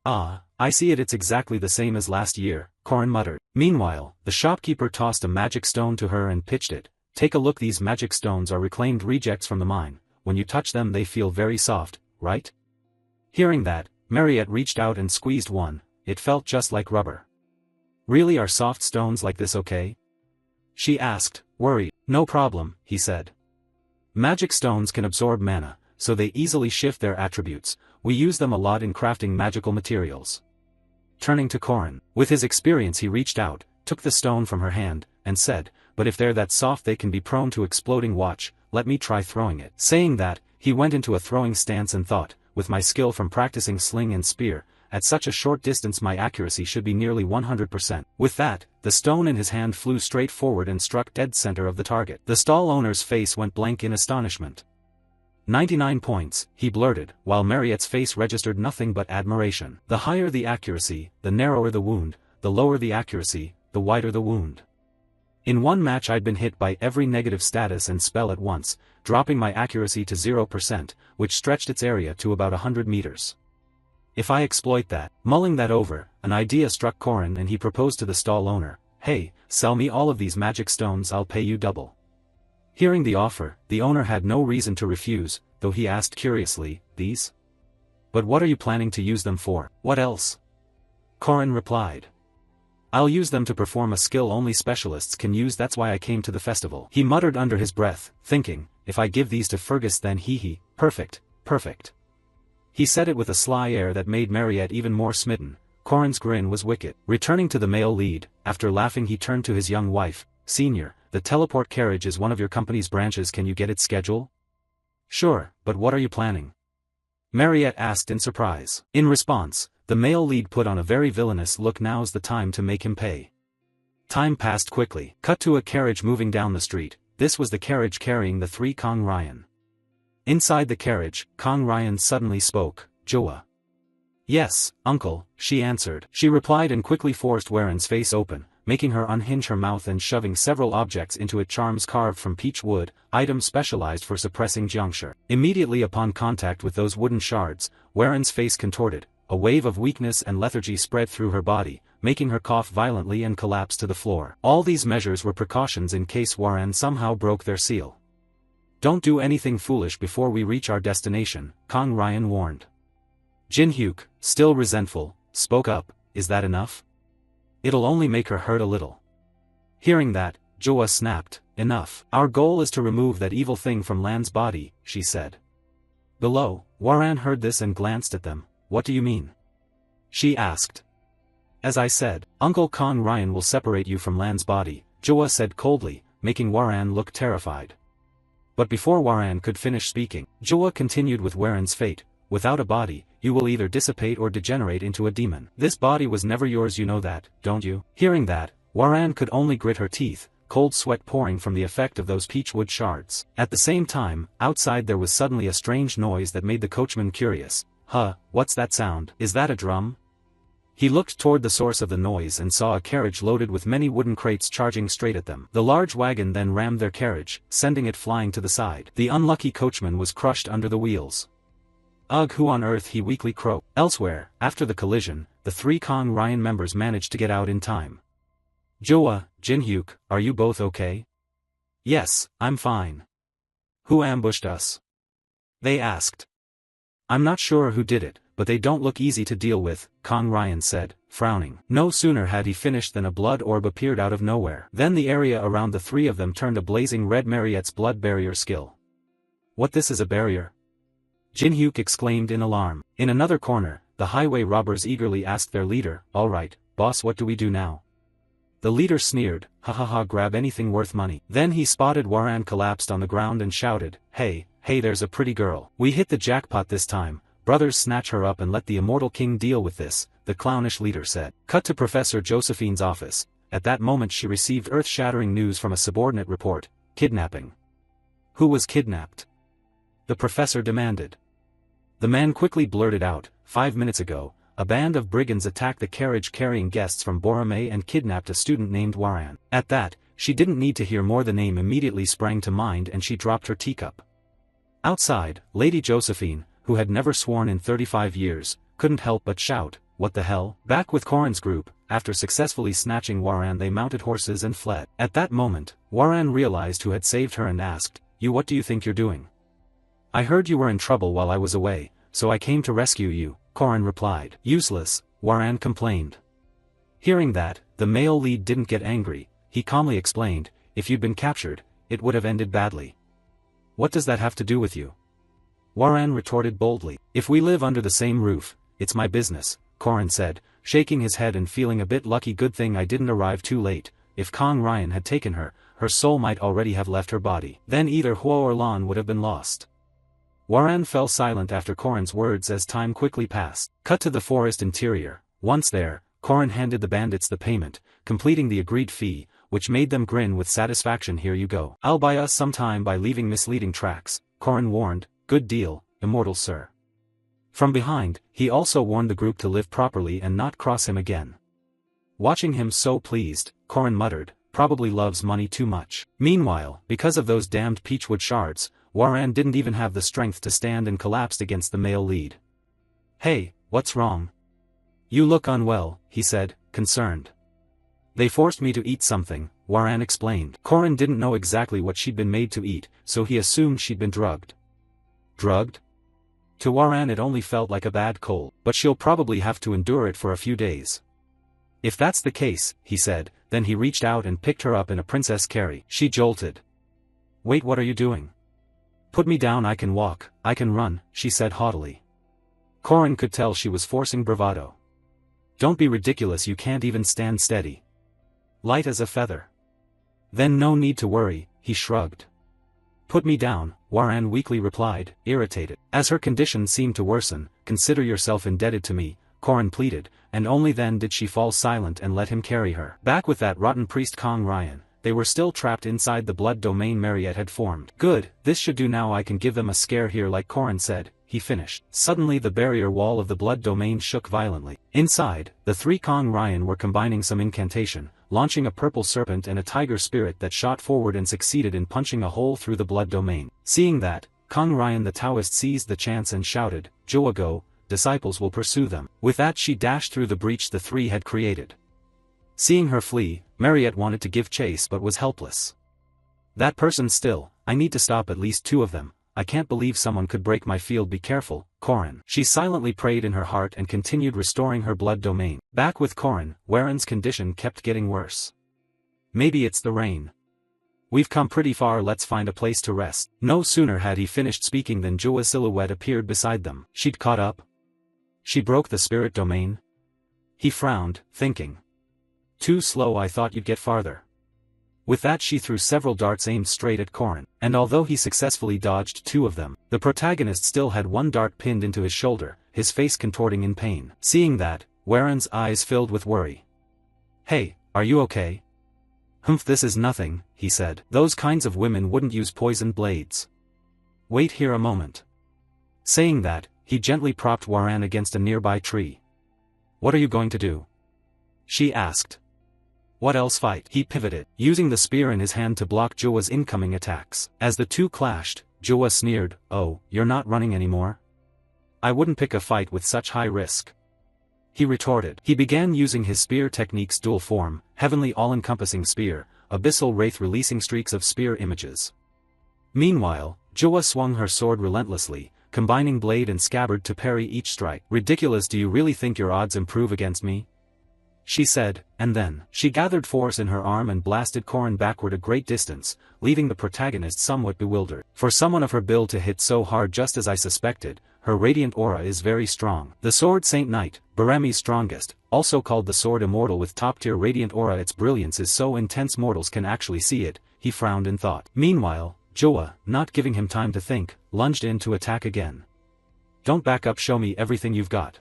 Ah, I see it, it's exactly the same as last year, Corin muttered. Meanwhile, the shopkeeper tossed a magic stone to her and pitched it. Take a look, these magic stones are reclaimed rejects from the mine. When you touch them they feel very soft, right? Hearing that, Mariette reached out and squeezed one. It felt just like rubber. Really, are soft stones like this okay? She asked, worried. No problem, he said. Magic stones can absorb mana, so they easily shift their attributes. We use them a lot in crafting magical materials. Turning to Corin, with his experience he reached out, took the stone from her hand, and said, but if they're that soft they can be prone to exploding. Watch, let me try throwing it. Saying that, he went into a throwing stance and thought, with my skill from practicing sling and spear, at such a short distance my accuracy should be nearly 100%. With that, the stone in his hand flew straight forward and struck dead center of the target. The stall owner's face went blank in astonishment. 99 points, he blurted, while Mariette's face registered nothing but admiration. The higher the accuracy, the narrower the wound, the lower the accuracy, the wider the wound. In one match I'd been hit by every negative status and spell at once, dropping my accuracy to 0%, which stretched its area to about 100 meters. If I exploit that, mulling that over, an idea struck Corin and he proposed to the stall owner, hey, sell me all of these magic stones, I'll pay you double. Hearing the offer, the owner had no reason to refuse, though he asked curiously, these? But what are you planning to use them for? What else? Corin replied. I'll use them to perform a skill only specialists can use, that's why I came to the festival. He muttered under his breath, thinking, if I give these to Fergus then he, perfect, perfect. He said it with a sly air that made Mariette even more smitten. Corin's grin was wicked. Returning to the male lead, after laughing he turned to his young wife, Senior, the teleport carriage is one of your company's branches, can you get its schedule? Sure, but what are you planning? Mariette asked in surprise. In response, the male lead put on a very villainous look. Now's the time to make him pay. Time passed quickly. Cut to a carriage moving down the street. This was the carriage carrying the three Kong Ryan. Inside the carriage, Kong Ryan suddenly spoke, Joa. Yes, uncle, she answered. She replied and quickly forced Warren's face open, making her unhinge her mouth and shoving several objects into it, charms carved from peach wood, items specialized for suppressing juncture. Immediately upon contact with those wooden shards, Warren's face contorted, a wave of weakness and lethargy spread through her body, making her cough violently and collapse to the floor. All these measures were precautions in case Warren somehow broke their seal. Don't do anything foolish before we reach our destination, Kong Ryan warned. Jin Hyuk, still resentful, spoke up, is that enough? It'll only make her hurt a little. Hearing that, Joa snapped, enough. Our goal is to remove that evil thing from Lan's body, she said. Below, Warren heard this and glanced at them. What do you mean? She asked. As I said, Uncle Kong Ryan will separate you from Lan's body, Joa said coldly, making Warren look terrified. But before Warren could finish speaking, Joa continued with Warren's fate. Without a body, you will either dissipate or degenerate into a demon. This body was never yours, you know that, don't you? Hearing that, Warren could only grit her teeth, cold sweat pouring from the effect of those peachwood shards. At the same time, outside there was suddenly a strange noise that made the coachman curious. What's that sound? Is that a drum? He looked toward the source of the noise and saw a carriage loaded with many wooden crates charging straight at them. The large wagon then rammed their carriage, sending it flying to the side. The unlucky coachman was crushed under the wheels. Ugh, who on earth, he weakly croaked. Elsewhere, after the collision, the three Kong Ryan members managed to get out in time. Joa, Jin Hyuk, are you both okay? Yes, I'm fine. Who ambushed us? They asked. I'm not sure who did it, but they don't look easy to deal with, Kong Ryan said, frowning. No sooner had he finished than a blood orb appeared out of nowhere. Then the area around the three of them turned a blazing red. Mariette's blood barrier skill. What, this is a barrier? Jin Hyuk exclaimed in alarm. In another corner, the highway robbers eagerly asked their leader, all right, boss, what do we do now? The leader sneered, ha ha ha, grab anything worth money. Then he spotted Warren collapsed on the ground and shouted, hey, there's a pretty girl. We hit the jackpot this time, brothers, snatch her up and let the immortal king deal with this, the clownish leader said. Cut to Professor Josephine's office. At that moment she received earth-shattering news from a subordinate report, kidnapping. Who was kidnapped? The professor demanded. The man quickly blurted out, 5 minutes ago, a band of brigands attacked the carriage carrying guests from Borome and kidnapped a student named Warren. At that, she didn't need to hear more, the name immediately sprang to mind and she dropped her teacup. Outside, Lady Josephine, who had never sworn in 35 years, couldn't help but shout, what the hell? Back with Corin's group, after successfully snatching Warren they mounted horses and fled. At that moment, Warren realized who had saved her and asked, you, what do you think you're doing? I heard you were in trouble while I was away, so I came to rescue you, Corin replied. Useless, Warren complained. Hearing that, the male lead didn't get angry, he calmly explained, if you'd been captured, it would have ended badly. What does that have to do with you? Warren retorted boldly. If we live under the same roof, it's my business, Corin said, shaking his head and feeling a bit lucky. Good thing I didn't arrive too late. If Kong Ryan had taken her, her soul might already have left her body. Then either Huo or Lan would have been lost. Warren fell silent after Corin's words as time quickly passed. Cut to the forest interior. Once there, Corin handed the bandits the payment, completing the agreed fee, which made them grin with satisfaction. Here you go. I'll buy us some time by leaving misleading tracks, Corin warned. Good deal, immortal sir. From behind, he also warned the group to live properly and not cross him again. Watching him so pleased, Corin muttered, probably loves money too much. Meanwhile, because of those damned peachwood shards, Warren didn't even have the strength to stand and collapsed against the male lead. Hey, what's wrong? You look unwell, he said, concerned. They forced me to eat something, Waran explained. Korin didn't know exactly what she'd been made to eat, so he assumed she'd been drugged. Drugged? To Waran it only felt like a bad cold, but she'll probably have to endure it for a few days. If that's the case, he said, then he reached out and picked her up in a princess carry. She jolted. Wait, what are you doing? Put me down, I can walk, I can run, she said haughtily. Korin could tell she was forcing bravado. Don't be ridiculous, you can't even stand steady. Light as a feather. Then no need to worry, he shrugged. Put me down, Waran weakly replied, irritated. As her condition seemed to worsen, consider yourself indebted to me, Korin pleaded, and only then did she fall silent and let him carry her. Back with that rotten priest Kong Ryan, they were still trapped inside the blood domain Mariette had formed. Good, this should do now, I can give them a scare here like Korin said, he finished. Suddenly the barrier wall of the blood domain shook violently. Inside, the three Kong Ryan were combining some incantation, launching a purple serpent and a tiger spirit that shot forward and succeeded in punching a hole through the blood domain. Seeing that, Kong Ryan the Taoist seized the chance and shouted, Joa go, disciples will pursue them. With that she dashed through the breach the three had created. Seeing her flee, Mariette wanted to give chase but was helpless. That person still, I need to stop at least two of them, I can't believe someone could break my field, be careful, Korin. She silently prayed in her heart and continued restoring her blood domain. Back with Korin, Waran's condition kept getting worse. Maybe it's the rain. We've come pretty far, let's find a place to rest. No sooner had he finished speaking than Joa's silhouette appeared beside them. She'd caught up. She broke the spirit domain? He frowned, thinking. Too slow, I thought you'd get farther. With that she threw several darts aimed straight at Korin, and although he successfully dodged two of them, the protagonist still had one dart pinned into his shoulder, his face contorting in pain. Seeing that, Waran's eyes filled with worry. Hey, are you okay? Humph, this is nothing, he said. Those kinds of women wouldn't use poisoned blades. Wait here a moment. Saying that, he gently propped Waran against a nearby tree. What are you going to do? She asked. What else, fight? He pivoted, using the spear in his hand to block Joa's incoming attacks. As the two clashed, Joa sneered, oh, you're not running anymore? I wouldn't pick a fight with such high risk. He retorted. He began using his spear technique's dual form, heavenly all-encompassing spear, abyssal wraith releasing streaks of spear images. Meanwhile, Joa swung her sword relentlessly, combining blade and scabbard to parry each strike. Ridiculous, do you really think your odds improve against me? She said, and then, she gathered force in her arm and blasted Korin backward a great distance, leaving the protagonist somewhat bewildered. For someone of her build to hit so hard, just as I suspected, her radiant aura is very strong. The sword Saint Knight, Baremi's strongest, also called the sword immortal with top-tier radiant aura, its brilliance is so intense mortals can actually see it, he frowned in thought. Meanwhile, Joa, not giving him time to think, lunged in to attack again. Don't back up, show me everything you've got.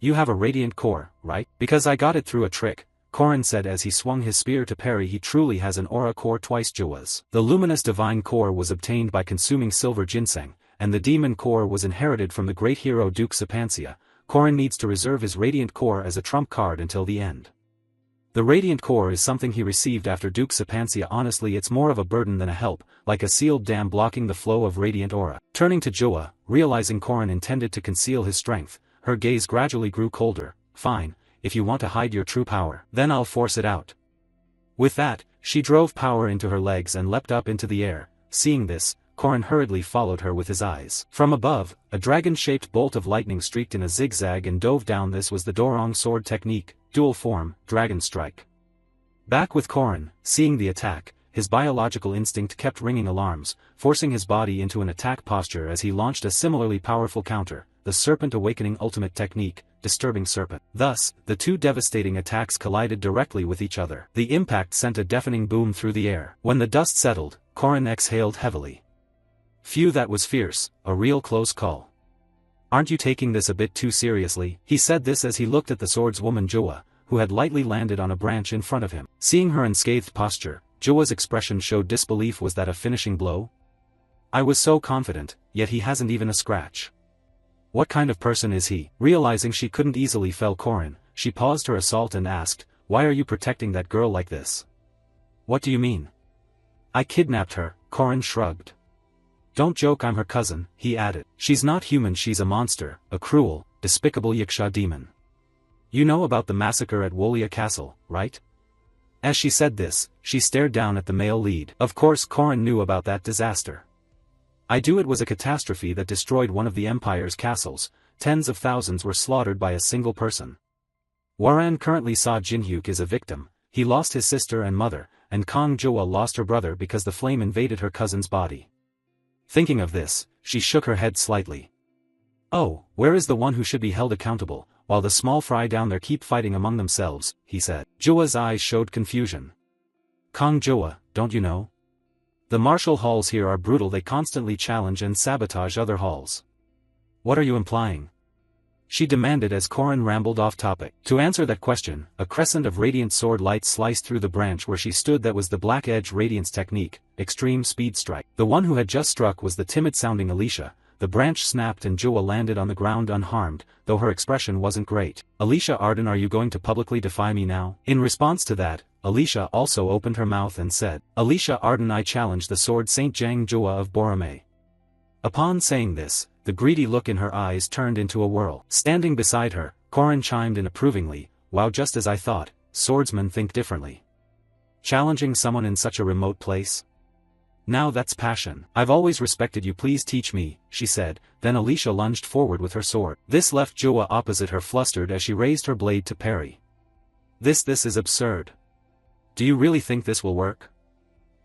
You have a radiant core, right? Because I got it through a trick, Korin said as he swung his spear to parry. He truly has an aura core twice Joa's. The luminous divine core was obtained by consuming silver ginseng, and the demon core was inherited from the great hero Duke Sapancia. Korin needs to reserve his radiant core as a trump card until the end. The radiant core is something he received after Duke Sapancia. Honestly, it's more of a burden than a help, like a sealed dam blocking the flow of radiant aura. Turning to Joa, realizing Korin intended to conceal his strength, her gaze gradually grew colder. Fine, if you want to hide your true power, then I'll force it out. With that, she drove power into her legs and leapt up into the air. Seeing this, Korin hurriedly followed her with his eyes. From above, a dragon-shaped bolt of lightning streaked in a zigzag and dove down. This was the Dorong sword technique, dual form, dragon strike. Back with Korin, seeing the attack, his biological instinct kept ringing alarms, forcing his body into an attack posture as he launched a similarly powerful counter, the Serpent Awakening ultimate technique, Disturbing Serpent. Thus, the two devastating attacks collided directly with each other. The impact sent a deafening boom through the air. When the dust settled, Korin exhaled heavily. Phew, that was fierce, a real close call. Aren't you taking this a bit too seriously? He said this as he looked at the swordswoman Joa, who had lightly landed on a branch in front of him. Seeing her unscathed posture, Joa's expression showed disbelief. Was that a finishing blow? I was so confident, yet he hasn't even a scratch. What kind of person is he? Realizing she couldn't easily fell Korin, she paused her assault and asked, why are you protecting that girl like this? What do you mean? I kidnapped her, Korin shrugged. Don't joke, I'm her cousin, he added. She's not human, she's a monster, a cruel, despicable Yaksha demon. You know about the massacre at Wolia Castle, right? As she said this, she stared down at the male lead. Of course Korin knew about that disaster. It was a catastrophe that destroyed one of the Empire's castles. Tens of thousands were slaughtered by a single person. Waran currently saw Jinhyuk as a victim. He lost his sister and mother, and Kang Joa lost her brother because the flame invaded her cousin's body. Thinking of this, she shook her head slightly. "Oh, where is the one who should be held accountable, while the small fry down there keep fighting among themselves," he said. Joa's eyes showed confusion. "Kang Joa, don't you know? The martial halls here are brutal, they constantly challenge and sabotage other halls." "What are you implying?" she demanded as Korin rambled off topic. To answer that question, a crescent of radiant sword light sliced through the branch where she stood. That was the Black Edge Radiance technique, extreme speed strike. The one who had just struck was the timid-sounding Alicia. The branch snapped and Joa landed on the ground unharmed, though her expression wasn't great. "Alicia Arden, are you going to publicly defy me now?" In response to that, Alicia also opened her mouth and said, "Alicia Arden, I challenge the sword Saint Jang Joa of Borome." Upon saying this, the greedy look in her eyes turned into a whirl. Standing beside her, Korin chimed in approvingly, "Wow, just as I thought, swordsmen think differently. Challenging someone in such a remote place? Now that's passion. I've always respected you, please teach me," she said. Then Alicia lunged forward with her sword. This left Joa opposite her flustered as she raised her blade to parry. This is absurd. Do you really think this will work?"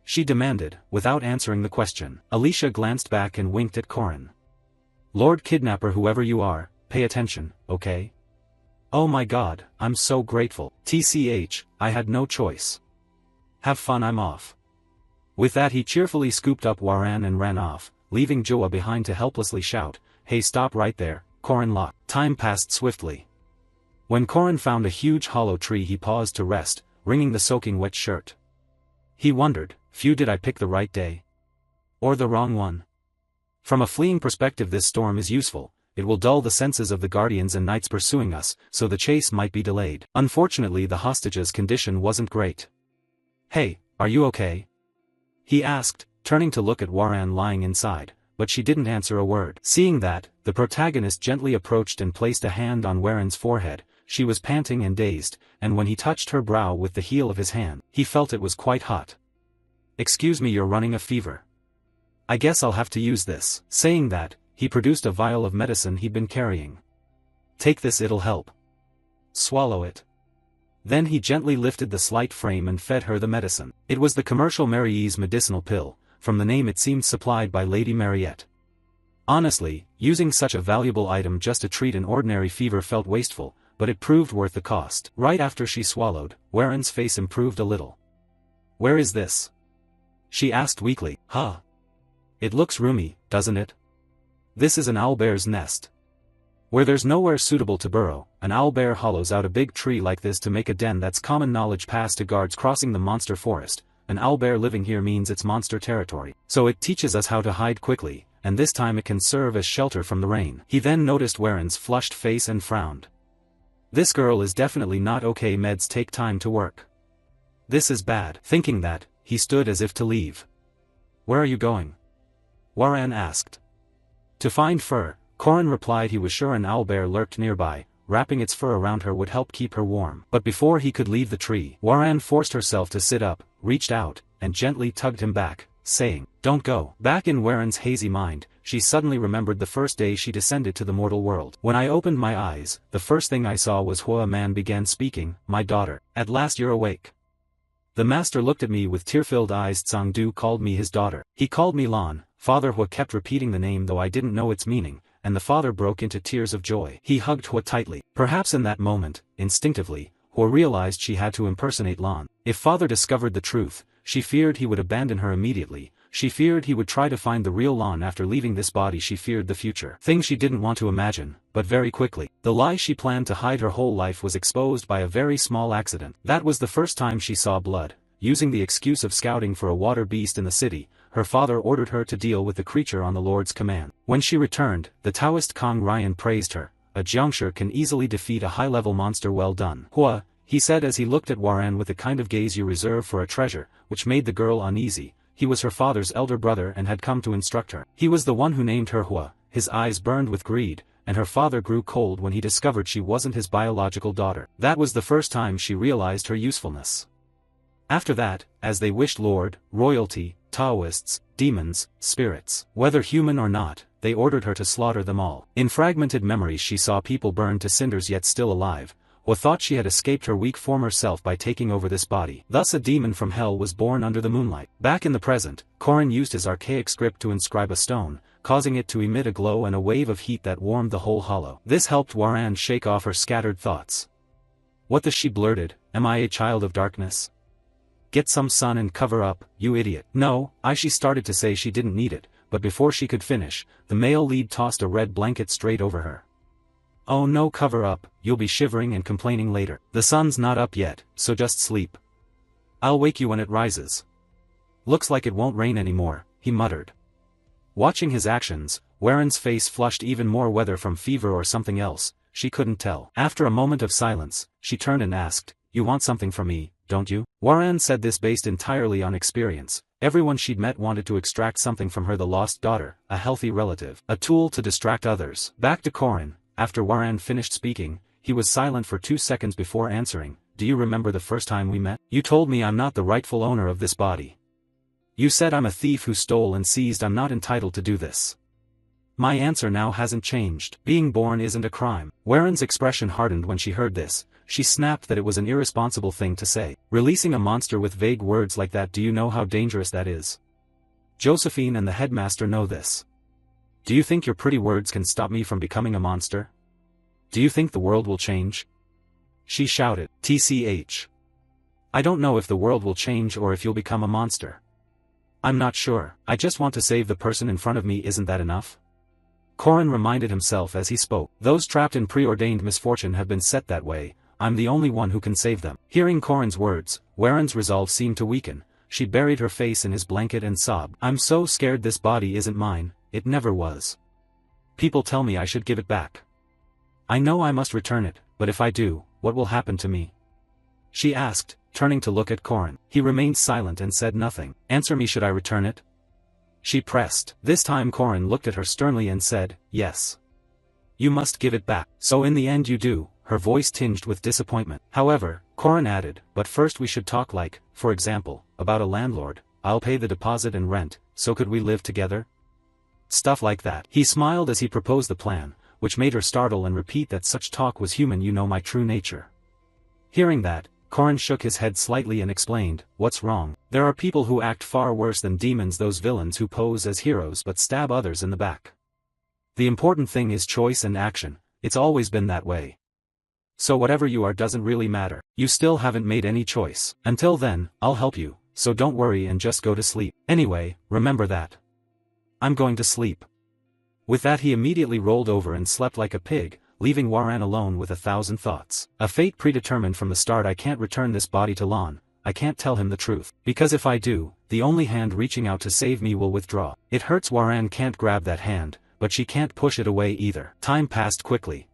she demanded, without answering the question. Alicia glanced back and winked at Korin. "Lord Kidnapper, whoever you are, pay attention, okay? Oh my god, I'm so grateful. TCH, I had no choice. Have fun, I'm off." With that he cheerfully scooped up Waran and ran off, leaving Joa behind to helplessly shout, "Hey, stop right there, Korin Locke." Time passed swiftly. When Korin found a huge hollow tree he paused to rest, wringing the soaking wet shirt. He wondered, "Phew, did I pick the right day? Or the wrong one?" From a fleeing perspective this storm is useful. It will dull the senses of the guardians and knights pursuing us, so the chase might be delayed. Unfortunately the hostage's condition wasn't great. "Hey, are you okay?" he asked, turning to look at Waran lying inside, but she didn't answer a word. Seeing that, the protagonist gently approached and placed a hand on Waran's forehead. She was panting and dazed, and when he touched her brow with the heel of his hand, he felt it was quite hot. "Excuse me, you're running a fever. I guess I'll have to use this." Saying that, he produced a vial of medicine he'd been carrying. "Take this, it'll help. Swallow it." Then he gently lifted the slight frame and fed her the medicine. It was the commercial Marie's medicinal pill. From the name it seemed supplied by Lady Mariette. Honestly, using such a valuable item just to treat an ordinary fever felt wasteful, but it proved worth the cost. Right after she swallowed, Waran's face improved a little. "Where is this?" she asked weakly. "Huh. It looks roomy, doesn't it? This is an owlbear's nest. Where there's nowhere suitable to burrow, an owlbear hollows out a big tree like this to make a den. That's common knowledge passed to guards crossing the monster forest. An owlbear living here means it's monster territory. So it teaches us how to hide quickly, and this time it can serve as shelter from the rain." He then noticed Waran's flushed face and frowned. This girl is definitely not okay. Meds take time to work. This is bad. Thinking that, he stood as if to leave. "Where are you going?" Waran asked. "To find fur," Korin replied. He was sure an owlbear lurked nearby. Wrapping its fur around her would help keep her warm. But before he could leave the tree, Waran forced herself to sit up, reached out, and gently tugged him back, saying, "Don't go." Back in Waran's hazy mind, she suddenly remembered the first day she descended to the mortal world. "When I opened my eyes, the first thing I saw was Hua." A man began speaking, "My daughter, at last you're awake." The master looked at me with tear-filled eyes. Tsangdu called me his daughter. He called me Lan. Father Hua kept repeating the name though I didn't know its meaning, and the father broke into tears of joy. He hugged Hua tightly. Perhaps in that moment, instinctively, Hua realized she had to impersonate Lan. If father discovered the truth, she feared he would abandon her immediately. She feared he would try to find the real Lan after leaving this body. She feared the future. Things she didn't want to imagine, but very quickly. The lie she planned to hide her whole life was exposed by a very small accident. That was the first time she saw blood. Using the excuse of scouting for a water beast in the city, her father ordered her to deal with the creature on the Lord's command. When she returned, the Taoist Kang Ryan praised her. "A Jiangshi can easily defeat a high-level monster. Well done, Hua," he said as he looked at Waran with the kind of gaze you reserve for a treasure, which made the girl uneasy. He was her father's elder brother and had come to instruct her. He was the one who named her Hua. His eyes burned with greed, and her father grew cold when he discovered she wasn't his biological daughter. That was the first time she realized her usefulness. After that, as they wished lord, royalty, Taoists, demons, spirits, whether human or not, they ordered her to slaughter them all. In fragmented memories she saw people burned to cinders yet still alive, or thought she had escaped her weak former self by taking over this body. Thus a demon from hell was born under the moonlight. Back in the present, Korin used his archaic script to inscribe a stone, causing it to emit a glow and a wave of heat that warmed the whole hollow. This helped Waran shake off her scattered thoughts. What the she blurted, am I a child of darkness? Get some sun and cover up, you idiot. No, she started to say she didn't need it, but before she could finish, the male lead tossed a red blanket straight over her. Oh no, cover up, you'll be shivering and complaining later. The sun's not up yet, so just sleep. I'll wake you when it rises. Looks like it won't rain anymore, he muttered. Watching his actions, Waran's face flushed even more, whether from fever or something else, she couldn't tell. After a moment of silence, she turned and asked, you want something from me, don't you? Waran said this based entirely on experience. Everyone she'd met wanted to extract something from her, the lost daughter, a healthy relative, a tool to distract others. Back to Korin. After Waran finished speaking, he was silent for 2 seconds before answering. Do you remember the first time we met? You told me I'm not the rightful owner of this body. You said I'm a thief who stole and seized. I'm not entitled to do this. My answer now hasn't changed. Being born isn't a crime. Waran's expression hardened when she heard this. She snapped that it was an irresponsible thing to say. Releasing a monster with vague words like that, do you know how dangerous that is? Josephine and the headmaster know this. Do you think your pretty words can stop me from becoming a monster? Do you think the world will change? She shouted. TCH. I don't know if the world will change or if you'll become a monster. I'm not sure. I just want to save the person in front of me. Isn't that enough? Korin reminded himself as he spoke. Those trapped in preordained misfortune have been set that way. I'm the only one who can save them. Hearing Korin's words, Waran's resolve seemed to weaken. She buried her face in his blanket and sobbed. I'm so scared. This body isn't mine. It never was. People tell me I should give it back. I know I must return it, but if I do, what will happen to me? She asked, turning to look at Korin. He remained silent and said nothing. Answer me, should I return it? She pressed. This time Korin looked at her sternly and said, yes. You must give it back. So in the end you do, her voice tinged with disappointment. However, Korin added, but first we should talk, like, for example, about a landlord. I'll pay the deposit and rent, so could we live together? Stuff like that. He smiled as he proposed the plan, which made her startle and repeat that such talk was human. You know my true nature. Hearing that, Korin shook his head slightly and explained, what's wrong? There are people who act far worse than demons, those villains who pose as heroes but stab others in the back. The important thing is choice and action. It's always been that way. So whatever you are doesn't really matter. You still haven't made any choice. Until then, I'll help you, so don't worry and just go to sleep. Anyway, remember that. I'm going to sleep. With that he immediately rolled over and slept like a pig, leaving Waran alone with 1,000 thoughts. A fate predetermined from the start. I can't return this body to Lon. I can't tell him the truth. Because if I do, the only hand reaching out to save me will withdraw. It hurts. Waran can't grab that hand, but she can't push it away either. Time passed quickly.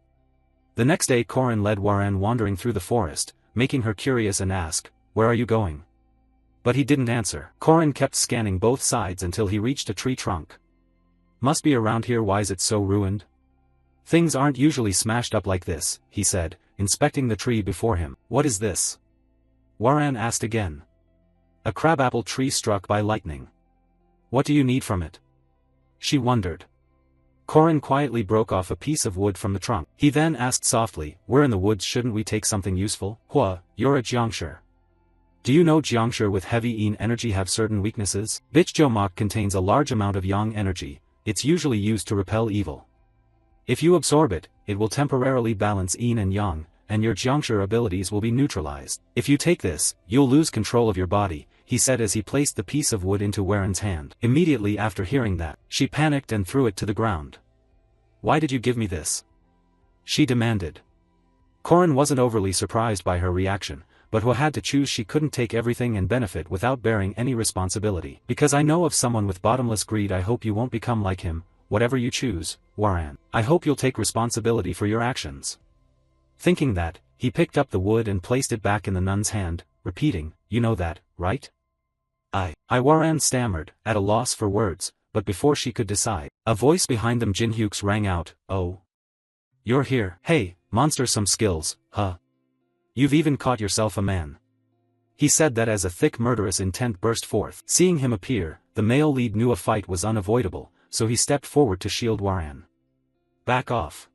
The next day Korin led Waran wandering through the forest, making her curious and ask, where are you going? But he didn't answer. Korin kept scanning both sides until he reached a tree trunk. Must be around here. Why's it so ruined? Things aren't usually smashed up like this, he said, inspecting the tree before him. What is this? Waran asked again. A crabapple tree struck by lightning. What do you need from it? She wondered. Korin quietly broke off a piece of wood from the trunk. He then asked softly, where in the woods shouldn't we take something useful? Hua, you're a Jiangshi. Do you know Jiangshi with heavy yin energy have certain weaknesses? Bichjomak contains a large amount of yang energy. It's usually used to repel evil. If you absorb it, it will temporarily balance yin and yang, and your Jiangshi abilities will be neutralized. If you take this, you'll lose control of your body, he said as he placed the piece of wood into Waran's hand. Immediately after hearing that, she panicked and threw it to the ground. Why did you give me this? She demanded. Korin wasn't overly surprised by her reaction, but who had to choose. She couldn't take everything and benefit without bearing any responsibility. Because I know of someone with bottomless greed. I hope you won't become like him. Whatever you choose, Waran. I hope you'll take responsibility for your actions. Thinking that, he picked up the wood and placed it back in the nun's hand, repeating, you know that, right? Waran stammered, at a loss for words, but before she could decide, a voice behind them Jinhyuk's rang out, oh. You're here. Hey, monster, some skills, huh? You've even caught yourself a man. He said that as a thick murderous intent burst forth. Seeing him appear, the male lead knew a fight was unavoidable, so he stepped forward to shield Waran. Back off.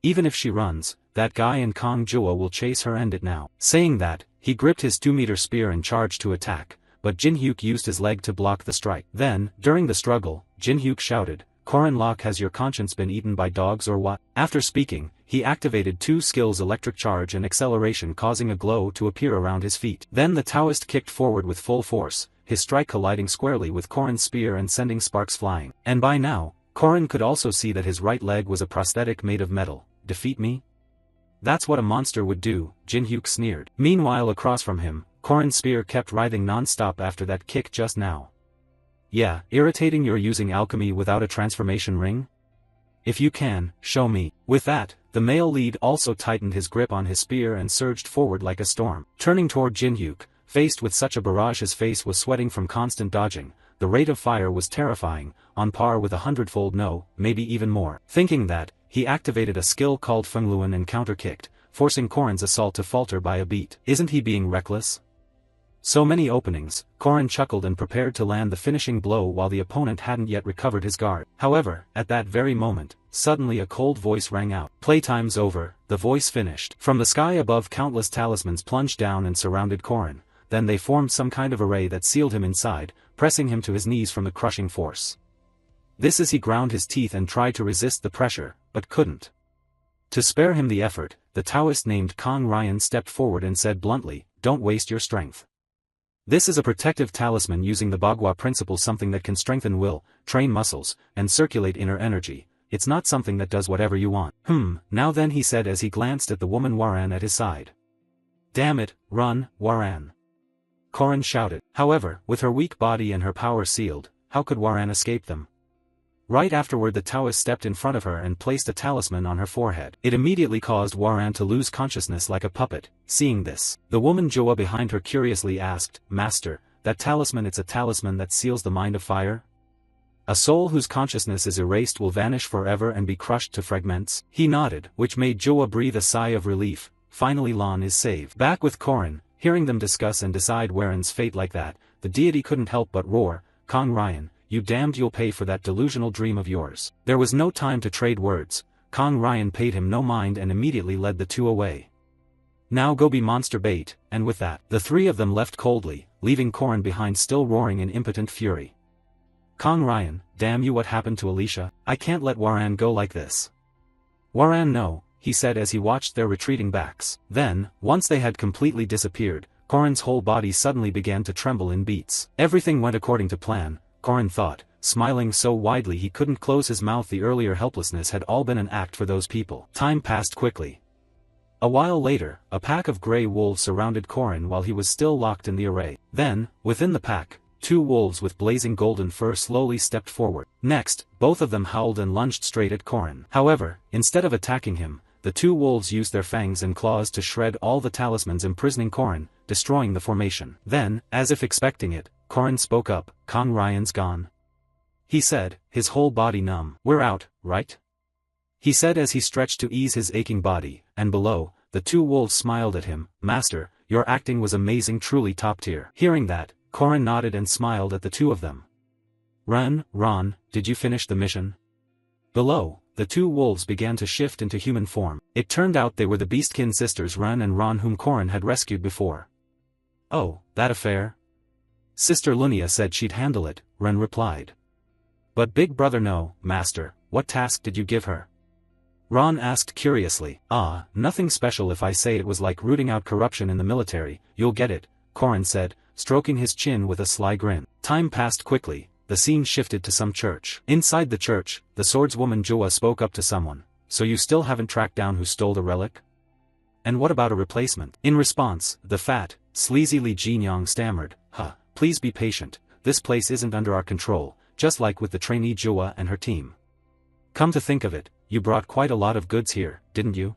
Even if she runs, that guy in Kong Jua will chase her, end it now. Saying that, he gripped his 2-meter spear and charged to attack, but Jin-hyuk used his leg to block the strike. Then, during the struggle, Jin-hyuk shouted, "Korin Lok, has your conscience been eaten by dogs or what?" After speaking, he activated 2 skills, electric charge and acceleration, causing a glow to appear around his feet. Then the Taoist kicked forward with full force, his strike colliding squarely with Korin's spear and sending sparks flying. And by now, Korin could also see that his right leg was a prosthetic made of metal. Defeat me? That's what a monster would do, Jin-hyuk sneered. Meanwhile, across from him, Korin's spear kept writhing non-stop after that kick just now. Yeah, irritating. You're using alchemy without a transformation ring? If you can, show me. With that, the male lead also tightened his grip on his spear and surged forward like a storm. Turning toward Jin-hyuk, faced with such a barrage his face was sweating from constant dodging, the rate of fire was terrifying, on par with 100-fold, no, maybe even more. Thinking that, he activated a skill called Fengluan and counter-kicked, forcing Korin's assault to falter by a beat. Isn't he being reckless? So many openings. Korin chuckled and prepared to land the finishing blow while the opponent hadn't yet recovered his guard. However, at that very moment, suddenly a cold voice rang out. Playtime's over, the voice finished. From the sky above, countless talismans plunged down and surrounded Korin, then they formed some kind of array that sealed him inside, pressing him to his knees from the crushing force. This as he ground his teeth and tried to resist the pressure, but couldn't. To spare him the effort, the Taoist named Kong Ryan stepped forward and said bluntly, "Don't waste your strength. This is a protective talisman using the Bagua principle, something that can strengthen will, train muscles, and circulate inner energy. It's not something that does whatever you want." Now then, he said as he glanced at the woman Waran at his side. "Damn it, run, Waran!" Korin shouted. However, with her weak body and her power sealed, how could Waran escape them? Right afterward, the Taoist stepped in front of her and placed a talisman on her forehead. It immediately caused Waran to lose consciousness like a puppet. Seeing this, the woman Joa behind her curiously asked, "Master, that talisman, it's a talisman that seals the mind of fire? A soul whose consciousness is erased will vanish forever and be crushed to fragments?" He nodded, which made Joa breathe a sigh of relief. Finally Lan is saved. Back with Korin, hearing them discuss and decide Waran's fate like that, the deity couldn't help but roar, "Kong Ryan, you damned, you'll pay for that delusional dream of yours." There was no time to trade words. Kong Ryan paid him no mind and immediately led the two away. "Now go be monster bait," and with that, the 3 of them left coldly, leaving Korin behind still roaring in impotent fury. "Kong Ryan, damn you, what happened to Alicia? I can't let Waran go like this." "Waran, no," he said as he watched their retreating backs. Then, once they had completely disappeared, Korin's whole body suddenly began to tremble in beats. Everything went according to plan, Korin thought, smiling so widely he couldn't close his mouth. The earlier helplessness had all been an act for those people. Time passed quickly. A while later, a pack of grey wolves surrounded Korin while he was still locked in the array. Then, within the pack, 2 wolves with blazing golden fur slowly stepped forward. Next, both of them howled and lunged straight at Korin. However, instead of attacking him, the 2 wolves used their fangs and claws to shred all the talismans imprisoning Korin, destroying the formation. Then, as if expecting it, Korin spoke up, "Kong Ryan's gone," he said, his whole body numb. "We're out, right?" he said as he stretched to ease his aching body, and below, the 2 wolves smiled at him. "Master, your acting was amazing, truly top tier." Hearing that, Korin nodded and smiled at the 2 of them. Ron, did you finish the mission?" Below, the 2 wolves began to shift into human form. It turned out they were the Beastkin sisters Ren and Ron, whom Korin had rescued before. "Oh, that affair?" Sister Lunia said she'd handle it, Ren replied. "But Big Brother, no, Master, what task did you give her?" Ron asked curiously. Nothing special. If I say it was like rooting out corruption in the military, you'll get it," Korin said, stroking his chin with a sly grin. Time passed quickly, the scene shifted to some church. Inside the church, the swordswoman Joa spoke up to someone, "So you still haven't tracked down who stole the relic? And what about a replacement?" In response, the fat, sleazy Li Jinyang stammered, "Please be patient, this place isn't under our control, just like with the trainee Joa and her team. Come to think of it, you brought quite a lot of goods here, didn't you?"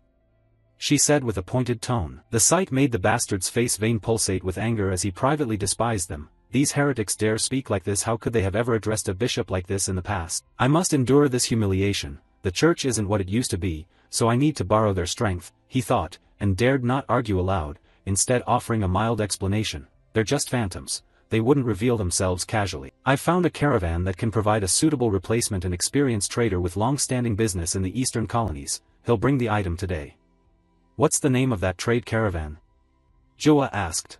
she said with a pointed tone. The sight made the bastard's face vein pulsate with anger as he privately despised them. These heretics dare speak like this? How could they have ever addressed a bishop like this in the past? "I must endure this humiliation. The church isn't what it used to be, so I need to borrow their strength," he thought, and dared not argue aloud. instead offering a mild explanation. They're just phantoms. They wouldn't reveal themselves casually. I've found a caravan that can provide a suitable replacement, an experienced trader with long-standing business in the eastern colonies. He'll bring the item today. What's the name of that trade caravan? Jua asked.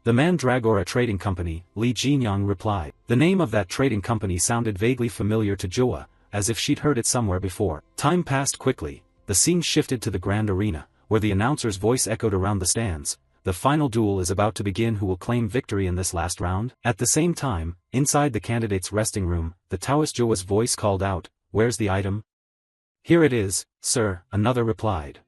The Mandragora Trading Company, Li Jinyang replied. The name of that trading company sounded vaguely familiar to Jua, as if she'd heard it somewhere before. Time passed quickly. The scene shifted to the grand arena, where the announcer's voice echoed around the stands. The final duel is about to begin. Who will claim victory in this last round? At the same time, inside the candidate's resting room, the Taoist Joa's voice called out, "Where's the item?" "Here it is, sir," another replied.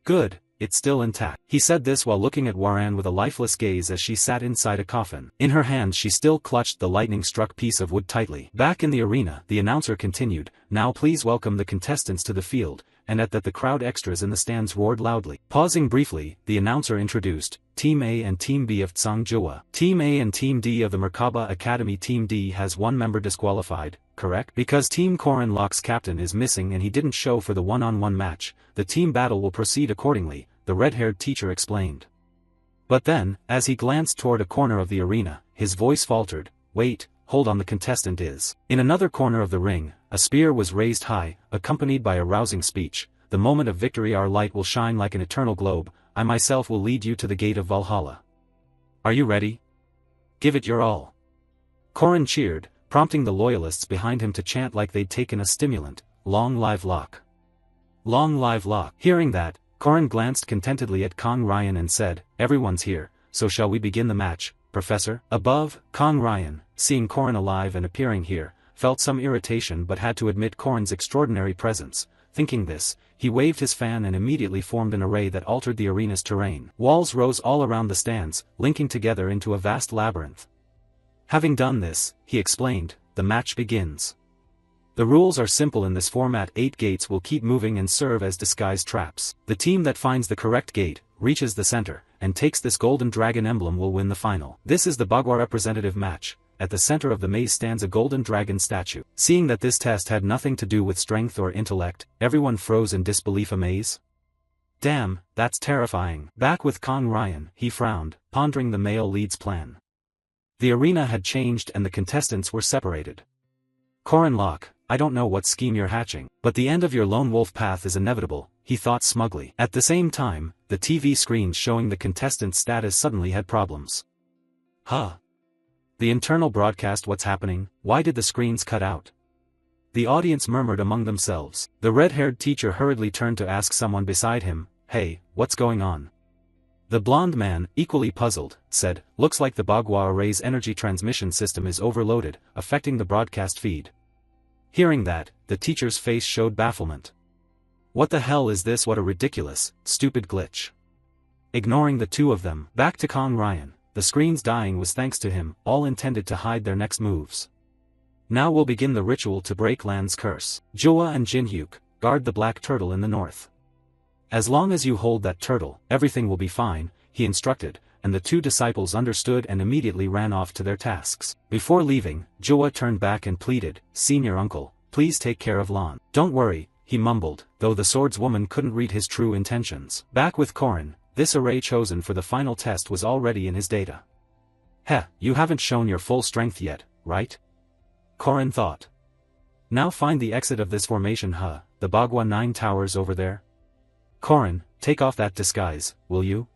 "Good, it's still intact." He said this while looking at Waran with a lifeless gaze as she sat inside a coffin. In her hand she still clutched the lightning-struck piece of wood tightly. Back in the arena, the announcer continued, "Now please welcome the contestants to the field," and at that the crowd extras in the stands roared loudly. Pausing briefly, the announcer introduced, Team A and Team B of Tsang Jua. Team A and Team D of the Merkaba Academy. Team D has one member disqualified, correct? Because Team Corin Locke's captain is missing and he didn't show for the one-on-one match, the team battle will proceed accordingly, the red-haired teacher explained. But then, as he glanced toward a corner of the arena, his voice faltered, "Wait, hold on, the contestant is." In another corner of the ring, a spear was raised high, accompanied by a rousing speech. "The moment of victory our light will shine like an eternal globe, I myself will lead you to the gate of Valhalla. Are you ready? Give it your all." Corin cheered, prompting the loyalists behind him to chant like they'd taken a stimulant, "Long live Locke. Long live Locke." Hearing that, Corin glanced contentedly at Kong Ryan and said, "Everyone's here, so shall we begin the match, Professor?" Above, Kong Ryan, seeing Corin alive and appearing here, felt some irritation but had to admit Corin's extraordinary presence. Thinking this, he waved his fan and immediately formed an array that altered the arena's terrain. Walls rose all around the stands, linking together into a vast labyrinth. Having done this, he explained, "The match begins. The rules are simple in this format. 8 gates will keep moving and serve as disguised traps. The team that finds the correct gate, reaches the center, and takes this golden dragon emblem will win the final. This is the Bagua representative match. At the center of the maze stands a golden dragon statue." Seeing that this test had nothing to do with strength or intellect, everyone froze in disbelief. "Amaze? Damn, that's terrifying." Back with Kong Ryan, he frowned, pondering the male lead's plan. The arena had changed and the contestants were separated. "Corin Locke, I don't know what scheme you're hatching, but the end of your lone wolf path is inevitable," he thought smugly. At the same time, the TV screens showing the contestants' status suddenly had problems. Huh? The internal broadcast, what's happening? Why did the screens cut out? The audience murmured among themselves. The red-haired teacher hurriedly turned to ask someone beside him, "Hey, what's going on?" The blonde man, equally puzzled, said, "Looks like the Bagua Array's energy transmission system is overloaded, affecting the broadcast feed." Hearing that, the teacher's face showed bafflement. "What the hell is this? What a ridiculous, stupid glitch." Ignoring the two of them, back to Kong Ryan. The screens dying was thanks to him, all intended to hide their next moves. "Now we'll begin the ritual to break Land's curse. Jua and Jinhyuk, guard the black turtle in the north. As long as you hold that turtle, everything will be fine," he instructed, and the two disciples understood and immediately ran off to their tasks. Before leaving, Jua turned back and pleaded, "Senior uncle, please take care of Lan." "Don't worry," he mumbled, though the swordswoman couldn't read his true intentions. Back with Corin, this array chosen for the final test was already in his data. "Heh, you haven't shown your full strength yet, right?" Corin thought. "Now find the exit of this formation. The Bagua 9 towers over there." "Corin, take off that disguise, will you?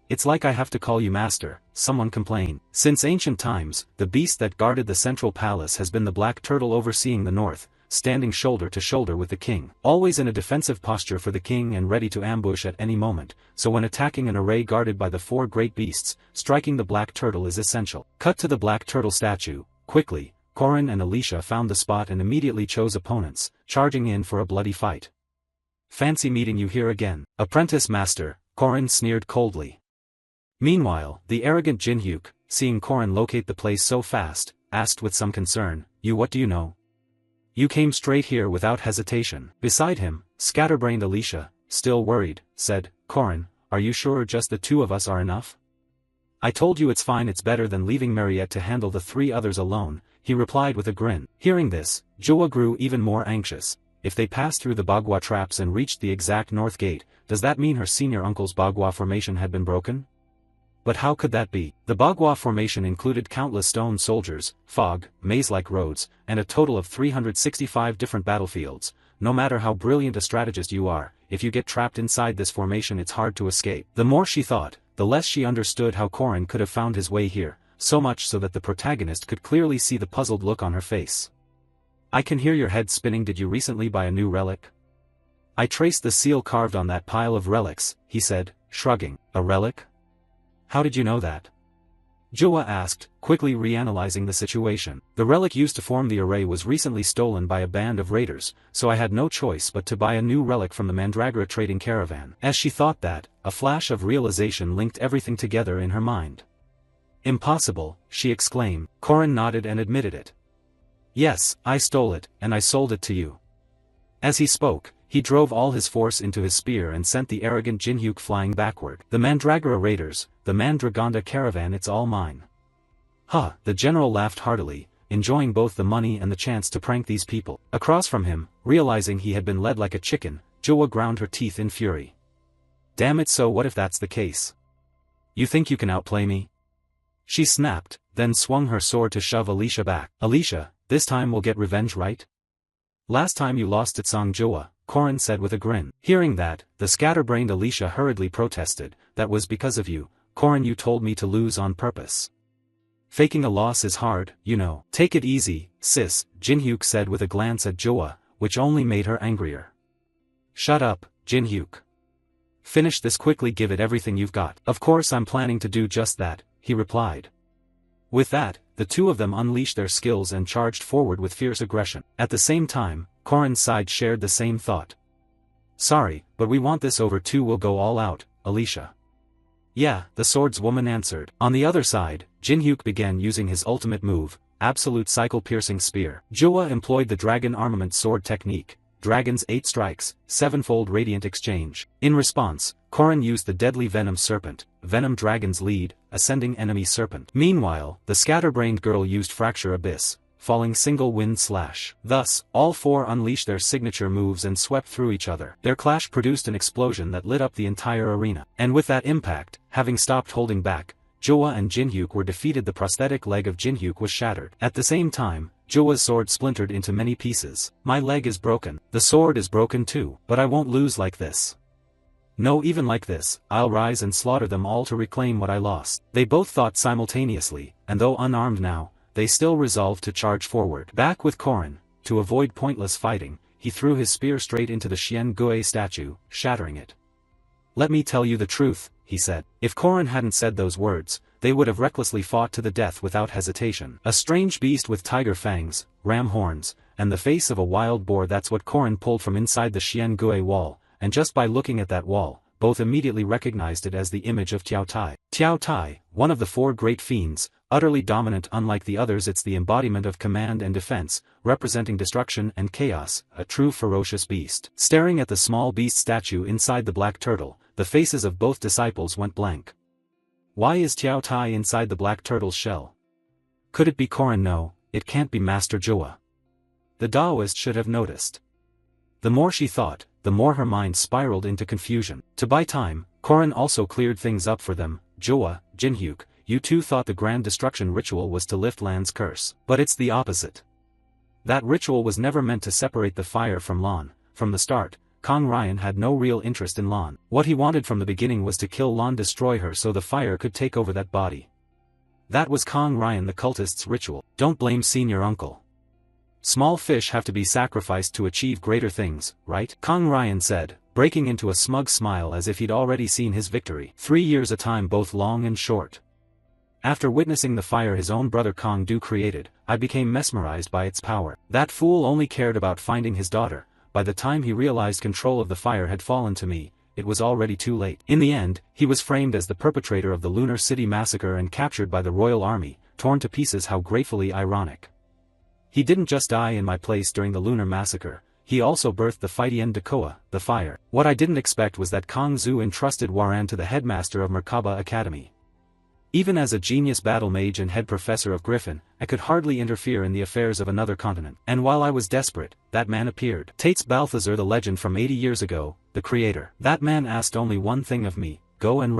It's like I have to call you master," someone complained. Since ancient times, the beast that guarded the central palace has been the black turtle overseeing the north, standing shoulder to shoulder with the king, always in a defensive posture for the king and ready to ambush at any moment, so when attacking an array guarded by the 4 great beasts, striking the black turtle is essential. Cut to the black turtle statue. Quickly, Corin and Alicia found the spot and immediately chose opponents, charging in for a bloody fight. "Fancy meeting you here again, apprentice master," Corin sneered coldly. Meanwhile, the arrogant Jinhyuk, seeing Corin locate the place so fast, asked with some concern, What do you know? You came straight here without hesitation." Beside him, scatterbrained Alicia, still worried, said, "Corin, are you sure just the 2 of us are enough?" "I told you it's fine, it's better than leaving Mariette to handle the 3 others alone," he replied with a grin. Hearing this, Jua grew even more anxious. if they passed through the Bagua traps and reached the exact north gate, does that mean her senior uncle's Bagua formation had been broken? But how could that be? The Bagua formation included countless stone soldiers, fog, maze-like roads, and a total of 365 different battlefields. No matter how brilliant a strategist you are, if you get trapped inside this formation it's hard to escape. The more she thought, the less she understood how Korin could have found his way here, so much so that the protagonist could clearly see the puzzled look on her face. I can hear your head spinning. Did you recently buy a new relic? I traced the seal carved on that pile of relics, he said, shrugging. A relic? How did you know that? Jua asked, quickly reanalyzing the situation. The relic used to form the array was recently stolen by a band of raiders, so I had no choice but to buy a new relic from the Mandragora trading caravan. As she thought that, a flash of realization linked everything together in her mind. Impossible, she exclaimed. Korin nodded and admitted it. Yes, I stole it, and I sold it to you. As he spoke, he drove all his force into his spear and sent the arrogant Jinhyuk flying backward. The Mandragora raiders, the Mandragonda caravan, it's all mine. Huh, the general laughed heartily, enjoying both the money and the chance to prank these people. Across from him, realizing he had been led like a chicken, Jua ground her teeth in fury. Damn it, so what if that's the case? You think you can outplay me? She snapped, then swung her sword to shove Alicia back. Alicia, this time we'll get revenge, right? Last time you lost at Songjua, Korin said with a grin. Hearing that, the scatterbrained Alicia hurriedly protested. That was because of you, Korin. You told me to lose on purpose. Faking a loss is hard, you know. Take it easy, sis, Jinhyuk said with a glance at Jua, which only made her angrier. Shut up, Jinhyuk. Finish this quickly, give it everything you've got. Of course I'm planning to do just that, he replied. With that, the two of them unleashed their skills and charged forward with fierce aggression. At the same time, Korin's side shared the same thought. Sorry, but we want this over too. We'll go all out, Alicia. Yeah, the swordswoman answered. On the other side, Jinhyuk began using his ultimate move, Absolute Cycle-Piercing Spear. Jua employed the Dragon Armament Sword technique, Dragon's 8 strikes, 7-fold Radiant Exchange. In response, Korin used the deadly Venom Serpent, Venom Dragon's Lead, Ascending Enemy Serpent. Meanwhile, the scatterbrained girl used Fracture Abyss, Falling Single Wind Slash. Thus, all four unleashed their signature moves and swept through each other. Their clash produced an explosion that lit up the entire arena. And with that impact, having stopped holding back, Jua and Jinhyuk were defeated. The prosthetic leg of Jinhyuk was shattered. At the same time, Jua's sword splintered into many pieces. My leg is broken. The sword is broken too. But I won't lose like this. No, even like this, I'll rise and slaughter them all to reclaim what I lost. They both thought simultaneously, and though unarmed now, they still resolved to charge forward. Back with Korin, to avoid pointless fighting, he threw his spear straight into the Xian Gui statue, shattering it. Let me tell you the truth, he said. If Korin hadn't said those words, they would have recklessly fought to the death without hesitation. A strange beast with tiger fangs, ram horns, and the face of a wild boar, that's what Korin pulled from inside the Xian Gui wall, and just by looking at that wall, both immediately recognized it as the image of Tiao Tai. Tiao Tai, one of the four great fiends, utterly dominant unlike the others. It's the embodiment of command and defense, representing destruction and chaos, a true ferocious beast. Staring at the small beast statue inside the black turtle, the faces of both disciples went blank. Why is Tiao Tai inside the black turtle's shell? Could it be Korin? No, it can't be Master Jua. The Taoist should have noticed. The more she thought, the more her mind spiraled into confusion. To buy time, Korin also cleared things up for them. Jua, Jinhyuk, you two thought the grand destruction ritual was to lift Lan's curse. But it's the opposite. That ritual was never meant to separate the fire from Lan. From the start, Kong Ryan had no real interest in Lan. What he wanted from the beginning was to kill Lan, destroy her so the fire could take over that body. That was Kong Ryan the cultist's ritual. Don't blame senior uncle. Small fish have to be sacrificed to achieve greater things, right? Kong Ryan said, breaking into a smug smile as if he'd already seen his victory. 3 years a time, both long and short. After witnessing the fire his own brother Kong Du created, I became mesmerized by its power. That fool only cared about finding his daughter. By the time he realized control of the fire had fallen to me, it was already too late. In the end, he was framed as the perpetrator of the Lunar City massacre and captured by the royal army, torn to pieces. How gratefully ironic. He didn't just die in my place during the Lunar Massacre, he also birthed the Fightian Dakoa, the fire. What I didn't expect was that Kong Zu entrusted Waran to the headmaster of Merkaba Academy. Even as a genius battle mage and head professor of Griffin, I could hardly interfere in the affairs of another continent. And while I was desperate, that man appeared. Tates Balthazar, the legend from 80 years ago, the creator. That man asked only one thing of me: go and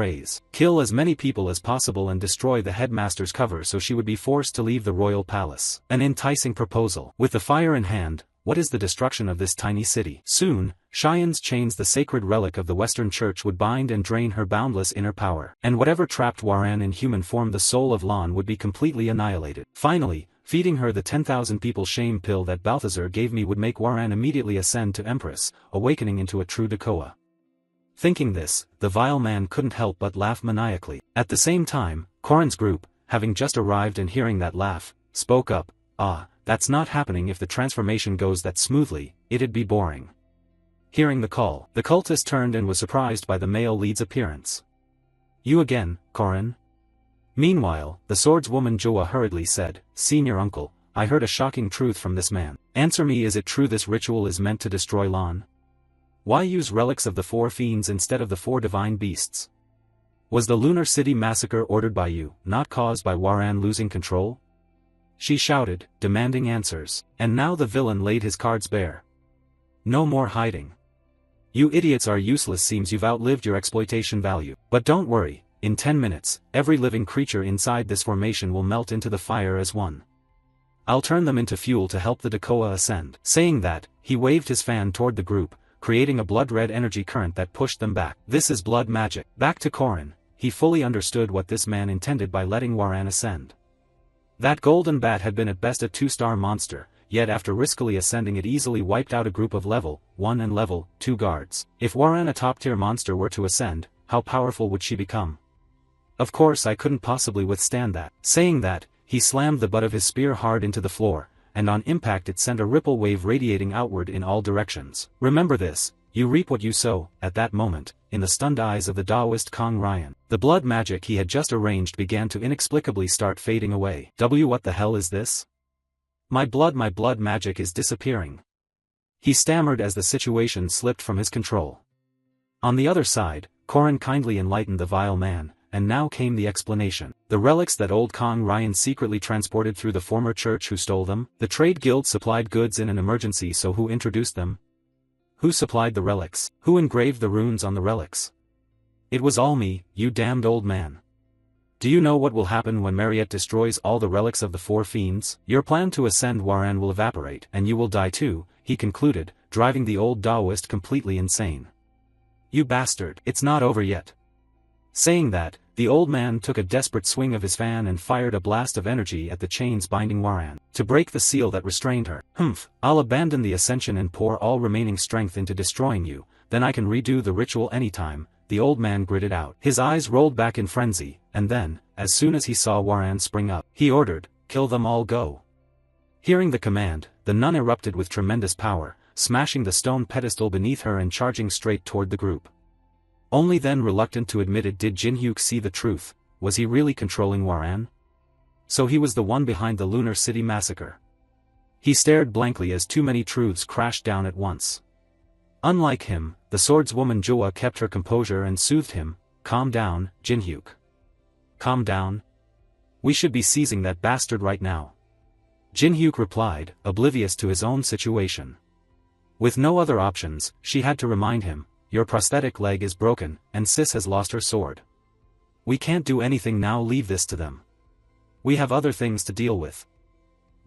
kill as many people as possible and destroy the headmaster's cover so she would be forced to leave the royal palace. An enticing proposal. With the fire in hand, what is the destruction of this tiny city? Soon, Cheyenne's chains, the sacred relic of the Western Church, would bind and drain her boundless inner power. And whatever trapped Waran in human form, the soul of Lan, would be completely annihilated. Finally, feeding her the 10,000 people shame pill that Balthazar gave me would make Waran immediately ascend to Empress, awakening into a true Dakoa. Thinking this, the vile man couldn't help but laugh maniacally. At the same time, Corin's group, having just arrived and hearing that laugh, spoke up. That's not happening. If the transformation goes that smoothly, it'd be boring. Hearing the call, the cultist turned and was surprised by the male lead's appearance. You again, Corin? Meanwhile, the swordswoman Joa hurriedly said, Senior Uncle, I heard a shocking truth from this man. Answer me, is it true this ritual is meant to destroy Lan? Why use relics of the 4 fiends instead of the 4 divine beasts? Was the Lunar City massacre ordered by you, not caused by Waran losing control? She shouted, demanding answers. And now the villain laid his cards bare. No more hiding. You idiots are useless. Seems you've outlived your exploitation value. But don't worry, in 10 minutes, every living creature inside this formation will melt into the fire as one. I'll turn them into fuel to help the Dakoa ascend. Saying that, he waved his fan toward the group, creating a blood-red energy current that pushed them back. This is blood magic. Back to Corin, he fully understood what this man intended by letting Waran ascend. That golden bat had been at best a 2-star monster, yet after riskily ascending it easily wiped out a group of level 1 and level 2 guards. If Waran, a top-tier monster, were to ascend, how powerful would she become? Of course I couldn't possibly withstand that. Saying that, he slammed the butt of his spear hard into the floor, and on impact it sent a ripple wave radiating outward in all directions. Remember this, you reap what you sow. At that moment, in the stunned eyes of the Taoist Kong Ryan, the blood magic he had just arranged began to inexplicably start fading away. What the hell is this? My blood magic is disappearing. He stammered as the situation slipped from his control. On the other side, Corin kindly enlightened the vile man, and now came the explanation. The relics that old Kong Ryan secretly transported through the former church. Who stole them? The trade guild supplied goods in an emergency, so who introduced them? Who supplied the relics? Who engraved the runes on the relics? It was all me, you damned old man. Do you know what will happen when Mariette destroys all the relics of the 4 fiends? Your plan to ascend Waran will evaporate, and you will die too, he concluded, driving the old Taoist completely insane. You bastard, it's not over yet. Saying that, the old man took a desperate swing of his fan and fired a blast of energy at the chains binding Waran, to break the seal that restrained her. I'll abandon the ascension and pour all remaining strength into destroying you, then I can redo the ritual anytime, the old man gritted out. His eyes rolled back in frenzy, and then, as soon as he saw Waran spring up, he ordered, kill them all, go. Hearing the command, the nun erupted with tremendous power, smashing the stone pedestal beneath her and charging straight toward the group. Only then, reluctant to admit it, did Jinhyuk see the truth. Was he really controlling Waran? So he was the one behind the Lunar City massacre. He stared blankly as too many truths crashed down at once. Unlike him, the swordswoman Joa kept her composure and soothed him. Calm down, Jinhyuk. Calm down. We should be seizing that bastard right now. Jinhyuk replied, oblivious to his own situation. With no other options, she had to remind him, your prosthetic leg is broken, and Sis has lost her sword. We can't do anything now, leave this to them. We have other things to deal with.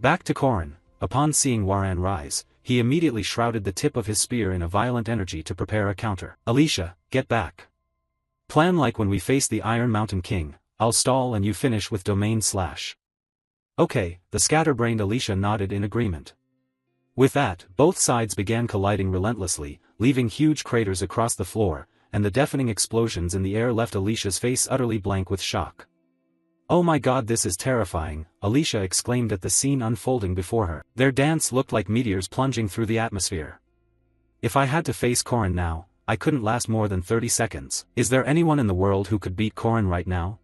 Back to Corin, upon seeing Waran rise, he immediately shrouded the tip of his spear in a violent energy to prepare a counter. Alicia, get back. Plan like when we face the Iron Mountain King. I'll stall and you finish with domain /. Okay, the scatterbrained Alicia nodded in agreement. With that, both sides began colliding relentlessly, leaving huge craters across the floor, and the deafening explosions in the air left Alicia's face utterly blank with shock. Oh my god, this is terrifying, Alicia exclaimed at the scene unfolding before her. Their dance looked like meteors plunging through the atmosphere. If I had to face Corin now, I couldn't last more than 30 seconds. Is there anyone in the world who could beat Corin right now?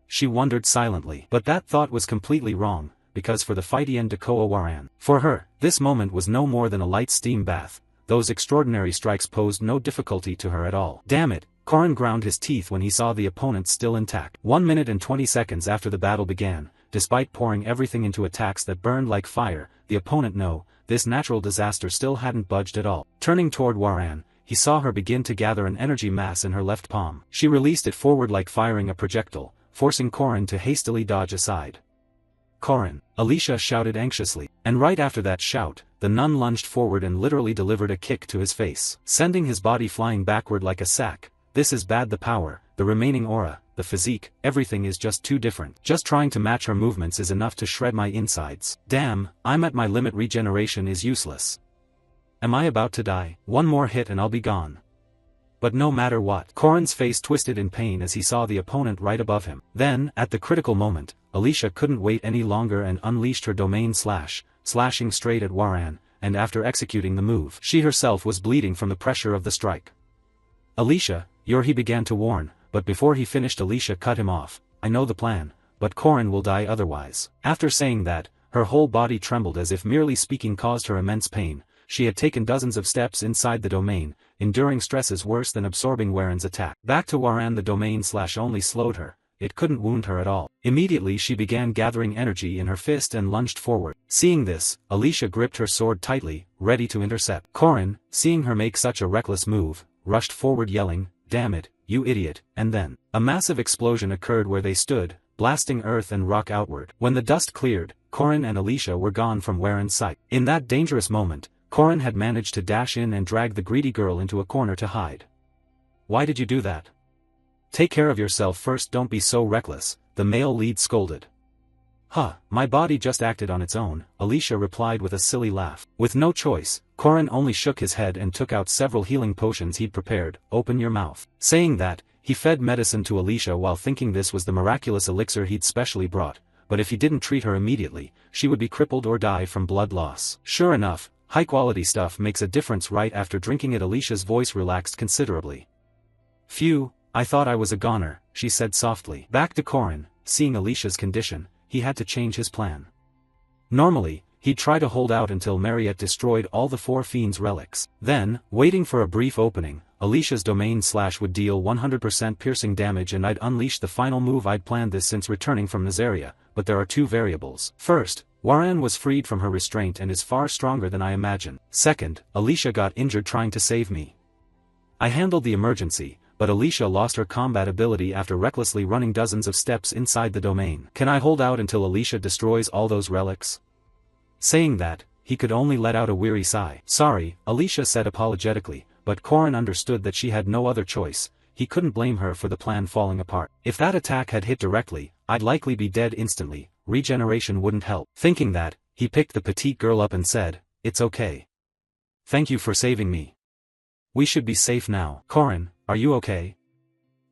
She wondered silently. But that thought was completely wrong, because for the fightian Dakoa Waran, for her, this moment was no more than a light steam bath. Those extraordinary strikes posed no difficulty to her at all. Damn it, Korin ground his teeth when he saw the opponent still intact. 1 minute and 20 seconds after the battle began, despite pouring everything into attacks that burned like fire, the opponent this natural disaster still hadn't budged at all. Turning toward Waran, he saw her begin to gather an energy mass in her left palm. She released it forward like firing a projectile, forcing Korin to hastily dodge aside. "Korin!" Alicia shouted anxiously, and right after that shout, the nun lunged forward and literally delivered a kick to his face, sending his body flying backward like a sack. This is bad. The power, the remaining aura, the physique, everything is just too different. Just trying to match her movements is enough to shred my insides. Damn, I'm at my limit. Regeneration is useless. Am I about to die? One more hit and I'll be gone. But no matter what, Korin's face twisted in pain as he saw the opponent right above him. Then, at the critical moment, Alicia couldn't wait any longer and unleashed her domain slash, slashing straight at Waran, and after executing the move, she herself was bleeding from the pressure of the strike. "Alicia, he began to warn, but before he finished Alicia cut him off. "I know the plan, but Korin will die otherwise." After saying that, her whole body trembled as if merely speaking caused her immense pain. She had taken dozens of steps inside the domain, enduring stresses worse than absorbing Waran's attack. Back to Waran, the domain slash only slowed her, it couldn't wound her at all. Immediately she began gathering energy in her fist and lunged forward. Seeing this, Alicia gripped her sword tightly, ready to intercept. Korin, seeing her make such a reckless move, rushed forward yelling, "Damn it, you idiot," and then, a massive explosion occurred where they stood, blasting earth and rock outward. When the dust cleared, Korin and Alicia were gone from Waran's sight. In that dangerous moment, Korin had managed to dash in and drag the greedy girl into a corner to hide. "Why did you do that? Take care of yourself first, don't be so reckless," the male lead scolded. "Huh, my body just acted on its own," Alicia replied with a silly laugh. With no choice, Korin only shook his head and took out several healing potions he'd prepared. "Open your mouth." Saying that, he fed medicine to Alicia while thinking this was the miraculous elixir he'd specially brought, but if he didn't treat her immediately, she would be crippled or die from blood loss. Sure enough, high-quality stuff makes a difference right after drinking it. Alicia's voice relaxed considerably. "Phew, I thought I was a goner," she said softly. Back to Korin, seeing Alicia's condition, he had to change his plan. Normally, he'd try to hold out until Mariette destroyed all the four fiends' relics. Then, waiting for a brief opening, Alicia's domain slash would deal 100% piercing damage and I'd unleash the final move. I'd planned this since returning from Nazaria, but there are two variables. First, Waran was freed from her restraint and is far stronger than I imagined. Second, Alicia got injured trying to save me. I handled the emergency, but Alicia lost her combat ability after recklessly running dozens of steps inside the domain. Can I hold out until Alicia destroys all those relics? Saying that, he could only let out a weary sigh. "Sorry," Alicia said apologetically, but Korin understood that she had no other choice. He couldn't blame her for the plan falling apart. If that attack had hit directly, I'd likely be dead instantly. Regeneration wouldn't help. Thinking that, he picked the petite girl up and said, "It's okay. Thank you for saving me. We should be safe now." "Korin, are you okay?"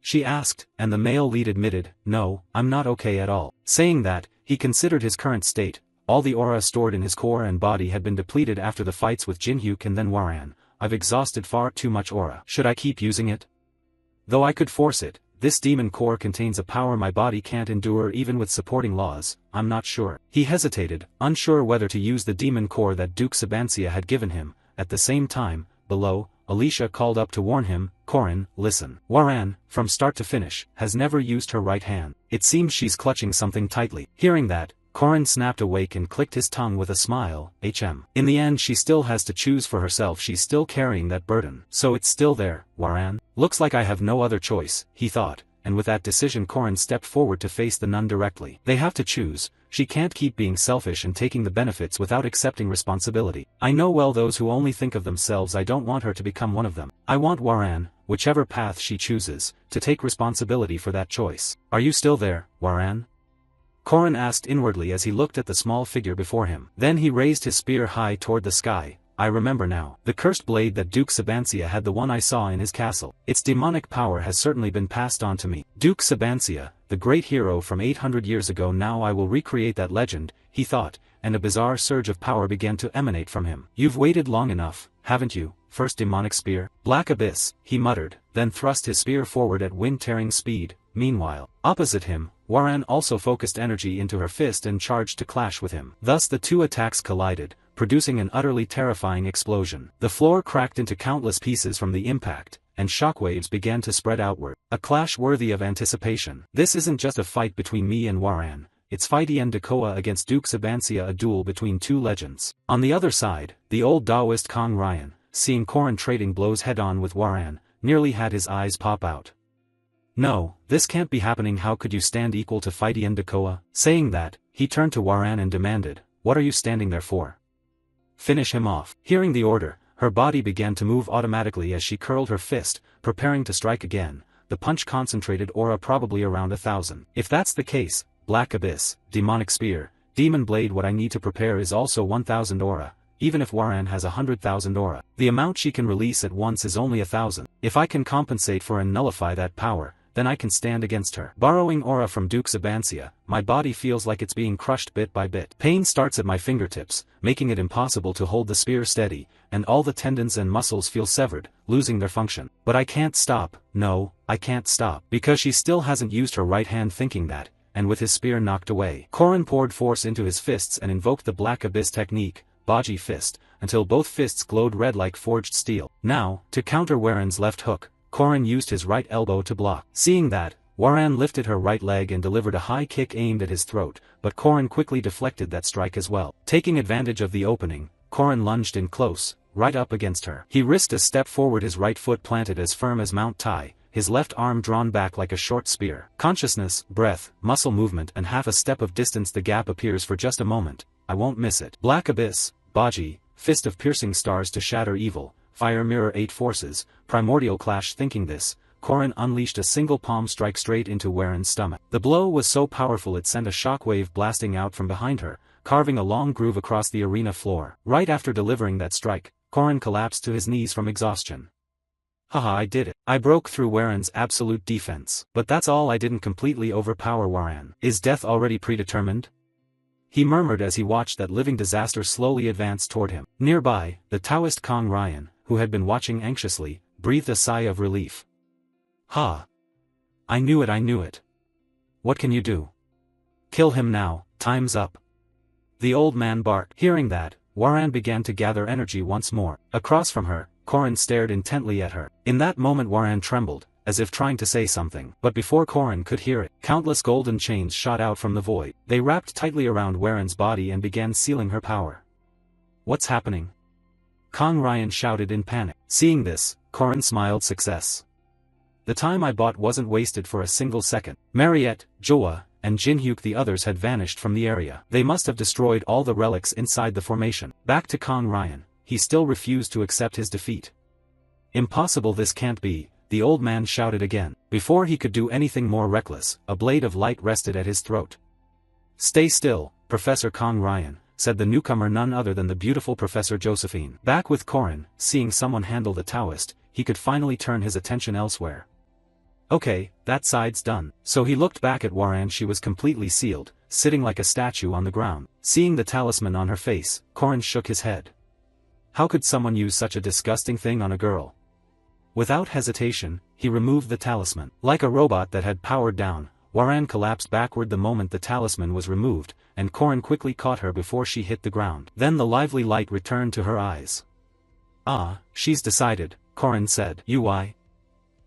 she asked, and the male lead admitted, "No, I'm not okay at all." Saying that, he considered his current state. All the aura stored in his core and body had been depleted after the fights with Jinhyuk and then Waran. "I've exhausted far too much aura. Should I keep using it? Though I could force it, this demon core contains a power my body can't endure even with supporting laws. I'm not sure." He hesitated, unsure whether to use the demon core that Duke Sabancia had given him. At the same time, below, Alicia called up to warn him, "Korin, listen. Waran, from start to finish, has never used her right hand. It seems she's clutching something tightly." Hearing that, Korin snapped awake and clicked his tongue with a smile. In the end she still has to choose for herself. She's still carrying that burden. So it's still there, Waran. Looks like I have no other choice, he thought, and with that decision Korin stepped forward to face the nun directly. They have to choose. She can't keep being selfish and taking the benefits without accepting responsibility. I know well those who only think of themselves. I don't want her to become one of them. I want Waran, whichever path she chooses, to take responsibility for that choice. Are you still there, Waran? Korin asked inwardly as he looked at the small figure before him. Then he raised his spear high toward the sky. I remember now. The cursed blade that Duke Sabancia had, the one I saw in his castle. Its demonic power has certainly been passed on to me. Duke Sabancia, the great hero from 800 years ago. Now I will recreate that legend, he thought, and a bizarre surge of power began to emanate from him. You've waited long enough, haven't you? First demonic spear. Black abyss, he muttered, then thrust his spear forward at wind-tearing speed. Meanwhile, opposite him, Waran also focused energy into her fist and charged to clash with him. Thus the two attacks collided, producing an utterly terrifying explosion. The floor cracked into countless pieces from the impact, and shockwaves began to spread outward. A clash worthy of anticipation. This isn't just a fight between me and Waran, it's Fightian Dakoa against Duke Sabancia, a duel between two legends. On the other side, the old Taoist Kong Ryan, seeing Korin trading blows head-on with Waran, nearly had his eyes pop out. No, this can't be happening. How could you stand equal to Fightian Dakoa? Saying that, he turned to Waran and demanded, "What are you standing there for? Finish him off." Hearing the order, her body began to move automatically as she curled her fist, preparing to strike again, the punch concentrated aura probably around 1,000. If that's the case, Black Abyss, Demonic Spear, Demon Blade, what I need to prepare is also 1,000 aura. Even if Waran has 100,000 aura, the amount she can release at once is only 1,000. If I can compensate for and nullify that power, then I can stand against her. Borrowing aura from Duke Sabancia, my body feels like it's being crushed bit by bit. Pain starts at my fingertips, making it impossible to hold the spear steady, and all the tendons and muscles feel severed, losing their function. But I can't stop. No, I can't stop. Because she still hasn't used her right hand. Thinking that, and with his spear knocked away, Korin poured force into his fists and invoked the Black Abyss technique, Baji Fist, until both fists glowed red like forged steel. Now, to counter Waran's left hook, Korin used his right elbow to block. Seeing that, Waran lifted her right leg and delivered a high kick aimed at his throat, but Korin quickly deflected that strike as well. Taking advantage of the opening, Korin lunged in close, right up against her. He risked a step forward, his right foot planted as firm as Mount Tai, his left arm drawn back like a short spear. Consciousness, breath, muscle movement, and half a step of distance. The gap appears for just a moment. I won't miss it. Black Abyss, Baji, Fist of Piercing Stars to shatter evil, Fire Mirror 8 forces, Primordial Clash. Thinking this, Korin unleashed a single palm strike straight into Waran's stomach. The blow was so powerful it sent a shockwave blasting out from behind her, carving a long groove across the arena floor. Right after delivering that strike, Korin collapsed to his knees from exhaustion. Haha, I did it. I broke through Waran's absolute defense. But that's all. I didn't completely overpower Waran. Is death already predetermined? He murmured as he watched that living disaster slowly advance toward him. Nearby, the Taoist Kong Ryan, who had been watching anxiously, breathed a sigh of relief. Ha! I knew it. What can you do? Kill him now, time's up. The old man barked. Hearing that, Waran began to gather energy once more. Across from her, Korin stared intently at her. In that moment Waran trembled, as if trying to say something. But before Korin could hear it, countless golden chains shot out from the void. They wrapped tightly around Waran's body and began sealing her power. What's happening? Kong Ryan shouted in panic. Seeing this, Korin smiled success. The time I bought wasn't wasted for a single second. Mariette, Joa, and Jinhyuk, the others, had vanished from the area. They must have destroyed all the relics inside the formation. Back to Kong Ryan, he still refused to accept his defeat. Impossible, this can't be, the old man shouted again. Before he could do anything more reckless, a blade of light rested at his throat. Stay still, Professor Kong Ryan, said the newcomer, none other than the beautiful Professor Josephine. Back with Korin, seeing someone handle the Taoist, he could finally turn his attention elsewhere. Okay, that side's done. So he looked back at Waran. She was completely sealed, sitting like a statue on the ground. Seeing the talisman on her face, Korin shook his head. How could someone use such a disgusting thing on a girl? Without hesitation, he removed the talisman. Like a robot that had powered down, Waran collapsed backward the moment the talisman was removed, and Korin quickly caught her before she hit the ground. Then the lively light returned to her eyes. Ah, she's decided, Korin said. Why?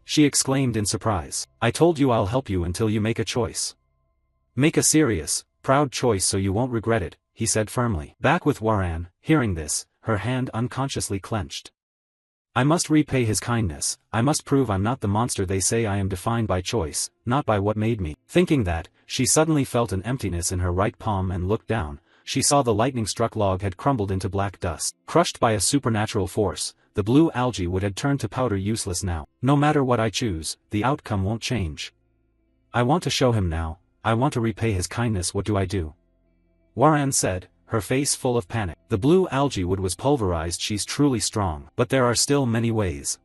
She exclaimed in surprise. I told you I'll help you until you make a choice. Make a serious, proud choice so you won't regret it, he said firmly. Back with Waran, hearing this, her hand unconsciously clenched. I must repay his kindness. I must prove I'm not the monster they say I am, defined by choice, not by what made me. Thinking that, she suddenly felt an emptiness in her right palm and looked down. She saw the lightning-struck log had crumbled into black dust. Crushed by a supernatural force, the blue algae wood had turned to powder, useless now. No matter what I choose, the outcome won't change. I want to show him now. I want to repay his kindness. What do I do? Waran said, her face full of panic. The blue algae wood was pulverized. She's truly strong. But there are still many ways.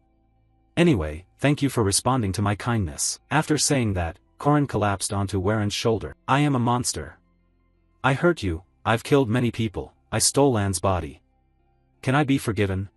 Anyway, thank you for responding to my kindness. After saying that, Korin collapsed onto Waran's shoulder. I am a monster. I hurt you. I've killed many people. I stole Lan's body. Can I be forgiven?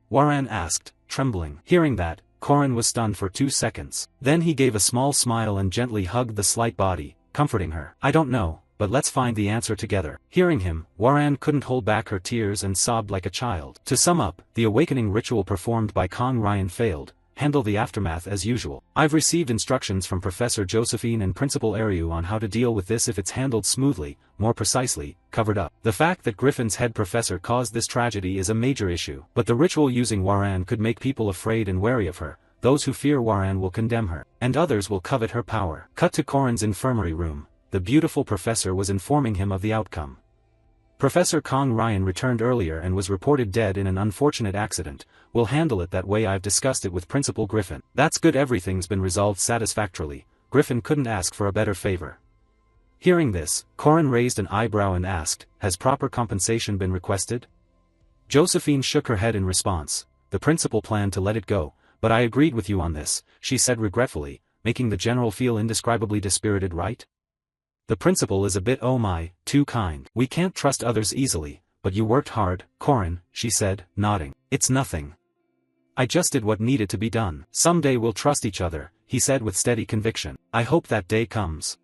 Waran asked, trembling. Hearing that, Korin was stunned for 2 seconds. Then he gave a small smile and gently hugged the slight body, comforting her. I don't know, but let's find the answer together. Hearing him, Waran couldn't hold back her tears and sobbed like a child. To sum up, the awakening ritual performed by Kong Ryan failed, handle the aftermath as usual. I've received instructions from Professor Josephine and Principal Ariu on how to deal with this if it's handled smoothly, more precisely, covered up. The fact that Griffin's head professor caused this tragedy is a major issue, but the ritual using Waran could make people afraid and wary of her. Those who fear Waran will condemn her, and others will covet her power. Cut to Corin's infirmary room. The beautiful professor was informing him of the outcome. Professor Kong Ryan returned earlier and was reported dead in an unfortunate accident. We'll handle it that way. I've discussed it with Principal Griffin. That's good, everything's been resolved satisfactorily. Griffin couldn't ask for a better favor. Hearing this, Corin raised an eyebrow and asked, has proper compensation been requested? Josephine shook her head in response. The principal planned to let it go, but I agreed with you on this, she said regretfully, making the general feel indescribably dispirited, right? The principal is a bit too kind. We can't trust others easily, but you worked hard, Corin, she said, nodding. It's nothing. I just did what needed to be done. Someday we'll trust each other, he said with steady conviction. I hope that day comes.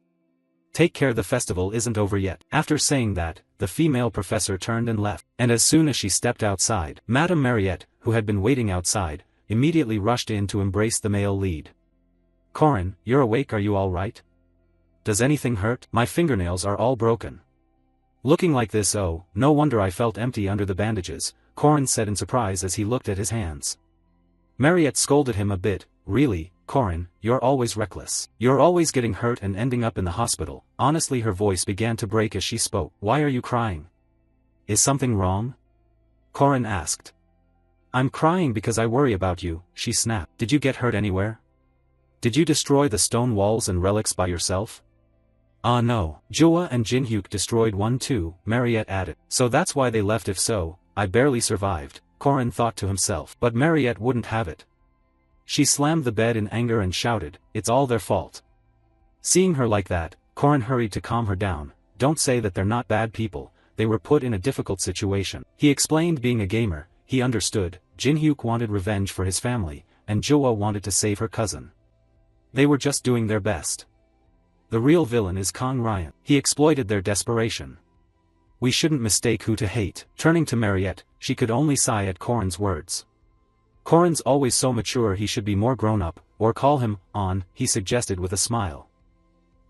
Take care, the festival isn't over yet. After saying that, the female professor turned and left, and as soon as she stepped outside, Madame Mariette, who had been waiting outside, immediately rushed in to embrace the male lead. Corin, you're awake, are you all right? Does anything hurt? My fingernails are all broken. Looking like this, oh, no wonder I felt empty under the bandages, Corin said in surprise as he looked at his hands. Mariette scolded him a bit. Really, Corin, you're always reckless. You're always getting hurt and ending up in the hospital. Honestly, her voice began to break as she spoke. Why are you crying? Is something wrong? Corin asked. I'm crying because I worry about you, she snapped. Did you get hurt anywhere? Did you destroy the stone walls and relics by yourself? Ah no, Jua and Jinhyuk destroyed one too, Mariette added. So that's why they left. If so, I barely survived, Corin thought to himself. But Mariette wouldn't have it. She slammed the bed in anger and shouted, it's all their fault. Seeing her like that, Corin hurried to calm her down. Don't say that they're not bad people, they were put in a difficult situation. He explained, being a gamer, he understood. Jinhyuk wanted revenge for his family, and Jua wanted to save her cousin. They were just doing their best. The real villain is Kong Ryan. He exploited their desperation. We shouldn't mistake who to hate. Turning to Mariette, she could only sigh at Corin's words. Corin's always so mature, he should be more grown up, or call him on, he suggested with a smile.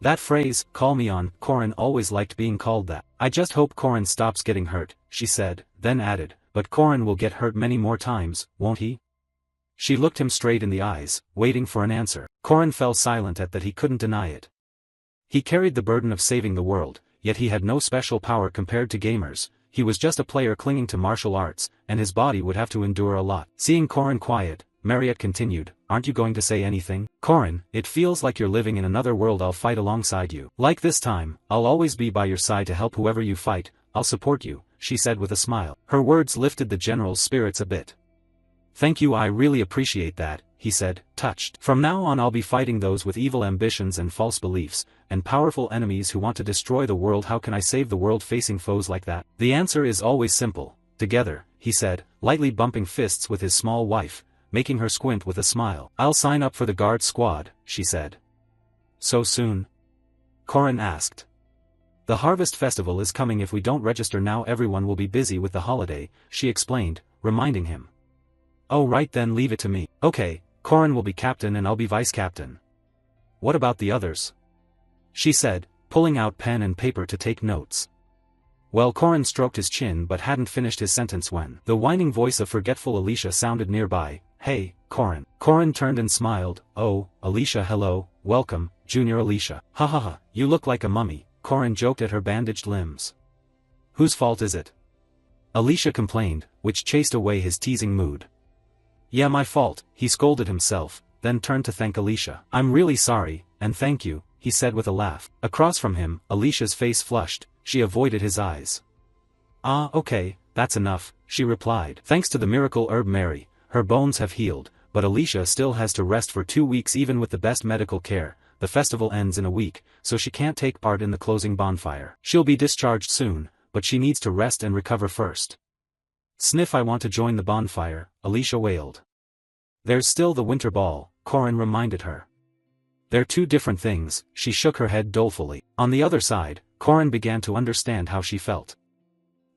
That phrase, call me on, Corin always liked being called that. I just hope Corin stops getting hurt, she said, then added, but Corin will get hurt many more times, won't he? She looked him straight in the eyes, waiting for an answer. Corin fell silent at that. He couldn't deny it. He carried the burden of saving the world, yet he had no special power compared to gamers. He was just a player clinging to martial arts, and his body would have to endure a lot. Seeing Corin quiet, Mariette continued, aren't you going to say anything? Corin, it feels like you're living in another world. I'll fight alongside you. Like this time, I'll always be by your side to help whoever you fight. I'll support you, she said with a smile. Her words lifted the general's spirits a bit. Thank you, I really appreciate that, he said, touched. From now on I'll be fighting those with evil ambitions and false beliefs, and powerful enemies who want to destroy the world. How can I save the world facing foes like that? The answer is always simple. Together, he said, lightly bumping fists with his small wife, making her squint with a smile. I'll sign up for the guard squad, she said. So soon? Corin asked. The Harvest Festival is coming. If we don't register now, everyone will be busy with the holiday, she explained, reminding him. Oh right, then leave it to me. Okay, Corin will be captain and I'll be vice captain. What about the others? She said, pulling out pen and paper to take notes. Well, Corin stroked his chin but hadn't finished his sentence when the whining voice of forgetful Alicia sounded nearby. Hey, Corin. Corin turned and smiled. Oh, Alicia, hello, welcome, Junior Alicia. Ha ha ha, you look like a mummy, Corin joked at her bandaged limbs. Whose fault is it? Alicia complained, which chased away his teasing mood. Yeah, my fault, he scolded himself, then turned to thank Alicia. I'm really sorry, and thank you, he said with a laugh. Across from him, Alicia's face flushed, she avoided his eyes. Ah, okay, that's enough, she replied. Thanks to the miracle herb Mary, her bones have healed, but Alicia still has to rest for 2 weeks. Even with the best medical care, the festival ends in a week, so she can't take part in the closing bonfire. She'll be discharged soon, but she needs to rest and recover first. Sniff, I want to join the bonfire, Alicia wailed. There's still the winter ball, Corin reminded her. They're two different things, she shook her head dolefully. On the other side, Corin began to understand how she felt.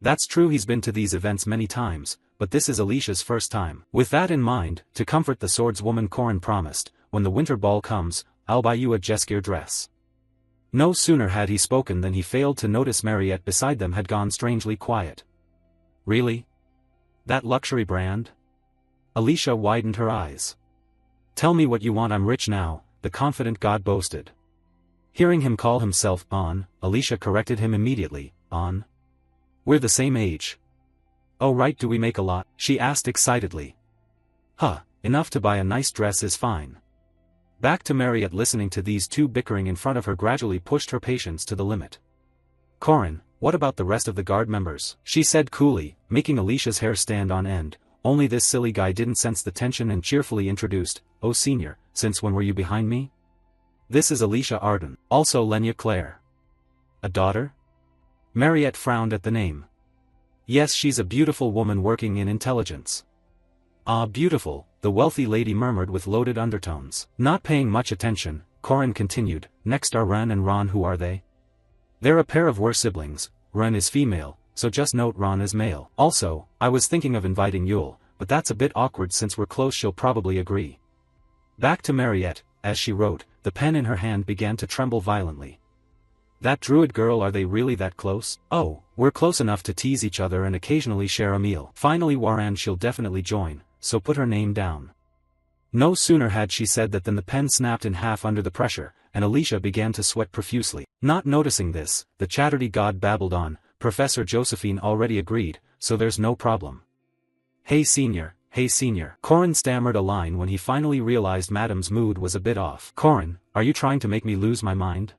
That's true, he's been to these events many times, but this is Alicia's first time. With that in mind, to comfort the swordswoman Corin promised, when the winter ball comes, I'll buy you a Jesgear dress. No sooner had he spoken than he failed to notice Mariette beside them had gone strangely quiet. Really? That luxury brand? Alicia widened her eyes. Tell me what you want, I'm rich now, the confident god boasted. Hearing him call himself An, Alicia corrected him immediately, An. We're the same age. Oh right, do we make a lot? She asked excitedly. Huh, enough to buy a nice dress is fine. Back to Mariette listening to these two bickering in front of her gradually pushed her patience to the limit. Corin, what about the rest of the guard members? She said coolly, making Alicia's hair stand on end. Only this silly guy didn't sense the tension and cheerfully introduced, oh senior, since when were you behind me? This is Alicia Arden, also Lenya Claire. A daughter? Mariette frowned at the name. Yes, she's a beautiful woman working in intelligence. Ah, beautiful, the wealthy lady murmured with loaded undertones. Not paying much attention, Corin continued, next are Ren and Ron. Who are they? They're a pair of siblings. Ren is female, so just note Ron is male. Also, I was thinking of inviting Yule, but that's a bit awkward since we're close. She'll probably agree. Back to Mariette, as she wrote, the pen in her hand began to tremble violently. That druid girl, are they really that close? Oh, we're close enough to tease each other and occasionally share a meal. Finally Waran, she'll definitely join, so put her name down. No sooner had she said that than the pen snapped in half under the pressure, and Alicia began to sweat profusely. Not noticing this, the chatterty god babbled on, Professor Josephine already agreed, so there's no problem. Hey senior, Corin stammered a line when he finally realized Madame's mood was a bit off. Corin, are you trying to make me lose my mind?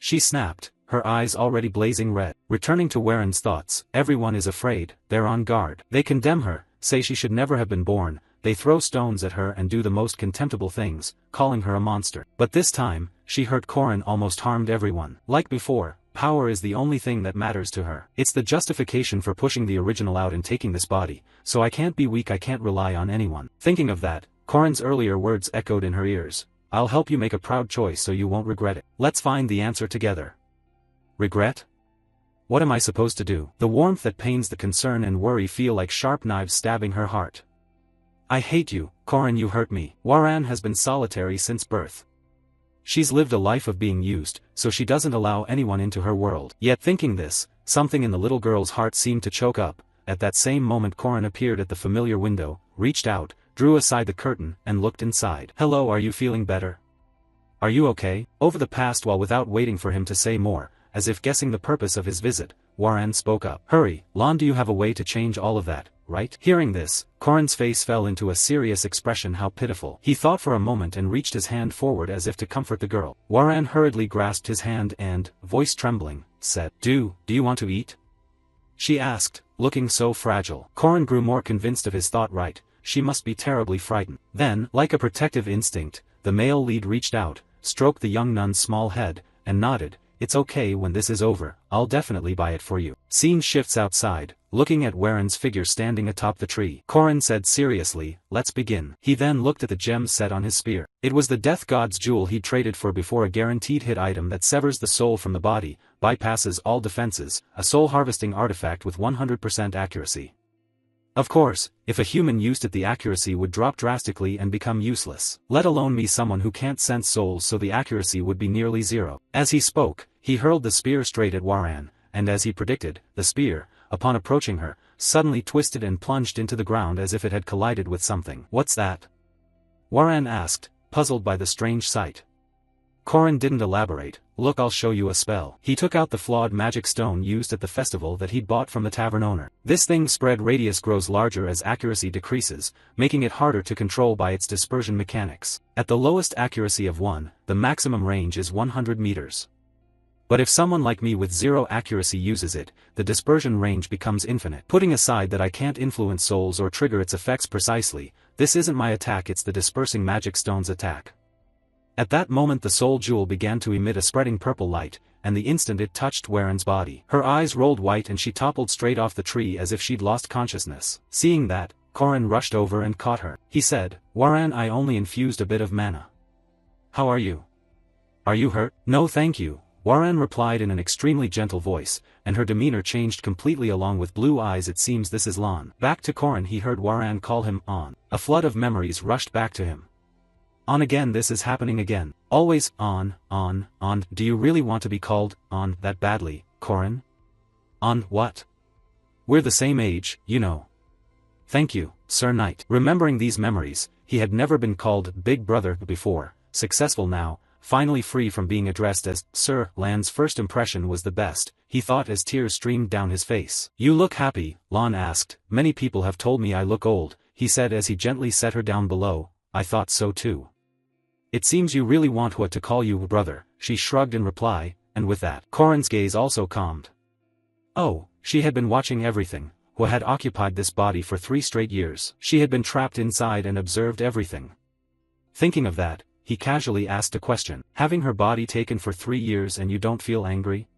She snapped, her eyes already blazing red. Returning to Waren's thoughts, everyone is afraid, they're on guard. They condemn her, say she should never have been born, they throw stones at her and do the most contemptible things, calling her a monster. But this time, she hurt Corin almost harmed everyone. Like before, power is the only thing that matters to her. It's the justification for pushing the original out and taking this body, so I can't be weak, I can't rely on anyone. Thinking of that, Corin's earlier words echoed in her ears. I'll help you make a proud choice so you won't regret it. Let's find the answer together. Regret? What am I supposed to do? The warmth that pains the concern and worry feel like sharp knives stabbing her heart. I hate you, Corin, you hurt me. Waran has been solitary since birth. She's lived a life of being used, so she doesn't allow anyone into her world. Yet thinking this, something in the little girl's heart seemed to choke up. At that same moment Corin appeared at the familiar window, reached out, drew aside the curtain, and looked inside. Hello, are you feeling better? Are you okay? Over the past while without waiting for him to say more, as if guessing the purpose of his visit, Waran spoke up. Hurry, Lon, do you have a way to change all of that, right? Hearing this, Corin's face fell into a serious expression. How pitiful. He thought for a moment and reached his hand forward as if to comfort the girl. Waran hurriedly grasped his hand and, voice trembling, said, Do you want to eat? She asked, looking so fragile. Corin grew more convinced of his thought. Right, she must be terribly frightened. Then, like a protective instinct, the male lead reached out, stroked the young nun's small head, and nodded. It's okay, when this is over, I'll definitely buy it for you. Scene shifts outside, looking at Waren's figure standing atop the tree. Corin said seriously, let's begin. He then looked at the gem set on his spear. It was the death god's jewel he'd traded for before, a guaranteed hit item that severs the soul from the body, bypasses all defenses, a soul harvesting artifact with 100% accuracy. Of course, if a human used it, the accuracy would drop drastically and become useless. Let alone me, someone who can't sense souls, so the accuracy would be nearly zero. As he spoke, he hurled the spear straight at Waran, and as he predicted, the spear, upon approaching her, suddenly twisted and plunged into the ground as if it had collided with something. What's that? Waran asked, puzzled by the strange sight. Corin didn't elaborate. Look, I'll show you a spell. He took out the flawed magic stone used at the festival that he'd bought from the tavern owner. This thing's spread radius grows larger as accuracy decreases, making it harder to control by its dispersion mechanics. At the lowest accuracy of 1, the maximum range is 100 meters. But if someone like me with 0 accuracy uses it, the dispersion range becomes infinite. Putting aside that I can't influence souls or trigger its effects precisely, this isn't my attack, it's the dispersing magic stone's attack. At that moment the soul jewel began to emit a spreading purple light, and the instant it touched Waren's body, her eyes rolled white and she toppled straight off the tree as if she'd lost consciousness. Seeing that, Corin rushed over and caught her. He said, Waran, I only infused a bit of mana. How are you? Are you hurt? No thank you, Waran replied in an extremely gentle voice, and her demeanor changed completely along with blue eyes. It seems this is Lon. Back to Korin, he heard Waran call him On. A flood of memories rushed back to him. On again, this is happening again. Always on. Do you really want to be called On that badly, Korin? On what? We're the same age, you know. Thank you, Sir Knight. Remembering these memories, he had never been called Big Brother before. Successful now, finally free from being addressed as Sir. Lan's first impression was the best, he thought as tears streamed down his face. You look happy, Lon asked. Many people have told me I look old, he said as he gently set her down below. I thought so too. It seems you really want Hua to call you brother, she shrugged in reply, and with that, Korin's gaze also calmed. Oh, she had been watching everything. Hua had occupied this body for 3 straight years. She had been trapped inside and observed everything. Thinking of that, he casually asked a question. Having her body taken for 3 years and you don't feel angry?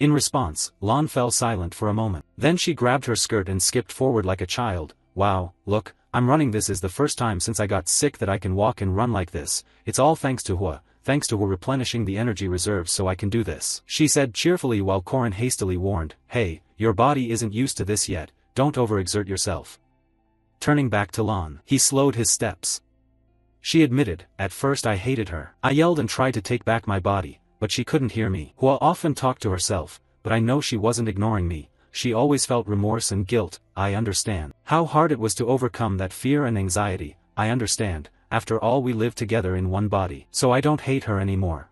In response, Lon fell silent for a moment. Then she grabbed her skirt and skipped forward like a child. Wow, look, I'm running. This is the first time since I got sick that I can walk and run like this. It's all thanks to Hua replenishing the energy reserves so I can do this, she said cheerfully while Korin hastily warned, hey, your body isn't used to this yet, don't overexert yourself. Turning back to Lon, he slowed his steps. She admitted, at first I hated her. I yelled and tried to take back my body, but she couldn't hear me. Hua often talked to herself, but I know she wasn't ignoring me. She always felt remorse and guilt. I understand how hard it was to overcome that fear and anxiety. I understand, after all we lived together in one body. So I don't hate her anymore.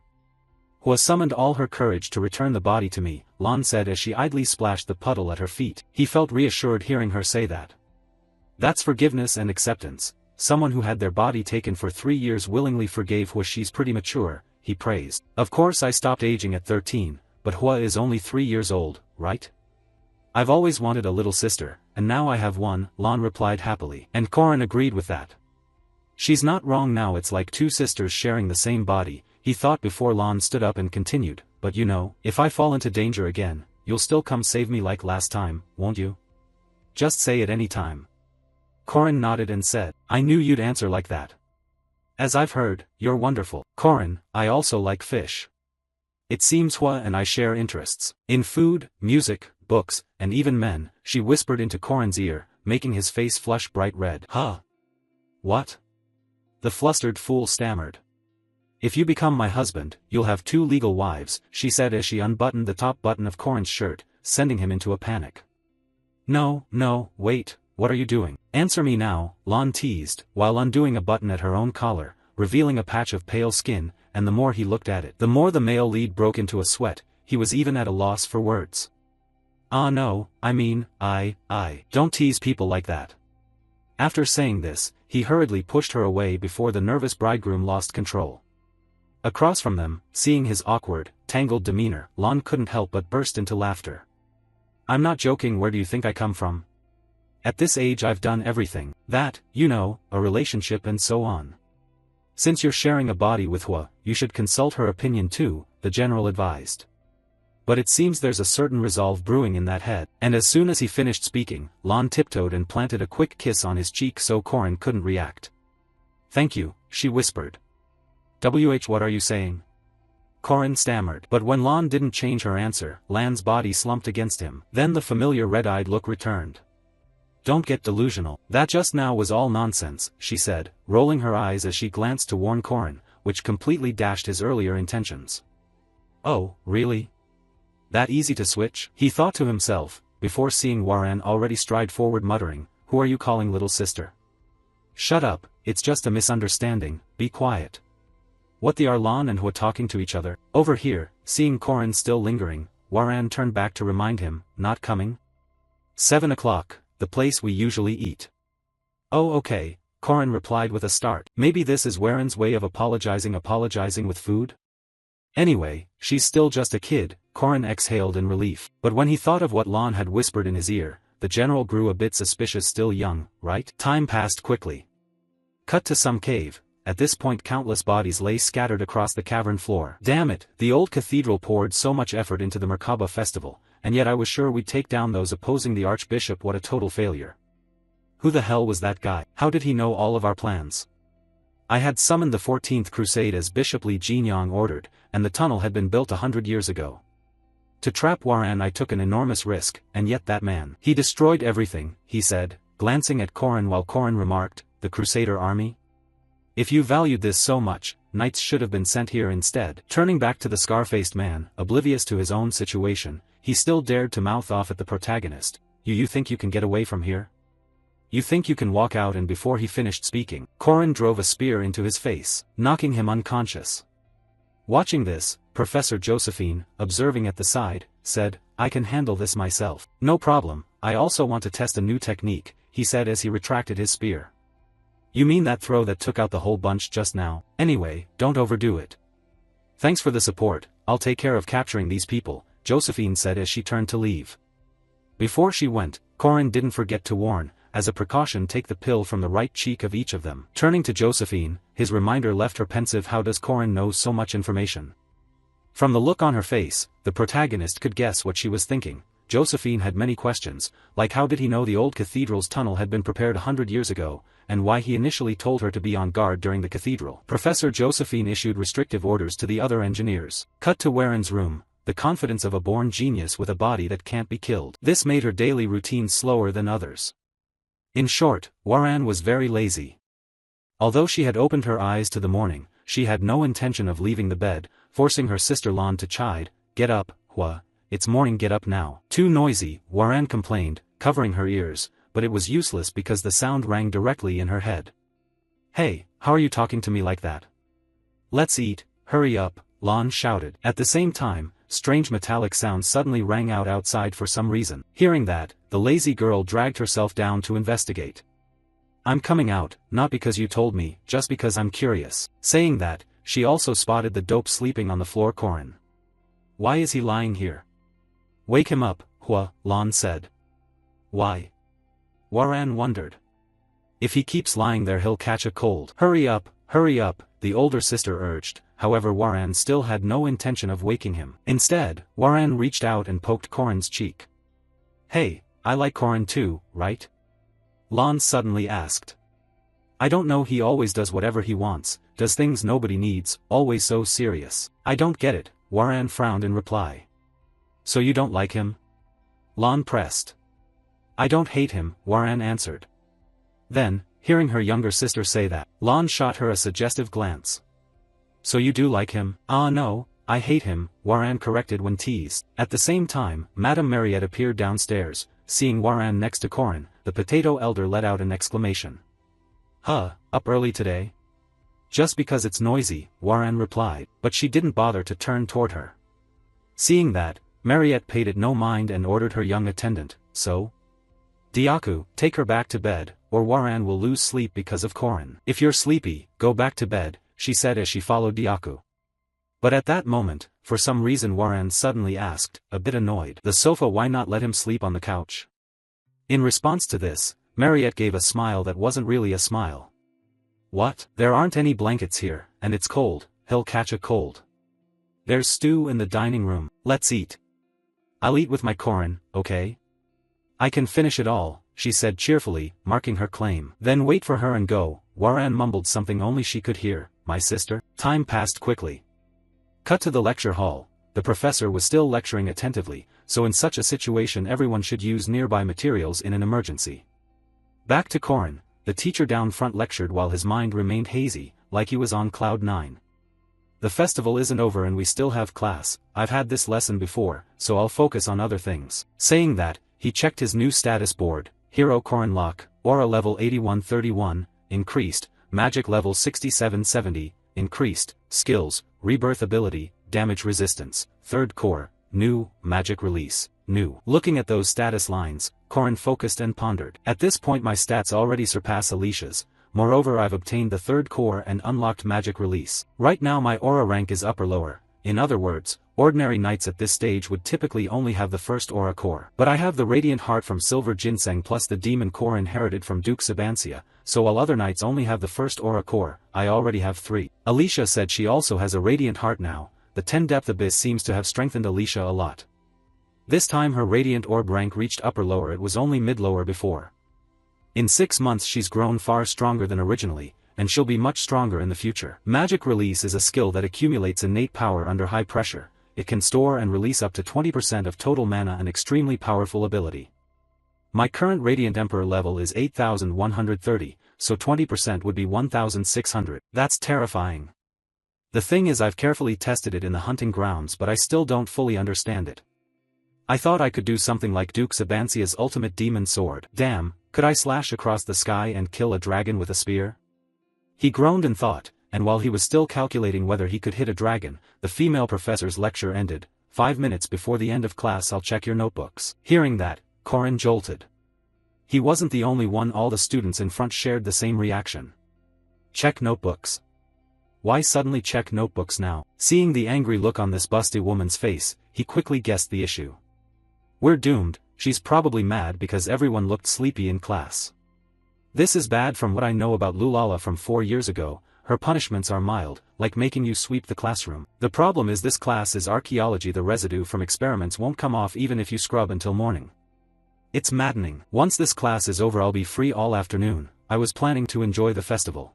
Hua summoned all her courage to return the body to me, Lon said as she idly splashed the puddle at her feet. He felt reassured hearing her say that. That's forgiveness and acceptance. Someone who had their body taken for 3 years willingly forgave Hua. She's pretty mature, he praised. Of course I stopped aging at 13, but Hua is only 3 years old, right? I've always wanted a little sister, and now I have one, Lon replied happily. And Korin agreed with that. She's not wrong now, it's like 2 sisters sharing the same body, he thought before Lon stood up and continued, but you know, if I fall into danger again, you'll still come save me like last time, won't you? Just say it any time. Korin nodded and said, I knew you'd answer like that. As I've heard, you're wonderful. Korin, I also like fish. It seems Hua and I share interests. In food, music, books, and even men, she whispered into Korin's ear, making his face flush bright red. Huh? What? The flustered fool stammered. If you become my husband, you'll have 2 legal wives, she said as she unbuttoned the top button of Korin's shirt, sending him into a panic. No, wait, what are you doing? Answer me now, Lon teased, while undoing a button at her own collar, revealing a patch of pale skin, and the more he looked at it, the more the male lead broke into a sweat. He was even at a loss for words. No, I mean, I don't tease people like that. After saying this, he hurriedly pushed her away before the nervous bridegroom lost control. Across from them, seeing his awkward, tangled demeanor, Lon couldn't help but burst into laughter. I'm not joking. Where do you think I come from? At this age I've done everything. That, you know, a relationship and so on. Since you're sharing a body with Hua, you should consult her opinion too, the general advised. But it seems there's a certain resolve brewing in that head. And as soon as he finished speaking, Lon tiptoed and planted a quick kiss on his cheek so Korin couldn't react. Thank you, she whispered. What are you saying? Korin stammered. But when Lon didn't change her answer, Lan's body slumped against him. Then the familiar red-eyed look returned. Don't get delusional. That just now was all nonsense, she said, rolling her eyes as she glanced to warn Korin, which completely dashed his earlier intentions. Oh, really? That easy to switch? He thought to himself, before seeing Waran already stride forward muttering, who are you calling little sister? Shut up, it's just a misunderstanding, be quiet. What are Lon and Hua talking to each other? Over here, seeing Korin still lingering, Waran turned back to remind him, not coming? 7 o'clock, the place we usually eat. Oh okay, Korin replied with a start. Maybe this is Waran's way of apologizing with food? Anyway, she's still just a kid, Korin exhaled in relief. But when he thought of what Lon had whispered in his ear, the general grew a bit suspicious. Still young, right? Time passed quickly. Cut to some cave. At this point countless bodies lay scattered across the cavern floor. Damn it, the old cathedral poured so much effort into the Merkaba festival, and yet I was sure we'd take down those opposing the archbishop. What a total failure. Who the hell was that guy? How did he know all of our plans? I had summoned the 14th Crusade as Bishop Li Jinyang ordered, and the tunnel had been built 100 years ago. To trap Waran I took an enormous risk, and yet that man. He destroyed everything, he said, glancing at Korin while Korin remarked, the Crusader army? If you valued this so much, knights should have been sent here instead. Turning back to the scar-faced man, oblivious to his own situation, he still dared to mouth off at the protagonist. You think you can get away from here? You think you can walk out? And before he finished speaking, Korin drove a spear into his face, knocking him unconscious. Watching this, Professor Josephine, observing at the side, said, I can handle this myself. No problem, I also want to test a new technique, he said as he retracted his spear. You mean that throw that took out the whole bunch just now? Anyway, don't overdo it. Thanks for the support, I'll take care of capturing these people, Josephine said as she turned to leave. Before she went, Korin didn't forget to warn, as a precaution, take the pill from the right cheek of each of them. Turning to Josephine, his reminder left her pensive. How does Korin know so much information? From the look on her face, the protagonist could guess what she was thinking. Josephine had many questions, like how did he know the old cathedral's tunnel had been prepared 100 years ago, and why he initially told her to be on guard during the cathedral. Professor Josephine issued restrictive orders to the other engineers. Cut to Waren's room, the confidence of a born genius with a body that can't be killed. This made her daily routine slower than others. In short, Waren was very lazy. Although she had opened her eyes to the morning, she had no intention of leaving the bed, forcing her sister Lan to chide, get up, Hua, it's morning, get up now. Too noisy, Waren complained, covering her ears, but it was useless because the sound rang directly in her head. Hey, how are you talking to me like that? Let's eat, hurry up, Lan shouted. At the same time, strange metallic sounds suddenly rang out outside for some reason. Hearing that, the lazy girl dragged herself down to investigate. I'm coming out, not because you told me, just because I'm curious. Saying that, she also spotted the dope sleeping on the floor. Korin. Why is he lying here? Wake him up, Hua, Lan said. Why? Waran wondered. If he keeps lying there he'll catch a cold. Hurry up, the older sister urged, however Waran still had no intention of waking him. Instead, Waran reached out and poked Korin's cheek. Hey, I like Korin too, right? Lan suddenly asked. I don't know, he always does whatever he wants, does things nobody needs, always so serious. I don't get it, Waran frowned in reply. So you don't like him? Lan pressed. I don't hate him, Waran answered. Then, hearing her younger sister say that, Lan shot her a suggestive glance. So you do like him? Ah no, I hate him, Waran corrected when teased. At the same time, Madame Mariette appeared downstairs. Seeing Waran next to Korin, the potato elder let out an exclamation. Huh, up early today? Just because it's noisy, Waran replied, but she didn't bother to turn toward her. Seeing that, Mariette paid it no mind and ordered her young attendant, so? Diaku, take her back to bed, or Waran will lose sleep because of Korin. If you're sleepy, go back to bed, she said as she followed Diaku. But at that moment, for some reason Waran suddenly asked, a bit annoyed, the sofa, why not let him sleep on the couch? In response to this, Mariette gave a smile that wasn't really a smile. What? There aren't any blankets here, and it's cold, he'll catch a cold. There's stew in the dining room, let's eat. I'll eat with my Korin, okay? I can finish it all, she said cheerfully, marking her claim. Then wait for her and go, Waran mumbled something only she could hear, my sister? Time passed quickly. Cut to the lecture hall. The professor was still lecturing attentively, so in such a situation everyone should use nearby materials in an emergency. Back to Korin, the teacher down front lectured while his mind remained hazy, like he was on cloud 9. The festival isn't over and we still have class, I've had this lesson before, so I'll focus on other things. Saying that, he checked his new status board, Hero Korin Lock, Aura level 8131, increased, Magic level 6770, increased, Skills, Rebirth ability, Damage resistance, 3rd core, new, Magic release, new. Looking at those status lines, Korin focused and pondered. At this point my stats already surpass Alicia's, moreover I've obtained the 3rd core and unlocked Magic release. Right now my aura rank is upper lower, in other words, ordinary knights at this stage would typically only have the 1st aura core. But I have the Radiant Heart from Silver Ginseng plus the Demon core inherited from Duke Sabancia, so while other knights only have the 1st aura core, I already have 3. Alicia said she also has a Radiant Heart now. The 10 Depth Abyss seems to have strengthened Alicia a lot. This time her Radiant Orb rank reached upper lower, it was only mid lower before. In 6 months she's grown far stronger than originally, and she'll be much stronger in the future. Magic release is a skill that accumulates innate power under high pressure. It can store and release up to 20% of total mana, an extremely powerful ability. My current Radiant Emperor level is 8,130, so 20% would be 1,600. That's terrifying. The thing is, I've carefully tested it in the hunting grounds, but I still don't fully understand it. I thought I could do something like Duke Sabancia's ultimate demon sword. Damn, could I slash across the sky and kill a dragon with a spear? He groaned in thought, and while he was still calculating whether he could hit a dragon, the female professor's lecture ended. 5 minutes before the end of class, I'll check your notebooks. Hearing that, Corin jolted. He wasn't the only one. All the students in front shared the same reaction. Check notebooks? Why suddenly check notebooks now? Seeing the angry look on this busty woman's face, he quickly guessed the issue. We're doomed. She's probably mad because everyone looked sleepy in class. This is bad. From what I know about Lulala from 4 years ago, her punishments are mild, like making you sweep the classroom. The problem is this class is archaeology. The residue from experiments won't come off even if you scrub until morning. It's maddening. Once this class is over, I'll be free all afternoon. I was planning to enjoy the festival.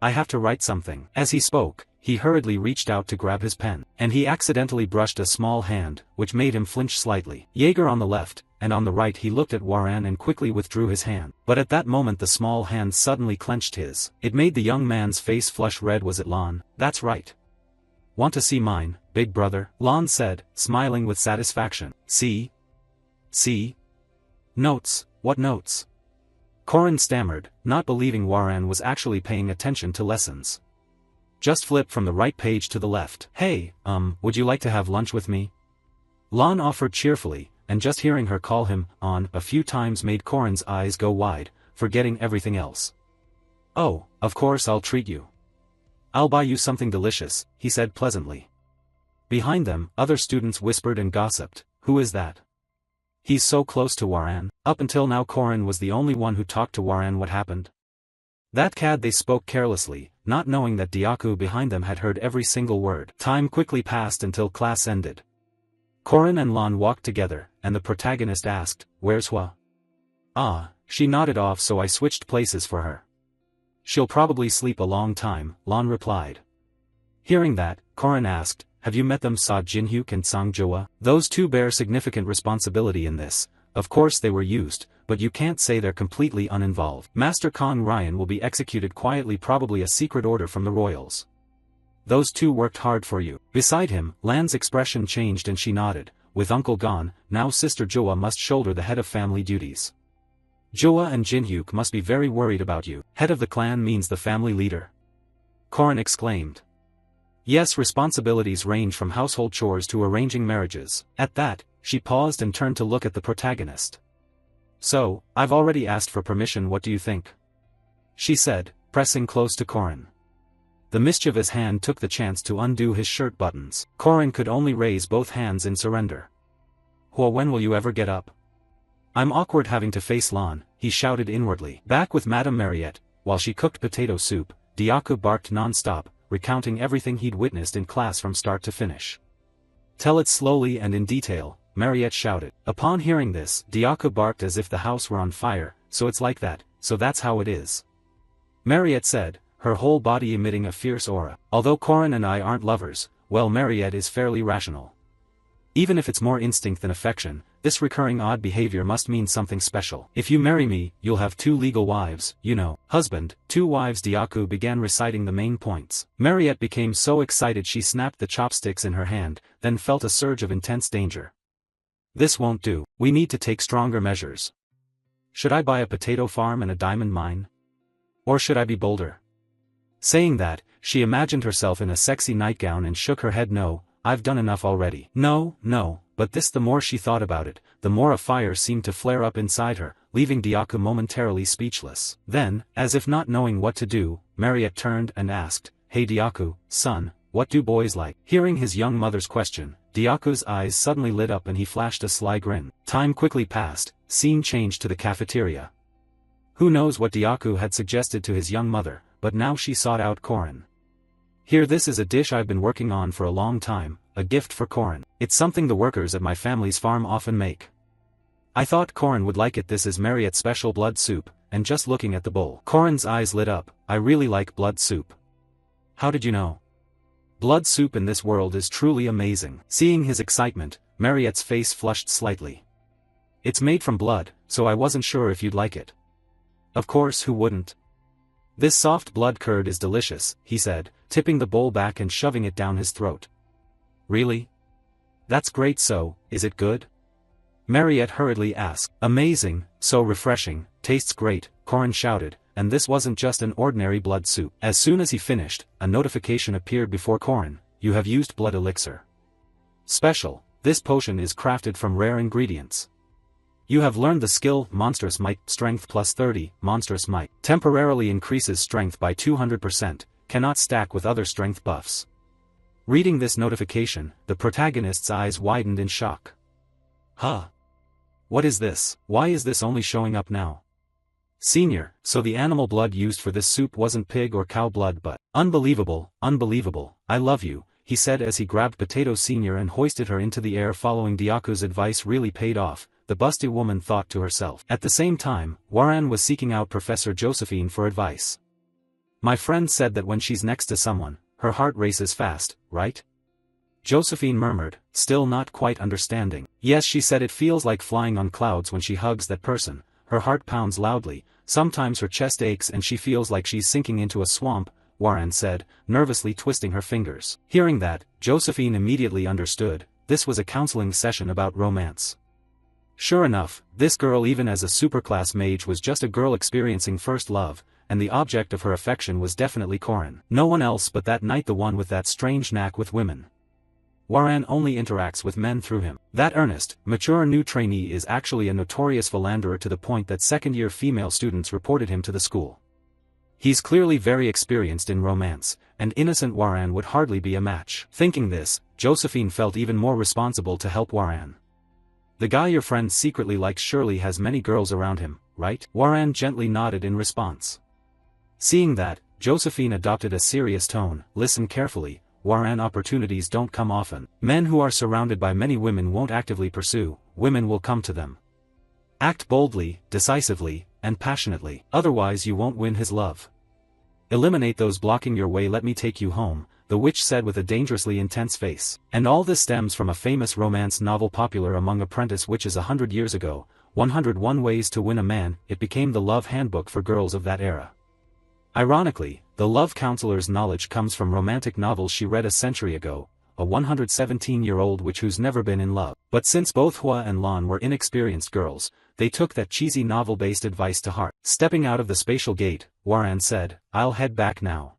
I have to write something. As he spoke, he hurriedly reached out to grab his pen, and he accidentally brushed a small hand, which made him flinch slightly. Jaeger on the left, and on the right he looked at Waran and quickly withdrew his hand. But at that moment the small hand suddenly clenched his. It made the young man's face flush red. Was it Lon? That's right. Want to see mine, big brother? Lon said, smiling with satisfaction. See? Notes? What notes? Corin stammered, not believing Waran was actually paying attention to lessons. Just flip from the right page to the left. Hey, would you like to have lunch with me? Lon offered cheerfully, and just hearing her call him on a few times made Corin's eyes go wide, forgetting everything else. Oh, of course I'll treat you. I'll buy you something delicious, he said pleasantly. Behind them, other students whispered and gossiped. Who is that? He's so close to Waran. Up until now Corin was the only one who talked to Waran. What happened? That cad. They spoke carelessly, not knowing that Diaku behind them had heard every single word. Time quickly passed until class ended. Corin and Lon walked together, and the protagonist asked, "Where's Hua?" "Ah," she nodded off, "so I switched places for her. She'll probably sleep a long time," Lon replied. Hearing that, Corin asked, "Have you met them?" Sa Jinhyuk and Sang Joa. Those two bear significant responsibility in this. Of course they were used, but you can't say they're completely uninvolved. Master Kong Ryan will be executed quietly, probably a secret order from the royals. Those two worked hard for you. Beside him, Lan's expression changed and she nodded. With uncle gone, now Sister Joa must shoulder the head of family duties. Joa and Jinhyuk must be very worried about you. Head of the clan means the family leader? Corin exclaimed. Yes, responsibilities range from household chores to arranging marriages. At that, she paused and turned to look at the protagonist. So, I've already asked for permission. What do you think? She said, pressing close to Corin. The mischievous hand took the chance to undo his shirt buttons. Corin could only raise both hands in surrender. Hua, when will you ever get up? I'm awkward having to face Lon, he shouted inwardly. Back with Madame Mariette, while she cooked potato soup, Diaku barked non-stop, recounting everything he'd witnessed in class from start to finish. Tell it slowly and in detail, Mariette shouted. Upon hearing this, Diaku barked as if the house were on fire. So it's like that, so that's how it is. Mariette said, her whole body emitting a fierce aura. Although Corin and I aren't lovers, well, Mariette is fairly rational. Even if it's more instinct than affection, this recurring odd behavior must mean something special. If you marry me, you'll have 2 legal wives, you know. Husband, 2 wives. Diaku began reciting the main points. Mariette became so excited she snapped the chopsticks in her hand, then felt a surge of intense danger. This won't do. We need to take stronger measures. Should I buy a potato farm and a diamond mine? Or should I be bolder? Saying that, she imagined herself in a sexy nightgown and shook her head. No, I've done enough already. No, but this, the more she thought about it, the more a fire seemed to flare up inside her, leaving Diaku momentarily speechless. Then, as if not knowing what to do, Mariette turned and asked, Hey Diaku, son, what do boys like? Hearing his young mother's question, Diaku's eyes suddenly lit up and he flashed a sly grin. Time quickly passed, scene changed to the cafeteria. Who knows what Diaku had suggested to his young mother, but now she sought out Corin. Here, this is a dish I've been working on for a long time, a gift for Corin. It's something the workers at my family's farm often make. I thought Corin would like it. This is Mariette's special blood soup, and just looking at the bowl. Corin's eyes lit up. I really like blood soup. How did you know? Blood soup in this world is truly amazing. Seeing his excitement, Mariette's face flushed slightly. It's made from blood, so I wasn't sure if you'd like it. Of course, who wouldn't? This soft blood curd is delicious, he said, tipping the bowl back and shoving it down his throat. Really? That's great. So, is it good? Mariette hurriedly asked. Amazing, so refreshing, tastes great, Corin shouted, and this wasn't just an ordinary blood soup. As soon as he finished, a notification appeared before Corin. You have used blood elixir. Special, this potion is crafted from rare ingredients. You have learned the skill, Monstrous Might, Strength plus 30, Monstrous Might. Temporarily increases strength by 200%, cannot stack with other strength buffs. Reading this notification, the protagonist's eyes widened in shock. Huh? What is this? Why is this only showing up now? Senior, so the animal blood used for this soup wasn't pig or cow blood but... Unbelievable, unbelievable, I love you, he said as he grabbed Potato Senior and hoisted her into the air. Following Diaku's advice really paid off, the busty woman thought to herself. At the same time, Waran was seeking out Professor Josephine for advice. My friend said that when she's next to someone, her heart races fast, right? Josephine murmured, still not quite understanding. Yes, she said, it feels like flying on clouds when she hugs that person, her heart pounds loudly, sometimes her chest aches and she feels like she's sinking into a swamp, Waran said, nervously twisting her fingers. Hearing that, Josephine immediately understood, this was a counseling session about romance. Sure enough, this girl, even as a superclass mage, was just a girl experiencing first love, and the object of her affection was definitely Corin. No one else but that knight, the one with that strange knack with women. Waran only interacts with men through him. That earnest, mature new trainee is actually a notorious philanderer, to the point that second-year female students reported him to the school. He's clearly very experienced in romance, and innocent Waran would hardly be a match. Thinking this, Josephine felt even more responsible to help Waran. The guy your friend secretly likes surely has many girls around him, right? Waran gently nodded in response. Seeing that, Josephine adopted a serious tone. Listen carefully, Waran, opportunities don't come often. Men who are surrounded by many women won't actively pursue, women will come to them. Act boldly, decisively, and passionately, otherwise you won't win his love. Eliminate those blocking your way. Let me take you home, the witch said with a dangerously intense face. And all this stems from a famous romance novel popular among apprentice witches 100 years ago, 101 Ways to Win a Man. It became the love handbook for girls of that era. Ironically, the love counselor's knowledge comes from romantic novels she read a century ago, a 117-year-old witch who's never been in love. But since both Hua and Lan were inexperienced girls, they took that cheesy novel-based advice to heart. Stepping out of the spatial gate, Waran said, I'll head back now.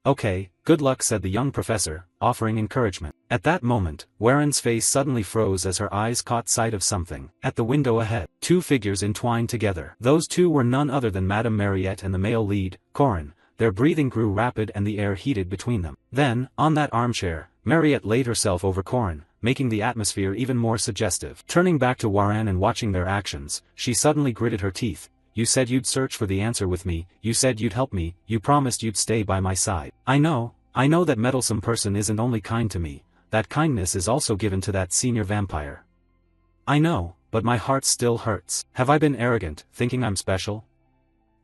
Okay, good luck, said the young professor, offering encouragement. At that moment, Waran's face suddenly froze as her eyes caught sight of something. At the window ahead, two figures entwined together. Those two were none other than Madame Mariette and the male lead, Corin. Their breathing grew rapid and the air heated between them. Then, on that armchair, Mariette laid herself over Corin, making the atmosphere even more suggestive. Turning back to Waran and watching their actions, she suddenly gritted her teeth. You said you'd search for the answer with me, you said you'd help me, you promised you'd stay by my side. I know that meddlesome person isn't only kind to me, that kindness is also given to that senior vampire. I know, but my heart still hurts. Have I been arrogant, thinking I'm special?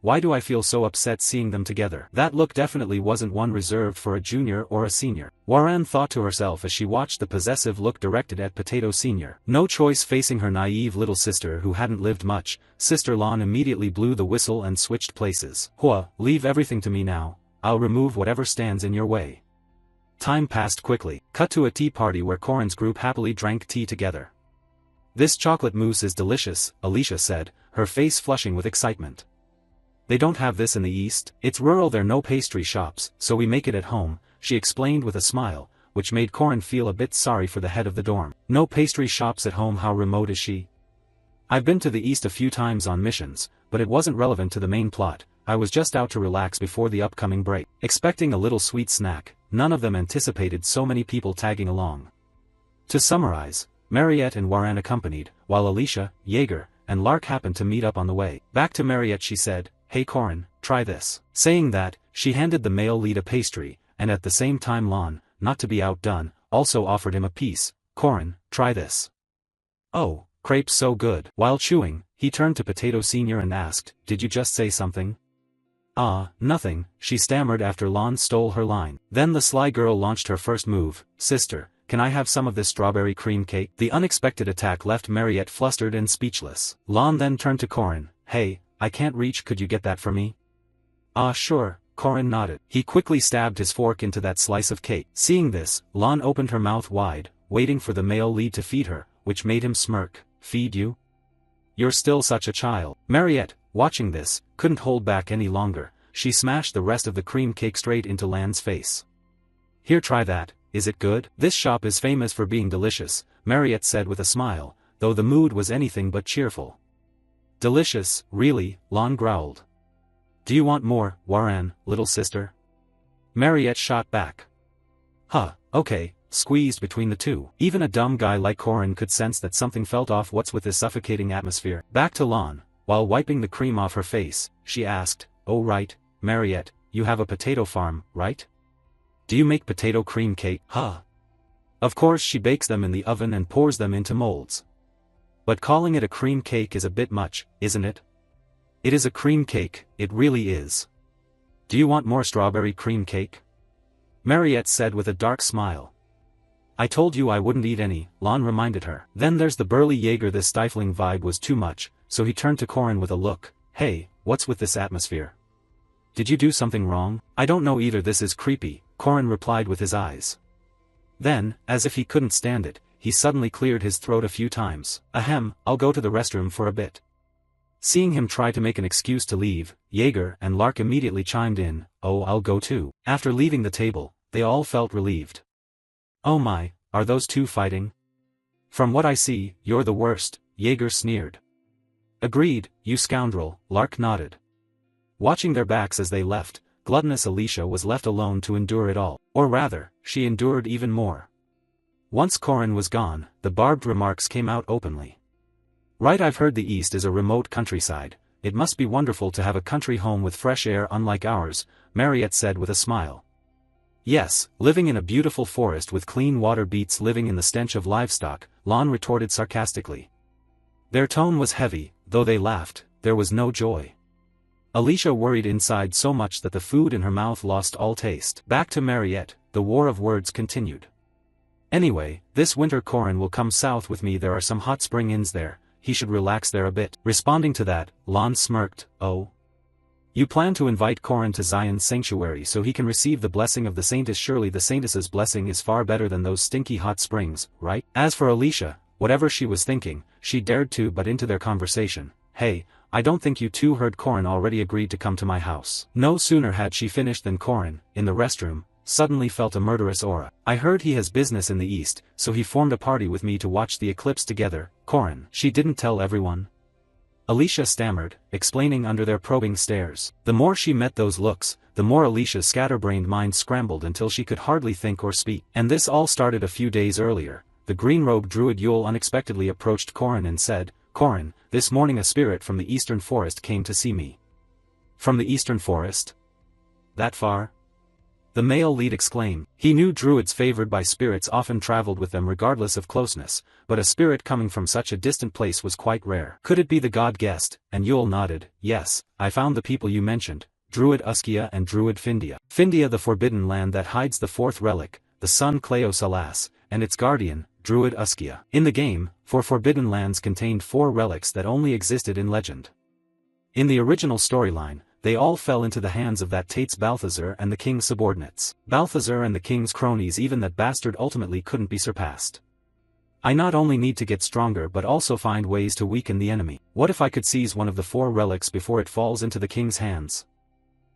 Why do I feel so upset seeing them together? That look definitely wasn't one reserved for a junior or a senior. Waran thought to herself as she watched the possessive look directed at Potato Senior. No choice facing her naive little sister who hadn't lived much, Sister Lan immediately blew the whistle and switched places. Hua, leave everything to me now, I'll remove whatever stands in your way. Time passed quickly. Cut to a tea party where Corin's group happily drank tea together. This chocolate mousse is delicious, Alicia said, her face flushing with excitement. They don't have this in the East. It's rural, there are no pastry shops, so we make it at home, she explained with a smile, which made Corin feel a bit sorry for the head of the dorm. No pastry shops at home? How remote is she? I've been to the East a few times on missions, but it wasn't relevant to the main plot. I was just out to relax before the upcoming break. Expecting a little sweet snack, none of them anticipated so many people tagging along. To summarize, Mariette and Waran accompanied, while Alicia, Jaeger, and Lark happened to meet up on the way. Back to Mariette she said, Hey Corin, try this. Saying that, she handed the male lead a pastry, and at the same time Lan, not to be outdone, also offered him a piece. Corin, try this. Oh, Crepes so good. While chewing, he turned to Potato Senior and asked, did you just say something? Ah, nothing, she stammered after Lon stole her line. Then the sly girl launched her first move. Sister, can I have some of this strawberry cream cake? The unexpected attack left Mariette flustered and speechless. Lon then turned to Corin. Hey, I can't reach, could you get that for me? Ah sure, Corin nodded. He quickly stabbed his fork into that slice of cake. Seeing this, Lon opened her mouth wide, waiting for the male lead to feed her, which made him smirk. Feed you? You're still such a child. Mariette, watching this, couldn't hold back any longer. She smashed the rest of the cream cake straight into Lan's face. Here, try that, is it good? This shop is famous for being delicious, Mariette said with a smile, though the mood was anything but cheerful. Delicious, really, Lon growled. Do you want more, Warren, little sister? Mariette shot back. Huh, okay, squeezed between the two. Even a dumb guy like Corin could sense that something felt off. What's with this suffocating atmosphere? Back to Lon, while wiping the cream off her face, she asked, oh right, Mariette, you have a potato farm, right? Do you make potato cream cake? Huh. Of course she bakes them in the oven and pours them into molds. But calling it a cream cake is a bit much, isn't it? It is a cream cake, it really is. Do you want more strawberry cream cake? Mariette said with a dark smile. I told you I wouldn't eat any, Lon reminded her. Then there's the burly Jaeger. This stifling vibe was too much, so he turned to Corin with a look. Hey, what's with this atmosphere? Did you do something wrong? I don't know either, this is creepy, Corin replied with his eyes. Then, as if he couldn't stand it, he suddenly cleared his throat a few times. Ahem, I'll go to the restroom for a bit. Seeing him try to make an excuse to leave, Jaeger and Lark immediately chimed in, oh I'll go too. After leaving the table, they all felt relieved. Oh my, are those two fighting? From what I see, you're the worst, Jaeger sneered. Agreed, you scoundrel, Lark nodded. Watching their backs as they left, gluttonous Alicia was left alone to endure it all. Or rather, she endured even more. Once Corin was gone, the barbed remarks came out openly. Right, I've heard the East is a remote countryside. It must be wonderful to have a country home with fresh air unlike ours, Mariette said with a smile. Yes, living in a beautiful forest with clean water beats living in the stench of livestock, Lon retorted sarcastically. Their tone was heavy, though they laughed, there was no joy. Alicia worried inside so much that the food in her mouth lost all taste. Back to Mariette, the war of words continued. Anyway, this winter Corin will come south with me. There are some hot spring inns there, he should relax there a bit. Responding to that, Lon smirked, oh. You plan to invite Corin to Zion's sanctuary so he can receive the blessing of the saintess. Surely the saintess's blessing is far better than those stinky hot springs, right? As for Alicia, whatever she was thinking, she dared to butt into their conversation. Hey, I don't think you two heard Corin already agreed to come to my house. No sooner had she finished than Corin, in the restroom, suddenly felt a murderous aura. I heard he has business in the East, so he formed a party with me to watch the eclipse together. Corin, she didn't tell everyone? Alicia stammered, explaining under their probing stares. The more she met those looks, the more Alicia's scatterbrained mind scrambled until she could hardly think or speak. And this all started a few days earlier. The green-robed druid Yule unexpectedly approached Corin and said, Corin, this morning a spirit from the eastern forest came to see me. From the eastern forest? That far? The male lead exclaimed. He knew druids favored by spirits often traveled with them regardless of closeness, but a spirit coming from such a distant place was quite rare. Could it be the god guest? And Yule nodded. Yes, I found the people you mentioned, Druid Uskia and Druid Findia. Findia, the forbidden land that hides the fourth relic, the sun Cleo Salas, and its guardian, Druid Uskia. In the game, 4 forbidden lands contained 4 relics that only existed in legend. In the original storyline, they all fell into the hands of that Tates Balthazar and the king's subordinates. Balthazar and the king's cronies. Even that bastard ultimately couldn't be surpassed. I not only need to get stronger but also find ways to weaken the enemy. What if I could seize one of the 4 relics before it falls into the king's hands?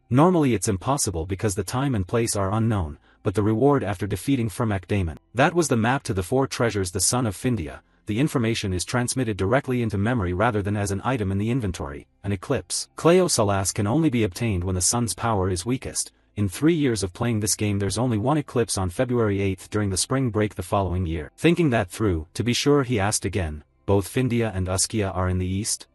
Normally it's impossible because the time and place are unknown, but the reward after defeating Firmak Daemon. That was the map to the 4 treasures, the son of Findia. The information is transmitted directly into memory rather than as an item in the inventory. An eclipse. Cleo Salas can only be obtained when the sun's power is weakest. In 3 years of playing this game there's only one eclipse on February 8th during the spring break the following year. Thinking that through, to be sure he asked again, both Findia and Uskia are in the east?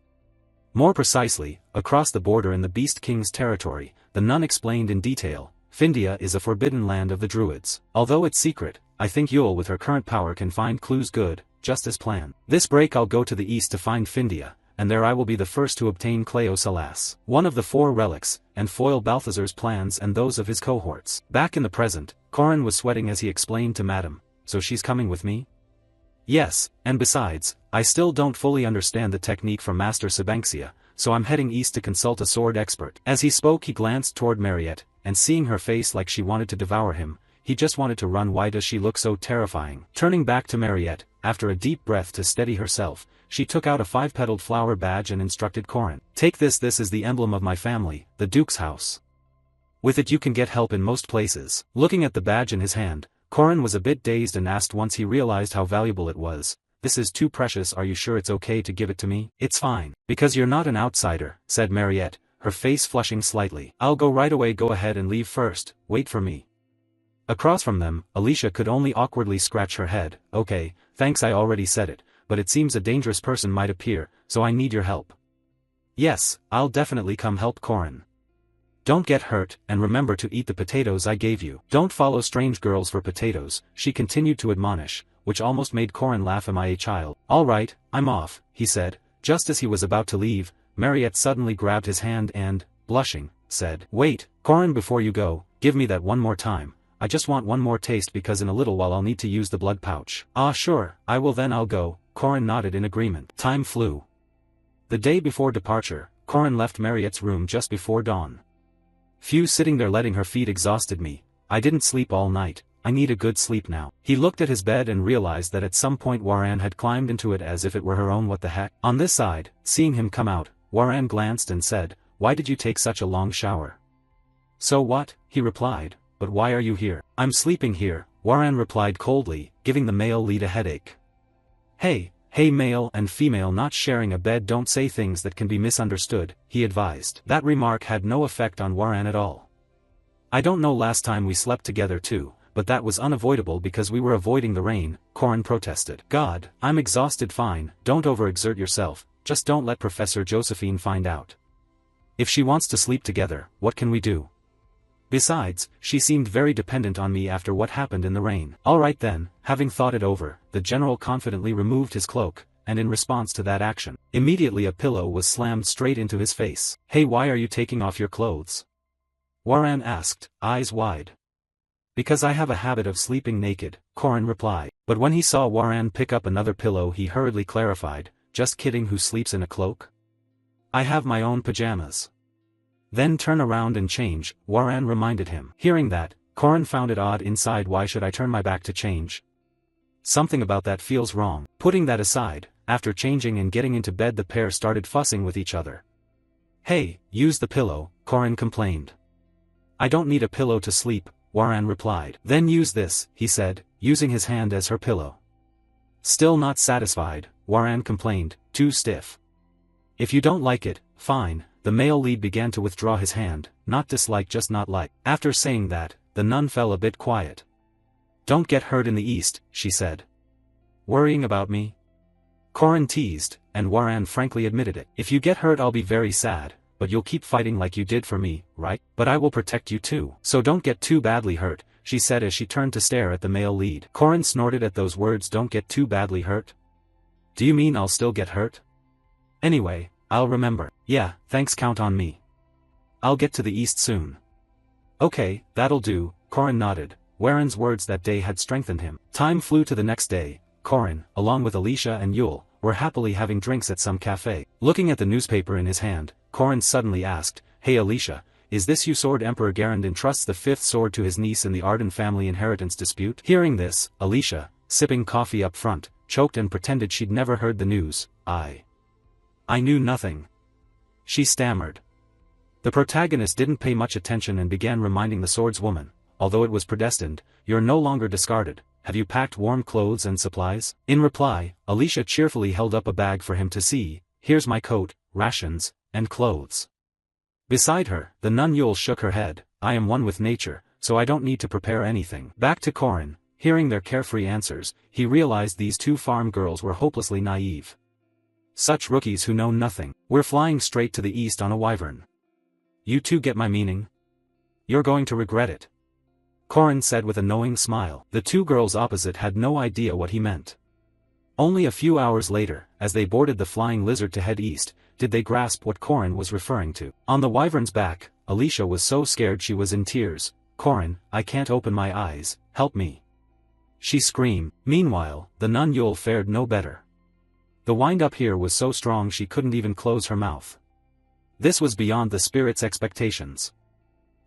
More precisely, across the border in the Beast King's territory, the nun explained in detail. Findia is a forbidden land of the druids. Although it's secret, I think Yule with her current power can find clues. Good. just as planned. This break I'll go to the east to find Findia, and there I will be the first to obtain Cleo Salas, one of the 4 relics, and foil Balthazar's plans and those of his cohorts. Back in the present, Corin was sweating as he explained to Madame, so she's coming with me? Yes, and besides, I still don't fully understand the technique from Master Sabanksia, so I'm heading east to consult a sword expert. As he spoke he glanced toward Mariette, and seeing her face like she wanted to devour him, he just wanted to run. Why does she look so terrifying? Turning back to Mariette, after a deep breath to steady herself, she took out a 5-petaled flower badge and instructed Corin. Take this is the emblem of my family, the Duke's house. With it you can get help in most places. Looking at the badge in his hand, Corin was a bit dazed and asked once he realized how valuable it was, "This is too precious, are you sure it's okay to give it to me?" "It's fine. Because you're not an outsider," said Mariette, her face flushing slightly. "I'll go right away. Go ahead and leave first, wait for me." Across from them, Alicia could only awkwardly scratch her head. "Okay, thanks, I already said it, but it seems a dangerous person might appear, so I need your help." "Yes, I'll definitely come help Corin. Don't get hurt, and remember to eat the potatoes I gave you. Don't follow strange girls for potatoes," she continued to admonish, which almost made Corin laugh. "Am I a child?" "All right, I'm off," he said. Just as he was about to leave, Mariette suddenly grabbed his hand and, blushing, said, "Wait, Corin, before you go, give me that one more time. I just want one more taste because in a little while I'll need to use the blood pouch." "Ah sure, I will, then I'll go." Corin nodded in agreement. Time flew. The day before departure, Corin left Mariette's room just before dawn. "Phew, sitting there letting her feed exhausted me. I didn't sleep all night, I need a good sleep now." He looked at his bed and realized that at some point Waran had climbed into it as if it were her own. What the heck? On this side, seeing him come out, Waran glanced and said, "Why did you take such a long shower?" "So what?" he replied. "But why are you here?" "I'm sleeping here," Waran replied coldly, giving the male lead a headache. Hey, male and female not sharing a bed don't say things that can be misunderstood," he advised. That remark had no effect on Waran at all. "I don't know, last time we slept together too, but that was unavoidable because we were avoiding the rain," Corin protested. "God, I'm exhausted." "Fine, don't overexert yourself, just don't let Professor Josephine find out. If she wants to sleep together, what can we do? Besides, she seemed very dependent on me after what happened in the rain." "All right then." Having thought it over, the general confidently removed his cloak, and in response to that action, immediately a pillow was slammed straight into his face. "Hey, why are you taking off your clothes?" Waran asked, eyes wide. "Because I have a habit of sleeping naked," Corin replied. But when he saw Waran pick up another pillow he hurriedly clarified, "Just kidding, who sleeps in a cloak? I have my own pajamas." "Then turn around and change," Waran reminded him. Hearing that, Corin found it odd inside. "Why should I turn my back to change? Something about that feels wrong." Putting that aside, after changing and getting into bed the pair started fussing with each other. "Hey, use the pillow," Corin complained. "I don't need a pillow to sleep," Waran replied. "Then use this," he said, using his hand as her pillow. Still not satisfied, Waran complained, "Too stiff." "If you don't like it, fine." The male lead began to withdraw his hand, not dislike, just not like. After saying that, the nun fell a bit quiet. "Don't get hurt in the east," she said. "Worrying about me?" Corin teased, and Waran frankly admitted it. "If you get hurt I'll be very sad, but you'll keep fighting like you did for me, right? But I will protect you too. So don't get too badly hurt," she said as she turned to stare at the male lead. Corin snorted at those words. "Don't get too badly hurt? Do you mean I'll still get hurt? Anyway, I'll remember." "Yeah, thanks, count on me. I'll get to the east soon." "Okay, that'll do," Corin nodded. Waran's words that day had strengthened him. Time flew to the next day. Corin, along with Alicia and Yule, were happily having drinks at some cafe. Looking at the newspaper in his hand, Corin suddenly asked, "Hey Alicia, is this you? Sword Emperor Garand entrusts the 5th sword to his niece in the Arden family inheritance dispute." Hearing this, Alicia, sipping coffee up front, choked and pretended she'd never heard the news. I knew nothing," she stammered. The protagonist didn't pay much attention and began reminding the swordswoman, "Although it was predestined, you're no longer discarded. Have you packed warm clothes and supplies?" In reply, Alicia cheerfully held up a bag for him to see. "Here's my coat, rations, and clothes." Beside her, the nun Yule shook her head. "I am one with nature, so I don't need to prepare anything." Back to Corin, hearing their carefree answers, he realized these 2 farm girls were hopelessly naive. Such rookies who know nothing. "We're flying straight to the east on a wyvern. You two get my meaning? You're going to regret it," Corin said with a knowing smile. The 2 girls opposite had no idea what he meant. Only a few hours later, as they boarded the flying lizard to head east, did they grasp what Corin was referring to. On the wyvern's back, Alicia was so scared she was in tears. "Corin, I can't open my eyes, help me," she screamed. Meanwhile, the nun Yule fared no better. The wind-up here was so strong she couldn't even close her mouth. This was beyond the spirit's expectations.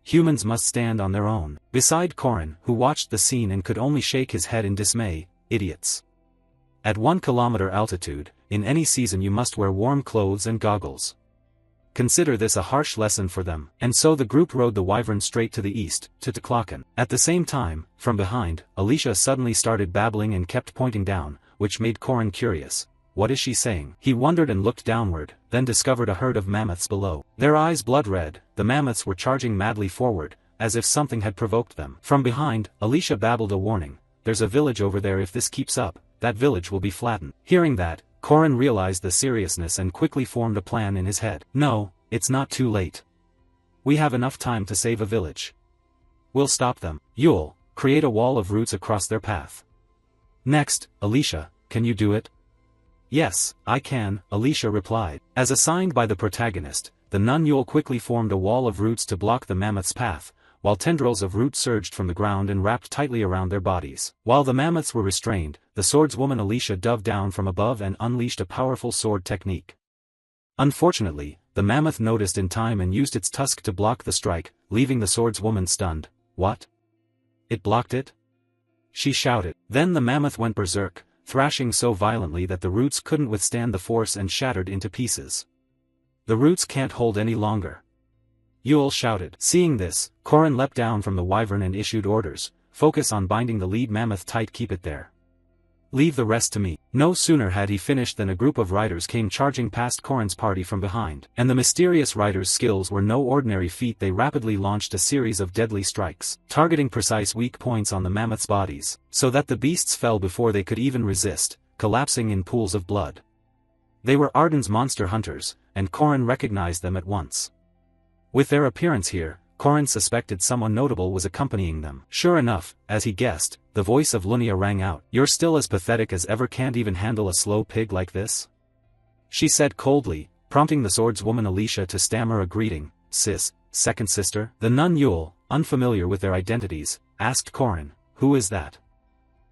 Humans must stand on their own. Beside Corin, who watched the scene and could only shake his head in dismay, idiots. At 1 kilometer altitude, in any season you must wear warm clothes and goggles. Consider this a harsh lesson for them. And so the group rode the wyvern straight to the east, to Teclocan. At the same time, from behind, Alicia suddenly started babbling and kept pointing down, which made Corin curious. What is she saying? He wondered and looked downward, then discovered a herd of mammoths below. Their eyes blood-red, the mammoths were charging madly forward, as if something had provoked them. From behind, Alicia babbled a warning. "There's a village over there. If this keeps up, that village will be flattened." Hearing that, Corin realized the seriousness and quickly formed a plan in his head. "No, it's not too late. We have enough time to save a village. We'll stop them. Yule, create a wall of roots across their path." Next, Alicia, can you do it? "Yes, I can," Alicia replied. As assigned by the protagonist, the nun Yule quickly formed a wall of roots to block the mammoth's path, while tendrils of roots surged from the ground and wrapped tightly around their bodies. While the mammoths were restrained, the swordswoman Alicia dove down from above and unleashed a powerful sword technique. Unfortunately, the mammoth noticed in time and used its tusk to block the strike, leaving the swordswoman stunned. "What? It blocked it?" she shouted. Then the mammoth went berserk, thrashing so violently that the roots couldn't withstand the force and shattered into pieces. "The roots can't hold any longer," Yule shouted. Seeing this, Corin leapt down from the wyvern and issued orders. "Focus on binding the lead mammoth tight, keep it there. Leave the rest to me." No sooner had he finished than a group of riders came charging past Corin's party from behind. And the mysterious riders' skills were no ordinary feat. They rapidly launched a series of deadly strikes, targeting precise weak points on the mammoths' bodies, so that the beasts fell before they could even resist, collapsing in pools of blood. They were Arden's monster hunters, and Corin recognized them at once. With their appearance here, Corin suspected someone notable was accompanying them. Sure enough, as he guessed, the voice of Lunia rang out. "You're still as pathetic as ever. Can't even handle a slow pig like this?" she said coldly, prompting the swordswoman Alicia to stammer a greeting. "Sis, second sister?" The nun Yule, unfamiliar with their identities, asked Corin, "Who is that?"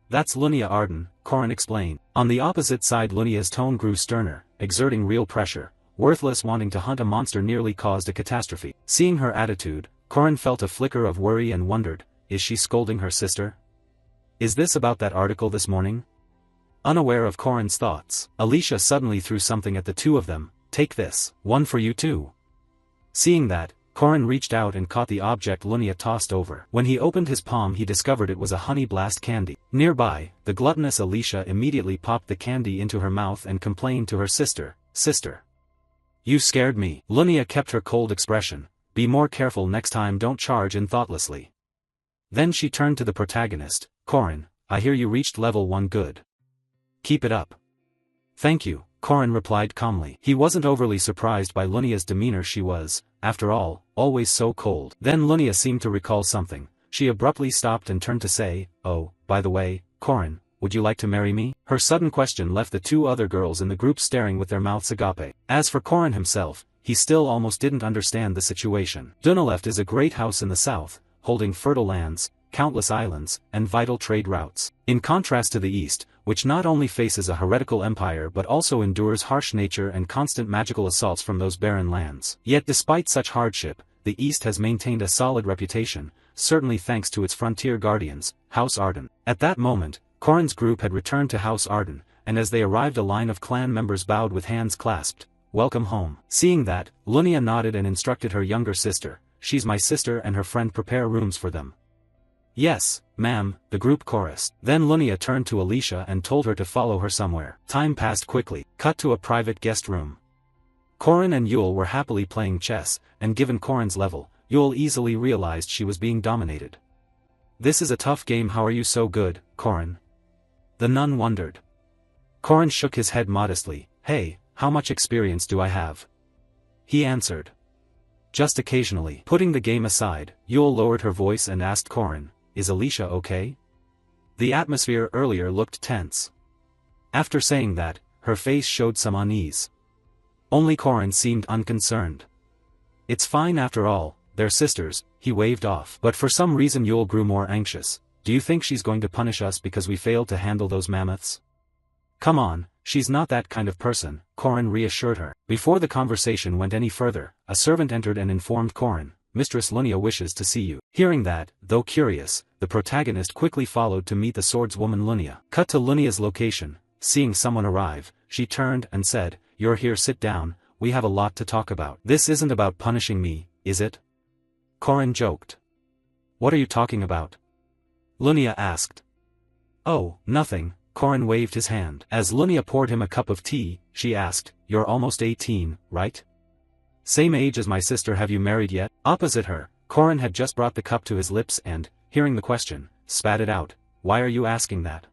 "That's Lunia Arden," Corin explained. On the opposite side, Lunia's tone grew sterner, exerting real pressure. Worthless, wanting to hunt a monster nearly caused a catastrophe. Seeing her attitude, Corin felt a flicker of worry and wondered, is she scolding her sister? Is this about that article this morning? Unaware of Corin's thoughts, Alicia suddenly threw something at the two of them. "Take this, one for you too." Seeing that, Corin reached out and caught the object Lunia tossed over. When he opened his palm, he discovered it was a honey blast candy. Nearby, the gluttonous Alicia immediately popped the candy into her mouth and complained to her sister, "Sister, you scared me." Lunia kept her cold expression. "Be more careful next time, don't charge in thoughtlessly." Then she turned to the protagonist. "Corin, I hear you reached level 1. Good. Keep it up." "Thank you," Corin replied calmly. He wasn't overly surprised by Lunia's demeanor. She was, after all, always so cold. Then Lunia seemed to recall something. She abruptly stopped and turned to say, "Oh, by the way, Corin, would you like to marry me?" Her sudden question left the two other girls in the group staring with their mouths agape. As for Corin himself, he still almost didn't understand the situation. Dunaleft is a great house in the south, holding fertile lands, countless islands, and vital trade routes. In contrast to the east, which not only faces a heretical empire but also endures harsh nature and constant magical assaults from those barren lands. Yet despite such hardship, the east has maintained a solid reputation, certainly thanks to its frontier guardians, House Arden. At that moment, Corin's group had returned to House Arden, and as they arrived a line of clan members bowed with hands clasped. "Welcome home." Seeing that, Lunia nodded and instructed her younger sister, "She's my sister and her friend. Prepare rooms for them." "Yes, ma'am," the group chorused. Then Lunia turned to Alicia and told her to follow her somewhere. Time passed quickly. Cut to a private guest room. Corin and Yule were happily playing chess, and given Corin's level, Yule easily realized she was being dominated. "This is a tough game. How are you so good, Corin?" the nun wondered. Corin shook his head modestly. "Hey, how much experience do I have?" he answered. "Just occasionally." Putting the game aside, Yule lowered her voice and asked Corin, "Is Alicia okay?" The atmosphere earlier looked tense. After saying that, her face showed some unease. Only Corin seemed unconcerned. It's fine after all, they're sisters, he waved off. But for some reason Yule grew more anxious. Do you think she's going to punish us because we failed to handle those mammoths? Come on, she's not that kind of person, Corin reassured her. Before the conversation went any further, a servant entered and informed Corin, Mistress Lunia wishes to see you. Hearing that, though curious, the protagonist quickly followed to meet the swordswoman Lunia. Cut to Lunia's location. Seeing someone arrive, she turned and said, "You're here, sit down, we have a lot to talk about." "This isn't about punishing me, is it?" Corin joked. "What are you talking about?" Lunia asked. "Oh, nothing," Corin waved his hand. As Lunia poured him a cup of tea, she asked, "You're almost 18, right? Same age as my sister. Have you married yet?" Opposite her, Corin had just brought the cup to his lips and, hearing the question, spat it out. "Why are you asking that?"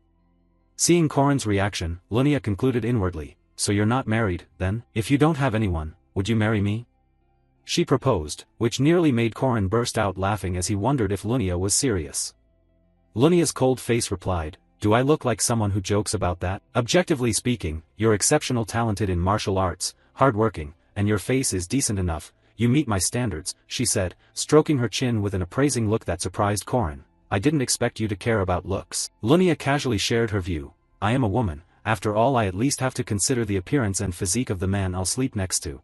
Seeing Corin's reaction, Lunia concluded inwardly, "So you're not married, then? If you don't have anyone, would you marry me?" She proposed, which nearly made Corin burst out laughing as he wondered if Lunia was serious. Lunia's cold face replied, "Do I look like someone who jokes about that? Objectively speaking, you're exceptional, talented in martial arts, hardworking, and your face is decent enough. You meet my standards," she said, stroking her chin with an appraising look that surprised Corin. "I didn't expect you to care about looks." Lunia casually shared her view. "I am a woman, after all. I at least have to consider the appearance and physique of the man I'll sleep next to."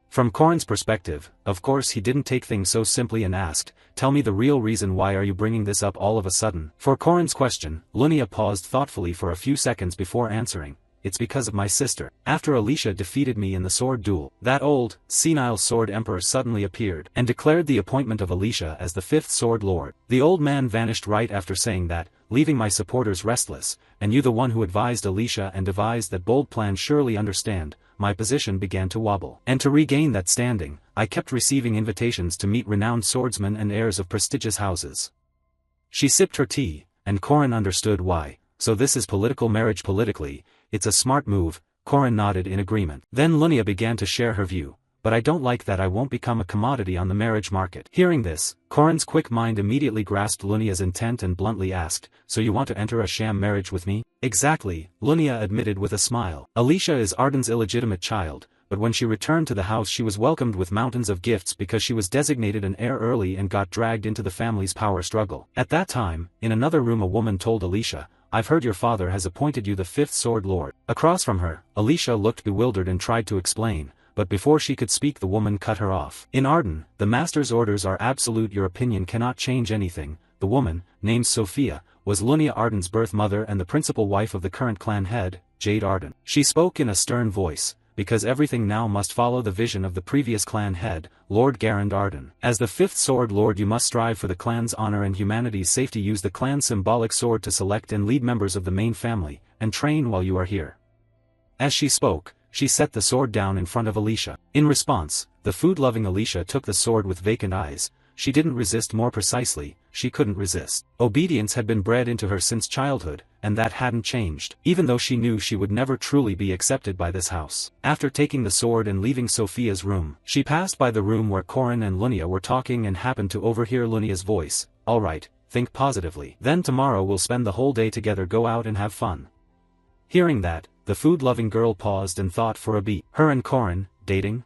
From Corin's perspective, of course he didn't take things so simply and asked, "Tell me the real reason. Why are you bringing this up all of a sudden?" For Corin's question, Lunia paused thoughtfully for a few seconds before answering, "It's because of my sister. After Alicia defeated me in the sword duel, that old, senile sword emperor suddenly appeared and declared the appointment of Alicia as the 5th sword lord. The old man vanished right after saying that, leaving my supporters restless, and you, the one who advised Alicia and devised that bold plan, surely understand. My position began to wobble. And to regain that standing, I kept receiving invitations to meet renowned swordsmen and heirs of prestigious houses." She sipped her tea, and Corin understood why. "So this is political marriage. Politically, it's a smart move." Corin nodded in agreement. Then Lunia began to share her view. "But I don't like that. I won't become a commodity on the marriage market." Hearing this, Corin's quick mind immediately grasped Lunia's intent and bluntly asked, "So you want to enter a sham marriage with me?" "Exactly," Lunia admitted with a smile. "Alicia is Arden's illegitimate child, but when she returned to the house she was welcomed with mountains of gifts because she was designated an heir early and got dragged into the family's power struggle. At that time, in another room a woman told Alicia, 'I've heard your father has appointed you the 5th sword lord.'" Across from her, Alicia looked bewildered and tried to explain, but before she could speak the woman cut her off. "In Arden, the master's orders are absolute. Your opinion cannot change anything." The woman, named Sophia, was Lunia Arden's birth mother and the principal wife of the current clan head, Jade Arden. She spoke in a stern voice, because everything now must follow the vision of the previous clan head, Lord Garand Arden. "As the 5th sword lord you must strive for the clan's honor and humanity's safety. Use the clan's symbolic sword to select and lead members of the main family, and train while you are here." As she spoke, she set the sword down in front of Alicia. In response, the food-loving Alicia took the sword with vacant eyes. She didn't resist. More precisely, she couldn't resist. Obedience had been bred into her since childhood, and that hadn't changed, even though she knew she would never truly be accepted by this house. After taking the sword and leaving Sophia's room, she passed by the room where Corin and Lunia were talking and happened to overhear Lunia's voice. "All right, think positively. Then tomorrow we'll spend the whole day together. Go out and have fun." Hearing that, the food-loving girl paused and thought for a beat. Her and Corin, dating?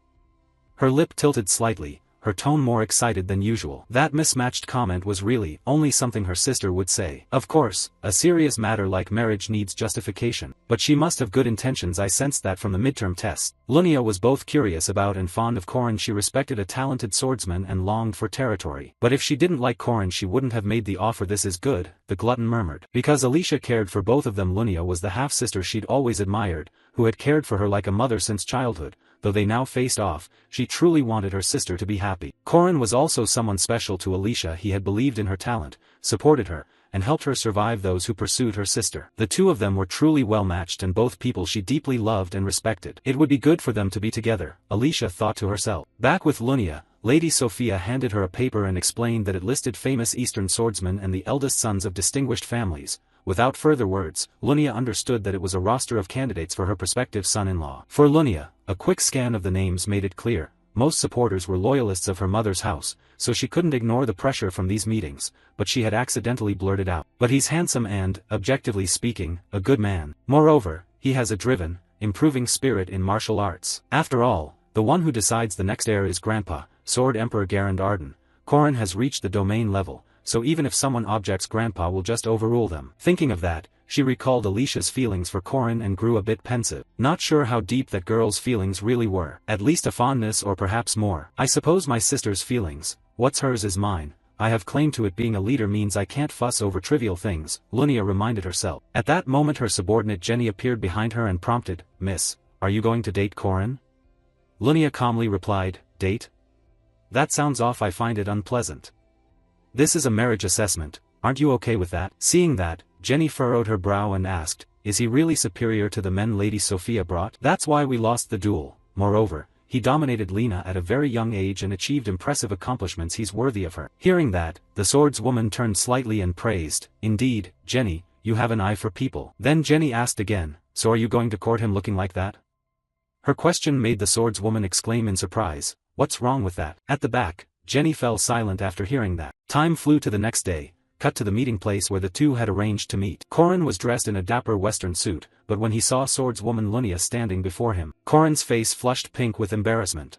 Her lip tilted slightly, her tone more excited than usual. That mismatched comment was really only something her sister would say. Of course, a serious matter like marriage needs justification. But she must have good intentions. I sensed that from the midterm test. Lunia was both curious about and fond of Corin. She respected a talented swordsman and longed for territory. But if she didn't like Corin she wouldn't have made the offer. "This is good," the glutton murmured. Because Alicia cared for both of them. Lunia was the half-sister she'd always admired, who had cared for her like a mother since childhood. Though they now faced off, she truly wanted her sister to be happy. Corin was also someone special to Alicia. He had believed in her talent, supported her, and helped her survive those who pursued her sister. The two of them were truly well matched and both people she deeply loved and respected. It would be good for them to be together, Alicia thought to herself. Back with Lunia, Lady Sophia handed her a paper and explained that it listed famous Eastern swordsmen and the eldest sons of distinguished families. Without further words, Lunia understood that it was a roster of candidates for her prospective son-in-law. For Lunia, a quick scan of the names made it clear, most supporters were loyalists of her mother's house, so she couldn't ignore the pressure from these meetings, but she had accidentally blurted out, "But he's handsome and, objectively speaking, a good man. Moreover, he has a driven, improving spirit in martial arts. After all, the one who decides the next heir is Grandpa, Sword Emperor Garand Arden. Corin has reached the domain level, so even if someone objects, Grandpa will just overrule them. Thinking of that, she recalled Alicia's feelings for Corin and grew a bit pensive. Not sure how deep that girl's feelings really were. At least a fondness or perhaps more. I suppose my sister's feelings, what's hers is mine. I have claim to it. Being a leader means I can't fuss over trivial things, Lunia reminded herself. At that moment her subordinate Jenny appeared behind her and prompted, Miss, are you going to date Corin? Lunia calmly replied, date? That sounds off. I find it unpleasant. This is a marriage assessment, aren't you okay with that? Seeing that, Jenny furrowed her brow and asked, is he really superior to the men Lady Sophia brought? That's why we lost the duel. Moreover, he dominated Lena at a very young age and achieved impressive accomplishments. He's worthy of her. Hearing that, the swordswoman turned slightly and praised, indeed, Jenny, you have an eye for people. Then Jenny asked again, so are you going to court him looking like that? Her question made the swordswoman exclaim in surprise, what's wrong with that? At the back, Jenny fell silent after hearing that. Time flew to the next day. Cut to the meeting place where the two had arranged to meet. Corin was dressed in a dapper western suit, but when he saw swordswoman Lunia standing before him, Corin's face flushed pink with embarrassment.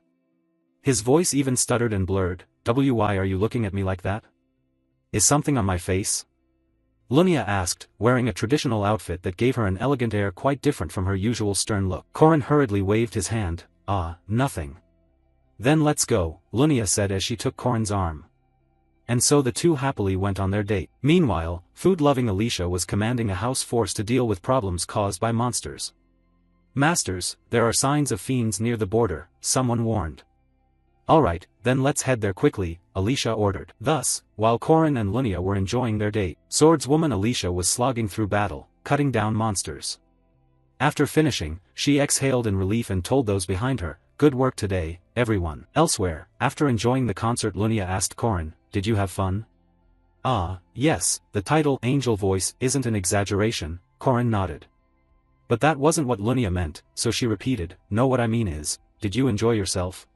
His voice even stuttered and blurred, why are you looking at me like that? Is something on my face? Lunia asked, wearing a traditional outfit that gave her an elegant air quite different from her usual stern look. Corin hurriedly waved his hand, nothing. Then let's go, Lunia said as she took Corin's arm. And so the two happily went on their date. Meanwhile, food-loving Alicia was commanding a house force to deal with problems caused by monsters. Masters, there are signs of fiends near the border, someone warned. Alright, then let's head there quickly, Alicia ordered. Thus, while Corin and Lunia were enjoying their date, swordswoman Alicia was slogging through battle, cutting down monsters. After finishing, she exhaled in relief and told those behind her, good work today, everyone. Elsewhere, after enjoying the concert, Lunia asked Corin, did you have fun? Yes, the title Angel Voice isn't an exaggeration, Corin nodded. But that wasn't what Lunia meant, so she repeated, no, what I mean is, did you enjoy yourself?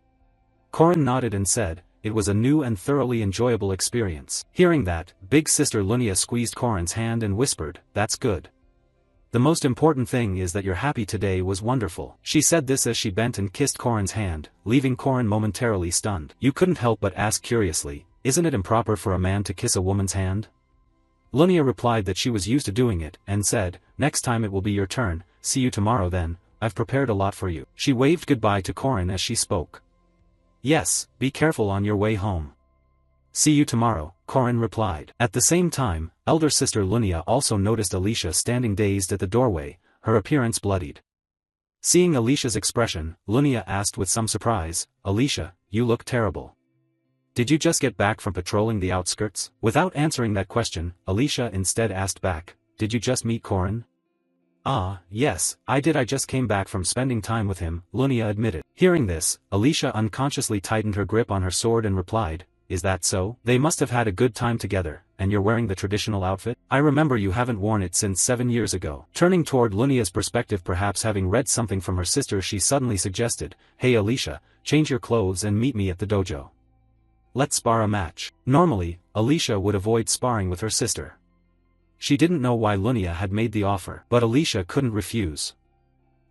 Corin nodded and said, it was a new and thoroughly enjoyable experience. Hearing that, big sister Lunia squeezed Corin's hand and whispered, that's good. The most important thing is that you're happy today was wonderful. She said this as she bent and kissed Corin's hand, leaving Corin momentarily stunned. You couldn't help but ask curiously, isn't it improper for a man to kiss a woman's hand? Lunia replied that she was used to doing it, and said, next time it will be your turn, see you tomorrow then, I've prepared a lot for you. She waved goodbye to Corin as she spoke. Yes, be careful on your way home. See you tomorrow, Corin replied. At the same time, elder sister Lunia also noticed Alicia standing dazed at the doorway, her appearance bloodied. Seeing Alicia's expression, Lunia asked with some surprise, Alicia, you look terrible. Did you just get back from patrolling the outskirts? Without answering that question, Alicia instead asked back, did you just meet Corin? Yes, I did. I just came back from spending time with him, Lunia admitted. Hearing this, Alicia unconsciously tightened her grip on her sword and replied, is that so? They must have had a good time together, and you're wearing the traditional outfit? I remember you haven't worn it since 7 years ago. Turning toward Lunia's perspective, perhaps having read something from her sister, she suddenly suggested, hey Alicia, change your clothes and meet me at the dojo. Let's spar a match. Normally, Alicia would avoid sparring with her sister. She didn't know why Lunia had made the offer, but Alicia couldn't refuse.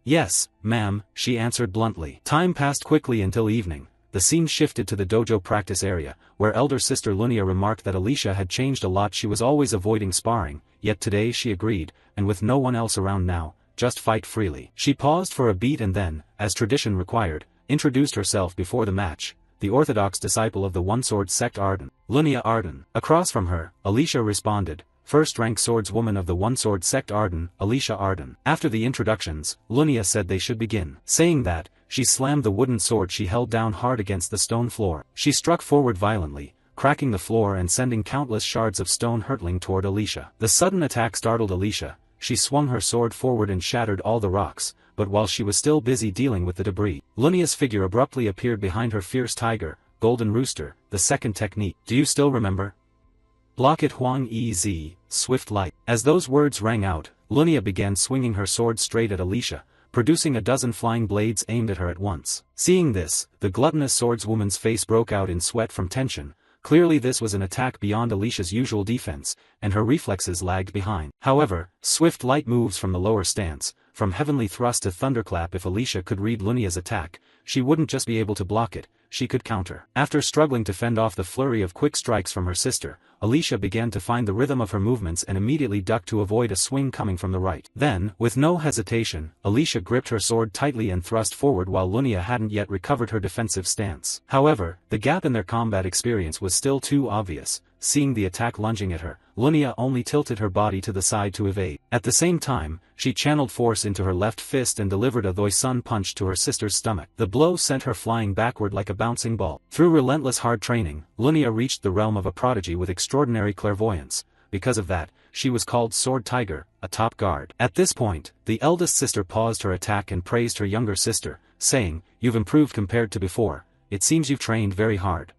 Yes, ma'am, she answered bluntly. Time passed quickly until evening. The scene shifted to the dojo practice area, where elder sister Lunia remarked that Alicia had changed a lot. She was always avoiding sparring, yet today she agreed, and with no one else around now, just fight freely. She paused for a beat and then, as tradition required, introduced herself before the match. The orthodox disciple of the one-sword sect Arden, Lunia Arden. Across from her, Alicia responded, first-rank swordswoman of the one-sword sect Arden, Alicia Arden. After the introductions, Lunia said they should begin. Saying that, she slammed the wooden sword she held down hard against the stone floor. She struck forward violently, cracking the floor and sending countless shards of stone hurtling toward Alicia. The sudden attack startled Alicia. She swung her sword forward and shattered all the rocks, but while she was still busy dealing with the debris, Lunia's figure abruptly appeared behind her. Fierce tiger, golden rooster, the second technique. Do you still remember? Block it Huang Ez, swift light. As those words rang out, Lunia began swinging her sword straight at Alicia, producing a dozen flying blades aimed at her at once. Seeing this, the gluttonous swordswoman's face broke out in sweat from tension, Clearly this was an attack beyond Alicia's usual defense, and her reflexes lagged behind. However, swift light moves from the lower stance, from heavenly thrust to thunderclap. If Alicia could read Lunia's attack, she wouldn't just be able to block it, she could counter. After struggling to fend off the flurry of quick strikes from her sister, Alicia began to find the rhythm of her movements and immediately ducked to avoid a swing coming from the right. Then, with no hesitation, Alicia gripped her sword tightly and thrust forward while Lunia hadn't yet recovered her defensive stance. However, the gap in their combat experience was still too obvious. Seeing the attack lunging at her, Lunia only tilted her body to the side to evade. At the same time, she channeled force into her left fist and delivered a Thoi-sun punch to her sister's stomach. The blow sent her flying backward like a bouncing ball. Through relentless hard training, Lunia reached the realm of a prodigy with extraordinary clairvoyance. Because of that, she was called Sword Tiger, a top guard. At this point, the eldest sister paused her attack and praised her younger sister, saying, "You've improved compared to before. It seems you've trained very hard.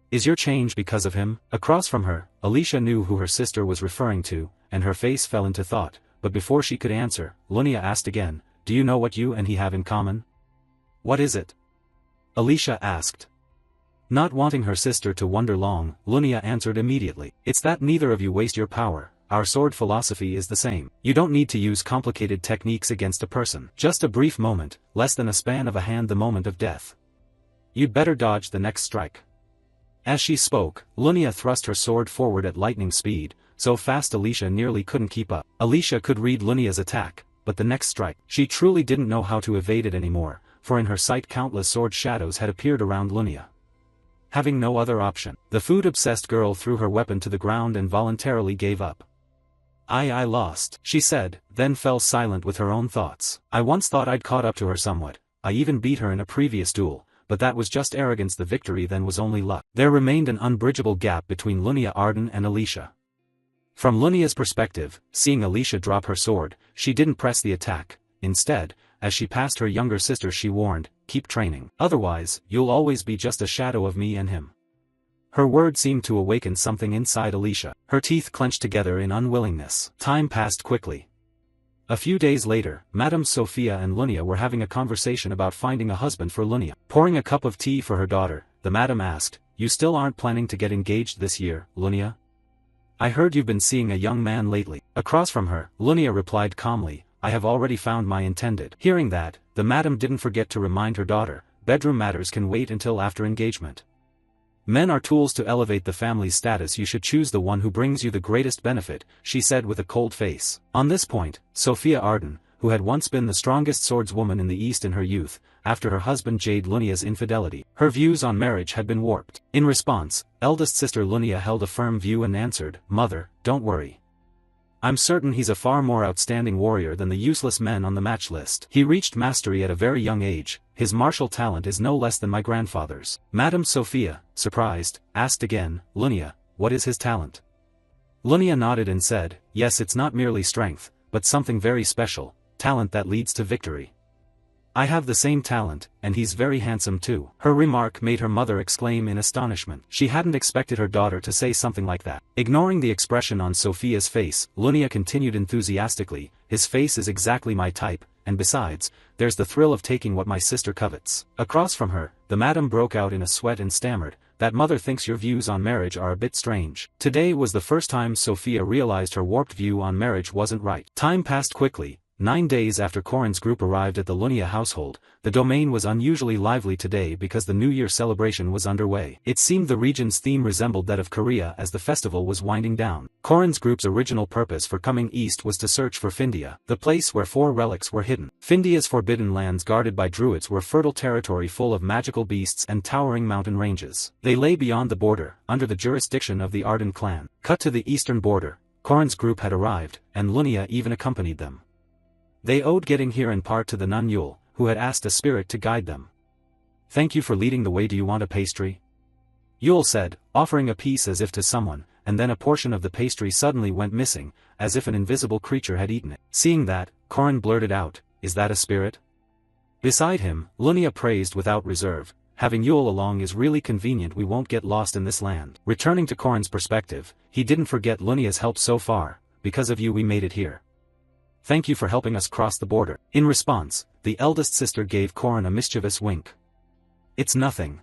Is your change because of him?" Across from her, Alicia knew who her sister was referring to, and her face fell into thought, but before she could answer, Lunia asked again, "Do you know what you and he have in common?" "What is it?" Alicia asked. Not wanting her sister to wonder long, Lunia answered immediately, "It's that neither of you waste your power. Our sword philosophy is the same. You don't need to use complicated techniques against a person. Just a brief moment, less than a span of a hand, the moment of death. You'd better dodge the next strike." As she spoke, Lunia thrust her sword forward at lightning speed, so fast Alicia nearly couldn't keep up. Alicia could read Lunia's attack, but the next strike, she truly didn't know how to evade it anymore, for in her sight countless sword shadows had appeared around Lunia. Having no other option, the food-obsessed girl threw her weapon to the ground and voluntarily gave up. I lost," she said, then fell silent with her own thoughts. "I once thought I'd caught up to her somewhat. I even beat her in a previous duel. But that was just arrogance. The victory then was only luck." There remained an unbridgeable gap between Lunia Arden and Alicia. From Lunia's perspective, seeing Alicia drop her sword, she didn't press the attack. Instead, as she passed her younger sister, she warned, "Keep training. Otherwise, you'll always be just a shadow of me and him." Her word seemed to awaken something inside Alicia. Her teeth clenched together in unwillingness. Time passed quickly. A few days later, Madame Sophia and Lunia were having a conversation about finding a husband for Lunia. Pouring a cup of tea for her daughter, the madam asked, "You still aren't planning to get engaged this year, Lunia? I heard you've been seeing a young man lately." Across from her, Lunia replied calmly, "I have already found my intended." Hearing that, the madam didn't forget to remind her daughter, "Bedroom matters can wait until after engagement. Men are tools to elevate the family's status. You should choose the one who brings you the greatest benefit," she said with a cold face. On this point, Sophia Arden, who had once been the strongest swordswoman in the East in her youth, after her husband Jade Lunia's infidelity, her views on marriage had been warped. In response, eldest sister Lunia held a firm view and answered, "Mother, don't worry. I'm certain he's a far more outstanding warrior than the useless men on the match list. He reached mastery at a very young age. His martial talent is no less than my grandfather's." Madame Sophia, surprised, asked again, "Lunia, what is his talent?" Lunia nodded and said, "Yes, it's not merely strength, but something very special, talent that leads to victory. I have the same talent, and he's very handsome too." Her remark made her mother exclaim in astonishment. She hadn't expected her daughter to say something like that. Ignoring the expression on Sophia's face, Lunia continued enthusiastically, "His face is exactly my type, and besides, there's the thrill of taking what my sister covets." Across from her, the madam broke out in a sweat and stammered, "That mother thinks your views on marriage are a bit strange." Today was the first time Sophia realized her warped view on marriage wasn't right. Time passed quickly. 9 days after Corin's group arrived at the Lunia household, the domain was unusually lively today because the New Year celebration was underway. It seemed the region's theme resembled that of Korea as the festival was winding down. Corin's group's original purpose for coming east was to search for Findia, the place where 4 relics were hidden. Findia's forbidden lands guarded by druids were fertile territory full of magical beasts and towering mountain ranges. They lay beyond the border, under the jurisdiction of the Arden clan. Cut to the eastern border, Corin's group had arrived, and Lunia even accompanied them. They owed getting here in part to the nun Yule, who had asked a spirit to guide them. "Thank you for leading the way. Do you want a pastry?" Yule said, offering a piece as if to someone, and then a portion of the pastry suddenly went missing, as if an invisible creature had eaten it. Seeing that, Corin blurted out, "Is that a spirit?" Beside him, Lunia praised without reserve, "Having Yule along is really convenient. We won't get lost in this land." Returning to Corin's perspective, he didn't forget Lunia's help so far. "Because of you we made it here. Thank you for helping us cross the border." In response, the eldest sister gave Corin a mischievous wink. "It's nothing.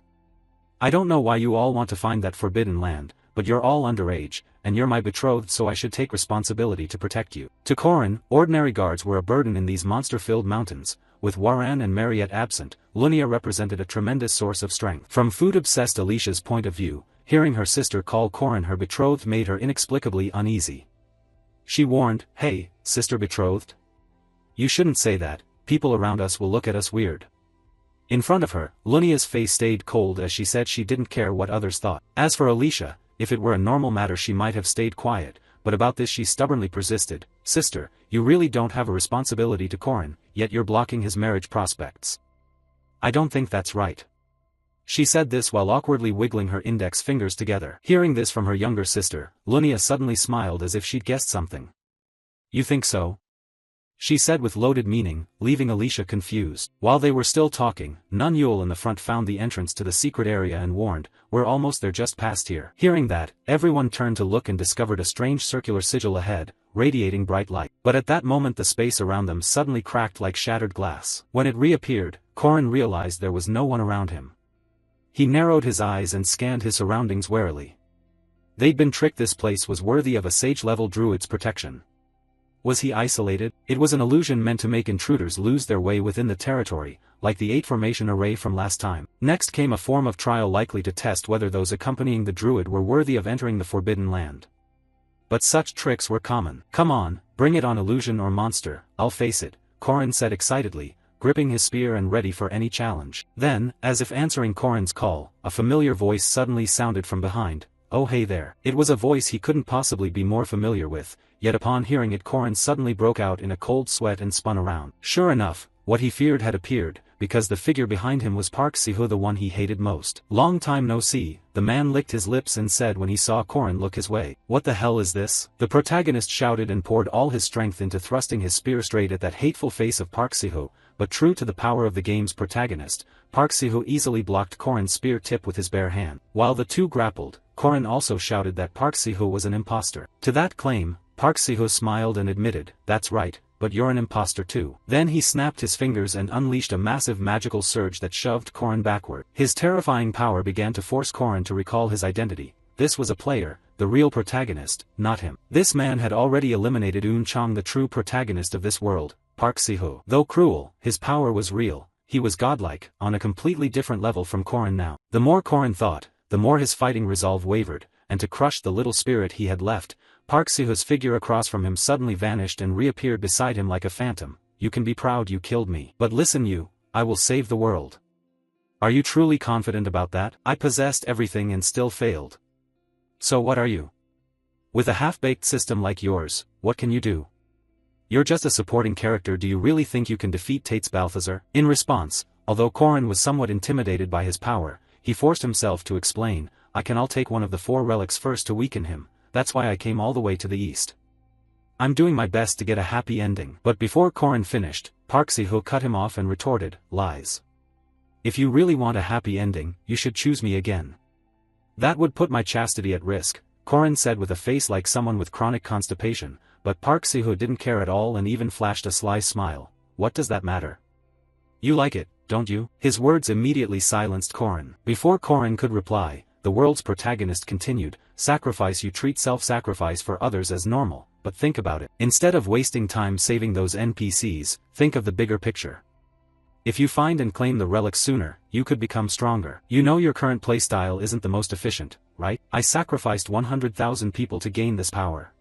I don't know why you all want to find that forbidden land, but you're all underage, and you're my betrothed, so I should take responsibility to protect you. To Corin, ordinary guards were a burden in these monster-filled mountains. With Waran and Mariette absent, Lunia represented a tremendous source of strength. From food-obsessed Alicia's point of view, hearing her sister call Corin her betrothed made her inexplicably uneasy. She warned, "Hey, sister betrothed? You shouldn't say that, people around us will look at us weird." In front of her, Lunia's face stayed cold as she said she didn't care what others thought. As for Alicia, if it were a normal matter she might have stayed quiet, but about this she stubbornly persisted. "Sister, you really don't have a responsibility to Corin, yet you're blocking his marriage prospects. I don't think that's right." She said this while awkwardly wiggling her index fingers together. Hearing this from her younger sister, Lunia suddenly smiled as if she'd guessed something. "You think so?" she said with loaded meaning, leaving Alicia confused. While they were still talking, Nun Yule in the front found the entrance to the secret area and warned, "We're almost there, just past here." Hearing that, everyone turned to look and discovered a strange circular sigil ahead, radiating bright light. But at that moment the space around them suddenly cracked like shattered glass. When it reappeared, Corin realized there was no one around him. He narrowed his eyes and scanned his surroundings warily. They'd been tricked. This place was worthy of a sage-level druid's protection. Was he isolated? It was an illusion meant to make intruders lose their way within the territory, like the 8-formation array from last time. Next came a form of trial likely to test whether those accompanying the druid were worthy of entering the forbidden land. But such tricks were common. "Come on, bring it on, illusion or monster, I'll face it," Corin said excitedly, gripping his spear and ready for any challenge. Then, as if answering Corin's call, a familiar voice suddenly sounded from behind. "Oh hey there." It was a voice he couldn't possibly be more familiar with, yet upon hearing it Corin suddenly broke out in a cold sweat and spun around. Sure enough, what he feared had appeared, because the figure behind him was Park Siho, the one he hated most. "Long time no see," the man licked his lips and said when he saw Corin look his way. "What the hell is this?" the protagonist shouted and poured all his strength into thrusting his spear straight at that hateful face of Park Siho, but true to the power of the game's protagonist, Park Siho easily blocked Corin's spear tip with his bare hand. While the two grappled, Corin also shouted that Park Siho was an imposter. To that claim, Park Siho smiled and admitted, "That's right, but you're an imposter too." Then he snapped his fingers and unleashed a massive magical surge that shoved Corin backward. His terrifying power began to force Corin to recall his identity. This was a player, the real protagonist, not him. This man had already eliminated Un Chang, the true protagonist of this world, Park Siho. Though cruel, his power was real. He was godlike, on a completely different level from Corin now. The more Corin thought, the more his fighting resolve wavered, and to crush the little spirit he had left, Park Siho's figure across from him suddenly vanished and reappeared beside him like a phantom. "You can be proud you killed me. But listen you, I will save the world." "Are you truly confident about that?" "I possessed everything and still failed." "So what are you? With a half-baked system like yours, what can you do? You're just a supporting character. Do you really think you can defeat Tate's Balthazar?" In response, although Corin was somewhat intimidated by his power, he forced himself to explain, I'll take one of the 4 relics first to weaken him. That's why I came all the way to the east. I'm doing my best to get a happy ending." But before Corin finished, Park Siho cut him off and retorted, "Lies. If you really want a happy ending, you should choose me again." "That would put my chastity at risk," Corin said with a face like someone with chronic constipation, but Park Siho didn't care at all and even flashed a sly smile. "What does that matter? You like it, don't you?" His words immediately silenced Corin. Before Corin could reply, the world's protagonist continued, "Sacrifice. You treat self-sacrifice for others as normal, but think about it. Instead of wasting time saving those NPCs, think of the bigger picture. If you find and claim the relics sooner, you could become stronger. You know your current playstyle isn't the most efficient, right? I sacrificed 100,000 people to gain this power.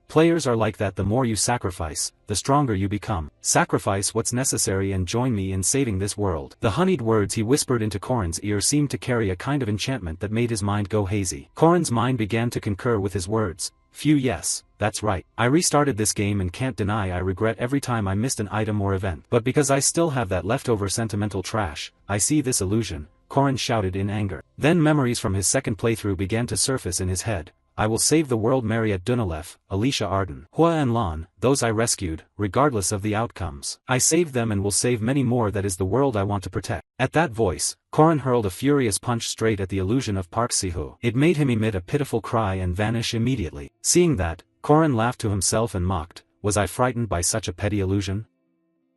Players are like that. The more you sacrifice, the stronger you become. Sacrifice what's necessary and join me in saving this world." The honeyed words he whispered into Corin's ear seemed to carry a kind of enchantment that made his mind go hazy. Corin's mind began to concur with his words. Phew, yes, that's right. I restarted this game and can't deny I regret every time I missed an item or event. But because I still have that leftover sentimental trash, I see this illusion, Corin shouted in anger. Then memories from his second playthrough began to surface in his head. I will save the world. Mariette Dunalef, Alicia Arden, Hua and Lan, those I rescued, regardless of the outcomes. I saved them and will save many more. That is the world I want to protect. At that voice, Corin hurled a furious punch straight at the illusion of Park Siho. It made him emit a pitiful cry and vanish immediately. Seeing that, Corin laughed to himself and mocked, was I frightened by such a petty illusion?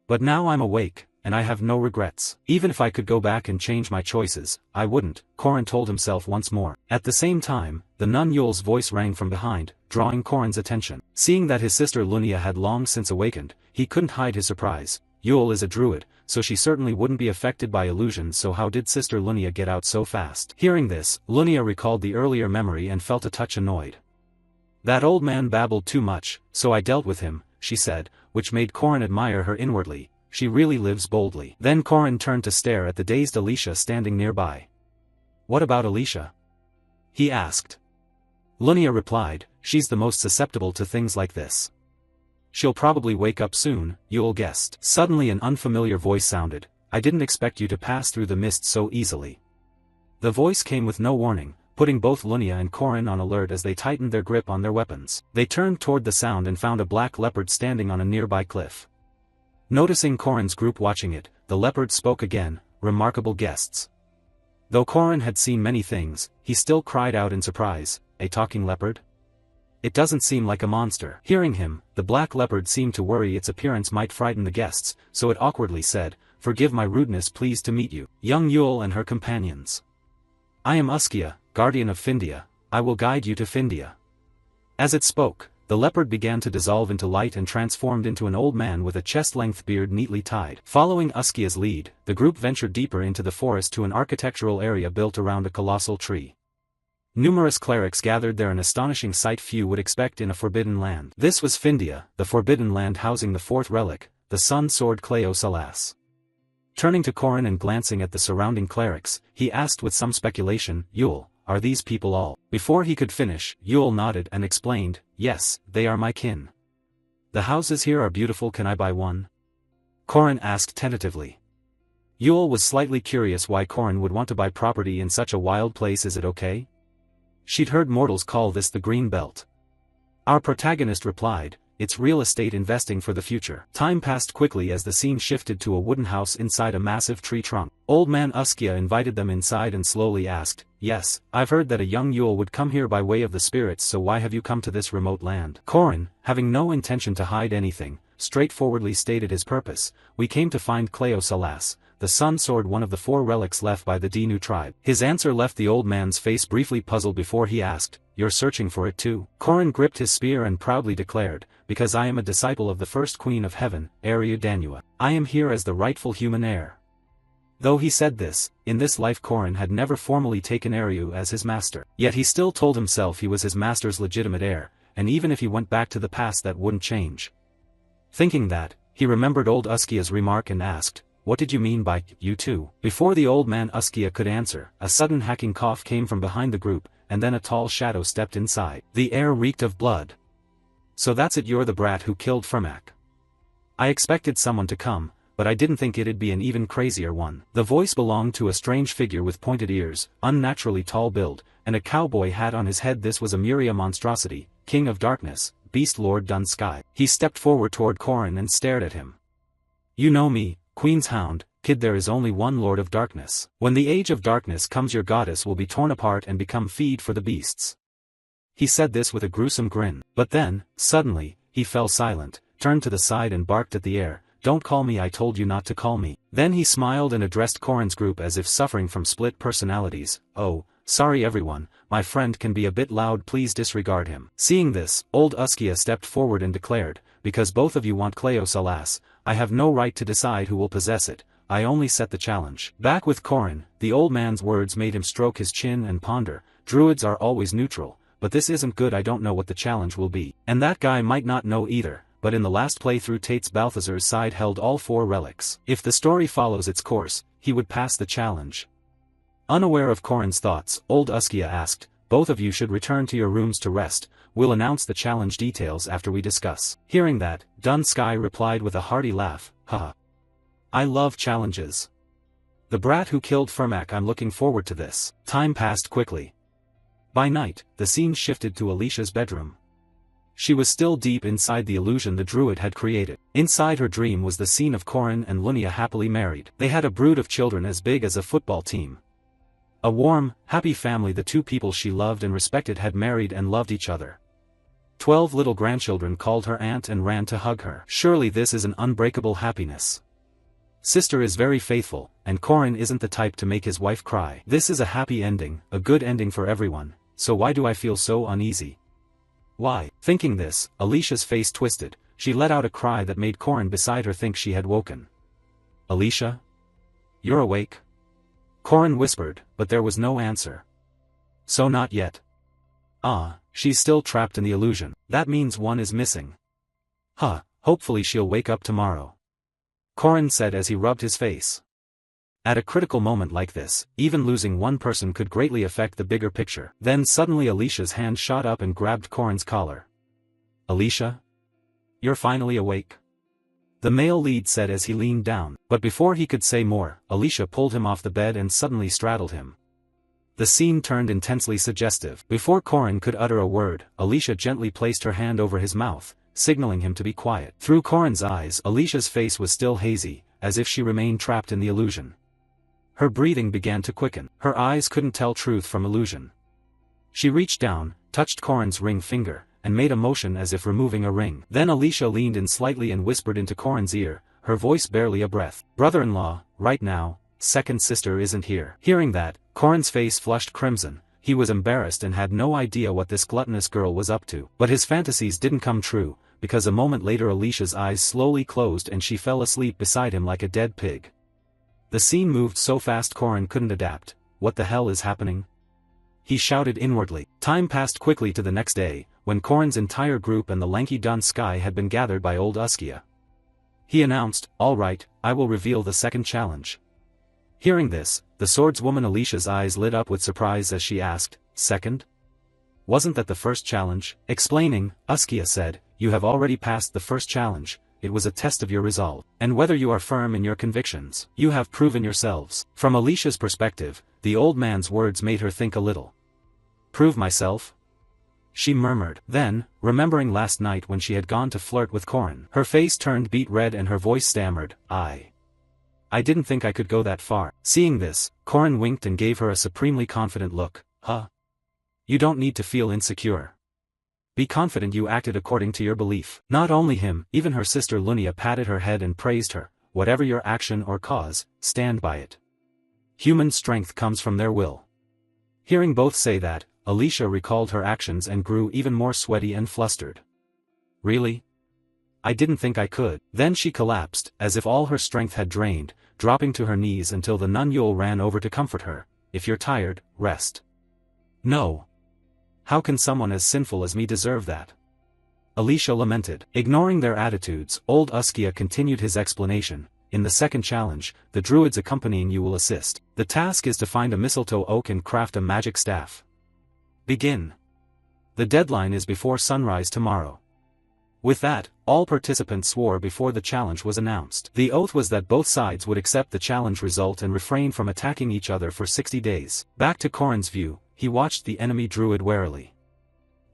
But now I'm awake, and I have no regrets. Even if I could go back and change my choices, I wouldn't, Korin told himself once more. At the same time, the nun Yule's voice rang from behind, drawing Korin's attention. Seeing that his sister Lunia had long since awakened, he couldn't hide his surprise. Yule is a druid, so she certainly wouldn't be affected by illusions, so how did Sister Lunia get out so fast? Hearing this, Lunia recalled the earlier memory and felt a touch annoyed. That old man babbled too much, so I dealt with him, she said, which made Korin admire her inwardly. She really lives boldly. Then Korin turned to stare at the dazed Alicia standing nearby. What about Alicia? He asked. Lunia replied, she's the most susceptible to things like this. She'll probably wake up soon, Yule guessed. Suddenly an unfamiliar voice sounded. I didn't expect you to pass through the mist so easily. The voice came with no warning, putting both Lunia and Korin on alert as they tightened their grip on their weapons. They turned toward the sound and found a black leopard standing on a nearby cliff. Noticing Korin's group watching it, the leopard spoke again, remarkable guests. Though Korin had seen many things, he still cried out in surprise, a talking leopard? It doesn't seem like a monster. Hearing him, the black leopard seemed to worry its appearance might frighten the guests, so it awkwardly said, forgive my rudeness, pleased to meet you. Young Yule and her companions. I am Uskia, guardian of Findia, I will guide you to Findia. As it spoke, the leopard began to dissolve into light and transformed into an old man with a chest-length beard neatly tied. Following Uskia's lead, the group ventured deeper into the forest to an architectural area built around a colossal tree. Numerous clerics gathered there, an astonishing sight few would expect in a forbidden land. This was Findia, the forbidden land housing the fourth relic, the sun sword Cleo Salas. Turning to Korin and glancing at the surrounding clerics, he asked with some speculation, Yule, are these people all? Before he could finish, Yule nodded and explained, yes, they are my kin. The houses here are beautiful, can I buy one? Korin asked tentatively. Yule was slightly curious why Korin would want to buy property in such a wild place. Is it okay? She'd heard mortals call this the Green Belt. Our protagonist replied, it's real estate investing for the future. Time passed quickly as the scene shifted to a wooden house inside a massive tree trunk. Old man Uskia invited them inside and slowly asked, yes, I've heard that a young Yule would come here by way of the spirits, so why have you come to this remote land? Korin, having no intention to hide anything, straightforwardly stated his purpose, we came to find Cleo Salas, the sun sword, one of the 4 relics left by the Dinu tribe. His answer left the old man's face briefly puzzled before he asked, you're searching for it too? Korin gripped his spear and proudly declared, because I am a disciple of the first queen of heaven, Danua. I am here as the rightful human heir. Though he said this, in this life Korin had never formally taken Ariu as his master. Yet he still told himself he was his master's legitimate heir, and even if he went back to the past that wouldn't change. Thinking that, he remembered old Uskia's remark and asked, what did you mean by, you too? Before the old man Uskia could answer, a sudden hacking cough came from behind the group, and then a tall shadow stepped inside. The air reeked of blood. So that's it, you're the brat who killed Firmak. I expected someone to come, but I didn't think it'd be an even crazier one. The voice belonged to a strange figure with pointed ears, unnaturally tall build, and a cowboy hat on his head. This was a Muria monstrosity, king of darkness, beast lord Dun Sky. He stepped forward toward Korin and stared at him. You know me, Queen's Hound, kid, there is only one Lord of Darkness. When the age of darkness comes, your goddess will be torn apart and become feed for the beasts. He said this with a gruesome grin. But then, suddenly, he fell silent, turned to the side and barked at the air, don't call me, I told you not to call me. Then he smiled and addressed Korin's group as if suffering from split personalities, oh, sorry everyone, my friend can be a bit loud, please disregard him. Seeing this, old Uskia stepped forward and declared, because both of you want Cleo Salas, I have no right to decide who will possess it, I only set the challenge. Back with Korin, the old man's words made him stroke his chin and ponder, druids are always neutral, but this isn't good, I don't know what the challenge will be. And that guy might not know either, but in the last playthrough Tate's Balthazar's side held all 4 relics. If the story follows its course, he would pass the challenge. Unaware of Korin's thoughts, old Uskia asked, both of you should return to your rooms to rest, we'll announce the challenge details after we discuss. Hearing that, Dun Sky replied with a hearty laugh, haha. I love challenges. The brat who killed Firmak, I'm looking forward to this. Time passed quickly. By night, the scene shifted to Alicia's bedroom. She was still deep inside the illusion the druid had created. Inside her dream was the scene of Korin and Lunia happily married. They had a brood of children as big as a football team. A warm, happy family. The 2 people she loved and respected had married and loved each other. 12 little grandchildren called her aunt and ran to hug her. Surely this is an unbreakable happiness. Sister is very faithful, and Corin isn't the type to make his wife cry. This is a happy ending, a good ending for everyone, so why do I feel so uneasy? Why? Thinking this, Alicia's face twisted, she let out a cry that made Corin beside her think she had woken. Alicia? You're awake? Corin whispered, but there was no answer. So not yet. Ah, she's still trapped in the illusion. That means one is missing. Huh, hopefully she'll wake up tomorrow. Corin said as he rubbed his face. At a critical moment like this, even losing one person could greatly affect the bigger picture. Then suddenly Alicia's hand shot up and grabbed Corin's collar. Alicia? You're finally awake? The male lead said as he leaned down, but before he could say more, Alicia pulled him off the bed and suddenly straddled him. The scene turned intensely suggestive. Before Corin could utter a word, Alicia gently placed her hand over his mouth, signaling him to be quiet. Through Corin's eyes, Alicia's face was still hazy, as if she remained trapped in the illusion. Her breathing began to quicken. Her eyes couldn't tell truth from illusion. She reached down, touched Corin's ring finger, and made a motion as if removing a ring. Then Alicia leaned in slightly and whispered into Corin's ear, her voice barely a breath. Brother-in-law, right now, second sister isn't here. Hearing that, Corin's face flushed crimson. He was embarrassed and had no idea what this gluttonous girl was up to. But his fantasies didn't come true, because a moment later Alicia's eyes slowly closed and she fell asleep beside him like a dead pig. The scene moved so fast Corin couldn't adapt. What the hell is happening? He shouted inwardly. Time passed quickly to the next day, when Corin's entire group and the lanky Dun Sky had been gathered by old Uskia. He announced, "All right, I will reveal the second challenge." Hearing this, the swordswoman Alicia's eyes lit up with surprise as she asked, "Second? Wasn't that the first challenge?" Explaining, Uskia said, "You have already passed the first challenge. It was a test of your resolve, and whether you are firm in your convictions. You have proven yourselves." From Alicia's perspective, the old man's words made her think a little. "Prove myself?" she murmured. Then, remembering last night when she had gone to flirt with Corin, her face turned beet red and her voice stammered, I didn't think I could go that far." Seeing this, Corin winked and gave her a supremely confident look. "Huh? You don't need to feel insecure. Be confident you acted according to your belief." Not only him, even her sister Lunia patted her head and praised her. "Whatever your action or cause, stand by it. Human strength comes from their will." Hearing both say that, Alicia recalled her actions and grew even more sweaty and flustered. "Really? I didn't think I could." Then she collapsed, as if all her strength had drained, dropping to her knees until the nun Yule ran over to comfort her. "If you're tired, rest." "No. How can someone as sinful as me deserve that?" Alicia lamented. Ignoring their attitudes, old Uskia continued his explanation. "In the second challenge, the druids accompanying you will assist. The task is to find a mistletoe oak and craft a magic staff. Begin. The deadline is before sunrise tomorrow." With that, all participants swore before the challenge was announced. The oath was that both sides would accept the challenge result and refrain from attacking each other for 60 days. Back to Corin's view, he watched the enemy druid warily.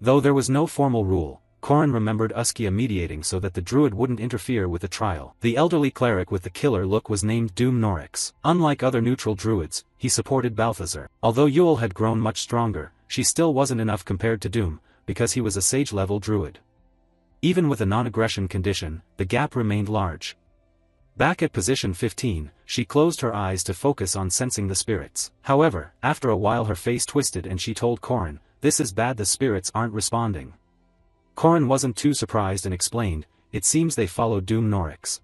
Though there was no formal rule, Corin remembered Uskia mediating so that the druid wouldn't interfere with the trial. The elderly cleric with the killer look was named Doom Norix. Unlike other neutral druids, he supported Balthazar. Although Yule had grown much stronger, she still wasn't enough compared to Doom, because he was a sage-level druid. Even with a non-aggression condition, the gap remained large. Back at position 15, she closed her eyes to focus on sensing the spirits. However, after a while her face twisted and she told Corin, "This is bad, the spirits aren't responding." Corin wasn't too surprised and explained, "It seems they follow Doom Norix."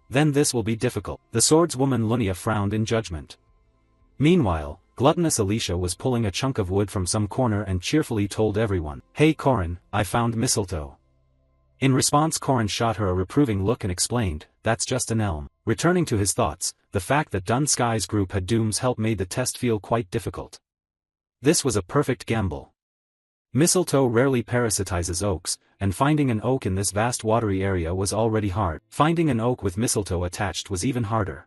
"Then this will be difficult." The swordswoman Lunia frowned in judgment. Meanwhile, gluttonous Alicia was pulling a chunk of wood from some corner and cheerfully told everyone, "Hey Corin, I found mistletoe." In response Corin shot her a reproving look and explained, "That's just an elm." Returning to his thoughts, the fact that Dun Sky's group had Doom's help made the test feel quite difficult. This was a perfect gamble. Mistletoe rarely parasitizes oaks, and finding an oak in this vast watery area was already hard. Finding an oak with mistletoe attached was even harder.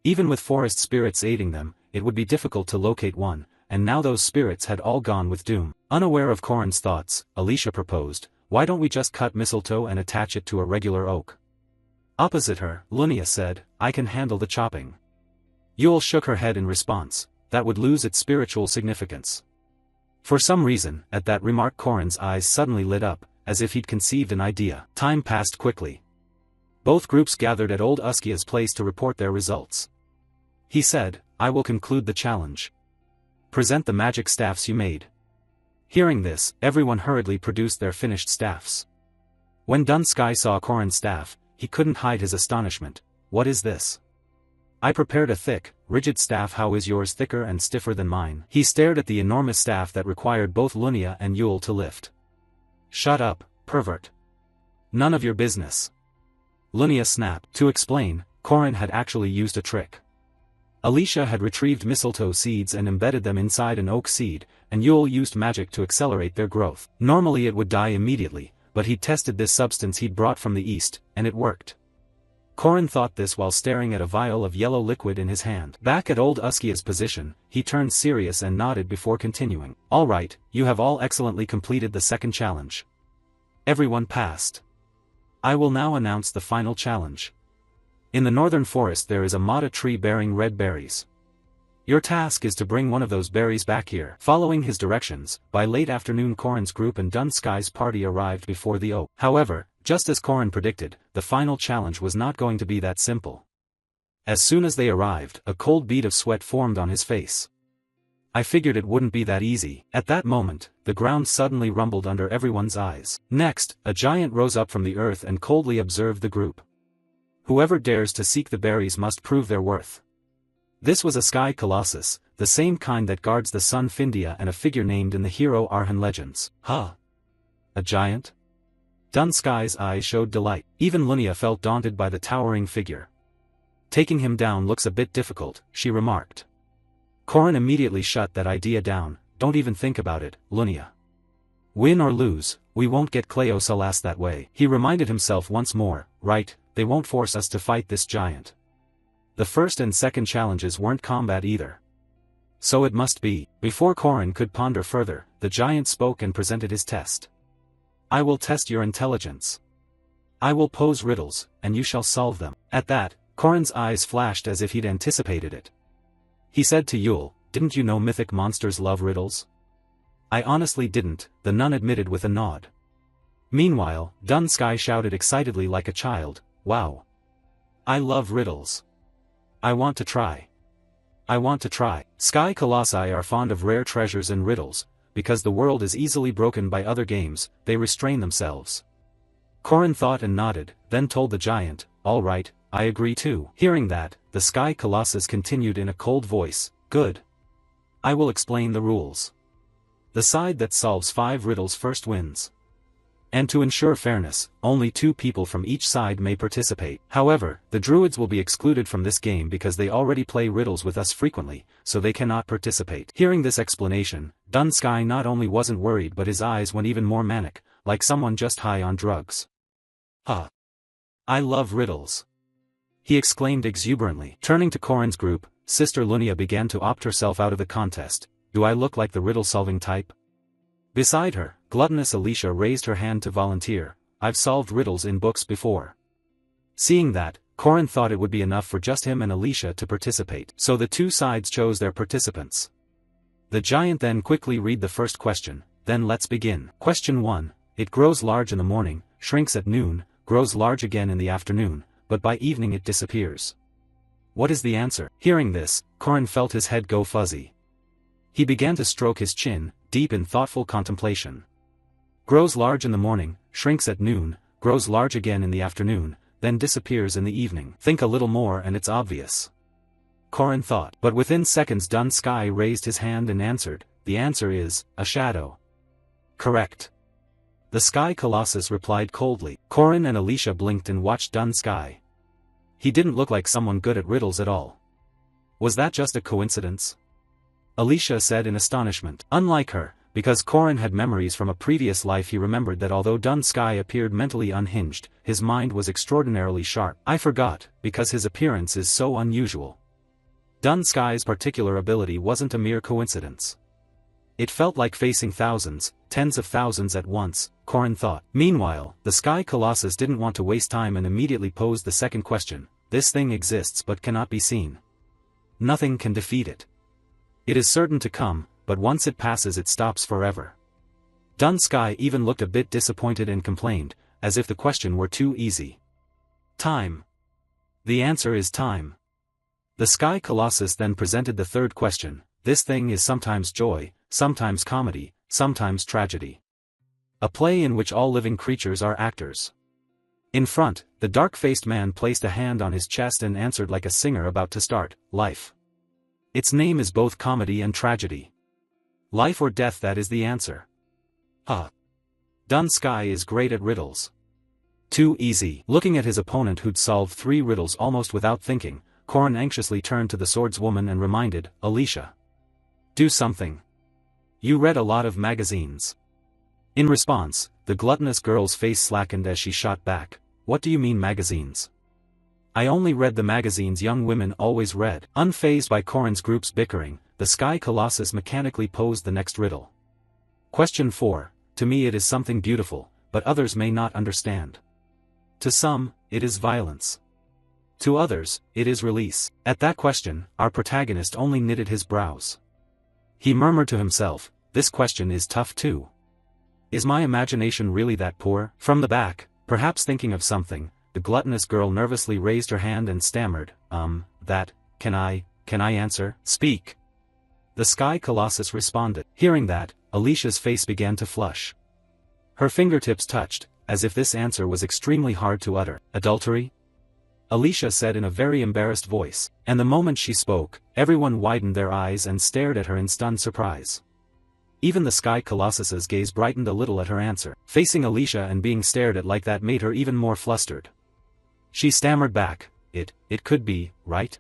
Even with forest spirits aiding them, it would be difficult to locate one, and now those spirits had all gone with Doom. Unaware of Corin's thoughts, Alicia proposed, "Why don't we just cut mistletoe and attach it to a regular oak?" Opposite her, Lunia said, "I can handle the chopping." Yule shook her head in response, "That would lose its spiritual significance." For some reason, at that remark Corin's eyes suddenly lit up, as if he'd conceived an idea. Time passed quickly. Both groups gathered at old Uskia's place to report their results. He said, "I will conclude the challenge. Present the magic staffs you made." Hearing this, everyone hurriedly produced their finished staffs. When Dunsky saw Korin's staff, he couldn't hide his astonishment. "What is this? I prepared a thick, rigid staff. How is yours thicker and stiffer than mine?" He stared at the enormous staff that required both Lunia and Yule to lift. "Shut up, pervert. None of your business." Lunia snapped. To explain, Korin had actually used a trick. Alicia had retrieved mistletoe seeds and embedded them inside an oak seed, and Yule used magic to accelerate their growth. Normally it would die immediately, but he tested this substance he'd brought from the east, and it worked. Korin thought this while staring at a vial of yellow liquid in his hand. Back at old Uskia's position, he turned serious and nodded before continuing. "All right, you have all excellently completed the second challenge. Everyone passed. I will now announce the final challenge. In the northern forest there is a mata tree bearing red berries. Your task is to bring one of those berries back here." Following his directions, by late afternoon Korin's group and Dunsky's party arrived before the oak. However, just as Korin predicted, the final challenge was not going to be that simple. As soon as they arrived, a cold bead of sweat formed on his face. "I figured it wouldn't be that easy." At that moment, the ground suddenly rumbled under everyone's eyes. Next, a giant rose up from the earth and coldly observed the group. "Whoever dares to seek the berries must prove their worth." This was a sky colossus, the same kind that guards the sun Findia and a figure named in the hero Arhan legends. "Huh? A giant?" Dunsky's eyes showed delight. Even Lunia felt daunted by the towering figure. "Taking him down looks a bit difficult," she remarked. Korin immediately shut that idea down. "Don't even think about it, Lunia. Win or lose, we won't get Cleosalas that way." He reminded himself once more, "Right, they won't force us to fight this giant. The first and second challenges weren't combat either. So it must be." Before Korin could ponder further, the giant spoke and presented his test. "I will test your intelligence. I will pose riddles, and you shall solve them." At that, Korin's eyes flashed as if he'd anticipated it. He said to Yule, "Didn't you know mythic monsters love riddles?" "I honestly didn't," the nun admitted with a nod. Meanwhile, Dunsky shouted excitedly like a child, "Wow! I love riddles. I want to try. I want to try." Sky colossi are fond of rare treasures and riddles. Because the world is easily broken by other games, they restrain themselves. Korin thought and nodded, then told the giant, "All right, I agree too." Hearing that, the sky colossus continued in a cold voice, "Good. I will explain the rules. The side that solves 5 riddles first wins. And to ensure fairness, only 2 people from each side may participate. However, the druids will be excluded from this game because they already play riddles with us frequently, so they cannot participate." Hearing this explanation, Dunsky not only wasn't worried but his eyes went even more manic, like someone just high on drugs. "Huh! I love riddles!" he exclaimed exuberantly. Turning to Korin's group, Sister Lunia began to opt herself out of the contest. "Do I look like the riddle-solving type?" Beside her, gluttonous Alicia raised her hand to volunteer. "I've solved riddles in books before." Seeing that, Korin thought it would be enough for just him and Alicia to participate. So the 2 sides chose their participants. The giant then quickly read the first question. "Then let's begin. Question 1. It grows large in the morning, shrinks at noon, grows large again in the afternoon, but by evening it disappears. What is the answer?" Hearing this, Korin felt his head go fuzzy. He began to stroke his chin, deep in thoughtful contemplation. Grows large in the morning, shrinks at noon, grows large again in the afternoon, then disappears in the evening. Think a little more and it's obvious. Korin thought. But within seconds Dunsky raised his hand and answered, "The answer is, a shadow." "Correct." The Sky Colossus replied coldly. Korin and Alicia blinked and watched Dunsky. He didn't look like someone good at riddles at all. Was that just a coincidence? Alicia said in astonishment. Unlike her, because Korin had memories from a previous life, he remembered that although Dunsky appeared mentally unhinged, his mind was extraordinarily sharp. "I forgot, because his appearance is so unusual." Dunsky's particular ability wasn't a mere coincidence. It felt like facing thousands, tens of thousands at once, Korin thought. Meanwhile, the Sky Colossus didn't want to waste time and immediately posed the second question. "This thing exists but cannot be seen. Nothing can defeat it. It is certain to come, but once it passes it stops forever." Dunsky even looked a bit disappointed and complained, as if the question were too easy. Time. The answer is time. The Sky Colossus then presented the third question. This thing is sometimes joy, sometimes comedy, sometimes tragedy. A play in which all living creatures are actors. In front, the dark-faced man placed a hand on his chest and answered like a singer about to start, life. Its name is both comedy and tragedy. Life or death, that is the answer. Dun Sky is great at riddles. Too easy. Looking at his opponent who'd solved 3 riddles almost without thinking, Korin anxiously turned to the swordswoman and reminded, Alicia. Do something. You read a lot of magazines. In response, the gluttonous girl's face slackened as she shot back. What do you mean magazines? I only read the magazines young women always read. Unfazed by Korin's group's bickering, the Sky Colossus mechanically posed the next riddle. Question 4. To me it is something beautiful, but others may not understand. To some, it is violence. To others, it is release. At that question, our protagonist only knitted his brows. He murmured to himself, this question is tough too. Is my imagination really that poor? From the back, perhaps thinking of something, the gluttonous girl nervously raised her hand and stammered, can I answer? Speak. The Sky Colossus responded. Hearing that, Alicia's face began to flush. Her fingertips touched, as if this answer was extremely hard to utter. Adultery? Alicia said in a very embarrassed voice, and the moment she spoke, everyone widened their eyes and stared at her in stunned surprise. Even the Sky Colossus's gaze brightened a little at her answer. Facing Alicia and being stared at like that made her even more flustered. She stammered back, it could be, right?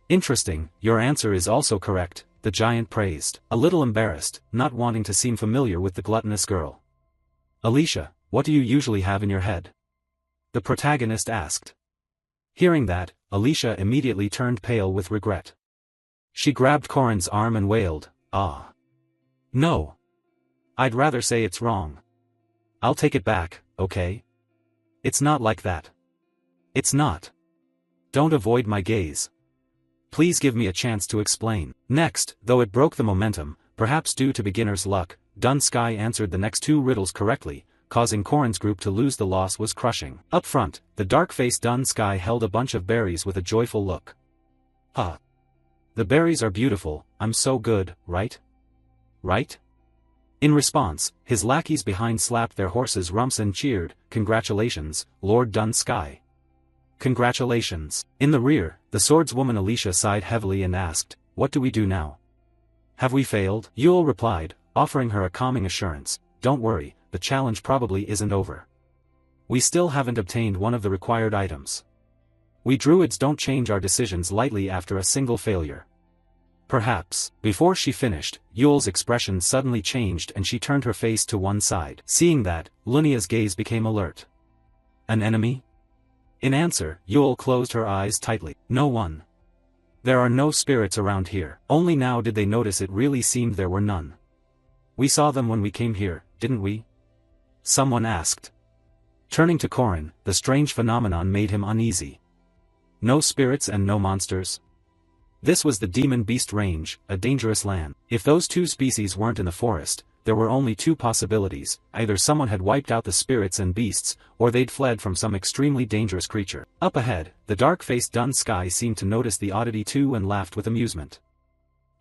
Interesting, your answer is also correct, the giant praised, a little embarrassed, not wanting to seem familiar with the gluttonous girl. Alicia, what do you usually have in your head? The protagonist asked. Hearing that, Alicia immediately turned pale with regret. She grabbed Korin's arm and wailed, No. I'd rather say it's wrong. I'll take it back, okay? It's not like that. It's not. Don't avoid my gaze. Please give me a chance to explain. Next, though it broke the momentum, perhaps due to beginner's luck, Dun Sky answered the next 2 riddles correctly, causing Korin's group to lose. The loss was crushing. Up front, the dark-faced Dun Sky held a bunch of berries with a joyful look. The berries are beautiful, I'm so good, right? Right? In response, his lackeys behind slapped their horses' rumps and cheered, Congratulations, Lord Dun Sky. Congratulations. In the rear, the swordswoman Alicia sighed heavily and asked, What do we do now? Have we failed? Yule replied, offering her a calming assurance, Don't worry, the challenge probably isn't over. We still haven't obtained one of the required items. We druids don't change our decisions lightly after a single failure. Perhaps. Before she finished, Yule's expression suddenly changed and she turned her face to one side. Seeing that, Lunia's gaze became alert. An enemy? In answer, Yule closed her eyes tightly. No one. There are no spirits around here. Only now did they notice it really seemed there were none. We saw them when we came here, didn't we? Someone asked. Turning to Korin, the strange phenomenon made him uneasy. No spirits and no monsters? This was the demon beast range, a dangerous land. If those 2 species weren't in the forest, there were only 2 possibilities, either someone had wiped out the spirits and beasts, or they'd fled from some extremely dangerous creature. Up ahead, the dark-faced Dun Sky seemed to notice the oddity too and laughed with amusement.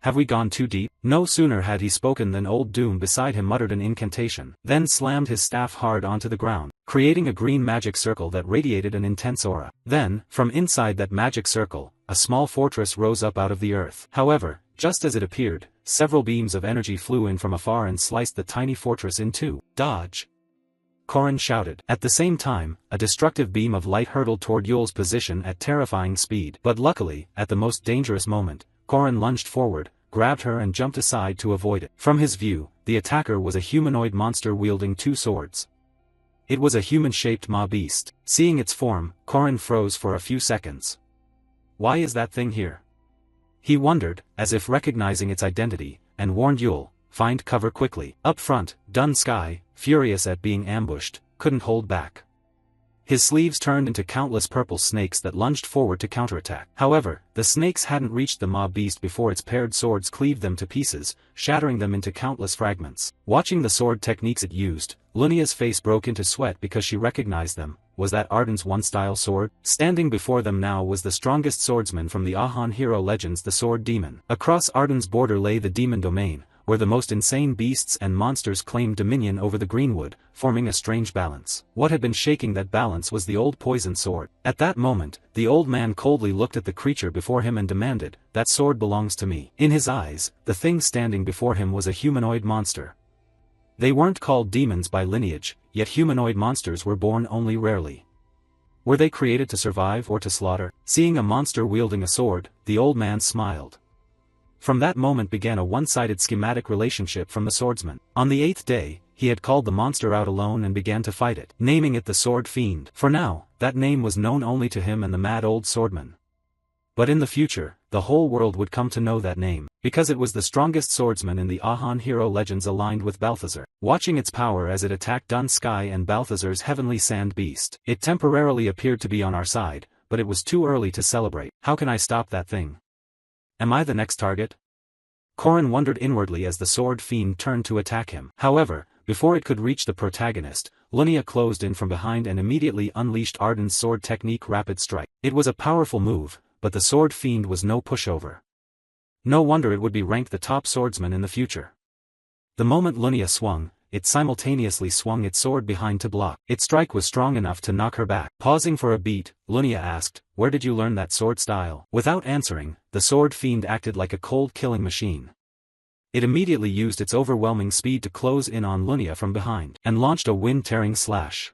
Have we gone too deep? No sooner had he spoken than old Doom beside him muttered an incantation, then slammed his staff hard onto the ground, creating a green magic circle that radiated an intense aura. Then, from inside that magic circle, a small fortress rose up out of the earth. However, just as it appeared, several beams of energy flew in from afar and sliced the tiny fortress in 2. Dodge! Korin shouted. At the same time, a destructive beam of light hurtled toward Yule's position at terrifying speed. But luckily, at the most dangerous moment, Korin lunged forward, grabbed her and jumped aside to avoid it. From his view, the attacker was a humanoid monster wielding 2 swords. It was a human-shaped maw beast. Seeing its form, Korin froze for a few seconds. Why is that thing here? He wondered, as if recognizing its identity, and warned Yule, find cover quickly. Up front, Dun Sky, furious at being ambushed, couldn't hold back. His sleeves turned into countless purple snakes that lunged forward to counterattack. However, the snakes hadn't reached the maw beast before its paired swords cleaved them to pieces, shattering them into countless fragments. Watching the sword techniques it used, Lunia's face broke into sweat because she recognized them. was that Arden's one-style sword? Standing before them now was the strongest swordsman from the Ahan hero legends, the Sword Demon. Across Arden's border lay the Demon Domain, where the most insane beasts and monsters claimed dominion over the Greenwood, forming a strange balance. What had been shaking that balance was the old poison sword. At that moment, the old man coldly looked at the creature before him and demanded, "That sword belongs to me." In his eyes, the thing standing before him was a humanoid monster. They weren't called demons by lineage, yet humanoid monsters were born only rarely. Were they created to survive or to slaughter? Seeing a monster wielding a sword, the old man smiled. From that moment began a one-sided schematic relationship from the swordsman. On the 8th day, he had called the monster out alone and began to fight it, naming it the Sword Fiend. For now, that name was known only to him and the mad old swordman. But in the future, the whole world would come to know that name, because it was the strongest swordsman in the Ahan hero legends aligned with Balthazar. Watching its power as it attacked Dun Sky and Balthazar's heavenly sand beast, it temporarily appeared to be on our side, but it was too early to celebrate. How can I stop that thing? Am I the next target? Corrin wondered inwardly as the Sword Fiend turned to attack him. However, before it could reach the protagonist, Lunia closed in from behind and immediately unleashed Arden's sword technique Rapid Strike. It was a powerful move, but the Sword Fiend was no pushover. No wonder it would be ranked the top swordsman in the future. The moment Lunia swung, it simultaneously swung its sword behind to block. Its strike was strong enough to knock her back. Pausing for a beat, Lunia asked, "Where did you learn that sword style?" Without answering, the Sword Fiend acted like a cold killing machine. It immediately used its overwhelming speed to close in on Lunia from behind, and launched a wind-tearing slash.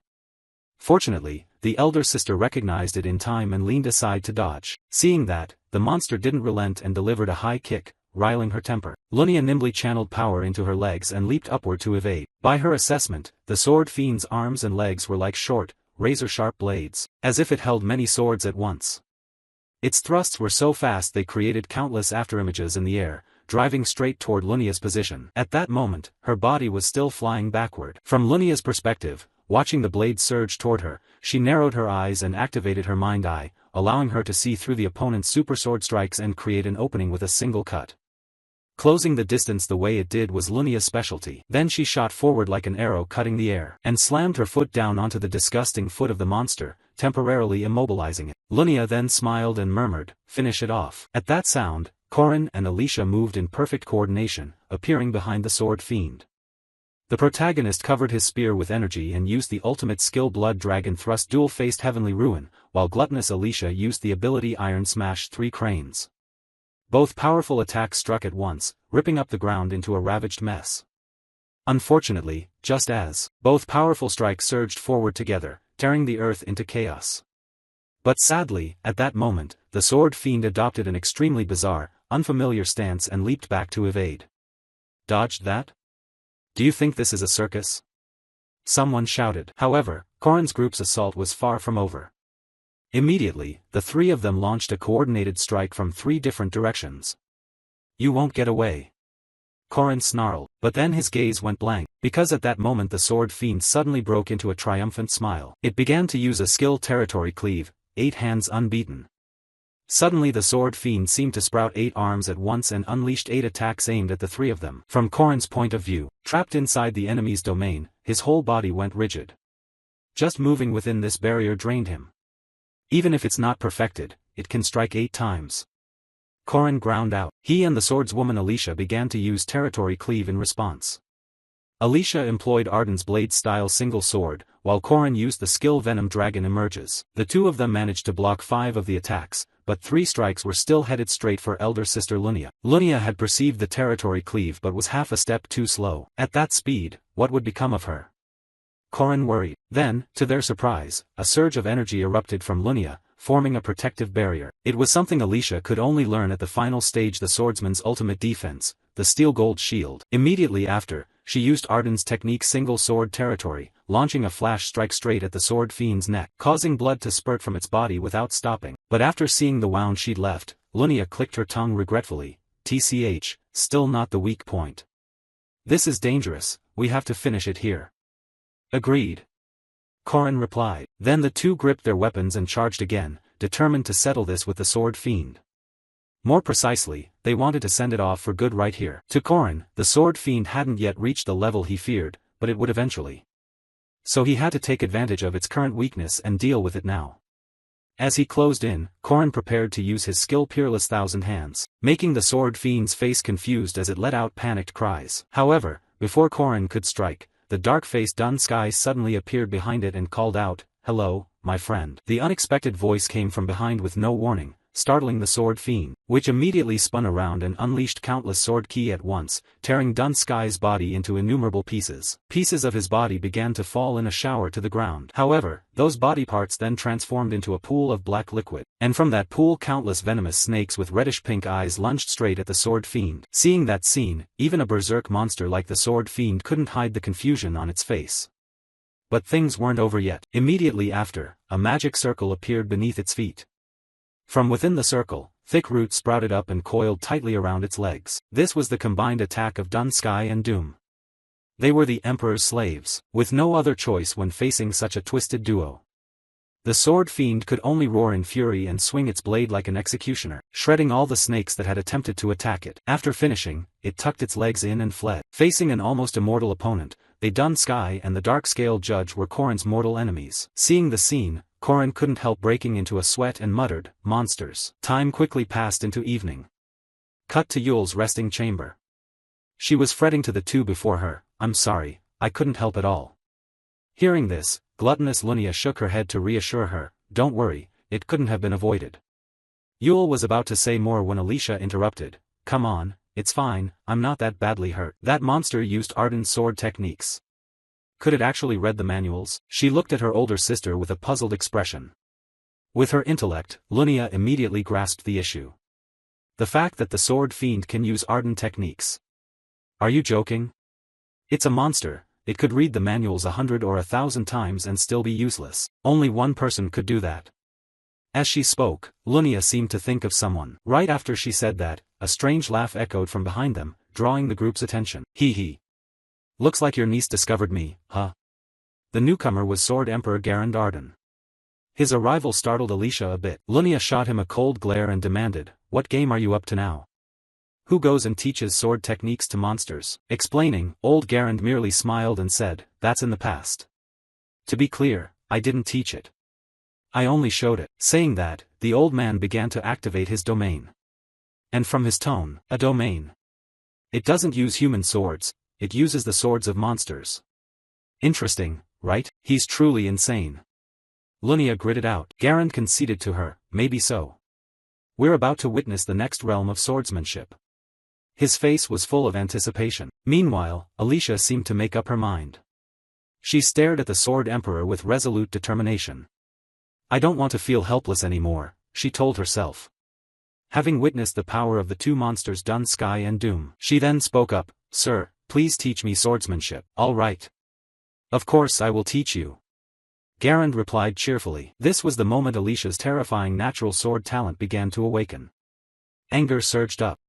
Fortunately, the elder sister recognized it in time and leaned aside to dodge. Seeing that, the monster didn't relent and delivered a high kick, riling her temper. Lunia nimbly channeled power into her legs and leaped upward to evade. By her assessment, the Sword Fiend's arms and legs were like short, razor-sharp blades, as if it held many swords at once. Its thrusts were so fast they created countless afterimages in the air, driving straight toward Lunia's position. At that moment, her body was still flying backward. From Lunia's perspective, watching the blade surge toward her, she narrowed her eyes and activated her mind eye, allowing her to see through the opponent's super sword strikes and create an opening with a single cut. Closing the distance the way it did was Lunia's specialty. Then she shot forward like an arrow cutting the air, and slammed her foot down onto the disgusting foot of the monster, temporarily immobilizing it. Lunia then smiled and murmured, "Finish it off." At that sound, Corrin and Alicia moved in perfect coordination, appearing behind the Sword Fiend. The protagonist covered his spear with energy and used the ultimate skill Blood Dragon Thrust dual-faced Heavenly Ruin, while gluttonous Alicia used the ability Iron Smash 3 Cranes. Both powerful attacks struck at once, ripping up the ground into a ravaged mess. Unfortunately, just as both powerful strikes surged forward together, tearing the earth into chaos. But sadly, at that moment, the Sword Fiend adopted an extremely bizarre, unfamiliar stance and leaped back to evade. "Dodged that? Do you think this is a circus?" Someone shouted. However, Corrin's group's assault was far from over. Immediately, the three of them launched a coordinated strike from 3 different directions. "You won't get away." Corrin snarled, but then his gaze went blank, because at that moment the Sword Fiend suddenly broke into a triumphant smile. It began to use a skill Territory Cleave, 8 hands unbeaten. Suddenly the Sword Fiend seemed to sprout 8 arms at once and unleashed 8 attacks aimed at the 3 of them. From Corrin's point of view, trapped inside the enemy's domain, his whole body went rigid. Just moving within this barrier drained him. Even if it's not perfected, it can strike 8 times. Corrin ground out. He and the swordswoman Alicia began to use Territory Cleave in response. Alicia employed Arden's blade-style single sword, while Corrin used the skill Venom Dragon Emerges. The two of them managed to block 5 of the attacks, but 3 strikes were still headed straight for elder sister Lunia. Lunia had perceived the Territory Cleave but was half a step too slow. At that speed, what would become of her? Corrin worried. Then, to their surprise, a surge of energy erupted from Lunia, forming a protective barrier. It was something Alicia could only learn at the final stage, the swordsman's ultimate defense, the steel gold shield. Immediately after, she used Arden's technique Single Sword Territory, launching a flash strike straight at the Sword Fiend's neck, causing blood to spurt from its body without stopping. But after seeing the wound she'd left, Lunia clicked her tongue regretfully. TCH, still not the weak point. This is dangerous, we have to finish it here. Agreed. Corrin replied. Then the two gripped their weapons and charged again, determined to settle this with the Sword Fiend. More precisely, they wanted to send it off for good right here. To Corrin, the Sword Fiend hadn't yet reached the level he feared, but it would eventually. so he had to take advantage of its current weakness and deal with it now. As he closed in, Korin prepared to use his skill Peerless Thousand Hands, making the sword fiend's face confused as it let out panicked cries. However, before Korin could strike, the dark-faced Dun Sky suddenly appeared behind it and called out, "Hello, my friend." The unexpected voice came from behind with no warning, startling the sword fiend, which immediately spun around and unleashed countless sword ki at once, tearing Dun Sky's body into innumerable pieces. Pieces of his body began to fall in a shower to the ground. However, those body parts then transformed into a pool of black liquid, and from that pool countless venomous snakes with reddish-pink eyes lunged straight at the sword fiend. Seeing that scene, even a berserk monster like the sword fiend couldn't hide the confusion on its face. But things weren't over yet. Immediately after, a magic circle appeared beneath its feet. From within the circle, thick roots sprouted up and coiled tightly around its legs. This was the combined attack of Dun Sky and Doom. They were the Emperor's slaves, with no other choice when facing such a twisted duo. The sword fiend could only roar in fury and swing its blade like an executioner, shredding all the snakes that had attempted to attack it. After finishing, it tucked its legs in and fled. Facing an almost immortal opponent, they Dun Sky and the Dark-Scaled Judge were Korin's mortal enemies. Seeing the scene, Korin couldn't help breaking into a sweat and muttered, "Monsters." Time quickly passed into evening. Cut to Yule's resting chamber. She was fretting to the two before her, "I'm sorry, I couldn't help at all." Hearing this, gluttonous Lunia shook her head to reassure her, "Don't worry, it couldn't have been avoided." Yule was about to say more when Alicia interrupted, "Come on, it's fine, I'm not that badly hurt." That monster used ardent sword techniques. Could it actually read the manuals? She looked at her older sister with a puzzled expression. With her intellect, Lunia immediately grasped the issue. The fact that the sword fiend can use ardent techniques. Are you joking? It's a monster, it could read the manuals 100 or 1,000 times and still be useless. Only one person could do that. As she spoke, Lunia seemed to think of someone. Right after she said that, a strange laugh echoed from behind them, drawing the group's attention. "Hee hee. Looks like your niece discovered me, huh?" The newcomer was Sword Emperor Garand Arden. His arrival startled Alicia a bit. Lunia shot him a cold glare and demanded, "What game are you up to now? Who goes and teaches sword techniques to monsters?" Explaining, old Garand merely smiled and said, "That's in the past. To be clear, I didn't teach it. I only showed it." Saying that, the old man began to activate his domain. And from his tone, a domain. It doesn't use human swords, it uses the swords of monsters. Interesting, right? He's truly insane. Lunia gritted out. Garand conceded to her, "Maybe so. We're about to witness the next realm of swordsmanship." His face was full of anticipation. Meanwhile, Alicia seemed to make up her mind. She stared at the Sword Emperor with resolute determination. "I don't want to feel helpless anymore," she told herself. Having witnessed the power of the two monsters Dun Sky and Doom, she then spoke up, "Sir, please teach me swordsmanship." "All right. Of course I will teach you," Garand replied cheerfully. This was the moment Alicia's terrifying natural sword talent began to awaken. Anger surged up.